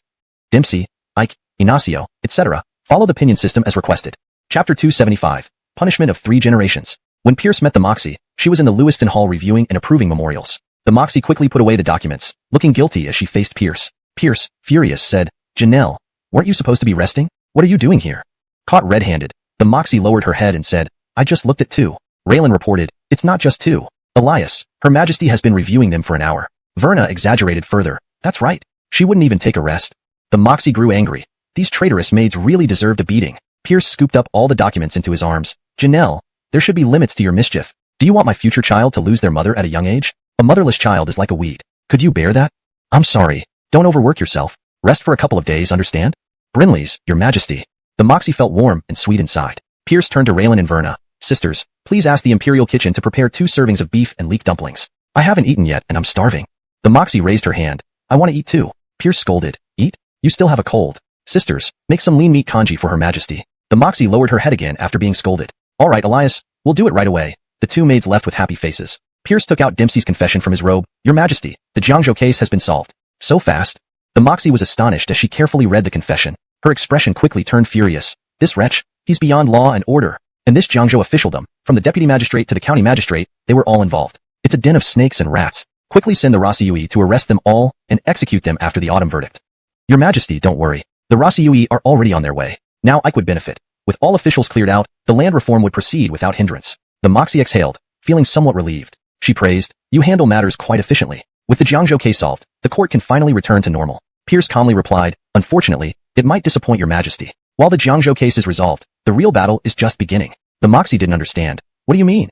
Dempsey, Ike, Ignacio, etc. follow the pinion system as requested. Chapter 275. Punishment of 3 Generations. When Pierce met the Moxie, she was in the Lewiston Hall reviewing and approving memorials. The Moxie quickly put away the documents, looking guilty as she faced Pierce. Pierce, furious, said, "Janelle, weren't you supposed to be resting? What are you doing here?" Caught red-handed, the Moxie lowered her head and said, "I just looked at 2. Raylan reported, "It's not just 2. Elias, Her Majesty has been reviewing them for an hour." Verna exaggerated further. "That's right. She wouldn't even take a rest." The Moxie grew angry. These traitorous maids really deserved a beating. Pierce scooped up all the documents into his arms. "Janelle, there should be limits to your mischief. Do you want my future child to lose their mother at a young age? A motherless child is like a weed. Could you bear that?" "I'm sorry. Don't overwork yourself. Rest for a couple of days, understand?" "Brinley's, Your Majesty." The Moxie felt warm and sweet inside. Pierce turned to Raylan and Verna. "Sisters, please ask the Imperial Kitchen to prepare 2 servings of beef and leek dumplings. I haven't eaten yet and I'm starving." The Moxie raised her hand. "I want to eat too." Pierce scolded. "Eat? You still have a cold. Sisters, make some lean meat congee for Her Majesty." The Moxie lowered her head again after being scolded. "All right, Elias, we'll do it right away." The 2 maids left with happy faces. Pierce took out Dempsey's confession from his robe. "Your Majesty, the Zhou case has been solved." "So fast?" The Moxie was astonished as she carefully read the confession. Her expression quickly turned furious. "This wretch, he's beyond law and order. And this Zhou officialdom, from the deputy magistrate to the county magistrate, they were all involved. It's a den of snakes and rats. Quickly send the Rossiyui to arrest them all and execute them after the autumn verdict." "Your Majesty, don't worry. The Rossiyui are already on their way. Now Ike would benefit. With all officials cleared out, the land reform would proceed without hindrance." The Moxie exhaled, feeling somewhat relieved. She praised, "You handle matters quite efficiently. With the Zhou case solved, the court can finally return to normal." Pierce calmly replied, "Unfortunately, it might disappoint Your Majesty. While the Zhou case is resolved, the real battle is just beginning." The Moxie didn't understand. "What do you mean?"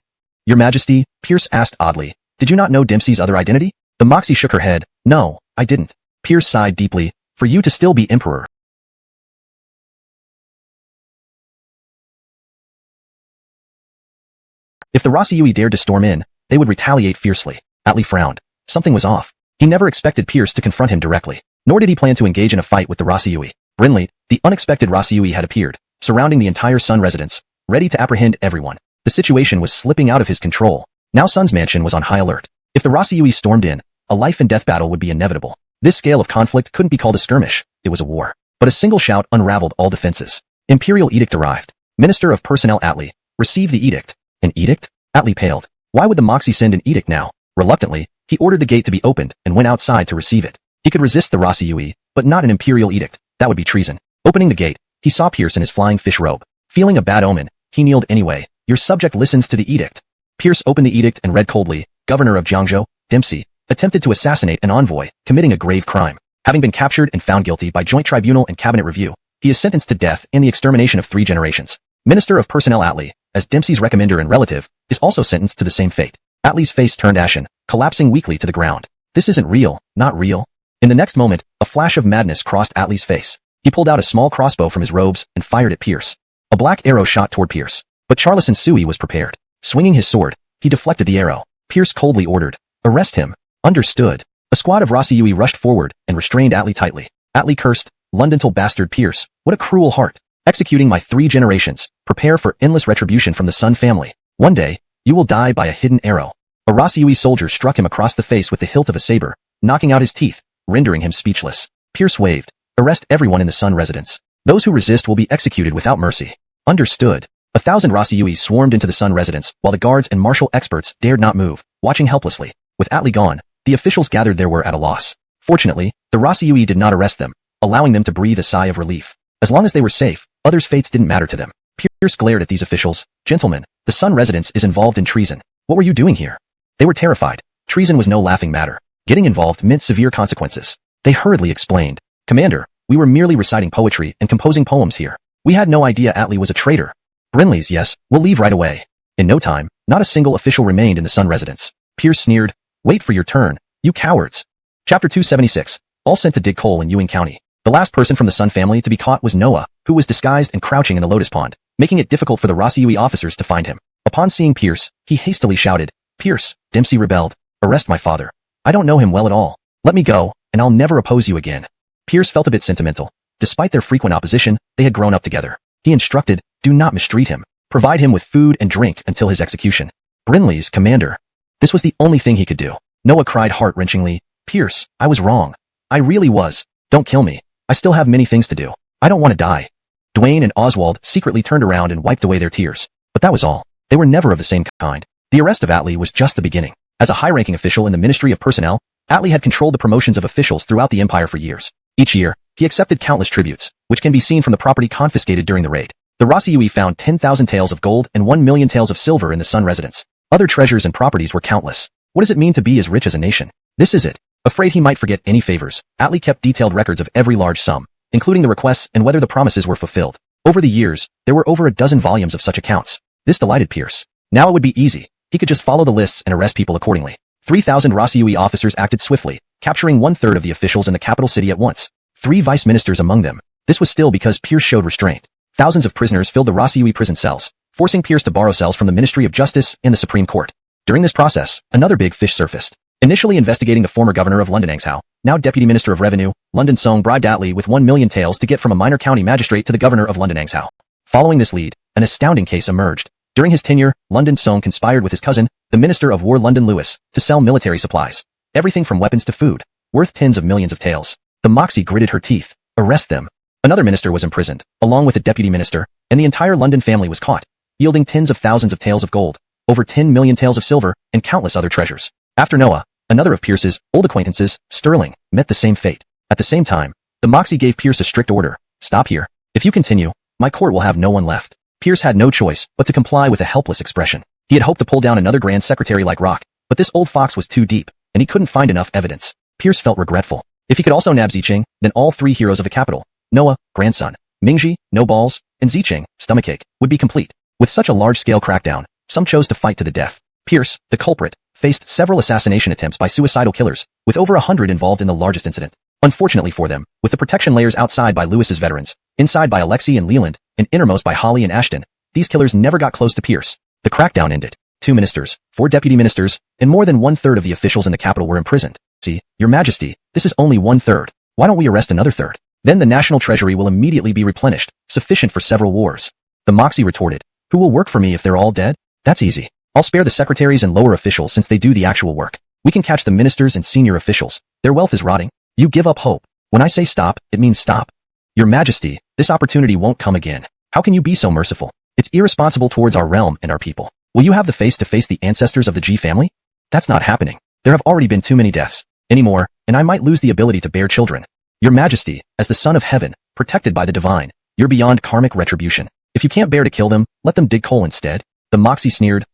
"Your Majesty," Pierce asked oddly, "did you not know Dempsey's other identity?" The Moxie shook her head. "No, I didn't." Pierce sighed deeply. "For you to still be emperor." If the Rossiyui dared to storm in, they would retaliate fiercely. Atlee frowned. Something was off. He never expected Pierce to confront him directly, nor did he plan to engage in a fight with the Rossiyui. Brinley, the unexpected Rossiyui, had appeared, surrounding the entire Sun residence, ready to apprehend everyone. The situation was slipping out of his control. Now Sun's mansion was on high alert. If the Rossiyui stormed in, a life-and-death battle would be inevitable. This scale of conflict couldn't be called a skirmish, it was a war. But a single shout unraveled all defenses. Imperial edict arrived. Minister of Personnel Atlee, receive the edict. An edict? Atlee paled. Why would the Moxie send an edict now? Reluctantly, he ordered the gate to be opened and went outside to receive it. He could resist the Rossiyui, but not an imperial edict. That would be treason. Opening the gate, he saw Pierce in his flying fish robe. Feeling a bad omen, he kneeled anyway. "Your subject listens to the edict." Pierce opened the edict and read coldly, "Governor of Zhou, Dempsey, attempted to assassinate an envoy, committing a grave crime. Having been captured and found guilty by joint tribunal and cabinet review, he is sentenced to death and the extermination of 3 generations. Minister of Personnel Atlee, as Dempsey's recommender and relative, is also sentenced to the same fate." Atlee's face turned ashen, collapsing weakly to the ground. "This isn't real, not real." In the next moment, a flash of madness crossed Atlee's face. He pulled out a small crossbow from his robes and fired at Pierce. A black arrow shot toward Pierce, but Charlison Sui was prepared. Swinging his sword, he deflected the arrow. Pierce coldly ordered, "Arrest him." "Understood." A squad of Rossiyui rushed forward and restrained Atlee tightly. Atlee cursed, "Londontal bastard Pierce, what a cruel heart. Executing my 3 generations, prepare for endless retribution from the Sun family. One day, you will die by a hidden arrow." A Rossiyui soldier struck him across the face with the hilt of a saber, knocking out his teeth, rendering him speechless. Pierce waved, "Arrest everyone in the Sun residence. Those who resist will be executed without mercy." "Understood." 1,000 Rossiyui swarmed into the Sun residence, while the guards and martial experts dared not move, watching helplessly. With Atlee gone, the officials gathered there were at a loss. Fortunately, the Rossiyui did not arrest them, allowing them to breathe a sigh of relief. As long as they were safe, others' fates didn't matter to them. Pierce glared at these officials. "Gentlemen, the Sun residence is involved in treason. What were you doing here?" They were terrified. Treason was no laughing matter. Getting involved meant severe consequences. They hurriedly explained. Commander, we were merely reciting poetry and composing poems here. We had no idea Atli was a traitor. Brinley's, yes, we'll leave right away. In no time, not a single official remained in the Sun residence. Pierce sneered. Wait for your turn, you cowards. Chapter 276. All sent to dig coal in Ewing County. The last person from the Sun family to be caught was Noah, who was disguised and crouching in the lotus pond, making it difficult for the Rossiyui officers to find him. Upon seeing Pierce, he hastily shouted, Pierce, Dempsey rebelled. Arrest my father. I don't know him well at all. Let me go, and I'll never oppose you again. Pierce felt a bit sentimental. Despite their frequent opposition, they had grown up together. He instructed, do not mistreat him. Provide him with food and drink until his execution. Brinley's commander. This was the only thing he could do. Noah cried heart-wrenchingly, Pierce, I was wrong. I really was. Don't kill me. I still have many things to do. I don't want to die. Dwayne and Oswald secretly turned around and wiped away their tears. But that was all. They were never of the same kind. The arrest of Atli was just the beginning. As a high-ranking official in the Ministry of Personnel, Atli had controlled the promotions of officials throughout the empire for years. Each year, he accepted countless tributes, which can be seen from the property confiscated during the raid. The Rossiyui found 10,000 taels of gold and 1 million taels of silver in the Sun residence. Other treasures and properties were countless. What does it mean to be as rich as a nation? This is it. Afraid he might forget any favors, Atli kept detailed records of every large sum, including the requests and whether the promises were fulfilled. Over the years, there were over a dozen volumes of such accounts. This delighted Pierce. Now it would be easy. He could just follow the lists and arrest people accordingly. 3,000 Rossiyui officers acted swiftly, capturing 1/3 of the officials in the capital city at once. 3 vice ministers among them. This was still because Pierce showed restraint. Thousands of prisoners filled the Rossiyui prison cells, forcing Pierce to borrow cells from the Ministry of Justice and the Supreme Court. During this process, another big fish surfaced. Initially investigating the former governor of London Engsub, now Deputy Minister of Revenue, London Song bribed Atli with 1 million taels to get from a minor county magistrate to the governor of London Engsub. Following this lead, an astounding case emerged. During his tenure, London Song conspired with his cousin, the Minister of War London Lewis, to sell military supplies. Everything from weapons to food, worth tens of millions of taels. The Moxie gritted her teeth. Arrest them. Another minister was imprisoned, along with a deputy minister, and the entire London family was caught, yielding tens of thousands of taels of gold, over 10 million taels of silver, and countless other treasures. After Noah, another of Pierce's old acquaintances, Sterling, met the same fate. At the same time, the Moxie gave Pierce a strict order. Stop here. If you continue, my court will have no one left. Pierce had no choice but to comply with a helpless expression. He had hoped to pull down another grand secretary like Rock, but this old fox was too deep, and he couldn't find enough evidence. Pierce felt regretful. If he could also nab Zicheng, then all 3 heroes of the capital, Noah, grandson, Mingji, no balls, and Zicheng, stomachache, would be complete. With such a large-scale crackdown, some chose to fight to the death. Pierce, the culprit, faced several assassination attempts by suicidal killers, with over 100 involved in the largest incident. Unfortunately for them, with the protection layers outside by Lewis's veterans, inside by Alexei and Leland, and innermost by Holly and Ashton, these killers never got close to Pierce. The crackdown ended. 2 ministers, 4 deputy ministers, and more than 1/3 of the officials in the capital were imprisoned. See, Your Majesty, this is only 1/3. Why don't we arrest another third? Then the national treasury will immediately be replenished, sufficient for several wars. The Moxie retorted, who will work for me if they're all dead? That's easy. I'll spare the secretaries and lower officials since they do the actual work. We can catch the ministers and senior officials. Their wealth is rotting. You give up hope. When I say stop, it means stop. Your Majesty, this opportunity won't come again. How can you be so merciful? It's irresponsible towards our realm and our people. Will you have the face to face the ancestors of the G family? That's not happening. There have already been too many deaths. Anymore, and I might lose the ability to bear children. Your Majesty, as the Son of Heaven, protected by the Divine, you're beyond karmic retribution. If you can't bear to kill them, let them dig coal instead. The Moxie sneered.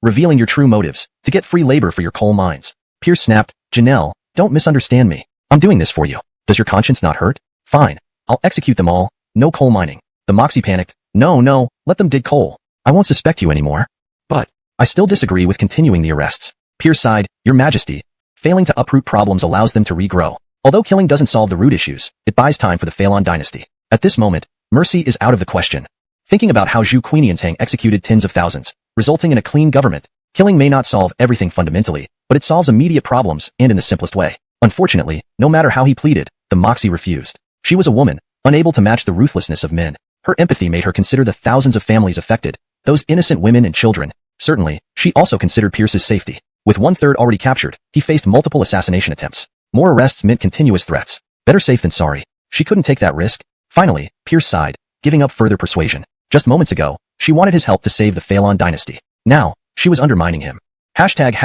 Revealing your true motives, to get free labor for your coal mines. Pierce snapped, Janelle, don't misunderstand me. I'm doing this for you. Does your conscience not hurt? Fine. I'll execute them all. No coal mining. The Moxie panicked. No, let them dig coal. I won't suspect you anymore. But, I still disagree with continuing the arrests. Pierce sighed, Your Majesty. Failing to uproot problems allows them to regrow. Although killing doesn't solve the root issues, it buys time for the Phelan dynasty. At this moment, mercy is out of the question. Thinking about how Zhu Quiniantang executed tens of thousands, resulting in a clean government, killing may not solve everything fundamentally, but it solves immediate problems and in the simplest way. Unfortunately, no matter how he pleaded, the Moxie refused. She was a woman, unable to match the ruthlessness of men. Her empathy made her consider the thousands of families affected, those innocent women and children. Certainly, she also considered Pierce's safety. With 1/3 already captured, he faced multiple assassination attempts. More arrests meant continuous threats. Better safe than sorry. She couldn't take that risk. Finally, Pierce sighed, giving up further persuasion. Just moments ago, she wanted his help to save the Phelan dynasty. Now, she was undermining him. Hashtag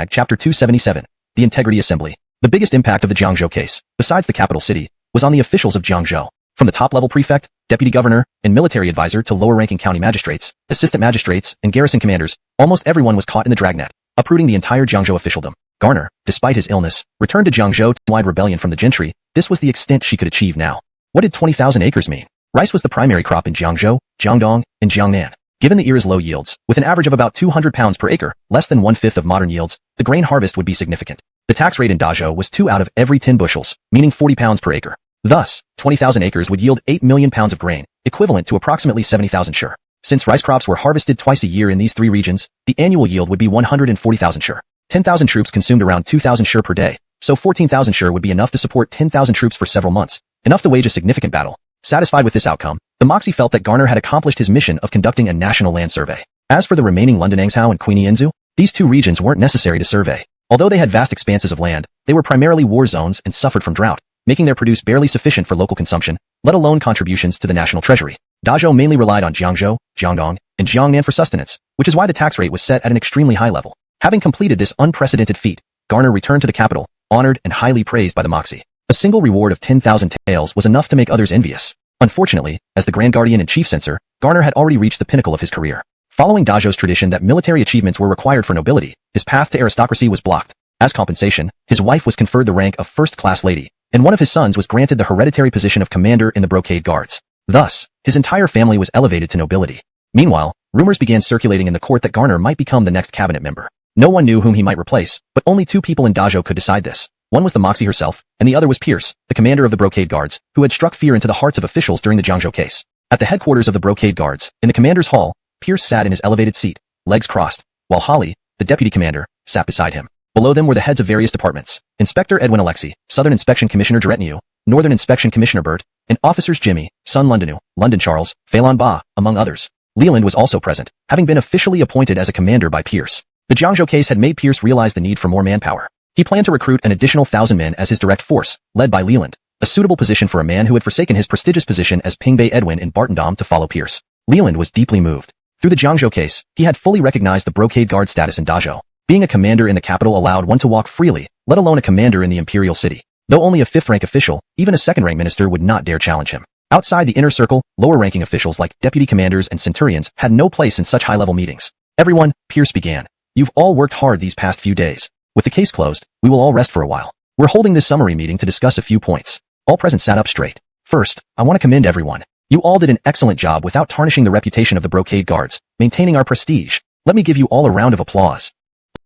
Chapter 277. The Integrity Assembly. The biggest impact of the Jiangzhou case, besides the capital city, was on the officials of Jiangzhou. From the top-level prefect, deputy governor, and military advisor to lower-ranking county magistrates, assistant magistrates, and garrison commanders, almost everyone was caught in the dragnet, uprooting the entire Jiangzhou officialdom. Garner, despite his illness, returned to Jiangzhou to wide rebellion from the gentry. This was the extent she could achieve now. What did 20,000 acres mean? Rice was the primary crop in Jiangzhou, Jiangdong, and Jiangnan. Given the era's low yields, with an average of about 200 pounds per acre, less than one-fifth of modern yields, the grain harvest would be significant. The tax rate in Dazhou was 2 out of every 10 bushels, meaning 40 pounds per acre. Thus, 20,000 acres would yield 8 million pounds of grain, equivalent to approximately 70,000 shur. Since rice crops were harvested twice a year in these 3 regions, the annual yield would be 140,000 shur. 10,000 troops consumed around 2,000 shur per day, so 14,000 shur would be enough to support 10,000 troops for several months, enough to wage a significant battle. Satisfied with this outcome, the Moxie felt that Garner had accomplished his mission of conducting a national land survey. As for the remaining London Anzhou and Queenie Enzu, these 2 regions weren't necessary to survey. Although they had vast expanses of land, they were primarily war zones and suffered from drought, making their produce barely sufficient for local consumption, let alone contributions to the national treasury. Dazhou mainly relied on Jiangzhou, Jiangdong, and Jiangnan for sustenance, which is why the tax rate was set at an extremely high level. Having completed this unprecedented feat, Garner returned to the capital, honored and highly praised by the Moxie. A single reward of 10,000 taels was enough to make others envious. Unfortunately, as the Grand Guardian and Chief Censor, Garner had already reached the pinnacle of his career. Following Dazhou's tradition that military achievements were required for nobility, his path to aristocracy was blocked. As compensation, his wife was conferred the rank of first-class lady, and one of his sons was granted the hereditary position of commander in the Brocade Guards. Thus, his entire family was elevated to nobility. Meanwhile, rumors began circulating in the court that Garner might become the next cabinet member. No one knew whom he might replace, but only 2 people in Dazhou could decide this. One was the Moxie herself, and the other was Pierce, the commander of the Brocade Guards, who had struck fear into the hearts of officials during the Jiangzhou case. At the headquarters of the Brocade Guards, in the commander's hall, Pierce sat in his elevated seat, legs crossed, while Holly, the deputy commander, sat beside him. Below them were the heads of various departments, Inspector Edwin Alexei, Southern Inspection Commissioner Jiretniu, Northern Inspection Commissioner Bert, and officers Jimmy, Sun Londonu, London Charles, Phelan Ba, among others. Leland was also present, having been officially appointed as a commander by Pierce. The Jiangzhou case had made Pierce realize the need for more manpower. He planned to recruit an additional 1,000 men as his direct force, led by Leland, a suitable position for a man who had forsaken his prestigious position as Pingbay Edwin in Bartendam to follow Pierce. Leland was deeply moved. Through the Jiangzhou case, he had fully recognized the Brocade Guard status in Dazhou. Being a commander in the capital allowed one to walk freely, let alone a commander in the imperial city. Though only a 5th-rank official, even a 2nd-rank minister would not dare challenge him. Outside the inner circle, lower-ranking officials like deputy commanders and centurions had no place in such high-level meetings. Everyone, Pierce began. You've all worked hard these past few days. With the case closed, we will all rest for a while. We're holding this summary meeting to discuss a few points. All present sat up straight. First, I want to commend everyone. You all did an excellent job without tarnishing the reputation of the Brocade Guards, maintaining our prestige. Let me give you all a round of applause.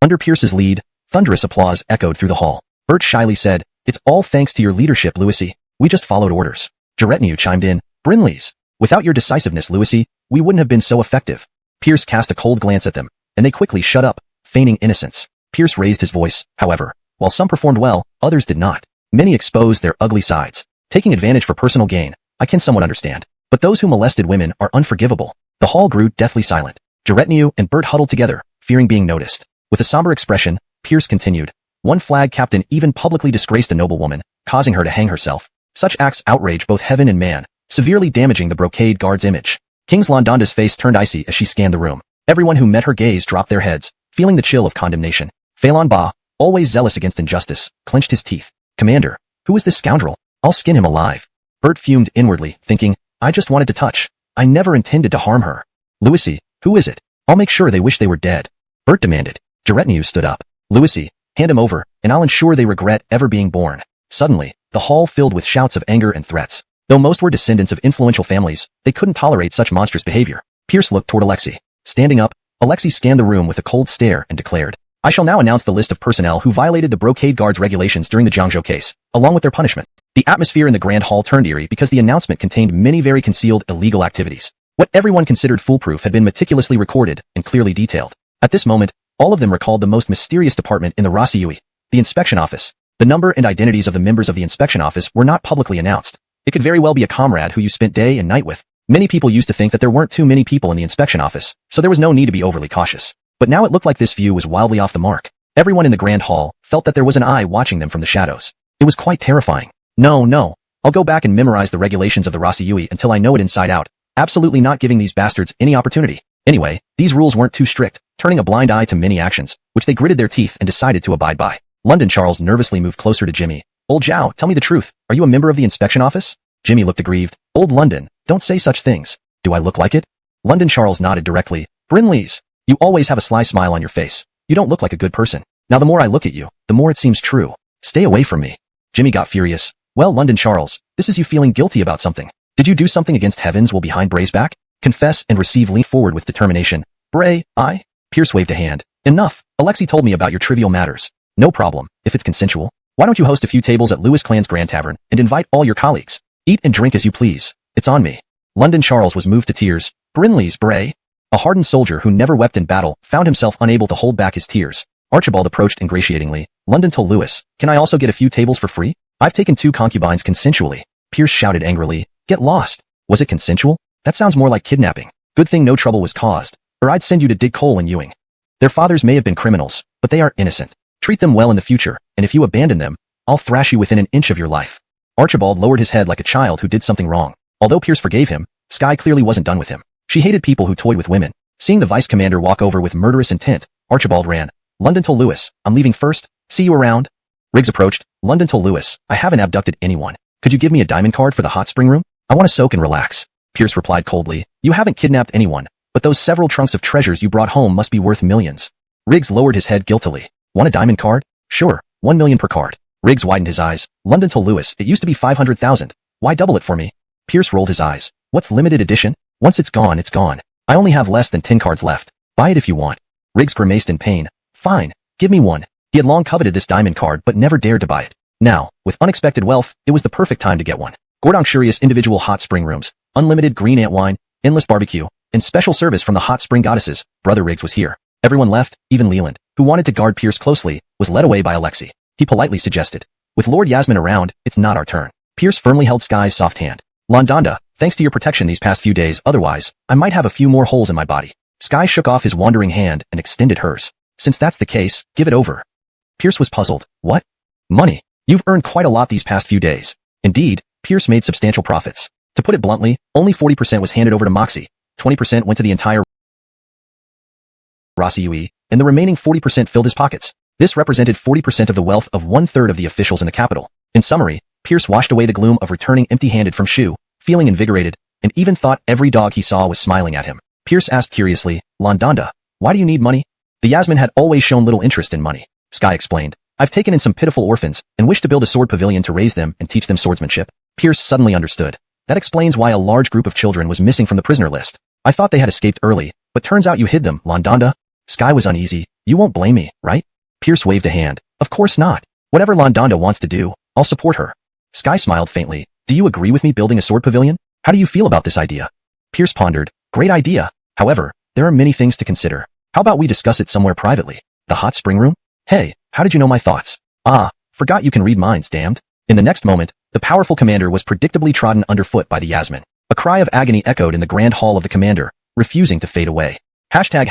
Under Pierce's lead, thunderous applause echoed through the hall. Bert shyly said, It's all thanks to your leadership, Louisy. We just followed orders. Jiretniu chimed in, Brinley's. Without your decisiveness, Louisy, we wouldn't have been so effective. Pierce cast a cold glance at them, and they quickly shut up, feigning innocence. Pierce raised his voice, however. While some performed well, others did not. Many exposed their ugly sides. Taking advantage for personal gain, I can somewhat understand. But those who molested women are unforgivable. The hall grew deathly silent. Jiretniu and Bert huddled together, fearing being noticed. With a somber expression, Pierce continued. One flag captain even publicly disgraced a noble woman, causing her to hang herself. Such acts outrage both heaven and man, severely damaging the Brocade Guard's image. King's Landonda's face turned icy as she scanned the room. Everyone who met her gaze dropped their heads, feeling the chill of condemnation. Phelan Ba, always zealous against injustice, clenched his teeth. Commander, who is this scoundrel? I'll skin him alive. Bert fumed inwardly, thinking, I just wanted to touch. I never intended to harm her. Louisy, who is it? I'll make sure they wish they were dead. Bert demanded. Jiretniu stood up. Louisy, hand him over, and I'll ensure they regret ever being born. Suddenly, the hall filled with shouts of anger and threats. Though most were descendants of influential families, they couldn't tolerate such monstrous behavior. Pierce looked toward Alexei. Standing up, Alexei scanned the room with a cold stare and declared, I shall now announce the list of personnel who violated the Brocade Guard's regulations during the Jiangzhou case, along with their punishment. The atmosphere in the Grand Hall turned eerie because the announcement contained many very concealed illegal activities. What everyone considered foolproof had been meticulously recorded and clearly detailed. At this moment, all of them recalled the most mysterious department in the Rossiyui, the inspection office. The number and identities of the members of the inspection office were not publicly announced. It could very well be a comrade who you spent day and night with. Many people used to think that there weren't too many people in the inspection office, so there was no need to be overly cautious. But now it looked like this view was wildly off the mark. Everyone in the Grand Hall felt that there was an eye watching them from the shadows. It was quite terrifying. No. I'll go back and memorize the regulations of the Rossiyui until I know it inside out. Absolutely not giving these bastards any opportunity. Anyway, these rules weren't too strict, turning a blind eye to many actions, which they gritted their teeth and decided to abide by. London Charles nervously moved closer to Jimmy. Old Zhao, tell me the truth. Are you a member of the inspection office? Jimmy looked aggrieved. Old London, don't say such things. Do I look like it? London Charles nodded directly. Brinley's. You always have a sly smile on your face. You don't look like a good person. Now the more I look at you, the more it seems true. Stay away from me. Jimmy got furious. Well, London Charles, this is you feeling guilty about something. Did you do something against heavens while behind Bray's back? Confess and receive. Lean forward with determination. Bray, I? Pierce waved a hand. Enough. Alexei told me about your trivial matters. No problem, if it's consensual. Why don't you host a few tables at Lewis Clan's Grand Tavern and invite all your colleagues? Eat and drink as you please. It's on me. London Charles was moved to tears. Brinley's Bray, a hardened soldier who never wept in battle, found himself unable to hold back his tears. Archibald approached ingratiatingly. London told Lewis, can I also get a few tables for free? I've taken 2 concubines consensually. Pierce shouted angrily. Get lost. Was it consensual? That sounds more like kidnapping. Good thing no trouble was caused, or I'd send you to dig coal in Ewing. Their fathers may have been criminals, but they are innocent. Treat them well in the future, and if you abandon them, I'll thrash you within an inch of your life. Archibald lowered his head like a child who did something wrong. Although Pierce forgave him, Skye clearly wasn't done with him. She hated people who toyed with women. Seeing the vice commander walk over with murderous intent, Archibald ran. London told Lewis, I'm leaving first. See you around. Riggs approached. London told Lewis, I haven't abducted anyone. Could you give me a diamond card for the hot spring room? I want to soak and relax. Pierce replied coldly, you haven't kidnapped anyone, but those several trunks of treasures you brought home must be worth millions. Riggs lowered his head guiltily. Want a diamond card? Sure, 1 million per card. Riggs widened his eyes. London told Lewis, it used to be 500,000. Why double it for me? Pierce rolled his eyes. What's limited edition? Once it's gone, it's gone. I only have less than 10 cards left. Buy it if you want. Riggs grimaced in pain. Fine, give me one. He had long coveted this diamond card but never dared to buy it. Now, with unexpected wealth, it was the perfect time to get one. Gordon-Curious individual hot spring rooms, unlimited green ant wine, endless barbecue, and special service from the hot spring goddesses. Brother Riggs was here. Everyone left, even Leland, who wanted to guard Pierce closely, was led away by Alexei. He politely suggested, with Lord Yasmin around, it's not our turn. Pierce firmly held Skye's soft hand. Landanda, thanks to your protection these past few days, otherwise, I might have a few more holes in my body. Skye shook off his wandering hand and extended hers. Since that's the case, give it over. Pierce was puzzled. What? Money. You've earned quite a lot these past few days. Indeed, Pierce made substantial profits. To put it bluntly, only 40% was handed over to Moxie, 20% went to the entire Rossi UE, and the remaining 40% filled his pockets. This represented 40% of the wealth of 1/3 of the officials in the capital. In summary, Pierce washed away the gloom of returning empty-handed from Shu, feeling invigorated, and even thought every dog he saw was smiling at him. Pierce asked curiously, Landanda, why do you need money? The Yasmin had always shown little interest in money. Skye explained, I've taken in some pitiful orphans, and wish to build a sword pavilion to raise them and teach them swordsmanship. Pierce suddenly understood. That explains why a large group of children was missing from the prisoner list. I thought they had escaped early, but turns out you hid them, Landanda. Skye was uneasy. You won't blame me, right? Pierce waved a hand. Of course not. Whatever Landanda wants to do, I'll support her. Skye smiled faintly. Do you agree with me building a sword pavilion? How do you feel about this idea? Pierce pondered. Great idea. However, there are many things to consider. How about we discuss it somewhere privately? The hot spring room? Hey, how did you know my thoughts? Ah, forgot you can read minds, damned. In the next moment, the powerful commander was predictably trodden underfoot by the Yasmin. A cry of agony echoed in the grand hall of the commander, refusing to fade away. Hashtag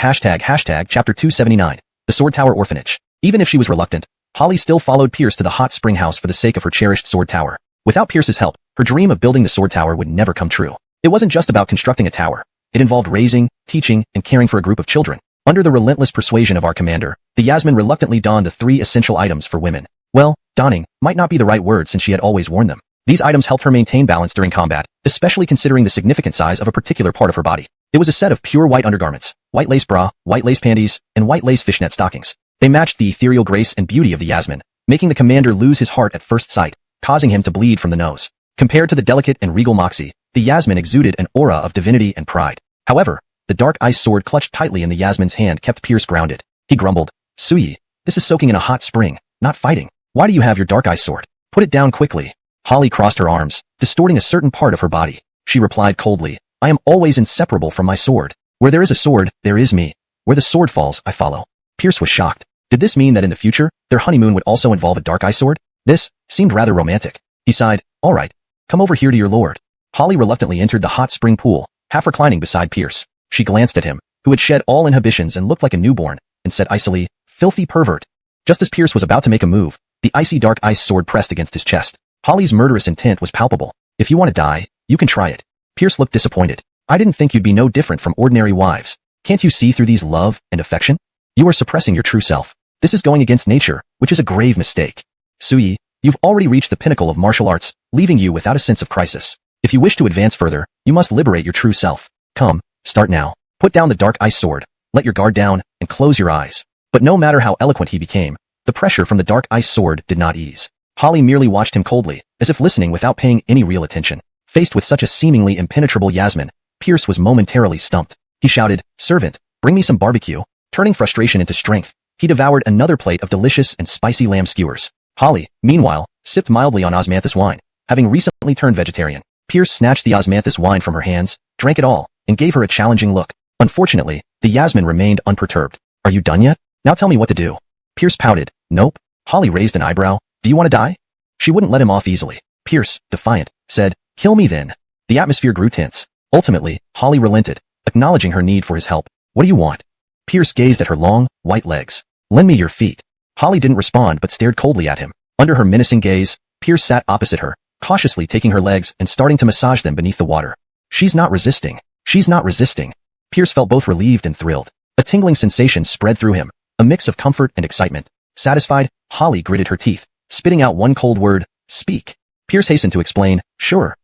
chapter 279, the Sword Tower Orphanage. Even if she was reluctant, Holly still followed Pierce to the hot spring house for the sake of her cherished sword tower. Without Pierce's help, her dream of building the sword tower would never come true. It wasn't just about constructing a tower. It involved raising, teaching, and caring for a group of children. Under the relentless persuasion of our commander, the Yasmin reluctantly donned the 3 essential items for women. Well, donning might not be the right word since she had always worn them. These items helped her maintain balance during combat, especially considering the significant size of a particular part of her body. It was a set of pure white undergarments, white lace bra, white lace panties, and white lace fishnet stockings. They matched the ethereal grace and beauty of the Yasmin, making the commander lose his heart at first sight, causing him to bleed from the nose. Compared to the delicate and regal Moxie, the Yasmin exuded an aura of divinity and pride. However, the dark ice sword clutched tightly in the Yasmin's hand kept Pierce grounded. He grumbled, Suyi, this is soaking in a hot spring, not fighting. Why do you have your dark ice sword? Put it down quickly. Holly crossed her arms, distorting a certain part of her body. She replied coldly, I am always inseparable from my sword. Where there is a sword, there is me. Where the sword falls, I follow. Pierce was shocked. Did this mean that in the future, their honeymoon would also involve a dark ice sword? This seemed rather romantic. He sighed, all right, come over here to your lord. Holly reluctantly entered the hot spring pool, half reclining beside Pierce. She glanced at him, who had shed all inhibitions and looked like a newborn, and said icily, filthy pervert. Just as Pierce was about to make a move, the icy dark ice sword pressed against his chest. Holly's murderous intent was palpable. If you want to die, you can try it. Pierce looked disappointed. I didn't think you'd be no different from ordinary wives. Can't you see through these love and affection? You are suppressing your true self. This is going against nature, which is a grave mistake. Suyi, you've already reached the pinnacle of martial arts, leaving you without a sense of crisis. If you wish to advance further, you must liberate your true self. Come, start now. Put down the dark ice sword, let your guard down, and close your eyes. But no matter how eloquent he became, The pressure from the dark ice sword did not ease. Holly merely watched him coldly, as if listening without paying any real attention. Faced with such a seemingly impenetrable Yasmin, Pierce was momentarily stumped. He shouted, "Servant, bring me some barbecue." Turning frustration into strength, he devoured another plate of delicious and spicy lamb skewers. Holly, meanwhile, sipped mildly on osmanthus wine, having recently turned vegetarian. Pierce snatched the osmanthus wine from her hands, drank it all, and gave her a challenging look. Unfortunately, the Yasmin remained unperturbed. "Are you done yet? Now tell me what to do." Pierce pouted. "Nope." Holly raised an eyebrow. "Do you want to die?" She wouldn't let him off easily. Pierce, defiant, said, "Kill me then." The atmosphere grew tense. Ultimately, Holly relented, acknowledging her need for his help. "What do you want?" Pierce gazed at her long, white legs. "Lend me your feet." Holly didn't respond but stared coldly at him. Under her menacing gaze, Pierce sat opposite her, cautiously taking her legs and starting to massage them beneath the water. She's not resisting. She's not resisting. Pierce felt both relieved and thrilled. A tingling sensation spread through him, a mix of comfort and excitement. Satisfied, Holly gritted her teeth, spitting out one cold word, "Speak." Pierce hastened to explain, Sure,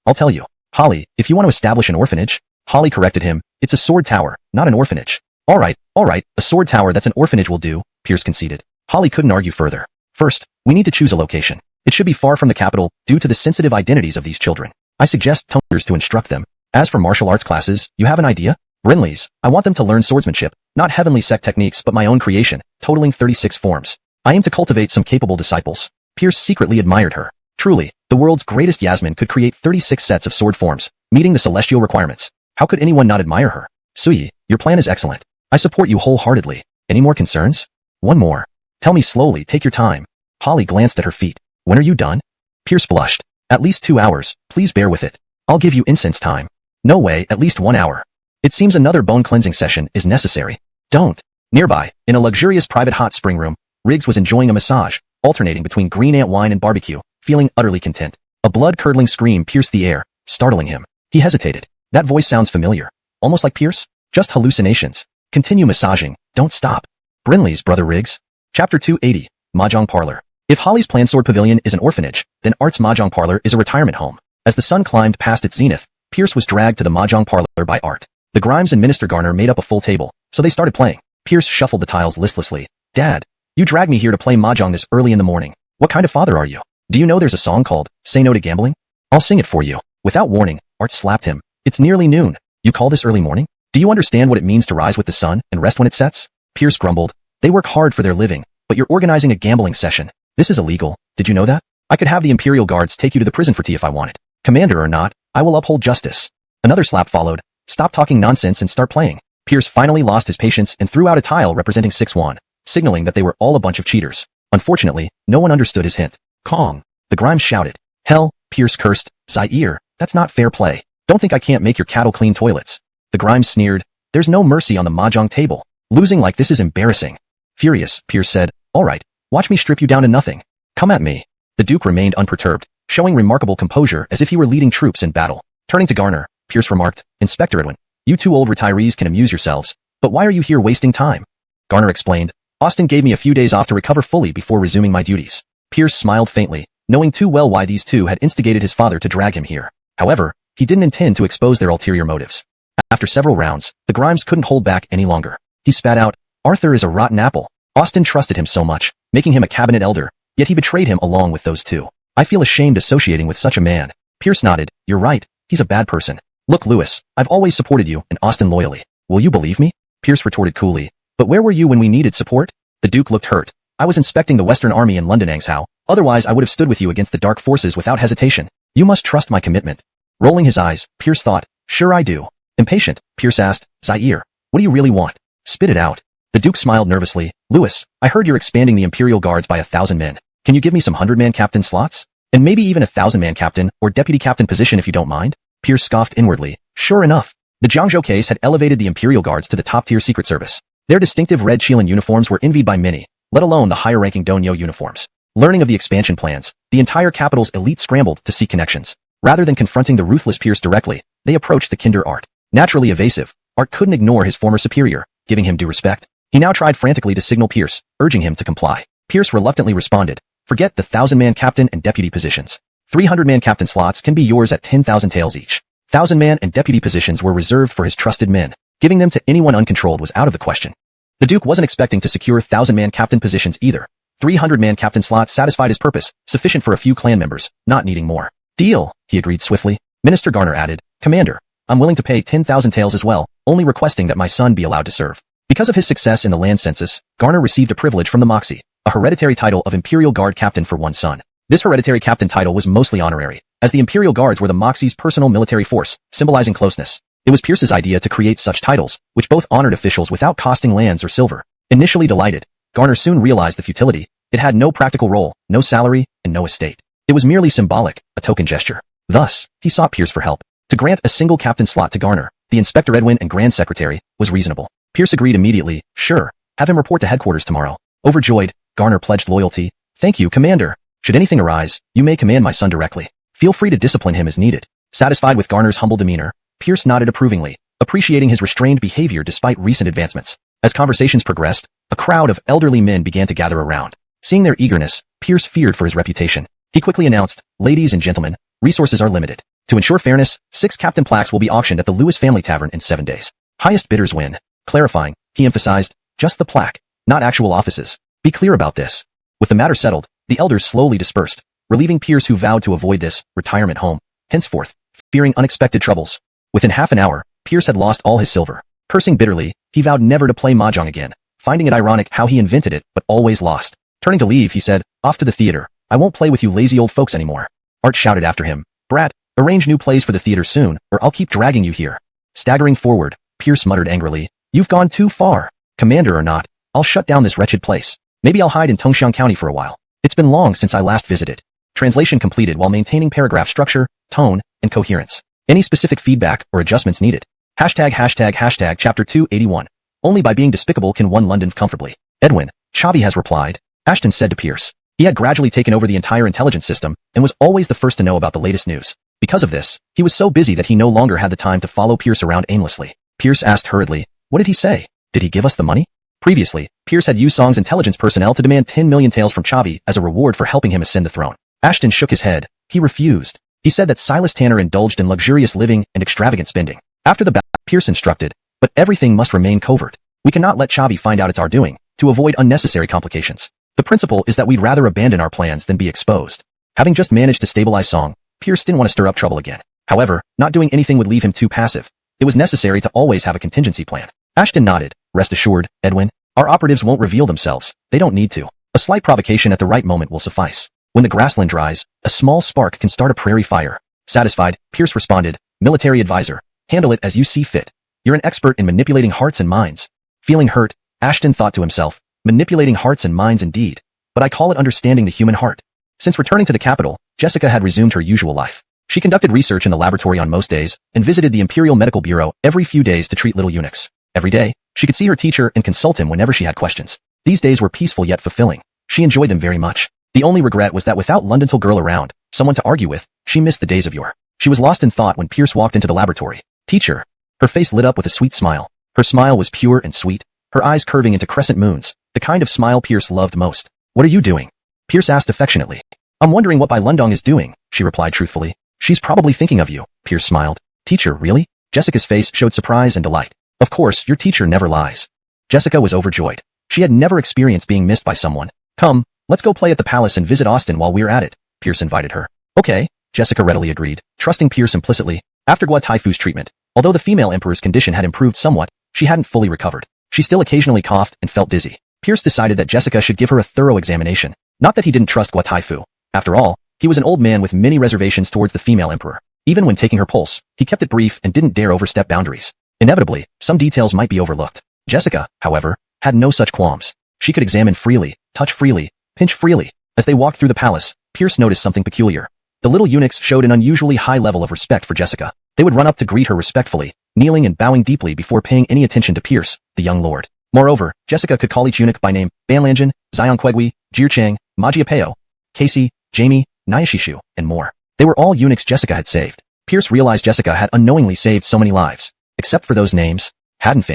I'll tell you. "Holly, if you want to establish an orphanage," Holly corrected him, "it's a sword tower, not an orphanage." All right, a sword tower that's an orphanage will do," Pierce conceded. Holly couldn't argue further. "First, we need to choose a location. It should be far from the capital, due to the sensitive identities of these children. I suggest tutors to instruct them. As for martial arts classes, you have an idea?" "Brinley's. I want them to learn swordsmanship, not heavenly sect techniques but my own creation, totaling 36 forms. I aim to cultivate some capable disciples." Pierce secretly admired her. Truly, the world's greatest Yasmin could create 36 sets of sword forms, meeting the celestial requirements. How could anyone not admire her? "Suyi, your plan is excellent. I support you wholeheartedly. Any more concerns?" "One more." "Tell me slowly, take your time." Holly glanced at her feet. "When are you done?" Pierce blushed. "At least 2 hours, please bear with it. I'll give you incense time." "No way, at least 1 hour. It seems another bone cleansing session is necessary." "Don't." Nearby, in a luxurious private hot spring room, Riggs was enjoying a massage, alternating between green ant wine and barbecue, feeling utterly content. A blood-curdling scream pierced the air, startling him. He hesitated. That voice sounds familiar. Almost like Pierce? Just hallucinations. Continue massaging. Don't stop. Brinley's brother Riggs. Chapter 280, Mahjong Parlor. If Holly's planned sword pavilion is an orphanage, then Art's Mahjong Parlor is a retirement home. As the sun climbed past its zenith, Pierce was dragged to the Mahjong Parlor by Art. The Grimes and Minister Garner made up a full table, so they started playing. Pierce shuffled the tiles listlessly. "Dad, you dragged me here to play Mahjong this early in the morning. What kind of father are you? Do you know there's a song called, Say No to Gambling? I'll sing it for you." Without warning, Art slapped him. "It's nearly noon. You call this early morning? Do you understand what it means to rise with the sun and rest when it sets?" Pierce grumbled. "They work hard for their living, but you're organizing a gambling session. This is illegal. Did you know that? I could have the Imperial Guards take you to the prison for tea if I wanted. Commander or not, I will uphold justice." Another slap followed. "Stop talking nonsense and start playing." Pierce finally lost his patience and threw out a tile representing 6-1, signaling that they were all a bunch of cheaters. Unfortunately, no one understood his hint. "Kong!" The Grimes shouted. "Hell," Pierce cursed. "Zaire, that's not fair play. Don't think I can't make your cattle clean toilets." The Grimes sneered. "There's no mercy on the Mahjong table. Losing like this is embarrassing." Furious, Pierce said, "All right, watch me strip you down to nothing. Come at me." The Duke remained unperturbed, showing remarkable composure as if he were leading troops in battle. Turning to Garner, Pierce remarked, "Inspector Edwin, you two old retirees can amuse yourselves, but why are you here wasting time?" Garner explained, "Austin gave me a few days off to recover fully before resuming my duties." Pierce smiled faintly, knowing too well why these two had instigated his father to drag him here. However, he didn't intend to expose their ulterior motives. After several rounds, the Grimes couldn't hold back any longer. He spat out, "Arthur is a rotten apple. Austin trusted him so much, making him a cabinet elder, yet he betrayed him along with those two. I feel ashamed associating with such a man." Pierce nodded. "You're right, he's a bad person. Look, Lewis, I've always supported you and Austin loyally. Will you believe me?" Pierce retorted coolly. "But where were you when we needed support?" The Duke looked hurt. "I was inspecting the Western Army in London, Angshao. Otherwise I would have stood with you against the dark forces without hesitation. You must trust my commitment." Rolling his eyes, Pierce thought, "Sure I do." Impatient, Pierce asked, "Zaire, what do you really want? Spit it out." The Duke smiled nervously. "Lewis, I heard you're expanding the Imperial Guards by 1,000 men. Can you give me some 100-man captain slots? And maybe even a 1,000-man captain or deputy captain position if you don't mind?" Pierce scoffed inwardly. Sure enough, the Jiangzhou case had elevated the Imperial Guards to the top-tier Secret Service. Their distinctive red Chilan uniforms were envied by many, let alone the higher-ranking Donghua uniforms. Learning of the expansion plans, the entire capital's elite scrambled to seek connections. Rather than confronting the ruthless Pierce directly, they approached the Kinder Art. Naturally evasive, Art couldn't ignore his former superior, giving him due respect. He now tried frantically to signal Pierce, urging him to comply. Pierce reluctantly responded, "Forget the 1,000-man captain and deputy positions. 300-man captain slots can be yours at 10,000 taels each." 1,000-man and deputy positions were reserved for his trusted men. Giving them to anyone uncontrolled was out of the question. The Duke wasn't expecting to secure 1,000-man captain positions either. 300-man captain slots satisfied his purpose, sufficient for a few clan members, not needing more. Deal, he agreed swiftly. Minister Garner added, Commander, I'm willing to pay 10,000 taels as well, only requesting that my son be allowed to serve. Because of his success in the land census, Garner received a privilege from the Moxie, a hereditary title of Imperial Guard Captain for one son. This hereditary captain title was mostly honorary, as the Imperial Guards were the Moxie's personal military force, symbolizing closeness. It was Pierce's idea to create such titles, which both honored officials without costing lands or silver. Initially delighted, Garner soon realized the futility. It had no practical role, no salary, and no estate. It was merely symbolic, a token gesture. Thus, he sought Pierce for help. To grant a single captain slot to Garner, the Inspector Edwin and Grand Secretary, was reasonable. Pierce agreed immediately. Sure, have him report to headquarters tomorrow. Overjoyed, Garner pledged loyalty. Thank you, Commander. Should anything arise, you may command my son directly. Feel free to discipline him as needed. Satisfied with Garner's humble demeanor, Pierce nodded approvingly, appreciating his restrained behavior despite recent advancements. As conversations progressed, a crowd of elderly men began to gather around. Seeing their eagerness, Pierce feared for his reputation. He quickly announced, Ladies and gentlemen, resources are limited. To ensure fairness, 6 captain plaques will be auctioned at the Lewis Family Tavern in 7 days. Highest bidders win. Clarifying, he emphasized, just the plaque, not actual offices. Be clear about this. With the matter settled, the elders slowly dispersed, relieving Pierce, who vowed to avoid this retirement home, henceforth, fearing unexpected troubles. Within half an hour, Pierce had lost all his silver. Cursing bitterly, he vowed never to play mahjong again, finding it ironic how he invented it but always lost. Turning to leave, he said, Off to the theater. I won't play with you lazy old folks anymore. Art shouted after him, Brat, arrange new plays for the theater soon, or I'll keep dragging you here. Staggering forward, Pierce muttered angrily, You've gone too far. Commander or not, I'll shut down this wretched place. Maybe I'll hide in Tongshan County for a while. It's been long since I last visited. Translation completed while maintaining paragraph structure, tone, and coherence. Any specific feedback or adjustments needed? ####Chapter 281. Only by being despicable can one London comfortably. Edwin, Chavi has replied, Ashton said to Pierce. He had gradually taken over the entire intelligence system and was always the first to know about the latest news. Because of this, he was so busy that he no longer had the time to follow Pierce around aimlessly. Pierce asked hurriedly, What did he say? Did he give us the money? Previously, Pierce had used Song's intelligence personnel to demand 10 million taels from Chavi as a reward for helping him ascend the throne. Ashton shook his head. He refused. He said that Silas Tanner indulged in luxurious living and extravagant spending. After the battle, Pierce instructed, but everything must remain covert. We cannot let Chavi find out it's our doing, to avoid unnecessary complications. The principle is that we'd rather abandon our plans than be exposed. Having just managed to stabilize Song, Pierce didn't want to stir up trouble again. However, not doing anything would leave him too passive. It was necessary to always have a contingency plan. Ashton nodded. Rest assured, Edwin, our operatives won't reveal themselves. They don't need to. A slight provocation at the right moment will suffice. When the grassland dries, a small spark can start a prairie fire. Satisfied, Pierce responded, Military advisor, handle it as you see fit. You're an expert in manipulating hearts and minds. Feeling hurt, Ashton thought to himself, manipulating hearts and minds indeed. But I call it understanding the human heart. Since returning to the capital, Jessica had resumed her usual life. She conducted research in the laboratory on most days and visited the Imperial Medical Bureau every few days to treat little eunuchs. Every day, she could see her teacher and consult him whenever she had questions. These days were peaceful yet fulfilling. She enjoyed them very much. The only regret was that without Londontal girl around, someone to argue with, she missed the days of yore. She was lost in thought when Pierce walked into the laboratory. Teacher. Her face lit up with a sweet smile. Her smile was pure and sweet, her eyes curving into crescent moons, the kind of smile Pierce loved most. What are you doing? Pierce asked affectionately. I'm wondering what Bai Lundong is doing, she replied truthfully. She's probably thinking of you, Pierce smiled. Teacher, really? Jessica's face showed surprise and delight. Of course, your teacher never lies. Jessica was overjoyed. She had never experienced being missed by someone. Come, let's go play at the palace and visit Austin while we're at it, Pierce invited her. Okay, Jessica readily agreed, trusting Pierce implicitly. After Gua Taifu's treatment, although the female emperor's condition had improved somewhat, she hadn't fully recovered. She still occasionally coughed and felt dizzy. Pierce decided that Jessica should give her a thorough examination. Not that he didn't trust Gua Taifu. After all, he was an old man with many reservations towards the female emperor. Even when taking her pulse, he kept it brief and didn't dare overstep boundaries. Inevitably, some details might be overlooked. Jessica, however, had no such qualms. She could examine freely, touch freely, pinch freely. As they walked through the palace, Pierce noticed something peculiar. The little eunuchs showed an unusually high level of respect for Jessica. They would run up to greet her respectfully, kneeling and bowing deeply before paying any attention to Pierce, the young lord. Moreover, Jessica could call each eunuch by name, Banlanjin, Zion Quegui, Jir Chang, Majiapeo, Casey, Jamie, Nyashishu, and more. They were all eunuchs Jessica had saved. Pierce realized Jessica had unknowingly saved so many lives. Except for those names. Hadn't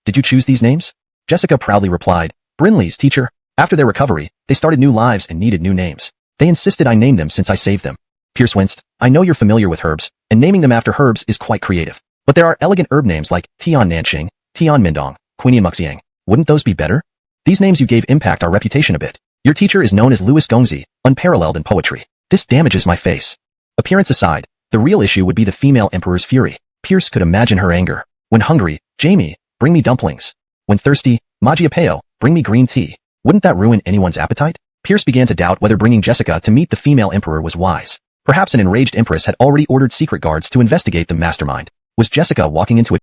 did you choose these names? Jessica proudly replied, Brinley's teacher. After their recovery, they started new lives and needed new names. They insisted I name them since I saved them. Pierce winced. I know you're familiar with herbs, and naming them after herbs is quite creative. But there are elegant herb names like Tian Nanxing, Tian Mindong, Quinian Muxiang. Wouldn't those be better? These names you gave impact our reputation a bit. Your teacher is known as Louis Gongzi, unparalleled in poetry. This damages my face. Appearance aside, the real issue would be the female emperor's fury. Pierce could imagine her anger. When hungry, Jamie, bring me dumplings. When thirsty, Magiapeo, bring me green tea. Wouldn't that ruin anyone's appetite? Pierce began to doubt whether bringing Jessica to meet the female emperor was wise. Perhaps an enraged empress had already ordered secret guards to investigate the mastermind. Was Jessica walking into a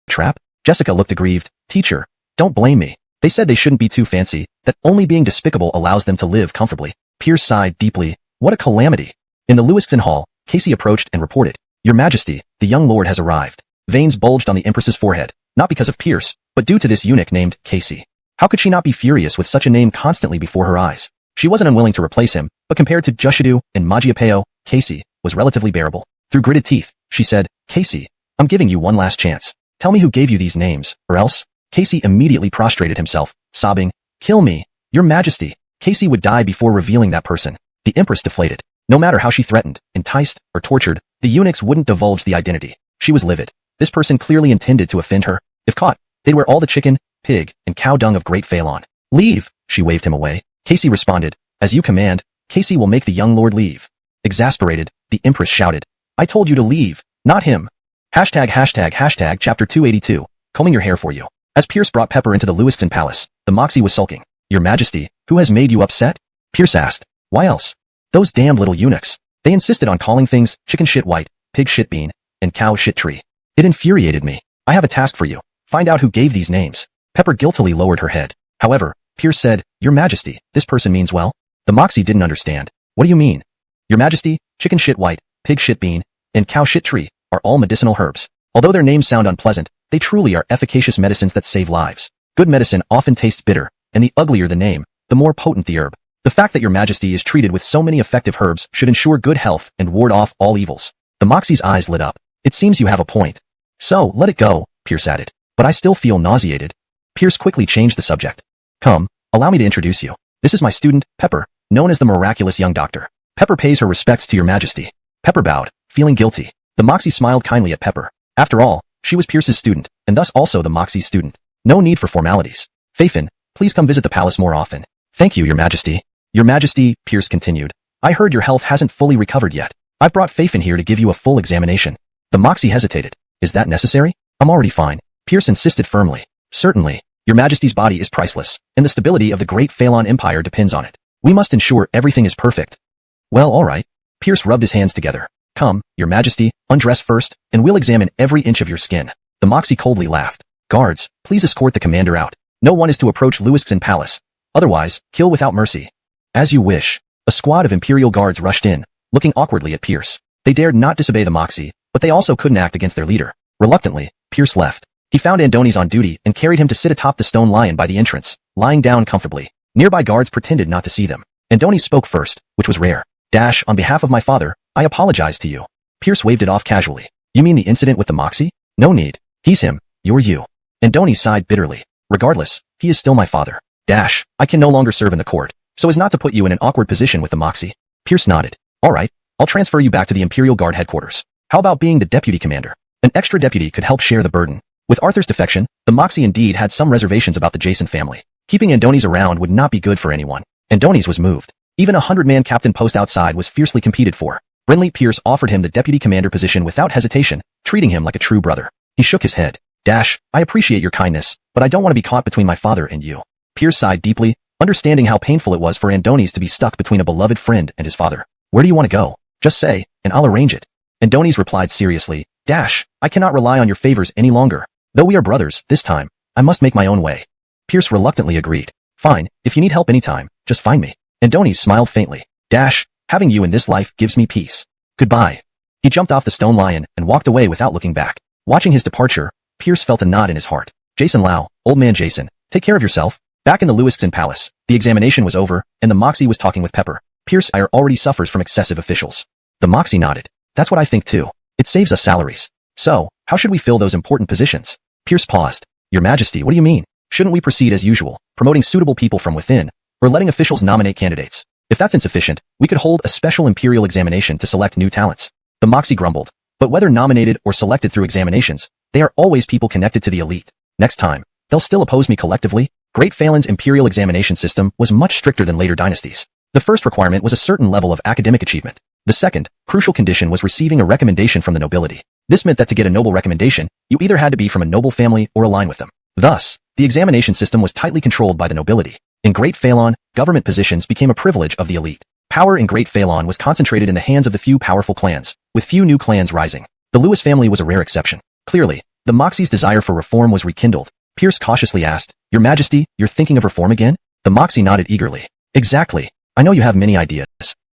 trap? Jessica looked aggrieved. Teacher, don't blame me. They said they shouldn't be too fancy, that only being despicable allows them to live comfortably. Pierce sighed deeply. What a calamity. In the Lewiston Hall, Casey approached and reported, Your Majesty, the young lord has arrived. Veins bulged on the empress's forehead, not because of Pierce, but due to this eunuch named Casey. How could she not be furious with such a name constantly before her eyes? She wasn't unwilling to replace him, but compared to Jushidu and Magiapeo, Casey was relatively bearable. Through gritted teeth, she said, Casey, I'm giving you one last chance. Tell me who gave you these names, or else. Casey immediately prostrated himself, sobbing, Kill me, Your Majesty. Casey would die before revealing that person. The empress deflated. No matter how she threatened, enticed, or tortured, the eunuchs wouldn't divulge the identity. She was livid. This person clearly intended to offend her. If caught, they'd wear all the chicken, pig, and cow dung of Great Phalon. Leave, she waved him away. Casey responded, As you command. Casey will make the young lord leave. Exasperated, the empress shouted, I told you to leave, not him. Hashtag chapter 282, combing your hair for you. As Pierce brought Pepper into the Lewiston Palace, the Moxie was sulking. Your Majesty, who has made you upset? Pierce asked. Why else? Those damned little eunuchs. They insisted on calling things chicken shit white, pig shit bean, and cow shit tree. It infuriated me. I have a task for you. Find out who gave these names. Pepper guiltily lowered her head. However, Pierce said, Your Majesty, this person means well. The Moxie didn't understand. What do you mean? Your Majesty, chicken shit white, pig shit bean, and cow shit tree are all medicinal herbs. Although their names sound unpleasant, they truly are efficacious medicines that save lives. Good medicine often tastes bitter, and the uglier the name, the more potent the herb. The fact that Your Majesty is treated with so many effective herbs should ensure good health and ward off all evils. The Moxie's eyes lit up. It seems you have a point. So, let it go, Pierce added. But I still feel nauseated. Pierce quickly changed the subject. Come, allow me to introduce you. This is my student, Pepper, known as the miraculous young doctor. Pepper pays her respects to Your Majesty. Pepper bowed, feeling guilty. The Moxie smiled kindly at Pepper. After all, she was Pierce's student, and thus also the Moxie's student. No need for formalities. Fafen, please come visit the palace more often. Thank you, Your Majesty. Your Majesty, Pierce continued. I heard your health hasn't fully recovered yet. I've brought Fafen here to give you a full examination. The Moxie hesitated. Is that necessary? I'm already fine. Pierce insisted firmly. Certainly. Your Majesty's body is priceless, and the stability of the Great Phalon Empire depends on it. We must ensure everything is perfect. Well, all right. Pierce rubbed his hands together. Come, Your Majesty, undress first, and we'll examine every inch of your skin. The Moxie coldly laughed. Guards, please escort the commander out. No one is to approach Lewiston Palace. Otherwise, kill without mercy. As you wish. A squad of Imperial guards rushed in, looking awkwardly at Pierce. They dared not disobey the Moxie, but they also couldn't act against their leader. Reluctantly, Pierce left. He found Andoni's on duty and carried him to sit atop the stone lion by the entrance, lying down comfortably. Nearby guards pretended not to see them. Andoni spoke first, which was rare. On behalf of my father, I apologize to you. Pierce waved it off casually. You mean the incident with the Moxie? No need. He's him. You're you. Andoni sighed bitterly. Regardless, he is still my father. I can no longer serve in the court, so as not to put you in an awkward position with the Moxie. Pierce nodded. All right, I'll transfer you back to the Imperial Guard headquarters. How about being the deputy commander? An extra deputy could help share the burden. With Arthur's defection, the Moxie indeed had some reservations about the Jason family. Keeping Andoni's around would not be good for anyone. Andoni's was moved. Even a 100-man captain post outside was fiercely competed for. Brinley Pierce offered him the deputy commander position without hesitation, treating him like a true brother. He shook his head. I appreciate your kindness, but I don't want to be caught between my father and you. Pierce sighed deeply, understanding how painful it was for Andoni's to be stuck between a beloved friend and his father. Where do you want to go? Just say, and I'll arrange it. Andoni's replied seriously. I cannot rely on your favors any longer. Though we are brothers, this time, I must make my own way. Pierce reluctantly agreed. Fine, if you need help anytime, just find me. Andoni smiled faintly. Having you in this life gives me peace. Goodbye. He jumped off the stone lion and walked away without looking back. Watching his departure, Pierce felt a knot in his heart. Jason Lau, old man Jason, take care of yourself. Back in the Lewiston Palace, the examination was over, and the Moxie was talking with Pepper. Pierce already suffers from excessive officials. The Moxie nodded. That's what I think too. It saves us salaries. So, how should we fill those important positions? Pierce paused. Your Majesty, what do you mean? Shouldn't we proceed as usual, promoting suitable people from within, or letting officials nominate candidates? If that's insufficient, we could hold a special imperial examination to select new talents. The Moxie grumbled. But whether nominated or selected through examinations, they are always people connected to the elite. Next time, they'll still oppose me collectively? Great Phalan's imperial examination system was much stricter than later dynasties. The first requirement was a certain level of academic achievement. The second, crucial condition was receiving a recommendation from the nobility. This meant that to get a noble recommendation, you either had to be from a noble family or align with them. Thus, the examination system was tightly controlled by the nobility. In Great Phalan, government positions became a privilege of the elite. Power in Great Phalan was concentrated in the hands of the few powerful clans, with few new clans rising. The Lewis family was a rare exception. Clearly, the Moxie's desire for reform was rekindled. Pierce cautiously asked, "Your Majesty, you're thinking of reform again?" The Moxie nodded eagerly. "Exactly. I know you have many ideas.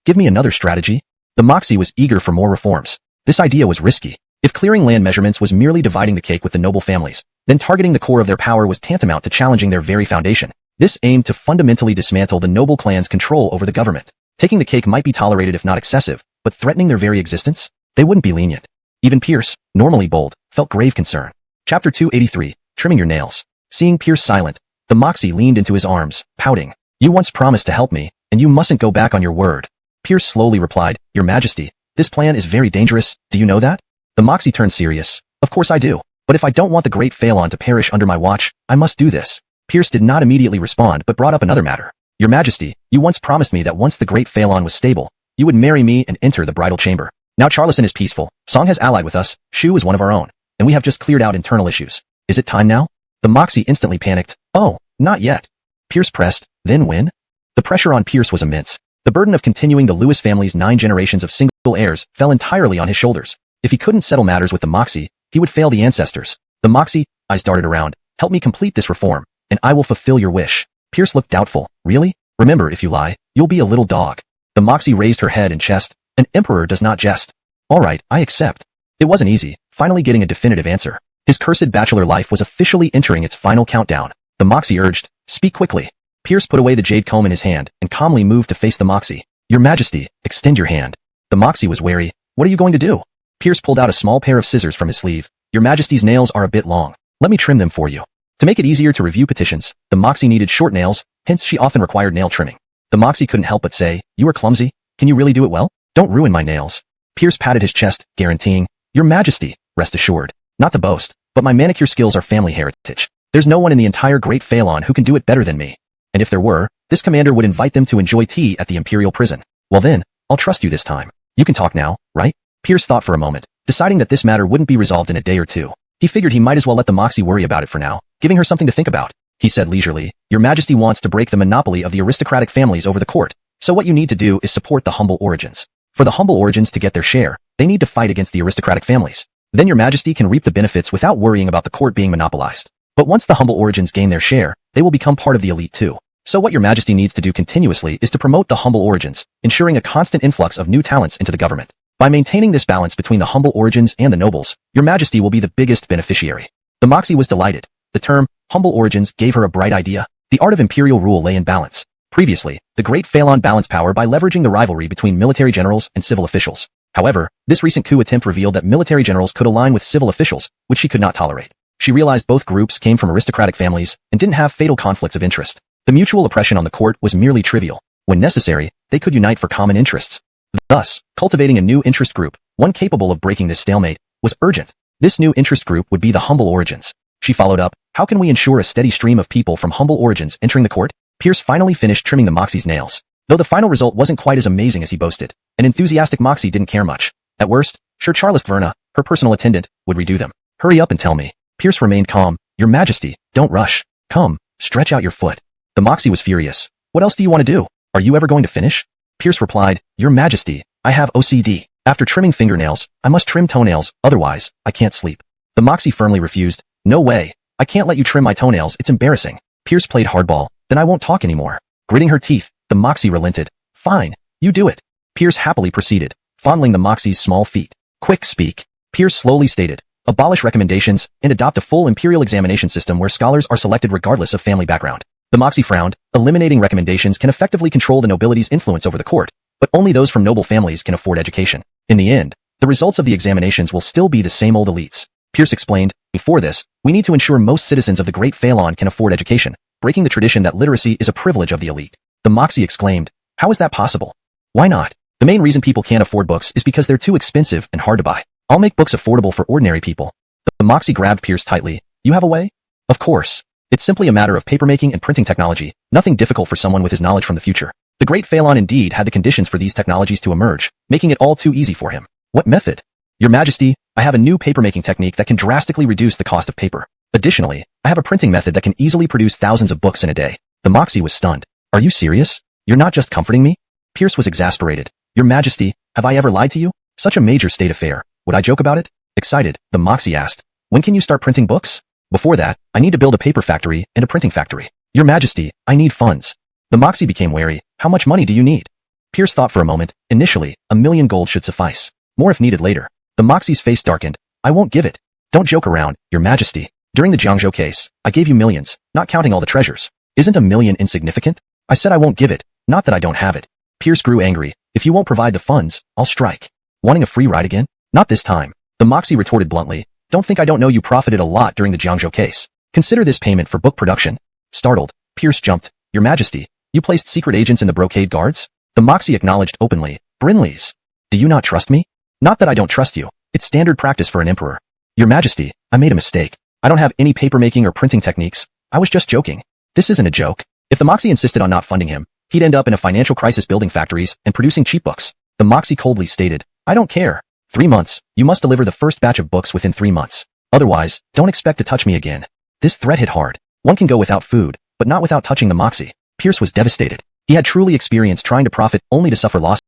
Give me another strategy." The Moxie was eager for more reforms. This idea was risky. If clearing land measurements was merely dividing the cake with the noble families, then targeting the core of their power was tantamount to challenging their very foundation. This aimed to fundamentally dismantle the noble clan's control over the government. Taking the cake might be tolerated if not excessive, but threatening their very existence? They wouldn't be lenient. Even Pierce, normally bold, felt grave concern. Chapter 283, Trimming Your Nails. Seeing Pierce silent, the Moxie leaned into his arms, pouting. "You once promised to help me, and you mustn't go back on your word." Pierce slowly replied, "Your Majesty, this plan is very dangerous, do you know that?" The Moxie turned serious. "Of course I do. But if I don't want the Great Phalan to perish under my watch, I must do this." Pierce did not immediately respond but brought up another matter. "Your Majesty, you once promised me that once the Great Phalan was stable, you would marry me and enter the bridal chamber. Now Charleston is peaceful, Song has allied with us, Shu is one of our own, and we have just cleared out internal issues. Is it time now?" The Moxie instantly panicked. "Oh, not yet." Pierce pressed, "Then when?" The pressure on Pierce was immense. The burden of continuing the Lewis family's 9 generations of single heirs fell entirely on his shoulders. If he couldn't settle matters with the Moxie, he would fail the ancestors. The Moxie, eyes darted around, "Help me complete this reform, and I will fulfill your wish." Pierce looked doubtful. "Really? Remember, if you lie, you'll be a little dog." The Moxie raised her head and chest. "An emperor does not jest." "All right, I accept." It wasn't easy, finally getting a definitive answer. His cursed bachelor life was officially entering its final countdown. The Moxie urged, "Speak quickly." Pierce put away the jade comb in his hand and calmly moved to face the Moxie. "Your Majesty, extend your hand." The Moxie was wary. "What are you going to do?" Pierce pulled out a small pair of scissors from his sleeve. "Your Majesty's nails are a bit long. Let me trim them for you." To make it easier to review petitions, the Moxie needed short nails, hence she often required nail trimming. The Moxie couldn't help but say, "You are clumsy. Can you really do it well? Don't ruin my nails." Pierce patted his chest, guaranteeing, "Your Majesty, rest assured. Not to boast, but my manicure skills are family heritage. There's no one in the entire Great Phalan who can do it better than me. And if there were, this commander would invite them to enjoy tea at the Imperial prison. Well then, I'll trust you this time. You can talk now, right?" Pierce thought for a moment, deciding that this matter wouldn't be resolved in a day or two. He figured he might as well let the Moxie worry about it for now, giving her something to think about. He said leisurely, "Your Majesty wants to break the monopoly of the aristocratic families over the court, so what you need to do is support the humble origins. For the humble origins to get their share, they need to fight against the aristocratic families. Then your Majesty can reap the benefits without worrying about the court being monopolized. But once the humble origins gain their share, they will become part of the elite too. So what your Majesty needs to do continuously is to promote the humble origins, ensuring a constant influx of new talents into the government. By maintaining this balance between the humble origins and the nobles, your Majesty will be the biggest beneficiary." The Moxie was delighted. The term, humble origins, gave her a bright idea. The art of imperial rule lay in balance. Previously, the Great Phalan balanced power by leveraging the rivalry between military generals and civil officials. However, this recent coup attempt revealed that military generals could align with civil officials, which she could not tolerate. She realized both groups came from aristocratic families and didn't have fatal conflicts of interest. The mutual oppression on the court was merely trivial. When necessary, they could unite for common interests. Thus, cultivating a new interest group, one capable of breaking this stalemate, was urgent. This new interest group would be the humble origins. She followed up, "How can we ensure a steady stream of people from humble origins entering the court?" Pierce finally finished trimming the Moxie's nails. Though the final result wasn't quite as amazing as he boasted, an enthusiastic Moxie didn't care much. At worst, Sir Charles Verna, her personal attendant, would redo them. "Hurry up and tell me." Pierce remained calm. "Your Majesty, don't rush. Come, stretch out your foot." The Moxie was furious. "What else do you want to do? Are you ever going to finish?" Pierce replied, "Your Majesty, I have OCD. After trimming fingernails, I must trim toenails, otherwise, I can't sleep." The Moxie firmly refused. "No way. I can't let you trim my toenails, it's embarrassing." Pierce played hardball. "Then I won't talk anymore." Gritting her teeth, the Moxie relented. "Fine, you do it." Pierce happily proceeded, fondling the Moxie's small feet. "Quick, speak." Pierce slowly stated, "Abolish recommendations and adopt a full imperial examination system where scholars are selected regardless of family background." The Moxie frowned. Eliminating recommendations can effectively control the nobility's influence over the court, but only those from noble families can afford education. In the end, the results of the examinations will still be the same old elites. Pierce explained, "Before this, we need to ensure most citizens of the Great Phalan can afford education, breaking the tradition that literacy is a privilege of the elite." The Moxie exclaimed, How is that possible? Why not? The main reason people can't afford books is because they're too expensive and hard to buy. I'll make books affordable for ordinary people. The Moxie grabbed Pierce tightly. You have a way? Of course. It's simply a matter of papermaking and printing technology, nothing difficult for someone with his knowledge from the future. The great Phelan indeed had the conditions for these technologies to emerge, making it all too easy for him. What method? Your Majesty, I have a new papermaking technique that can drastically reduce the cost of paper. Additionally, I have a printing method that can easily produce thousands of books in a day. The Moxie was stunned. Are you serious? You're not just comforting me? Pierce was exasperated. Your Majesty, have I ever lied to you? Such a major state affair. Would I joke about it? Excited, the Moxie asked. When can you start printing books? Before that, I need to build a paper factory and a printing factory. Your Majesty, I need funds. The Moxie became wary. How much money do you need? Pierce thought for a moment. Initially, 1,000,000 gold should suffice. More if needed later. The Moxie's face darkened. I won't give it. Don't joke around, Your Majesty. During the Jiangzhou case, I gave you millions, not counting all the treasures. Isn't 1,000,000 insignificant? I said I won't give it, not that I don't have it. Pierce grew angry. If you won't provide the funds, I'll strike. Wanting a free ride again? Not this time. The Moxie retorted bluntly. Don't think I don't know you profited a lot during the Jiangzhou case. Consider this payment for book production. Startled, Pierce jumped. Your Majesty, you placed secret agents in the brocade guards? The Moxie acknowledged openly. Brinley's. Do you not trust me? Not that I don't trust you. It's standard practice for an emperor. Your Majesty, I made a mistake. I don't have any papermaking or printing techniques. I was just joking. This isn't a joke. If the Moxie insisted on not funding him, he'd end up in a financial crisis building factories and producing cheap books. The Moxie coldly stated, I don't care. 3 months, you must deliver the first batch of books within 3 months. Otherwise, don't expect to touch me again. This threat hit hard. One can go without food, but not without touching the Moxie. Pierce was devastated. He had truly experienced trying to profit only to suffer loss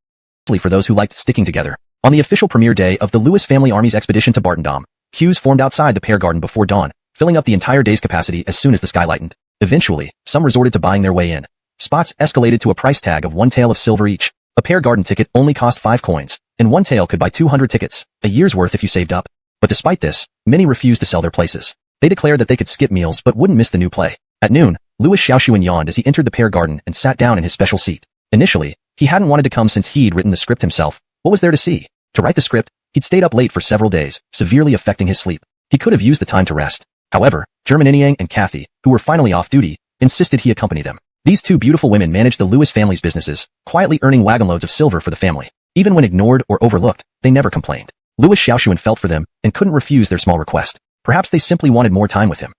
for those who liked sticking together. On the official premiere day of the Lewis family army's expedition to Bartendam, queues formed outside the Pear Garden before dawn, filling up the entire day's capacity as soon as the sky lightened. Eventually, some resorted to buying their way in. Spots escalated to a price tag of 1 tael of silver each. A Pear Garden ticket only cost 5 coins, and 1 tael could buy 200 tickets, a year's worth if you saved up. But despite this, many refused to sell their places. They declared that they could skip meals but wouldn't miss the new play. At noon, Louis Xiaoxuan yawned as he entered the Pear Garden and sat down in his special seat. Initially, he hadn't wanted to come since he'd written the script himself. What was there to see? To write the script, he'd stayed up late for several days, severely affecting his sleep. He could have used the time to rest. However, German Inyang and Kathy, who were finally off duty, insisted he accompany them. These two beautiful women managed the Lewis family's businesses, quietly earning wagonloads of silver for the family. Even when ignored or overlooked, they never complained. Louis Xiaoxuan felt for them and couldn't refuse their small request. Perhaps they simply wanted more time with him.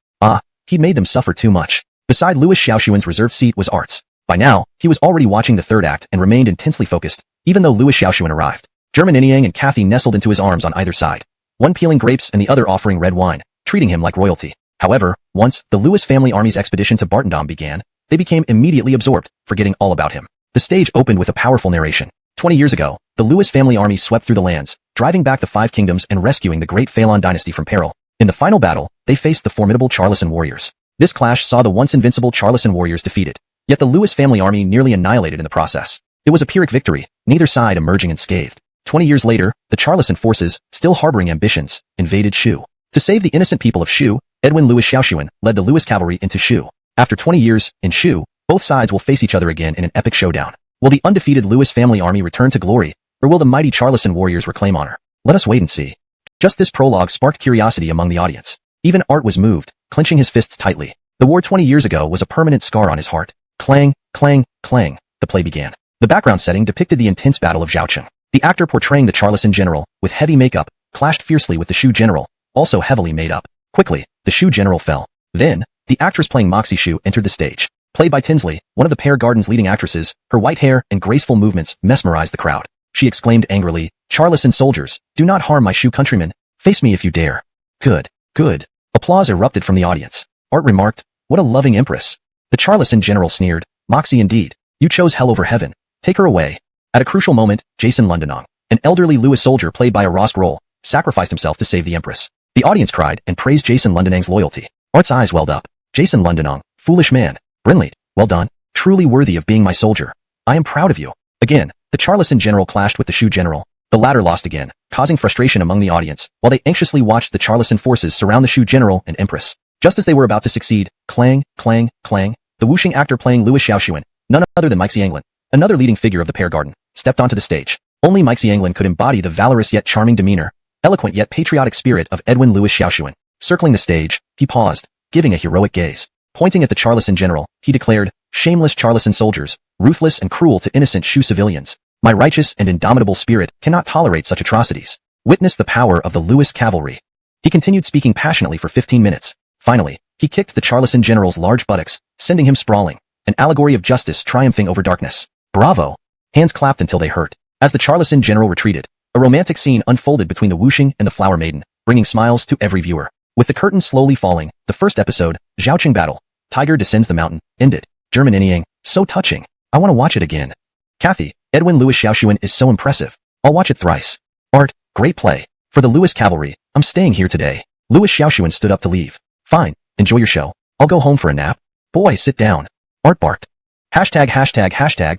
He'd made them suffer too much. Beside Louis Xiaoxuan's reserved seat was Art's. By now, he was already watching the third act and remained intensely focused, even though Louis Xiaoxuan arrived. German Inyang and Kathy nestled into his arms on either side, one peeling grapes and the other offering red wine, treating him like royalty. However, once the Lewis family army's expedition to Bartendam began, they became immediately absorbed, forgetting all about him. The stage opened with a powerful narration. 20 years ago, the Lewis family army swept through the lands, driving back the 5 kingdoms and rescuing the great Phelan dynasty from peril. In the final battle, they faced the formidable Charleston warriors. This clash saw the once invincible Charleston warriors defeated. Yet the Lewis family army nearly annihilated in the process. It was a Pyrrhic victory, neither side emerging unscathed. 20 years later, the Charleston forces, still harboring ambitions, invaded Shu. To save the innocent people of Shu, Edwin Louis Xiaoxuan led the Lewis cavalry into Shu. After 20 years, in Shu, both sides will face each other again in an epic showdown. Will the undefeated Lewis family army return to glory, or will the mighty Charleston warriors reclaim honor? Let us wait and see. Just this prologue sparked curiosity among the audience. Even Art was moved, clenching his fists tightly. The war 20 years ago was a permanent scar on his heart. Clang, clang, clang, the play began. The background setting depicted the intense battle of Zhaocheng. The actor portraying the Charleston general, with heavy makeup, clashed fiercely with the Shu general, also heavily made up. Quickly, the Shu general fell. Then, the actress playing Moxie Shu entered the stage. Played by Tinsley, one of the Pear Garden's leading actresses, her white hair and graceful movements mesmerized the crowd. She exclaimed angrily, Charleston soldiers, do not harm my Shu countrymen. Face me if you dare. Good, good. Applause erupted from the audience. Art remarked, what a loving empress. The Charleston general sneered, Moxie indeed. You chose hell over heaven. Take her away. At a crucial moment, Jason Lundonong, an elderly Lewis soldier played by a Rosk Roll, sacrificed himself to save the empress. The audience cried and praised Jason Lundonong's loyalty. Art's eyes welled up. Jason Lundonong, foolish man. Brinley, well done. Truly worthy of being my soldier. I am proud of you. Again, the Charleston general clashed with the Shu general. The latter lost again, causing frustration among the audience, while they anxiously watched the Charleston forces surround the Shu general and empress. Just as they were about to succeed, clang, clang, clang, the Wuxing actor playing Louis Xiaoxuan, none other than Mike Xianglin, another leading figure of the Pear Garden, stepped onto the stage. Only Mike Xianglin could embody the valorous yet charming demeanor, eloquent yet patriotic spirit of Edwin Louis Xiaoxuan. Circling the stage, he paused, giving a heroic gaze. Pointing at the Charleston general, he declared, Shameless Charleston soldiers, ruthless and cruel to innocent Shu civilians. My righteous and indomitable spirit cannot tolerate such atrocities. Witness the power of the Lewis cavalry. He continued speaking passionately for 15 minutes. Finally, he kicked the Charleston general's large buttocks, sending him sprawling, an allegory of justice triumphing over darkness. Bravo! Hands clapped until they hurt. As the Charleston general retreated, a romantic scene unfolded between the Wuxing and the Flower Maiden, bringing smiles to every viewer. With the curtain slowly falling, the first episode, Zhaoqing Battle, Tiger Descends the Mountain, ended. German inning, so touching. I want to watch it again. Kathy, Edwin Lewis Xiaoxuan is so impressive. I'll watch it thrice. Art, great play. For the Lewis cavalry, I'm staying here today. Lewis Xiaoxuan stood up to leave. Fine, enjoy your show. I'll go home for a nap. Boy, sit down. Art barked. Hashtag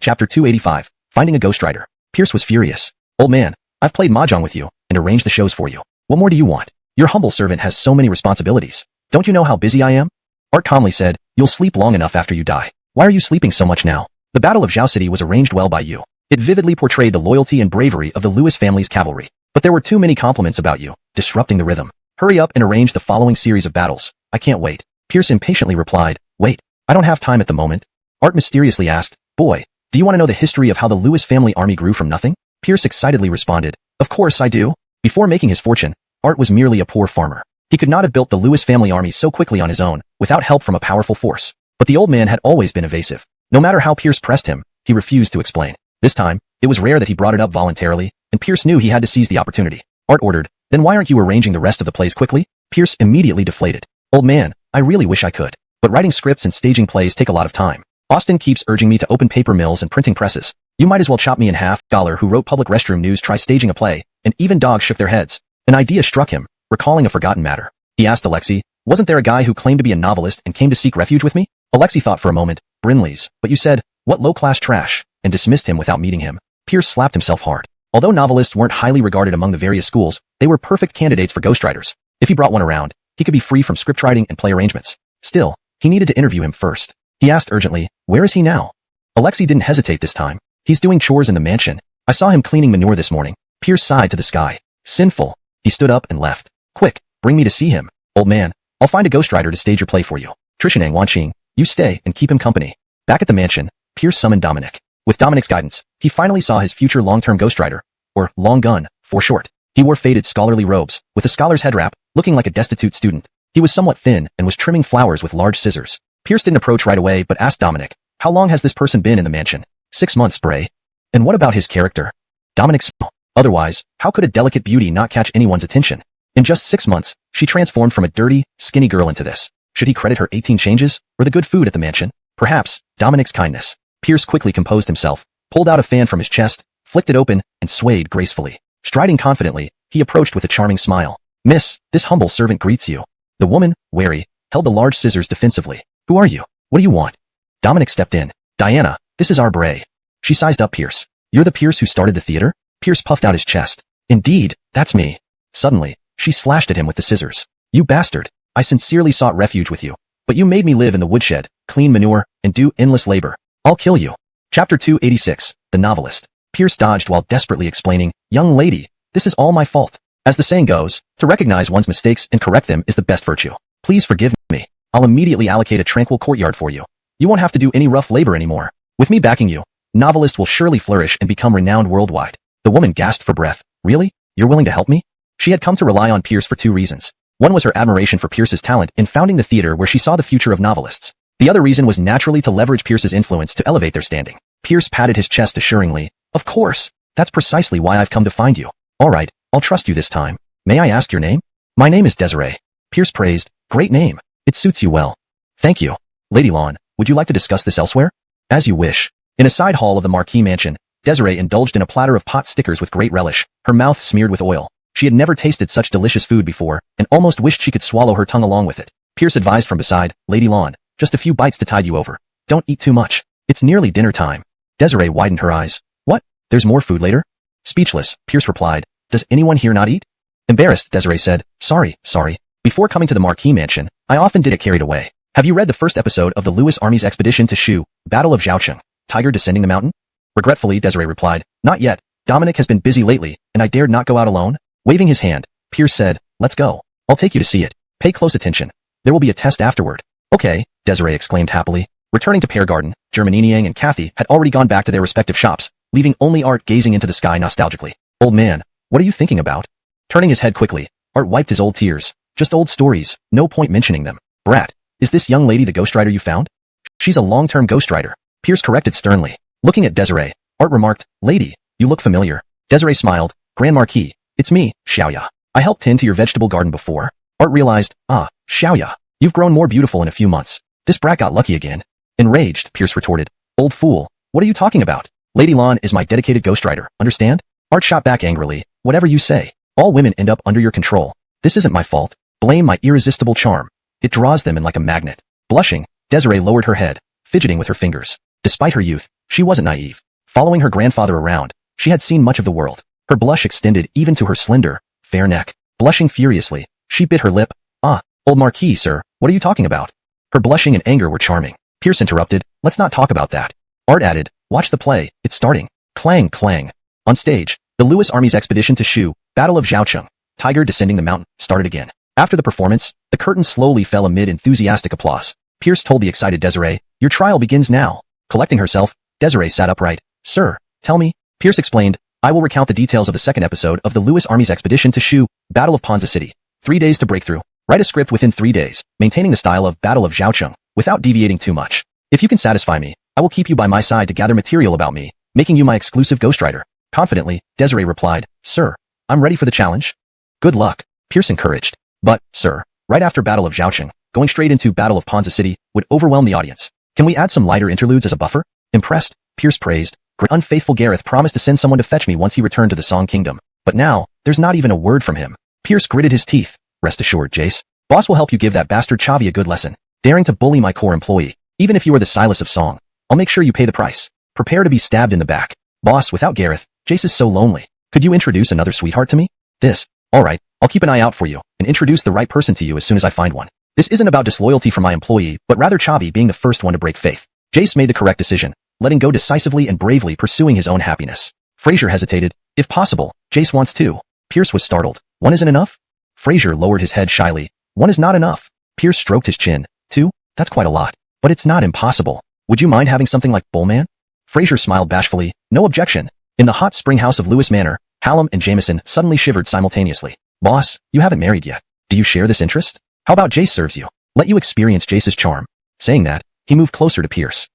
chapter 285, Finding a Ghostwriter. Pierce was furious. Old man, I've played mahjong with you, and arranged the shows for you. What more do you want? Your humble servant has so many responsibilities. Don't you know how busy I am? Art calmly said, you'll sleep long enough after you die. Why are you sleeping so much now? The Battle of Zhao City was arranged well by you. It vividly portrayed the loyalty and bravery of the Lewis family's cavalry. But there were too many compliments about you, disrupting the rhythm. Hurry up and arrange the following series of battles. I can't wait. Pierce impatiently replied, wait, I don't have time at the moment. Art mysteriously asked, boy, do you want to know the history of how the Lewis family army grew from nothing? Pierce excitedly responded, of course I do. Before making his fortune, Art was merely a poor farmer. He could not have built the Lewis family army so quickly on his own, without help from a powerful force. But the old man had always been evasive. No matter how Pierce pressed him, he refused to explain. This time, it was rare that he brought it up voluntarily, and Pierce knew he had to seize the opportunity. Art ordered, then why aren't you arranging the rest of the plays quickly? Pierce immediately deflated. Old man, I really wish I could. But writing scripts and staging plays take a lot of time. Austin keeps urging me to open paper mills and printing presses. You might as well chop me in half. Scholar who wrote Public Restroom News try staging a play, and even dogs shook their heads. An idea struck him, recalling a forgotten matter. He asked Alexei, wasn't there a guy who claimed to be a novelist and came to seek refuge with me? Alexei thought for a moment, Brinley's, but you said, what low-class trash, and dismissed him without meeting him. Pierce slapped himself hard. Although novelists weren't highly regarded among the various schools, they were perfect candidates for ghostwriters. If he brought one around, he could be free from scriptwriting and play arrangements. Still, he needed to interview him first. He asked urgently, where is he now? Alexei didn't hesitate this time. He's doing chores in the mansion. I saw him cleaning manure this morning. Pierce sighed to the sky. Sinful. He stood up and left. Quick, bring me to see him. Old man, I'll find a ghostwriter to stage your play for you. Trishanang Wanqing, you stay and keep him company. Back at the mansion, Pierce summoned Dominic. With Dominic's guidance, he finally saw his future long-term ghostwriter, or Long Gun, for short. He wore faded scholarly robes, with a scholar's head wrap, looking like a destitute student. He was somewhat thin and was trimming flowers with large scissors. Pierce didn't approach right away but asked Dominic, how long has this person been in the mansion? 6 months, Bray. And what about his character? Dominic smiled. Otherwise, how could a delicate beauty not catch anyone's attention? In just 6 months, she transformed from a dirty, skinny girl into this. Should he credit her 18 changes, or the good food at the mansion? Perhaps, Dominic's kindness. Pierce quickly composed himself, pulled out a fan from his chest, flicked it open, and swayed gracefully. Striding confidently, he approached with a charming smile. Miss, this humble servant greets you. The woman, wary, held the large scissors defensively. Who are you? What do you want? Dominic stepped in. Diana, this is our Bray. She sized up Pierce. You're the Pierce who started the theater? Pierce puffed out his chest. Indeed, that's me. Suddenly, she slashed at him with the scissors. You bastard. I sincerely sought refuge with you. But you made me live in the woodshed, clean manure, and do endless labor. I'll kill you. Chapter 286, The Novelist. Pierce dodged while desperately explaining, young lady, this is all my fault. As the saying goes, to recognize one's mistakes and correct them is the best virtue. Please forgive me. I'll immediately allocate a tranquil courtyard for you. You won't have to do any rough labor anymore. With me backing you, novelists will surely flourish and become renowned worldwide. The woman gasped for breath. Really? You're willing to help me? She had come to rely on Pierce for 2 reasons. One was her admiration for Pierce's talent in founding the theater where she saw the future of novelists. The other reason was naturally to leverage Pierce's influence to elevate their standing. Pierce patted his chest assuringly. Of course. That's precisely why I've come to find you. All right, I'll trust you this time. May I ask your name? My name is Desiree. Pierce praised. Great name. It suits you well. Thank you. Lady Lawn, would you like to discuss this elsewhere? As you wish. In a side hall of the Marquis mansion, Desiree indulged in a platter of pot stickers with great relish, her mouth smeared with oil. She had never tasted such delicious food before, and almost wished she could swallow her tongue along with it. Pierce advised from beside, Lady Lawn, just a few bites to tide you over. Don't eat too much. It's nearly dinner time. Desiree widened her eyes. What? There's more food later? Speechless, Pierce replied, does anyone here not eat? Embarrassed, Desiree said, sorry. Before coming to the Marquis mansion, I often did get carried away. Have you read the first episode of the Lewis Army's expedition to Shu, Battle of Zhaoqing, Tiger Descending the Mountain? Regretfully, Desiree replied, not yet. Dominic has been busy lately, and I dared not go out alone. Waving his hand, Pierce said, let's go. I'll take you to see it. Pay close attention. There will be a test afterward. Okay, Desiree exclaimed happily. Returning to Pear Garden, Germaniniang and Kathy had already gone back to their respective shops, leaving only Art gazing into the sky nostalgically. Old man, what are you thinking about? Turning his head quickly, Art wiped his old tears. Just old stories, no point mentioning them. Brat, is this young lady the ghostwriter you found? She's a long-term ghostwriter, Pierce corrected sternly. Looking at Desiree, Art remarked, Lady, you look familiar. Desiree smiled, Grand Marquis, it's me, Xiaoya. I helped tend to your vegetable garden before. Art realized, Xiaoya, you've grown more beautiful in a few months. This brat got lucky again. Enraged, Pierce retorted, Old fool, what are you talking about? Lady Lan is my dedicated ghostwriter, understand? Art shot back angrily, whatever you say. All women end up under your control. This isn't my fault. Blame my irresistible charm. It draws them in like a magnet. Blushing, Desiree lowered her head, fidgeting with her fingers. Despite her youth, she wasn't naive. Following her grandfather around, she had seen much of the world. Her blush extended even to her slender, fair neck. Blushing furiously, she bit her lip. Old Marquis, sir, what are you talking about? Her blushing and anger were charming. Pierce interrupted, let's not talk about that. Art added, watch the play, it's starting. Clang, clang. On stage, the Lewis Army's expedition to Shu, Battle of Zhaocheng, Tiger Descending the Mountain, started again. After the performance, the curtain slowly fell amid enthusiastic applause. Pierce told the excited Desiree, your trial begins now. Collecting herself, Desiree sat upright. Sir, tell me. Pierce explained, I will recount the details of the second episode of the Lewis Army's expedition to Shu, Battle of Ponza City. 3 days to break through. Write a script within 3 days, maintaining the style of Battle of Zhaocheng, without deviating too much. If you can satisfy me, I will keep you by my side to gather material about me, making you my exclusive ghostwriter. Confidently, Desiree replied, Sir, I'm ready for the challenge. Good luck, Pierce encouraged. But, sir, right after Battle of Zhaocheng, going straight into Battle of Ponza City would overwhelm the audience. Can we add some lighter interludes as a buffer? Impressed, Pierce praised. Unfaithful Gareth promised to send someone to fetch me once he returned to the Song Kingdom. But now, there's not even a word from him. Pierce gritted his teeth. Rest assured, Jace. Boss will help you give that bastard Chavi a good lesson. Daring to bully my core employee. Even if you are the Silas of Song, I'll make sure you pay the price. Prepare to be stabbed in the back. Boss, without Gareth, Jace is so lonely. Could you introduce another sweetheart to me? Alright, I'll keep an eye out for you, and introduce the right person to you as soon as I find one. This isn't about disloyalty from my employee, but rather Chavi being the first one to break faith. Jace made the correct decision, letting go decisively and bravely pursuing his own happiness. Frazier hesitated. If possible, Jace wants two. Pierce was startled. One isn't enough? Frazier lowered his head shyly. One is not enough. Pierce stroked his chin. Two? That's quite a lot. But it's not impossible. Would you mind having something like Bullman? Frazier smiled bashfully. No objection. In the hot spring house of Lewis Manor, Hallam and Jameson suddenly shivered simultaneously. Boss, you haven't married yet. Do you share this interest? How about Jace serves you? Let you experience Jace's charm. Saying that, he moved closer to Pierce.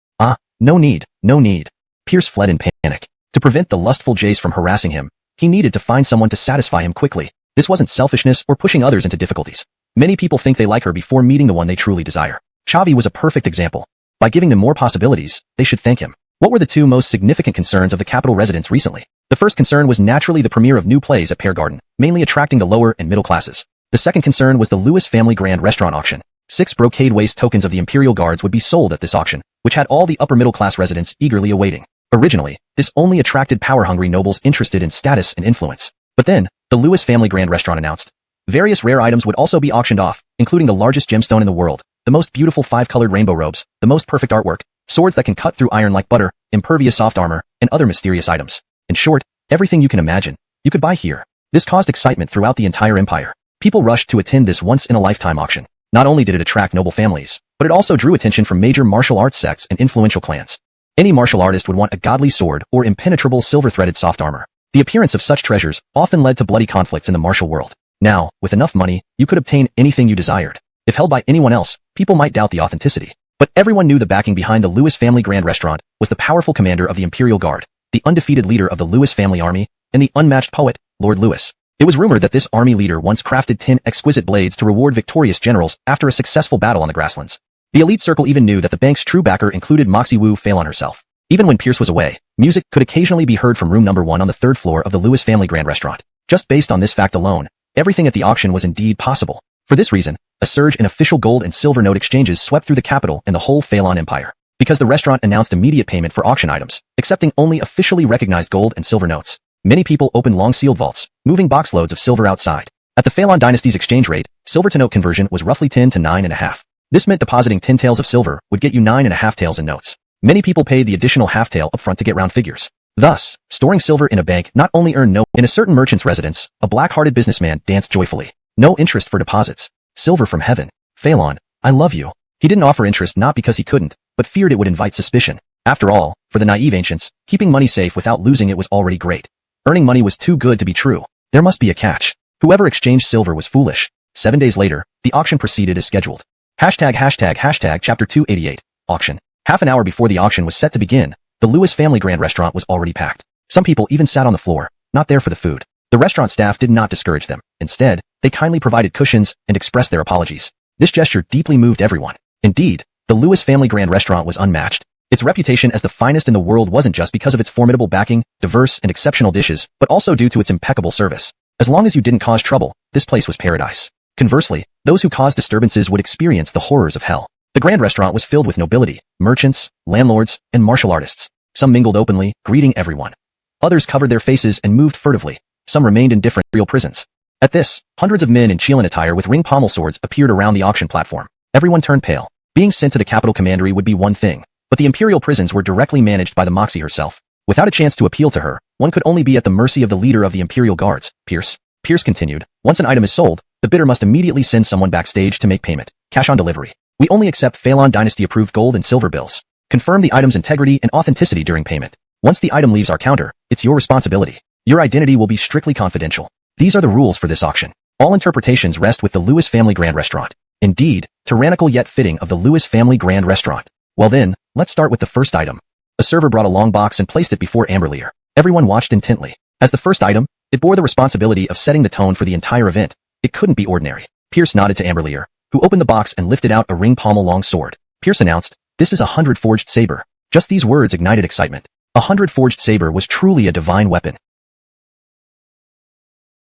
No need, no need. Pierce fled in panic. To prevent the lustful Jace from harassing him, he needed to find someone to satisfy him quickly. This wasn't selfishness or pushing others into difficulties. Many people think they like her before meeting the one they truly desire. Chavi was a perfect example. By giving them more possibilities, they should thank him. What were the two most significant concerns of the capital residents recently? The first concern was naturally the premiere of new plays at Pear Garden, mainly attracting the lower and middle classes. The second concern was the Lewis family grand restaurant auction. 6 brocade waist tokens of the Imperial Guards would be sold at this auction, which had all the upper middle class residents eagerly awaiting. Originally, this only attracted power-hungry nobles interested in status and influence. But then, the Lewis family grand restaurant announced. Various rare items would also be auctioned off, including the largest gemstone in the world, the most beautiful 5-colored rainbow robes, the most perfect artwork, swords that can cut through iron like butter, impervious soft armor, and other mysterious items. In short, everything you can imagine, you could buy here. This caused excitement throughout the entire empire. People rushed to attend this once-in-a-lifetime auction. Not only did it attract noble families, but it also drew attention from major martial arts sects and influential clans. Any martial artist would want a godly sword or impenetrable silver-threaded soft armor. The appearance of such treasures often led to bloody conflicts in the martial world. Now, with enough money, you could obtain anything you desired. If held by anyone else, people might doubt the authenticity. But everyone knew the backing behind the Lewis family grand restaurant was the powerful commander of the Imperial Guard, the undefeated leader of the Lewis family army, and the unmatched poet, Lord Lewis. It was rumored that this army leader once crafted 10 exquisite blades to reward victorious generals after a successful battle on the grasslands. The elite circle even knew that the bank's true backer included Moxie Wu Phelan herself. Even when Pierce was away, music could occasionally be heard from room number 1 on the 3rd floor of the Lewis family grand restaurant. Just based on this fact alone, everything at the auction was indeed possible. For this reason, a surge in official gold and silver note exchanges swept through the capital and the whole Phelan Empire. Because the restaurant announced immediate payment for auction items, accepting only officially recognized gold and silver notes. Many people opened long-sealed vaults, moving boxloads of silver outside. At the Phelan Dynasty's exchange rate, silver to note conversion was roughly 10 to 9.5. This meant depositing 10 taels of silver would get you 9.5 taels in notes. Many people paid the additional half tael upfront to get round figures. Thus, storing silver in a bank not only earned no. In a certain merchant's residence, a black-hearted businessman danced joyfully. No interest for deposits. Silver from heaven. Phelan, I love you. He didn't offer interest not because he couldn't, but feared it would invite suspicion. After all, for the naive ancients, keeping money safe without losing it was already great. Earning money was too good to be true. There must be a catch. Whoever exchanged silver was foolish. 7 days later, the auction proceeded as scheduled. Chapter 288. Auction. Half an hour before the auction was set to begin, the Lewis family grand restaurant was already packed. Some people even sat on the floor, not there for the food. The restaurant staff did not discourage them. Instead, they kindly provided cushions and expressed their apologies. This gesture deeply moved everyone. Indeed, the Lewis family grand restaurant was unmatched. Its reputation as the finest in the world wasn't just because of its formidable backing, diverse and exceptional dishes, but also due to its impeccable service. As long as you didn't cause trouble, this place was paradise. Conversely, those who caused disturbances would experience the horrors of hell. The grand restaurant was filled with nobility, merchants, landlords, and martial artists. Some mingled openly, greeting everyone. Others covered their faces and moved furtively. Some remained in different real prisons. At this, hundreds of men in Chilean attire with ring pommel swords appeared around the auction platform. Everyone turned pale. Being sent to the capital commandery would be one thing, but the imperial prisons were directly managed by the Moxie herself. Without a chance to appeal to her, one could only be at the mercy of the leader of the imperial guards, Pierce. Pierce continued, once an item is sold, the bidder must immediately send someone backstage to make payment. Cash on delivery. We only accept Zhou Dynasty approved gold and silver bills. Confirm the item's integrity and authenticity during payment. Once the item leaves our counter, it's your responsibility. Your identity will be strictly confidential. These are the rules for this auction. All interpretations rest with the Lewis family grand restaurant. Indeed, tyrannical yet fitting of the Lewis family grand restaurant. Well then, let's start with the first item. A server brought a long box and placed it before Amberlear. Everyone watched intently. As the first item, it bore the responsibility of setting the tone for the entire event. It couldn't be ordinary. Pierce nodded to Amberlear, who opened the box and lifted out a ring pommel long sword. Pierce announced, this is a 100 forged saber. Just these words ignited excitement. A 100 forged saber was truly a divine weapon.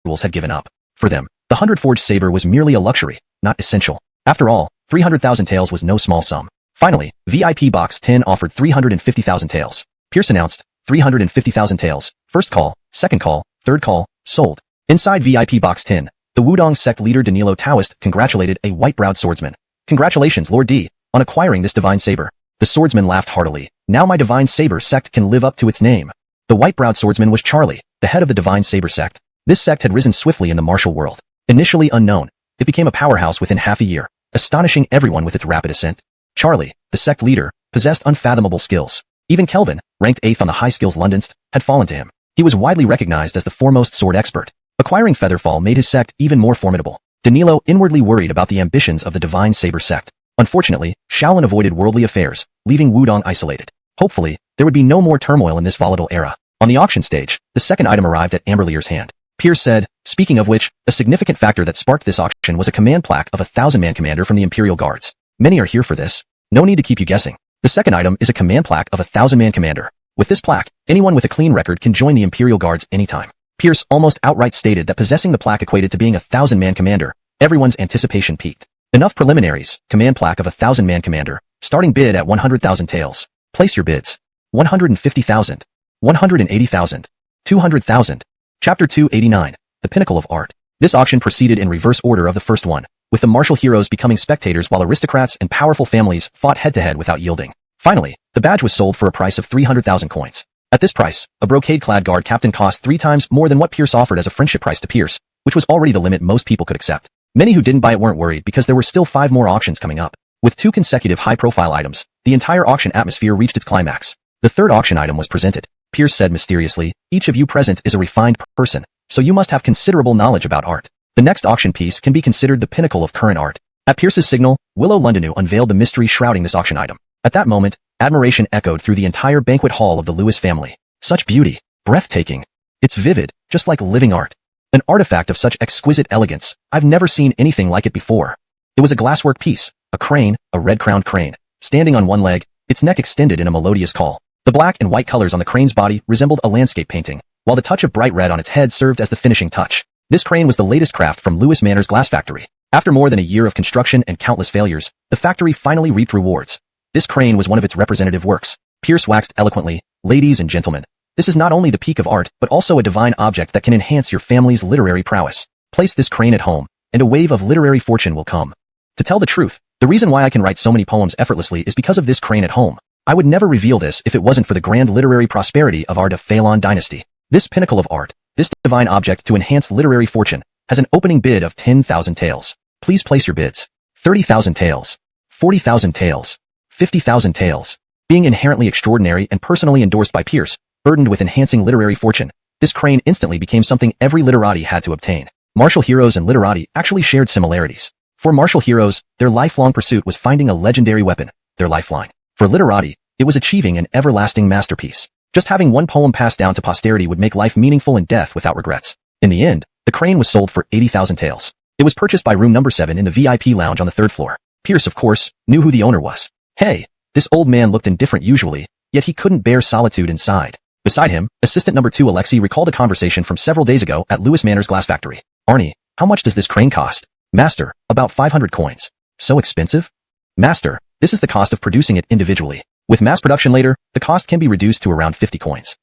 Rules had given up. For them, the 100 forged saber was merely a luxury, not essential. After all, 300,000 taels was no small sum. Finally, VIP Box 10 offered 350,000 taels. Pierce announced, 350,000 taels, first call, second call, third call, sold. Inside VIP Box 10, the Wudong sect leader Danilo Taoist congratulated a white-browed swordsman. Congratulations, Lord D, on acquiring this divine saber. The swordsman laughed heartily. Now my divine saber sect can live up to its name. The white-browed swordsman was Charlie, the head of the divine saber sect. This sect had risen swiftly in the martial world. Initially unknown, it became a powerhouse within half a year, astonishing everyone with its rapid ascent. Charlie, the sect leader, possessed unfathomable skills. Even Kelvin, ranked 8th on the high skills Londonst, had fallen to him. He was widely recognized as the foremost sword expert. Acquiring Featherfall made his sect even more formidable. Danilo inwardly worried about the ambitions of the divine saber sect. Unfortunately, Shaolin avoided worldly affairs, leaving Wudong isolated. Hopefully, there would be no more turmoil in this volatile era. On the auction stage, the second item arrived at Amberlear's hand. Pierce said, speaking of which, a significant factor that sparked this auction was a command plaque of a 1,000-man commander from the Imperial Guards. Many are here for this. No need to keep you guessing. The second item is a command plaque of a 1,000-man commander. With this plaque, anyone with a clean record can join the Imperial Guards anytime. Pierce almost outright stated that possessing the plaque equated to being a 1,000-man commander. Everyone's anticipation peaked. Enough preliminaries. Command plaque of a 1,000-man commander. Starting bid at 100,000 taels. Place your bids. 150,000. 180,000. 200,000. Chapter 289. The Pinnacle of Art. This auction proceeded in reverse order of the first one, with the martial heroes becoming spectators while aristocrats and powerful families fought head-to-head without yielding. Finally, the badge was sold for a price of 300,000 coins. At this price, a brocade-clad guard captain cost 3 times more than what Pierce offered as a friendship price to Pierce, which was already the limit most people could accept. Many who didn't buy it weren't worried because there were still 5 more auctions coming up. With 2 consecutive high-profile items, the entire auction atmosphere reached its climax. The third auction item was presented. Pierce said mysteriously, each of you present is a refined person, so you must have considerable knowledge about art. The next auction piece can be considered the pinnacle of current art. At Pierce's signal, Willow Londonu unveiled the mystery shrouding this auction item. At that moment, admiration echoed through the entire banquet hall of the Lewis family. Such beauty. Breathtaking. It's vivid, just like living art. An artifact of such exquisite elegance. I've never seen anything like it before. It was a glasswork piece, a crane, a red-crowned crane. Standing on one leg, its neck extended in a melodious call. The black and white colors on the crane's body resembled a landscape painting, while the touch of bright red on its head served as the finishing touch. This crane was the latest craft from Lewis Manor's glass factory. After more than a year of construction and countless failures, the factory finally reaped rewards. This crane was one of its representative works. Pierce waxed eloquently, ladies and gentlemen, this is not only the peak of art, but also a divine object that can enhance your family's literary prowess. Place this crane at home, and a wave of literary fortune will come. To tell the truth, the reason why I can write so many poems effortlessly is because of this crane at home. I would never reveal this if it wasn't for the grand literary prosperity of our Zhou Dynasty. This pinnacle of art, this divine object to enhance literary fortune, has an opening bid of 10,000 taels. Please place your bids. 30,000 taels. 40,000 taels. 50,000 taels. Being inherently extraordinary and personally endorsed by Pierce, burdened with enhancing literary fortune, this crane instantly became something every literati had to obtain. Martial heroes and literati actually shared similarities. For martial heroes, their lifelong pursuit was finding a legendary weapon, their lifeline. For literati, it was achieving an everlasting masterpiece. Just having one poem passed down to posterity would make life meaningful and death without regrets. In the end, the crane was sold for 80,000 taels. It was purchased by room number 7 in the VIP lounge on the 3rd floor. Pierce, of course, knew who the owner was. Hey, this old man looked indifferent usually, yet he couldn't bear solitude inside. Beside him, assistant number 2 Alexei recalled a conversation from several days ago at Lewis Manor's glass factory. Arnie, how much does this crane cost? Master, about 500 coins. So expensive? Master, this is the cost of producing it individually. With mass production later, the cost can be reduced to around 50 coins.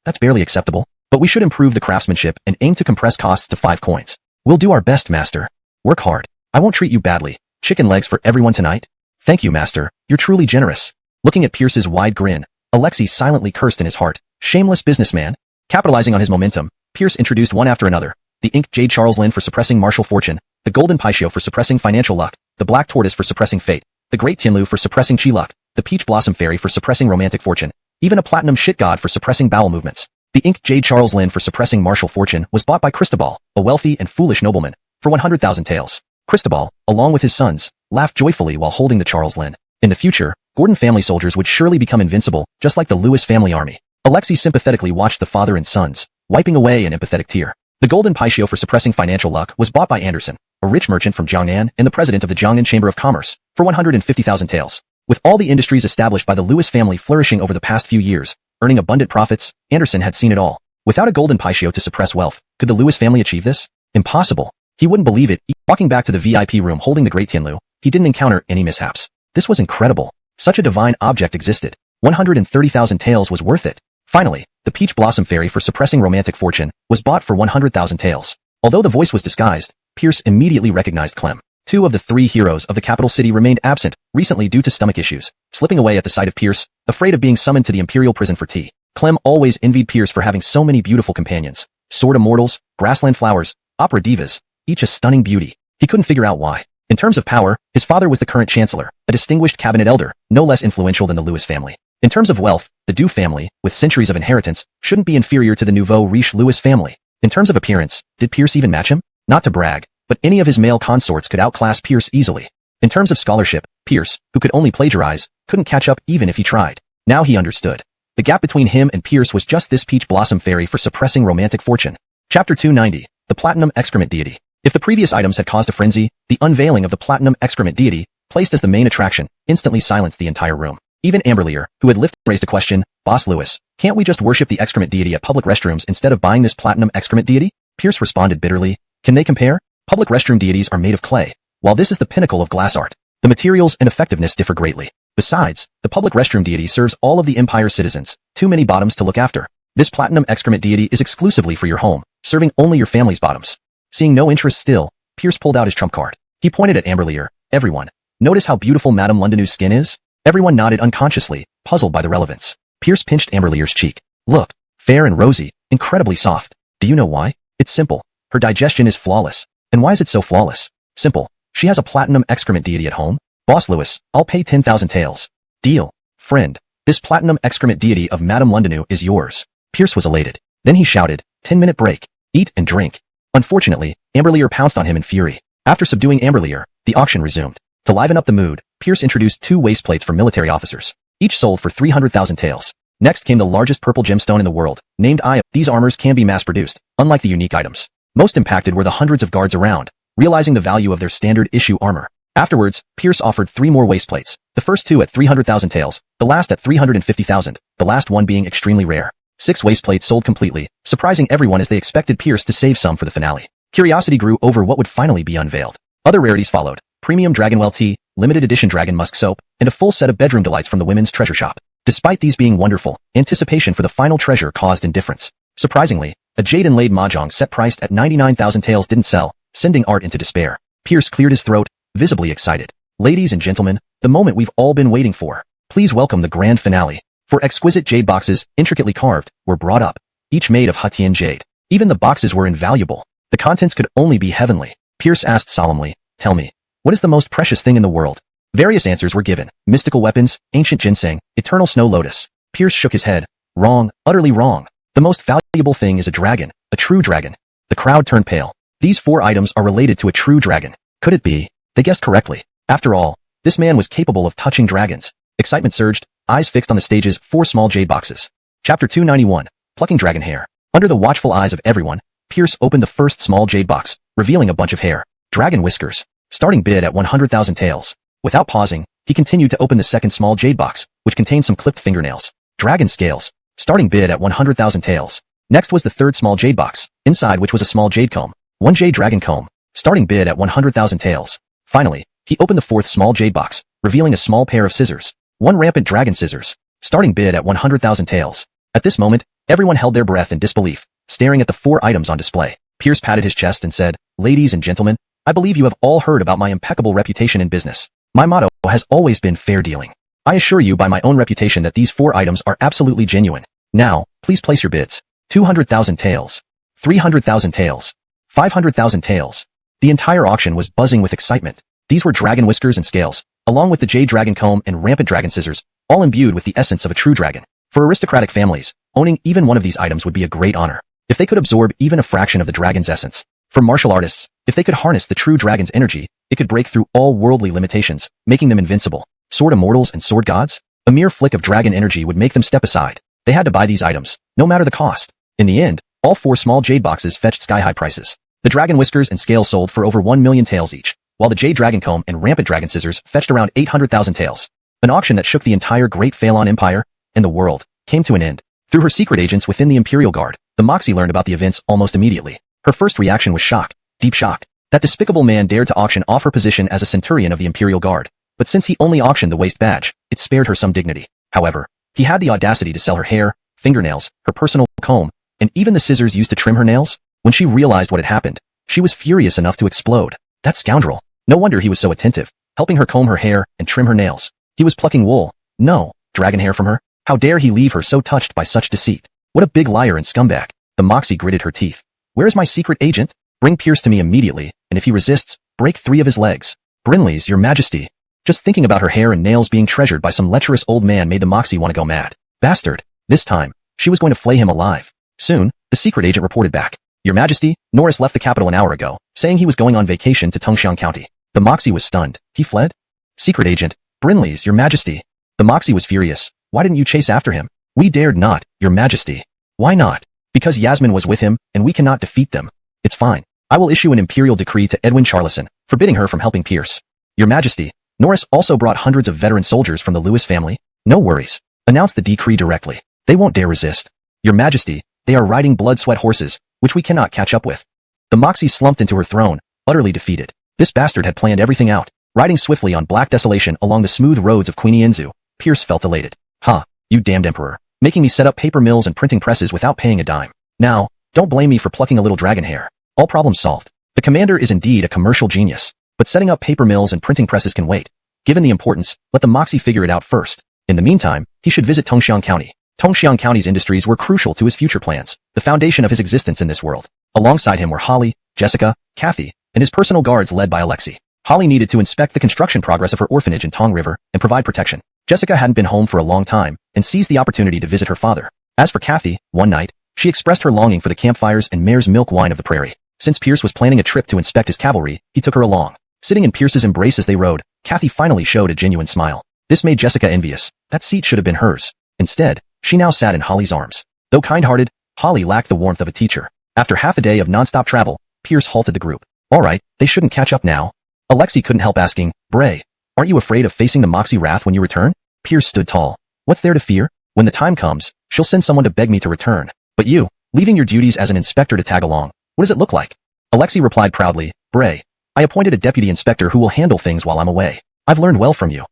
That's barely acceptable. But we should improve the craftsmanship and aim to compress costs to 5 coins. We'll do our best, Master. Work hard. I won't treat you badly. Chicken legs for everyone tonight? Thank you, Master. You're truly generous. Looking at Pierce's wide grin, Alexei silently cursed in his heart. Shameless businessman. Capitalizing on his momentum, Pierce introduced one after another. The Ink Jade Charles Lin for suppressing martial fortune, the Golden Paishio for suppressing financial luck, the Black Tortoise for suppressing fate, the Great Tianlu for suppressing chi luck, the Peach Blossom Fairy for suppressing romantic fortune, even a Platinum Shit God for suppressing bowel movements. The Ink Jade Charles Lin for suppressing martial fortune was bought by Cristobal, a wealthy and foolish nobleman, for 100,000 taels. Cristobal, along with his sons, laughed joyfully while holding the Charles Lin. In the future, Gordon family soldiers would surely become invincible, just like the Lewis family army. Alexei sympathetically watched the father and sons, wiping away an empathetic tear. The Golden Paishio for suppressing financial luck was bought by Anderson, a rich merchant from Jiangnan and the president of the Jiangnan Chamber of Commerce, for 150,000 taels. With all the industries established by the Lewis family flourishing over the past few years, earning abundant profits, Anderson had seen it all. Without a Golden Paishio to suppress wealth, could the Lewis family achieve this? Impossible. He wouldn't believe it. Walking back to the VIP room holding the Great Tianlu, he didn't encounter any mishaps. This was incredible. Such a divine object existed. 130,000 taels was worth it. Finally, the Peach Blossom Fairy for suppressing romantic fortune was bought for 100,000 taels. Although the voice was disguised, Pierce immediately recognized Clem. 2 of the 3 heroes of the capital city remained absent, recently due to stomach issues, slipping away at the sight of Pierce, afraid of being summoned to the imperial prison for tea. Clem always envied Pierce for having so many beautiful companions. Sword immortals, grassland flowers, opera divas, each a stunning beauty. He couldn't figure out why. In terms of power, his father was the current chancellor, a distinguished cabinet elder, no less influential than the Lewis family. In terms of wealth, the Dou family, with centuries of inheritance, shouldn't be inferior to the nouveau riche Lewis family. In terms of appearance, did Pierce even match him? Not to brag, but any of his male consorts could outclass Pierce easily. In terms of scholarship, Pierce, who could only plagiarize, couldn't catch up even if he tried. Now he understood. The gap between him and Pierce was just this Peach Blossom Fairy for suppressing romantic fortune. Chapter 290, The Platinum Excrement Deity. If the previous items had caused a frenzy, the unveiling of the Platinum Excrement Deity, placed as the main attraction, instantly silenced the entire room. Even Amberlear, who had raised a question, Boss Lewis, can't we just worship the excrement deity at public restrooms instead of buying this Platinum Excrement Deity? Pierce responded bitterly, can they compare? Public restroom deities are made of clay, while this is the pinnacle of glass art. The materials and effectiveness differ greatly. Besides, the public restroom deity serves all of the Empire's citizens, too many bottoms to look after. This Platinum Excrement Deity is exclusively for your home, serving only your family's bottoms. Seeing no interest still, Pierce pulled out his trump card. He pointed at Amberlear. Everyone, notice how beautiful Madame Londonu's skin is? Everyone nodded unconsciously, puzzled by the relevance. Pierce pinched Amberlear's cheek. Look, fair and rosy, incredibly soft. Do you know why? It's simple. Her digestion is flawless. And why is it so flawless? Simple. She has a Platinum Excrement Deity at home. Boss Lewis, I'll pay 10,000 taels. Deal. Friend, this Platinum Excrement Deity of Madame Londonu is yours. Pierce was elated. Then he shouted, 10-minute break. Eat and drink. Unfortunately, Amberlear pounced on him in fury. After subduing Amberlear, the auction resumed. To liven up the mood, Pierce introduced 2 waist plates for military officers. Each sold for 300,000 taels. Next came the largest purple gemstone in the world, named Eye. These armors can be mass-produced, unlike the unique items. Most impacted were the hundreds of guards around, realizing the value of their standard issue armor. Afterwards, Pierce offered 3 more waist plates, the first 2 at 300,000 taels, the last at 350,000, the last one being extremely rare. 6 waist plates sold completely, surprising everyone as they expected Pierce to save some for the finale. Curiosity grew over what would finally be unveiled. Other rarities followed, premium Dragonwell tea, limited edition Dragon Musk soap, and a full set of bedroom delights from the women's treasure shop. Despite these being wonderful, anticipation for the final treasure caused indifference. Surprisingly, a jade inlaid mahjong set priced at 99,000 taels didn't sell, sending Art into despair. Pierce cleared his throat, visibly excited. Ladies and gentlemen, the moment we've all been waiting for. Please welcome the grand finale. 4 exquisite jade boxes, intricately carved, were brought up, each made of Hutian jade. Even the boxes were invaluable. The contents could only be heavenly. Pierce asked solemnly, tell me, what is the most precious thing in the world? Various answers were given. Mystical weapons, ancient ginseng, eternal snow lotus. Pierce shook his head. Wrong, utterly wrong. The most valuable thing is a dragon, a true dragon. The crowd turned pale. These 4 items are related to a true dragon. Could it be? They guessed correctly. After all, this man was capable of touching dragons. Excitement surged, eyes fixed on the stage's 4 small jade boxes. Chapter 291, Plucking Dragon Hair. Under the watchful eyes of everyone, Pierce opened the first small jade box, revealing a bunch of hair. Dragon whiskers. Starting bid at 100,000 taels. Without pausing, he continued to open the second small jade box, which contained some clipped fingernails. Dragon scales. Starting bid at 100,000 taels. Next was the third small jade box, inside which was a small jade comb. 1 jade dragon comb. Starting bid at 100,000 taels. Finally, he opened the fourth small jade box, revealing a small pair of scissors. 1 rampant dragon scissors. Starting bid at 100,000 taels. At this moment, everyone held their breath in disbelief, staring at the 4 items on display. Pierce patted his chest and said, "Ladies and gentlemen, I believe you have all heard about my impeccable reputation in business. My motto has always been fair dealing. I assure you by my own reputation that these 4 items are absolutely genuine. Now, please place your bids. 200,000 taels. 300,000 taels. 500,000 taels." The entire auction was buzzing with excitement. These were dragon whiskers and scales, along with the jade dragon comb and rampant dragon scissors, all imbued with the essence of a true dragon. For aristocratic families, owning even one of these items would be a great honor, if they could absorb even a fraction of the dragon's essence. For martial artists, if they could harness the true dragon's energy, it could break through all worldly limitations, making them invincible. Sword immortals and sword gods? A mere flick of dragon energy would make them step aside. They had to buy these items, no matter the cost. In the end, all 4 small jade boxes fetched sky-high prices. The dragon whiskers and scales sold for over 1 million taels each, while the jade dragon comb and rampant dragon scissors fetched around 800,000 taels. An auction that shook the entire great Phalon Empire and the world came to an end. Through her secret agents within the Imperial Guard, the Moxie learned about the events almost immediately. Her first reaction was shock, deep shock. That despicable man dared to auction off her position as a centurion of the Imperial Guard. But since he only auctioned the waist badge, it spared her some dignity. However, he had the audacity to sell her hair, fingernails, her personal comb, and even the scissors used to trim her nails. When she realized what had happened, she was furious enough to explode. That scoundrel. No wonder he was so attentive, helping her comb her hair and trim her nails. He was plucking wool. No, dragon hair from her. How dare he leave her so touched by such deceit? What a big liar and scumbag. The Moxie gritted her teeth. Where is my secret agent? Bring Pierce to me immediately, and if he resists, break 3 of his legs. Brinley's, your majesty. Just thinking about her hair and nails being treasured by some lecherous old man made the Moxie want to go mad. Bastard. This time, she was going to flay him alive. Soon, the secret agent reported back. Your majesty, Norris left the capital an hour ago, saying he was going on vacation to Tungxiang County. The Moxie was stunned. He fled? Secret agent, Brinley's, your majesty. The Moxie was furious. Why didn't you chase after him? We dared not, your majesty. Why not? Because Yasmin was with him, and we cannot defeat them. It's fine. I will issue an imperial decree to Edwin Charlison, forbidding her from helping Pierce. Your majesty, Norris also brought hundreds of veteran soldiers from the Lewis family. No worries. Announce the decree directly. They won't dare resist. Your majesty, they are riding blood-sweat horses, which we cannot catch up with. The Moxie slumped into her throne, utterly defeated. This bastard had planned everything out. Riding swiftly on black desolation along the smooth roads of Queenie Enzu, Pierce felt elated. Ha, you damned emperor, making me set up paper mills and printing presses without paying a dime. Now, don't blame me for plucking a little dragon hair. All problems solved. The commander is indeed a commercial genius, but setting up paper mills and printing presses can wait. Given the importance, let the Moxie figure it out first. In the meantime, he should visit Tongxiang County. Tongxiang County's industries were crucial to his future plans, the foundation of his existence in this world. Alongside him were Holly, Jessica, Kathy, and his personal guards led by Alexei. Holly needed to inspect the construction progress of her orphanage in Tong River and provide protection. Jessica hadn't been home for a long time and seized the opportunity to visit her father. As for Kathy, one night, she expressed her longing for the campfires and mare's milk wine of the prairie. Since Pierce was planning a trip to inspect his cavalry, he took her along. Sitting in Pierce's embrace as they rode, Kathy finally showed a genuine smile. This made Jessica envious. That seat should have been hers. Instead, she now sat in Holly's arms. Though kind-hearted, Holly lacked the warmth of a teacher. After half a day of non-stop travel, Pierce halted the group. All right, they shouldn't catch up now. Alexei couldn't help asking, Bray, aren't you afraid of facing the Moxie wrath when you return? Pierce stood tall. What's there to fear? When the time comes, she'll send someone to beg me to return. But you, leaving your duties as an inspector to tag along, what does it look like? Alexei replied proudly, Bray, I appointed a deputy inspector who will handle things while I'm away. I've learned well from you.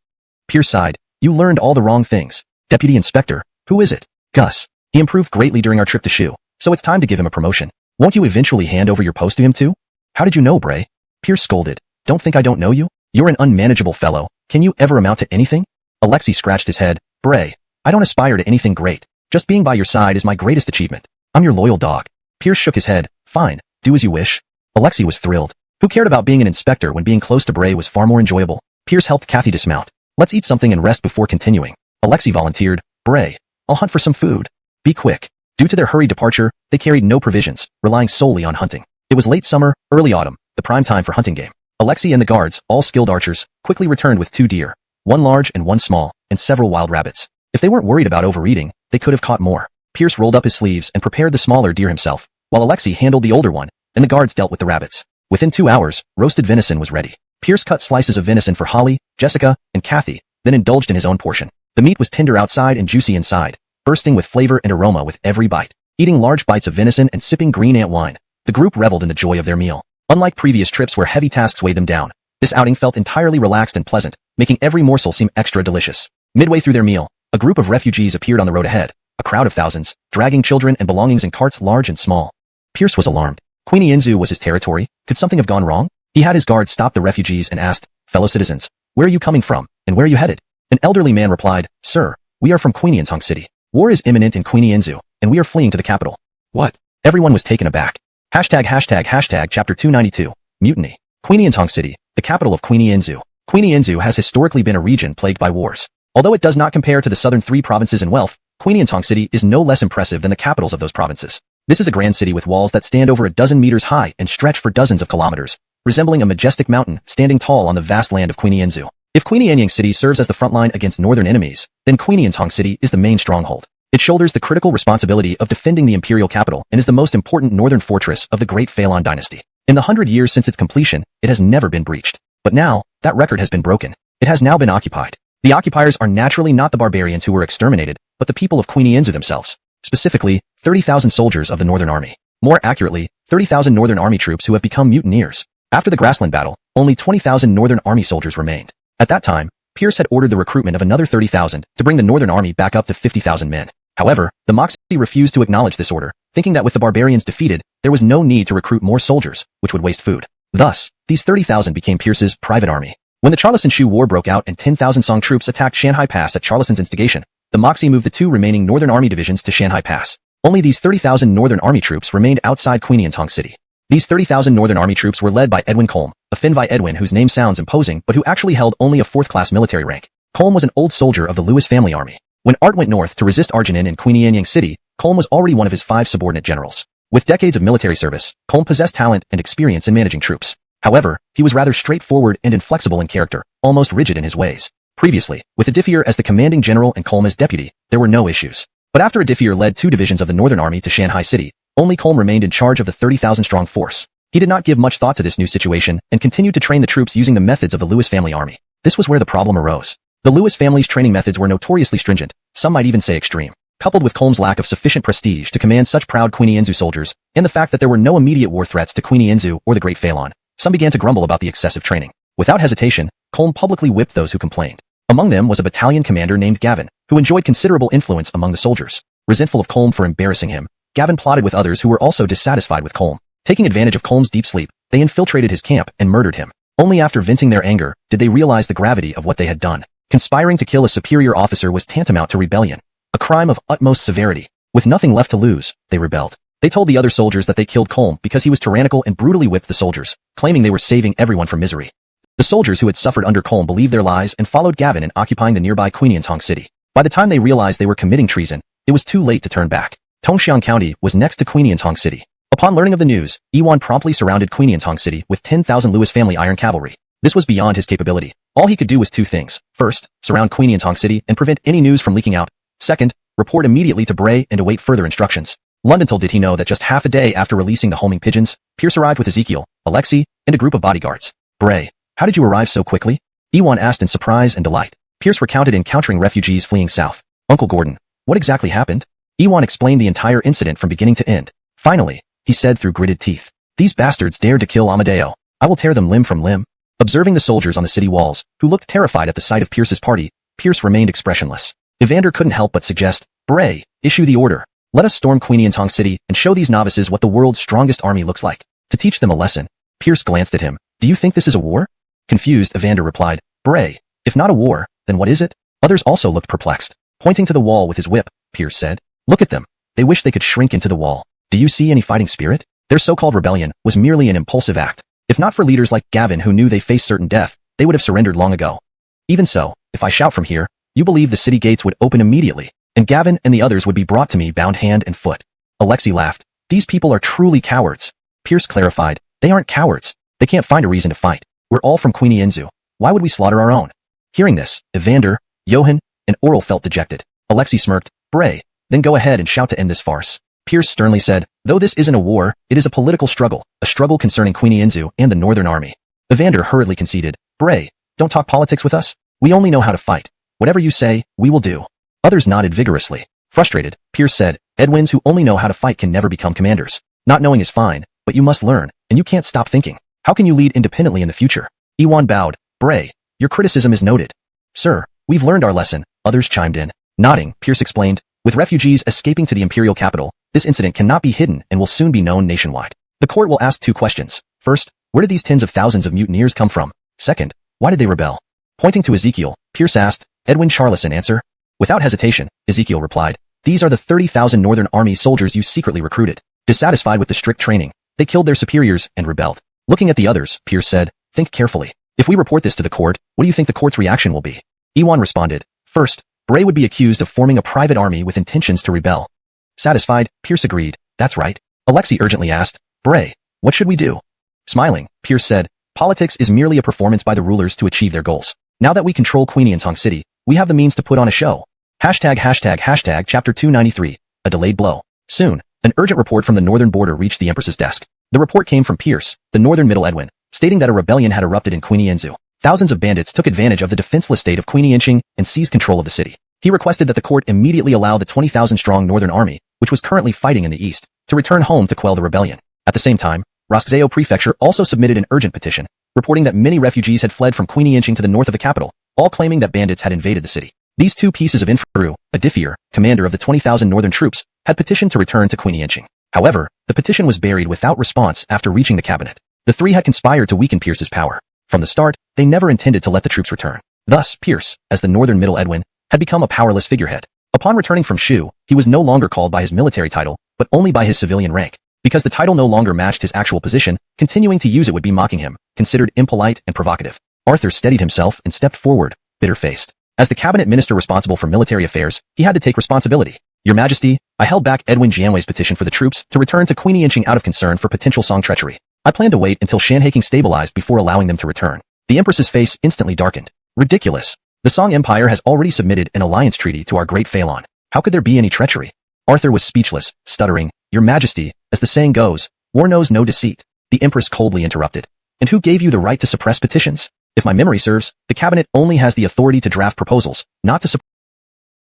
Pierce sighed. You learned all the wrong things. Deputy inspector? Who is it? Gus. He improved greatly during our trip to Shu, so it's time to give him a promotion. Won't you eventually hand over your post to him too? How did you know, Bray? Pierce scolded. Don't think I don't know you? You're an unmanageable fellow. Can you ever amount to anything? Alexei scratched his head. Bray, I don't aspire to anything great. Just being by your side is my greatest achievement. I'm your loyal dog. Pierce shook his head. Fine, do as you wish. Alexei was thrilled. Who cared about being an inspector when being close to Bray was far more enjoyable? Pierce helped Kathy dismount. Let's eat something and rest before continuing. Alexei volunteered. Bray, I'll hunt for some food. Be quick. Due to their hurried departure, they carried no provisions, relying solely on hunting. It was late summer, early autumn, the prime time for hunting game. Alexei and the guards, all skilled archers, quickly returned with 2 deer, one large and one small, and several wild rabbits. If they weren't worried about overeating, they could have caught more. Pierce rolled up his sleeves and prepared the smaller deer himself, while Alexei handled the older one, and the guards dealt with the rabbits. Within 2 hours, roasted venison was ready. Pierce cut slices of venison for Holly, Jessica, and Kathy, then indulged in his own portion. The meat was tender outside and juicy inside, bursting with flavor and aroma with every bite. Eating large bites of venison and sipping green ant wine, the group reveled in the joy of their meal. Unlike previous trips where heavy tasks weighed them down, this outing felt entirely relaxed and pleasant, making every morsel seem extra delicious. Midway through their meal, a group of refugees appeared on the road ahead, a crowd of thousands, dragging children and belongings in carts large and small. Pierce was alarmed. Queenie Inzu was his territory. Could something have gone wrong? He had his guards stop the refugees and asked, "Fellow citizens, where are you coming from, and where are you headed?" An elderly man replied, "Sir, we are from Queenianzong City. War is imminent in Queenie Inzu, and we are fleeing to the capital." What? Everyone was taken aback. Hashtag Chapter 292. Mutiny. Queenianzong City, the capital of Queenie Inzu. Queenie Inzu has historically been a region plagued by wars. Although it does not compare to the southern 3 provinces in wealth, Queenianzong City is no less impressive than the capitals of those provinces. This is a grand city with walls that stand over a dozen meters high and stretch for dozens of kilometers, resembling a majestic mountain standing tall on the vast land of Queenie Inzu. If Queenianyang City serves as the front line against northern enemies, then Queenianzong City is the main stronghold. It shoulders the critical responsibility of defending the imperial capital and is the most important northern fortress of the Great Phalon dynasty. In the 100 years since its completion, it has never been breached. But now, that record has been broken. It has now been occupied. The occupiers are naturally not the barbarians who were exterminated, but the people of Queenie Inzu themselves. Specifically, 30,000 soldiers of the Northern Army. More accurately, 30,000 Northern Army troops who have become mutineers. After the Grassland battle, only 20,000 Northern Army soldiers remained. At that time, Pierce had ordered the recruitment of another 30,000 to bring the Northern Army back up to 50,000 men. However, the Moxie refused to acknowledge this order, thinking that with the barbarians defeated, there was no need to recruit more soldiers, which would waste food. Thus, these 30,000 became Pierce's private army. When the Charleston-Shu War broke out and 10,000 Song troops attacked Shanhai Pass at Charleston's instigation, the Moxie moved the 2 remaining Northern Army divisions to Shanhai Pass. Only these 30,000 Northern Army troops remained outside Queenianzong City. These 30,000 Northern Army troops were led by Edwin Colm, a Finvi Edwin whose name sounds imposing but who actually held only a 4th-class military rank. Colm was an old soldier of the Lewis family army. When Art went north to resist Arjinin in Queenianyang City, Colm was already one of his 5 subordinate generals. With decades of military service, Colm possessed talent and experience in managing troops. However, he was rather straightforward and inflexible in character, almost rigid in his ways. Previously, with Adiffier as the commanding general and Colm as deputy, there were no issues. But after Adiffier led 2 divisions of the Northern Army to Shanhai City, only Colm remained in charge of the 30,000-strong force. He did not give much thought to this new situation and continued to train the troops using the methods of the Lewis family army. This was where the problem arose. The Lewis family's training methods were notoriously stringent, some might even say extreme. Coupled with Colm's lack of sufficient prestige to command such proud Queenie Inzu soldiers, and the fact that there were no immediate war threats to Queenie Inzu or the Great Phalon, some began to grumble about the excessive training. Without hesitation, Colm publicly whipped those who complained. Among them was a battalion commander named Gavin, who enjoyed considerable influence among the soldiers. Resentful of Colm for embarrassing him, Gavin plotted with others who were also dissatisfied with Colm. Taking advantage of Colm's deep sleep, they infiltrated his camp and murdered him. Only after venting their anger did they realize the gravity of what they had done. Conspiring to kill a superior officer was tantamount to rebellion, a crime of utmost severity. With nothing left to lose, they rebelled. They told the other soldiers that they killed Colm because he was tyrannical and brutally whipped the soldiers, claiming they were saving everyone from misery. The soldiers who had suffered under Colm believed their lies and followed Gavin in occupying the nearby Queenianzong City. By the time they realized they were committing treason, it was too late to turn back. Tongxiang County was next to Queenianzong City. Upon learning of the news, Iwan promptly surrounded Queenianzong City with 10,000 Lewis family iron cavalry. This was beyond his capability. All he could do was 2 things. First, surround Queenianzong City and prevent any news from leaking out. Second, report immediately to Bray and await further instructions. Little did he know that just half a day after releasing the homing pigeons, Pierce arrived with Ezekiel, Alexei, and a group of bodyguards. Bray, how did you arrive so quickly? Iwan asked in surprise and delight. Pierce recounted encountering refugees fleeing south. Uncle Gordon, what exactly happened? Iwan explained the entire incident from beginning to end. Finally, he said through gritted teeth, "These bastards dared to kill Amadeo. I will tear them limb from limb." Observing the soldiers on the city walls, who looked terrified at the sight of Pierce's party, Pierce remained expressionless. Evander couldn't help but suggest, "Bray, issue the order. Let us storm Queenianzong City and show these novices what the world's strongest army looks like. To teach them a lesson." Pierce glanced at him. "Do you think this is a war?" Confused, Evander replied, "Bray, if not a war, then what is it?" Others also looked perplexed. Pointing to the wall with his whip, Pierce said, "Look at them. They wish they could shrink into the wall. Do you see any fighting spirit? Their so-called rebellion was merely an impulsive act. If not for leaders like Gavin who knew they faced certain death, they would have surrendered long ago. Even so, if I shout from here, you believe the city gates would open immediately, and Gavin and the others would be brought to me bound hand and foot. Alexei laughed. These people are truly cowards. Pierce clarified. They aren't cowards. They can't find a reason to fight. We're all from Queenie Inzu. Why would we slaughter our own? Hearing this, Evander, Johann, and Oral felt dejected. Alexei smirked. Bray, then go ahead and shout to end this farce. Pierce sternly said, though this isn't a war, it is a political struggle, a struggle concerning Queenie Inzu and the Northern Army. Evander hurriedly conceded. Bray, don't talk politics with us. We only know how to fight. Whatever you say, we will do. Others nodded vigorously. Frustrated, Pierce said, Edwins who only know how to fight can never become commanders. Not knowing is fine, but you must learn, and you can't stop thinking. How can you lead independently in the future? Ewan bowed. Bray, your criticism is noted. Sir, we've learned our lesson, others chimed in. Nodding, Pierce explained, with refugees escaping to the imperial capital, this incident cannot be hidden and will soon be known nationwide. The court will ask 2 questions. First, where did these tens of thousands of mutineers come from? Second, why did they rebel? Pointing to Ezekiel, Pierce asked, Edwin Charlison answer? Without hesitation, Ezekiel replied, these are the 30,000 Northern Army soldiers you secretly recruited. Dissatisfied with the strict training, they killed their superiors and rebelled. Looking at the others, Pierce said, think carefully. If we report this to the court, what do you think the court's reaction will be? Ewan responded, first, Bray would be accused of forming a private army with intentions to rebel. Satisfied, Pierce agreed, that's right. Alexei urgently asked, Bray, what should we do? Smiling, Pierce said, politics is merely a performance by the rulers to achieve their goals. Now that we control Queenie and Tong City, we have the means to put on a show. Hashtag chapter 293, a delayed blow. Soon, an urgent report from the northern border reached the Empress's desk. The report came from Pierce, the northern Middle Edwin, stating that a rebellion had erupted in Queenie Inzu. Thousands of bandits took advantage of the defenseless state of Queenie Inching and seized control of the city. He requested that the court immediately allow the 20,000-strong Northern Army, which was currently fighting in the east, to return home to quell the rebellion. At the same time, Roskzeo Prefecture also submitted an urgent petition, reporting that many refugees had fled from Queenie Inching to the north of the capital, all claiming that bandits had invaded the city. These 2 pieces of info, Adifir, commander of the 20,000 northern troops, had petitioned to return to Queenie Inching. However, the petition was buried without response after reaching the cabinet. The 3 had conspired to weaken Pierce's power. From the start, they never intended to let the troops return. Thus, Pierce, as the northern Middle Edwin, had become a powerless figurehead. Upon returning from Shu, he was no longer called by his military title, but only by his civilian rank. Because the title no longer matched his actual position, continuing to use it would be mocking him, considered impolite and provocative. Arthur steadied himself and stepped forward, bitter-faced. As the cabinet minister responsible for military affairs, he had to take responsibility. Your Majesty, I held back Edwin Jianwei's petition for the troops to return to Queenie Inching out of concern for potential Song treachery. I plan to wait until Shanhaking stabilized before allowing them to return. The Empress's face instantly darkened. Ridiculous. The Song Empire has already submitted an alliance treaty to our great Phelan. How could there be any treachery? Arthur was speechless, stuttering, Your Majesty, as the saying goes, war knows no deceit. The Empress coldly interrupted. And who gave you the right to suppress petitions? If my memory serves, the cabinet only has the authority to draft proposals, not to support.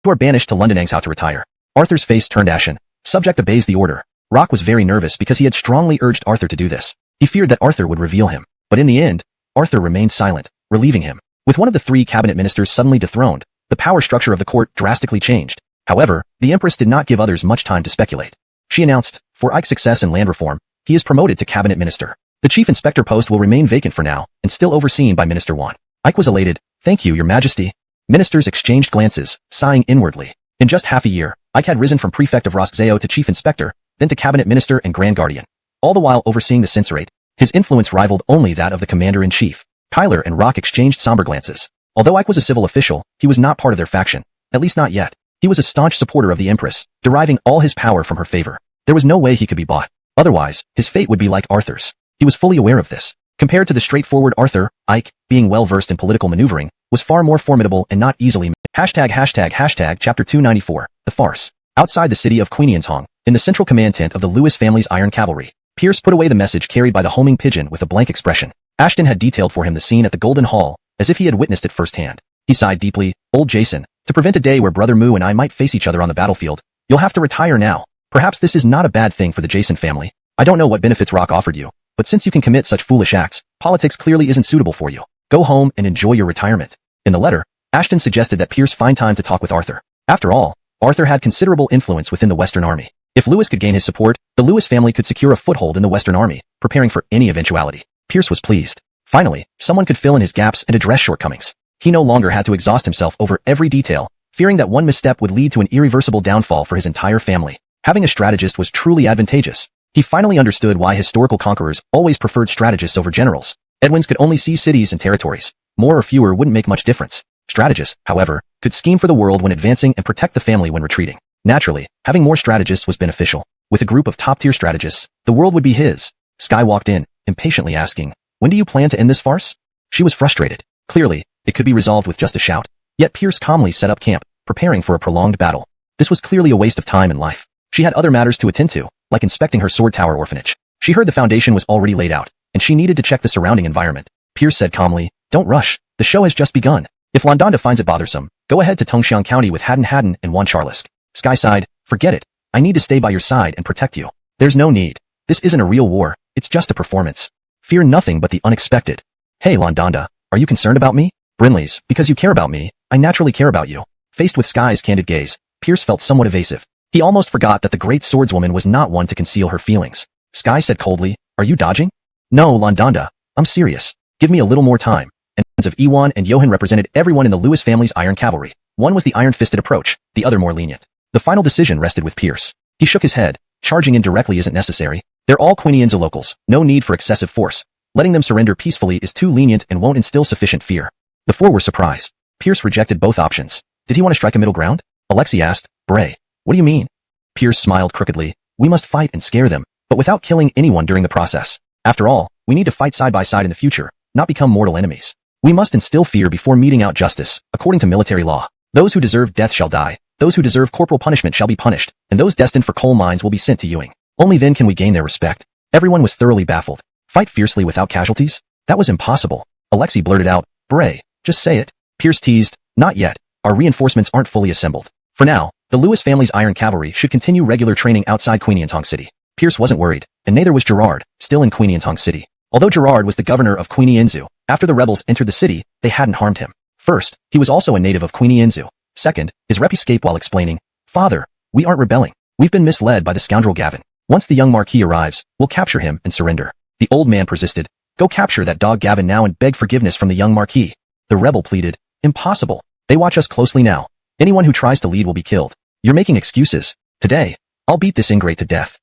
You are banished to London Engsub to retire. Arthur's face turned ashen. Subject obeys the order. Rock was very nervous because he had strongly urged Arthur to do this. He feared that Arthur would reveal him. But in the end, Arthur remained silent, relieving him. With one of the 3 cabinet ministers suddenly dethroned, the power structure of the court drastically changed. However, the Empress did not give others much time to speculate. She announced, for Ike's success in land reform, he is promoted to cabinet minister. The chief inspector post will remain vacant for now, and still overseen by Minister Wan. Ike was elated. Thank you, Your Majesty. Ministers exchanged glances, sighing inwardly. In just half a year, Ike had risen from prefect of Roskzeo to chief inspector, then to cabinet minister and grand guardian. All the while overseeing the censorate, his influence rivaled only that of the commander-in-chief. Kyler and Rock exchanged somber glances. Although Ike was a civil official, he was not part of their faction. At least not yet. He was a staunch supporter of the Empress, deriving all his power from her favor. There was no way he could be bought. Otherwise, his fate would be like Arthur's. He was fully aware of this. Compared to the straightforward Arthur, Ike, being well-versed in political maneuvering, was far more formidable and not easily Hashtag chapter 294, the farce. Outside the city of Queenianshong, in the central command tent of the Lewis family's iron cavalry, Pierce put away the message carried by the homing pigeon with a blank expression. Ashton had detailed for him the scene at the Golden Hall, as if he had witnessed it firsthand. He sighed deeply. Old Jason, to prevent a day where Brother Moo and I might face each other on the battlefield, you'll have to retire now. Perhaps this is not a bad thing for the Jason family. I don't know what benefits Rock offered you, but since you can commit such foolish acts, politics clearly isn't suitable for you. Go home and enjoy your retirement. In the letter, Ashton suggested that Pierce find time to talk with Arthur. After all, Arthur had considerable influence within the Western Army. If Lewis could gain his support, the Lewis family could secure a foothold in the Western Army, preparing for any eventuality. Pierce was pleased. Finally, someone could fill in his gaps and address shortcomings. He no longer had to exhaust himself over every detail, fearing that one misstep would lead to an irreversible downfall for his entire family. Having a strategist was truly advantageous. He finally understood why historical conquerors always preferred strategists over generals. Edwins could only seize cities and territories, More or fewer wouldn't make much difference. Strategists, however, could scheme for the world when advancing and protect the family when retreating. Naturally, having more strategists was beneficial. With a group of top-tier strategists, the world would be his. Sky walked in, impatiently asking, "When do you plan to end this farce?" She was frustrated. Clearly, it could be resolved with just a shout. Yet Pierce calmly set up camp, preparing for a prolonged battle. This was clearly a waste of time and life. She had other matters to attend to, like inspecting her sword tower orphanage. She heard the foundation was already laid out, and she needed to check the surrounding environment. Pierce said calmly, "Don't rush. The show has just begun. If Landonda finds it bothersome, go ahead to Tongxiang County with Haddon and Wan Charlisk." Sky sighed, "Forget it. I need to stay by your side and protect you. There's no need. This isn't a real war. It's just a performance. Fear nothing but the unexpected." "Hey Landonda, are you concerned about me?" "Brinley's, because you care about me, I naturally care about you." Faced with Sky's candid gaze, Pierce felt somewhat evasive. He almost forgot that the great swordswoman was not one to conceal her feelings. Sky said coldly, "Are you dodging?" "No, Landonda, I'm serious. Give me a little more time." And of Iwan and Johan represented everyone in the Lewis family's iron cavalry. One was the iron-fisted approach, the other more lenient. The final decision rested with Pierce. He shook his head. Charging in directly isn't necessary. They're all Queenianza locals, no need for excessive force. Letting them surrender peacefully is too lenient and won't instill sufficient fear. The four were surprised. Pierce rejected both options. Did he want to strike a middle ground? Alexei asked, "Bray, what do you mean?" Pierce smiled crookedly. "We must fight and scare them, but without killing anyone during the process. After all, we need to fight side by side in the future, not become mortal enemies. We must instill fear before meting out justice, according to military law. Those who deserve death shall die, those who deserve corporal punishment shall be punished, and those destined for coal mines will be sent to Ewing. Only then can we gain their respect." Everyone was thoroughly baffled. Fight fiercely without casualties? That was impossible. Alexei blurted out, "Bray, just say it." Pierce teased, "Not yet. Our reinforcements aren't fully assembled. For now, the Lewis family's iron cavalry should continue regular training outside Queeniantong City." Pierce wasn't worried, and neither was Gerard, still in Queeniantong City. Although Gerard was the governor of Queenienzu, after the rebels entered the city, they hadn't harmed him. First, he was also a native of Queenienzu. Second, his rep escaped while explaining, "Father, we aren't rebelling. We've been misled by the scoundrel Gavin. Once the young Marquis arrives, we'll capture him and surrender." The old man persisted, "Go capture that dog Gavin now and beg forgiveness from the young Marquis." The rebel pleaded, "Impossible. They watch us closely now. Anyone who tries to lead will be killed. You're making excuses. Today, I'll beat this ingrate to death.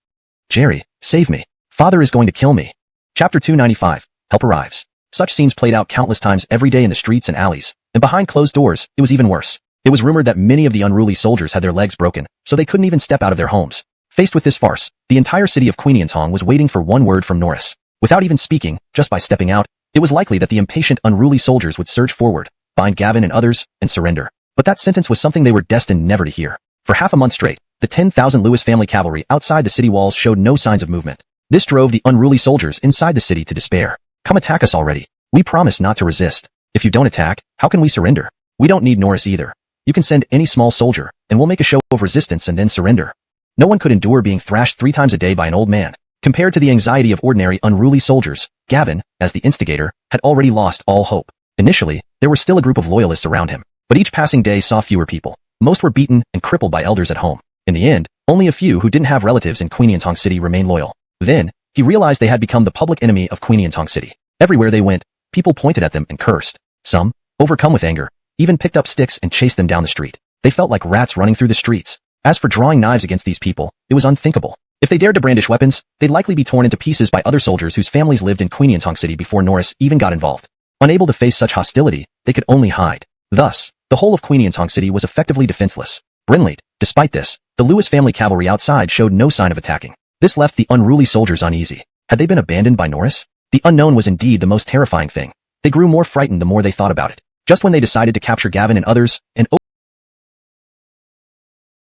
Jerry, save me. Father is going to kill me." Chapter 295, Help Arrives. Such scenes played out countless times every day in the streets and alleys, and behind closed doors, it was even worse. It was rumored that many of the unruly soldiers had their legs broken, so they couldn't even step out of their homes. Faced with this farce, the entire city of Queeniantong was waiting for one word from Norris. Without even speaking, just by stepping out, it was likely that the impatient, unruly soldiers would surge forward, bind Gavin and others, and surrender. But that sentence was something they were destined never to hear. For half a month straight, the 10,000 Lewis family cavalry outside the city walls showed no signs of movement. This drove the unruly soldiers inside the city to despair. "Come attack us already. We promise not to resist. If you don't attack, how can we surrender? We don't need Norris either. You can send any small soldier, and we'll make a show of resistance and then surrender." No one could endure being thrashed 3 times a day by an old man. Compared to the anxiety of ordinary unruly soldiers, Gavin, as the instigator, had already lost all hope. Initially, there were still a group of loyalists around him, but each passing day saw fewer people. Most were beaten and crippled by elders at home. In the end, only a few who didn't have relatives in Queeniantong City remained loyal. Then, he realized they had become the public enemy of Queeniantong City. Everywhere they went, people pointed at them and cursed. Some, overcome with anger, even picked up sticks and chased them down the street. They felt like rats running through the streets. As for drawing knives against these people, it was unthinkable. If they dared to brandish weapons, they'd likely be torn into pieces by other soldiers whose families lived in Queeniantong City before Norris even got involved. Unable to face such hostility, they could only hide. Thus, the whole of Queeniantong City was effectively defenseless. Brinley, despite this, the Lewis family cavalry outside showed no sign of attacking. This left the unruly soldiers uneasy. Had they been abandoned by Norris? The unknown was indeed the most terrifying thing. They grew more frightened the more they thought about it. Just when they decided to capture Gavin and others, and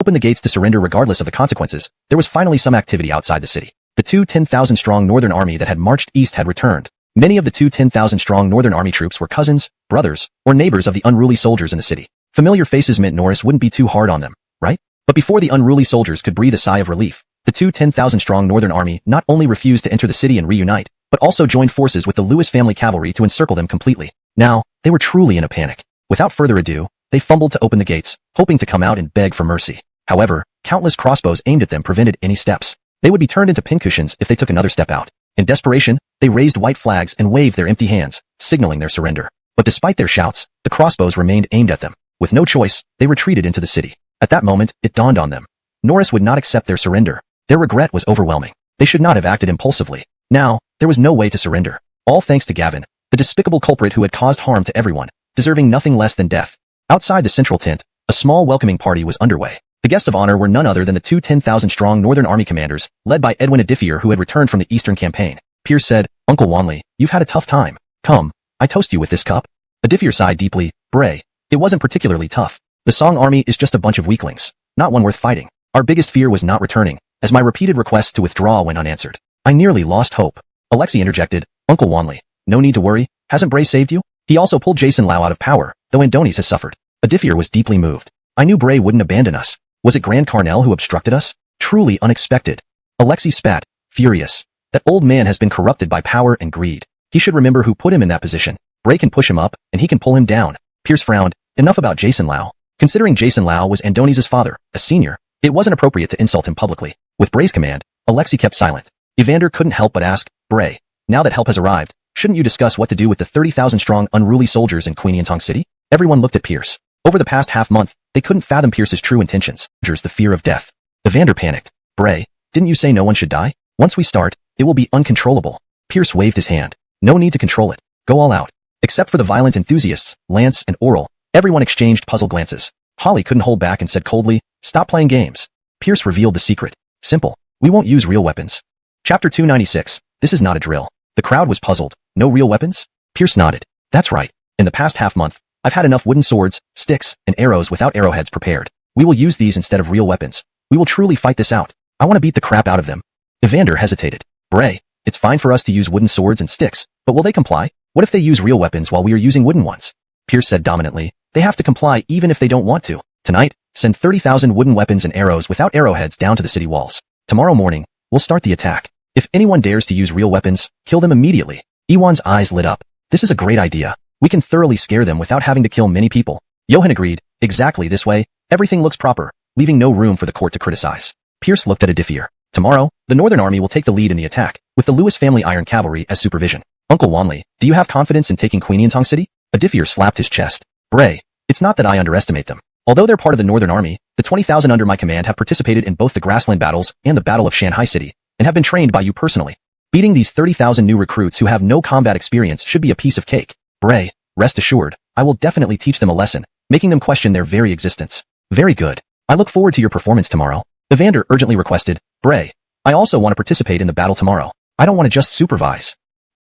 open the gates to surrender regardless of the consequences, there was finally some activity outside the city. The 10,000-strong Northern Army that had marched east had returned. Many of the 10,000-strong Northern Army troops were cousins, brothers, or neighbors of the unruly soldiers in the city. Familiar faces meant Norris wouldn't be too hard on them, right? But before the unruly soldiers could breathe a sigh of relief, the 10,000-strong Northern Army not only refused to enter the city and reunite, but also joined forces with the Lewis family cavalry to encircle them completely. Now, they were truly in a panic. Without further ado, they fumbled to open the gates, hoping to come out and beg for mercy. However, countless crossbows aimed at them prevented any steps. They would be turned into pincushions if they took another step out. In desperation, they raised white flags and waved their empty hands, signaling their surrender. But despite their shouts, the crossbows remained aimed at them. With no choice, they retreated into the city. At that moment, it dawned on them. Norris would not accept their surrender. Their regret was overwhelming. They should not have acted impulsively. Now, there was no way to surrender. All thanks to Gavin, the despicable culprit who had caused harm to everyone, deserving nothing less than death. Outside the central tent, a small welcoming party was underway. The guests of honor were none other than the two 10,000-strong Northern Army commanders, led by Edwin Adifier, who had returned from the Eastern Campaign. Pierce said, "Uncle Wanley, you've had a tough time. Come, I toast you with this cup." Adifier sighed deeply. "Bray, it wasn't particularly tough. The Song army is just a bunch of weaklings, not one worth fighting. Our biggest fear was not returning, as my repeated requests to withdraw went unanswered. I nearly lost hope." Alexei interjected, "Uncle Wanley, no need to worry. Hasn't Bray saved you? He also pulled Jason Lau out of power, though Andonis has suffered." Adifier was deeply moved. "I knew Bray wouldn't abandon us. Was it Grand Carnel who obstructed us? Truly unexpected." Alexei spat, furious. "That old man has been corrupted by power and greed. He should remember who put him in that position. Bray can push him up, and he can pull him down." Pierce frowned. "Enough about Jason Lau. Considering Jason Lau was Andonis' father, a senior, it wasn't appropriate to insult him publicly." With Bray's command, Alexei kept silent. Evander couldn't help but ask, "Bray, now that help has arrived, shouldn't you discuss what to do with the 30,000-strong unruly soldiers in Queenyantong City?" Everyone looked at Pierce. Over the past half-month, they couldn't fathom Pierce's true intentions. The fear of death. Evander panicked. "Bray, didn't you say no one should die? Once we start, it will be uncontrollable." Pierce waved his hand. "No need to control it. Go all out." Except for the violent enthusiasts, Lance and Oral, everyone exchanged puzzled glances. Holly couldn't hold back and said coldly, "Stop playing games." Pierce revealed the secret. "Simple. We won't use real weapons." Chapter 296. This is not a drill. The crowd was puzzled. "No real weapons?" Pierce nodded. "That's right. In the past half-month, I've had enough wooden swords, sticks, and arrows without arrowheads prepared. We will use these instead of real weapons. We will truly fight this out. I want to beat the crap out of them." Evander hesitated. "Bray, it's fine for us to use wooden swords and sticks, but will they comply? What if they use real weapons while we are using wooden ones?" Pierce said dominantly, "They have to comply even if they don't want to. Tonight, send 30,000 wooden weapons and arrows without arrowheads down to the city walls. Tomorrow morning, we'll start the attack. If anyone dares to use real weapons, kill them immediately." Iwan's eyes lit up. "This is a great idea. We can thoroughly scare them without having to kill many people." Johan agreed. "Exactly this way, everything looks proper, leaving no room for the court to criticize." Pierce looked at Adifier. "Tomorrow, the Northern Army will take the lead in the attack, with the Lewis family Iron Cavalry as supervision. Uncle Wanley, do you have confidence in taking Queenyantong City?" Adifier slapped his chest. "Bray, it's not that I underestimate them. Although they're part of the Northern Army, the 20,000 under my command have participated in both the grassland battles and the Battle of Shanghai City, and have been trained by you personally. Beating these 30,000 new recruits who have no combat experience should be a piece of cake. Bray, rest assured, I will definitely teach them a lesson, making them question their very existence." "Very good. I look forward to your performance tomorrow." Evander urgently requested. "Bray, I also want to participate in the battle tomorrow. I don't want to just supervise."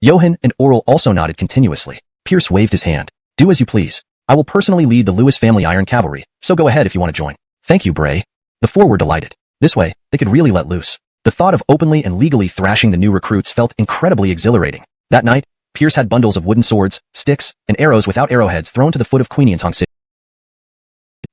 Johan and Oral also nodded continuously. Pierce waved his hand. "Do as you please. I will personally lead the Lewis family Iron Cavalry, so go ahead if you want to join." "Thank you, Bray." The four were delighted. This way, they could really let loose. The thought of openly and legally thrashing the new recruits felt incredibly exhilarating. That night, Pierce had bundles of wooden swords, sticks, and arrows without arrowheads thrown to the foot of Queenyantong City.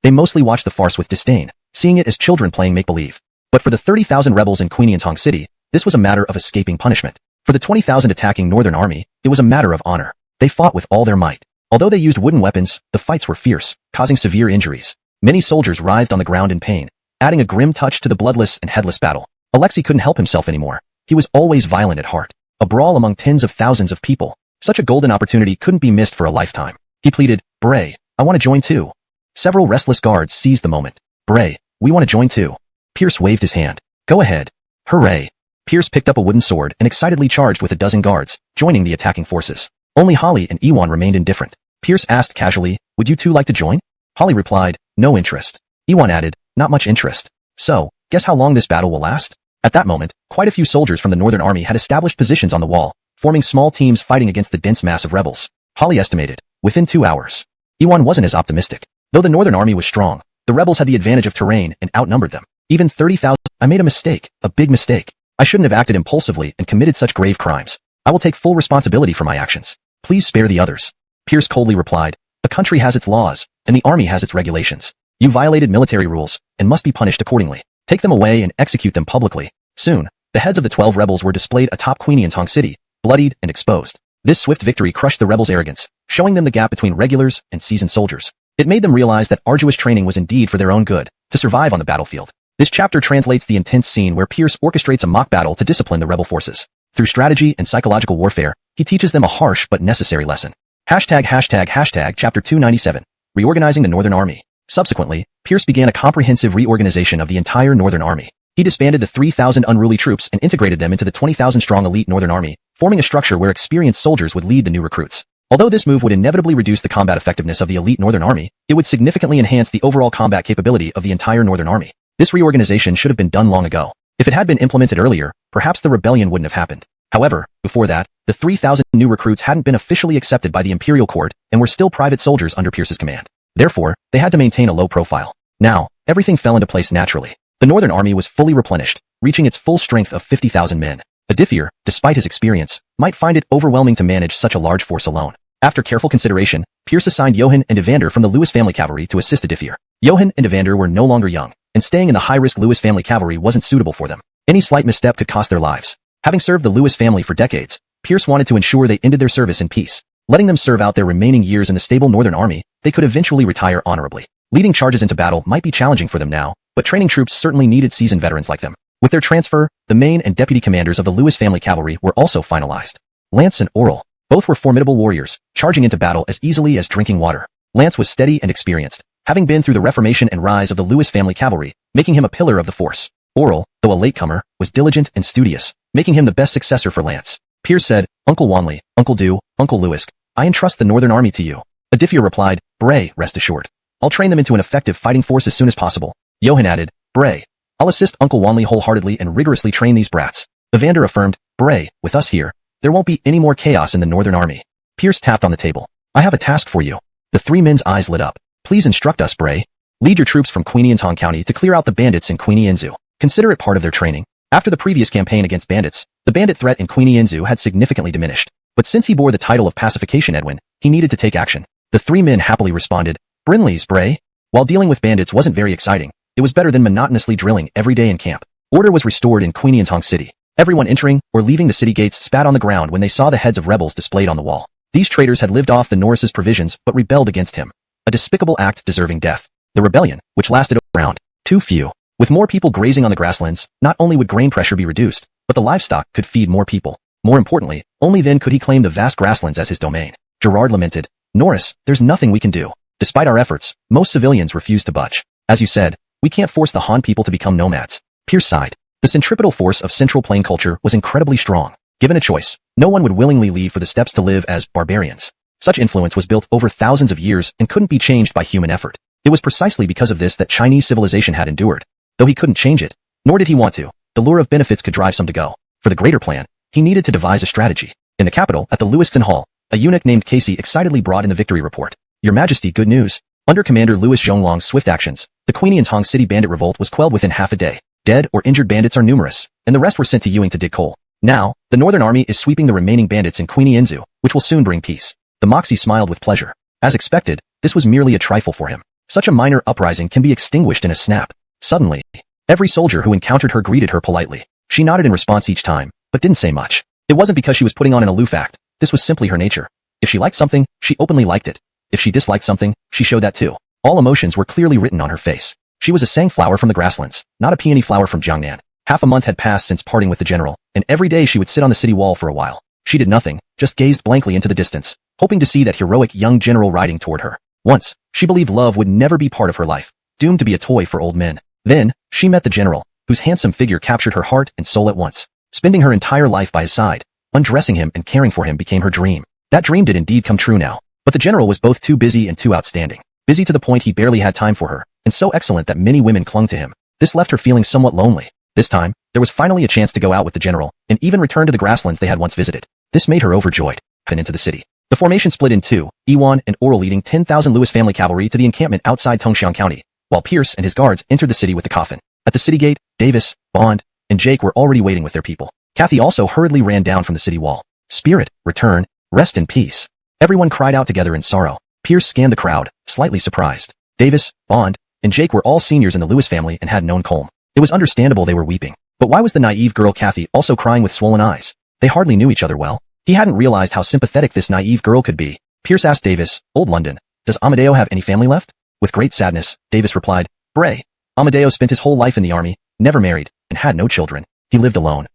They mostly watched the farce with disdain, seeing it as children playing make-believe. But for the 30,000 rebels in Queenyantong City, this was a matter of escaping punishment. For the 20,000 attacking Northern Army, it was a matter of honor. They fought with all their might. Although they used wooden weapons, the fights were fierce, causing severe injuries. Many soldiers writhed on the ground in pain, adding a grim touch to the bloodless and headless battle. Alexei couldn't help himself anymore. He was always violent at heart. A brawl among tens of thousands of people. Such a golden opportunity couldn't be missed for a lifetime. He pleaded, "Bray, I want to join too." Several restless guards seized the moment. "Bray, we want to join too." Pierce waved his hand. "Go ahead." "Hooray." Pierce picked up a wooden sword and excitedly charged with a dozen guards, joining the attacking forces. Only Holly and Iwan remained indifferent. Pierce asked casually, "Would you two like to join?" Holly replied, "No interest." Iwan added, "Not much interest. So, guess how long this battle will last?" At that moment, quite a few soldiers from the Northern Army had established positions on the wall, forming small teams fighting against the dense mass of rebels. Holly estimated, within 2 hours. Iwan wasn't as optimistic. Though the Northern Army was strong, the rebels had the advantage of terrain and outnumbered them. Even 30,000. "I made a mistake, a big mistake. I shouldn't have acted impulsively and committed such grave crimes. I will take full responsibility for my actions. Please spare the others." Pierce coldly replied, "The country has its laws, and the army has its regulations. You violated military rules, and must be punished accordingly. Take them away and execute them publicly." Soon, the heads of the 12 rebels were displayed atop Queenyantong City, bloodied and exposed. This swift victory crushed the rebels' arrogance, showing them the gap between regulars and seasoned soldiers. It made them realize that arduous training was indeed for their own good, to survive on the battlefield. This chapter translates the intense scene where Pierce orchestrates a mock battle to discipline the rebel forces. Through strategy and psychological warfare, he teaches them a harsh but necessary lesson. ##### Chapter 297. Reorganizing the Northern Army. Subsequently, Pierce began a comprehensive reorganization of the entire Northern Army. He disbanded the 3,000 unruly troops and integrated them into the 20,000-strong elite Northern Army, forming a structure where experienced soldiers would lead the new recruits. Although this move would inevitably reduce the combat effectiveness of the elite Northern Army, it would significantly enhance the overall combat capability of the entire Northern Army. This reorganization should have been done long ago. If it had been implemented earlier, perhaps the rebellion wouldn't have happened. However, before that, the 3,000 new recruits hadn't been officially accepted by the imperial court and were still private soldiers under Pierce's command. Therefore, they had to maintain a low profile. Now, everything fell into place naturally. The Northern Army was fully replenished, reaching its full strength of 50,000 men. Adifir, despite his experience, might find it overwhelming to manage such a large force alone. After careful consideration, Pierce assigned Johann and Evander from the Lewis family cavalry to assist Adifir. Johann and Evander were no longer young, and staying in the high-risk Lewis family cavalry wasn't suitable for them. Any slight misstep could cost their lives. Having served the Lewis family for decades, Pierce wanted to ensure they ended their service in peace. Letting them serve out their remaining years in the stable Northern Army, they could eventually retire honorably. Leading charges into battle might be challenging for them now, but training troops certainly needed seasoned veterans like them. With their transfer, the main and deputy commanders of the Lewis family cavalry were also finalized. Lance and Oral. Both were formidable warriors, charging into battle as easily as drinking water. Lance was steady and experienced, having been through the reformation and rise of the Lewis family cavalry, making him a pillar of the force. Oral, though a latecomer, was diligent and studious, making him the best successor for Lance. Pierce said, "Uncle Wanley, Uncle Dew, Uncle Lewis, I entrust the Northern Army to you." Adifir replied, "Bray, rest assured. I'll train them into an effective fighting force as soon as possible." Johann added, "Bray, I'll assist Uncle Wanley wholeheartedly and rigorously train these brats." Evander affirmed, "Bray, with us here, there won't be any more chaos in the Northern Army." Pierce tapped on the table. "I have a task for you." The three men's eyes lit up. "Please instruct us, Bray. Lead your troops from Queenientong County to clear out the bandits in Queenienzu. Consider it part of their training." After the previous campaign against bandits, the bandit threat in Queenienzu had significantly diminished. But since he bore the title of Pacification Edwin, he needed to take action. The three men happily responded, "Brinley's, Bray." While dealing with bandits wasn't very exciting, it was better than monotonously drilling every day in camp. Order was restored in Queenientong City. Everyone entering or leaving the city gates spat on the ground when they saw the heads of rebels displayed on the wall. These traitors had lived off the Norris's provisions but rebelled against him. A despicable act deserving death. The rebellion, which lasted around too few. With more people grazing on the grasslands, not only would grain pressure be reduced, but the livestock could feed more people. More importantly, only then could he claim the vast grasslands as his domain. Gerard lamented, "Norris, there's nothing we can do. Despite our efforts, most civilians refuse to budge. As you said, we can't force the Han people to become nomads." Pierce sighed. The centripetal force of Central Plain culture was incredibly strong. Given a choice, no one would willingly leave for the steppes to live as barbarians. Such influence was built over thousands of years and couldn't be changed by human effort. It was precisely because of this that Chinese civilization had endured. Though he couldn't change it, nor did he want to, the lure of benefits could drive some to go. For the greater plan, he needed to devise a strategy. In the capital, at the Lewiston Hall, a eunuch named Casey excitedly brought in the victory report. "Your Majesty, good news. Under Commander Louis Zhonglong's swift actions, the Queenientong City bandit revolt was quelled within half a day. Dead or injured bandits are numerous, and the rest were sent to Ewing to dig coal. Now, the Northern Army is sweeping the remaining bandits in Queenienzu, which will soon bring peace." The Moxie smiled with pleasure. As expected, this was merely a trifle for him. Such a minor uprising can be extinguished in a snap. Suddenly, every soldier who encountered her greeted her politely. She nodded in response each time, but didn't say much. It wasn't because she was putting on an aloof act. This was simply her nature. If she liked something, she openly liked it. If she disliked something, she showed that too. All emotions were clearly written on her face. She was a sang flower from the grasslands, not a peony flower from Jiangnan. Half a month had passed since parting with the general, and every day she would sit on the city wall for a while. She did nothing, just gazed blankly into the distance, hoping to see that heroic young general riding toward her. Once, she believed love would never be part of her life, doomed to be a toy for old men. Then, she met the general, whose handsome figure captured her heart and soul at once. Spending her entire life by his side, undressing him and caring for him became her dream. That dream did indeed come true now, but the general was both too busy and too outstanding. Busy to the point he barely had time for her, and so excellent that many women clung to him. This left her feeling somewhat lonely. This time, there was finally a chance to go out with the general, and even return to the grasslands they had once visited. This made her overjoyed, and into the city. The formation split in two, Ewan and Oral leading 10,000 Lewis family cavalry to the encampment outside Tongxiang County, while Pierce and his guards entered the city with the coffin. At the city gate, Davis, Bond, and Jake were already waiting with their people. Kathy also hurriedly ran down from the city wall. "Spirit, return, rest in peace." Everyone cried out together in sorrow. Pierce scanned the crowd, slightly surprised. Davis, Bond, and Jake were all seniors in the Lewis family and had known Colm. It was understandable they were weeping. But why was the naive girl Kathy also crying with swollen eyes? They hardly knew each other well. He hadn't realized how sympathetic this naive girl could be. Pierce asked Davis, "Old London, does Amadeo have any family left?" With great sadness, Davis replied, "Bray, Amadeo spent his whole life in the army, never married, and had no children. He lived alone."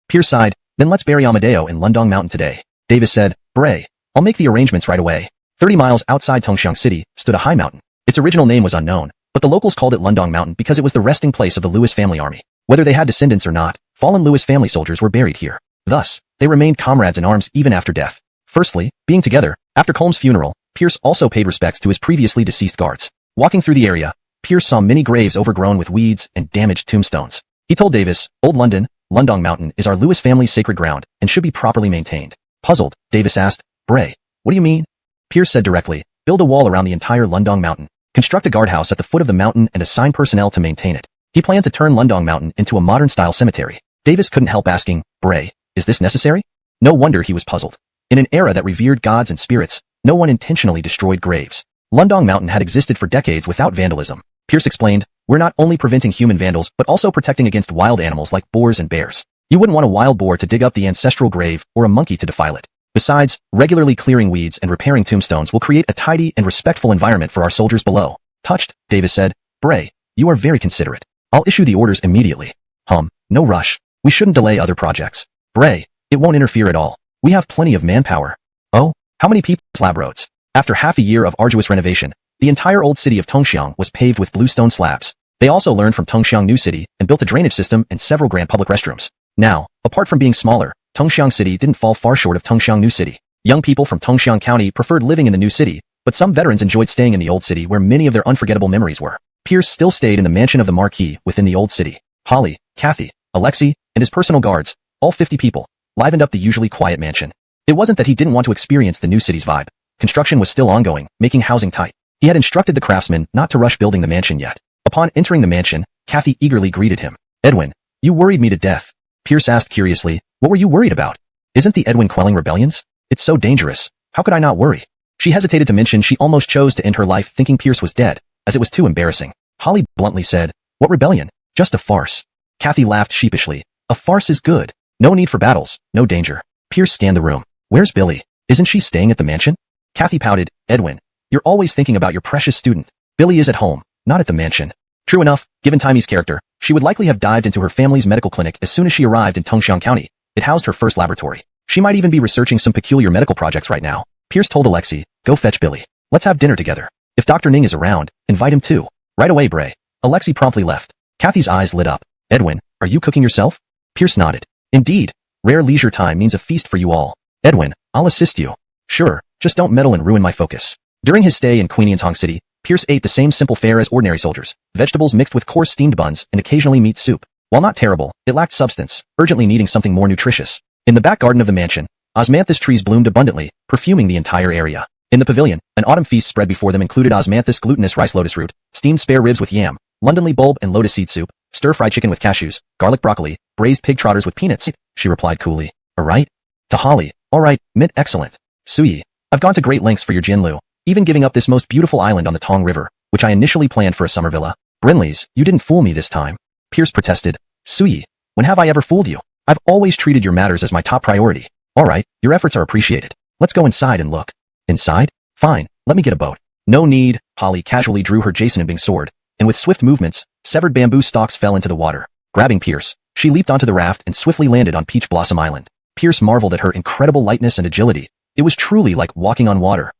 Pierce sighed, "Then let's bury Amadeo in Lundong Mountain today." Davis said, "Bray, I'll make the arrangements right away." 30 miles outside Tongxiang City stood a high mountain. Its original name was unknown, but the locals called it Lundong Mountain because it was the resting place of the Lewis family army. Whether they had descendants or not, fallen Lewis family soldiers were buried here. Thus, they remained comrades in arms even after death. Firstly, being together, after Colm's funeral, Pierce also paid respects to his previously deceased guards. Walking through the area, Pierce saw many graves overgrown with weeds and damaged tombstones. He told Davis, Old London, Lundong Mountain is our Lewis family's sacred ground and should be properly maintained. Puzzled, Davis asked, Bray, what do you mean? Pierce said directly, build a wall around the entire Lundong Mountain. Construct a guardhouse at the foot of the mountain and assign personnel to maintain it. He planned to turn Lundong Mountain into a modern-style cemetery. Davis couldn't help asking, Bray, is this necessary? No wonder he was puzzled. In an era that revered gods and spirits, no one intentionally destroyed graves. Lundong Mountain had existed for decades without vandalism. Pierce explained, we're not only preventing human vandals but also protecting against wild animals like boars and bears. You wouldn't want a wild boar to dig up the ancestral grave or a monkey to defile it. Besides, regularly clearing weeds and repairing tombstones will create a tidy and respectful environment for our soldiers below. Touched, Davis said, Bray, you are very considerate. I'll issue the orders immediately. No rush. We shouldn't delay other projects. Bray, it won't interfere at all. We have plenty of manpower. Oh, how many people? Slab roads. After half a year of arduous renovation, the entire old city of Tongxiang was paved with bluestone slabs. They also learned from Tongxiang New City and built a drainage system and several grand public restrooms. Now, apart from being smaller, Tongxiang City didn't fall far short of Tongxiang New City. Young people from Tongxiang County preferred living in the new city, but some veterans enjoyed staying in the old city where many of their unforgettable memories were. Pierce still stayed in the mansion of the Marquis within the old city. Holly, Kathy, Alexei, and his personal guards, all 50 people, livened up the usually quiet mansion. It wasn't that he didn't want to experience the new city's vibe. Construction was still ongoing, making housing tight. He had instructed the craftsmen not to rush building the mansion yet. Upon entering the mansion, Kathy eagerly greeted him. Edwin, you worried me to death. Pierce asked curiously, what were you worried about? Isn't the Edwin quelling rebellions? It's so dangerous. How could I not worry? She hesitated to mention she almost chose to end her life thinking Pierce was dead, as it was too embarrassing. Holly bluntly said, what rebellion? Just a farce. Kathy laughed sheepishly. A farce is good. No need for battles, no danger. Pierce scanned the room. Where's Billy? Isn't she staying at the mansion? Kathy pouted, Edwin, you're always thinking about your precious student. Billy is at home, not at the mansion. True enough, given Taimi's character, she would likely have dived into her family's medical clinic as soon as she arrived in Tongxiang County. It housed her first laboratory. She might even be researching some peculiar medical projects right now. Pierce told Alexei, go fetch Billy. Let's have dinner together. If Dr. Ning is around, invite him too. Right away, Bray. Alexei promptly left. Kathy's eyes lit up. Edwin, are you cooking yourself? Pierce nodded. Indeed. Rare leisure time means a feast for you all. Edwin, I'll assist you. Sure, just don't meddle and ruin my focus. During his stay in Queenian's City, Pierce ate the same simple fare as ordinary soldiers, vegetables mixed with coarse steamed buns and occasionally meat soup. While not terrible, it lacked substance, urgently needing something more nutritious. In the back garden of the mansion, osmanthus trees bloomed abundantly, perfuming the entire area. In the pavilion, an autumn feast spread before them included osmanthus glutinous rice lotus root, steamed spare ribs with yam, Londonly bulb and lotus seed soup, stir-fried chicken with cashews, garlic broccoli, braised pig trotters with peanuts, she replied coolly. Alright? To Holly, alright, mint excellent. Suyi, I've gone to great lengths for your Jianlu, even giving up this most beautiful island on the Tong River, which I initially planned for a summer villa. Brinley's, you didn't fool me this time. Pierce protested. Suyi, when have I ever fooled you? I've always treated your matters as my top priority. Alright, your efforts are appreciated. Let's go inside and look. Inside? Fine, let me get a boat. No need, Holly casually drew her Jason and Bing sword, and with swift movements, severed bamboo stalks fell into the water. Grabbing Pierce, she leaped onto the raft and swiftly landed on Peach Blossom Island. Pierce marveled at her incredible lightness and agility. It was truly like walking on water.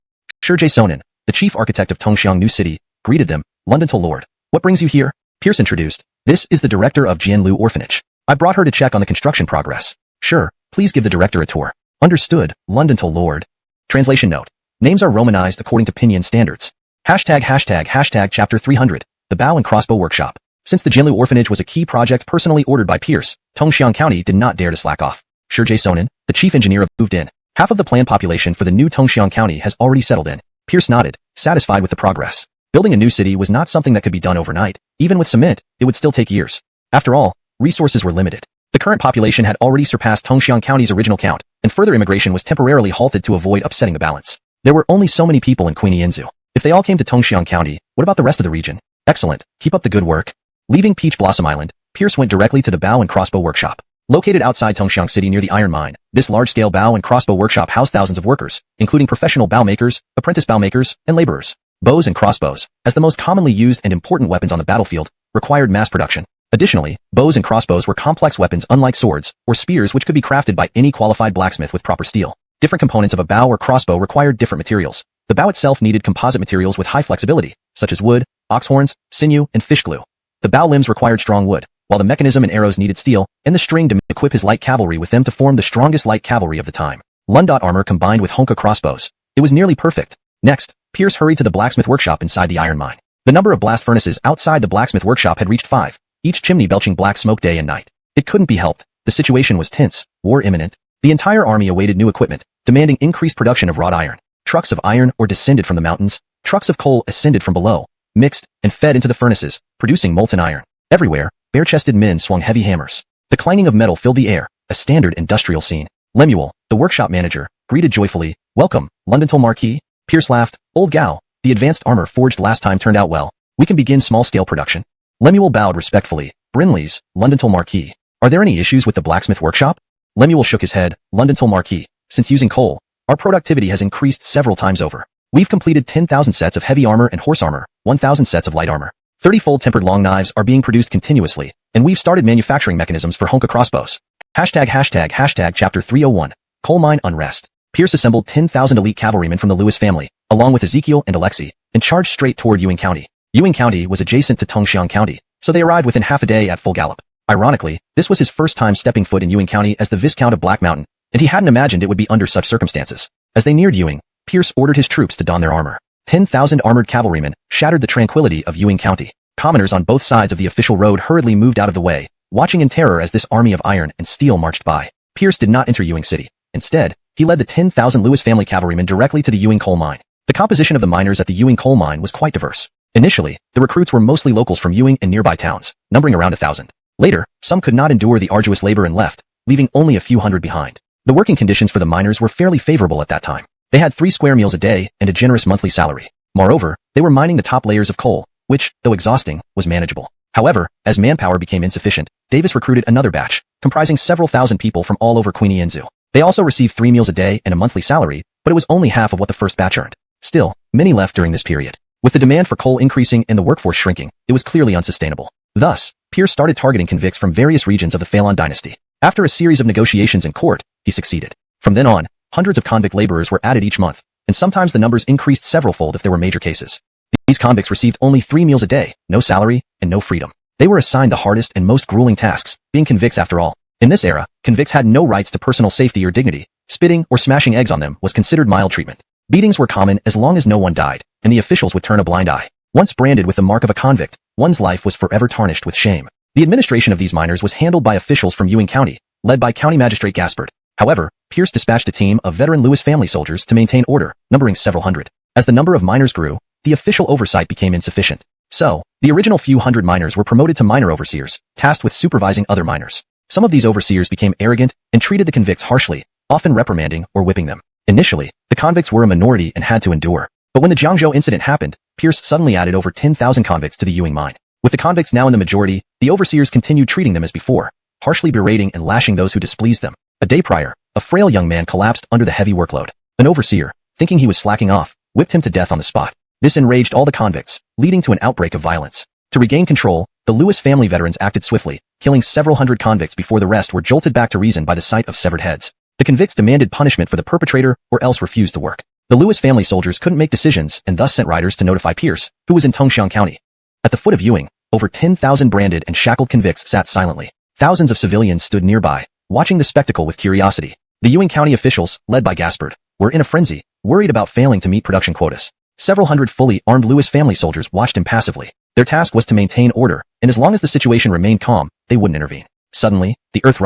Shurjay Sonin, the chief architect of Tongxiang New City, greeted them. London to Lord. What brings you here? Pierce introduced. This is the director of Jianlu Orphanage. I brought her to check on the construction progress. Sure, please give the director a tour. Understood, London to Lord. Translation note. Names are romanized according to Pinyin standards. ##### chapter 300. The Bow and Crossbow Workshop. Since the Jianlu Orphanage was a key project personally ordered by Pierce, Tongxiang County did not dare to slack off. Shurjay Sonin, the chief engineer, moved in. Half of the planned population for the new Tongxiang County has already settled in. Pierce nodded, satisfied with the progress. Building a new city was not something that could be done overnight. Even with cement, it would still take years. After all, resources were limited. The current population had already surpassed Tongxiang County's original count, and further immigration was temporarily halted to avoid upsetting the balance. There were only so many people in Queenianzu. If they all came to Tongxiang County, what about the rest of the region? Excellent, keep up the good work. Leaving Peach Blossom Island, Pierce went directly to the Bow and Crossbow Workshop. Located outside Tongxiang City near the iron mine, this large-scale bow and crossbow workshop housed thousands of workers, including professional bow makers, apprentice bow makers, and laborers. Bows and crossbows, as the most commonly used and important weapons on the battlefield, required mass production. Additionally, bows and crossbows were complex weapons unlike swords or spears which could be crafted by any qualified blacksmith with proper steel. Different components of a bow or crossbow required different materials. The bow itself needed composite materials with high flexibility, such as wood, ox horns, sinew, and fish glue. The bow limbs required strong wood, while the mechanism and arrows needed steel, and the string to equip his light cavalry with them to form the strongest light cavalry of the time. Lundot armor combined with Honka crossbows. It was nearly perfect. Next, Pierce hurried to the blacksmith workshop inside the iron mine. The number of blast furnaces outside the blacksmith workshop had reached 5, each chimney belching black smoke day and night. It couldn't be helped. The situation was tense, war imminent. The entire army awaited new equipment, demanding increased production of wrought iron. Trucks of iron ore descended from the mountains, trucks of coal ascended from below, mixed, and fed into the furnaces, producing molten iron. Everywhere, bare-chested men swung heavy hammers. The clanging of metal filled the air, a standard industrial scene. Lemuel, the workshop manager, greeted joyfully, "Welcome, Lundintel Marquis." Pierce laughed, "Old gal, the advanced armor forged last time turned out well. We can begin small-scale production." Lemuel bowed respectfully. "Brinley's, Lundintel Marquis. Are there any issues with the blacksmith workshop?" Lemuel shook his head. "Lundintel Marquis, since using coal, our productivity has increased several times over. We've completed 10,000 sets of heavy armor and horse armor, 1,000 sets of light armor. 30-fold tempered long knives are being produced continuously, and we've started manufacturing mechanisms for Honka crossbows." Chapter 301. Coal Mine Unrest. Pierce assembled 10,000 elite cavalrymen from the Lewis family, along with Ezekiel and Alexei, and charged straight toward Ewing County. Ewing County was adjacent to Tongxiang County, so they arrived within half a day at full gallop. Ironically, this was his first time stepping foot in Ewing County as the Viscount of Black Mountain, and he hadn't imagined it would be under such circumstances. As they neared Ewing, Pierce ordered his troops to don their armor. 10,000 armored cavalrymen shattered the tranquility of Ewing County. Commoners on both sides of the official road hurriedly moved out of the way, watching in terror as this army of iron and steel marched by. Pierce did not enter Ewing City. Instead, he led the 10,000 Lewis family cavalrymen directly to the Ewing coal mine. The composition of the miners at the Ewing coal mine was quite diverse. Initially, the recruits were mostly locals from Ewing and nearby towns, numbering around 1,000. Later, some could not endure the arduous labor and left, leaving only a few hundred behind. The working conditions for the miners were fairly favorable at that time. They had 3 square meals a day and a generous monthly salary. Moreover, they were mining the top layers of coal, which, though exhausting, was manageable. However, as manpower became insufficient, Davis recruited another batch, comprising several thousand people from all over Queenie Enzu. They also received 3 meals a day and a monthly salary, but it was only half of what the first batch earned. Still, many left during this period. With the demand for coal increasing and the workforce shrinking, it was clearly unsustainable. Thus, Pierce started targeting convicts from various regions of the Phalon dynasty. After a series of negotiations in court, he succeeded. From then on, hundreds of convict laborers were added each month, and sometimes the numbers increased several-fold if there were major cases. These convicts received only 3 meals a day, no salary, and no freedom. They were assigned the hardest and most grueling tasks, being convicts after all. In this era, convicts had no rights to personal safety or dignity. Spitting or smashing eggs on them was considered mild treatment. Beatings were common as long as no one died, and the officials would turn a blind eye. Once branded with the mark of a convict, one's life was forever tarnished with shame. The administration of these miners was handled by officials from Ewing County, led by County Magistrate Gaspard. However, Pierce dispatched a team of veteran Lewis family soldiers to maintain order, numbering several hundred. As the number of miners grew, the official oversight became insufficient. So, the original few hundred miners were promoted to minor overseers, tasked with supervising other miners. Some of these overseers became arrogant and treated the convicts harshly, often reprimanding or whipping them. Initially, the convicts were a minority and had to endure. But when the Jiangzhou incident happened, Pierce suddenly added over 10,000 convicts to the Ewing mine. With the convicts now in the majority, the overseers continued treating them as before, harshly berating and lashing those who displeased them. A day prior, a frail young man collapsed under the heavy workload. An overseer, thinking he was slacking off, whipped him to death on the spot. This enraged all the convicts, leading to an outbreak of violence. To regain control, the Lewis family veterans acted swiftly, killing several hundred convicts before the rest were jolted back to reason by the sight of severed heads. The convicts demanded punishment for the perpetrator or else refused to work. The Lewis family soldiers couldn't make decisions and thus sent riders to notify Pierce, who was in Tongxiang County. At the foot of Ewing, over 10,000 branded and shackled convicts sat silently. Thousands of civilians stood nearby, watching the spectacle with curiosity. The Ewing County officials, led by Gaspard, were in a frenzy, worried about failing to meet production quotas. Several hundred fully armed Lewis family soldiers watched impassively. Their task was to maintain order, and as long as the situation remained calm, they wouldn't intervene. Suddenly, the earth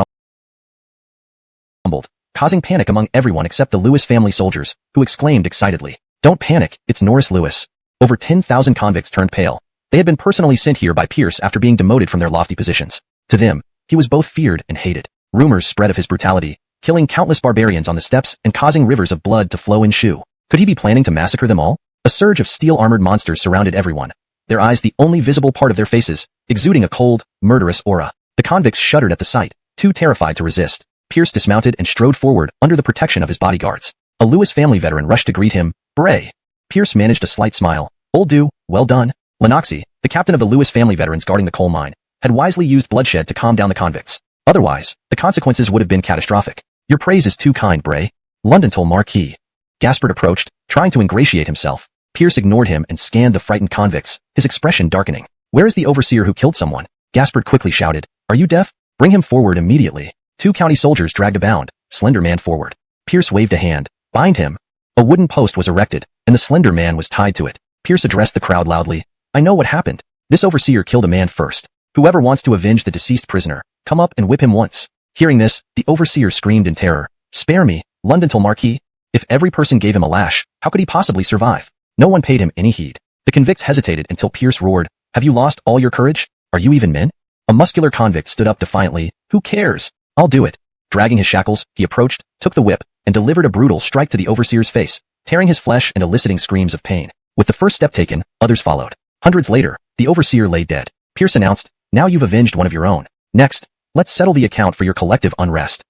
rumbled, causing panic among everyone except the Lewis family soldiers, who exclaimed excitedly, "Don't panic, it's Norris Lewis." Over 10,000 convicts turned pale. They had been personally sent here by Pierce after being demoted from their lofty positions. To them, he was both feared and hated. Rumors spread of his brutality, killing countless barbarians on the steppes and causing rivers of blood to flow in Shu. Could he be planning to massacre them all? A surge of steel-armored monsters surrounded everyone, their eyes the only visible part of their faces, exuding a cold, murderous aura. The convicts shuddered at the sight, too terrified to resist. Pierce dismounted and strode forward under the protection of his bodyguards. A Lewis family veteran rushed to greet him. "Bray." Pierce managed a slight smile. "Old do, well done." Lenoxy, the captain of the Lewis family veterans guarding the coal mine, had wisely used bloodshed to calm down the convicts. Otherwise, the consequences would have been catastrophic. "Your praise is too kind, Bray." Lundintel Marquis. Gaspard approached, trying to ingratiate himself. Pierce ignored him and scanned the frightened convicts, his expression darkening. "Where is the overseer who killed someone?" Gaspard quickly shouted. Are you deaf? Bring him forward immediately. 2 county soldiers dragged a bound, slender man forward. Pierce waved a hand. Bind him. A wooden post was erected, and the slender man was tied to it. Pierce addressed the crowd loudly. I know what happened. This overseer killed a man first. Whoever wants to avenge the deceased prisoner, come up and whip him once. Hearing this, the overseer screamed in terror. Spare me, Londontal Marquis. If every person gave him a lash, how could he possibly survive? No one paid him any heed. The convicts hesitated until Pierce roared, Have you lost all your courage? Are you even men? A muscular convict stood up defiantly. Who cares? I'll do it. Dragging his shackles, he approached, took the whip, and delivered a brutal strike to the overseer's face, tearing his flesh and eliciting screams of pain. With the first step taken, others followed. Hundreds later, the overseer lay dead. Pierce announced, Now you've avenged one of your own. Next, let's settle the account for your collective unrest.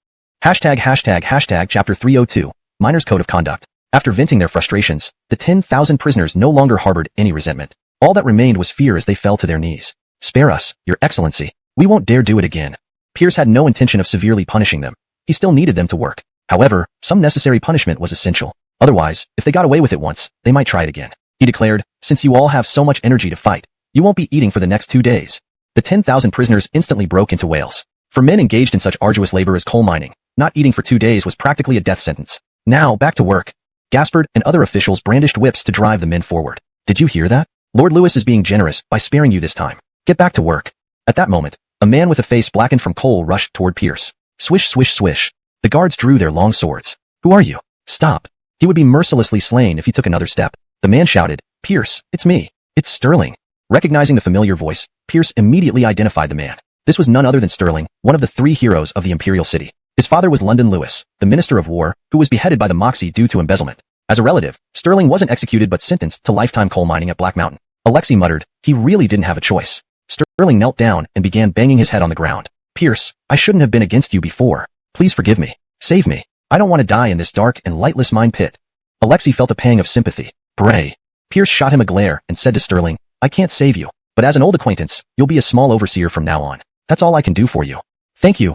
Hashtag chapter 302, Miners' Code of Conduct. After venting their frustrations, the 10,000 prisoners no longer harbored any resentment. All that remained was fear as they fell to their knees. Spare us, Your Excellency. We won't dare do it again. Pierce had no intention of severely punishing them. He still needed them to work. However, some necessary punishment was essential. Otherwise, if they got away with it once, they might try it again. He declared, Since you all have so much energy to fight, you won't be eating for the next 2 days. The 10,000 prisoners instantly broke into wails. For men engaged in such arduous labor as coal mining, not eating for 2 days was practically a death sentence. Now, back to work. Gaspard and other officials brandished whips to drive the men forward. Did you hear that? Lord Lewis is being generous by sparing you this time. Get back to work. At that moment, a man with a face blackened from coal rushed toward Pierce. Swish, swish, swish. The guards drew their long swords. Who are you? Stop. He would be mercilessly slain if he took another step. The man shouted, Pierce, it's me. It's Sterling. Recognizing the familiar voice, Pierce immediately identified the man. This was none other than Sterling, one of the 3 heroes of the Imperial City. His father was London Lewis, the Minister of War, who was beheaded by the Moxie due to embezzlement. As a relative, Sterling wasn't executed but sentenced to lifetime coal mining at Black Mountain. Alexei muttered, he really didn't have a choice. Sterling knelt down and began banging his head on the ground. Pierce, I shouldn't have been against you before. Please forgive me. Save me. I don't want to die in this dark and lightless mine pit. Alexei felt a pang of sympathy. Bray. Pierce shot him a glare and said to Sterling, I can't save you, but as an old acquaintance, you'll be a small overseer from now on. That's all I can do for you. Thank you,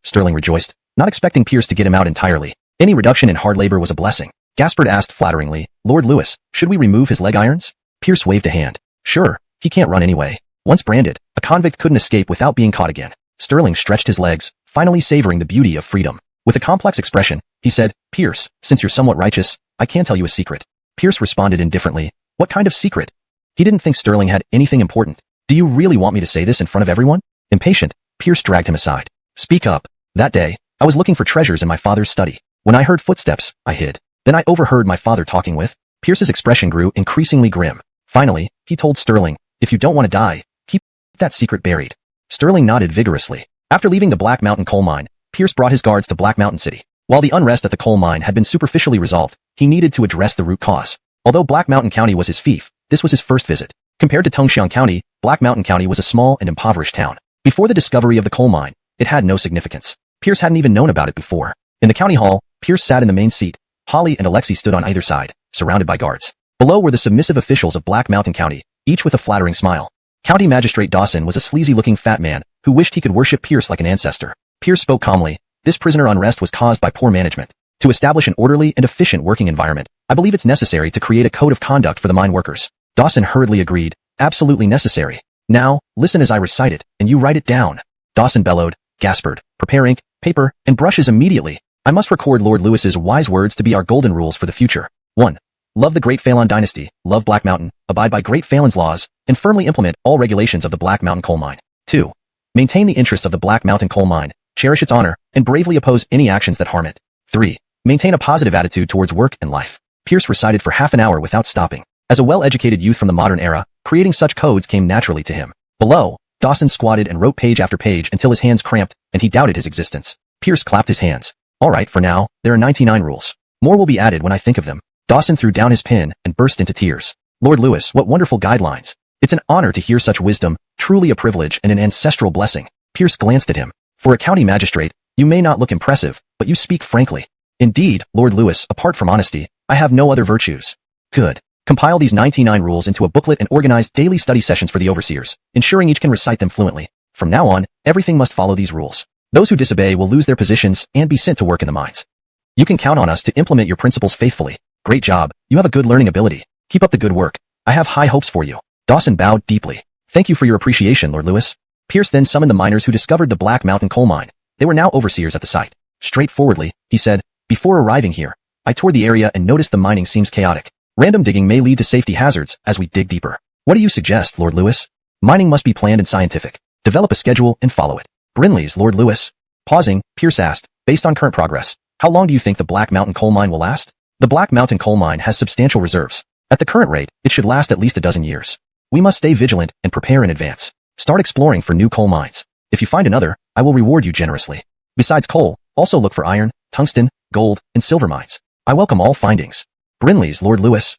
Sterling rejoiced, not expecting Pierce to get him out entirely. Any reduction in hard labor was a blessing. Gaspard asked flatteringly, Lord Lewis, should we remove his leg irons? Pierce waved a hand. Sure, he can't run anyway. Once branded, a convict couldn't escape without being caught again. Sterling stretched his legs, finally savoring the beauty of freedom. With a complex expression, he said, Pierce, since you're somewhat righteous, I can tell you a secret. Pierce responded indifferently. What kind of secret? He didn't think Sterling had anything important. Do you really want me to say this in front of everyone? Impatient, Pierce dragged him aside. Speak up. That day, I was looking for treasures in my father's study. When I heard footsteps, I hid. Then I overheard my father talking with. Pierce's expression grew increasingly grim. Finally, he told Sterling, if you don't want to die, keep that secret buried. Sterling nodded vigorously. After leaving the Black Mountain coal mine, Pierce brought his guards to Black Mountain City. While the unrest at the coal mine had been superficially resolved, he needed to address the root cause. Although Black Mountain County was his fief, this was his first visit. Compared to Tongxiang County, Black Mountain County was a small and impoverished town. Before the discovery of the coal mine, it had no significance. Pierce hadn't even known about it before. In the county hall, Pierce sat in the main seat. Holly and Alexei stood on either side, surrounded by guards. Below were the submissive officials of Black Mountain County, each with a flattering smile. County Magistrate Dawson was a sleazy-looking fat man who wished he could worship Pierce like an ancestor. Pierce spoke calmly. This prisoner unrest was caused by poor management. To establish an orderly and efficient working environment, I believe it's necessary to create a code of conduct for the mine workers. Dawson hurriedly agreed. Absolutely necessary. Now, listen as I recite it, and you write it down. Dawson bellowed. Gaspard, prepare ink, paper, and brushes immediately. I must record Lord Lewis's wise words to be our golden rules for the future. 1. Love the Great Phelan Dynasty, love Black Mountain, abide by Great Phelan's laws, and firmly implement all regulations of the Black Mountain coal mine. 2. Maintain the interests of the Black Mountain coal mine, cherish its honor, and bravely oppose any actions that harm it. 3. Maintain a positive attitude towards work and life. Pierce recited for half an hour without stopping. As a well-educated youth from the modern era, creating such codes came naturally to him. Below, Dawson squatted and wrote page after page until his hands cramped and he doubted his existence. Pierce clapped his hands. All right, for now, there are 99 rules. More will be added when I think of them. Dawson threw down his pen and burst into tears. Lord Lewis, what wonderful guidelines. It's an honor to hear such wisdom, truly a privilege and an ancestral blessing. Pierce glanced at him. For a county magistrate, you may not look impressive, but you speak frankly. Indeed, Lord Lewis, apart from honesty, I have no other virtues. Good. Compile these 99 rules into a booklet and organize daily study sessions for the overseers, ensuring each can recite them fluently. From now on, everything must follow these rules. Those who disobey will lose their positions and be sent to work in the mines. You can count on us to implement your principles faithfully. Great job. You have a good learning ability. Keep up the good work. I have high hopes for you. Dawson bowed deeply. Thank you for your appreciation, Lord Lewis. Pierce then summoned the miners who discovered the Black Mountain coal mine. They were now overseers at the site. Straightforwardly, he said, before arriving here, I toured the area and noticed the mining seems chaotic. Random digging may lead to safety hazards as we dig deeper. What do you suggest, Lord Lewis? Mining must be planned and scientific. Develop a schedule and follow it. Brinley's Lord Lewis. Pausing, Pierce asked, based on current progress, how long do you think the Black Mountain coal mine will last? The Black Mountain coal mine has substantial reserves. At the current rate, it should last at least a dozen years. We must stay vigilant and prepare in advance. Start exploring for new coal mines. If you find another, I will reward you generously. Besides coal, also look for iron, tungsten, gold, and silver mines. I welcome all findings. Brinley's Lord Lewis.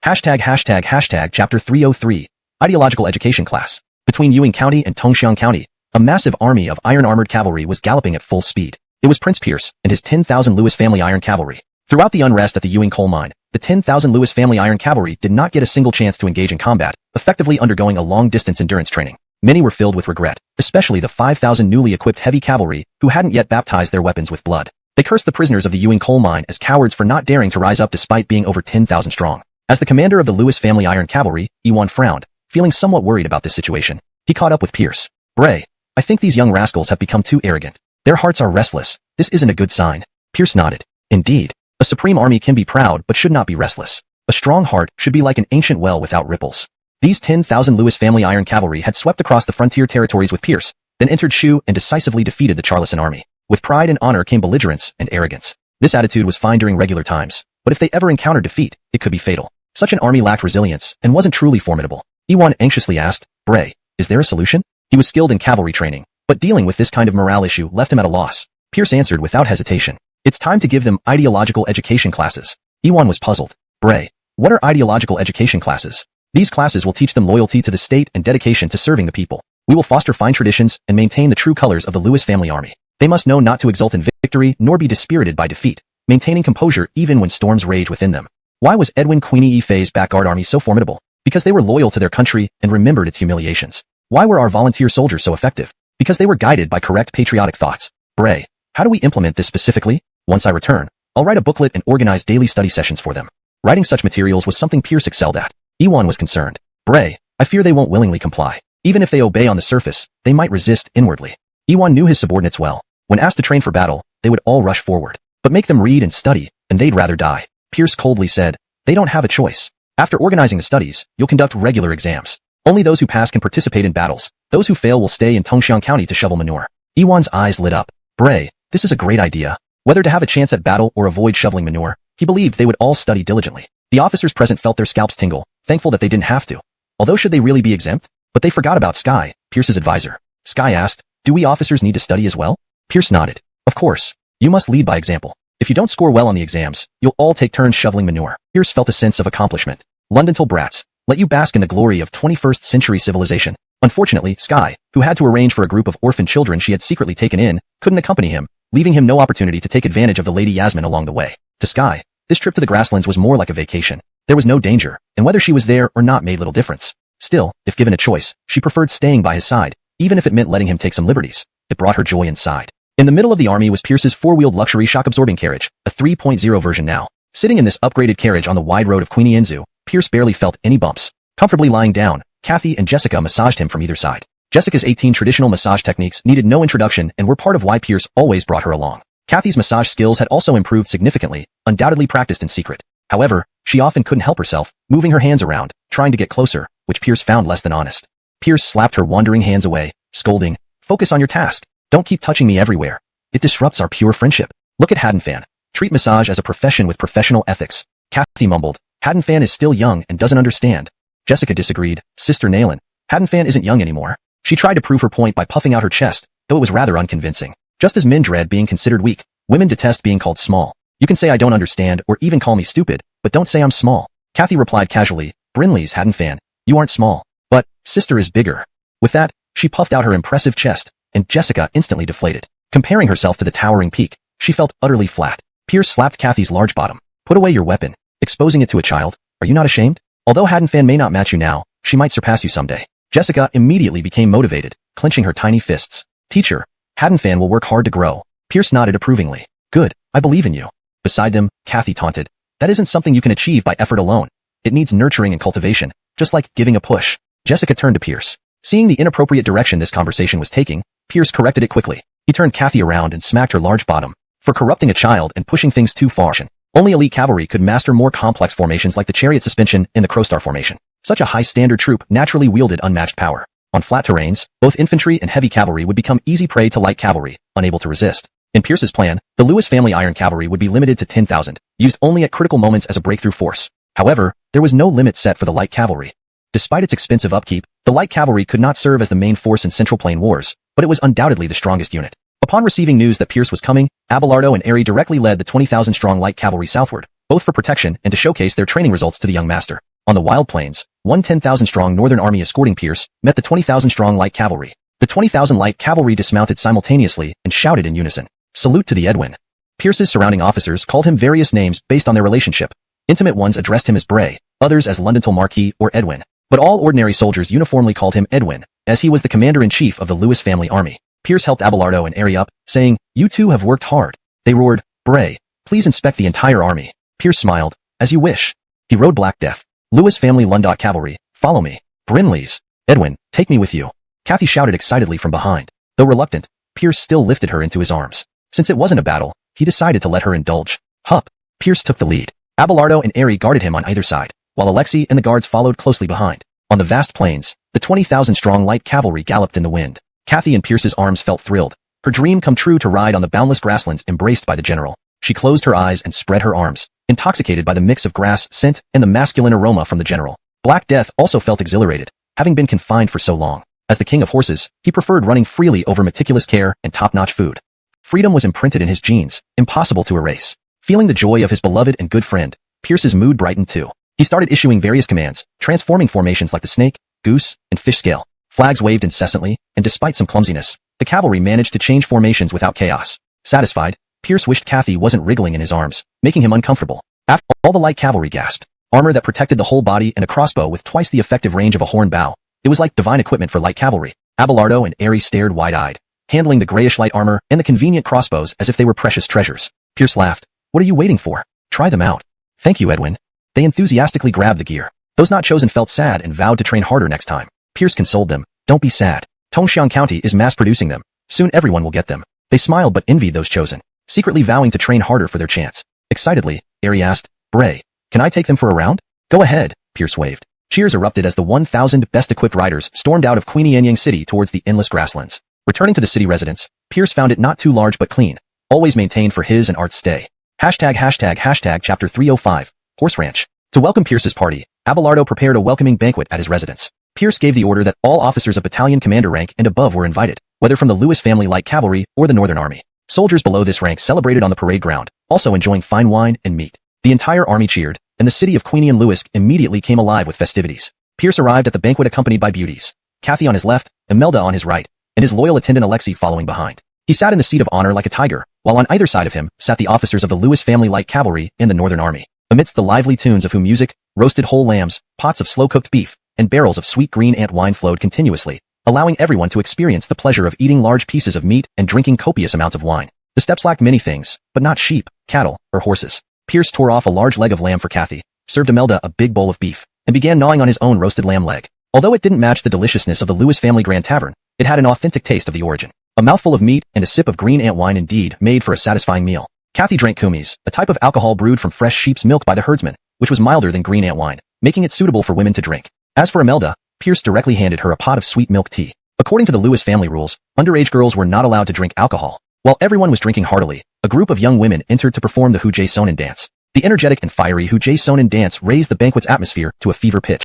##### Chapter 303. Ideological Education Class. Between Yuan County and Tongxiang County, a massive army of iron-armored cavalry was galloping at full speed. It was Prince Pierce and his 10,000 Lewis family iron cavalry. Throughout the unrest at the Ewing coal mine, the 10,000 Lewis family iron cavalry did not get a single chance to engage in combat, effectively undergoing a long-distance endurance training. Many were filled with regret, especially the 5,000 newly equipped heavy cavalry who hadn't yet baptized their weapons with blood. They cursed the prisoners of the Ewing coal mine as cowards for not daring to rise up despite being over 10,000 strong. As the commander of the Lewis family iron cavalry, Ewan frowned, feeling somewhat worried about this situation. He caught up with Pierce. Bray, I think these young rascals have become too arrogant. Their hearts are restless. This isn't a good sign. Pierce nodded. Indeed. A supreme army can be proud but should not be restless. A strong heart should be like an ancient well without ripples. These 10,000 Lewis family iron cavalry had swept across the frontier territories with Pierce, then entered Shu and decisively defeated the Charleston army. With pride and honor came belligerence and arrogance. This attitude was fine during regular times, but if they ever encountered defeat, it could be fatal. Such an army lacked resilience and wasn't truly formidable. Ewan anxiously asked, Bray, is there a solution? He was skilled in cavalry training, but dealing with this kind of morale issue left him at a loss. Pierce answered without hesitation. It's time to give them ideological education classes. Ewan was puzzled. Bray, what are ideological education classes? These classes will teach them loyalty to the state and dedication to serving the people. We will foster fine traditions and maintain the true colors of the Lewis family army. They must know not to exult in victory nor be dispirited by defeat, maintaining composure even when storms rage within them. Why was Edwin Queenie E. Fay's backguard army so formidable? Because they were loyal to their country and remembered its humiliations. Why were our volunteer soldiers so effective? Because they were guided by correct patriotic thoughts. Bray, how do we implement this specifically? Once I return, I'll write a booklet and organize daily study sessions for them. Writing such materials was something Pierce excelled at. Ewan was concerned. Bray, I fear they won't willingly comply. Even if they obey on the surface, they might resist inwardly. Ewan knew his subordinates well. When asked to train for battle, they would all rush forward. But make them read and study, and they'd rather die. Pierce coldly said, they don't have a choice. After organizing the studies, you'll conduct regular exams. Only those who pass can participate in battles. Those who fail will stay in Tongxiang County to shovel manure. Ewan's eyes lit up. Bray, this is a great idea. Whether to have a chance at battle or avoid shoveling manure, he believed they would all study diligently. The officers present felt their scalps tingle, thankful that they didn't have to. Although should they really be exempt? But they forgot about Sky, Pierce's advisor. Sky asked, do we officers need to study as well? Pierce nodded. Of course. You must lead by example. If you don't score well on the exams, you'll all take turns shoveling manure. Pierce felt a sense of accomplishment. Londontal brats, let you bask in the glory of 21st century civilization. Unfortunately, Sky, who had to arrange for a group of orphan children she had secretly taken in, couldn't accompany him, leaving him no opportunity to take advantage of the Lady Yasmin along the way. To Sky, this trip to the grasslands was more like a vacation. There was no danger, and whether she was there or not made little difference. Still, if given a choice, she preferred staying by his side, even if it meant letting him take some liberties. It brought her joy inside. In the middle of the army was Pierce's four-wheeled luxury shock-absorbing carriage, a 3.0 version now. Sitting in this upgraded carriage on the wide road of Queenie Enzu, Pierce barely felt any bumps. Comfortably lying down, Kathy and Jessica massaged him from either side. Jessica's 18 traditional massage techniques needed no introduction and were part of why Pierce always brought her along. Kathy's massage skills had also improved significantly, undoubtedly practiced in secret. However, she often couldn't help herself, moving her hands around, trying to get closer, which Pierce found less than honest. Pierce slapped her wandering hands away, scolding, focus on your task. Don't keep touching me everywhere. It disrupts our pure friendship. Look at Haddonfan. Treat massage as a profession with professional ethics. Kathy mumbled, Haddonfan is still young and doesn't understand. Jessica disagreed, Sister Nayland, Haddonfan isn't young anymore. She tried to prove her point by puffing out her chest, though it was rather unconvincing. Just as men dread being considered weak, women detest being called small. You can say I don't understand or even call me stupid, but don't say I'm small. Kathy replied casually, Brinley's Haddonfan, you aren't small. But, Sister is bigger. With that, she puffed out her impressive chest, and Jessica instantly deflated. Comparing herself to the towering peak, she felt utterly flat. Pierce slapped Kathy's large bottom. Put away your weapon. Exposing it to a child. Are you not ashamed? Although Haddonfan may not match you now, she might surpass you someday. Jessica immediately became motivated, clenching her tiny fists. Teacher, Haddonfan will work hard to grow. Pierce nodded approvingly. Good, I believe in you. Beside them, Kathy taunted. That isn't something you can achieve by effort alone. It needs nurturing and cultivation, just like giving a push. Jessica turned to Pierce. Seeing the inappropriate direction this conversation was taking, Pierce corrected it quickly. He turned Kathy around and smacked her large bottom for corrupting a child and pushing things too far. Only elite cavalry could master more complex formations like the chariot suspension in the crowstar formation. Such a high-standard troop naturally wielded unmatched power. On flat terrains, both infantry and heavy cavalry would become easy prey to light cavalry, unable to resist. In Pierce's plan, the Lewis family iron cavalry would be limited to 10,000, used only at critical moments as a breakthrough force. However, there was no limit set for the light cavalry. Despite its expensive upkeep, the light cavalry could not serve as the main force in Central Plain wars, but it was undoubtedly the strongest unit. Upon receiving news that Pierce was coming, Abelardo and Aery directly led the 20,000-strong light cavalry southward, both for protection and to showcase their training results to the young master. On the wild plains, one 10,000-strong northern army escorting Pierce met the 20,000-strong light cavalry. The 20,000 light cavalry dismounted simultaneously and shouted in unison, "Salute to the Edwin." Pierce's surrounding officers called him various names based on their relationship. Intimate ones addressed him as Bray, others as Londontel Marquis or Edwin. But all ordinary soldiers uniformly called him Edwin, as he was the commander-in-chief of the Lewis family army. Pierce helped Abelardo and Aery up, saying, "You two have worked hard." They roared, "Bray, please inspect the entire army." Pierce smiled, "As you wish." He rode Black Death. "Lewis family Lundot cavalry, follow me." "Brinley's. Edwin, take me with you." Kathy shouted excitedly from behind. Though reluctant, Pierce still lifted her into his arms. Since it wasn't a battle, he decided to let her indulge. Hup. Pierce took the lead. Abelardo and Aery guarded him on either side, while Alexei and the guards followed closely behind. On the vast plains, the 20,000-strong light cavalry galloped in the wind. Kathy in Pierce's arms felt thrilled. Her dream come true to ride on the boundless grasslands embraced by the general. She closed her eyes and spread her arms, intoxicated by the mix of grass scent and the masculine aroma from the general. Black Death also felt exhilarated, having been confined for so long. As the king of horses, he preferred running freely over meticulous care and top-notch food. Freedom was imprinted in his genes, impossible to erase. Feeling the joy of his beloved and good friend, Pierce's mood brightened too. He started issuing various commands, transforming formations like the snake, goose, and fish scale. Flags waved incessantly, and despite some clumsiness, the cavalry managed to change formations without chaos. Satisfied, Pierce wished Kathy wasn't wriggling in his arms, making him uncomfortable. After all, the light cavalry gasped. Armor that protected the whole body and a crossbow with twice the effective range of a horn bow. It was like divine equipment for light cavalry. Abelardo and Aery stared wide-eyed, handling the grayish light armor and the convenient crossbows as if they were precious treasures. Pierce laughed. "What are you waiting for? Try them out." "Thank you, Edwin." They enthusiastically grabbed the gear. Those not chosen felt sad and vowed to train harder next time. Pierce consoled them. "Don't be sad. Tongxiang County is mass-producing them. Soon everyone will get them." They smiled but envied those chosen, secretly vowing to train harder for their chance. Excitedly, Aery asked, "Bray, can I take them for a round?" "Go ahead," Pierce waved. Cheers erupted as the 1,000 best-equipped riders stormed out of Queenianyang City towards the endless grasslands. Returning to the city residence, Pierce found it not too large but clean, always maintained for his and Art's stay. Chapter 305, Horse Ranch. To welcome Pierce's party, Abelardo prepared a welcoming banquet at his residence. Pierce gave the order that all officers of battalion commander rank and above were invited, whether from the Lewis family light cavalry or the Northern Army. Soldiers below this rank celebrated on the parade ground, also enjoying fine wine and meat. The entire army cheered, and the city of Queenie and Lewis immediately came alive with festivities. Pierce arrived at the banquet accompanied by beauties. Kathy on his left, Imelda on his right, and his loyal attendant Alexei following behind. He sat in the seat of honor like a tiger, while on either side of him sat the officers of the Lewis family light cavalry and the Northern Army. Amidst the lively tunes of whom music, roasted whole lambs, pots of slow-cooked beef, and barrels of sweet green ant wine flowed continuously, allowing everyone to experience the pleasure of eating large pieces of meat and drinking copious amounts of wine. The steps lacked many things, but not sheep, cattle, or horses. Pierce tore off a large leg of lamb for Kathy, served Imelda a big bowl of beef, and began gnawing on his own roasted lamb leg. Although it didn't match the deliciousness of the Lewis family Grand Tavern, it had an authentic taste of the origin. A mouthful of meat and a sip of green ant wine indeed made for a satisfying meal. Kathy drank kumis, a type of alcohol brewed from fresh sheep's milk by the herdsman, which was milder than green ant wine, making it suitable for women to drink. As for Imelda, Pierce directly handed her a pot of sweet milk tea. According to the Lewis family rules, underage girls were not allowed to drink alcohol. While everyone was drinking heartily, a group of young women entered to perform the Hujie Sonin dance. The energetic and fiery Hujie Sonin dance raised the banquet's atmosphere to a fever pitch.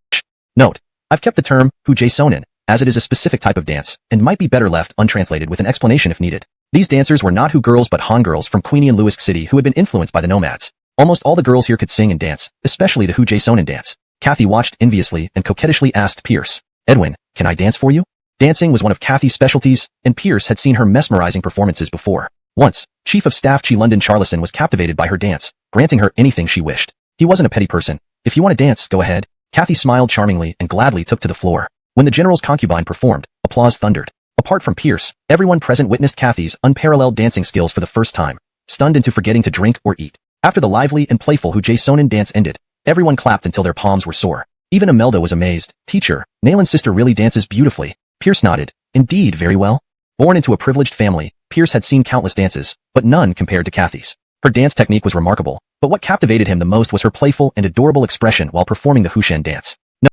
Note: I've kept the term Hujie Sonin, as it is a specific type of dance, and might be better left untranslated with an explanation if needed. These dancers were not Hu girls but Han girls from Queenie and Lewis City who had been influenced by the nomads. Almost all the girls here could sing and dance, especially the Hujie Sonin dance. Kathy watched enviously and coquettishly asked Pierce, "Edwin, can I dance for you?" Dancing was one of Kathy's specialties, and Pierce had seen her mesmerizing performances before. Once, Chief of Staff Chi London Charlison was captivated by her dance, granting her anything she wished. He wasn't a petty person. "If you want to dance, go ahead." Kathy smiled charmingly and gladly took to the floor. When the general's concubine performed, applause thundered. Apart from Pierce, everyone present witnessed Kathy's unparalleled dancing skills for the first time, stunned into forgetting to drink or eat. After the lively and playful Hujie Sonin dance ended, everyone clapped until their palms were sore. Even Imelda was amazed. "Teacher, Nalan's sister really dances beautifully." Pierce nodded. Indeed, very well. Born into a privileged family, Pierce had seen countless dances, but none compared to Kathy's. Her dance technique was remarkable, but what captivated him the most was her playful and adorable expression while performing the Hushen dance. No,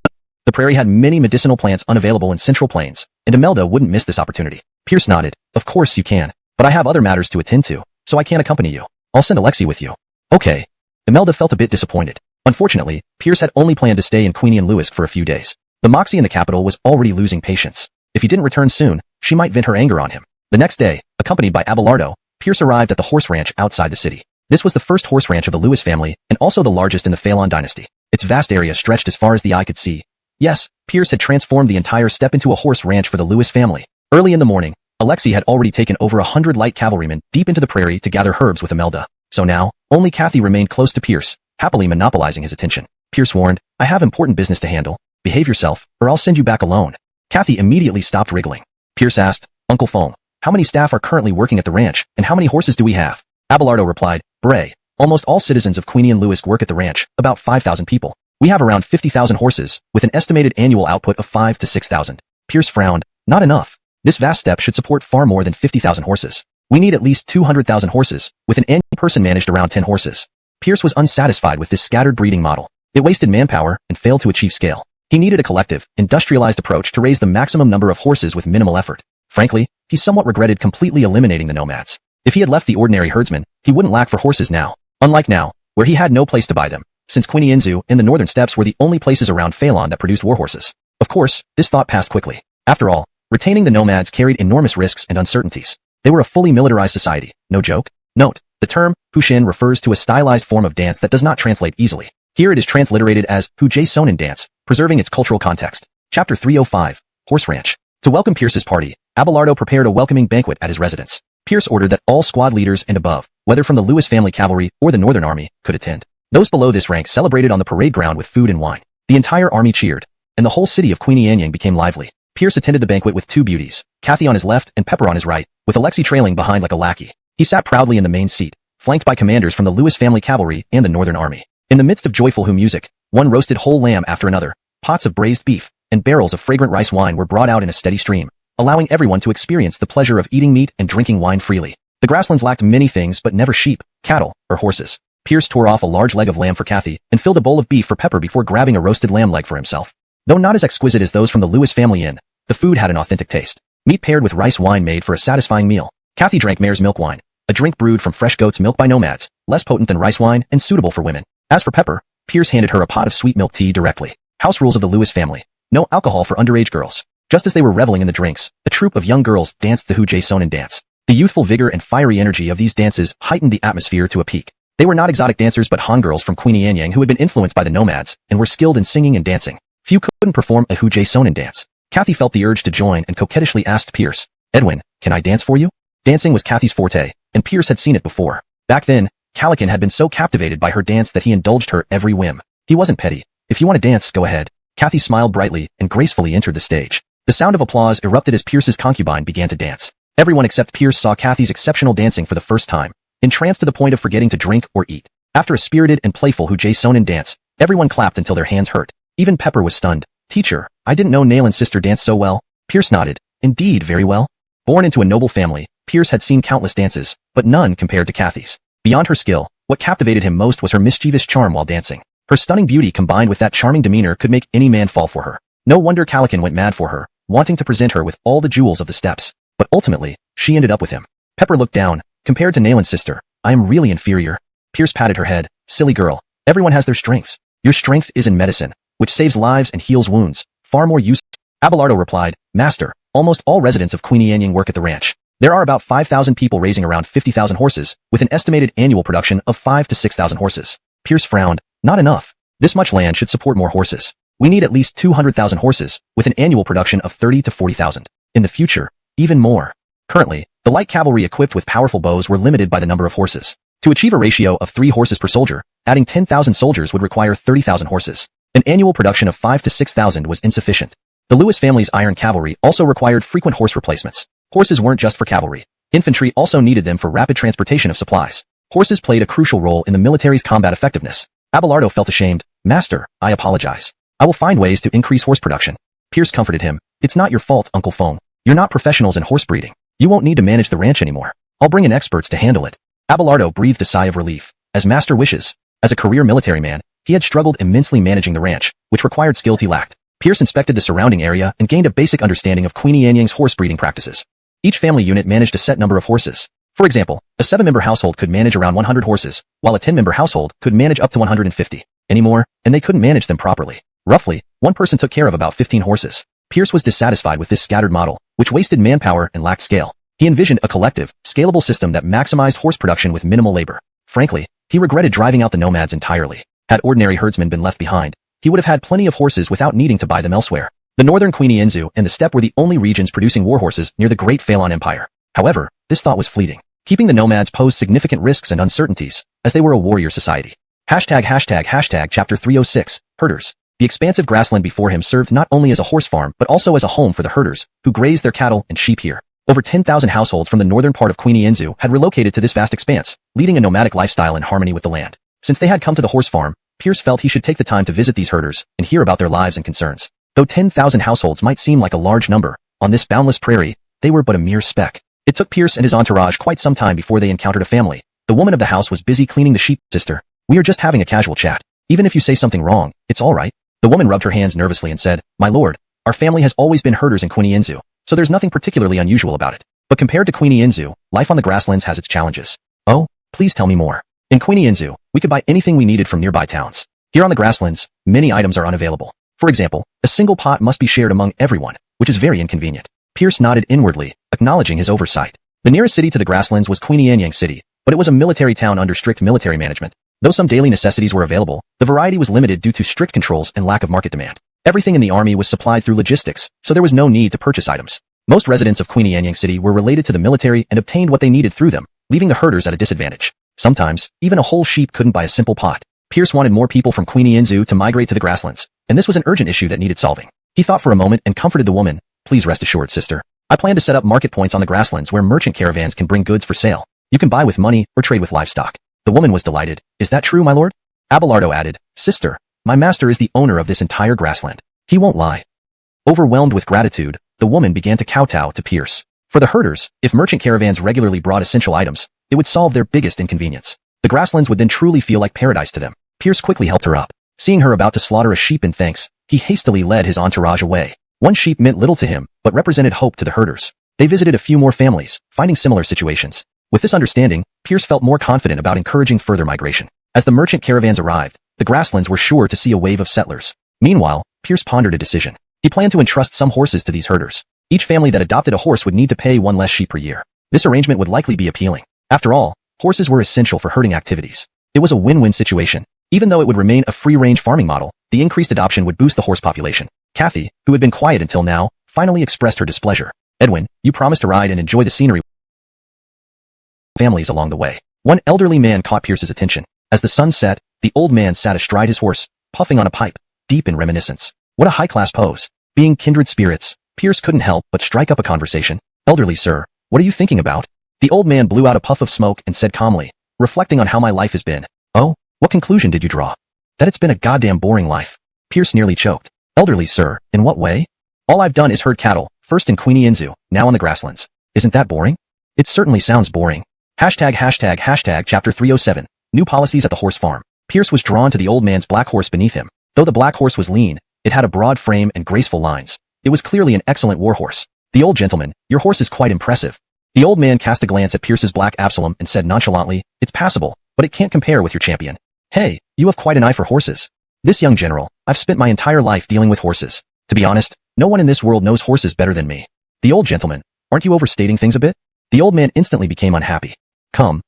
the prairie had many medicinal plants unavailable in Central Plains, and Imelda wouldn't miss this opportunity. Pierce nodded. Of course you can, but I have other matters to attend to, so I can't accompany you. I'll send Alexei with you. Okay. Imelda felt a bit disappointed. Unfortunately, Pierce had only planned to stay in Queenie and Lewis for a few days. The Moxie in the capital was already losing patience. If he didn't return soon, she might vent her anger on him. The next day, accompanied by Abelardo, Pierce arrived at the horse ranch outside the city. This was the first horse ranch of the Lewis family, and also the largest in the Zhou Dynasty. Its vast area stretched as far as the eye could see. Yes, Pierce had transformed the entire steppe into a horse ranch for the Lewis family. Early in the morning, Alexei had already taken over 100 light cavalrymen deep into the prairie to gather herbs with Imelda. So now, only Kathy remained close to Pierce, happily monopolizing his attention. Pierce warned, I have important business to handle. Behave yourself, or I'll send you back alone. Kathy immediately stopped wriggling. Pierce asked, Uncle Fong, how many staff are currently working at the ranch, and how many horses do we have? Abelardo replied, Bray, almost all citizens of Queenie and Lewis work at the ranch, about 5,000 people. We have around 50,000 horses, with an estimated annual output of 5 to 6,000. Pierce frowned, not enough. This vast steppe should support far more than 50,000 horses. We need at least 200,000 horses, with an annual person managed around 10 horses. Pierce was unsatisfied with this scattered breeding model. It wasted manpower and failed to achieve scale. He needed a collective, industrialized approach to raise the maximum number of horses with minimal effort. Frankly, he somewhat regretted completely eliminating the nomads. If he had left the ordinary herdsman, he wouldn't lack for horses now. Unlike now, where he had no place to buy them, since Queenie Inzu and the northern steppes were the only places around Phelan that produced warhorses. Of course, this thought passed quickly. After all, retaining the nomads carried enormous risks and uncertainties. They were a fully militarized society, no joke. Note, the term Hushin refers to a stylized form of dance that does not translate easily. Here it is transliterated as Hujie Sonin dance, preserving its cultural context. Chapter 305, Horse Ranch. To welcome Pierce's party, Abelardo prepared a welcoming banquet at his residence. Pierce ordered that all squad leaders and above, whether from the Lewis family cavalry or the Northern Army, could attend. Those below this rank celebrated on the parade ground with food and wine. The entire army cheered, and the whole city of Queenie Anyang became lively. Pierce attended the banquet with two beauties, Kathy on his left and Pepper on his right, with Alexei trailing behind like a lackey. He sat proudly in the main seat, flanked by commanders from the Lewis family cavalry and the Northern Army. In the midst of joyful Hu music, one roasted whole lamb after another, pots of braised beef, and barrels of fragrant rice wine were brought out in a steady stream, allowing everyone to experience the pleasure of eating meat and drinking wine freely. The grasslands lacked many things but never sheep, cattle, or horses. Pierce tore off a large leg of lamb for Kathy and filled a bowl of beef for Pepper before grabbing a roasted lamb leg for himself. Though not as exquisite as those from the Lewis family inn, the food had an authentic taste. Meat paired with rice wine made for a satisfying meal. Kathy drank mare's milk wine, a drink brewed from fresh goat's milk by nomads, less potent than rice wine and suitable for women. As for Pepper, Pierce handed her a pot of sweet milk tea directly. House rules of the Lewis family. No alcohol for underage girls. Just as they were reveling in the drinks, a troupe of young girls danced the Hujie Sonin dance. The youthful vigor and fiery energy of these dances heightened the atmosphere to a peak. They were not exotic dancers but Han girls from Queenie Anyang who had been influenced by the nomads and were skilled in singing and dancing. Few couldn't perform a Hujie Sonin dance. Kathy felt the urge to join and coquettishly asked Pierce, Edwin, can I dance for you? Dancing was Kathy's forte, and Pierce had seen it before. Back then, Calican had been so captivated by her dance that he indulged her every whim. He wasn't petty. If you want to dance, go ahead. Kathy smiled brightly and gracefully entered the stage. The sound of applause erupted as Pierce's concubine began to dance. Everyone except Pierce saw Kathy's exceptional dancing for the first time, entranced to the point of forgetting to drink or eat. After a spirited and playful Hujie Sonin dance, everyone clapped until their hands hurt. Even Pepper was stunned. Teacher, I didn't know Nail and sister danced so well. Pierce nodded. Indeed, very well. Born into a noble family, Pierce had seen countless dances, but none compared to Kathy's. Beyond her skill, what captivated him most was her mischievous charm while dancing. Her stunning beauty combined with that charming demeanor could make any man fall for her. No wonder Calican went mad for her, wanting to present her with all the jewels of the steppes. But ultimately, she ended up with him. Pepper looked down. Compared to Nail and sister, I am really inferior. Pierce patted her head. Silly girl. Everyone has their strengths. Your strength is in medicine, which saves lives and heals wounds. Far more useful. Abelardo replied, Master, almost all residents of Queenie Anyang work at the ranch. There are about 5,000 people raising around 50,000 horses, with an estimated annual production of 5 to 6,000 horses. Pierce frowned. Not enough. This much land should support more horses. We need at least 200,000 horses, with an annual production of 30 to 40,000. In the future, even more. Currently, the light cavalry equipped with powerful bows were limited by the number of horses. To achieve a ratio of 3 horses per soldier, adding 10,000 soldiers would require 30,000 horses. An annual production of 5 to 6,000 was insufficient. The Lewis family's iron cavalry also required frequent horse replacements. Horses weren't just for cavalry. Infantry also needed them for rapid transportation of supplies. Horses played a crucial role in the military's combat effectiveness. Abelardo felt ashamed. Master, I apologize. I will find ways to increase horse production. Pierce comforted him. It's not your fault, Uncle Feng. You're not professionals in horse breeding. You won't need to manage the ranch anymore. I'll bring in experts to handle it. Abelardo breathed a sigh of relief. As master wishes. As a career military man, he had struggled immensely managing the ranch, which required skills he lacked. Pierce inspected the surrounding area and gained a basic understanding of Queenie Yan Yang's horse breeding practices. Each family unit managed a set number of horses. For example, a 7-member household could manage around 100 horses, while a 10-member household could manage up to 150. Anymore, and they couldn't manage them properly. Roughly, one person took care of about 15 horses. Pierce was dissatisfied with this scattered model, which wasted manpower and lacked scale. He envisioned a collective, scalable system that maximized horse production with minimal labor. Frankly, he regretted driving out the nomads entirely. Had ordinary herdsmen been left behind, he would have had plenty of horses without needing to buy them elsewhere. The northern Queenie Enzu and the steppe were the only regions producing warhorses near the Great Phalon Empire. However, this thought was fleeting. Keeping the nomads posed significant risks and uncertainties, as they were a warrior society. Chapter 306, Herders. The expansive grassland before him served not only as a horse farm but also as a home for the herders, who grazed their cattle and sheep here. Over 10,000 households from the northern part of Queenie Enzu had relocated to this vast expanse, leading a nomadic lifestyle in harmony with the land. Since they had come to the horse farm, Pierce felt he should take the time to visit these herders and hear about their lives and concerns. Though 10,000 households might seem like a large number, on this boundless prairie, they were but a mere speck. It took Pierce and his entourage quite some time before they encountered a family. The woman of the house was busy cleaning the sheep. Sister, we are just having a casual chat. Even if you say something wrong, it's all right. The woman rubbed her hands nervously and said, My lord, our family has always been herders in Queenie Enzu, so there's nothing particularly unusual about it. But compared to Queenie Enzu, life on the grasslands has its challenges. Oh, please tell me more. In Queenie Enzu, we could buy anything we needed from nearby towns. Here on the grasslands, many items are unavailable. For example, a single pot must be shared among everyone, which is very inconvenient. Pierce nodded inwardly, acknowledging his oversight. The nearest city to the grasslands was Queenie Yan Yang City, but it was a military town under strict military management. Though some daily necessities were available, the variety was limited due to strict controls and lack of market demand. Everything in the army was supplied through logistics, so there was no need to purchase items. Most residents of Queenie Yan Yang City were related to the military and obtained what they needed through them, leaving the herders at a disadvantage. Sometimes, even a whole sheep couldn't buy a simple pot. Pierce wanted more people from Queenie Enzu to migrate to the grasslands, and this was an urgent issue that needed solving. He thought for a moment and comforted the woman. Please rest assured, sister. I plan to set up market points on the grasslands where merchant caravans can bring goods for sale. You can buy with money or trade with livestock. The woman was delighted. Is that true, my lord? Abelardo added, Sister, my master is the owner of this entire grassland. He won't lie. Overwhelmed with gratitude, the woman began to kowtow to Pierce. For the herders, if merchant caravans regularly brought essential items, it would solve their biggest inconvenience. The grasslands would then truly feel like paradise to them. Pierce quickly helped her up. Seeing her about to slaughter a sheep in thanks, he hastily led his entourage away. One sheep meant little to him, but represented hope to the herders. They visited a few more families, finding similar situations. With this understanding, Pierce felt more confident about encouraging further migration. As the merchant caravans arrived, the grasslands were sure to see a wave of settlers. Meanwhile, Pierce pondered a decision. He planned to entrust some horses to these herders. Each family that adopted a horse would need to pay one less sheep per year. This arrangement would likely be appealing. After all, horses were essential for herding activities. It was a win-win situation. Even though it would remain a free-range farming model, the increased adoption would boost the horse population. Kathy, who had been quiet until now, finally expressed her displeasure. Edwin, you promised to ride and enjoy the scenery. Families along the way. One elderly man caught Pierce's attention. As the sun set, the old man sat astride his horse, puffing on a pipe, deep in reminiscence. What a high-class pose. Being kindred spirits, Pierce couldn't help but strike up a conversation. Elderly sir, what are you thinking about? The old man blew out a puff of smoke and said calmly, reflecting on how my life has been. Oh, what conclusion did you draw? That it's been a goddamn boring life. Pierce nearly choked. Elderly sir, in what way? All I've done is herd cattle, first in Queenie Enzu, now on the grasslands. Isn't that boring? It certainly sounds boring. Chapter 307, New Policies at the Horse Farm. Pierce was drawn to the old man's black horse beneath him. Though the black horse was lean, it had a broad frame and graceful lines. It was clearly an excellent warhorse. The old gentleman, your horse is quite impressive. The old man cast a glance at Pierce's black Absalom and said nonchalantly, it's passable, but it can't compare with your champion. Hey, you have quite an eye for horses. This young general, I've spent my entire life dealing with horses. To be honest, no one in this world knows horses better than me. The old gentleman, aren't you overstating things a bit? The old man instantly became unhappy. Come,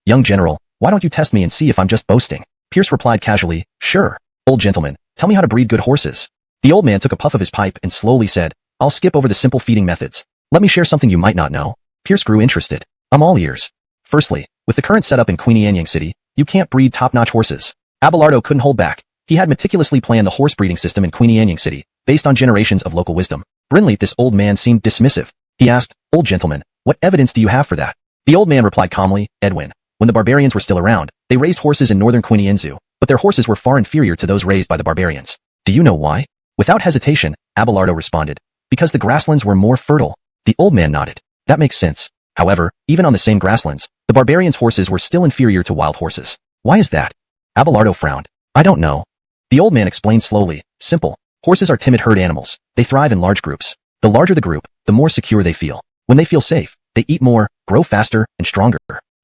young general, why don't you test me and see if I'm just boasting? Pierce replied casually, sure. Old gentleman, tell me how to breed good horses. The old man took a puff of his pipe and slowly said, I'll skip over the simple feeding methods. Let me share something you might not know. Pierce grew interested. I'm all ears. Firstly, with the current setup in Queenie Yan Yang City, you can't breed top-notch horses. Abelardo couldn't hold back. He had meticulously planned the horse breeding system in Queenie Yan Yang City, based on generations of local wisdom. Brinley, this old man seemed dismissive. He asked, old gentleman, what evidence do you have for that? The old man replied calmly, Edwin. When the barbarians were still around, they raised horses in northern Queenie Enzu, but their horses were far inferior to those raised by the barbarians. Do you know why? Without hesitation, Abelardo responded, Because the grasslands were more fertile. The old man nodded. That makes sense. However, even on the same grasslands, the barbarians' horses were still inferior to wild horses. Why is that? Abelardo frowned. I don't know. The old man explained slowly. Simple. Horses are timid herd animals. They thrive in large groups. The larger the group, the more secure they feel. When they feel safe, they eat more, grow faster, and stronger.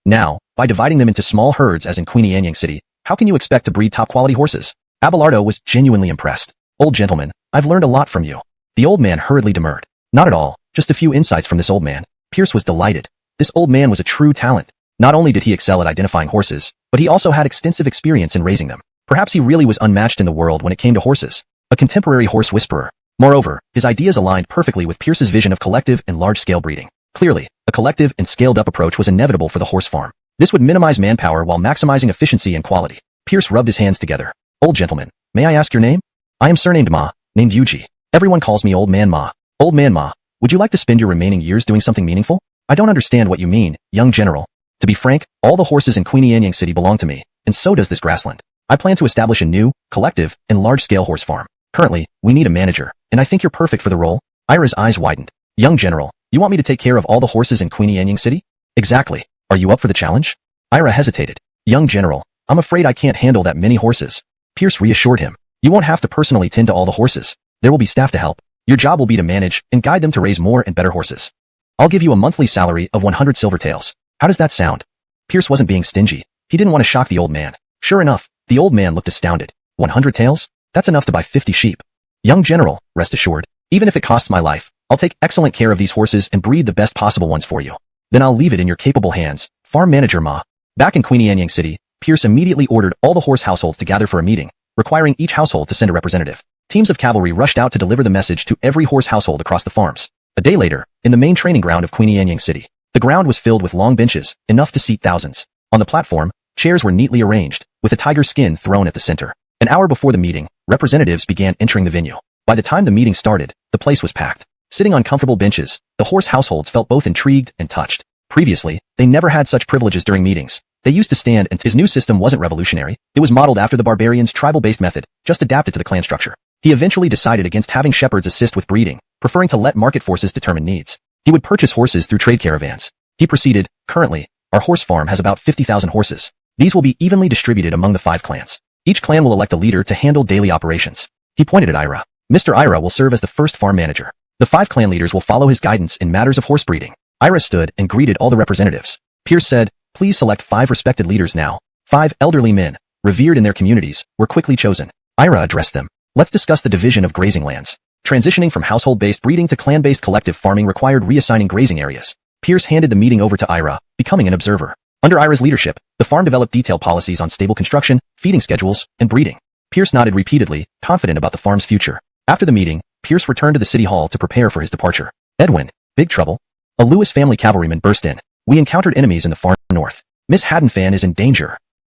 Now, by dividing them into small herds as in Queenie City, how can you expect to breed top-quality horses? Abelardo was genuinely impressed. Old gentleman, I've learned a lot from you. The old man hurriedly demurred. Not at all, just a few insights from this old man. Pierce was delighted. This old man was a true talent. Not only did he excel at identifying horses, but he also had extensive experience in raising them. Perhaps he really was unmatched in the world when it came to horses. A contemporary horse whisperer. Moreover, his ideas aligned perfectly with Pierce's vision of collective and large-scale breeding. Clearly, a collective and scaled-up approach was inevitable for the horse farm. This would minimize manpower while maximizing efficiency and quality. Pierce rubbed his hands together. Old gentleman, may I ask your name? I am surnamed Ma, named Yuji. Everyone calls me Old Man Ma. Old Man Ma, would you like to spend your remaining years doing something meaningful? I don't understand what you mean, young general. To be frank, all the horses in Queenie City belong to me, and so does this grassland. I plan to establish a new, collective, and large-scale horse farm. Currently, we need a manager, and I think you're perfect for the role. Ira's eyes widened. Young general, you want me to take care of all the horses in Queenie City? Exactly. Are you up for the challenge? Ira hesitated. Young general, I'm afraid I can't handle that many horses. Pierce reassured him. You won't have to personally tend to all the horses. There will be staff to help. Your job will be to manage and guide them to raise more and better horses. I'll give you a monthly salary of 100 silver taels. How does that sound? Pierce wasn't being stingy. He didn't want to shock the old man. Sure enough, the old man looked astounded. 100 taels? That's enough to buy 50 sheep. Young general, rest assured, even if it costs my life, I'll take excellent care of these horses and breed the best possible ones for you. Then I'll leave it in your capable hands, farm manager Ma. Back in Queenie City, Pierce immediately ordered all the horse households to gather for a meeting, requiring each household to send a representative. Teams of cavalry rushed out to deliver the message to every horse household across the farms. A day later, in the main training ground of Queenie City, the ground was filled with long benches, enough to seat thousands. On the platform, chairs were neatly arranged, with a tiger skin thrown at the center. An hour before the meeting, representatives began entering the venue. By the time the meeting started, the place was packed. Sitting on comfortable benches, the horse households felt both intrigued and touched. Previously, they never had such privileges during meetings. They used to stand, and his new system wasn't revolutionary. It was modeled after the barbarians' tribal-based method, just adapted to the clan structure. He eventually decided against having shepherds assist with breeding, preferring to let market forces determine needs. He would purchase horses through trade caravans. He proceeded, currently, our horse farm has about 50,000 horses. These will be evenly distributed among the 5 clans. Each clan will elect a leader to handle daily operations. He pointed at Ira. Mr. Ira will serve as the first farm manager. The 5 clan leaders will follow his guidance in matters of horse breeding. Ira stood and greeted all the representatives. Pierce said, please select 5 respected leaders now. 5 elderly men, revered in their communities, were quickly chosen. Ira addressed them. Let's discuss the division of grazing lands. Transitioning from household-based breeding to clan-based collective farming required reassigning grazing areas. Pierce handed the meeting over to Ira, becoming an observer. Under Ira's leadership, the farm developed detailed policies on stable construction, feeding schedules, and breeding. Pierce nodded repeatedly, confident about the farm's future. After the meeting, Pierce returned to the city hall to prepare for his departure. Edwin, big trouble. A Lewis family cavalryman burst in. We encountered enemies in the far north. Miss Haddonfan is in danger.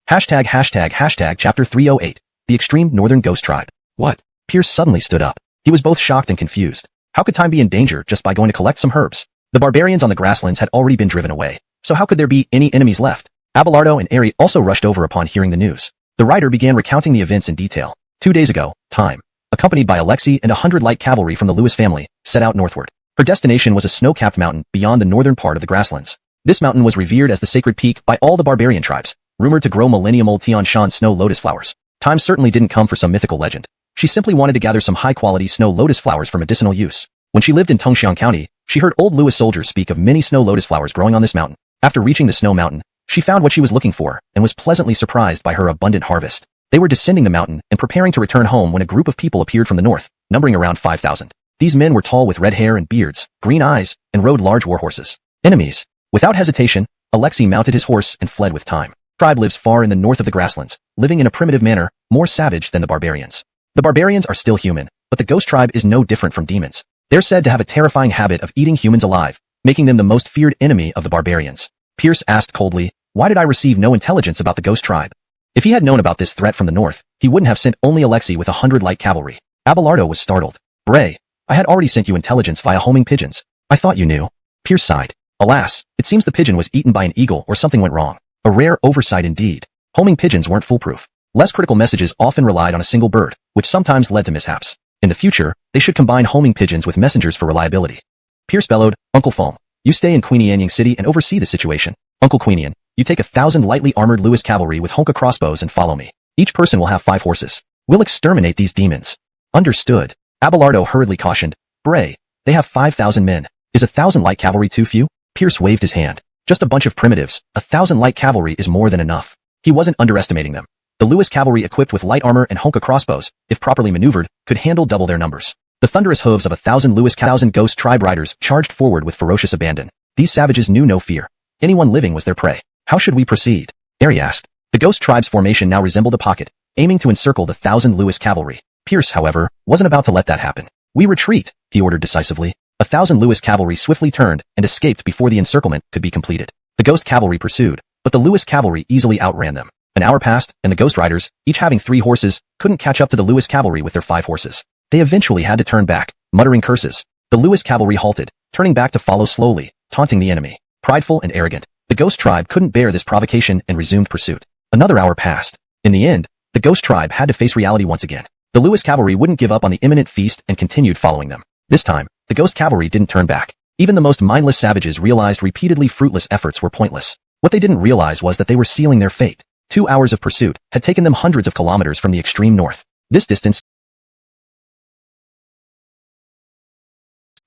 Hashtag chapter 308. The extreme northern ghost tribe. What? Pierce suddenly stood up. He was both shocked and confused. How could time be in danger just by going to collect some herbs? The barbarians on the grasslands had already been driven away. So how could there be any enemies left? Abelardo and Ari also rushed over upon hearing the news. The writer began recounting the events in detail. 2 days ago, Time, accompanied by Alexei and 100 light cavalry from the Lewis family, set out northward. Her destination was a snow-capped mountain beyond the northern part of the grasslands. This mountain was revered as the sacred peak by all the barbarian tribes, rumored to grow millennium-old Tian Shan snow lotus flowers. Time certainly didn't come for some mythical legend. She simply wanted to gather some high-quality snow lotus flowers for medicinal use. When she lived in Tongxiang County, she heard old Lewis soldiers speak of many snow lotus flowers growing on this mountain. After reaching the snow mountain, she found what she was looking for and was pleasantly surprised by her abundant harvest. They were descending the mountain and preparing to return home when a group of people appeared from the north, numbering around 5,000. These men were tall with red hair and beards, green eyes, and rode large war horses. Enemies. Without hesitation, Alexei mounted his horse and fled with Time. Tribe lives far in the north of the grasslands, living in a primitive manner, more savage than the barbarians. The barbarians are still human, but the ghost tribe is no different from demons. They're said to have a terrifying habit of eating humans alive, making them the most feared enemy of the barbarians. Pierce asked coldly, why did I receive no intelligence about the ghost tribe? If he had known about this threat from the north, he wouldn't have sent only Alexei with 100 light cavalry. Abelardo was startled. Bray, I had already sent you intelligence via homing pigeons. I thought you knew. Pierce sighed. Alas, it seems the pigeon was eaten by an eagle or something went wrong. A rare oversight indeed. Homing pigeons weren't foolproof. Less critical messages often relied on a single bird, which sometimes led to mishaps. In the future, they should combine homing pigeons with messengers for reliability. Pierce bellowed, Uncle Foam, you stay in Queenianyang City and oversee the situation. Uncle Queenian, you take 1,000 lightly armored Lewis cavalry with Honka crossbows and follow me. Each person will have 5 horses. We'll exterminate these demons. Understood. Abelardo hurriedly cautioned, Bray, they have 5,000 men. Is 1,000 light cavalry too few? Pierce waved his hand. Just a bunch of primitives. 1,000 light cavalry is more than enough. He wasn't underestimating them. The Lewis cavalry equipped with light armor and Honka crossbows, if properly maneuvered, could handle double their numbers. The thunderous hooves of 1,000 Lewis ghost tribe riders charged forward with ferocious abandon. These savages knew no fear. Anyone living was their prey. How should we proceed? Ari asked. The ghost tribe's formation now resembled a pocket, aiming to encircle the 1,000 Lewis cavalry. Pierce, however, wasn't about to let that happen. We retreat, he ordered decisively. 1,000 Lewis cavalry swiftly turned and escaped before the encirclement could be completed. The ghost cavalry pursued, but the Lewis cavalry easily outran them. An hour passed, and the ghost riders, each having 3 horses, couldn't catch up to the Lewis cavalry with their 5 horses. They eventually had to turn back, muttering curses. The Lewis cavalry halted, turning back to follow slowly, taunting the enemy. Prideful and arrogant, the ghost tribe couldn't bear this provocation and resumed pursuit. Another hour passed. In the end, the ghost tribe had to face reality once again. The Lewis cavalry wouldn't give up on the imminent feast and continued following them. This time, the ghost cavalry didn't turn back. Even the most mindless savages realized repeatedly fruitless efforts were pointless. What they didn't realize was that they were sealing their fate. 2 hours of pursuit had taken them hundreds of kilometers from the extreme north. This distance,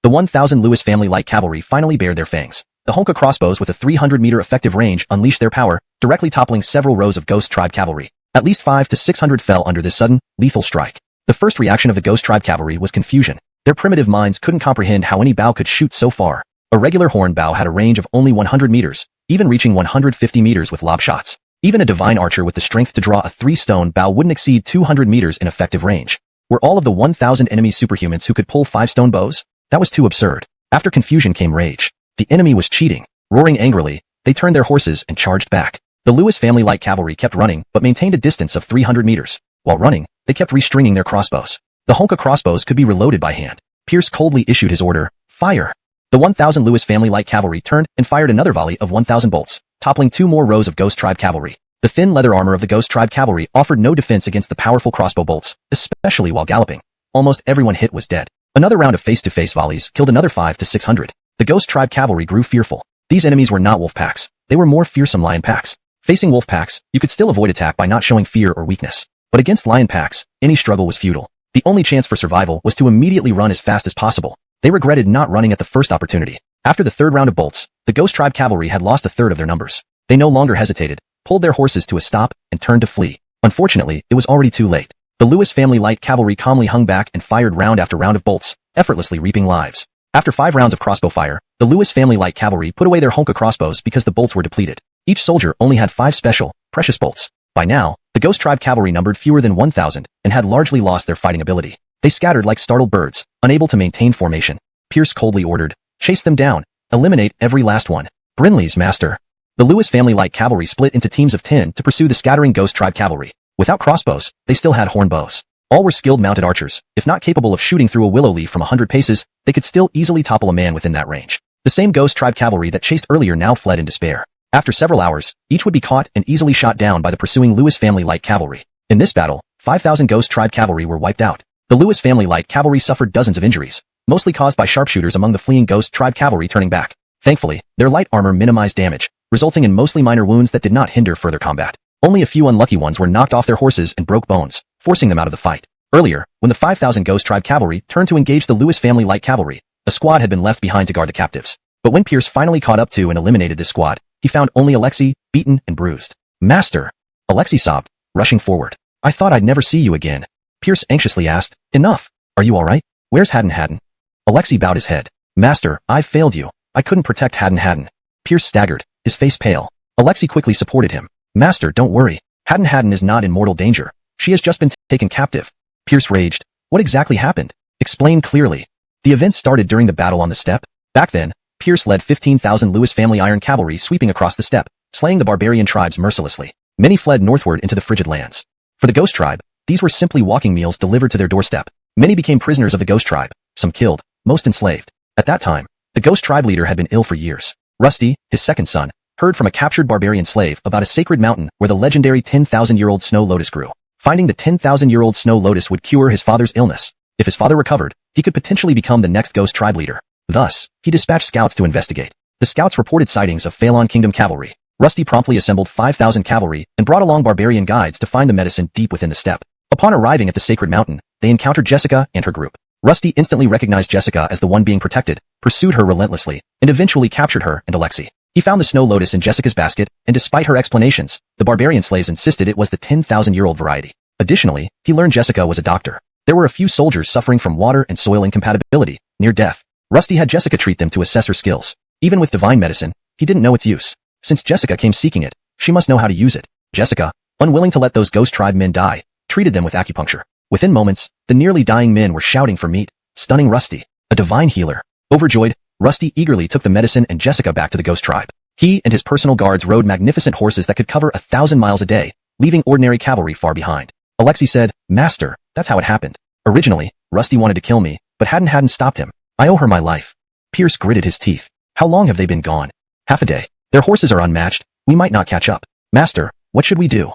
the 1,000 Lewis family light cavalry finally bared their fangs. The Honka crossbows with a 300-meter effective range unleashed their power, directly toppling several rows of ghost tribe cavalry. At least 500 to 600 fell under this sudden, lethal strike. The first reaction of the ghost tribe cavalry was confusion. Their primitive minds couldn't comprehend how any bow could shoot so far. A regular horn bow had a range of only 100 meters, even reaching 150 meters with lob shots. Even a divine archer with the strength to draw a 3-stone bow wouldn't exceed 200 meters in effective range. Were all of the 1,000 enemies superhumans who could pull 5-stone bows? That was too absurd. After confusion came rage. The enemy was cheating. Roaring angrily, they turned their horses and charged back. The Lewis family light cavalry kept running, but maintained a distance of 300 meters. While running, they kept restringing their crossbows. The Honka crossbows could be reloaded by hand. Pierce coldly issued his order, fire. The 1,000 Lewis family light cavalry turned and fired another volley of 1,000 bolts, toppling 2 more rows of ghost tribe cavalry. The thin leather armor of the ghost tribe cavalry offered no defense against the powerful crossbow bolts, especially while galloping. Almost everyone hit was dead. Another round of face-to-face volleys killed another 500 to 600. The ghost tribe cavalry grew fearful. These enemies were not wolf packs. They were more fearsome lion packs. Facing wolf packs, you could still avoid attack by not showing fear or weakness. But against lion packs, any struggle was futile. The only chance for survival was to immediately run as fast as possible. They regretted not running at the first opportunity. After the 3rd round of bolts, the ghost tribe cavalry had lost 1/3 of their numbers. They no longer hesitated, pulled their horses to a stop, and turned to flee. Unfortunately, it was already too late. The Lewis family light cavalry calmly hung back and fired round after round of bolts, effortlessly reaping lives. After 5 rounds of crossbow fire, the Lewis family light cavalry put away their Honka crossbows because the bolts were depleted. Each soldier only had 5 special, precious bolts. By now, the ghost tribe cavalry numbered fewer than 1,000 and had largely lost their fighting ability. They scattered like startled birds, unable to maintain formation. Pierce coldly ordered, chase them down, eliminate every last one. Brinley's master. The Lewis family light cavalry split into teams of 10 to pursue the scattering ghost tribe cavalry. Without crossbows, they still had horn bows. All were skilled mounted archers. If not capable of shooting through a willow leaf from 100 paces, they could still easily topple a man within that range. The same ghost tribe cavalry that chased earlier now fled in despair. After several hours, each would be caught and easily shot down by the pursuing Lewis family light cavalry. In this battle, 5,000 ghost tribe cavalry were wiped out. The Lewis family light cavalry suffered dozens of injuries, mostly caused by sharpshooters among the fleeing ghost tribe cavalry turning back. Thankfully, their light armor minimized damage, resulting in mostly minor wounds that did not hinder further combat. Only a few unlucky ones were knocked off their horses and broke bones, forcing them out of the fight. Earlier, when the 5,000 ghost tribe cavalry turned to engage the Lewis family light cavalry, a squad had been left behind to guard the captives. But when Pierce finally caught up to and eliminated this squad, he found only Alexei, beaten and bruised. Master! Alexei sobbed, rushing forward. I thought I'd never see you again. Pierce anxiously asked, enough. Are you alright? Where's Haddon? Alexei bowed his head. Master, I failed you. I couldn't protect Haddon. Pierce staggered, his face pale. Alexei quickly supported him. Master, don't worry. Haddon is not in mortal danger. She has just been taken captive. Pierce raged. What exactly happened? Explain clearly. The events started during the battle on the steppe. Back then, Pierce led 15,000 Lewis family iron cavalry sweeping across the steppe, slaying the barbarian tribes mercilessly. Many fled northward into the frigid lands. For the ghost tribe, these were simply walking meals delivered to their doorstep. Many became prisoners of the ghost tribe, some killed, most enslaved. At that time, the ghost tribe leader had been ill for years. Rusty, his second son, heard from a captured barbarian slave about a sacred mountain where the legendary 10,000-year-old snow lotus grew. Finding the 10,000-year-old snow lotus would cure his father's illness, If his father recovered, he could potentially become the next ghost tribe leader. Thus, he dispatched scouts to investigate. The scouts reported sightings of Phalon Kingdom cavalry. Rusty promptly assembled 5,000 cavalry and brought along barbarian guides to find the medicine deep within the steppe. Upon arriving at the sacred mountain, they encountered Jessica and her group. Rusty instantly recognized Jessica as the one being protected, pursued her relentlessly, and eventually captured her and Alexei. He found the snow lotus in Jessica's basket, and despite her explanations, the barbarian slaves insisted it was the 10,000-year-old variety. Additionally, he learned Jessica was a doctor. There were a few soldiers suffering from water and soil incompatibility, near death. Rusty had Jessica treat them to assess her skills. Even with divine medicine, he didn't know its use. Since Jessica came seeking it, she must know how to use it. Jessica, unwilling to let those ghost tribe men die, treated them with acupuncture. Within moments, the nearly dying men were shouting for meat, stunning Rusty, a divine healer. Overjoyed, Rusty eagerly took the medicine and Jessica back to the ghost tribe. He and his personal guards rode magnificent horses that could cover 1,000 miles a day, leaving ordinary cavalry far behind. Alexei said, "Master, that's how it happened. Originally, Rusty wanted to kill me, but hadn't stopped him. I owe her my life." Pierce gritted his teeth. "How long have they been gone?" "Half a day. Their horses are unmatched. We might not catch up. Master, what should we do?"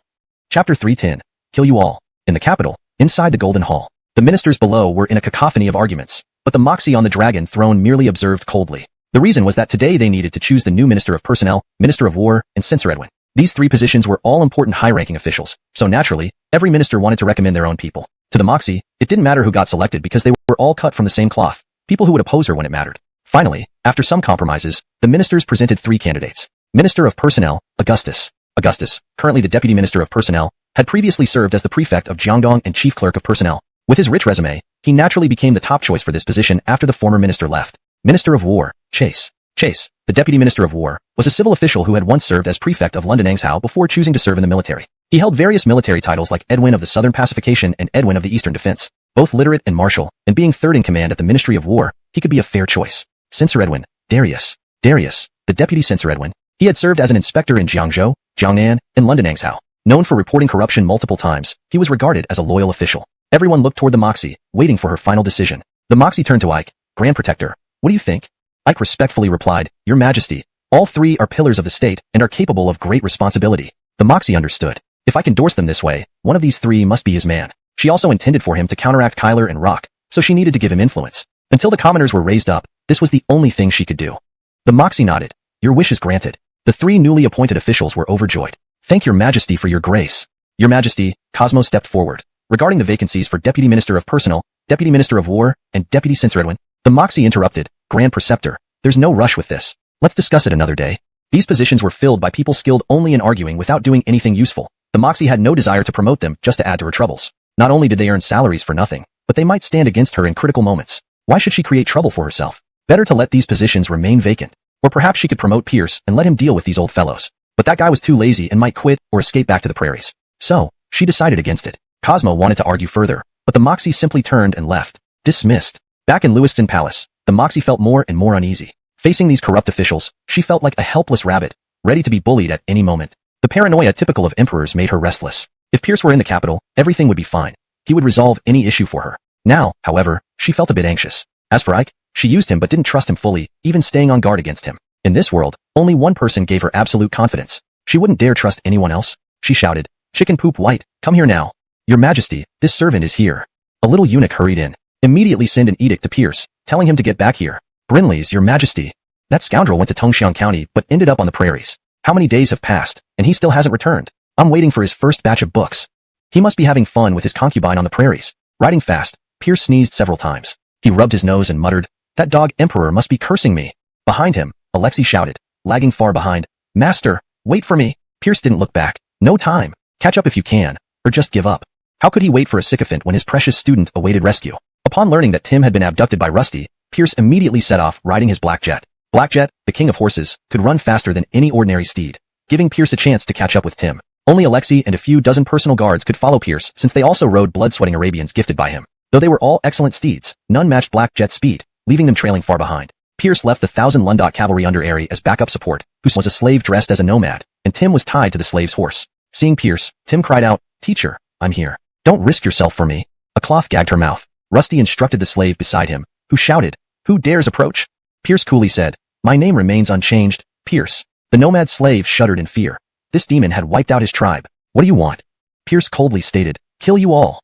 Chapter 310. Kill you all. In the capital, inside the Golden Hall, the ministers below were in a cacophony of arguments, but the Moxie on the dragon throne merely observed coldly. The reason was that today they needed to choose the new Minister of Personnel, Minister of War, and Censor Edwin. These three positions were all important high-ranking officials, so naturally, every minister wanted to recommend their own people. To the Moxie, it didn't matter who got selected because they were all cut from the same cloth, people who would oppose her when it mattered. Finally, after some compromises, the ministers presented three candidates. Minister of Personnel, Augustus. Augustus, currently the Deputy Minister of Personnel, had previously served as the prefect of Jiangdong and chief clerk of personnel. With his rich resume, he naturally became the top choice for this position after the former minister left. Minister of War, Chase. Chase, the Deputy Minister of War, was a civil official who had once served as prefect of London Engsub before choosing to serve in the military. He held various military titles like Edwin of the Southern Pacification and Edwin of the Eastern Defense. Both literate and martial, and being third in command at the Ministry of War, he could be a fair choice. Censor Edwin, Darius. Darius, the Deputy Censor Edwin. He had served as an inspector in Jiangzhou, Jiangnan, and London Engsub. Known for reporting corruption multiple times, he was regarded as a loyal official. Everyone looked toward the Moxie, waiting for her final decision. The Moxie turned to Ike, Grand Protector. "What do you think?" Ike respectfully replied, "Your Majesty, all three are pillars of the state and are capable of great responsibility." The Moxie understood. If Ike endorsed them this way, one of these three must be his man. She also intended for him to counteract Kyler and Rock, so she needed to give him influence. Until the commoners were raised up, this was the only thing she could do. The Moxie nodded. "Your wish is granted." The three newly appointed officials were overjoyed. "Thank your Majesty for your grace." "Your Majesty," Cosmo stepped forward. "Regarding the vacancies for Deputy Minister of Personnel, Deputy Minister of War, and Deputy Censor Edwin." The Moxie interrupted. "Grand Preceptor, there's no rush with this. Let's discuss it another day." These positions were filled by people skilled only in arguing without doing anything useful. The Moxie had no desire to promote them just to add to her troubles. Not only did they earn salaries for nothing, but they might stand against her in critical moments. Why should she create trouble for herself? Better to let these positions remain vacant. Or perhaps she could promote Pierce and let him deal with these old fellows. But that guy was too lazy and might quit or escape back to the prairies. So, she decided against it. Cosmo wanted to argue further, but the Moxie simply turned and left. Dismissed. Back in Lewiston Palace, the Moxie felt more and more uneasy. Facing these corrupt officials, she felt like a helpless rabbit, ready to be bullied at any moment. The paranoia typical of emperors made her restless. If Pierce were in the capital, everything would be fine. He would resolve any issue for her. Now, however, she felt a bit anxious. As for Ike, she used him but didn't trust him fully, even staying on guard against him. In this world, only one person gave her absolute confidence. She wouldn't dare trust anyone else. She shouted, "Chicken Poop White, come here now." "Your Majesty, this servant is here." A little eunuch hurried in. "Immediately send an edict to Pierce, telling him to get back here." "Brinley's, Your Majesty." "That scoundrel went to Tongxiang County but ended up on the prairies. How many days have passed, and he still hasn't returned? I'm waiting for his first batch of books. He must be having fun with his concubine on the prairies." Riding fast, Pierce sneezed several times. He rubbed his nose and muttered, "That dog Emperor must be cursing me." Behind him, Alexei shouted, lagging far behind, "Master, wait for me." Pierce didn't look back. No time. Catch up if you can, or just give up. How could he wait for a sycophant when his precious student awaited rescue? Upon learning that Tim had been abducted by Rusty, Pierce immediately set off riding his Black Jet. Black Jet, the king of horses, could run faster than any ordinary steed, giving Pierce a chance to catch up with Tim. Only Alexei and a few dozen personal guards could follow Pierce since they also rode blood-sweating Arabians gifted by him. Though they were all excellent steeds, none matched Black Jet's speed, leaving them trailing far behind. Pierce left the 1,000 Lundot cavalry under Airy as backup support, who was a slave dressed as a nomad, and Tim was tied to the slave's horse. Seeing Pierce, Tim cried out, "Teacher, I'm here. Don't risk yourself for me." A cloth gagged her mouth. Rusty instructed the slave beside him, who shouted, "Who dares approach?" Pierce coolly said, "My name remains unchanged, Pierce." The nomad slave shuddered in fear. This demon had wiped out his tribe. "What do you want?" Pierce coldly stated, "Kill you all."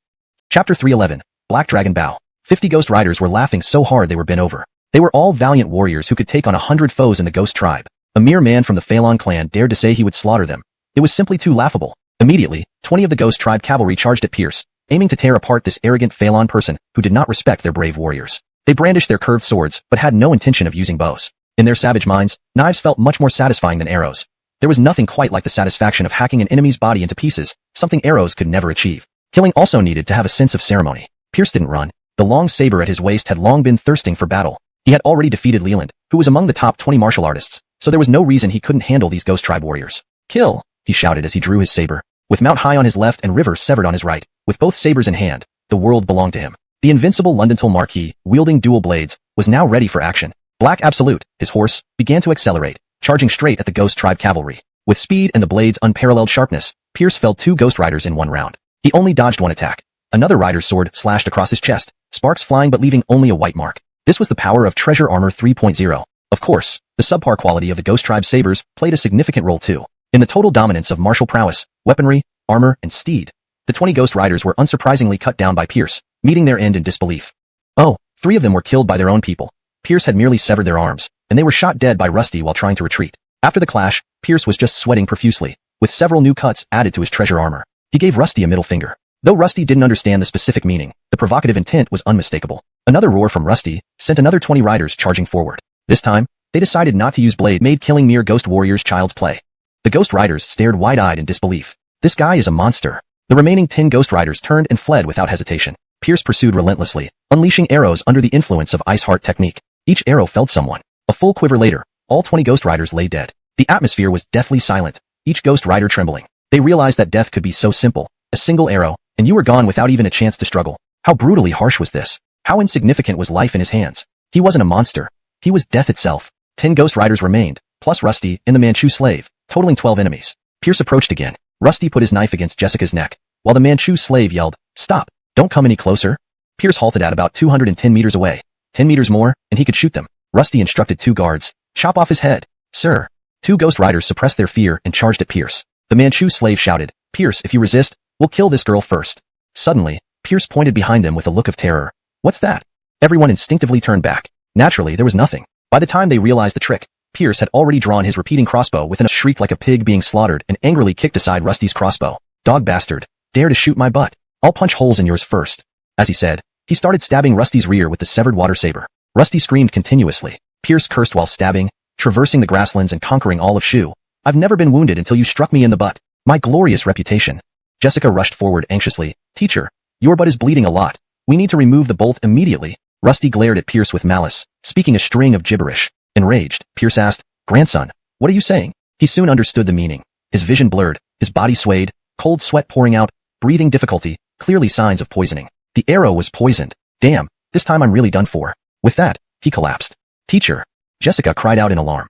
Chapter 311. Black Dragon Bow. 50 Ghost Riders were laughing so hard they were bent over. They were all valiant warriors who could take on 100 foes in the Ghost tribe. A mere man from the Phalon clan dared to say he would slaughter them. It was simply too laughable. Immediately, 20 of the Ghost tribe cavalry charged at Pierce, aiming to tear apart this arrogant Phalon person who did not respect their brave warriors. They brandished their curved swords, but had no intention of using bows. In their savage minds, knives felt much more satisfying than arrows. There was nothing quite like the satisfaction of hacking an enemy's body into pieces, something arrows could never achieve. Killing also needed to have a sense of ceremony. Pierce didn't run. The long saber at his waist had long been thirsting for battle. He had already defeated Leland, who was among the top 20 martial artists, so there was no reason he couldn't handle these Ghost tribe warriors. Kill! He shouted as he drew his saber. With Mount High on his left and River severed on his right, with both sabers in hand, the world belonged to him. The invincible Londontal Marquis, wielding dual blades, was now ready for action. Black Absolute, his horse, began to accelerate, charging straight at the Ghost tribe cavalry. With speed and the blade's unparalleled sharpness, Pierce felled 2 Ghost Riders in one round. He only dodged one attack. Another rider's sword slashed across his chest, sparks flying but leaving only a white mark. This was the power of Treasure Armor 3.0. Of course, the subpar quality of the Ghost tribe sabers played a significant role too. In the total dominance of martial prowess, weaponry, armor, and steed, the 20 Ghost Riders were unsurprisingly cut down by Pierce, meeting their end in disbelief. Oh, 3 of them were killed by their own people. Pierce had merely severed their arms, and they were shot dead by Rusty while trying to retreat. After the clash, Pierce was just sweating profusely, with several new cuts added to his treasure armor. He gave Rusty a middle finger. Though Rusty didn't understand the specific meaning, the provocative intent was unmistakable. Another roar from Rusty sent another 20 riders charging forward. This time, they decided not to use blade made killing mere Ghost Warriors child's play. The Ghost Riders stared wide-eyed in disbelief. This guy is a monster. The remaining 10 Ghost Riders turned and fled without hesitation. Pierce pursued relentlessly, unleashing arrows under the influence of Ice Heart technique. Each arrow felled someone. A full quiver later, all 20 Ghost Riders lay dead. The atmosphere was deathly silent, each Ghost Rider trembling. They realized that death could be so simple. A single arrow, and you were gone without even a chance to struggle. How brutally harsh was this? How insignificant was life in his hands? He wasn't a monster. He was death itself. 10 Ghost Riders remained, plus Rusty and the Manchu slave, totaling 12 enemies. Pierce approached again. Rusty put his knife against Jessica's neck, while the Manchu slave yelled, "Stop! Don't come any closer." Pierce halted at about 210 meters away. 10 meters more, and he could shoot them. Rusty instructed 2 guards, "Chop off his head." "Sir." 2 Ghost Riders suppressed their fear and charged at Pierce. The Manchu slave shouted, "Pierce, if you resist, we'll kill this girl first." Suddenly, Pierce pointed behind them with a look of terror. "What's that?" Everyone instinctively turned back. Naturally, there was nothing. By the time they realized the trick, Pierce had already drawn his repeating crossbow with a shriek like a pig being slaughtered and angrily kicked aside Rusty's crossbow. "Dog bastard, dare to shoot my butt. I'll punch holes in yours first." As he said, he started stabbing Rusty's rear with the severed water saber. Rusty screamed continuously. Pierce cursed while stabbing, traversing the grasslands and conquering all of Shu. "I've never been wounded until you struck me in the butt. My glorious reputation." Jessica rushed forward anxiously. "Teacher, your butt is bleeding a lot. We need to remove the bolt immediately." Rusty glared at Pierce with malice, speaking a string of gibberish. Enraged, Pierce asked, "Grandson, what are you saying?" He soon understood the meaning. His vision blurred, his body swayed, cold sweat pouring out, breathing difficulty, clearly signs of poisoning. The arrow was poisoned. "Damn, this time I'm really done for." With that, he collapsed. "Teacher," Jessica cried out in alarm.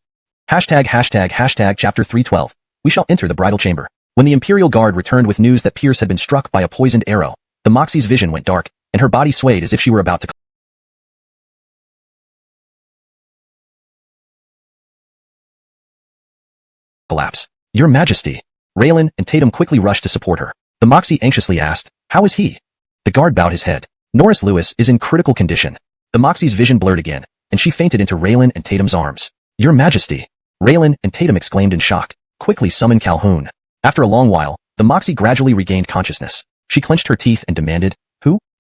Chapter 312. We shall enter the bridal chamber. When the Imperial Guard returned with news that Pierce had been struck by a poisoned arrow, the Moxie's vision went dark, and her body swayed as if she were about to collapse. "Your Majesty." Raylan and Tatum quickly rushed to support her. The Moxie anxiously asked, "How is he?" The guard bowed his head. "Norris Lewis is in critical condition." The Moxie's vision blurred again, and she fainted into Raylan and Tatum's arms. "Your Majesty." Raylan and Tatum exclaimed in shock. "Quickly summon Calhoun." After a long while, the Moxie gradually regained consciousness. She clenched her teeth and demanded,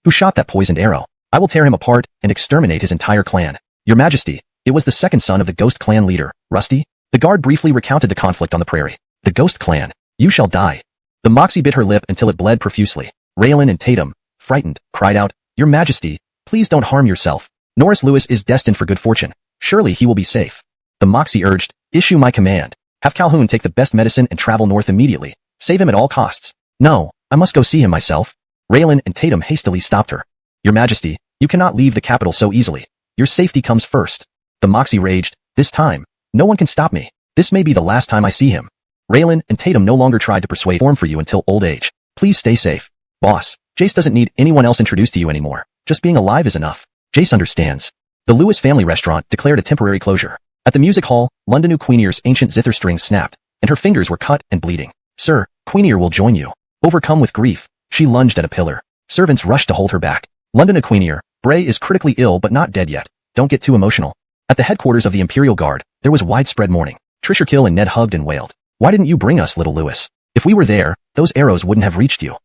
Who shot that poisoned arrow? I will tear him apart and exterminate his entire clan." "Your Majesty, it was the second son of the Ghost Clan leader, Rusty." The guard briefly recounted the conflict on the prairie. "The Ghost Clan. You shall die." The Moxie bit her lip until it bled profusely. Raylan and Tatum, frightened, cried out, "Your Majesty, please don't harm yourself. Norris Lewis is destined for good fortune. Surely he will be safe." The Moxie urged, "Issue my command. Have Calhoun take the best medicine and travel north immediately. Save him at all costs." "No, I must go see him myself." Raylan and Tatum hastily stopped her. "Your Majesty, you cannot leave the capital so easily. Your safety comes first." The Moxie raged, "This time, no one can stop me. This may be the last time I see him." Raylan and Tatum no longer tried to persuade form for you until old age. "Please stay safe. Boss, Jace doesn't need anyone else introduced to you anymore. Just being alive is enough." Jace understands. The Lewis family restaurant declared a temporary closure. At the music hall, Londonu Queenier's ancient zither string snapped, and her fingers were cut and bleeding. "Sir, Queenier will join you." Overcome with grief, she lunged at a pillar. Servants rushed to hold her back. Londonu Queenier, Bray is critically ill but not dead yet. Don't get too emotional. At the headquarters of the Imperial Guard, there was widespread mourning. Trisherkill and Ned hugged and wailed. Why didn't you bring us, little Lewis? If we were there, those arrows wouldn't have reached you.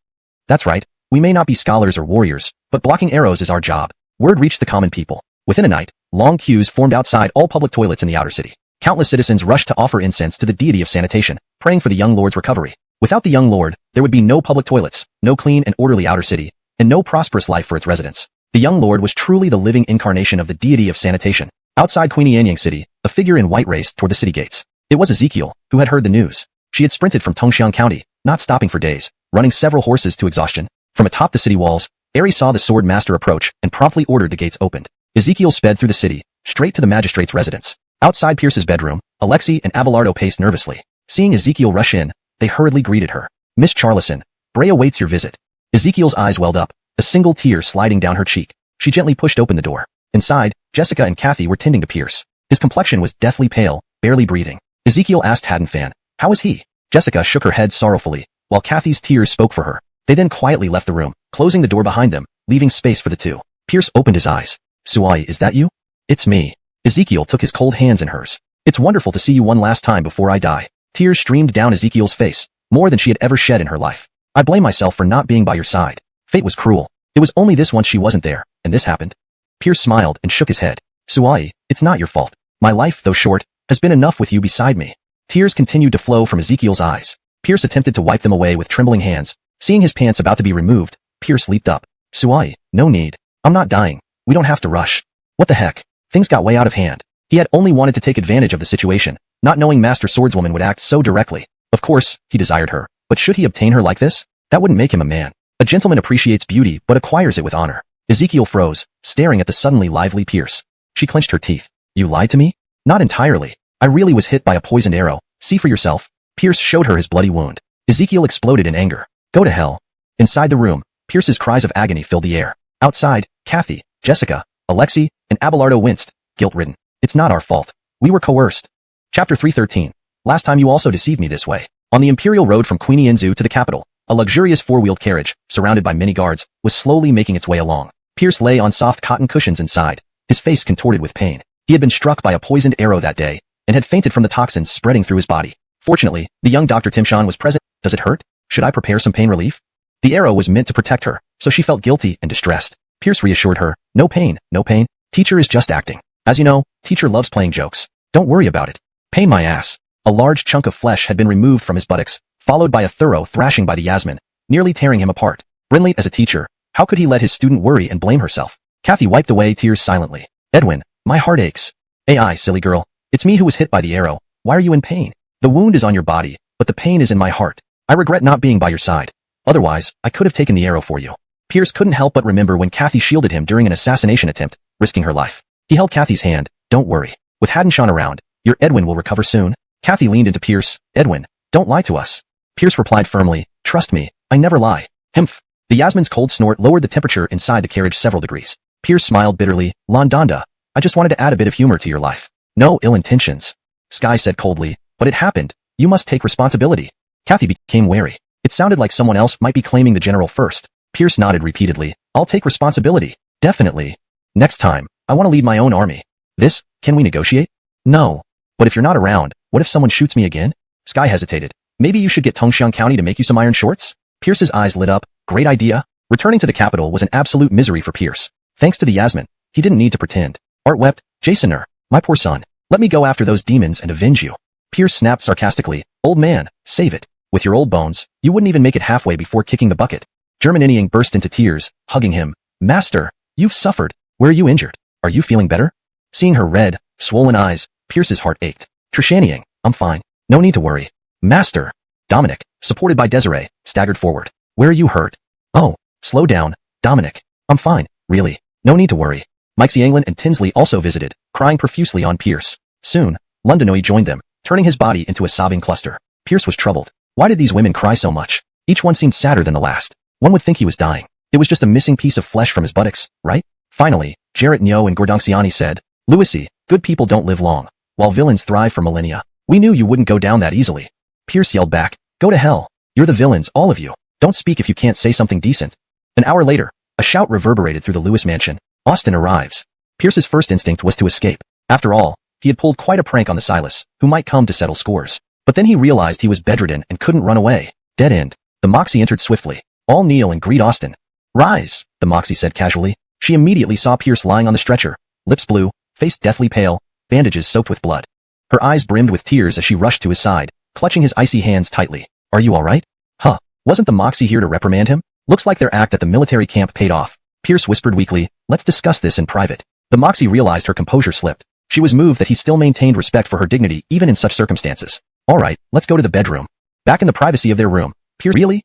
That's right. We may not be scholars or warriors, but blocking arrows is our job. Word reached the common people. Within a night, long queues formed outside all public toilets in the outer city. Countless citizens rushed to offer incense to the deity of sanitation, praying for the young lord's recovery. Without the young lord, there would be no public toilets, no clean and orderly outer city, and no prosperous life for its residents. The young lord was truly the living incarnation of the deity of sanitation. Outside Queenie Anyang City, a figure in white raced toward the city gates. It was Ezekiel, who had heard the news. She had sprinted from Tongxiang County, not stopping for days, running several horses to exhaustion. From atop the city walls, Ares saw the sword master approach and promptly ordered the gates opened. Ezekiel sped through the city, straight to the magistrate's residence. Outside Pierce's bedroom, Alexei and Abelardo paced nervously. Seeing Ezekiel rush in, they hurriedly greeted her. Miss Charlison, Bray awaits your visit. Ezekiel's eyes welled up, a single tear sliding down her cheek. She gently pushed open the door. Inside, Jessica and Kathy were tending to Pierce. His complexion was deathly pale, barely breathing. Ezekiel asked Haddon Fan, how is he? Jessica shook her head sorrowfully, while Kathy's tears spoke for her. They then quietly left the room, closing the door behind them, leaving space for the two. Pierce opened his eyes. Suai, is that you? It's me. Ezekiel took his cold hands in hers. It's wonderful to see you one last time before I die. Tears streamed down Ezekiel's face, more than she had ever shed in her life. I blame myself for not being by your side. Fate was cruel. It was only this once she wasn't there, and this happened. Pierce smiled and shook his head. Suai, it's not your fault. My life, though short, has been enough with you beside me. Tears continued to flow from Ezekiel's eyes. Pierce attempted to wipe them away with trembling hands. Seeing his pants about to be removed, Pierce leaped up. Suai, no need. I'm not dying. We don't have to rush. What the heck? Things got way out of hand. He had only wanted to take advantage of the situation, not knowing Master Swordswoman would act so directly. Of course, he desired her, but should he obtain her like this? That wouldn't make him a man. A gentleman appreciates beauty but acquires it with honor. Ezekiel froze, staring at the suddenly lively Pierce. She clenched her teeth. You lied to me? Not entirely. I really was hit by a poisoned arrow. See for yourself. Pierce showed her his bloody wound. Ezekiel exploded in anger. Go to hell. Inside the room, Pierce's cries of agony filled the air. Outside, Kathy, Jessica, Alexei, and Abelardo winced, guilt-ridden. It's not our fault. We were coerced. Chapter 313. Last time you also deceived me this way. On the Imperial Road from Queenie Enzu to the capital, a luxurious four-wheeled carriage, surrounded by many guards, was slowly making its way along. Pierce lay on soft cotton cushions inside, his face contorted with pain. He had been struck by a poisoned arrow that day, and had fainted from the toxins spreading through his body. Fortunately, the young Dr. Timshan was present. Does it hurt? Should I prepare some pain relief? The arrow was meant to protect her, so she felt guilty and distressed. Pierce reassured her, no pain, no pain. Teacher is just acting. As you know, teacher loves playing jokes. Don't worry about it. Pain my ass. A large chunk of flesh had been removed from his buttocks, followed by a thorough thrashing by the Yasmin, nearly tearing him apart. Brinley, as a teacher, how could he let his student worry and blame herself? Kathy wiped away tears silently. Edwin, my heart aches. AI, silly girl. It's me who was hit by the arrow. Why are you in pain? The wound is on your body, but the pain is in my heart. I regret not being by your side. Otherwise, I could have taken the arrow for you. Pierce couldn't help but remember when Kathy shielded him during an assassination attempt, risking her life. He held Kathy's hand. Don't worry. With Haddon Shan around, your Edwin will recover soon. Kathy leaned into Pierce. Edwin, don't lie to us. Pierce replied firmly, trust me, I never lie. Himph. The Yasmin's cold snort lowered the temperature inside the carriage several degrees. Pierce smiled bitterly. Landanda, I just wanted to add a bit of humor to your life. No ill intentions. Sky said coldly, but it happened. You must take responsibility. Kathy became wary. It sounded like someone else might be claiming the general first. Pierce nodded repeatedly. I'll take responsibility. Definitely. Next time, I want to lead my own army. This, can we negotiate? No. But if you're not around, what if someone shoots me again? Sky hesitated. Maybe you should get Tongxiang County to make you some iron shorts? Pierce's eyes lit up. Great idea. Returning to the capital was an absolute misery for Pierce. Thanks to the Yasmin, he didn't need to pretend. Art wept. Jasoner, my poor son. Let me go after those demons and avenge you. Pierce snapped sarcastically. Old man, save it. With your old bones, you wouldn't even make it halfway before kicking the bucket. Germaniniang burst into tears, hugging him. Master, you've suffered. Where are you injured? Are you feeling better? Seeing her red, swollen eyes, Pierce's heart ached. Trishaniang, I'm fine. No need to worry. Master. Dominic, supported by Desiree, staggered forward. Where are you hurt? Oh, slow down, Dominic. I'm fine, really. No need to worry. Mike Xianglin and Tinsley also visited, crying profusely on Pierce. Soon, Londonoi joined them, turning his body into a sobbing cluster. Pierce was troubled. Why did these women cry so much? Each one seemed sadder than the last. One would think he was dying. It was just a missing piece of flesh from his buttocks, right? Finally, Jarrett Nyo and Gordonxiani said, Louisi, good people don't live long, while villains thrive for millennia. We knew you wouldn't go down that easily. Pierce yelled back, go to hell. You're the villains, all of you. Don't speak if you can't say something decent. An hour later, a shout reverberated through the Lewis mansion. Austin arrives. Pierce's first instinct was to escape. After all, he had pulled quite a prank on the Silas, who might come to settle scores. But then he realized he was bedridden and couldn't run away. Dead end. The Moxie entered swiftly. All kneel and greet Austin. Rise, the Moxie said casually. She immediately saw Pierce lying on the stretcher, lips blue, face deathly pale, bandages soaked with blood. Her eyes brimmed with tears as she rushed to his side, clutching his icy hands tightly. Are you all right? Huh. Wasn't the Moxie here to reprimand him? Looks like their act at the military camp paid off. Pierce whispered weakly, let's discuss this in private. The Moxie realized her composure slipped. She was moved that he still maintained respect for her dignity even in such circumstances. All right, let's go to the bedroom. Back in the privacy of their room. Pierce, really?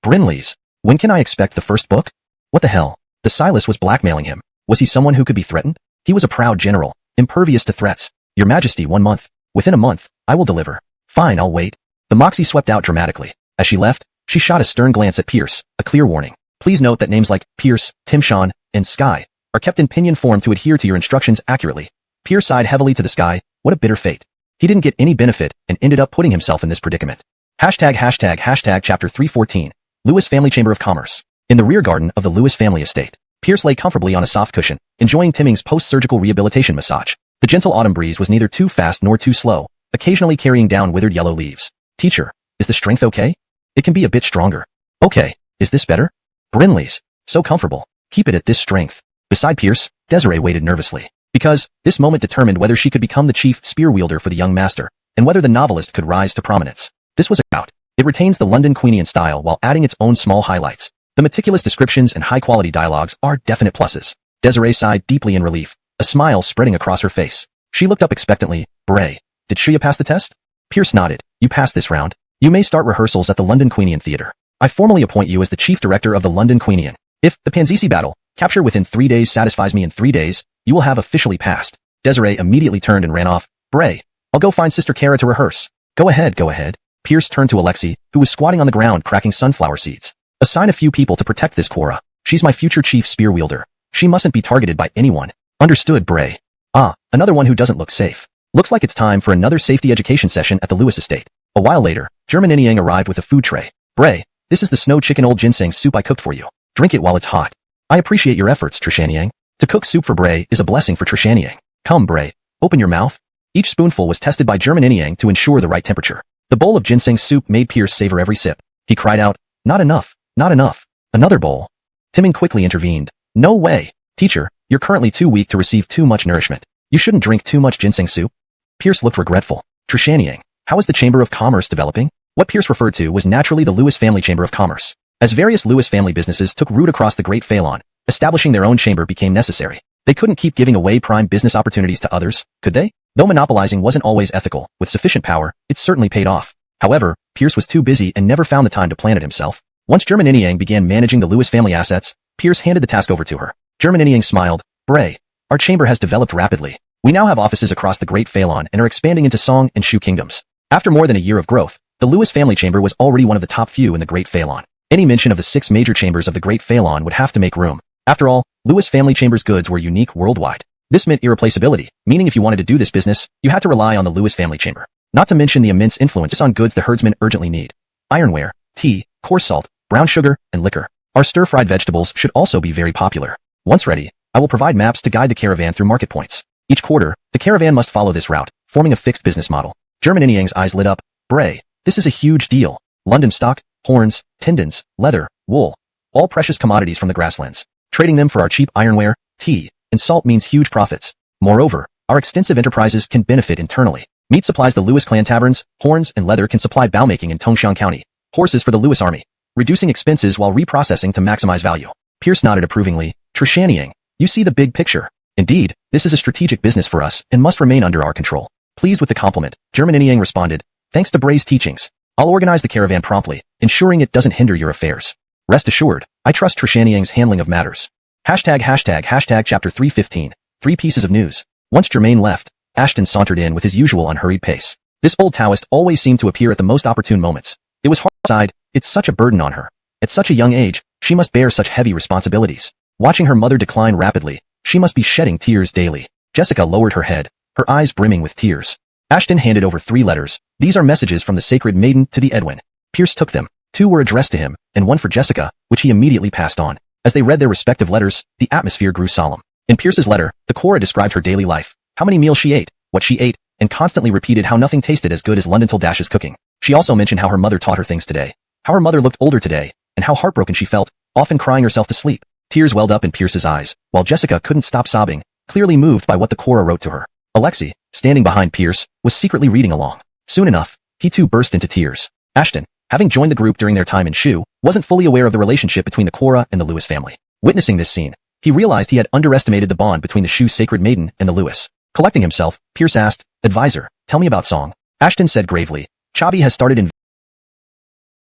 Brinley's. When can I expect the first book? What the hell? The Silas was blackmailing him. Was he someone who could be threatened? He was a proud general, impervious to threats. Your Majesty, 1 month. Within a month, I will deliver. Fine, I'll wait. The Moxie swept out dramatically. As she left, she shot a stern glance at Pierce, a clear warning. Please note that names like Pierce, Timshawn, and Sky are kept in pinyin form to adhere to your instructions accurately. Pierce sighed heavily to the sky. What a bitter fate. He didn't get any benefit and ended up putting himself in this predicament. Hashtag chapter 314. Lewis Family Chamber of Commerce. In the rear garden of the Lewis family estate, Pierce lay comfortably on a soft cushion, enjoying Timming's post-surgical rehabilitation massage. The gentle autumn breeze was neither too fast nor too slow, occasionally carrying down withered yellow leaves. Teacher, is the strength okay? It can be a bit stronger. Okay, is this better? Brinley's. So comfortable. Keep it at this strength. Beside Pierce, Desiree waited nervously. Because, this moment determined whether she could become the chief spear wielder for the young master, and whether the novelist could rise to prominence. This was a bout. It retains the London Queenian style while adding its own small highlights. The meticulous descriptions and high-quality dialogues are definite pluses. Desiree sighed deeply in relief, a smile spreading across her face. She looked up expectantly. Bray, did Shia pass the test? Pierce nodded. You passed this round. You may start rehearsals at the London Queenian Theatre. I formally appoint you as the chief director of the London Queenian. If the Panzisi battle, capture within 3 days satisfies me in 3 days, you will have officially passed. Desiree immediately turned and ran off. Bray, I'll go find Sister Kara to rehearse. Go ahead, go ahead. Pierce turned to Alexei, who was squatting on the ground cracking sunflower seeds. Assign a few people to protect this Cora. She's my future chief spear wielder. She mustn't be targeted by anyone. Understood, Bray. Ah, another one who doesn't look safe. Looks like it's time for another safety education session at the Lewis estate. A while later, German Inyang arrived with a food tray. Bray, this is the snow chicken old ginseng soup I cooked for you. Drink it while it's hot. I appreciate your efforts, Trishanyang. To cook soup for Bray is a blessing for Trishanyang. Come, Bray, open your mouth. Each spoonful was tested by German Inyang to ensure the right temperature. The bowl of ginseng soup made Pierce savor every sip. He cried out, not enough, not enough. Another bowl. Timming quickly intervened. No way. Teacher, you're currently too weak to receive too much nourishment. You shouldn't drink too much ginseng soup. Pierce looked regretful. Trishanyang, how is the Chamber of Commerce developing? What Pierce referred to was naturally the Lewis Family Chamber of Commerce. As various Lewis family businesses took root across the Great Phelan, establishing their own chamber became necessary. They couldn't keep giving away prime business opportunities to others, could they? Though monopolizing wasn't always ethical, with sufficient power, it certainly paid off. However, Pierce was too busy and never found the time to plan it himself. Once German Inyang began managing the Lewis family assets, Pierce handed the task over to her. German Inyang smiled. Bray, our chamber has developed rapidly. We now have offices across the Great Phelan and are expanding into Song and Shu kingdoms. After more than a year of growth, the Lewis family chamber was already one of the top few in the Great Phelan. Any mention of the 6 major chambers of the Great Phelan would have to make room. After all, Lewis family chamber's goods were unique worldwide. This meant irreplaceability, meaning if you wanted to do this business, you had to rely on the Lewis family chamber. Not to mention the immense influence on goods the herdsmen urgently need. Ironware, tea, coarse salt, brown sugar, and liquor. Our stir-fried vegetables should also be very popular. Once ready, I will provide maps to guide the caravan through market points. Each quarter, the caravan must follow this route, forming a fixed business model. German Inyang's eyes lit up. Bray, this is a huge deal. London stock, horns, tendons, leather, wool. All precious commodities from the grasslands. Trading them for our cheap ironware, tea, and salt means huge profits. Moreover, our extensive enterprises can benefit internally. Meat supplies the Lewis clan taverns, horns and leather can supply bow-making in Tongshan County. Horses for the Lewis army. Reducing expenses while reprocessing to maximize value. Pierce nodded approvingly. Trishanyang, you see the big picture. Indeed, this is a strategic business for us and must remain under our control. Pleased with the compliment, German Inyang responded. Thanks to Bray's teachings, I'll organize the caravan promptly, ensuring it doesn't hinder your affairs. Rest assured, I trust Trishanyang's handling of matters. Hashtag chapter 315. 3 pieces of news. Once Germain left, Ashton sauntered in with his usual unhurried pace. This old Taoist always seemed to appear at the most opportune moments. It was hard to decide, it's such a burden on her. At such a young age, she must bear such heavy responsibilities. Watching her mother decline rapidly, she must be shedding tears daily. Jessica lowered her head, her eyes brimming with tears. Ashton handed over 3 letters. These are messages from the Sacred Maiden to the Edwin. Pierce took them. 2 were addressed to him, and 1 for Jessica, which he immediately passed on. As they read their respective letters, the atmosphere grew solemn. In Pierce's letter, the Quora described her daily life, how many meals she ate, what she ate, and constantly repeated how nothing tasted as good as London-Dash's cooking. She also mentioned how her mother taught her things today, how her mother looked older today, and how heartbroken she felt, often crying herself to sleep. Tears welled up in Pierce's eyes, while Jessica couldn't stop sobbing, clearly moved by what the Quora wrote to her. Alexei, standing behind Pierce, was secretly reading along. Soon enough, he too burst into tears. Ashton, having joined the group during their time in Shu, wasn't fully aware of the relationship between the Quora and the Lewis family. Witnessing this scene, he realized he had underestimated the bond between the Shu sacred maiden and the Lewis. Collecting himself, Pierce asked, "Advisor, tell me about Song." Ashton said gravely, "Chabi has started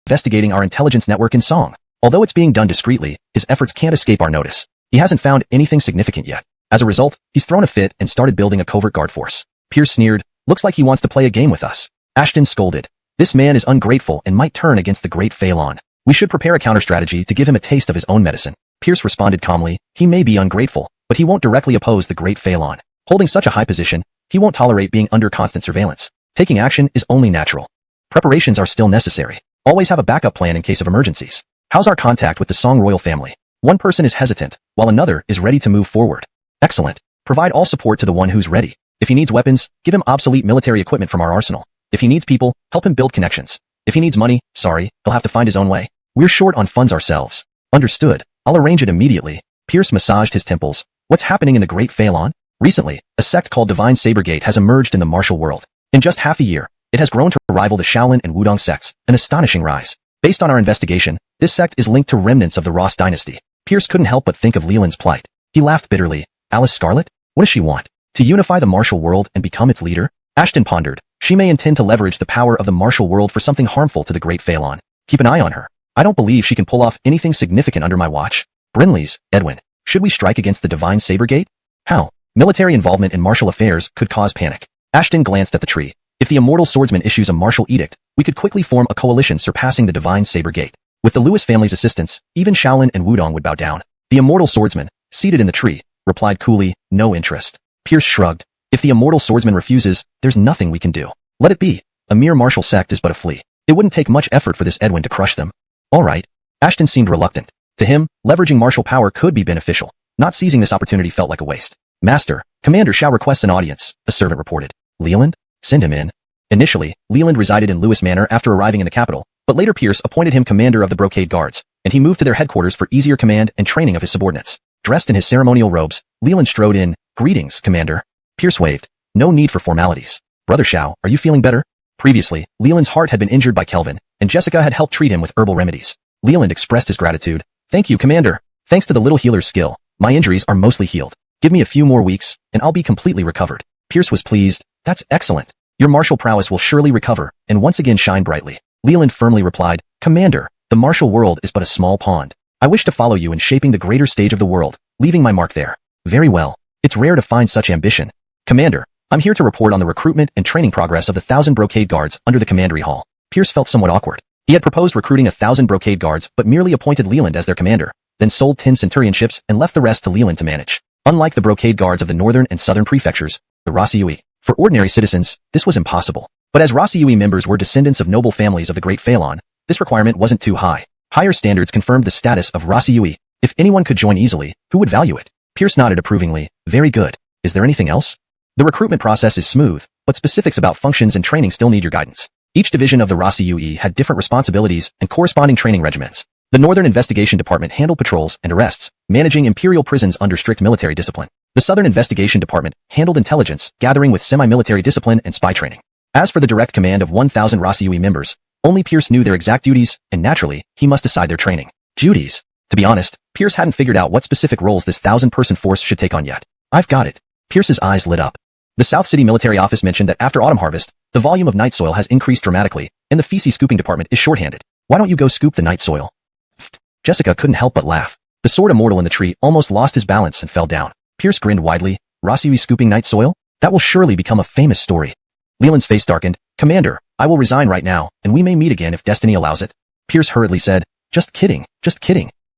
investigating our intelligence network in Song. Although it's being done discreetly, his efforts can't escape our notice. He hasn't found anything significant yet. As a result, he's thrown a fit and started building a covert guard force." Pierce sneered, "Looks like he wants to play a game with us." Ashton scolded, "This man is ungrateful and might turn against the great Phelan. We should prepare a counter-strategy to give him a taste of his own medicine." Pierce responded calmly, "He may be ungrateful, but he won't directly oppose the great Phelan. Holding such a high position, he won't tolerate being under constant surveillance. Taking action is only natural. Preparations are still necessary. Always have a backup plan in case of emergencies. How's our contact with the Song royal family? One person is hesitant, while another is ready to move forward. Excellent. Provide all support to the one who's ready. If he needs weapons, give him obsolete military equipment from our arsenal. If he needs people, help him build connections. If he needs money, sorry, he'll have to find his own way. We're short on funds ourselves." "Understood. I'll arrange it immediately." Pierce massaged his temples. "What's happening in the great Phelan?" "Recently, a sect called Divine Sabergate has emerged in the martial world. In just half a year, it has grown to rival the Shaolin and Wudong sects, an astonishing rise. Based on our investigation, this sect is linked to remnants of the Zhou Dynasty." Pierce couldn't help but think of Leland's plight. He laughed bitterly. "Alice Scarlet? What does she want? To unify the martial world and become its leader?" Ashton pondered. "She may intend to leverage the power of the martial world for something harmful to the great Phelan. Keep an eye on her. I don't believe she can pull off anything significant under my watch." Brinley's, Edwin. "Should we strike against the Divine Sabergate?" "How?" "Military involvement in martial affairs could cause panic." Ashton glanced at the tree. "If the immortal swordsman issues a martial edict, we could quickly form a coalition surpassing the Divine Sabergate. With the Lewis family's assistance, even Shaolin and Wudong would bow down." The immortal swordsman, seated in the tree, replied coolly, "No interest." Pierce shrugged. "If the immortal swordsman refuses, there's nothing we can do. Let it be. A mere martial sect is but a flea. It wouldn't take much effort for this Edwin to crush them." "All right." Ashton seemed reluctant. To him, leveraging martial power could be beneficial. Not seizing this opportunity felt like a waste. "Master, Commander shall request an audience," the servant reported. "Leland? Send him in." Initially, Leland resided in Lewis Manor after arriving in the capital, but later Pierce appointed him commander of the Brocade Guards, and he moved to their headquarters for easier command and training of his subordinates. Dressed in his ceremonial robes, Leland strode in. "Greetings, Commander." Pierce waved. "No need for formalities. Brother Shao, are you feeling better?" Previously, Leland's heart had been injured by Kelvin, and Jessica had helped treat him with herbal remedies. Leland expressed his gratitude. "Thank you, Commander. Thanks to the little healer's skill, my injuries are mostly healed. Give me a few more weeks, and I'll be completely recovered." Pierce was pleased. "That's excellent. Your martial prowess will surely recover, and once again shine brightly." Leland firmly replied, "Commander, the martial world is but a small pond. I wish to follow you in shaping the greater stage of the world, leaving my mark there." "Very well. It's rare to find such ambition. Commander, I'm here to report on the recruitment and training progress of the 1,000 Brocade Guards under the Commandery Hall." Pierce felt somewhat awkward. He had proposed recruiting 1,000 Brocade Guards but merely appointed Leland as their commander, then sold 10 Centurionships and left the rest to Leland to manage. Unlike the Brocade Guards of the northern and southern prefectures, the Rasiyui, for ordinary citizens, this was impossible. But as Rasiyui members were descendants of noble families of the Great Phelan, this requirement wasn't too high. Higher standards confirmed the status of Rasiyui. If anyone could join easily, who would value it? Pierce nodded approvingly. "Very good. Is there anything else?" "The recruitment process is smooth, but specifics about functions and training still need your guidance." Each division of the Rasiyui had different responsibilities and corresponding training regiments. The Northern Investigation Department handled patrols and arrests, managing imperial prisons under strict military discipline. The Southern Investigation Department handled intelligence, gathering with semi-military discipline and spy training. As for the direct command of 1,000 Rasiyui members, only Pierce knew their exact duties, and naturally, he must decide their training. Duties. To be honest, Pierce hadn't figured out what specific roles this 1,000-person force should take on yet. "I've got it." Pierce's eyes lit up. The South City Military Office mentioned that after autumn harvest, the volume of night soil has increased dramatically, and the feces scooping department is shorthanded. "Why don't you go scoop the night soil?" Jessica couldn't help but laugh. The sword immortal in the tree almost lost his balance and fell down. Pierce grinned widely. "Rasiyui scooping night soil? That will surely become a famous story." Leland's face darkened. "Commander, I will resign right now, and we may meet again if destiny allows it." Pierce hurriedly said, Just kidding.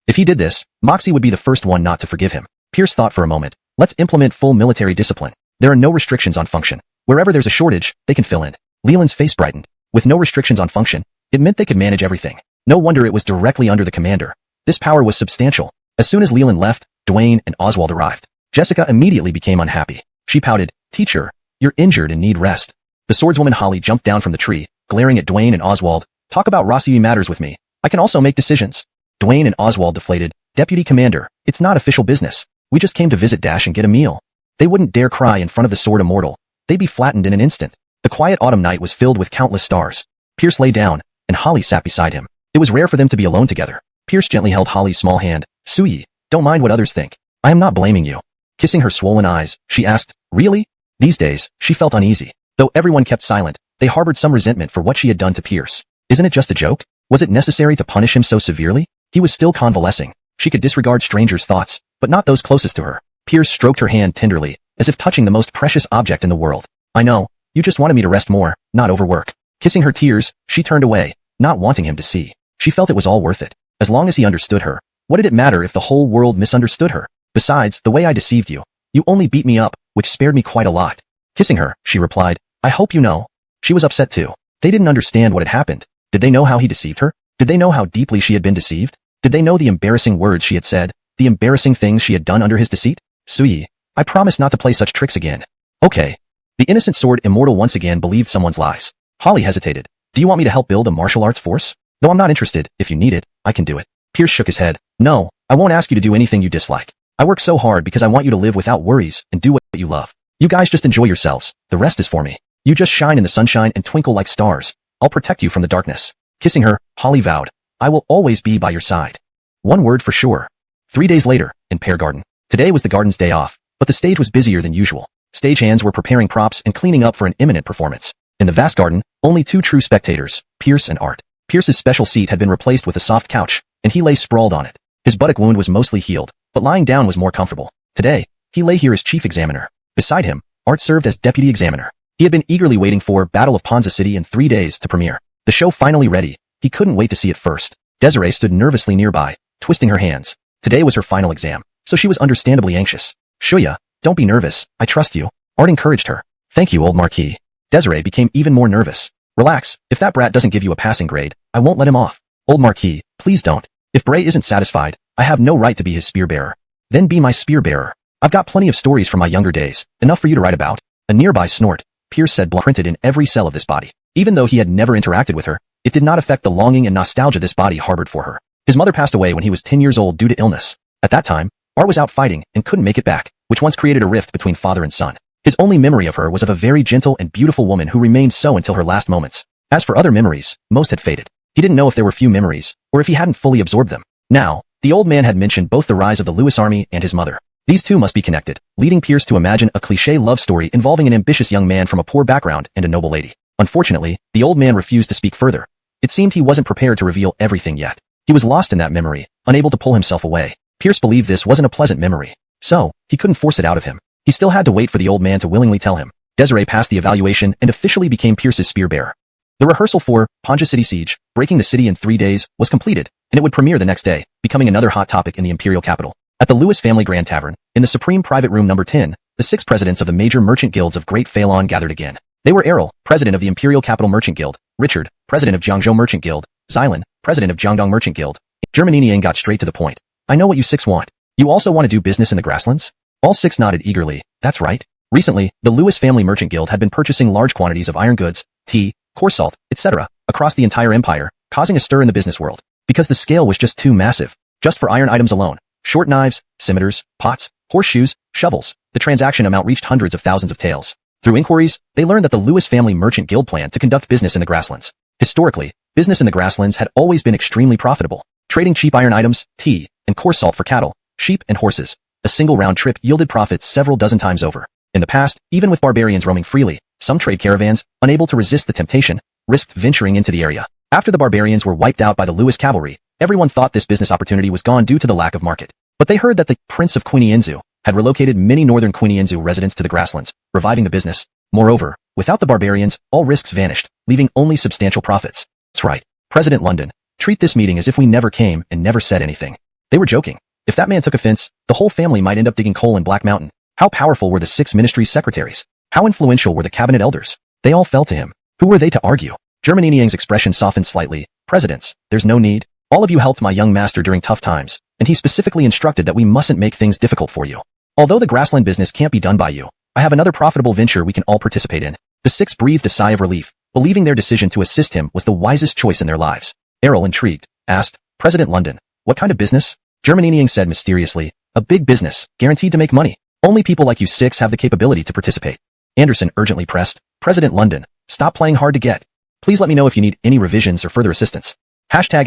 If he did this, Moxie would be the first one not to forgive him." Pierce thought for a moment. "Let's implement full military discipline. There are no restrictions on function. Wherever there's a shortage, they can fill in." Leland's face brightened. With no restrictions on function, it meant they could manage everything. No wonder it was directly under the commander. This power was substantial. As soon as Leland left, Dwayne and Oswald arrived. Jessica immediately became unhappy. She pouted, "Teacher, you're injured and need rest." The swordswoman Holly jumped down from the tree, glaring at Dwayne and Oswald. "Talk about Rossi matters with me. I can also make decisions." Dwayne and Oswald deflated. "Deputy Commander, it's not official business. We just came to visit Dash and get a meal." They wouldn't dare cry in front of the sword immortal. They'd be flattened in an instant. The quiet autumn night was filled with countless stars. Pierce lay down, and Holly sat beside him. It was rare for them to be alone together. Pierce gently held Holly's small hand. "Suyi, don't mind what others think. I am not blaming you." Kissing her swollen eyes, she asked, "Really?" These days, she felt uneasy. Though everyone kept silent, they harbored some resentment for what she had done to Pierce. Isn't it just a joke? Was it necessary to punish him so severely? He was still convalescing. She could disregard strangers' thoughts, but not those closest to her. Pierce stroked her hand tenderly, as if touching the most precious object in the world. "I know, you just wanted me to rest more, not overwork." Kissing her tears, she turned away, not wanting him to see. She felt it was all worth it. As long as he understood her, what did it matter if the whole world misunderstood her? Besides, the way I deceived you, you only beat me up, which spared me quite a lot. Kissing her, she replied, "I hope you know." She was upset too. They didn't understand what had happened. Did they know how he deceived her? Did they know how deeply she had been deceived? Did they know the embarrassing words she had said, the embarrassing things she had done under his deceit? "Suyi, I promise not to play such tricks again." "Okay." The innocent sword immortal once again believed someone's lies. Holly hesitated. "Do you want me to help build a martial arts force? Though I'm not interested, if you need it, I can do it." Pierce shook his head. "No, I won't ask you to do anything you dislike. I work so hard because I want you to live without worries and do what you love. You guys just enjoy yourselves. The rest is for me. You just shine in the sunshine and twinkle like stars. I'll protect you from the darkness." Kissing her, Holly vowed, "I will always be by your side." One word for sure. 3 days later, in Pear Garden. Today was the garden's day off, but the stage was busier than usual. Stagehands were preparing props and cleaning up for an imminent performance. In the vast garden, only 2 true spectators, Pierce and Art. Pierce's special seat had been replaced with a soft couch, and he lay sprawled on it. His buttock wound was mostly healed, but lying down was more comfortable. Today, he lay here as chief examiner. Beside him, Art served as deputy examiner. He had been eagerly waiting for Battle of Ponza City in 3 days to premiere. The show finally ready. He couldn't wait to see it first. Desiree stood nervously nearby, twisting her hands. Today was her final exam, so she was understandably anxious. "Shuya, don't be nervous. I trust you." Art encouraged her. "Thank you, old Marquis." Desiree became even more nervous. "Relax. If that brat doesn't give you a passing grade, I won't let him off." "Old Marquis, please don't. If Bray isn't satisfied, I have no right to be his spear-bearer." "Then be my spear-bearer. I've got plenty of stories from my younger days, enough for you to write about." A nearby snort, Pierce said, printed in every cell of this body. Even though he had never interacted with her, it did not affect the longing and nostalgia this body harbored for her. His mother passed away when he was 10 years old due to illness. At that time, Art was out fighting and couldn't make it back, which once created a rift between father and son. His only memory of her was of a very gentle and beautiful woman who remained so until her last moments. As for other memories, most had faded. He didn't know if there were few memories, or if he hadn't fully absorbed them. Now, the old man had mentioned both the rise of the Lewis army and his mother. These two must be connected, leading Pierce to imagine a cliché love story involving an ambitious young man from a poor background and a noble lady. Unfortunately, the old man refused to speak further. It seemed he wasn't prepared to reveal everything yet. He was lost in that memory, unable to pull himself away. Pierce believed this wasn't a pleasant memory. So, he couldn't force it out of him. He still had to wait for the old man to willingly tell him. Desiree passed the evaluation and officially became Pierce's spear-bearer. The rehearsal for Ponja City Siege, breaking the city in 3 days, was completed, and it would premiere the next day, becoming another hot topic in the imperial capital. At the Lewis Family Grand Tavern, in the Supreme Private Room number 10, the 6 presidents of the major merchant guilds of Great Phalon gathered again. They were Errol, president of the Imperial Capital Merchant Guild, Richard, president of Jiangzhou Merchant Guild, Xilan, president of Jiangdong Merchant Guild. Germaninian got straight to the point. "I know what you 6 want. You also want to do business in the grasslands?" All 6 nodded eagerly. "That's right." Recently, the Lewis Family Merchant Guild had been purchasing large quantities of iron goods, tea, coarse salt, etc., across the entire empire, causing a stir in the business world. Because the scale was just too massive. Just for iron items alone. Short knives, scimitars, pots, horseshoes, shovels. The transaction amount reached hundreds of thousands of taels. Through inquiries, they learned that the Lewis Family Merchant Guild planned to conduct business in the grasslands. Historically, business in the grasslands had always been extremely profitable. Trading cheap iron items, tea, and coarse salt for cattle, sheep, and horses. A single round trip yielded profits several dozen times over. In the past, even with barbarians roaming freely, some trade caravans, unable to resist the temptation, risked venturing into the area. After the barbarians were wiped out by the Lewis cavalry, everyone thought this business opportunity was gone due to the lack of market. But they heard that the Prince of Quinienzu had relocated many northern Quinienzu residents to the grasslands, reviving the business. Moreover, without the barbarians, all risks vanished, leaving only substantial profits. That's right. President London, treat this meeting as if we never came and never said anything. They were joking. If that man took offense, the whole family might end up digging coal in Black Mountain. How powerful were the 6 ministry secretaries? How influential were the cabinet elders? They all fell to him. Who were they to argue? Germaniniang's expression softened slightly. "Presidents, there's no need. All of you helped my young master during tough times, and he specifically instructed that we mustn't make things difficult for you. Although the grassland business can't be done by you, I have another profitable venture we can all participate in. The six breathed a sigh of relief, believing their decision to assist him was the wisest choice in their lives. Errol, intrigued, asked, President London, what kind of business? Germanining said mysteriously, a big business, guaranteed to make money. Only people like you six have the capability to participate. Anderson urgently pressed, President London, stop playing hard to get. Please let me know if you need any revisions or further assistance. Hashtag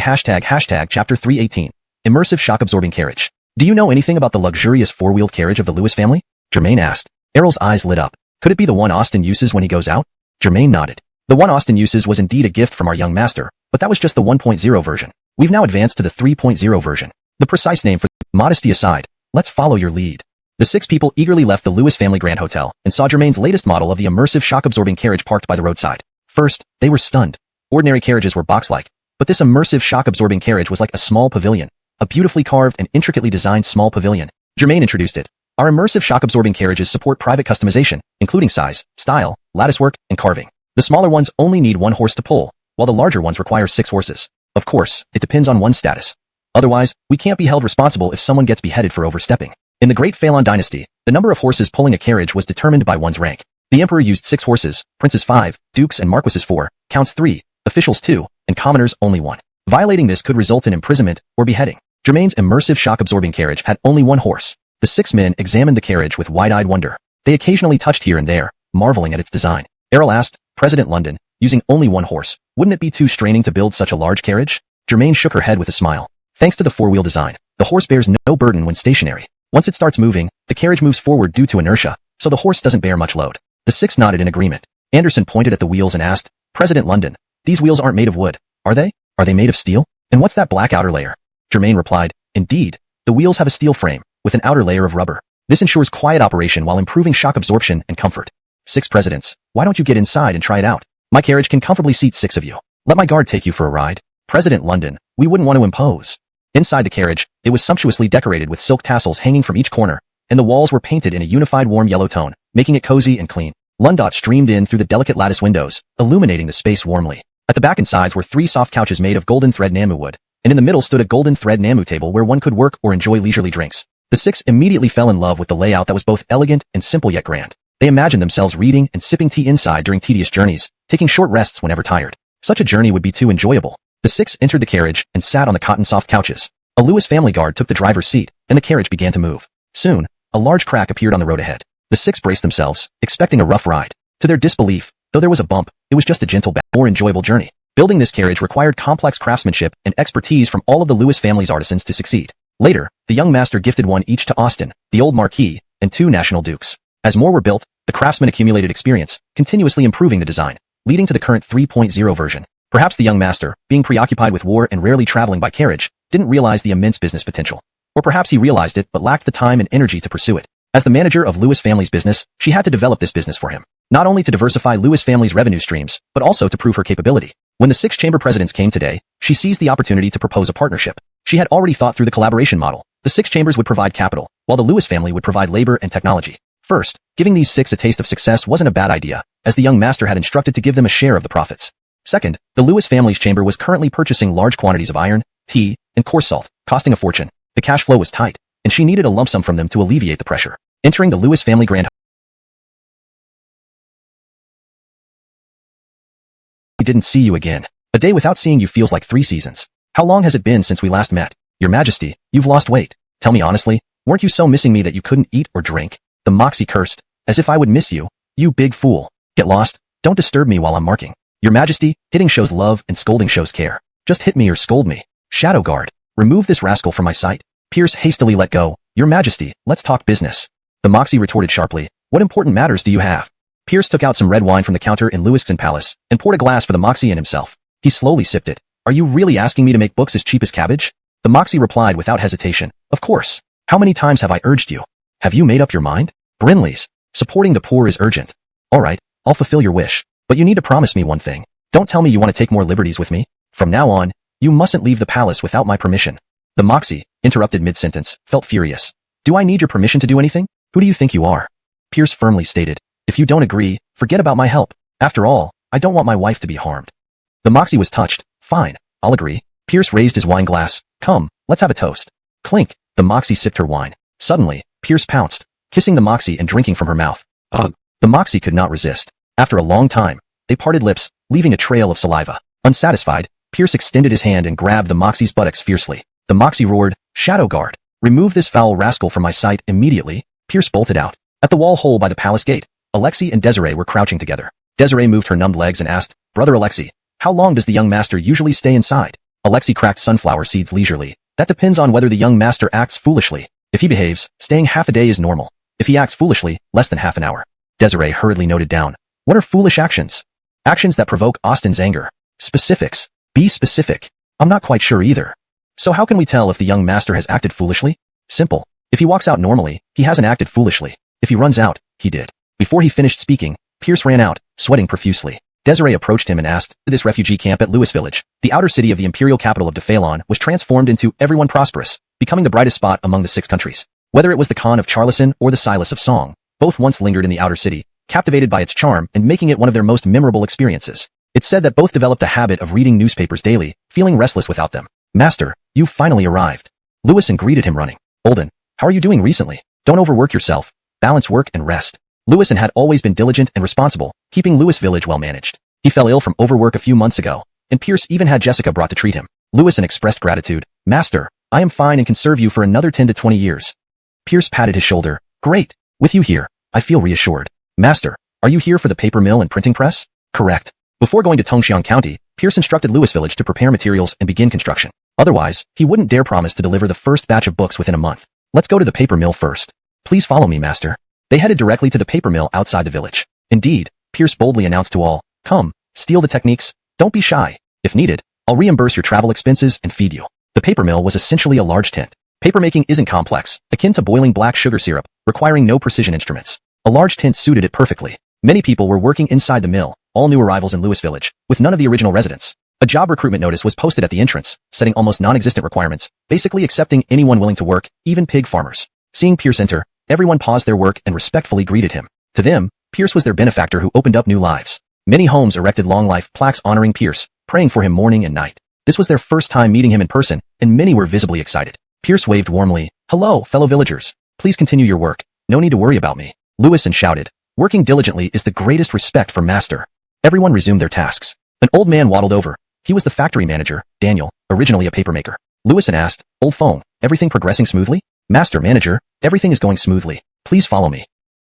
chapter 318. Immersive shock-absorbing carriage. Do you know anything about the luxurious four-wheeled carriage of the Lewis family? Germain asked. Errol's eyes lit up. Could it be the one Austin uses when he goes out? Germain nodded. The one Austin uses was indeed a gift from our young master, but that was just the 1.0 version. We've now advanced to the 3.0 version. The precise name for modesty aside, let's follow your lead. The six people eagerly left the Lewis family Grand Hotel and saw Germain's latest model of the immersive shock-absorbing carriage parked by the roadside. First, they were stunned. Ordinary carriages were box-like, but this immersive shock-absorbing carriage was like a small pavilion, a beautifully carved and intricately designed small pavilion. Germain introduced it. Our immersive shock-absorbing carriages support private customization, including size, style, latticework, and carving. The smaller ones only need 1 horse to pull, while the larger ones require 6 horses. Of course, it depends on one's status. Otherwise, we can't be held responsible if someone gets beheaded for overstepping. In the Great Phalon Dynasty, the number of horses pulling a carriage was determined by one's rank. The emperor used 6 horses, princes 5, dukes and marquises 4, counts 3, officials 2, and commoners only 1. Violating this could result in imprisonment or beheading. Germain's immersive shock-absorbing carriage had only 1 horse. The 6 men examined the carriage with wide-eyed wonder. They occasionally touched here and there, marveling at its design. Errol asked, President London, using only 1 horse, wouldn't it be too straining to build such a large carriage? Germain shook her head with a smile. Thanks to the 4-wheel design, the horse bears no burden when stationary. Once it starts moving, the carriage moves forward due to inertia, so the horse doesn't bear much load. The 6 nodded in agreement. Anderson pointed at the wheels and asked, President London, these wheels aren't made of wood, are they? Are they made of steel? And what's that black outer layer? Germain replied, Indeed, the wheels have a steel frame, with an outer layer of rubber. This ensures quiet operation while improving shock absorption and comfort. 6 presidents, why don't you get inside and try it out? My carriage can comfortably seat 6 of you. Let my guard take you for a ride. President London, we wouldn't want to impose. Inside the carriage, it was sumptuously decorated with silk tassels hanging from each corner, and the walls were painted in a unified warm yellow tone, making it cozy and clean. Lundot streamed in through the delicate lattice windows, illuminating the space warmly. At the back and sides were 3 soft couches made of golden thread namu wood, and in the middle stood a golden thread namu table where one could work or enjoy leisurely drinks. The 6 immediately fell in love with the layout that was both elegant and simple yet grand. They imagined themselves reading and sipping tea inside during tedious journeys, taking short rests whenever tired. Such a journey would be too enjoyable. The 6 entered the carriage and sat on the cotton soft couches. A Lewis family guard took the driver's seat, and the carriage began to move. Soon, a large crack appeared on the road ahead. The 6 braced themselves, expecting a rough ride. To their disbelief, though there was a bump, it was just a gentle, more enjoyable journey. Building this carriage required complex craftsmanship and expertise from all of the Lewis family's artisans to succeed. Later, the young master gifted one each to Austin, the old marquis, and 2 national dukes. As more were built, the craftsmen accumulated experience, continuously improving the design, leading to the current 3.0 version. Perhaps the young master, being preoccupied with war and rarely traveling by carriage, didn't realize the immense business potential. Or perhaps he realized it but lacked the time and energy to pursue it. As the manager of Lewis family's business, she had to develop this business for him. Not only to diversify Lewis family's revenue streams, but also to prove her capability. When the 6 chamber presidents came today, she seized the opportunity to propose a partnership. She had already thought through the collaboration model. The 6 chambers would provide capital, while the Lewis family would provide labor and technology. First, giving these 6 a taste of success wasn't a bad idea, as the young master had instructed to give them a share of the profits. Second, the Lewis family's chamber was currently purchasing large quantities of iron, tea, and coarse salt, costing a fortune. The cash flow was tight, and she needed a lump sum from them to alleviate the pressure. Entering the Lewis family grand I didn't see you again. A day without seeing you feels like 3 seasons. How long has it been since we last met? Your Majesty, you've lost weight. Tell me honestly, weren't you so missing me that you couldn't eat or drink? The Moxie cursed. As if I would miss you. You big fool. Get lost. Don't disturb me while I'm marking. Your Majesty, hitting shows love and scolding shows care. Just hit me or scold me. Shadow Guard. Remove this rascal from my sight. Pierce hastily let go. Your Majesty, let's talk business. The Moxie retorted sharply. What important matters do you have? Pierce took out some red wine from the counter in Lewiston Palace and poured a glass for the Moxie and himself. He slowly sipped it. Are you really asking me to make books as cheap as cabbage? The Moxie replied without hesitation. Of course. How many times have I urged you? Have you made up your mind? Brinley's. Supporting the poor is urgent. All right, I'll fulfill your wish. But you need to promise me one thing. Don't tell me you want to take more liberties with me. From now on, you mustn't leave the palace without my permission. The Moxie, interrupted mid-sentence, felt furious. Do I need your permission to do anything? Who do you think you are? Pierce firmly stated. If you don't agree, forget about my help. After all, I don't want my wife to be harmed. The Moxie was touched. Fine, I'll agree. Pierce raised his wine glass. Come, let's have a toast. Clink. The Moxie sipped her wine. Suddenly, Pierce pounced. kissing the Moxie and drinking from her mouth. Ugh. The Moxie could not resist. After a long time, they parted lips, leaving a trail of saliva. Unsatisfied, Pierce extended his hand and grabbed the Moxie's buttocks fiercely. The Moxie roared, "Shadow Guard! Remove this foul rascal from my sight immediately." Pierce bolted out. At the wall hole by the palace gate, Alexei and Desiree were crouching together. Desiree moved her numbed legs and asked, "Brother Alexei, how long does the young master usually stay inside?" Alexei cracked sunflower seeds leisurely. "That depends on whether the young master acts foolishly. If he behaves, staying half a day is normal. If he acts foolishly, less than half an hour." Desiree hurriedly noted down. "What are foolish actions?" "Actions that provoke Austin's anger." "Specifics. Be specific." "I'm not quite sure either." "So how can we tell if the young master has acted foolishly?" "Simple. If he walks out normally, he hasn't acted foolishly. If he runs out, he did." Before he finished speaking, Pierce ran out, sweating profusely. Desiree approached him and asked, "This refugee camp at Lewis Village, the outer city of the imperial capital of Defalon, was transformed into everyone prosperous, becoming the brightest spot among the 6 countries. Whether it was the Khan of Charleston or the Silas of Song, both once lingered in the outer city, captivated by its charm and making it one of their most memorable experiences. It's said that both developed a habit of reading newspapers daily, feeling restless without them. Master, you've finally arrived." Lewison greeted him running. "Olden, how are you doing recently? Don't overwork yourself. Balance work and rest." Lewison had always been diligent and responsible, keeping Lewis Village well managed. He fell ill from overwork a few months ago, and Pierce even had Jessica brought to treat him. Lewison expressed gratitude. "Master, I am fine and can serve you for another 10 to 20 years. Pierce patted his shoulder. "Great. With you here, I feel reassured." "Master, are you here for the paper mill and printing press?" "Correct." Before going to Tongxiang County, Pierce instructed Lewis Village to prepare materials and begin construction. Otherwise, he wouldn't dare promise to deliver the first batch of books within a month. "Let's go to the paper mill first." "Please follow me, master." They headed directly to the paper mill outside the village. Indeed, Pierce boldly announced to all, "Come, steal the techniques. Don't be shy. If needed, I'll reimburse your travel expenses and feed you." The paper mill was essentially a large tent. Papermaking isn't complex, akin to boiling black sugar syrup, requiring no precision instruments. A large tent suited it perfectly. Many people were working inside the mill, all new arrivals in Lewis Village, with none of the original residents. A job recruitment notice was posted at the entrance, setting almost non-existent requirements, basically accepting anyone willing to work, even pig farmers. Seeing Pierce enter, everyone paused their work and respectfully greeted him. To them, Pierce was their benefactor who opened up new lives. Many homes erected long life plaques honoring Pierce, praying for him morning and night. This was their first time meeting him in person, and many were visibly excited. Pierce waved warmly. "Hello, fellow villagers. Please continue your work. No need to worry about me." Lewison shouted. "Working diligently is the greatest respect for master." Everyone resumed their tasks. An old man waddled over. He was the factory manager, Daniel, originally a papermaker. Lewison asked, "Old Fong, everything progressing smoothly?" "Master manager, everything is going smoothly. Please follow me."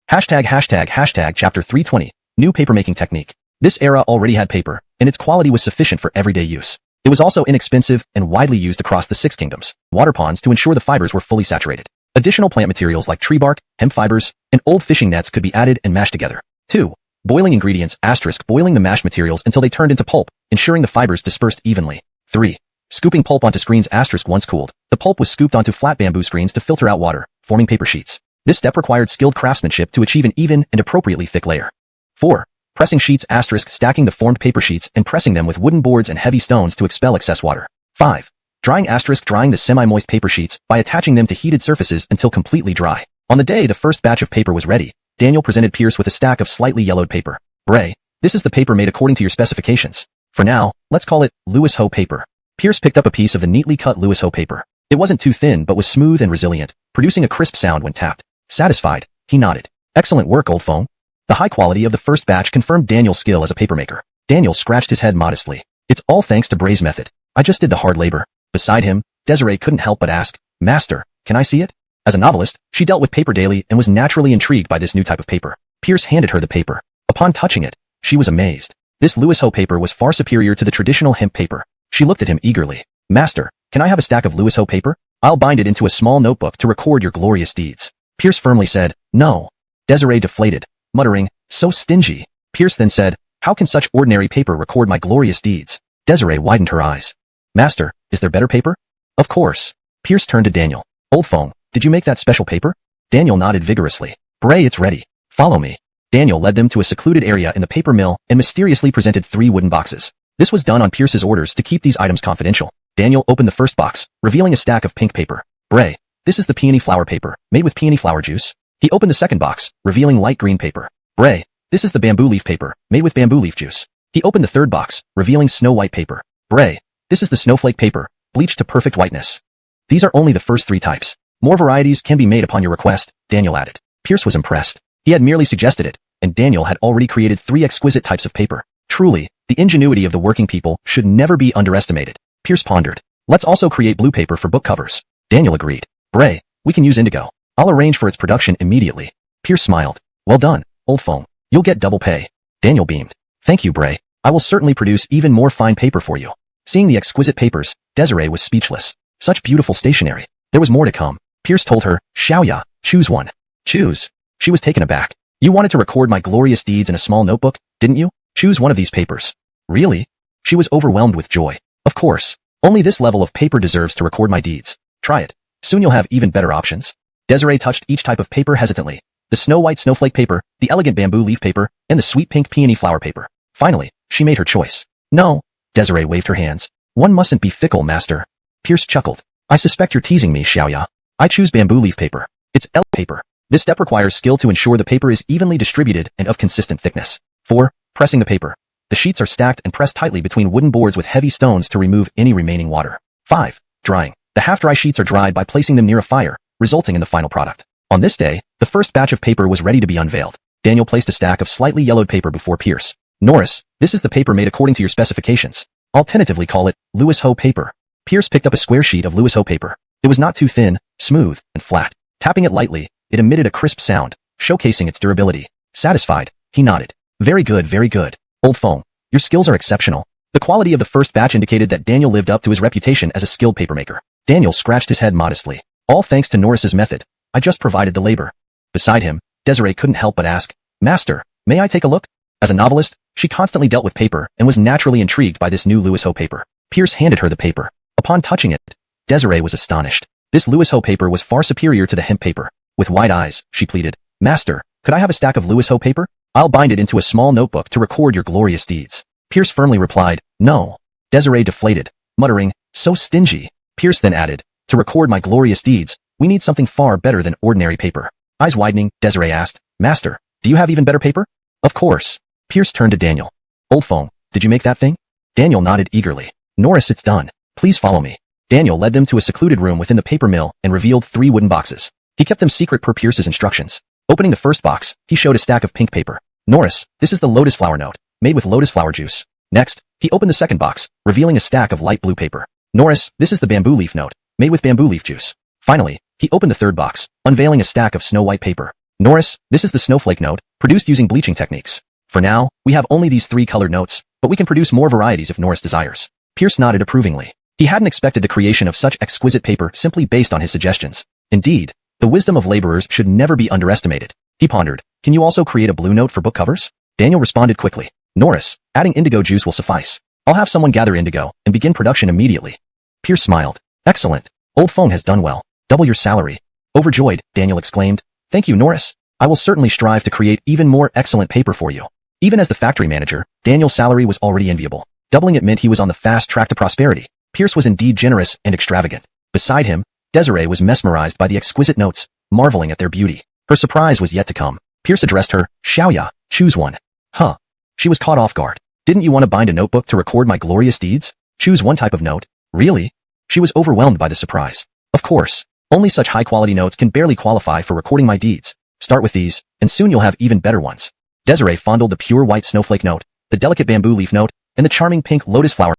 ##### Chapter 320, New Papermaking Technique. This era already had paper, and its quality was sufficient for everyday use. It was also inexpensive and widely used across the 6 kingdoms. Water ponds to ensure the fibers were fully saturated. Additional plant materials like tree bark, hemp fibers, and old fishing nets could be added and mashed together. 2. Boiling ingredients *, boiling the mashed materials until they turned into pulp, ensuring the fibers dispersed evenly. 3. Scooping pulp onto screens *, once cooled, the pulp was scooped onto flat bamboo screens to filter out water, forming paper sheets. This step required skilled craftsmanship to achieve an even and appropriately thick layer. 4. Pressing sheets *, stacking the formed paper sheets and pressing them with wooden boards and heavy stones to expel excess water. 5. Drying *, drying the semi-moist paper sheets by attaching them to heated surfaces until completely dry. On the day the first batch of paper was ready, Daniel presented Pierce with a stack of slightly yellowed paper. "Bray, this is the paper made according to your specifications. For now, let's call it Lewis Ho paper." Pierce picked up a piece of the neatly cut Lewis Ho paper. It wasn't too thin but was smooth and resilient, producing a crisp sound when tapped. Satisfied, he nodded. "Excellent work, old Fong." The high quality of the first batch confirmed Daniel's skill as a papermaker. Daniel scratched his head modestly. "It's all thanks to Bray's method. I just did the hard labor." Beside him, Desiree couldn't help but ask, "Master, can I see it?" As a novelist, she dealt with paper daily and was naturally intrigued by this new type of paper. Pierce handed her the paper. Upon touching it, she was amazed. This Lewis Ho paper was far superior to the traditional hemp paper. She looked at him eagerly. "Master, can I have a stack of Lewis Ho paper? I'll bind it into a small notebook to record your glorious deeds." Pierce firmly said, "No." Desiree deflated, muttering, "So stingy." Pierce then said, "How can such ordinary paper record my glorious deeds?" Desiree widened her eyes. "Master, is there better paper?" "Of course." Pierce turned to Daniel. "Old Fong, did you make that special paper?" Daniel nodded vigorously. "Bray, it's ready. Follow me." Daniel led them to a secluded area in the paper mill and mysteriously presented 3 wooden boxes. This was done on Pierce's orders to keep these items confidential. Daniel opened the first box, revealing a stack of pink paper. "Bray, this is the peony flower paper, made with peony flower juice." He opened the second box, revealing light green paper. "Bray, this is the bamboo leaf paper, made with bamboo leaf juice." He opened the third box, revealing snow white paper. "Bray, this is the snowflake paper, bleached to perfect whiteness." "These are only the first 3 types. More varieties can be made upon your request," Daniel added. Pierce was impressed. He had merely suggested it, and Daniel had already created 3 exquisite types of paper. Truly, the ingenuity of the working people should never be underestimated. Pierce pondered. Let's also create blue paper for book covers. Daniel agreed. Bray, we can use indigo. I'll arrange for its production immediately. Pierce smiled. Well done, old phone. You'll get double pay. Daniel beamed. Thank you, Bray. I will certainly produce even more fine paper for you. Seeing the exquisite papers, Desiree was speechless. Such beautiful stationery. There was more to come. Pierce told her, Xiaoya, choose one. Choose. She was taken aback. You wanted to record my glorious deeds in a small notebook, didn't you? Choose one of these papers. Really? She was overwhelmed with joy. Of course. Only this level of paper deserves to record my deeds. Try it. Soon you'll have even better options. Desiree touched each type of paper hesitantly. The snow white snowflake paper, the elegant bamboo leaf paper, and the sweet pink peony flower paper. Finally, she made her choice. No. Desiree waved her hands. One mustn't be fickle, master. Pierce chuckled. I suspect you're teasing me, Xiaoya. I choose bamboo leaf paper. It's L paper. This step requires skill to ensure the paper is evenly distributed and of consistent thickness. 4. Pressing the paper. The sheets are stacked and pressed tightly between wooden boards with heavy stones to remove any remaining water. 5. Drying. The half-dry sheets are dried by placing them near a fire, resulting in the final product. On this day, the first batch of paper was ready to be unveiled. Daniel placed a stack of slightly yellowed paper before Pierce. Norris, this is the paper made according to your specifications. I'll tentatively call it Lewis Ho paper. Pierce picked up a square sheet of Lewis Ho paper. It was not too thin, smooth, and flat. Tapping it lightly, it emitted a crisp sound, showcasing its durability. Satisfied, he nodded. Very good, old phone. Your skills are exceptional. The quality of the first batch indicated that Daniel lived up to his reputation as a skilled papermaker. Daniel scratched his head modestly. All thanks to Norris's method. I just provided the labor. Beside him, Desiree couldn't help but ask, Master, may I take a look? As a novelist, she constantly dealt with paper and was naturally intrigued by this new Lewis Ho paper. Pierce handed her the paper. Upon touching it, Desiree was astonished. This Lewis Ho paper was far superior to the hemp paper. With wide eyes, she pleaded, Master, could I have a stack of Lewis Ho paper? I'll bind it into a small notebook to record your glorious deeds. Pierce firmly replied, No. Desiree deflated, muttering, So stingy. Pierce then added, To record my glorious deeds, we need something far better than ordinary paper. Eyes widening, Desiree asked, Master, do you have even better paper? Of course. Pierce turned to Daniel. Old phone, did you make that thing? Daniel nodded eagerly. Norris, it's done. Please follow me. Daniel led them to a secluded room within the paper mill and revealed 3 wooden boxes. He kept them secret per Pierce's instructions. Opening the first box, he showed a stack of pink paper. Norris, this is the lotus flower note, made with lotus flower juice. Next, he opened the second box, revealing a stack of light blue paper. Norris, this is the bamboo leaf note, made with bamboo leaf juice. Finally, he opened the third box, unveiling a stack of snow white paper. Norris, this is the snowflake note, produced using bleaching techniques. For now, we have only these 3 colored notes, but we can produce more varieties if Norris desires. Pierce nodded approvingly. He hadn't expected the creation of such exquisite paper simply based on his suggestions. Indeed, the wisdom of laborers should never be underestimated. He pondered, Can you also create a blue note for book covers? Daniel responded quickly. Norris, adding indigo juice will suffice. I'll have someone gather indigo and begin production immediately. Pierce smiled. Excellent. Old phone has done well. Double your salary. Overjoyed, Daniel exclaimed. Thank you, Norris. I will certainly strive to create even more excellent paper for you. Even as the factory manager, Daniel's salary was already enviable. Doubling it meant he was on the fast track to prosperity. Pierce was indeed generous and extravagant. Beside him, Desiree was mesmerized by the exquisite notes, marveling at their beauty. Her surprise was yet to come. Pierce addressed her, Xiaoya, choose one. Huh. She was caught off guard. Didn't you want to bind a notebook to record my glorious deeds? Choose one type of note. Really? She was overwhelmed by the surprise. Of course. Only such high-quality notes can barely qualify for recording my deeds. Start with these, and soon you'll have even better ones. Desiree fondled the pure white snowflake note, the delicate bamboo leaf note, and the charming pink lotus flower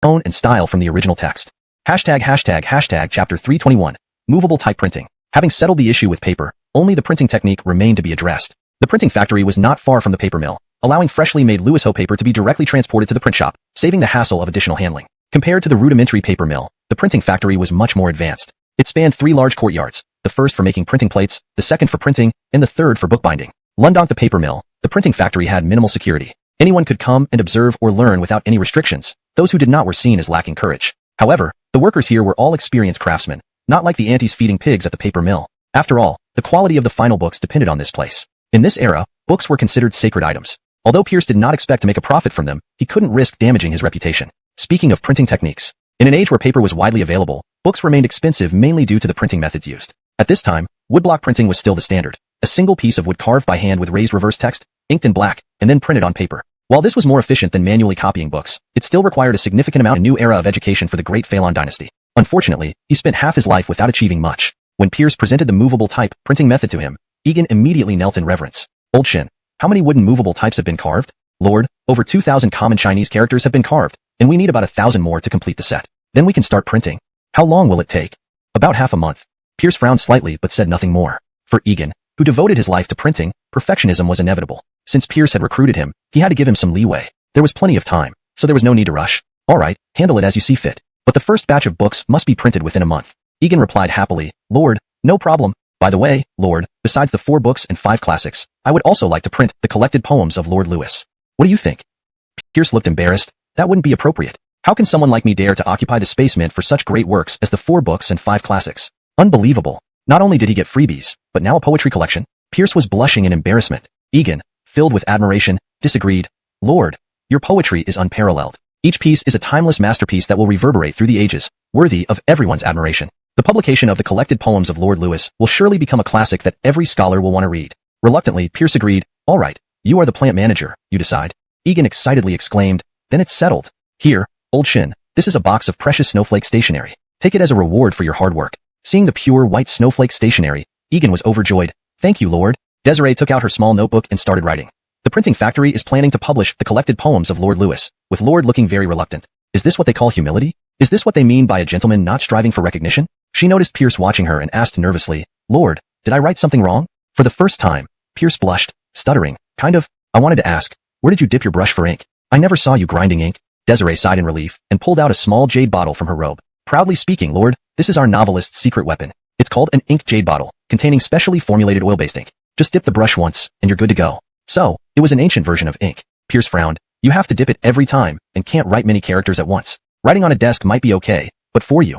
tone and style from the original text. Hashtag chapter 321. Movable type printing. Having settled the issue with paper, only the printing technique remained to be addressed. The printing factory was not far from the paper mill, allowing freshly made Lewis Ho paper to be directly transported to the print shop, saving the hassle of additional handling. Compared to the rudimentary paper mill, the printing factory was much more advanced. It spanned 3 large courtyards, the first for making printing plates, the second for printing, and the third for bookbinding. Lundonk the paper mill, the printing factory had minimal security. Anyone could come and observe or learn without any restrictions. Those who did not were seen as lacking courage. However, the workers here were all experienced craftsmen, not like the aunties feeding pigs at the paper mill. After all, the quality of the final books depended on this place. In this era, books were considered sacred items. Although Pierce did not expect to make a profit from them, he couldn't risk damaging his reputation. Speaking of printing techniques, in an age where paper was widely available, books remained expensive mainly due to the printing methods used. At this time, woodblock printing was still the standard. A single piece of wood carved by hand with raised reverse text, inked in black, and then printed on paper. While this was more efficient than manually copying books, it still required a significant amount of new era of education for the great Zhou Dynasty. Unfortunately, he spent half his life without achieving much. When Pierce presented the movable type printing method to him, Egan immediately knelt in reverence. Old Shin, how many wooden movable types have been carved? Lord, over 2,000 common Chinese characters have been carved, and we need about 1,000 more to complete the set. Then we can start printing. How long will it take? About half a month. Pierce frowned slightly but said nothing more. For Egan, who devoted his life to printing, perfectionism was inevitable. Since Pierce had recruited him, he had to give him some leeway. There was plenty of time, so there was no need to rush. All right, handle it as you see fit. But the first batch of books must be printed within a month. Egan replied happily, Lord, no problem. By the way, Lord, besides the 4 books and 5 classics, I would also like to print the collected poems of Lord Lewis. What do you think? Pierce looked embarrassed. That wouldn't be appropriate. How can someone like me dare to occupy the space mint for such great works as the 4 books and 5 classics? Unbelievable. Not only did he get freebies, but now a poetry collection? Pierce was blushing in embarrassment. Egan, filled with admiration, disagreed. Lord, your poetry is unparalleled. Each piece is a timeless masterpiece that will reverberate through the ages, worthy of everyone's admiration. The publication of the collected poems of Lord Lewis will surely become a classic that every scholar will want to read. Reluctantly, Pierce agreed. All right, you are the plant manager, you decide. Egan excitedly exclaimed, then it's settled. Here, Old Shin, this is a box of precious snowflake stationery. Take it as a reward for your hard work. Seeing the pure white snowflake stationery, Egan was overjoyed. Thank you, Lord. Desiree took out her small notebook and started writing. The printing factory is planning to publish the collected poems of Lord Lewis, with Lord looking very reluctant. Is this what they call humility? Is this what they mean by a gentleman not striving for recognition? She noticed Pierce watching her and asked nervously, Lord, did I write something wrong? For the first time, Pierce blushed, stuttering, I wanted to ask, where did you dip your brush for ink? I never saw you grinding ink. Desiree sighed in relief and pulled out a small jade bottle from her robe. Proudly speaking, Lord, this is our novelist's secret weapon. It's called an ink jade bottle, containing specially formulated oil-based ink. Just dip the brush once, and you're good to go. So, it was an ancient version of ink. Pierce frowned. You have to dip it every time, and can't write many characters at once. Writing on a desk might be okay, but for you,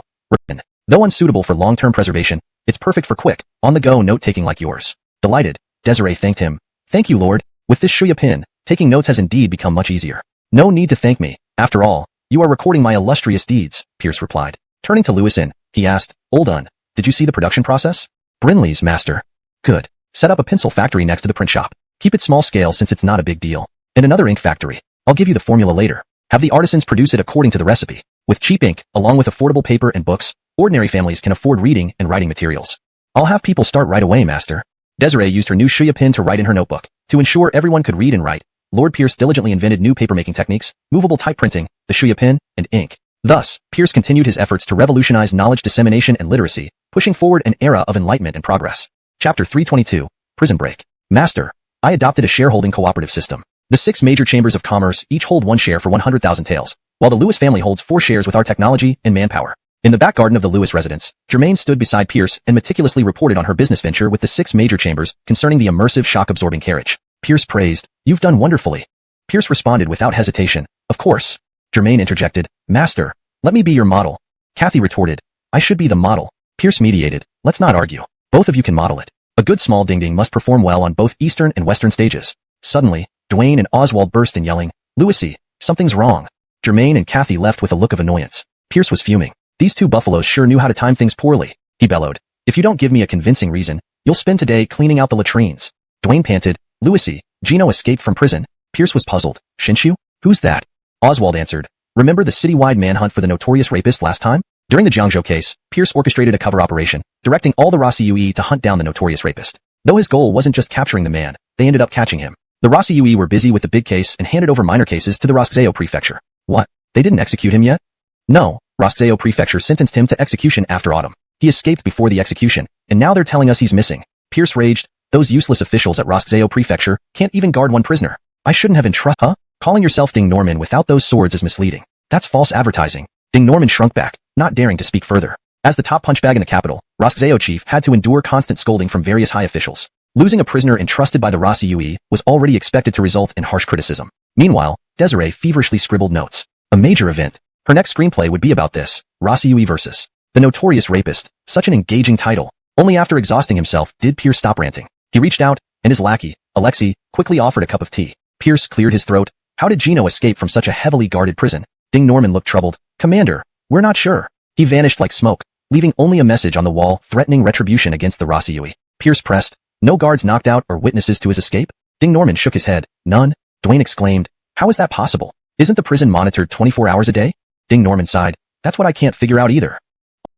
though unsuitable for long-term preservation, it's perfect for quick, on-the-go note-taking like yours. Delighted, Desiree thanked him. Thank you, Lord. With this Shuya pin, taking notes has indeed become much easier. No need to thank me. After all, you are recording my illustrious deeds, Pierce replied. Turning to Lewison, he asked, Oldun, did you see the production process? Brinley's master. Good. Set up a pencil factory next to the print shop. Keep it small scale since it's not a big deal. And another ink factory. I'll give you the formula later. Have the artisans produce it according to the recipe. With cheap ink, along with affordable paper and books, ordinary families can afford reading and writing materials. I'll have people start right away, master. Desiree used her new Shuya pen to write in her notebook. To ensure everyone could read and write, Lord Pierce diligently invented new papermaking techniques, movable type printing, the Shuya pen, and ink. Thus, Pierce continued his efforts to revolutionize knowledge dissemination and literacy, pushing forward an era of enlightenment and progress. Chapter 322, Prison Break. Master, I adopted a shareholding cooperative system. The 6 major chambers of commerce each hold 1 share for 100,000 taels, while the Lewis family holds 4 shares with our technology and manpower. In the back garden of the Lewis residence, Germaine stood beside Pierce and meticulously reported on her business venture with the 6 major chambers concerning the immersive shock-absorbing carriage. Pierce praised, You've done wonderfully. Pierce responded without hesitation, Of course. Germaine interjected, Master, let me be your model. Kathy retorted, I should be the model. Pierce mediated, Let's not argue. Both of you can model it. A good small ding-ding must perform well on both Eastern and Western stages. Suddenly, Dwayne and Oswald burst in yelling, Lewisy, something's wrong. Germaine and Kathy left with a look of annoyance. Pierce was fuming. These 2 buffaloes sure knew how to time things poorly. He bellowed, If you don't give me a convincing reason, you'll spend today cleaning out the latrines. Dwayne panted, Lewisy, Gino escaped from prison. Pierce was puzzled. Shinshu? Who's that? Oswald answered, Remember the citywide manhunt for the notorious rapist last time? During the Jiangzhou case, Pierce orchestrated a cover operation, directing all the Rossi UE to hunt down the notorious rapist. Though his goal wasn't just capturing the man, they ended up catching him. The Rossi UE were busy with the big case and handed over minor cases to the Roskzeo prefecture. What? They didn't execute him yet? No, Roskzeo prefecture sentenced him to execution after autumn. He escaped before the execution, and now they're telling us he's missing. Pierce raged, Those useless officials at Roskzeo prefecture can't even guard 1 prisoner. I shouldn't have entrusted, Calling yourself Ding Norman without those swords is misleading. That's false advertising. Ding Norman shrunk back, not daring to speak further. As the top punchbag in the capital, Roskzeo chief had to endure constant scolding from various high officials. Losing a prisoner entrusted by the Rossi UE was already expected to result in harsh criticism. Meanwhile, Desiree feverishly scribbled notes. A major event. Her next screenplay would be about this, Rossi UE versus the notorious rapist. Such an engaging title. Only after exhausting himself did Pierce stop ranting. He reached out, and his lackey, Alexei, quickly offered a cup of tea. Pierce cleared his throat. How did Gino escape from such a heavily guarded prison? Ding Norman looked troubled. Commander, we're not sure. He vanished like smoke, leaving only a message on the wall threatening retribution against the Rossi UE. Pierce pressed. No guards knocked out or witnesses to his escape? Ding Norman shook his head. None. Dwayne exclaimed. How is that possible? Isn't the prison monitored 24 hours a day? Ding Norman sighed. That's what I can't figure out either.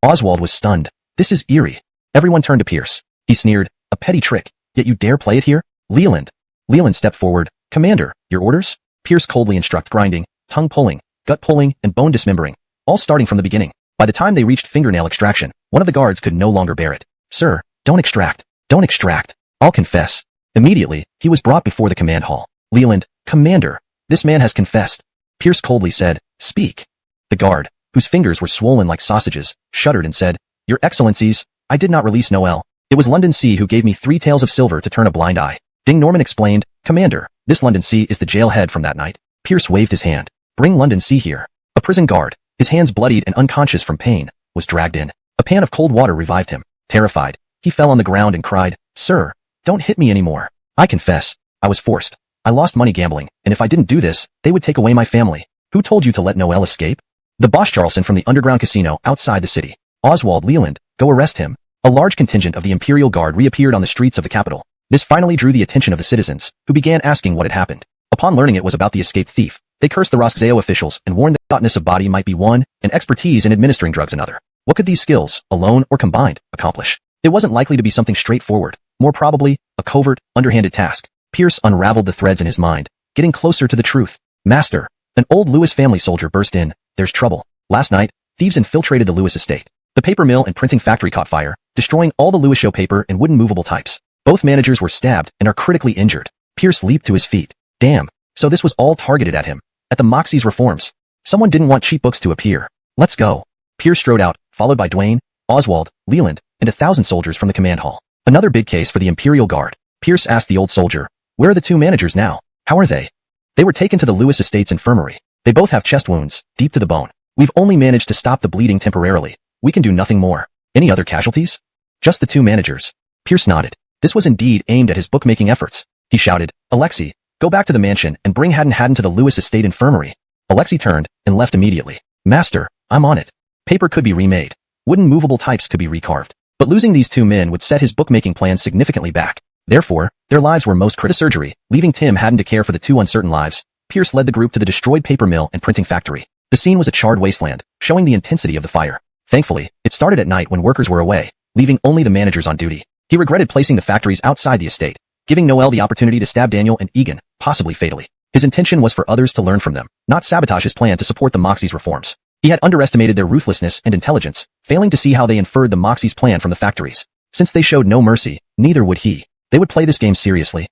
Oswald was stunned. This is eerie. Everyone turned to Pierce. He sneered, a petty trick, yet you dare play it here? Leland. Leland stepped forward. Commander, your orders? Pierce coldly instructed, grinding, tongue pulling, gut pulling, and bone dismembering, all starting from the beginning. By the time they reached fingernail extraction, one of the guards could no longer bear it. Sir, don't extract. Don't extract. I'll confess. Immediately, he was brought before the command hall. Leland, Commander, this man has confessed. Pierce coldly said, speak. The guard, whose fingers were swollen like sausages, shuddered and said, Your Excellencies, I did not release Noel. It was London C who gave me 3 taels of silver to turn a blind eye. Ding Norman explained, Commander, this London C is the jail head from that night. Pierce waved his hand. Bring London C here. A prison guard, his hands bloodied and unconscious from pain, was dragged in. A pan of cold water revived him. Terrified, he fell on the ground and cried, Sir, don't hit me anymore. I confess, I was forced. I lost money gambling, and if I didn't do this, they would take away my family. Who told you to let Noel escape? The boss Charleston from the underground casino outside the city. Oswald Leland, go arrest him. A large contingent of the Imperial Guard reappeared on the streets of the capital. This finally drew the attention of the citizens, who began asking what had happened. Upon learning it was about the escaped thief, they cursed the Roskzeo officials and warned that hotness of body might be one, and expertise in administering drugs another. What could these skills, alone or combined, accomplish? It wasn't likely to be something straightforward, more probably, a covert, underhanded task. Pierce unraveled the threads in his mind, getting closer to the truth. Master, an old Lewis family soldier burst in. There's trouble. Last night, thieves infiltrated the Lewis estate. The paper mill and printing factory caught fire, destroying all the Lewis show paper and wooden movable types. Both managers were stabbed and are critically injured. Pierce leaped to his feet. Damn, so this was all targeted at him. At the Moxie's reforms. Someone didn't want cheap books to appear. Let's go. Pierce strode out, followed by Dwayne, Oswald, Leland, and 1,000 soldiers from the command hall. Another big case for the Imperial Guard. Pierce asked the old soldier, where are the 2 managers now? How are they? They were taken to the Lewis Estate's infirmary. They both have chest wounds, deep to the bone. We've only managed to stop the bleeding temporarily. We can do nothing more. Any other casualties? Just the 2 managers. Pierce nodded. This was indeed aimed at his bookmaking efforts. He shouted, Alexei, go back to the mansion and bring Haddon to the Lewis Estate infirmary. Alexei turned and left immediately. Master, I'm on it. Paper could be remade. Wooden movable types could be recarved. But losing these 2 men would set his bookmaking plans significantly back. Therefore, their lives were most critical. Surgery, leaving Tim Haddon to care for the 2 uncertain lives. Pierce led the group to the destroyed paper mill and printing factory. The scene was a charred wasteland, showing the intensity of the fire. Thankfully, it started at night when workers were away, leaving only the managers on duty. He regretted placing the factories outside the estate, giving Noel the opportunity to stab Daniel and Egan, possibly fatally. His intention was for others to learn from them, not sabotage his plan to support the Moxie's reforms. He had underestimated their ruthlessness and intelligence, failing to see how they inferred the Moxie's plan from the factories. Since they showed no mercy, neither would he. They would play this game seriously.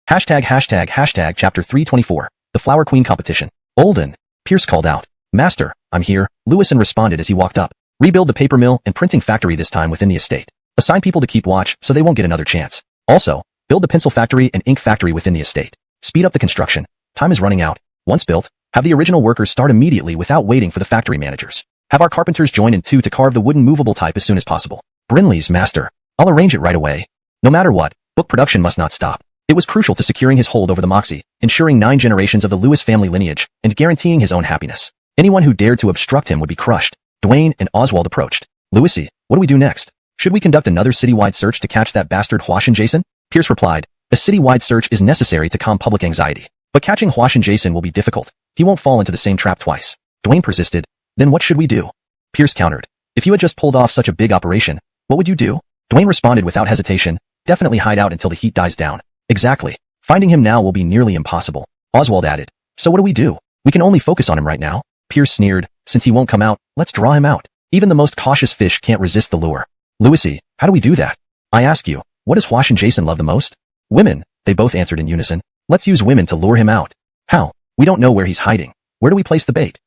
Chapter 324, the Flower Queen Competition. Olden, Pierce called out. Master, I'm here, Lewison responded as he walked up. Rebuild the paper mill and printing factory this time within the estate. Assign people to keep watch so they won't get another chance. Also, build the pencil factory and ink factory within the estate. Speed up the construction. Time is running out. Once built, have the original workers start immediately without waiting for the factory managers. Have our carpenters join in too to carve the wooden movable type as soon as possible. Brinley's master. I'll arrange it right away. No matter what, book production must not stop. It was crucial to securing his hold over the Moxie, ensuring 9 generations of the Lewis family lineage, and guaranteeing his own happiness. Anyone who dared to obstruct him would be crushed. Dwayne and Oswald approached. Lewisy, what do we do next? Should we conduct another citywide search to catch that bastard Huashan Jason? Pierce replied, a citywide search is necessary to calm public anxiety. But catching Huashan Jason will be difficult. He won't fall into the same trap twice. Dwayne persisted. Then what should we do? Pierce countered. If you had just pulled off such a big operation, what would you do? Dwayne responded without hesitation. Definitely hide out until the heat dies down. Exactly. Finding him now will be nearly impossible. Oswald added. So what do we do? We can only focus on him right now. Pierce sneered. Since he won't come out, let's draw him out. Even the most cautious fish can't resist the lure. Lewisy, how do we do that? I ask you, what does Huashan Jason love the most? Women, they both answered in unison. Let's use women to lure him out. How? We don't know where he's hiding. Where do we place the bait?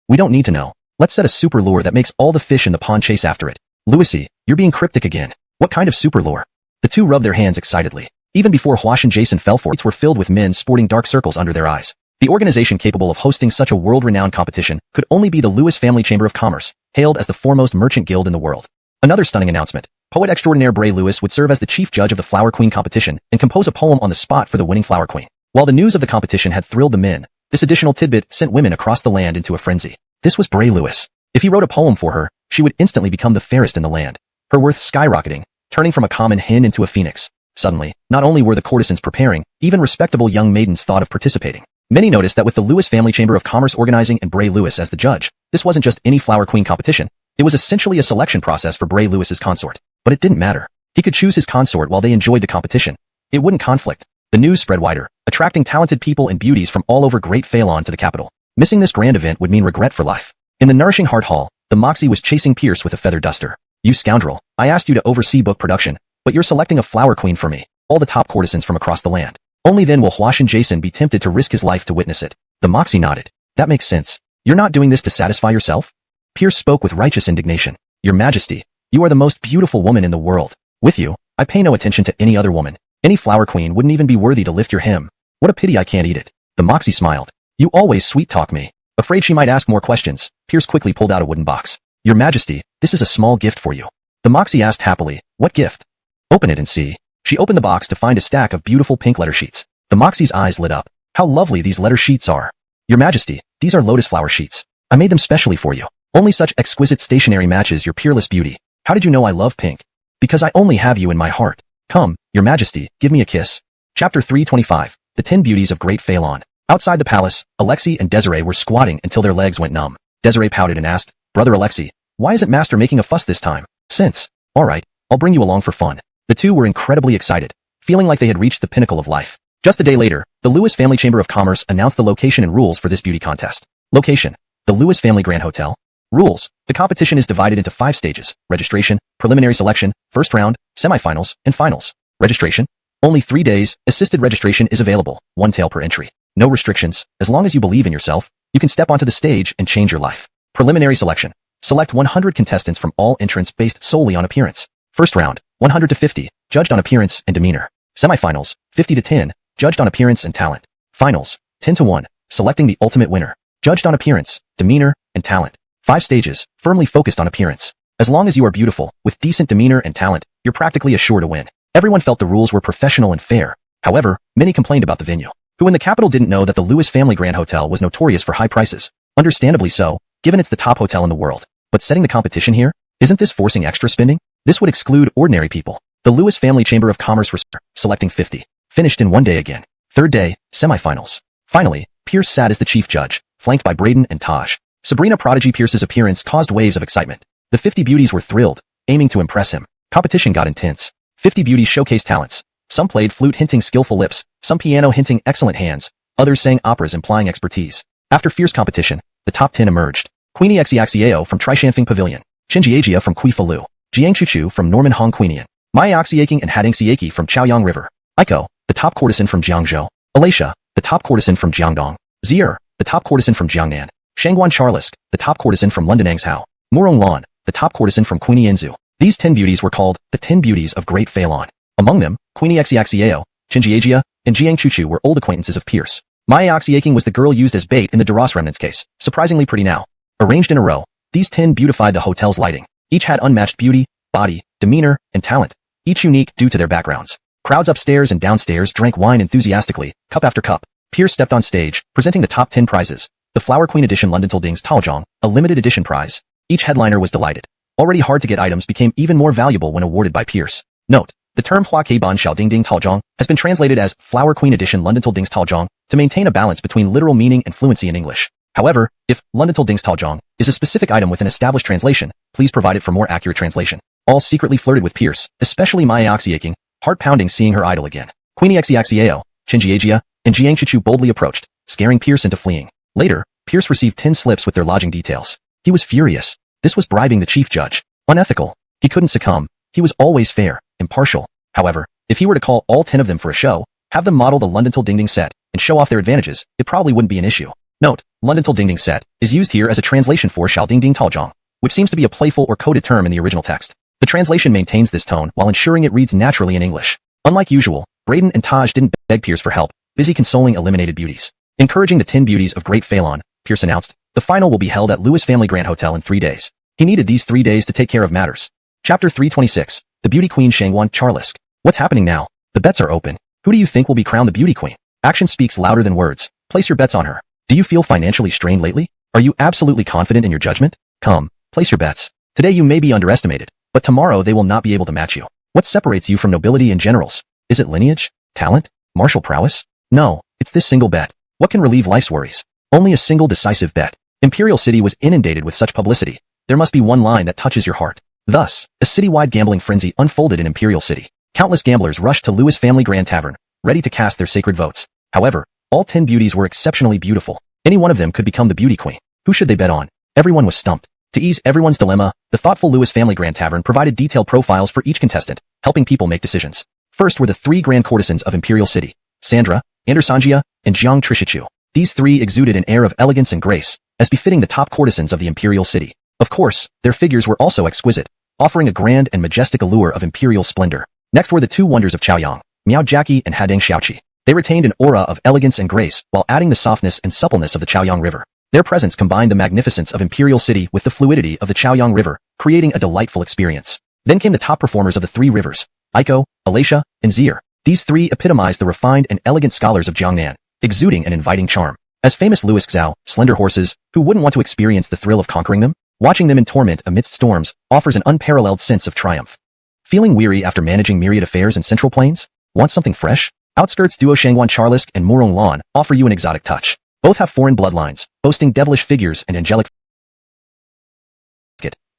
We don't need to know. Let's set a super lure that makes all the fish in the pond chase after it. Lewisy, you're being cryptic again. What kind of super lure? The two rubbed their hands excitedly. Even before Huashan Jason fell for it, were filled with men sporting dark circles under their eyes. The organization capable of hosting such a world-renowned competition could only be the Lewis Family Chamber of Commerce, hailed as the foremost merchant guild in the world. Another stunning announcement. Poet extraordinaire Bray Lewis would serve as the chief judge of the Flower Queen competition and compose a poem on the spot for the winning Flower Queen. While the news of the competition had thrilled the men, this additional tidbit sent women across the land into a frenzy. This was Bray Lewis. If he wrote a poem for her, she would instantly become the fairest in the land. Her worth skyrocketing, turning from a common hen into a phoenix. Suddenly, not only were the courtesans preparing, even respectable young maidens thought of participating. Many noticed that with the Lewis Family Chamber of Commerce organizing and Bray Lewis as the judge, this wasn't just any Flower Queen competition. It was essentially a selection process for Bray Lewis's consort. But it didn't matter. He could choose his consort while they enjoyed the competition. It wouldn't conflict. The news spread wider, attracting talented people and beauties from all over Great Phelan to the capital. Missing this grand event would mean regret for life. In the nourishing Heart Hall, the Moxie was chasing Pierce with a feather duster. You scoundrel, I asked you to oversee book production, but you're selecting a flower queen for me, all the top courtesans from across the land. Only then will Huashan Jason be tempted to risk his life to witness it. The Moxie nodded. That makes sense. You're not doing this to satisfy yourself? Pierce spoke with righteous indignation. Your Majesty, you are the most beautiful woman in the world. With you, I pay no attention to any other woman. Any flower queen wouldn't even be worthy to lift your hem. What a pity I can't eat it. The Moxie smiled. You always sweet-talk me. Afraid she might ask more questions, Pierce quickly pulled out a wooden box. Your Majesty, this is a small gift for you. The Moxie asked happily, what gift? Open it and see. She opened the box to find a stack of beautiful pink letter sheets. The Moxie's eyes lit up. How lovely these letter sheets are. Your Majesty, these are lotus flower sheets. I made them specially for you. Only such exquisite stationery matches your peerless beauty. How did you know I love pink? Because I only have you in my heart. Come, Your Majesty, give me a kiss. Chapter 325, The 10 Beauties of Great Phelan. Outside the palace, Alexei and Desiree were squatting until their legs went numb. Desiree pouted and asked, Brother Alexei, why isn't Master making a fuss this time? Since. Alright, I'll bring you along for fun. The two were incredibly excited, feeling like they had reached the pinnacle of life. Just a day later, the Lewis Family Chamber of Commerce announced the location and rules for this beauty contest. Location: the Lewis Family Grand Hotel. Rules: the competition is divided into 5 stages: registration, preliminary selection, first round, semifinals, and finals. Registration: only 3 days, assisted registration is available, 1 tael per entry. No restrictions, as long as you believe in yourself, you can step onto the stage and change your life. Preliminary selection: select 100 contestants from all entrants based solely on appearance. First round, 100 to 50, judged on appearance and demeanor. Semifinals, 50 to 10, judged on appearance and talent. Finals, 10 to 1, selecting the ultimate winner, judged on appearance, demeanor, and talent. 5 stages, firmly focused on appearance. As long as you are beautiful, with decent demeanor and talent, you're practically assured to win. Everyone felt the rules were professional and fair. However, many complained about the venue, who in the capital didn't know that the Lewis Family Grand Hotel was notorious for high prices. Understandably so, given it's the top hotel in the world. But setting the competition here, isn't this forcing extra spending? This would exclude ordinary people. The Lewis Family Chamber of Commerce was selecting 50. Finished in 1 day again. Third day, semifinals. Finally, Pierce sat as the chief judge, flanked by Braden and Taj. Sabrina Prodigy Pierce's appearance caused waves of excitement. The 50 beauties were thrilled, aiming to impress him. Competition got intense. 50 beauties showcased talents. Some played flute hinting skillful lips, some piano hinting excellent hands, others sang operas implying expertise. After fierce competition, the top 10 emerged. Queenie Xiaxiao from Trishanfing Pavilion, Chinjiajia from Kui Falu, Jiang Chuchu from Norman Hong Queenian, Mai Oxiaking and Hading Siaki from Chaoyang River, Aiko, the top courtesan from Jiangzhou, Alacia, the top courtesan from Jiangdong, Zier, the top courtesan from Jiangnan, Shangguan Charlisk, the top courtesan from London Angshao, Murong Lan, the top courtesan from Queenie Enzu. These 10 beauties were called the 10 Beauties of Great Phelan. Among them, Queenie Xiaxiao, Chinjiajia, and Jiang Chuchu were old acquaintances of Pierce. Mai Oxiaking was the girl used as bait in the Duras Remnants case, surprisingly pretty now. Arranged in a row, these 10 beautified the hotel's lighting. Each had unmatched beauty, body, demeanor, and talent, each unique due to their backgrounds. Crowds upstairs and downstairs drank wine enthusiastically, cup after cup. Pierce stepped on stage, presenting the top 10 prizes. The Flower Queen Edition London Ding's Taozhong, a limited edition prize. Each headliner was delighted. Already hard-to-get items became even more valuable when awarded by Pierce. Note: the term Hua Ke Ban Xiao Ding Ding Taozhong has been translated as Flower Queen Edition London Ding's Taozhong to maintain a balance between literal meaning and fluency in English. However, if London Ding's Taozhong is a specific item with an established translation, please provide it for more accurate translation. All secretly flirted with Pierce, especially Mai Oxiaking, heart-pounding seeing her idol again. Queenie Xiaxiao, Chinjiajia, and Jiang Chuchu boldly approached, scaring Pierce into fleeing. Later, Pierce received 10 slips with their lodging details. He was furious. This was bribing the chief judge. Unethical. He couldn't succumb. He was always fair, impartial. However, if he were to call all 10 of them for a show, have them model the London Ding Ding set, and show off their advantages, it probably wouldn't be an issue. Note: London Ding Ding set is used here as a translation for Xiao Ding Ding Taozhong, which seems to be a playful or coded term in the original text. The translation maintains this tone while ensuring it reads naturally in English. Unlike usual, Braden and Taj didn't beg Pierce for help, busy consoling eliminated beauties. Encouraging the 10 beauties of Great Phelan, Pierce announced, the final will be held at Lewis Family Grand Hotel in 3 days. He needed these 3 days to take care of matters. Chapter 326, The Beauty Queen Shangguan Charlisk. What's happening now? The bets are open. Who do you think will be crowned the Beauty Queen? Action speaks louder than words. Place your bets on her. Do you feel financially strained lately? Are you absolutely confident in your judgment? Come, place your bets. Today you may be underestimated, but tomorrow they will not be able to match you. What separates you from nobility and generals? Is it lineage? Talent? Martial prowess? No, it's this single bet. What can relieve life's worries? Only a single decisive bet. Imperial City was inundated with such publicity. There must be one line that touches your heart. Thus, a citywide gambling frenzy unfolded in Imperial City. Countless gamblers rushed to Lewis Family Grand Tavern, ready to cast their sacred votes. However, all 10 beauties were exceptionally beautiful. Any one of them could become the beauty queen. Who should they bet on? Everyone was stumped. To ease everyone's dilemma, the thoughtful Lewis Family Grand Tavern provided detailed profiles for each contestant, helping people make decisions. First were the 3 grand courtesans of Imperial City: Sandra, Andersangia, and Jiang Trishichu. These 3 exuded an air of elegance and grace, as befitting the top courtesans of the Imperial City. Of course, their figures were also exquisite, offering a grand and majestic allure of imperial splendor. Next were the 2 wonders of Chaoyang, Miao Jackie and Hadeng Xiaoqi. They retained an aura of elegance and grace while adding the softness and suppleness of the Chaoyang River. Their presence combined the magnificence of Imperial City with the fluidity of the Chaoyang River, creating a delightful experience. Then came the top performers of the 3 rivers: Aiko, Alatia, and Zier. These 3 epitomized the refined and elegant scholars of Jiangnan, exuding an inviting charm. As famous Louis Zhao, slender horses, who wouldn't want to experience the thrill of conquering them? Watching them in torment amidst storms offers an unparalleled sense of triumph. Feeling weary after managing myriad affairs in Central Plains? Want something fresh? Outskirts duo Shangguan Charlisk and Murong Lan offer you an exotic touch. Both have foreign bloodlines, boasting devilish figures and angelic.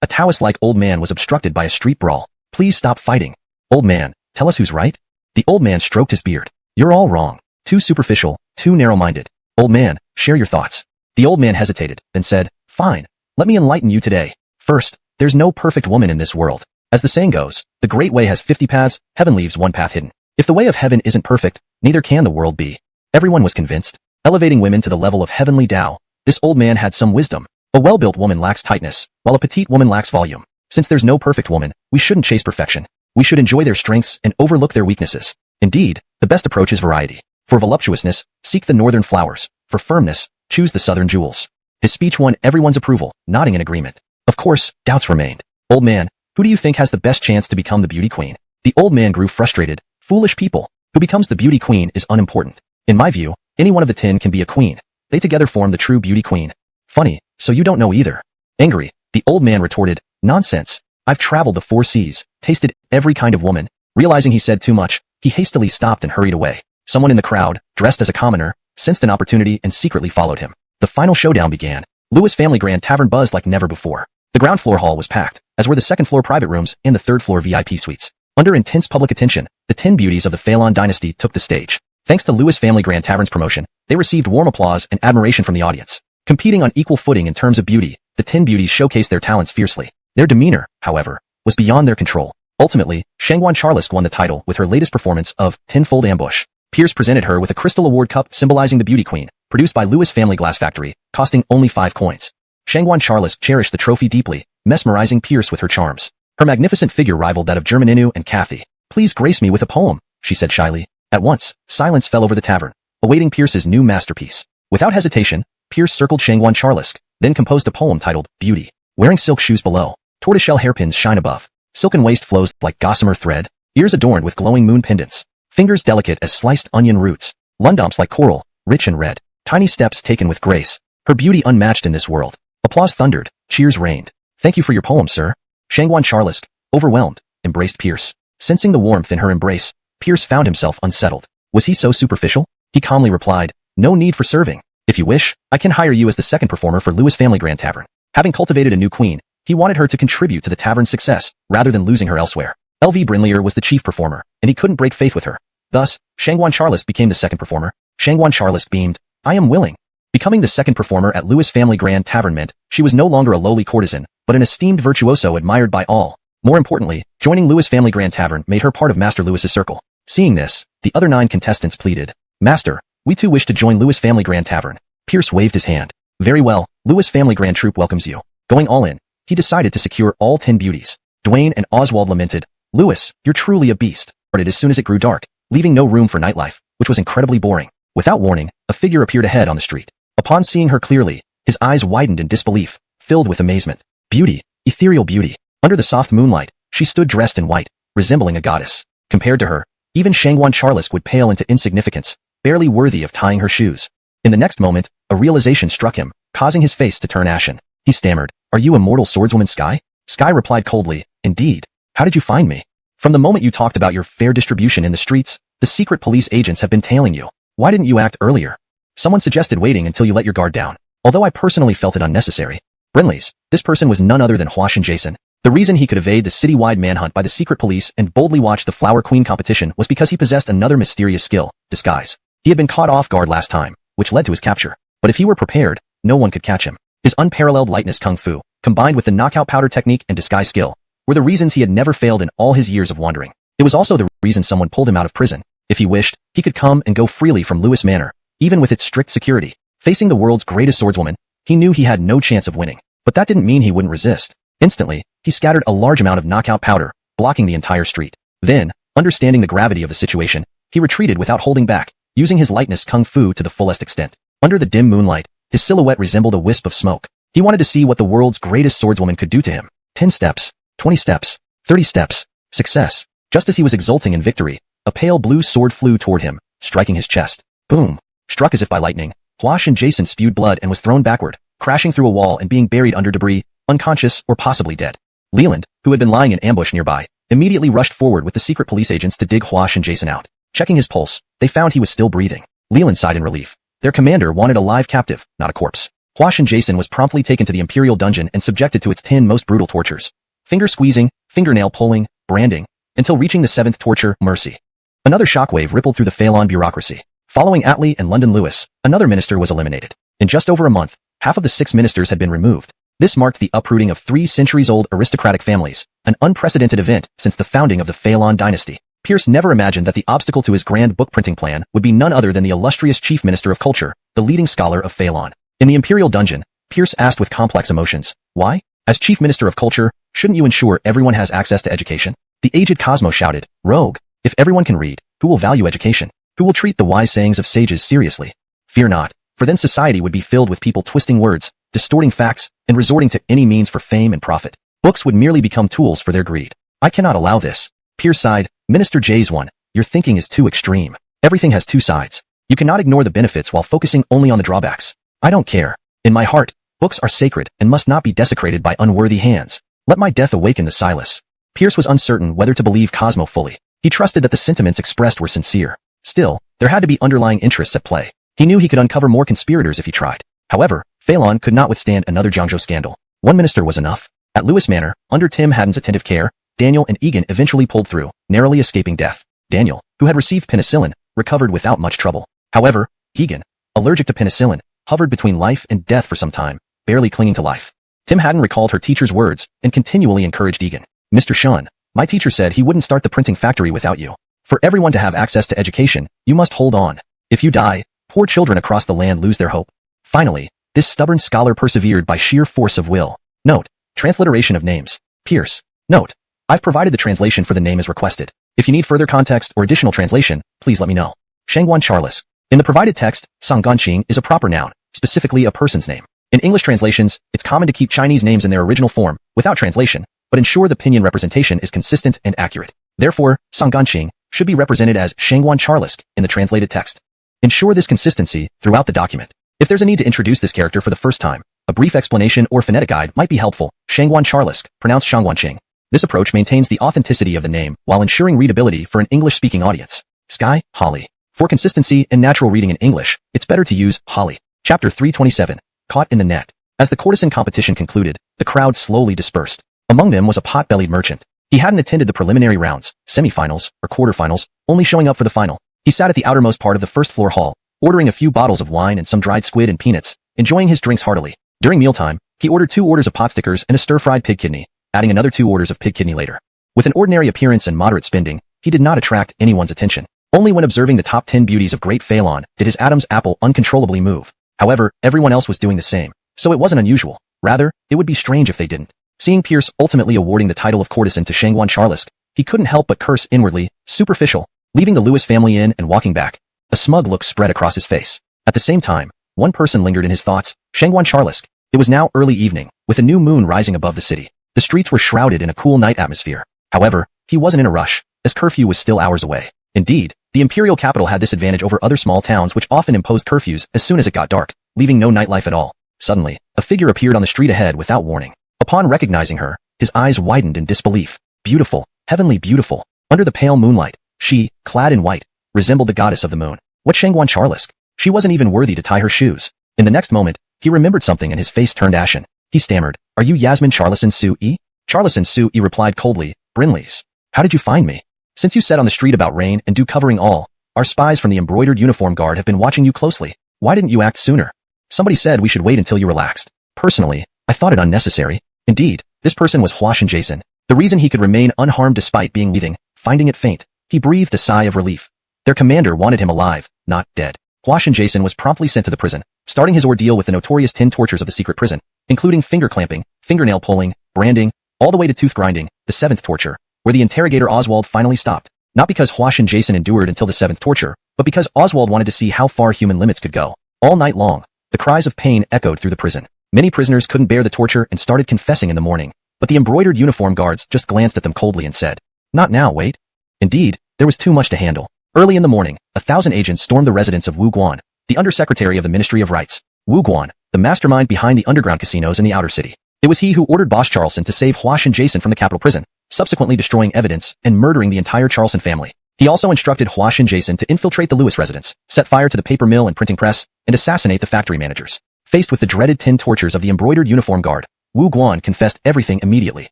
A Taoist-like old man was obstructed by a street brawl. Please stop fighting. Old man, tell us who's right? The old man stroked his beard. You're all wrong. Too superficial, too narrow-minded. Old man, share your thoughts. The old man hesitated, then said, fine. Let me enlighten you today. First, there's no perfect woman in this world. As the saying goes, the great way has 50 paths, heaven leaves one path hidden. If the way of heaven isn't perfect, neither can the world be. Everyone was convinced. Elevating women to the level of heavenly Tao, this old man had some wisdom. A well-built woman lacks tightness, while a petite woman lacks volume. Since there's no perfect woman, we shouldn't chase perfection. We should enjoy their strengths and overlook their weaknesses. Indeed, the best approach is variety. For voluptuousness, seek the northern flowers. For firmness, choose the southern jewels. His speech won everyone's approval, nodding in agreement. Of course, doubts remained. Old man, who do you think has the best chance to become the beauty queen? The old man grew frustrated. Foolish people. Who becomes the beauty queen is unimportant. In my view, any one of the 10 can be a queen. They together form the true beauty queen. Funny, so you don't know either. Angry, the old man retorted, nonsense. I've traveled the 4 seas, tasted every kind of woman. Realizing he said too much, he hastily stopped and hurried away. Someone in the crowd, dressed as a commoner, sensed an opportunity and secretly followed him. The final showdown began. Lewis Family Grand Tavern buzzed like never before. The ground floor hall was packed, as were the second floor private rooms and the third floor VIP suites. Under intense public attention, the 10 beauties of the Zhou Dynasty took the stage. Thanks to Lewis Family Grand Tavern's promotion, they received warm applause and admiration from the audience. Competing on equal footing in terms of beauty, the 10 beauties showcased their talents fiercely. Their demeanor, however, was beyond their control. Ultimately, Shangguan Charlisk won the title with her latest performance of Tenfold Ambush. Pierce presented her with a crystal award cup symbolizing the beauty queen, produced by Lewis Family Glass Factory, costing only 5 coins. Shangguan Charlisk cherished the trophy deeply, mesmerizing Pierce with her charms. Her magnificent figure rivaled that of German Inu and Kathy. Please grace me with a poem, she said shyly. At once, silence fell over the tavern, awaiting Pierce's new masterpiece. Without hesitation, Pierce circled Shangguan Charlisk, then composed a poem titled Beauty. Wearing silk shoes below, tortoiseshell hairpins shine above. Silken waist flows like gossamer thread, ears adorned with glowing moon pendants. Fingers delicate as sliced onion roots, lundumps like coral, rich and red. Tiny steps taken with grace. Her beauty unmatched in this world. Applause thundered, cheers rained. Thank you for your poem, sir. Shangguan Charlisk, overwhelmed, embraced Pierce. Sensing the warmth in her embrace, Pierce found himself unsettled. Was he so superficial? He calmly replied, no need for serving. If you wish, I can hire you as the second performer for Lewis Family Grand Tavern. Having cultivated a new queen, he wanted her to contribute to the tavern's success, rather than losing her elsewhere. LV Brinlier was the chief performer, and he couldn't break faith with her. Thus, Shangguan Charlisk became the second performer. Shangguan Charlisk beamed, I am willing. Becoming the second performer at Lewis Family Grand Tavern meant she was no longer a lowly courtesan, but an esteemed virtuoso admired by all. More importantly, joining Lewis Family Grand Tavern made her part of Master Lewis's circle. Seeing this, the other 9 contestants pleaded, Master, we too wish to join Lewis Family Grand Tavern. Pierce waved his hand. Very well, Lewis Family Grand Troupe welcomes you. Going all in, he decided to secure all 10 beauties. Dwayne and Oswald lamented, Lewis, you're truly a beast. Started as soon as it grew dark, leaving no room for nightlife, which was incredibly boring. Without warning, a figure appeared ahead on the street. Upon seeing her clearly, his eyes widened in disbelief, filled with amazement. Beauty, ethereal beauty. Under the soft moonlight, she stood dressed in white, resembling a goddess. Compared to her, even Shangguan Charlisk would pale into insignificance, barely worthy of tying her shoes. In the next moment, a realization struck him, causing his face to turn ashen. He stammered, Are you immortal swordswoman Sky? Sky replied coldly, Indeed. How did you find me? From the moment you talked about your fair distribution in the streets, the secret police agents have been tailing you. Why didn't you act earlier? Someone suggested waiting until you let your guard down. Although I personally felt it unnecessary. Brinley's, this person was none other than Hua Shin Jason. The The reason he could evade the citywide manhunt by the secret police and boldly watch the Flower Queen competition was because he possessed another mysterious skill, disguise. He had been caught off guard last time, which led to his capture. But if he were prepared, no one could catch him. His unparalleled lightness kung fu, combined with the knockout powder technique and disguise skill, were the reasons he had never failed in all his years of wandering. It was also the reason someone pulled him out of prison. If he wished, he could come and go freely from Lewis Manor, even with its strict security. Facing the world's greatest swordswoman, he knew he had no chance of winning. But that didn't mean he wouldn't resist. Instantly, he scattered a large amount of knockout powder, blocking the entire street. Then, understanding the gravity of the situation, he retreated without holding back, using his lightness kung fu to the fullest extent. Under the dim moonlight, his silhouette resembled a wisp of smoke. He wanted to see what the world's greatest swordswoman could do to him. 10 steps, 20 steps, 30 steps, success. Just as he was exulting in victory, a pale blue sword flew toward him, striking his chest. Boom! Struck as if by lightning, Huash and Jason spewed blood and was thrown backward, crashing through a wall and being buried under debris, unconscious or possibly dead. Leland, who had been lying in ambush nearby, immediately rushed forward with the secret police agents to dig Huash and Jason out. Checking his pulse, they found he was still breathing. Leland sighed in relief. Their commander wanted a live captive, not a corpse. Huash and Jason was promptly taken to the Imperial dungeon and subjected to its 10 most brutal tortures. Finger squeezing, fingernail pulling, branding, until reaching the 7th torture, mercy. Another shockwave rippled through the Phelan bureaucracy. Following Attlee and London Lewis, another minister was eliminated. In just over a month, half of the 6 ministers had been removed. This marked the uprooting of 3 centuries-old aristocratic families, an unprecedented event since the founding of the Phelan Dynasty. Pierce never imagined that the obstacle to his grand book printing plan would be none other than the illustrious Chief Minister of Culture, the leading scholar of Phelan. In the Imperial dungeon, Pierce asked with complex emotions, why? As Chief Minister of Culture, shouldn't you ensure everyone has access to education? The aged Cosmo shouted, rogue, if everyone can read, who will value education? Who will treat the wise sayings of sages seriously? Fear not, for then society would be filled with people twisting words, distorting facts, and resorting to any means for fame and profit. Books would merely become tools for their greed. I cannot allow this. Pierce sighed, Minister J's one, your thinking is too extreme. Everything has 2 sides. You cannot ignore the benefits while focusing only on the drawbacks. I don't care. In my heart, books are sacred and must not be desecrated by unworthy hands. Let my death awaken the Silas. Pierce was uncertain whether to believe Cosmo fully. He trusted that the sentiments expressed were sincere. Still, there had to be underlying interests at play. He knew he could uncover more conspirators if he tried. However, Phelan could not withstand another Zhangzhou scandal. One minister was enough. At Lewis Manor, under Tim Haddon's attentive care, Daniel and Egan eventually pulled through, narrowly escaping death. Daniel, who had received penicillin, recovered without much trouble. However, Egan, allergic to penicillin, hovered between life and death for some time, barely clinging to life. Tim Haddon recalled her teacher's words and continually encouraged Egan. Mr. Shun, my teacher said he wouldn't start the printing factory without you. For everyone to have access to education, you must hold on. If you die, poor children across the land lose their hope. Finally, this stubborn scholar persevered by sheer force of will. Note, transliteration of names. Pierce. Note, I've provided the translation for the name as requested. If you need further context or additional translation, please let me know. Shangguan Charles. In the provided text, Songganqing is a proper noun, specifically a person's name. In English translations, it's common to keep Chinese names in their original form, without translation, but ensure the pinyin representation is consistent and accurate. Therefore, Songganqing should be represented as Shangguan Charles in the translated text. Ensure this consistency throughout the document. If there's a need to introduce this character for the first time, a brief explanation or phonetic guide might be helpful. Shangguan Charles, pronounced Shangguanqing. This approach maintains the authenticity of the name while ensuring readability for an English-speaking audience. Sky, Holly. For consistency and natural reading in English, it's better to use Holly. Chapter 327. Caught in the net. As the courtesan competition concluded, the crowd slowly dispersed. Among them was a pot-bellied merchant. He hadn't attended the preliminary rounds, semifinals, or quarterfinals, only showing up for the final. He sat at the outermost part of the first-floor hall, ordering a few bottles of wine and some dried squid and peanuts, enjoying his drinks heartily. During mealtime, he ordered 2 orders of pot stickers and a stir-fried pig kidney, adding another 2 orders of pig kidney later. With an ordinary appearance and moderate spending, he did not attract anyone's attention. Only when observing the top 10 beauties of Great Phelan did his Adam's apple uncontrollably move. However, everyone else was doing the same, so it wasn't unusual. Rather, it would be strange if they didn't. Seeing Pierce ultimately awarding the title of courtesan to Shangguan Charles, he couldn't help but curse inwardly, superficial. Leaving the Lewis family in and walking back, a smug look spread across his face. At the same time, one person lingered in his thoughts, Shangguan Charles. It was now early evening, with a new moon rising above the city. The streets were shrouded in a cool night atmosphere. However, he wasn't in a rush, as curfew was still hours away. Indeed, the imperial capital had this advantage over other small towns which often imposed curfews as soon as it got dark, leaving no nightlife at all. Suddenly, a figure appeared on the street ahead without warning. Upon recognizing her, his eyes widened in disbelief. Beautiful, heavenly beautiful. Under the pale moonlight, she, clad in white, resembled the goddess of the moon. What Shangguan Charles? She wasn't even worthy to tie her shoes. In the next moment, he remembered something and his face turned ashen. He stammered, "Are you Yasmin Charleson Su-E?" Charlison Sue replied coldly, Brinley's. How did you find me? Since you said on the street about rain and dew covering all, our spies from the embroidered uniform guard have been watching you closely. Why didn't you act sooner? Somebody said we should wait until you relaxed. Personally, I thought it unnecessary. Indeed, this person was Hua Jason. The reason he could remain unharmed despite being leaving, finding it faint. He breathed a sigh of relief. Their commander wanted him alive, not dead. Hua Jason was promptly sent to the prison, starting his ordeal with the notorious 10 tortures of the secret prison, including finger clamping, fingernail pulling, branding, all the way to tooth grinding, the 7th torture, where the interrogator Oswald finally stopped. Not because Hua Jason endured until the 7th torture, but because Oswald wanted to see how far human limits could go. All night long, the cries of pain echoed through the prison. Many prisoners couldn't bear the torture and started confessing in the morning, but the embroidered uniform guards just glanced at them coldly and said, Not now, wait. Indeed, there was too much to handle. Early in the morning, 1,000 agents stormed the residence of Wu Guan, the undersecretary of the Ministry of Rights. Wu Guan, the mastermind behind the underground casinos in the outer city. It was he who ordered boss Charlson to save Hua Jason from the capital prison, subsequently destroying evidence and murdering the entire Charlson family. He also instructed Hua Jason to infiltrate the Lewis residence, set fire to the paper mill and printing press, and assassinate the factory managers. Faced with the dreaded 10 tortures of the embroidered uniform guard, Wu Guan confessed everything immediately.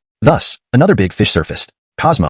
Thus, another big fish surfaced. Cosmo,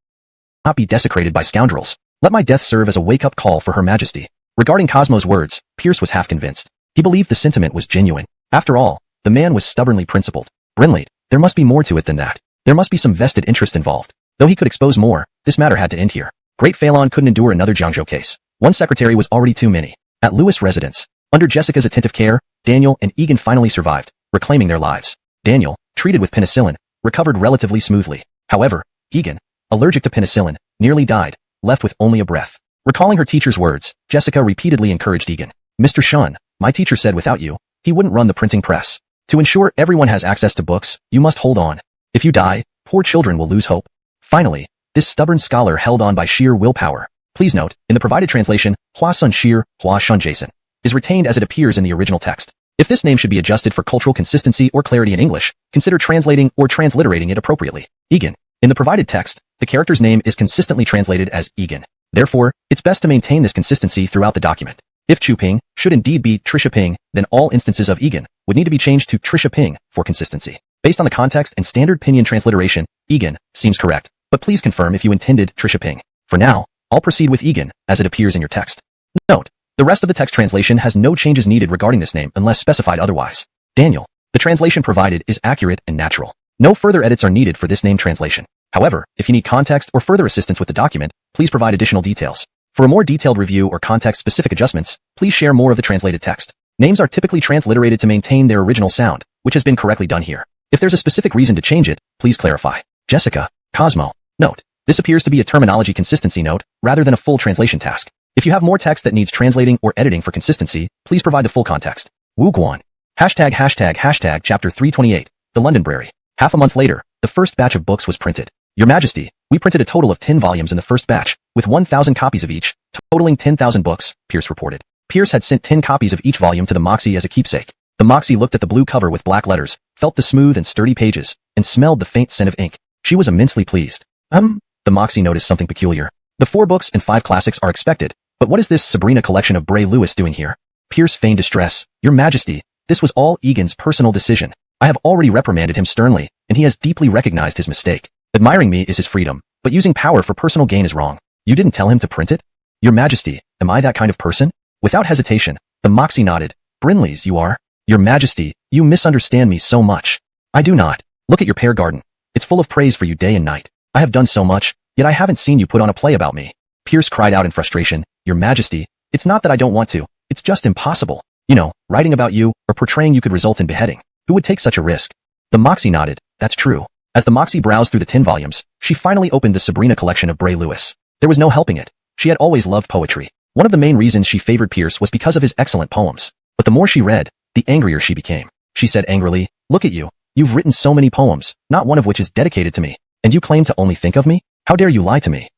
not be desecrated by scoundrels. Let my death serve as a wake-up call for Her Majesty. Regarding Cosmo's words, Pierce was half convinced. He believed the sentiment was genuine. After all, the man was stubbornly principled. Brinley, there must be more to it than that. There must be some vested interest involved. Though he could expose more, this matter had to end here. Great Phelan couldn't endure another Jiangzhou case. One secretary was already too many. At Lewis residence, under Jessica's attentive care, Daniel and Egan finally survived, reclaiming their lives. Daniel, treated with penicillin, recovered relatively smoothly. However, Egan, allergic to penicillin, nearly died, left with only a breath. Recalling her teacher's words, Jessica repeatedly encouraged Egan. Mr. Shun, my teacher said without you, he wouldn't run the printing press. To ensure everyone has access to books, you must hold on. If you die, poor children will lose hope. Finally, this stubborn scholar held on by sheer willpower. Please note, in the provided translation, Hua Sun Shir, Hua Shun Jason, is retained as it appears in the original text. If this name should be adjusted for cultural consistency or clarity in English, consider translating or transliterating it appropriately. Egan. In the provided text, the character's name is consistently translated as Egan. Therefore, it's best to maintain this consistency throughout the document. If Chu Ping should indeed be Trisha Ping, then all instances of Egan would need to be changed to Trisha Ping for consistency. Based on the context and standard pinyin transliteration, Egan seems correct, but please confirm if you intended Trisha Ping. For now, I'll proceed with Egan as it appears in your text. Note, the rest of the text translation has no changes needed regarding this name unless specified otherwise. Daniel. The translation provided is accurate and natural. No further edits are needed for this name translation. However, if you need context or further assistance with the document, please provide additional details. For a more detailed review or context-specific adjustments, please share more of the translated text. Names are typically transliterated to maintain their original sound, which has been correctly done here. If there's a specific reason to change it, please clarify. Jessica. Cosmo. Note. This appears to be a terminology consistency note, rather than a full translation task. If you have more text that needs translating or editing for consistency, please provide the full context. Wu Guan. Hashtag chapter 328, the Londonbrary. Half a month later, the first batch of books was printed. Your Majesty, we printed a total of 10 volumes in the first batch, with 1,000 copies of each, totaling 10,000 books, Pierce reported. Pierce had sent 10 copies of each volume to the Moxie as a keepsake. The Moxie looked at the blue cover with black letters, felt the smooth and sturdy pages, and smelled the faint scent of ink. She was immensely pleased. The Moxie noticed something peculiar. The 4 books and 5 classics are expected, but what is this Sabrina collection of Bray Lewis doing here? Pierce feigned distress. Your Majesty, this was all Egan's personal decision. I have already reprimanded him sternly, and he has deeply recognized his mistake. Admiring me is his freedom, but using power for personal gain is wrong. You didn't tell him to print it? Your Majesty, am I that kind of person? Without hesitation, the Moxie nodded. Brinley's you are. Your Majesty, you misunderstand me so much. I do not. Look at your pear garden. It's full of praise for you day and night. I have done so much, yet I haven't seen you put on a play about me. Pierce cried out in frustration. Your Majesty, it's not that I don't want to, it's just impossible. You know, writing about you, or portraying you could result in beheading. Who would take such a risk? The Moxie nodded. That's true. As the Moxie browsed through the 10 volumes, she finally opened the Sabrina collection of Bray Lewis. There was no helping it. She had always loved poetry. One of the main reasons she favored Pierce was because of his excellent poems. But the more she read, the angrier she became. She said angrily, look at you. You've written so many poems, not one of which is dedicated to me. And you claim to only think of me? How dare you lie to me?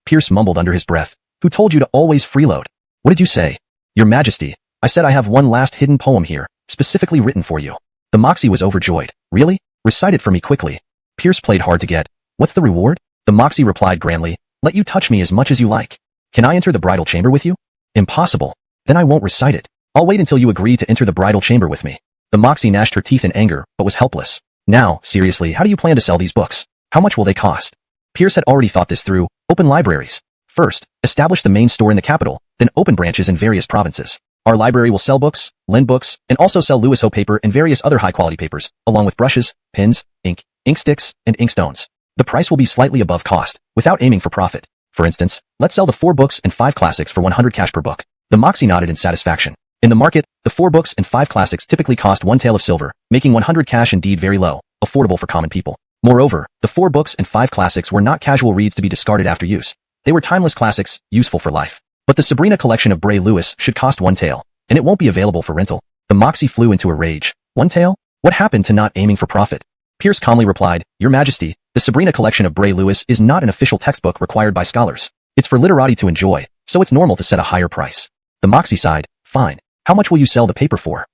Pierce mumbled under his breath. Who told you to always freeload? What did you say? Your Majesty, I said I have one last hidden poem here, specifically written for you. The Moxie was overjoyed. Really? Recite it for me quickly. Pierce played hard to get. What's the reward? The Moxie replied grandly. Let you touch me as much as you like. Can I enter the bridal chamber with you? Impossible. Then I won't recite it. I'll wait until you agree to enter the bridal chamber with me. The Moxie gnashed her teeth in anger, but was helpless. Now, seriously, how do you plan to sell these books? How much will they cost? Pierce had already thought this through. Open libraries. First, establish the main store in the capital, then open branches in various provinces. Our library will sell books, lend books, and also sell Lewis Ho paper and various other high-quality papers, along with brushes, pens, ink sticks, and inkstones. The price will be slightly above cost, without aiming for profit. For instance, let's sell the 4 books and 5 classics for 100 cash per book. The Moxie nodded in satisfaction. In the market, the 4 books and 5 classics typically cost 1 tael of silver, making 100 cash indeed very low, affordable for common people. Moreover, the 4 books and 5 classics were not casual reads to be discarded after use. They were timeless classics, useful for life. But the Sabrina collection of Bray Lewis should cost 1 tael, and it won't be available for rental. The Moxie flew into a rage. 1 tael? What happened to not aiming for profit? Pierce calmly replied, Your Majesty, the Sabrina collection of Bray Lewis is not an official textbook required by scholars. It's for literati to enjoy, so it's normal to set a higher price. The Moxie sighed, Fine. How much will you sell the paper for?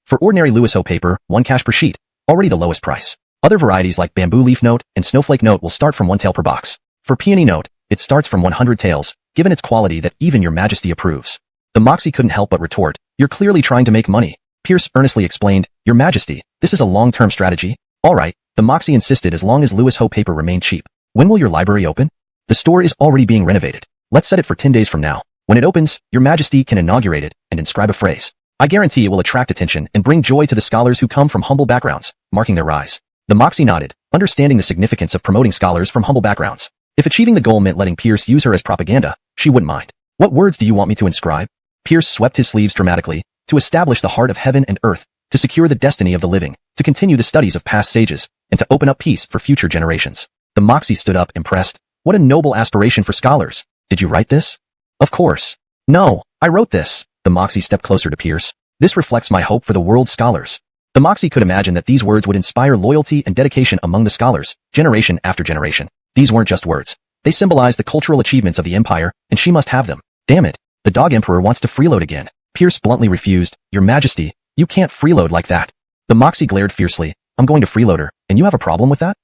For ordinary Lewis Ho paper, 1 cash per sheet, already the lowest price. Other varieties like bamboo leaf note and snowflake note will start from 1 tael per box. For peony note, it starts from 100 taels, given its quality that even Your Majesty approves. The Moxie couldn't help but retort, You're clearly trying to make money. Pierce earnestly explained, Your Majesty, this is a long-term strategy. All right, the Moxie insisted as long as Lewis Ho paper remained cheap. When will your library open? The store is already being renovated. Let's set it for 10 days from now. When it opens, Your Majesty can inaugurate it and inscribe a phrase. I guarantee it will attract attention and bring joy to the scholars who come from humble backgrounds, marking their rise. The Moxie nodded, understanding the significance of promoting scholars from humble backgrounds. If achieving the goal meant letting Pierce use her as propaganda, she wouldn't mind. What words do you want me to inscribe? Pierce swept his sleeves dramatically, to establish the heart of heaven and earth, to secure the destiny of the living, to continue the studies of past sages, and to open up peace for future generations. The Moxie stood up, impressed. What a noble aspiration for scholars. Did you write this? Of course. No, I wrote this. The Moxie stepped closer to Pierce. This reflects my hope for the world's scholars. The Moxie could imagine that these words would inspire loyalty and dedication among the scholars, generation after generation. These weren't just words. They symbolized the cultural achievements of the empire, and she must have them. Damn it. The dog emperor wants to freeload again. Pierce bluntly refused. Your Majesty, you can't freeload like that. The Moxie glared fiercely. I'm going to freeload her, and you have a problem with that?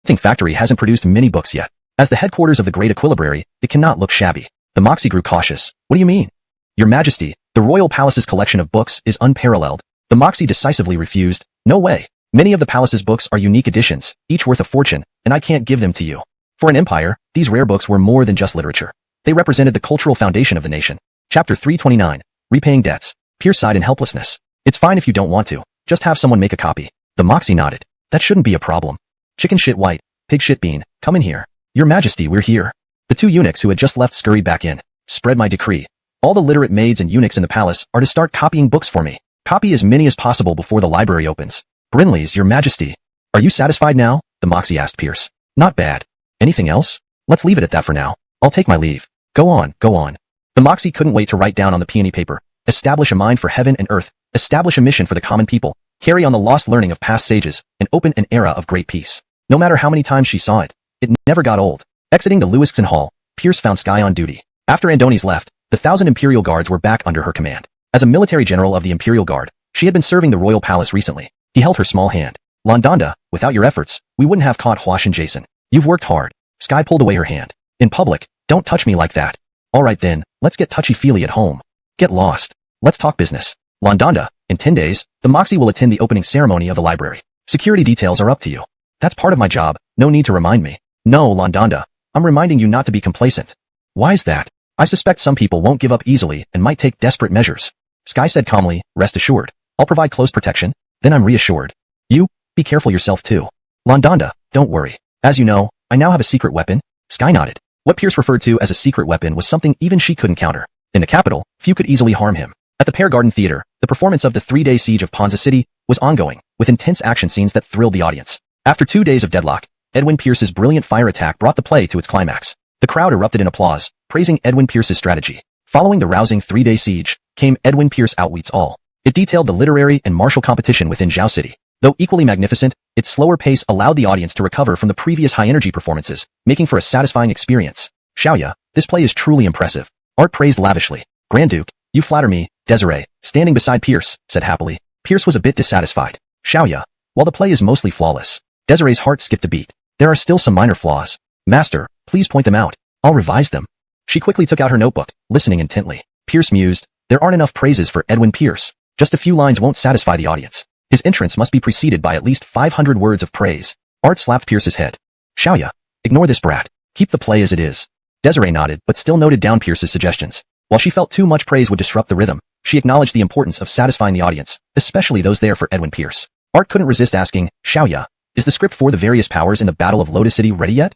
Think Factory hasn't produced many books yet. As the headquarters of the Great Equilibrary, it cannot look shabby. The Moxie grew cautious. What do you mean? Your Majesty, the Royal Palace's collection of books is unparalleled. The Moxie decisively refused. No way. Many of the palace's books are unique editions, each worth a fortune, and I can't give them to you. For an empire, these rare books were more than just literature. They represented the cultural foundation of the nation. Chapter 329. Repaying Debts. Pierce sighed in helplessness. It's fine if you don't want to. Just have someone make a copy. The Moxie nodded. That shouldn't be a problem. Chicken shit white, pig shit bean, come in here. Your Majesty, we're here. The 2 eunuchs who had just left scurried back in. Spread my decree. All the literate maids and eunuchs in the palace are to start copying books for me. Copy as many as possible before the library opens. Brinley's, Your Majesty. Are you satisfied now? The Moxie asked Pierce. Not bad. Anything else? Let's leave it at that for now. I'll take my leave. Go on, go on. The Moxie couldn't wait to write down on the peony paper. Establish a mind for heaven and earth. Establish a mission for the common people. Carry on the lost learning of past sages, and open an era of great peace. No matter how many times she saw it, it never got old. Exiting the Lewiston Hall, Pierce found Sky on duty. After Andoni's left, the 1,000 Imperial Guards were back under her command. As a military general of the Imperial Guard, she had been serving the Royal Palace recently. He held her small hand. Landanda, without your efforts, we wouldn't have caught Huash and Jason. You've worked hard. Sky pulled away her hand. In public, don't touch me like that. All right then, let's get touchy-feely at home. Get lost. Let's talk business. Landanda, in 10 days, the Moxie will attend the opening ceremony of the library. Security details are up to you. That's part of my job, no need to remind me. No, Landanda, I'm reminding you not to be complacent. Why is that? I suspect some people won't give up easily and might take desperate measures. Sky said calmly, rest assured. I'll provide close protection. Then I'm reassured. You, be careful yourself too. Landanda, don't worry. As you know, I now have a secret weapon. Sky nodded. What Pierce referred to as a secret weapon was something even she couldn't counter. In the capital, few could easily harm him. At the Pear Garden Theater, the performance of the 3-day siege of Ponza City was ongoing, with intense action scenes that thrilled the audience. After 2 days of deadlock, Edwin Pierce's brilliant fire attack brought the play to its climax. The crowd erupted in applause, praising Edwin Pierce's strategy. Following the rousing 3-day siege, came Edwin Pierce Outwits All. It detailed the literary and martial competition within Zhou City. Though equally magnificent, its slower pace allowed the audience to recover from the previous high-energy performances, making for a satisfying experience. Xiaoya, this play is truly impressive. Art praised lavishly. Grand Duke, you flatter me. Desiree, standing beside Pierce, said happily. Pierce was a bit dissatisfied. Xiaoya, while the play is mostly flawless, Desiree's heart skipped a beat. There are still some minor flaws. Master, please point them out. I'll revise them. She quickly took out her notebook, listening intently. Pierce mused, there aren't enough praises for Edwin Pierce. Just a few lines won't satisfy the audience. His entrance must be preceded by at least 500 words of praise. Art slapped Pierce's head. Xiaoya, ignore this brat. Keep the play as it is. Desiree nodded, but still noted down Pierce's suggestions. While she felt too much praise would disrupt the rhythm, she acknowledged the importance of satisfying the audience, especially those there for Edwin Pierce. Art couldn't resist asking, Xiaoya, is the script for the various powers in the Battle of Lotus City ready yet?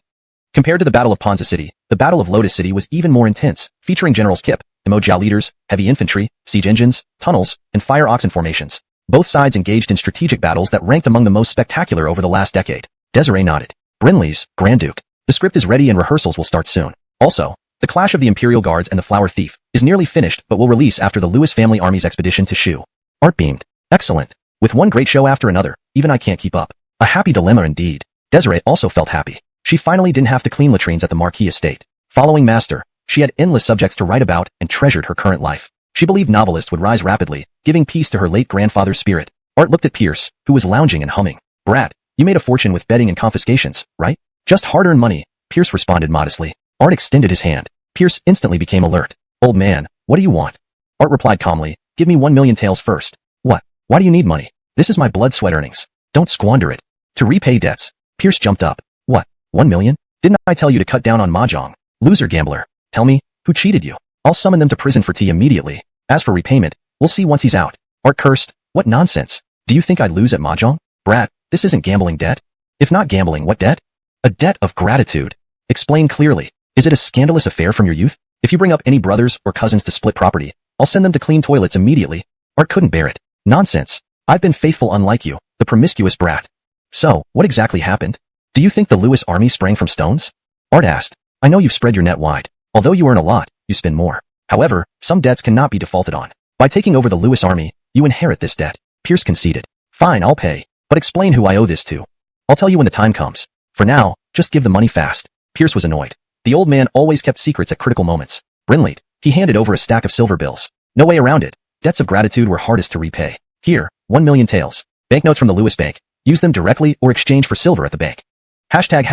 Compared to the Battle of Ponza City, the Battle of Lotus City was even more intense, featuring Generals Kip, Emojiao leaders, heavy infantry, siege engines, tunnels, and fire oxen formations. Both sides engaged in strategic battles that ranked among the most spectacular over the last decade. Desiree nodded. Brinley's, Grand Duke. The script is ready and rehearsals will start soon. Also, the Clash of the Imperial Guards and the Flower Thief is nearly finished but will release after the Lewis family army's expedition to Shu. Art beamed. Excellent. With one great show after another, even I can't keep up. A happy dilemma indeed. Desiree also felt happy. She finally didn't have to clean latrines at the Marquis estate. Following Master, she had endless subjects to write about and treasured her current life. She believed novelists would rise rapidly, giving peace to her late grandfather's spirit. Art looked at Pierce, who was lounging and humming. Brat, you made a fortune with betting and confiscations, right? Just hard-earned money, Pierce responded modestly. Art extended his hand. Pierce instantly became alert. Old man, what do you want? Art replied calmly, give me 1 million taels first. What? Why do you need money? This is my blood sweat earnings. Don't squander it. To repay debts. Pierce jumped up. What? 1 million? Didn't I tell you to cut down on mahjong? Loser gambler. Tell me, who cheated you? I'll summon them to prison for tea immediately. As for repayment, we'll see once he's out. Art cursed. What nonsense. Do you think I'd lose at mahjong? Brat, this isn't gambling debt. If not gambling, what debt? A debt of gratitude. Explain clearly. Is it a scandalous affair from your youth? If you bring up any brothers or cousins to split property, I'll send them to clean toilets immediately. Art couldn't bear it. Nonsense. I've been faithful unlike you, the promiscuous brat. So, what exactly happened? Do you think the Lewis army sprang from stones? Art asked. I know you've spread your net wide. Although you earn a lot, you spend more. However, some debts cannot be defaulted on. By taking over the Lewis army, you inherit this debt. Pierce conceded. Fine, I'll pay. But explain who I owe this to. I'll tell you when the time comes. For now, just give the money fast. Pierce was annoyed. The old man always kept secrets at critical moments. Brinley, he handed over a stack of silver bills. No way around it. Debts of gratitude were hardest to repay. Here, 1 million taels. Banknotes from the Lewis Bank. Use them directly or exchange for silver at the bank. Hashtag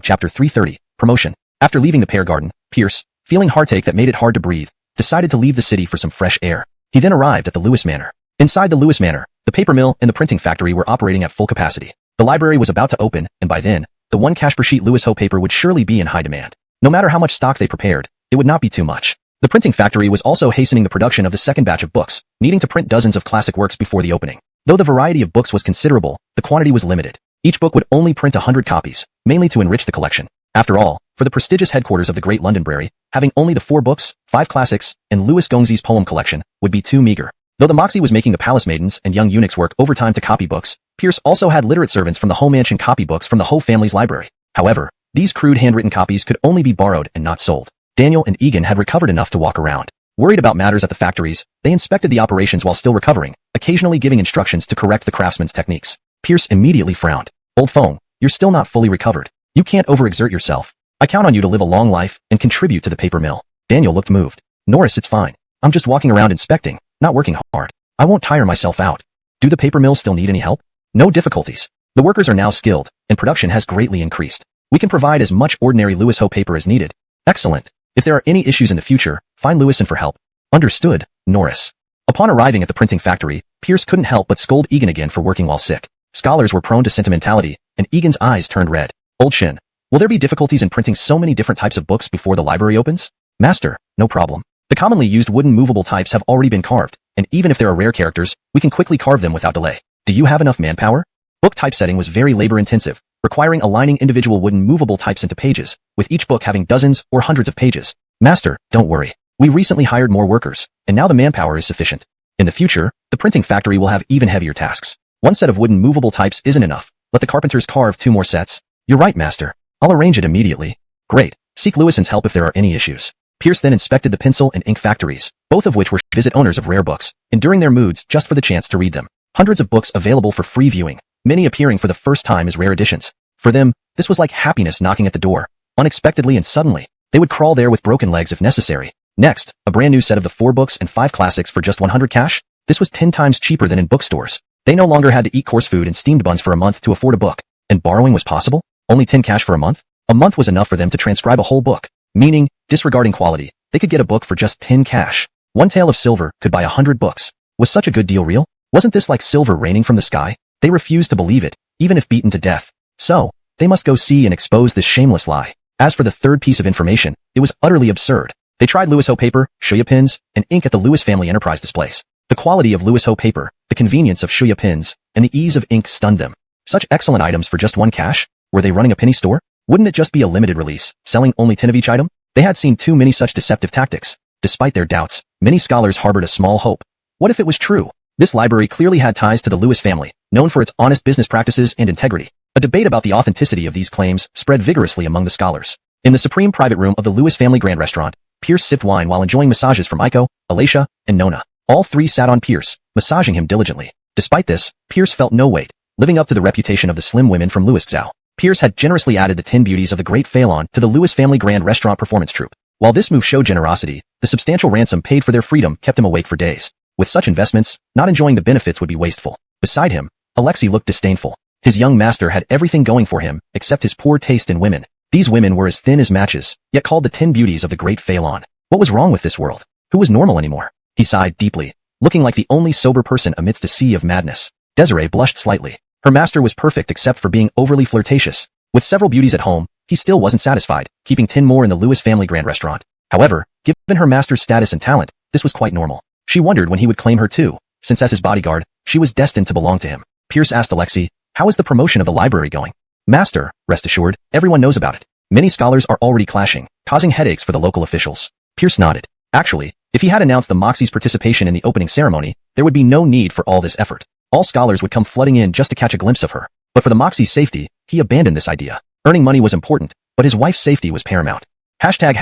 chapter 330, promotion. After leaving the pear garden, Pierce, feeling heartache that made it hard to breathe, decided to leave the city for some fresh air. He then arrived at the Lewis Manor. Inside the Lewis Manor, the paper mill and the printing factory were operating at full capacity. The library was about to open, and by then, the one cash per sheet Lewis Ho paper would surely be in high demand. No matter how much stock they prepared, it would not be too much. The printing factory was also hastening the production of the second batch of books, needing to print dozens of classic works before the opening. Though the variety of books was considerable, the quantity was limited. Each book would only print 100 copies, mainly to enrich the collection. After all, for the prestigious headquarters of the Great Londonbrary, having only the 4 books, 5 classics, and Louis Gongzi's poem collection would be too meager. Though the Moxie was making the palace maidens and young eunuchs work overtime to copy books, Pierce also had literate servants from the Ho mansion copy books from the Ho family's library. However, these crude handwritten copies could only be borrowed and not sold. Daniel and Egan had recovered enough to walk around. Worried about matters at the factories, they inspected the operations while still recovering, occasionally giving instructions to correct the craftsman's techniques. Pierce immediately frowned. Old Fong, you're still not fully recovered. You can't overexert yourself. I count on you to live a long life and contribute to the paper mill. Daniel looked moved. Norris, it's fine. I'm just walking around inspecting, not working hard. I won't tire myself out. Do the paper mills still need any help? No difficulties. The workers are now skilled, and production has greatly increased. We can provide as much ordinary Lewis Ho paper as needed. Excellent. If there are any issues in the future, find Lewison for help. Understood, Norris. Upon arriving at the printing factory, Pierce couldn't help but scold Egan again for working while sick. Scholars were prone to sentimentality, and Egan's eyes turned red. Old Shin, will there be difficulties in printing so many different types of books before the library opens? Master, no problem. The commonly used wooden movable types have already been carved, and even if there are rare characters, we can quickly carve them without delay. Do you have enough manpower? Book typesetting was very labor-intensive, requiring aligning individual wooden movable types into pages, with each book having dozens or hundreds of pages. Master, don't worry. We recently hired more workers, and now the manpower is sufficient. In the future, the printing factory will have even heavier tasks. One set of wooden movable types isn't enough. Let the carpenters carve 2 more sets. You're right, Master. I'll arrange it immediately. Great. Seek Lewison's help if there are any issues. Pierce then inspected the pencil and ink factories, both of which were visit owners of rare books, enduring their moods just for the chance to read them. Hundreds of books available for free viewing, many appearing for the first time as rare editions. For them, this was like happiness knocking at the door. Unexpectedly and suddenly, they would crawl there with broken legs if necessary. Next, a brand new set of the 4 books and 5 classics for just 100 cash. This was 10 times cheaper than in bookstores. They no longer had to eat coarse food and steamed buns for a month to afford a book. And borrowing was possible? Only 10 cash for a month? A month was enough for them to transcribe a whole book. Meaning, disregarding quality, they could get a book for just 10 cash. 1 tael of silver could buy 100 books. Was such a good deal real? Wasn't this like silver raining from the sky? They refused to believe it, even if beaten to death. So, They must go see and expose this shameless lie. As for the third piece of information, it was utterly absurd. They tried Lewis Ho paper, shuya pins, and ink at the Lewis family enterprise displays. The quality of Lewis Ho paper, the convenience of shuya pins, and the ease of ink stunned them. Such excellent items for just one cash? Were they running a penny store? Wouldn't it just be a limited release, selling only 10 of each item? They had seen too many such deceptive tactics. Despite their doubts, many scholars harbored a small hope. What if it was true? This library clearly had ties to the Lewis family, known for its honest business practices and integrity. A debate about the authenticity of these claims spread vigorously among the scholars. In the supreme private room of the Lewis family grand restaurant, Pierce sipped wine while enjoying massages from Aiko, Alacia, and Nona. All three sat on Pierce, massaging him diligently. Despite this, Pierce felt no weight, living up to the reputation of the slim women from Lewis Zhou. Pierce had generously added the 10 beauties of the great Phelan to the Lewis family grand restaurant performance troupe. While this move showed generosity, the substantial ransom paid for their freedom kept him awake for days. With such investments, not enjoying the benefits would be wasteful. Beside him, Alexei looked disdainful. His young master had everything going for him, except his poor taste in women. These women were as thin as matches, yet called the 10 beauties of the great Phelan. What was wrong with this world? Who was normal anymore? He sighed deeply, looking like the only sober person amidst a sea of madness. Desiree blushed slightly. Her master was perfect except for being overly flirtatious. With several beauties at home, he still wasn't satisfied, keeping 10 more in the Lewis family grand restaurant. However, given her master's status and talent, this was quite normal. She wondered when he would claim her too, since as his bodyguard, she was destined to belong to him. Pierce asked Alexei, "How is the promotion of the library going?" "Master, rest assured, everyone knows about it. Many scholars are already clashing, causing headaches for the local officials." Pierce nodded. Actually, if he had announced the Moxie's participation in the opening ceremony, there would be no need for all this effort. All scholars would come flooding in just to catch a glimpse of her. But for the Moxie's safety, he abandoned this idea. Earning money was important, but his wife's safety was paramount. Hashtag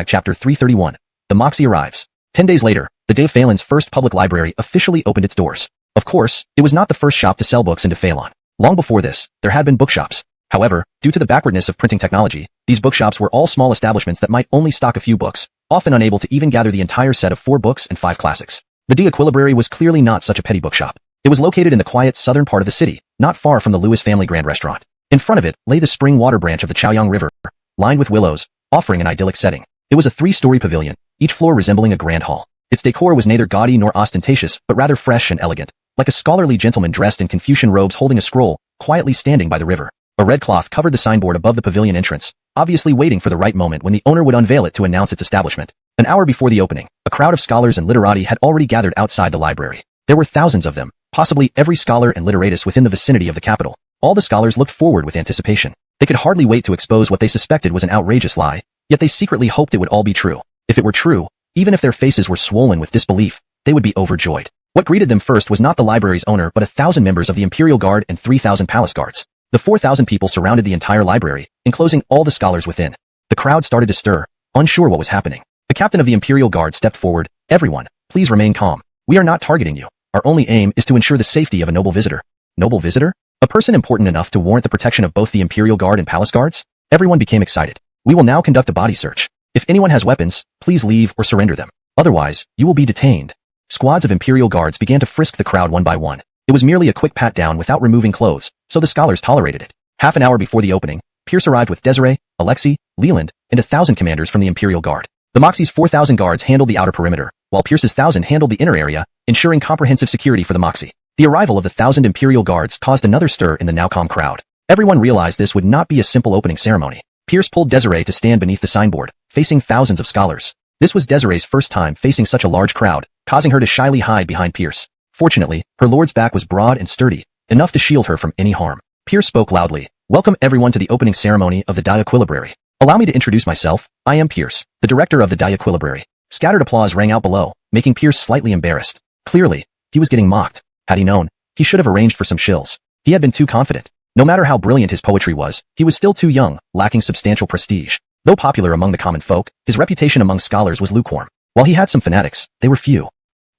chapter 331. The Moxie arrives. 10 days later, the day Phelan's first public library officially opened its doors. Of course, it was not the first shop to sell books into Phelan. Long before this, there had been bookshops. However, due to the backwardness of printing technology, these bookshops were all small establishments that might only stock a few books, often unable to even gather the entire set of 4 books and 5 classics. The De-Equilibrary was clearly not such a petty bookshop. It was located in the quiet southern part of the city, not far from the Lewis family grand restaurant. In front of it lay the spring water branch of the Chaoyang River, lined with willows, offering an idyllic setting. It was a 3-story pavilion, each floor resembling a grand hall. Its decor was neither gaudy nor ostentatious, but rather fresh and elegant, like a scholarly gentleman dressed in Confucian robes holding a scroll, quietly standing by the river. A red cloth covered the signboard above the pavilion entrance, obviously waiting for the right moment when the owner would unveil it to announce its establishment. An hour before the opening, a crowd of scholars and literati had already gathered outside the library. There were thousands of them, possibly every scholar and literatus within the vicinity of the capital. All the scholars looked forward with anticipation. They could hardly wait to expose what they suspected was an outrageous lie, yet they secretly hoped it would all be true. If it were true, even if their faces were swollen with disbelief, they would be overjoyed. What greeted them first was not the library's owner but 1,000 members of the Imperial Guard and 3,000 palace guards. The 4,000 people surrounded the entire library, enclosing all the scholars within. The crowd started to stir, unsure what was happening. The captain of the Imperial Guard stepped forward. "Everyone, please remain calm. We are not targeting you. Our only aim is to ensure the safety of a noble visitor." Noble visitor? A person important enough to warrant the protection of both the Imperial Guard and palace guards? Everyone became excited. "We will now conduct a body search. If anyone has weapons, please leave or surrender them. Otherwise, you will be detained." Squads of Imperial Guards began to frisk the crowd one by one. It was merely a quick pat-down without removing clothes, so the scholars tolerated it. Half an hour before the opening, Pierce arrived with Desiree, Alexei, Leland, and 1,000 commanders from the Imperial Guard. The Moxie's 4,000 guards handled the outer perimeter, while Pierce's 1,000 handled the inner area, ensuring comprehensive security for the Moxie. The arrival of the 1,000 Imperial Guards caused another stir in the now calm crowd. Everyone realized this would not be a simple opening ceremony. Pierce pulled Desiree to stand beneath the signboard, facing thousands of scholars. This was Desiree's first time facing such a large crowd, causing her to shyly hide behind Pierce. Fortunately, her lord's back was broad and sturdy, enough to shield her from any harm. Pierce spoke loudly. "Welcome everyone to the opening ceremony of the De-Equilibrary. Allow me to introduce myself. I am Pierce, the director of the De-Equilibrary." Scattered applause rang out below, making Pierce slightly embarrassed. Clearly, he was getting mocked. Had he known, he should have arranged for some shills. He had been too confident. No matter how brilliant his poetry was, he was still too young, lacking substantial prestige. Though popular among the common folk, his reputation among scholars was lukewarm. While he had some fanatics, they were few.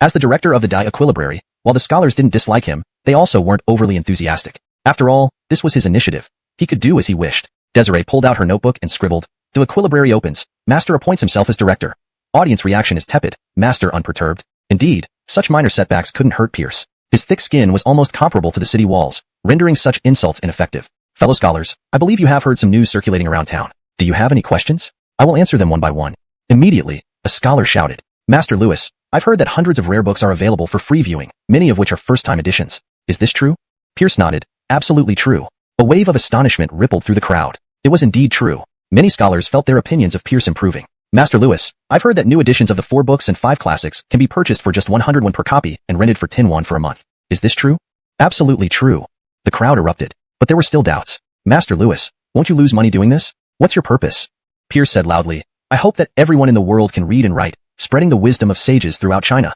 As the director of the De-Equilibrary, while the scholars didn't dislike him, they also weren't overly enthusiastic. After all, this was his initiative. He could do as he wished. Desiree pulled out her notebook and scribbled, "De-Equilibrary opens. Master appoints himself as director." Audience reaction is tepid, Master unperturbed. Indeed, such minor setbacks couldn't hurt Pierce. His thick skin was almost comparable to the city walls, rendering such insults ineffective. "Fellow scholars, I believe you have heard some news circulating around town. Do you have any questions? I will answer them one by one." Immediately, a scholar shouted, "Master Lewis, I've heard that hundreds of rare books are available for free viewing, many of which are first-time editions. Is this true?" Pierce nodded. "Absolutely true. A wave of astonishment rippled through the crowd. It was indeed true. Many scholars felt their opinions of Pierce improving. Master Lewis, I've heard that new editions of the 4 books and 5 classics can be purchased for just 100 won per copy and rented for 10 won for a month. Is this true? Absolutely true. The crowd erupted. But there were still doubts. Master Lewis, won't you lose money doing this? What's your purpose? Pierce said loudly, I hope that everyone in the world can read and write, spreading the wisdom of sages throughout China.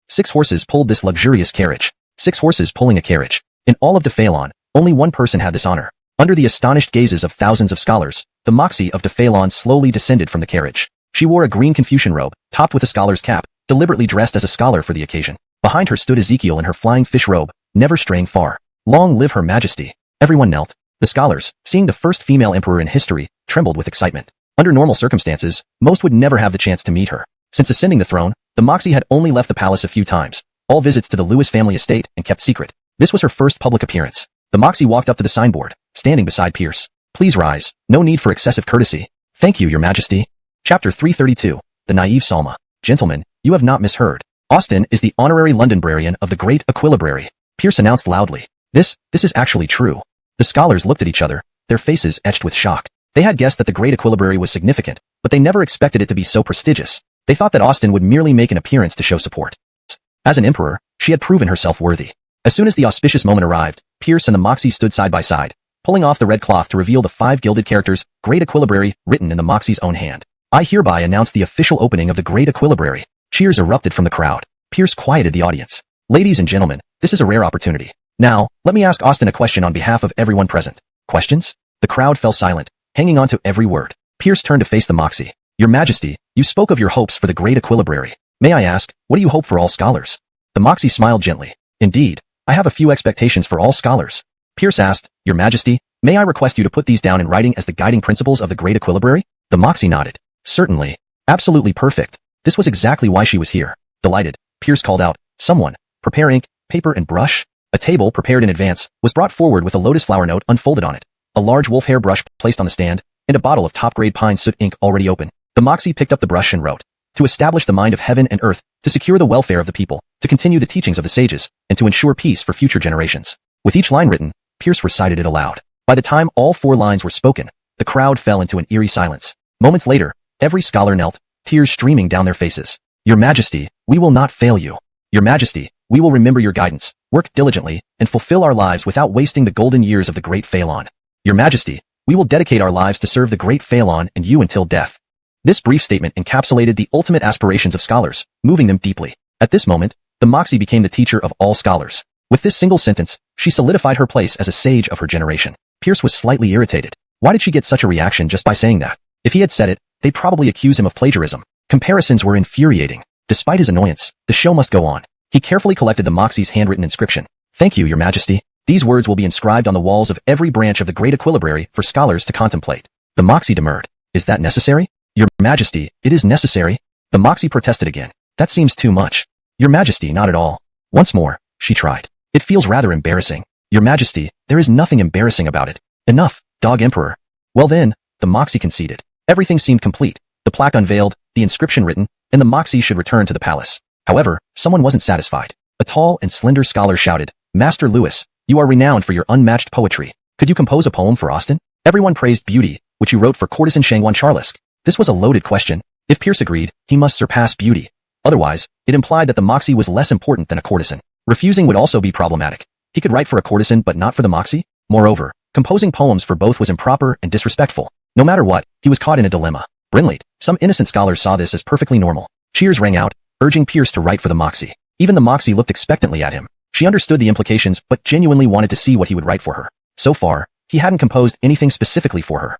6 horses pulled this luxurious carriage. 6 horses pulling a carriage. In all of Defalon, only one person had this honor. Under the astonished gazes of thousands of scholars, the Moxie of Defalon slowly descended from the carriage. She wore a green Confucian robe, topped with a scholar's cap, deliberately dressed as a scholar for the occasion. Behind her stood Ezekiel in her flying fish robe, never straying far. Long live her majesty. Everyone knelt. The scholars, seeing the first female emperor in history, trembled with excitement. Under normal circumstances, most would never have the chance to meet her. Since ascending the throne, the Moxie had only left the palace a few times, all visits to the Lewis family estate and kept secret. This was her first public appearance. The Moxie walked up to the signboard, standing beside Pierce. Please rise. No need for excessive courtesy. Thank you, your majesty. Chapter 332. The Naive Salma. Gentlemen, you have not misheard. Austin is the honorary Londonbrarian of the Great Equilibrary. Pierce announced loudly. This is actually true. The scholars looked at each other, their faces etched with shock. They had guessed that the Great Equilibrary was significant, but they never expected it to be so prestigious. They thought that Austin would merely make an appearance to show support. As an emperor, she had proven herself worthy. As soon as the auspicious moment arrived, Pierce and the Moxie stood side by side, pulling off the red cloth to reveal the 5 gilded characters, Great Equilibrary, written in the Moxie's own hand. I hereby announce the official opening of the Great Equilibrary. Cheers erupted from the crowd. Pierce quieted the audience. Ladies and gentlemen, this is a rare opportunity. Now, let me ask Austin a question on behalf of everyone present. Questions? The crowd fell silent, hanging on to every word. Pierce turned to face the Moxie. Your Majesty, you spoke of your hopes for the Great Equilibrary. May I ask, what do you hope for all scholars? The Moxie smiled gently. Indeed, I have a few expectations for all scholars. Pierce asked, Your Majesty, may I request you to put these down in writing as the guiding principles of the Great Equilibrary? The Moxie nodded. Certainly. Absolutely perfect. This was exactly why she was here. Delighted, Pierce called out, Someone, prepare ink, paper and brush. A table prepared in advance was brought forward with a lotus flower note unfolded on it, a large wolf hair brush placed on the stand, and a bottle of top-grade pine soot ink already open. The Moxie picked up the brush and wrote, To establish the mind of heaven and earth, to secure the welfare of the people, to continue the teachings of the sages, and to ensure peace for future generations. With each line written, Pierce recited it aloud. By the time all 4 lines were spoken, the crowd fell into an eerie silence. Moments later, every scholar knelt, tears streaming down their faces. Your Majesty, we will not fail you. Your Majesty, we will remember your guidance, work diligently, and fulfill our lives without wasting the golden years of the Great Phalon. Your Majesty, we will dedicate our lives to serve the Great Phalon and you until death. This brief statement encapsulated the ultimate aspirations of scholars, moving them deeply. At this moment, the Moxie became the teacher of all scholars. With this single sentence, she solidified her place as a sage of her generation. Pierce was slightly irritated. Why did she get such a reaction just by saying that? If he had said it, they'd probably accuse him of plagiarism. Comparisons were infuriating. Despite his annoyance, the show must go on. He carefully collected the Moxie's handwritten inscription. Thank you, Your Majesty. These words will be inscribed on the walls of every branch of the Great Equilibrary for scholars to contemplate. The Moxie demurred. Is that necessary? Your Majesty, it is necessary. The Moxie protested again. That seems too much. Your Majesty, not at all. Once more, she tried. It feels rather embarrassing. Your Majesty, there is nothing embarrassing about it. Enough, Dog Emperor. Well then, the Moxie conceded. Everything seemed complete. The plaque unveiled, the inscription written, and the Moxie should return to the palace. However, someone wasn't satisfied. A tall and slender scholar shouted, Master Lewis, you are renowned for your unmatched poetry. Could you compose a poem for Austin? Everyone praised beauty, which you wrote for courtesan Shangwan Charlisk. This was a loaded question. If Pierce agreed, he must surpass beauty. Otherwise, it implied that the Moxie was less important than a courtesan. Refusing would also be problematic. He could write for a courtesan but not for the Moxie? Moreover, composing poems for both was improper and disrespectful. No matter what, he was caught in a dilemma. Brinley, some innocent scholars saw this as perfectly normal. Cheers rang out, urging Pierce to write for the Moxie. Even the Moxie looked expectantly at him. She understood the implications but genuinely wanted to see what he would write for her. So far, he hadn't composed anything specifically for her.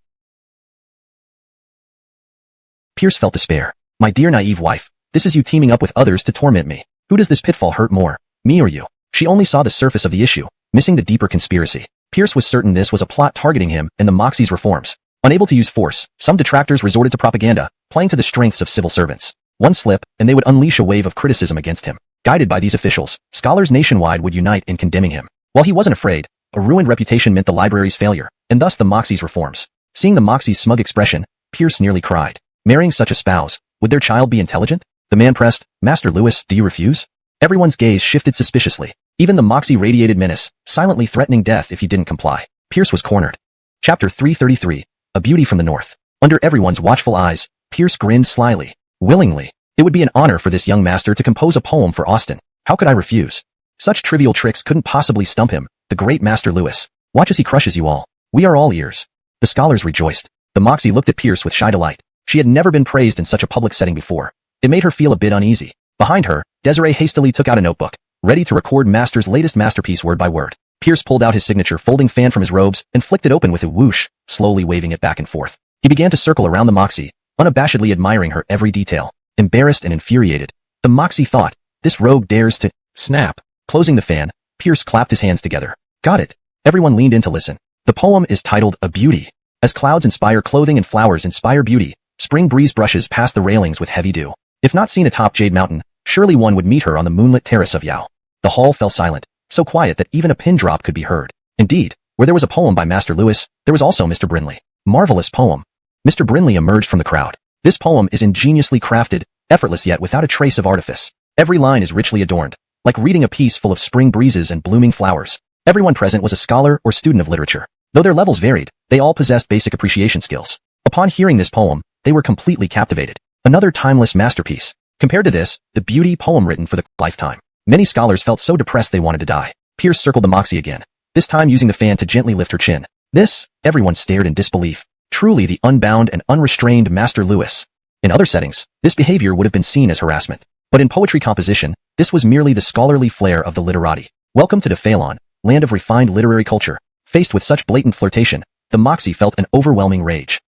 Pierce felt despair. My dear naive wife, this is you teaming up with others to torment me. Who does this pitfall hurt more, me or you? She only saw the surface of the issue, missing the deeper conspiracy. Pierce was certain this was a plot targeting him and the Moxie's reforms. Unable to use force, some detractors resorted to propaganda, playing to the strengths of civil servants. One slip, and they would unleash a wave of criticism against him. Guided by these officials, scholars nationwide would unite in condemning him. While he wasn't afraid, a ruined reputation meant the library's failure, and thus the Moxie's reforms. Seeing the Moxie's smug expression, Pierce nearly cried. Marrying such a spouse, would their child be intelligent? The man pressed, Master Lewis, do you refuse? Everyone's gaze shifted suspiciously. Even the Moxie radiated menace, silently threatening death if he didn't comply. Pierce was cornered. Chapter 333, A Beauty from the North. Under everyone's watchful eyes, Pierce grinned slyly. Willingly. It would be an honor for this young master to compose a poem for Austin. How could I refuse? Such trivial tricks couldn't possibly stump him, the great Master Lewis. Watch as he crushes you all. We are all ears. The scholars rejoiced. The Moxie looked at Pierce with shy delight. She had never been praised in such a public setting before. It made her feel a bit uneasy. Behind her, Desiree hastily took out a notebook, ready to record Master's latest masterpiece word by word. Pierce pulled out his signature folding fan from his robes and flicked it open with a whoosh, slowly waving it back and forth. He began to circle around the Moxie, unabashedly admiring her every detail. Embarrassed and infuriated, the Moxie thought, this rogue dares to snap. Closing the fan, Pierce clapped his hands together. Got it. Everyone leaned in to listen. The poem is titled A Beauty. As clouds inspire clothing and flowers inspire beauty, spring breeze brushes past the railings with heavy dew. If not seen atop Jade Mountain, surely one would meet her on the moonlit terrace of Yao. The hall fell silent, so quiet that even a pin drop could be heard. Indeed, where there was a poem by Master Lewis, there was also Mr. Brinley. Marvelous poem. Mr. Brinley emerged from the crowd. This poem is ingeniously crafted, effortless yet without a trace of artifice. Every line is richly adorned, like reading a piece full of spring breezes and blooming flowers. Everyone present was a scholar or student of literature. Though their levels varied, they all possessed basic appreciation skills. Upon hearing this poem, they were completely captivated. Another timeless masterpiece. Compared to this, the beauty poem written for the lifetime. Many scholars felt so depressed they wanted to die. Pierce circled the Moxie again, this time using the fan to gently lift her chin. This, everyone stared in disbelief. Truly the unbound and unrestrained Master Lewis. In other settings, this behavior would have been seen as harassment. But in poetry composition, this was merely the scholarly flair of the literati. Welcome to Phalon, land of refined literary culture. Faced with such blatant flirtation, the Moxie felt an overwhelming rage.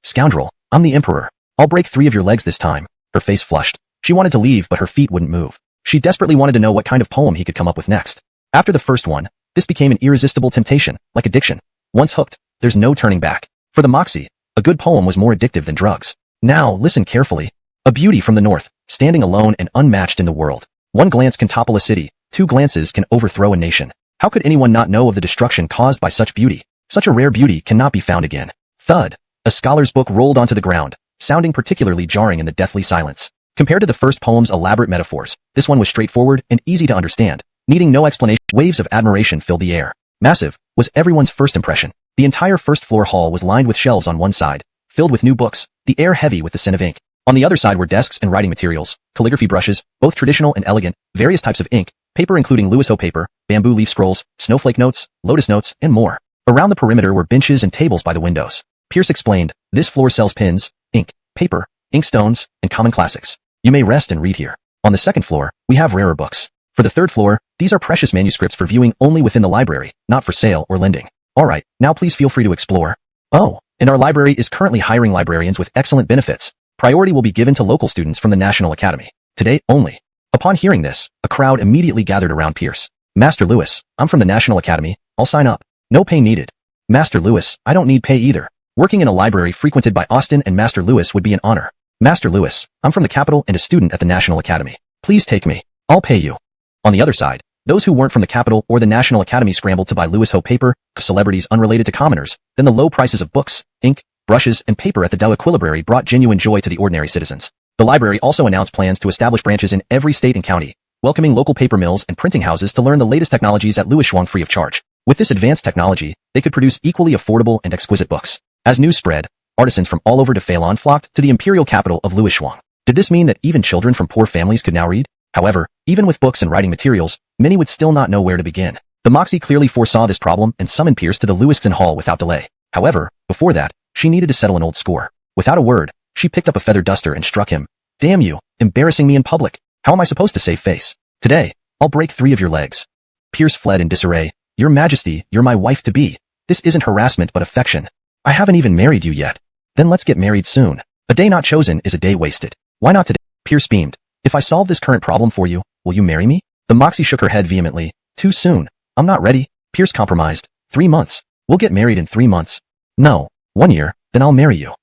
Scoundrel, I'm the Emperor. I'll break 3 of your legs this time. Her face flushed. She wanted to leave but her feet wouldn't move. She desperately wanted to know what kind of poem he could come up with next. After the first one, this became an irresistible temptation, like addiction. Once hooked, there's no turning back. For the Moxie, a good poem was more addictive than drugs. Now, listen carefully. A beauty from the north, standing alone and unmatched in the world. 1 glance can topple a city, 2 glances can overthrow a nation. How could anyone not know of the destruction caused by such beauty? Such a rare beauty cannot be found again. Thud. A scholar's book rolled onto the ground, sounding particularly jarring in the deathly silence. Compared to the first poem's elaborate metaphors, this one was straightforward and easy to understand, needing no explanation. Waves of admiration filled the air. Massive was everyone's first impression. The entire first-floor hall was lined with shelves on one side, filled with new books, the air heavy with the scent of ink. On the other side were desks and writing materials, calligraphy brushes, both traditional and elegant, various types of ink, paper including Lewis Ho paper, bamboo leaf scrolls, snowflake notes, lotus notes, and more. Around the perimeter were benches and tables by the windows. Pierce explained, this floor sells pens, ink, paper, inkstones, and common classics. You may rest and read here. On the second floor, we have rarer books. For the third floor, these are precious manuscripts for viewing only within the library, not for sale or lending. Alright, now please feel free to explore. Oh, and our library is currently hiring librarians with excellent benefits. Priority will be given to local students from the National Academy. Today only. Upon hearing this, a crowd immediately gathered around Pierce. Master Lewis, I'm from the National Academy. I'll sign up. No pay needed. Master Lewis, I don't need pay either. Working in a library frequented by Austin and Master Lewis would be an honor. Master Lewis, I'm from the capital and a student at the National Academy. Please take me. I'll pay you. On the other side, those who weren't from the capital or the National Academy scrambled to buy Lewis Ho paper, celebrities unrelated to commoners. Then the low prices of books, ink, brushes, and paper at the Delaquilibrary brought genuine joy to the ordinary citizens. The library also announced plans to establish branches in every state and county, welcoming local paper mills and printing houses to learn the latest technologies at Lewis Shuang free of charge. With this advanced technology, they could produce equally affordable and exquisite books. As news spread, artisans from all over Phalon flocked to the imperial capital of Lewis Shuang. Did this mean that even children from poor families could now read? However, even with books and writing materials, many would still not know where to begin. The Moxie clearly foresaw this problem and summoned Pierce to the Lewiston Hall without delay. However, before that, she needed to settle an old score. Without a word, she picked up a feather duster and struck him. Damn you, embarrassing me in public. How am I supposed to save face? Today, I'll break 3 of your legs. Pierce fled in disarray. Your Majesty, you're my wife-to-be. This isn't harassment but affection. I haven't even married you yet. Then let's get married soon. A day not chosen is a day wasted. Why not today? Pierce beamed. If I solve this current problem for you, will you marry me? The Moxie shook her head vehemently. Too soon. I'm not ready. Pierce compromised. 3 months. We'll get married in 3 months. No. 1 year, then I'll marry you.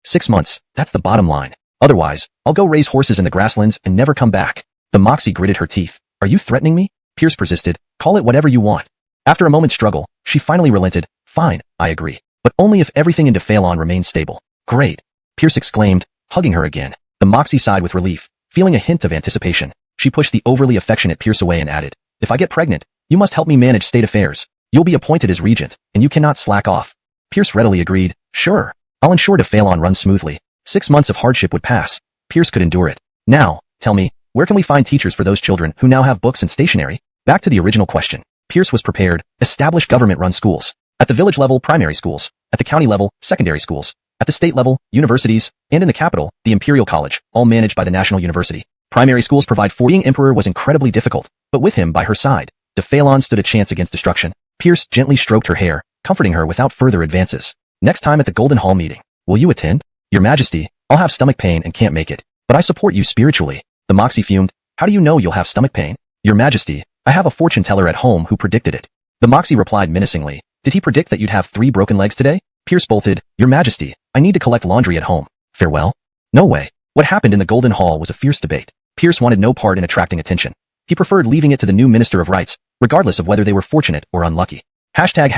6 months, that's the bottom line. Otherwise, I'll go raise horses in the grasslands and never come back. The Moxie gritted her teeth. Are you threatening me? Pierce persisted. Call it whatever you want. After a moment's struggle, she finally relented. Fine, I agree. But only if everything in Phalon remains stable. Great. Pierce exclaimed, hugging her again. The Moxie sighed with relief, feeling a hint of anticipation. She pushed the overly affectionate Pierce away and added, if I get pregnant, you must help me manage state affairs. You'll be appointed as regent, and you cannot slack off. Pierce readily agreed. Sure. I'll ensure to Phelan run smoothly. 6 months of hardship would pass. Pierce could endure it. Now, tell me, where can we find teachers for those children who now have books and stationery? Back to the original question. Pierce was prepared. Establish government-run schools. At the village level, primary schools. At the county level, secondary schools. At the state level, universities. And in the capital, the Imperial College, all managed by the National University. Primary schools provide for being emperor was incredibly difficult, but with him by her side, de Phelan stood a chance against destruction. Pierce gently stroked her hair, comforting her without further advances. Next time at the Golden Hall meeting, will you attend? Your Majesty, I'll have stomach pain and can't make it, but I support you spiritually. The Moxie fumed. How do you know you'll have stomach pain? Your Majesty, I have a fortune teller at home who predicted it. The Moxie replied menacingly. Did he predict that you'd have 3 broken legs today? Pierce bolted. Your Majesty, I need to collect laundry at home. Farewell? No way. What happened in the Golden Hall was a fierce debate. Pierce wanted no part in attracting attention. He preferred leaving it to the new Minister of Rights, regardless of whether they were fortunate or unlucky. Hashtag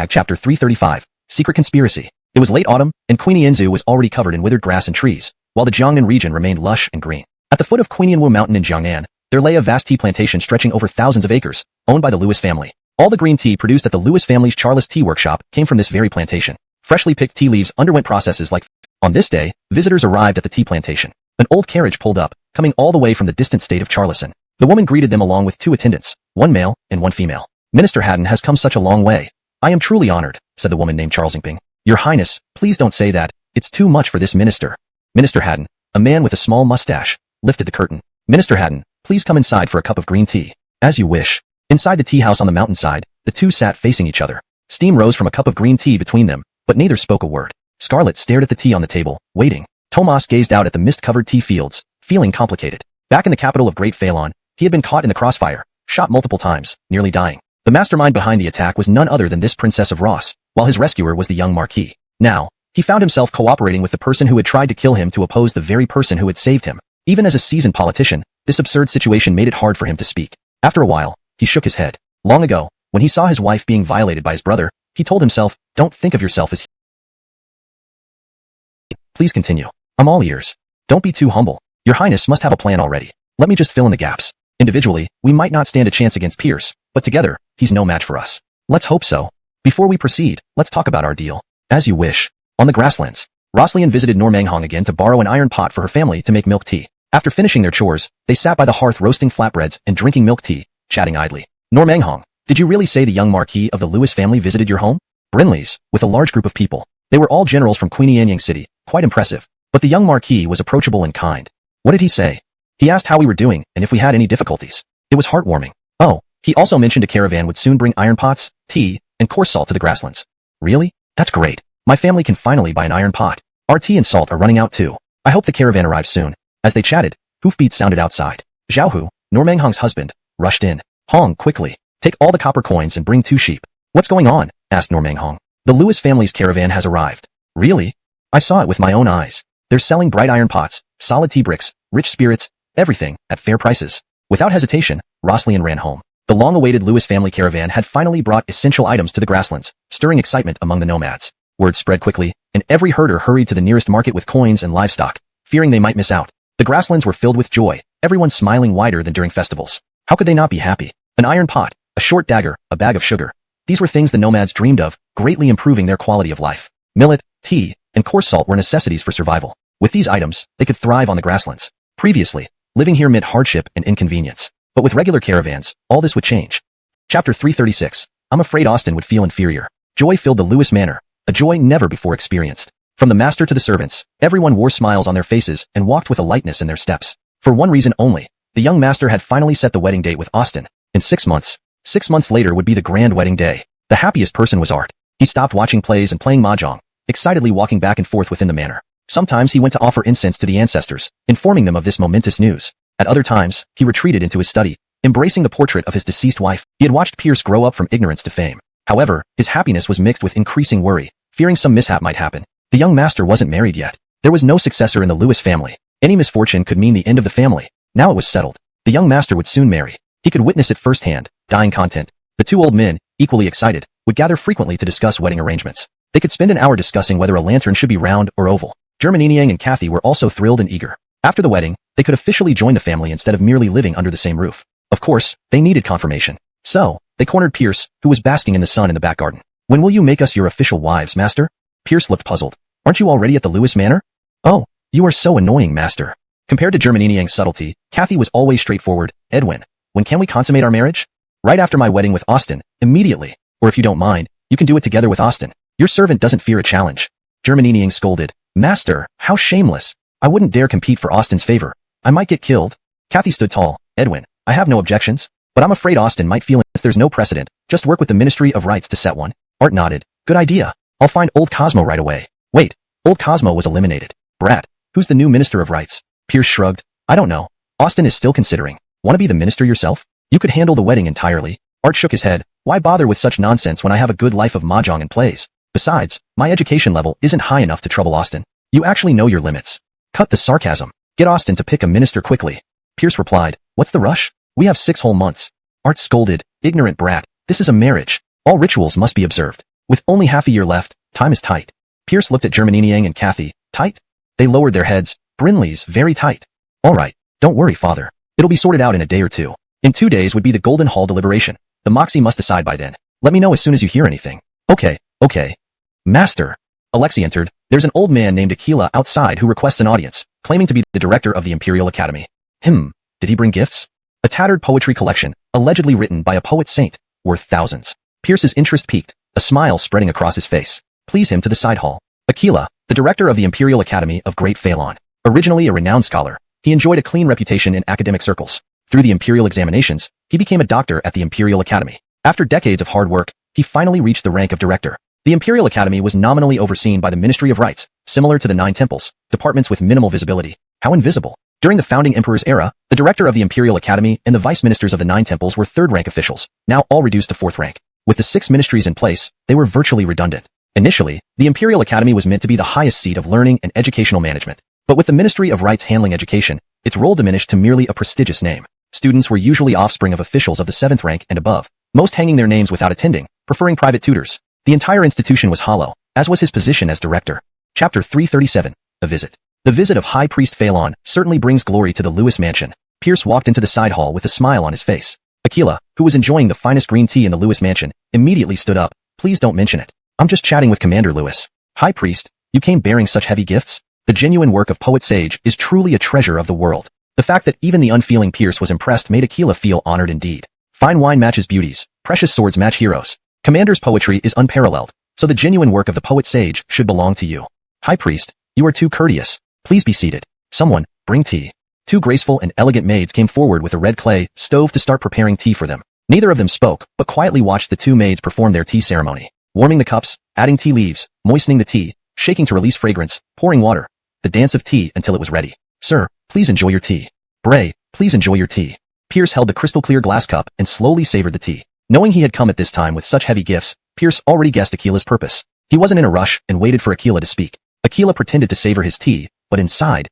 chapter 335. Secret conspiracy. It was late autumn, and Queenieanzu was already covered in withered grass and trees, while the Jiangnan region remained lush and green. At the foot of Queenieanwu Mountain in Jiangnan, there lay a vast tea plantation stretching over thousands of acres, owned by the Lewis family. All the green tea produced at the Lewis family's Charles Tea Workshop came from this very plantation. Freshly picked tea leaves underwent processes like. On this day, visitors arrived at the tea plantation. An old carriage pulled up, coming all the way from the distant state of Charleston. The woman greeted them along with 2 attendants, 1 male and 1 female. Minister Haddon has come such a long way. I am truly honored, said the woman named Charles Yingping. Your Highness, please don't say that. It's too much for this minister. Minister Haddon, a man with a small mustache, lifted the curtain. Minister Haddon, please come inside for a cup of green tea. As you wish. Inside the tea house on the mountainside, the 2 sat facing each other. Steam rose from a cup of green tea between them, but neither spoke a word. Scarlet stared at the tea on the table, waiting. Tomas gazed out at the mist-covered tea fields, feeling complicated. Back in the capital of Great Phelan, he had been caught in the crossfire, shot multiple times, nearly dying. The mastermind behind the attack was none other than this Princess of Ross, while his rescuer was the young Marquis. Now, he found himself cooperating with the person who had tried to kill him to oppose the very person who had saved him. Even as a seasoned politician, this absurd situation made it hard for him to speak. After a while, he shook his head. Long ago, when he saw his wife being violated by his brother, he told himself, don't think of yourself as. Please continue. I'm all ears. Don't be too humble. Your Highness must have a plan already. Let me just fill in the gaps. Individually, we might not stand a chance against Pierce, but together, he's no match for us. Let's hope so. Before we proceed, let's talk about our deal. As you wish. On the grasslands, Rosalian visited Normanghong again to borrow an iron pot for her family to make milk tea. After finishing their chores, they sat by the hearth roasting flatbreads and drinking milk tea, chatting idly. Normanghong, did you really say the young Marquis of the Lewis family visited your home? Brinley's, with a large group of people. They were all generals from Queenianyang City, quite impressive. But the young Marquis was approachable and kind. What did he say? He asked how we were doing and if we had any difficulties. It was heartwarming. Oh, he also mentioned a caravan would soon bring iron pots, tea, and coarse salt to the grasslands. Really? That's great. My family can finally buy an iron pot. Our tea and salt are running out too. I hope the caravan arrives soon. As they chatted, hoofbeats sounded outside. Zhao, Normanghong's husband, rushed in. Hong, quickly. Take all the copper coins and bring 2 sheep. What's going on? Asked Normanghong. The Lewis family's caravan has arrived. Really? I saw it with my own eyes. They're selling bright iron pots, solid tea bricks, rich spirits, everything, at fair prices. Without hesitation, Rosalian ran home. The long-awaited Lewis family caravan had finally brought essential items to the grasslands, stirring excitement among the nomads. Word spread quickly, and every herder hurried to the nearest market with coins and livestock, fearing they might miss out. The grasslands were filled with joy, everyone smiling wider than during festivals. How could they not be happy? An iron pot, a short dagger, a bag of sugar. These were things the nomads dreamed of, greatly improving their quality of life. Millet, tea, and coarse salt were necessities for survival. With these items, they could thrive on the grasslands. Previously, living here meant hardship and inconvenience. But with regular caravans, all this would change. Chapter 336. I'm afraid Austin would feel inferior. Joy filled the Lewis manor, a joy never before experienced. From the master to the servants, everyone wore smiles on their faces and walked with a lightness in their steps. For one reason only, the young master had finally set the wedding date with Austin. In 6 months. 6 months later would be the grand wedding day. The happiest person was Art. He stopped watching plays and playing mahjong, excitedly walking back and forth within the manor. Sometimes he went to offer incense to the ancestors, informing them of this momentous news. At other times, he retreated into his study, embracing the portrait of his deceased wife. He had watched Pierce grow up from ignorance to fame. However, his happiness was mixed with increasing worry, fearing some mishap might happen. The young master wasn't married yet. There was no successor in the Lewis family. Any misfortune could mean the end of the family. Now it was settled. The young master would soon marry. He could witness it firsthand, dying content. The 2 old men, equally excited, would gather frequently to discuss wedding arrangements. They could spend an hour discussing whether a lantern should be round or oval. Germaniniang and Kathy were also thrilled and eager. After the wedding, they could officially join the family instead of merely living under the same roof. Of course, they needed confirmation. So, they cornered Pierce, who was basking in the sun in the back garden. When will you make us your official wives, master? Pierce looked puzzled. Aren't you already at the Lewis Manor? Oh, you are so annoying, master. Compared to Germaniniang's subtlety, Kathy was always straightforward. Edwin, when can we consummate our marriage? Right after my wedding with Austin, immediately. Or if you don't mind, you can do it together with Austin. Your servant doesn't fear a challenge. Germaniniang scolded. Master, how shameless. I wouldn't dare compete for Austin's favor. I might get killed. Kathy stood tall. Edwin, I have no objections, but I'm afraid Austin might feel there's no precedent. Just work with the Ministry of Rights to set one. Art nodded. Good idea. I'll find old Cosmo right away. Wait, old Cosmo was eliminated. Brat, who's the new Minister of Rights? Pierce shrugged. I don't know. Austin is still considering. Want to be the minister yourself? You could handle the wedding entirely. Art shook his head. Why bother with such nonsense when I have a good life of mahjong and plays? Besides, my education level isn't high enough to trouble Austin. You actually know your limits. Cut the sarcasm. Get Austin to pick a minister quickly. Pierce replied. What's the rush? We have 6 whole months. Art scolded. Ignorant brat. This is a marriage. All rituals must be observed. With only half a year left, time is tight. Pierce looked at Germaniniang and Kathy. Tight? They lowered their heads. Brinley's very tight. All right. Don't worry, father. It'll be sorted out in a day or two. In 2 days would be the Golden Hall deliberation. The Moxie must decide by then. Let me know as soon as you hear anything. Okay. Master. Alexei entered. There's an old man named Aquila outside who requests an audience, claiming to be the director of the Imperial Academy. Did he bring gifts? A tattered poetry collection, allegedly written by a poet saint, worth thousands. Pierce's interest peaked, a smile spreading across his face. Please him to the side hall. Aquila, the director of the Imperial Academy of Great Phalon. Originally a renowned scholar, he enjoyed a clean reputation in academic circles. Through the Imperial examinations, he became a doctor at the Imperial Academy. After decades of hard work, he finally reached the rank of director. The Imperial Academy was nominally overseen by the Ministry of Rights, similar to the 9 temples, departments with minimal visibility. How invisible? During the founding emperor's era, the director of the Imperial Academy and the vice ministers of the 9 temples were 3rd-rank officials, now all reduced to 4th rank. With the 6 ministries in place, they were virtually redundant. Initially, the Imperial Academy was meant to be the highest seat of learning and educational management. But with the Ministry of Rights handling education, its role diminished to merely a prestigious name. Students were usually offspring of officials of the 7th rank and above, most hanging their names without attending, preferring private tutors. The entire institution was hollow, as was his position as director. Chapter 337. A Visit. The visit of High Priest Phalon certainly brings glory to the Lewis mansion. Pierce walked into the side hall with a smile on his face. Aquila, who was enjoying the finest green tea in the Lewis mansion, immediately stood up. Please don't mention it. I'm just chatting with Commander Lewis. High Priest, you came bearing such heavy gifts? The genuine work of Poet Sage is truly a treasure of the world. The fact that even the unfeeling Pierce was impressed made Aquila feel honored indeed. Fine wine matches beauties, precious swords match heroes. Commander's poetry is unparalleled, so the genuine work of the Poet Sage should belong to you. High Priest, you are too courteous. Please be seated. Someone, bring tea. 2 graceful and elegant maids came forward with a red clay stove to start preparing tea for them. Neither of them spoke, but quietly watched the 2 maids perform their tea ceremony. Warming the cups, adding tea leaves, moistening the tea, shaking to release fragrance, pouring water. The dance of tea until it was ready. Sir, please enjoy your tea. Bray, please enjoy your tea. Pierce held the crystal-clear glass cup and slowly savored the tea. Knowing he had come at this time with such heavy gifts, Pierce already guessed Aquila's purpose. He wasn't in a rush and waited for Aquila to speak. Aquila pretended to savor his tea, but inside,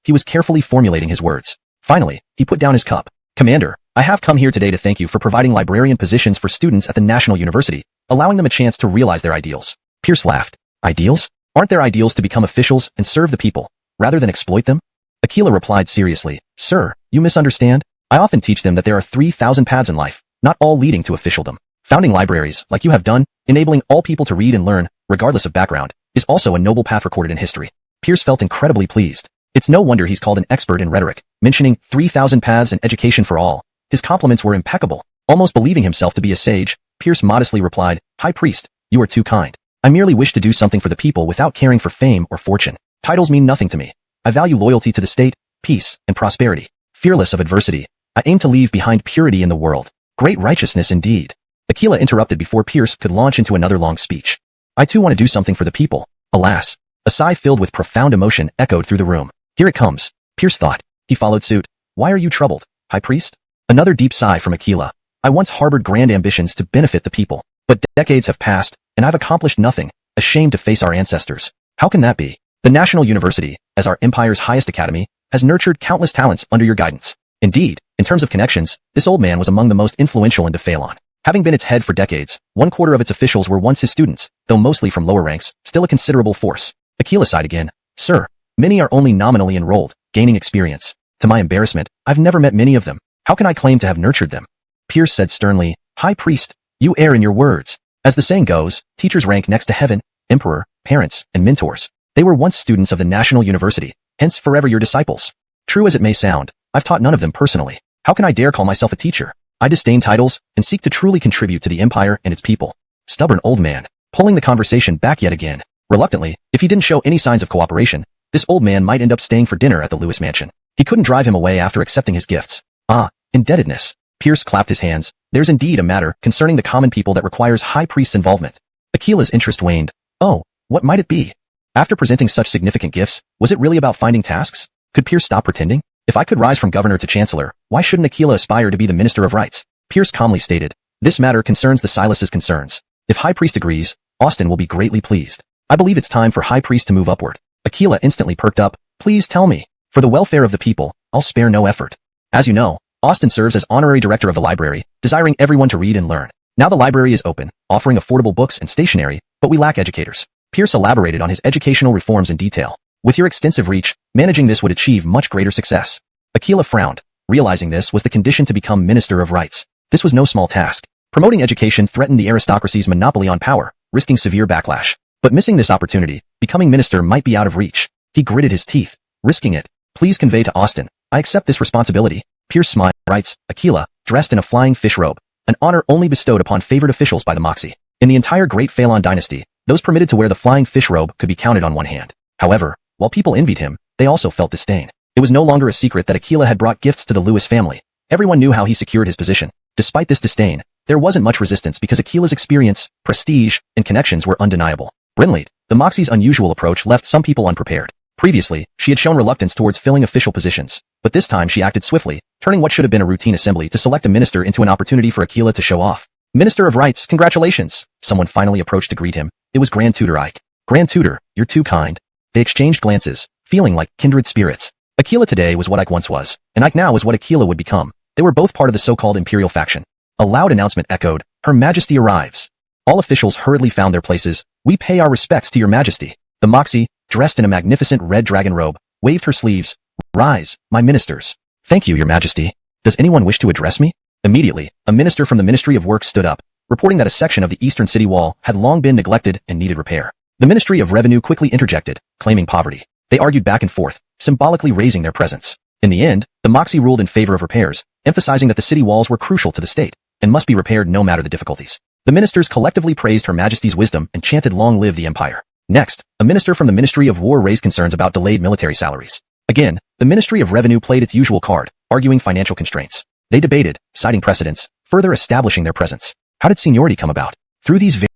he was carefully formulating his words. Finally, he put down his cup. Commander, I have come here today to thank you for providing librarian positions for students at the National University, allowing them a chance to realize their ideals. Pierce laughed. Ideals? Aren't their ideals to become officials and serve the people, rather than exploit them? Aquila replied seriously. Sir, you misunderstand. I often teach them that there are 3,000 paths in life, not all leading to officialdom. Founding libraries, like you have done, enabling all people to read and learn, regardless of background, is also a noble path recorded in history. Pierce felt incredibly pleased. It's no wonder he's called an expert in rhetoric, mentioning 3,000 paths and education for all. His compliments were impeccable. Almost believing himself to be a sage, Pierce modestly replied, High Priest, you are too kind. I merely wish to do something for the people without caring for fame or fortune. Titles mean nothing to me. I value loyalty to the state, peace, and prosperity. Fearless of adversity, I aim to leave behind purity in the world. Great righteousness indeed. Aquila interrupted before Pierce could launch into another long speech. I too want to do something for the people. Alas. A sigh filled with profound emotion echoed through the room. Here it comes. Pierce thought. He followed suit. Why are you troubled, High Priest? Another deep sigh from Aquila. I once harbored grand ambitions to benefit the people, but decades have passed, and I've accomplished nothing, ashamed to face our ancestors. How can that be? The National University, as our empire's highest academy, has nurtured countless talents under your guidance. Indeed, in terms of connections, this old man was among the most influential in Phalon. Having been its head for decades, 1/4 of its officials were once his students, though mostly from lower ranks, still a considerable force. Aquila sighed again. Sir, Many are only nominally enrolled, gaining experience. To my embarrassment, I've never met many of them. How can I claim to have nurtured them? Pierce said sternly, High Priest, you err in your words. As the saying goes, teachers rank next to heaven, emperor, parents, and mentors. They were once students of the National University, hence forever your disciples. True as it may sound, I've taught none of them personally. How can I dare call myself a teacher? I disdain titles and seek to truly contribute to the empire and its people. Stubborn old man, pulling the conversation back yet again. Reluctantly, if he didn't show any signs of cooperation, this old man might end up staying for dinner at the Lewis mansion. He couldn't drive him away after accepting his gifts. Ah, indebtedness. Pierce clapped his hands. There's indeed a matter concerning the common people that requires High Priest's involvement. Akila's interest waned. Oh, what might it be? After presenting such significant gifts, was it really about finding tasks? Could Pierce stop pretending? If I could rise from governor to chancellor, why shouldn't Akila aspire to be the minister of rights? Pierce calmly stated, this matter concerns the Silas's concerns. If High Priest agrees, Austin will be greatly pleased. I believe it's time for High Priest to move upward. Akila instantly perked up. Please tell me. For the welfare of the people, I'll spare no effort. As you know, Austin serves as honorary director of the library, desiring everyone to read and learn. Now the library is open, offering affordable books and stationery, but we lack educators. Pierce elaborated on his educational reforms in detail. With your extensive reach, managing this would achieve much greater success. Akila frowned. Realizing this was the condition to become Minister of Rights. This was no small task. Promoting education threatened the aristocracy's monopoly on power, risking severe backlash. But missing this opportunity, becoming minister might be out of reach. He gritted his teeth, risking it. Please convey to Austin, I accept this responsibility. Pierce smiled, writes, Akila, dressed in a flying fish robe, an honor only bestowed upon favored officials by the Moxie. In the entire Great Phalon dynasty, those permitted to wear the flying fish robe could be counted on one hand. However, while people envied him, they also felt disdain. It was no longer a secret that Akila had brought gifts to the Lewis family. Everyone knew how he secured his position. Despite this disdain, there wasn't much resistance because Akila's experience, prestige, and connections were undeniable. Brinley, the Moxie's unusual approach left some people unprepared. Previously, she had shown reluctance towards filling official positions, but this time she acted swiftly, turning what should have been a routine assembly to select a minister into an opportunity for Akila to show off. Minister of Rights, congratulations! Someone finally approached to greet him. It was Grand Tutor Ike. Grand Tutor, you're too kind. They exchanged glances, feeling like kindred spirits. Akila today was what Ike once was, and Ike now was what Akila would become. They were both part of the so-called imperial faction. A loud announcement echoed, Her Majesty arrives. All officials hurriedly found their places. We pay our respects to your majesty. The Moxie, dressed in a magnificent red dragon robe, waved her sleeves. Rise, my ministers. Thank you, your majesty. Does anyone wish to address me? Immediately, a minister from the Ministry of Works stood up, reporting that a section of the eastern city wall had long been neglected and needed repair. The Ministry of Revenue quickly interjected, claiming poverty. They argued back and forth, symbolically raising their presence. In the end, the Moxie ruled in favor of repairs, emphasizing that the city walls were crucial to the state and must be repaired no matter the difficulties. The ministers collectively praised Her Majesty's wisdom and chanted Long live the Empire. Next, a minister from the Ministry of War raised concerns about delayed military salaries. Again, the Ministry of Revenue played its usual card, arguing financial constraints. They debated, citing precedents, further establishing their presence. How did seniority come about? Through these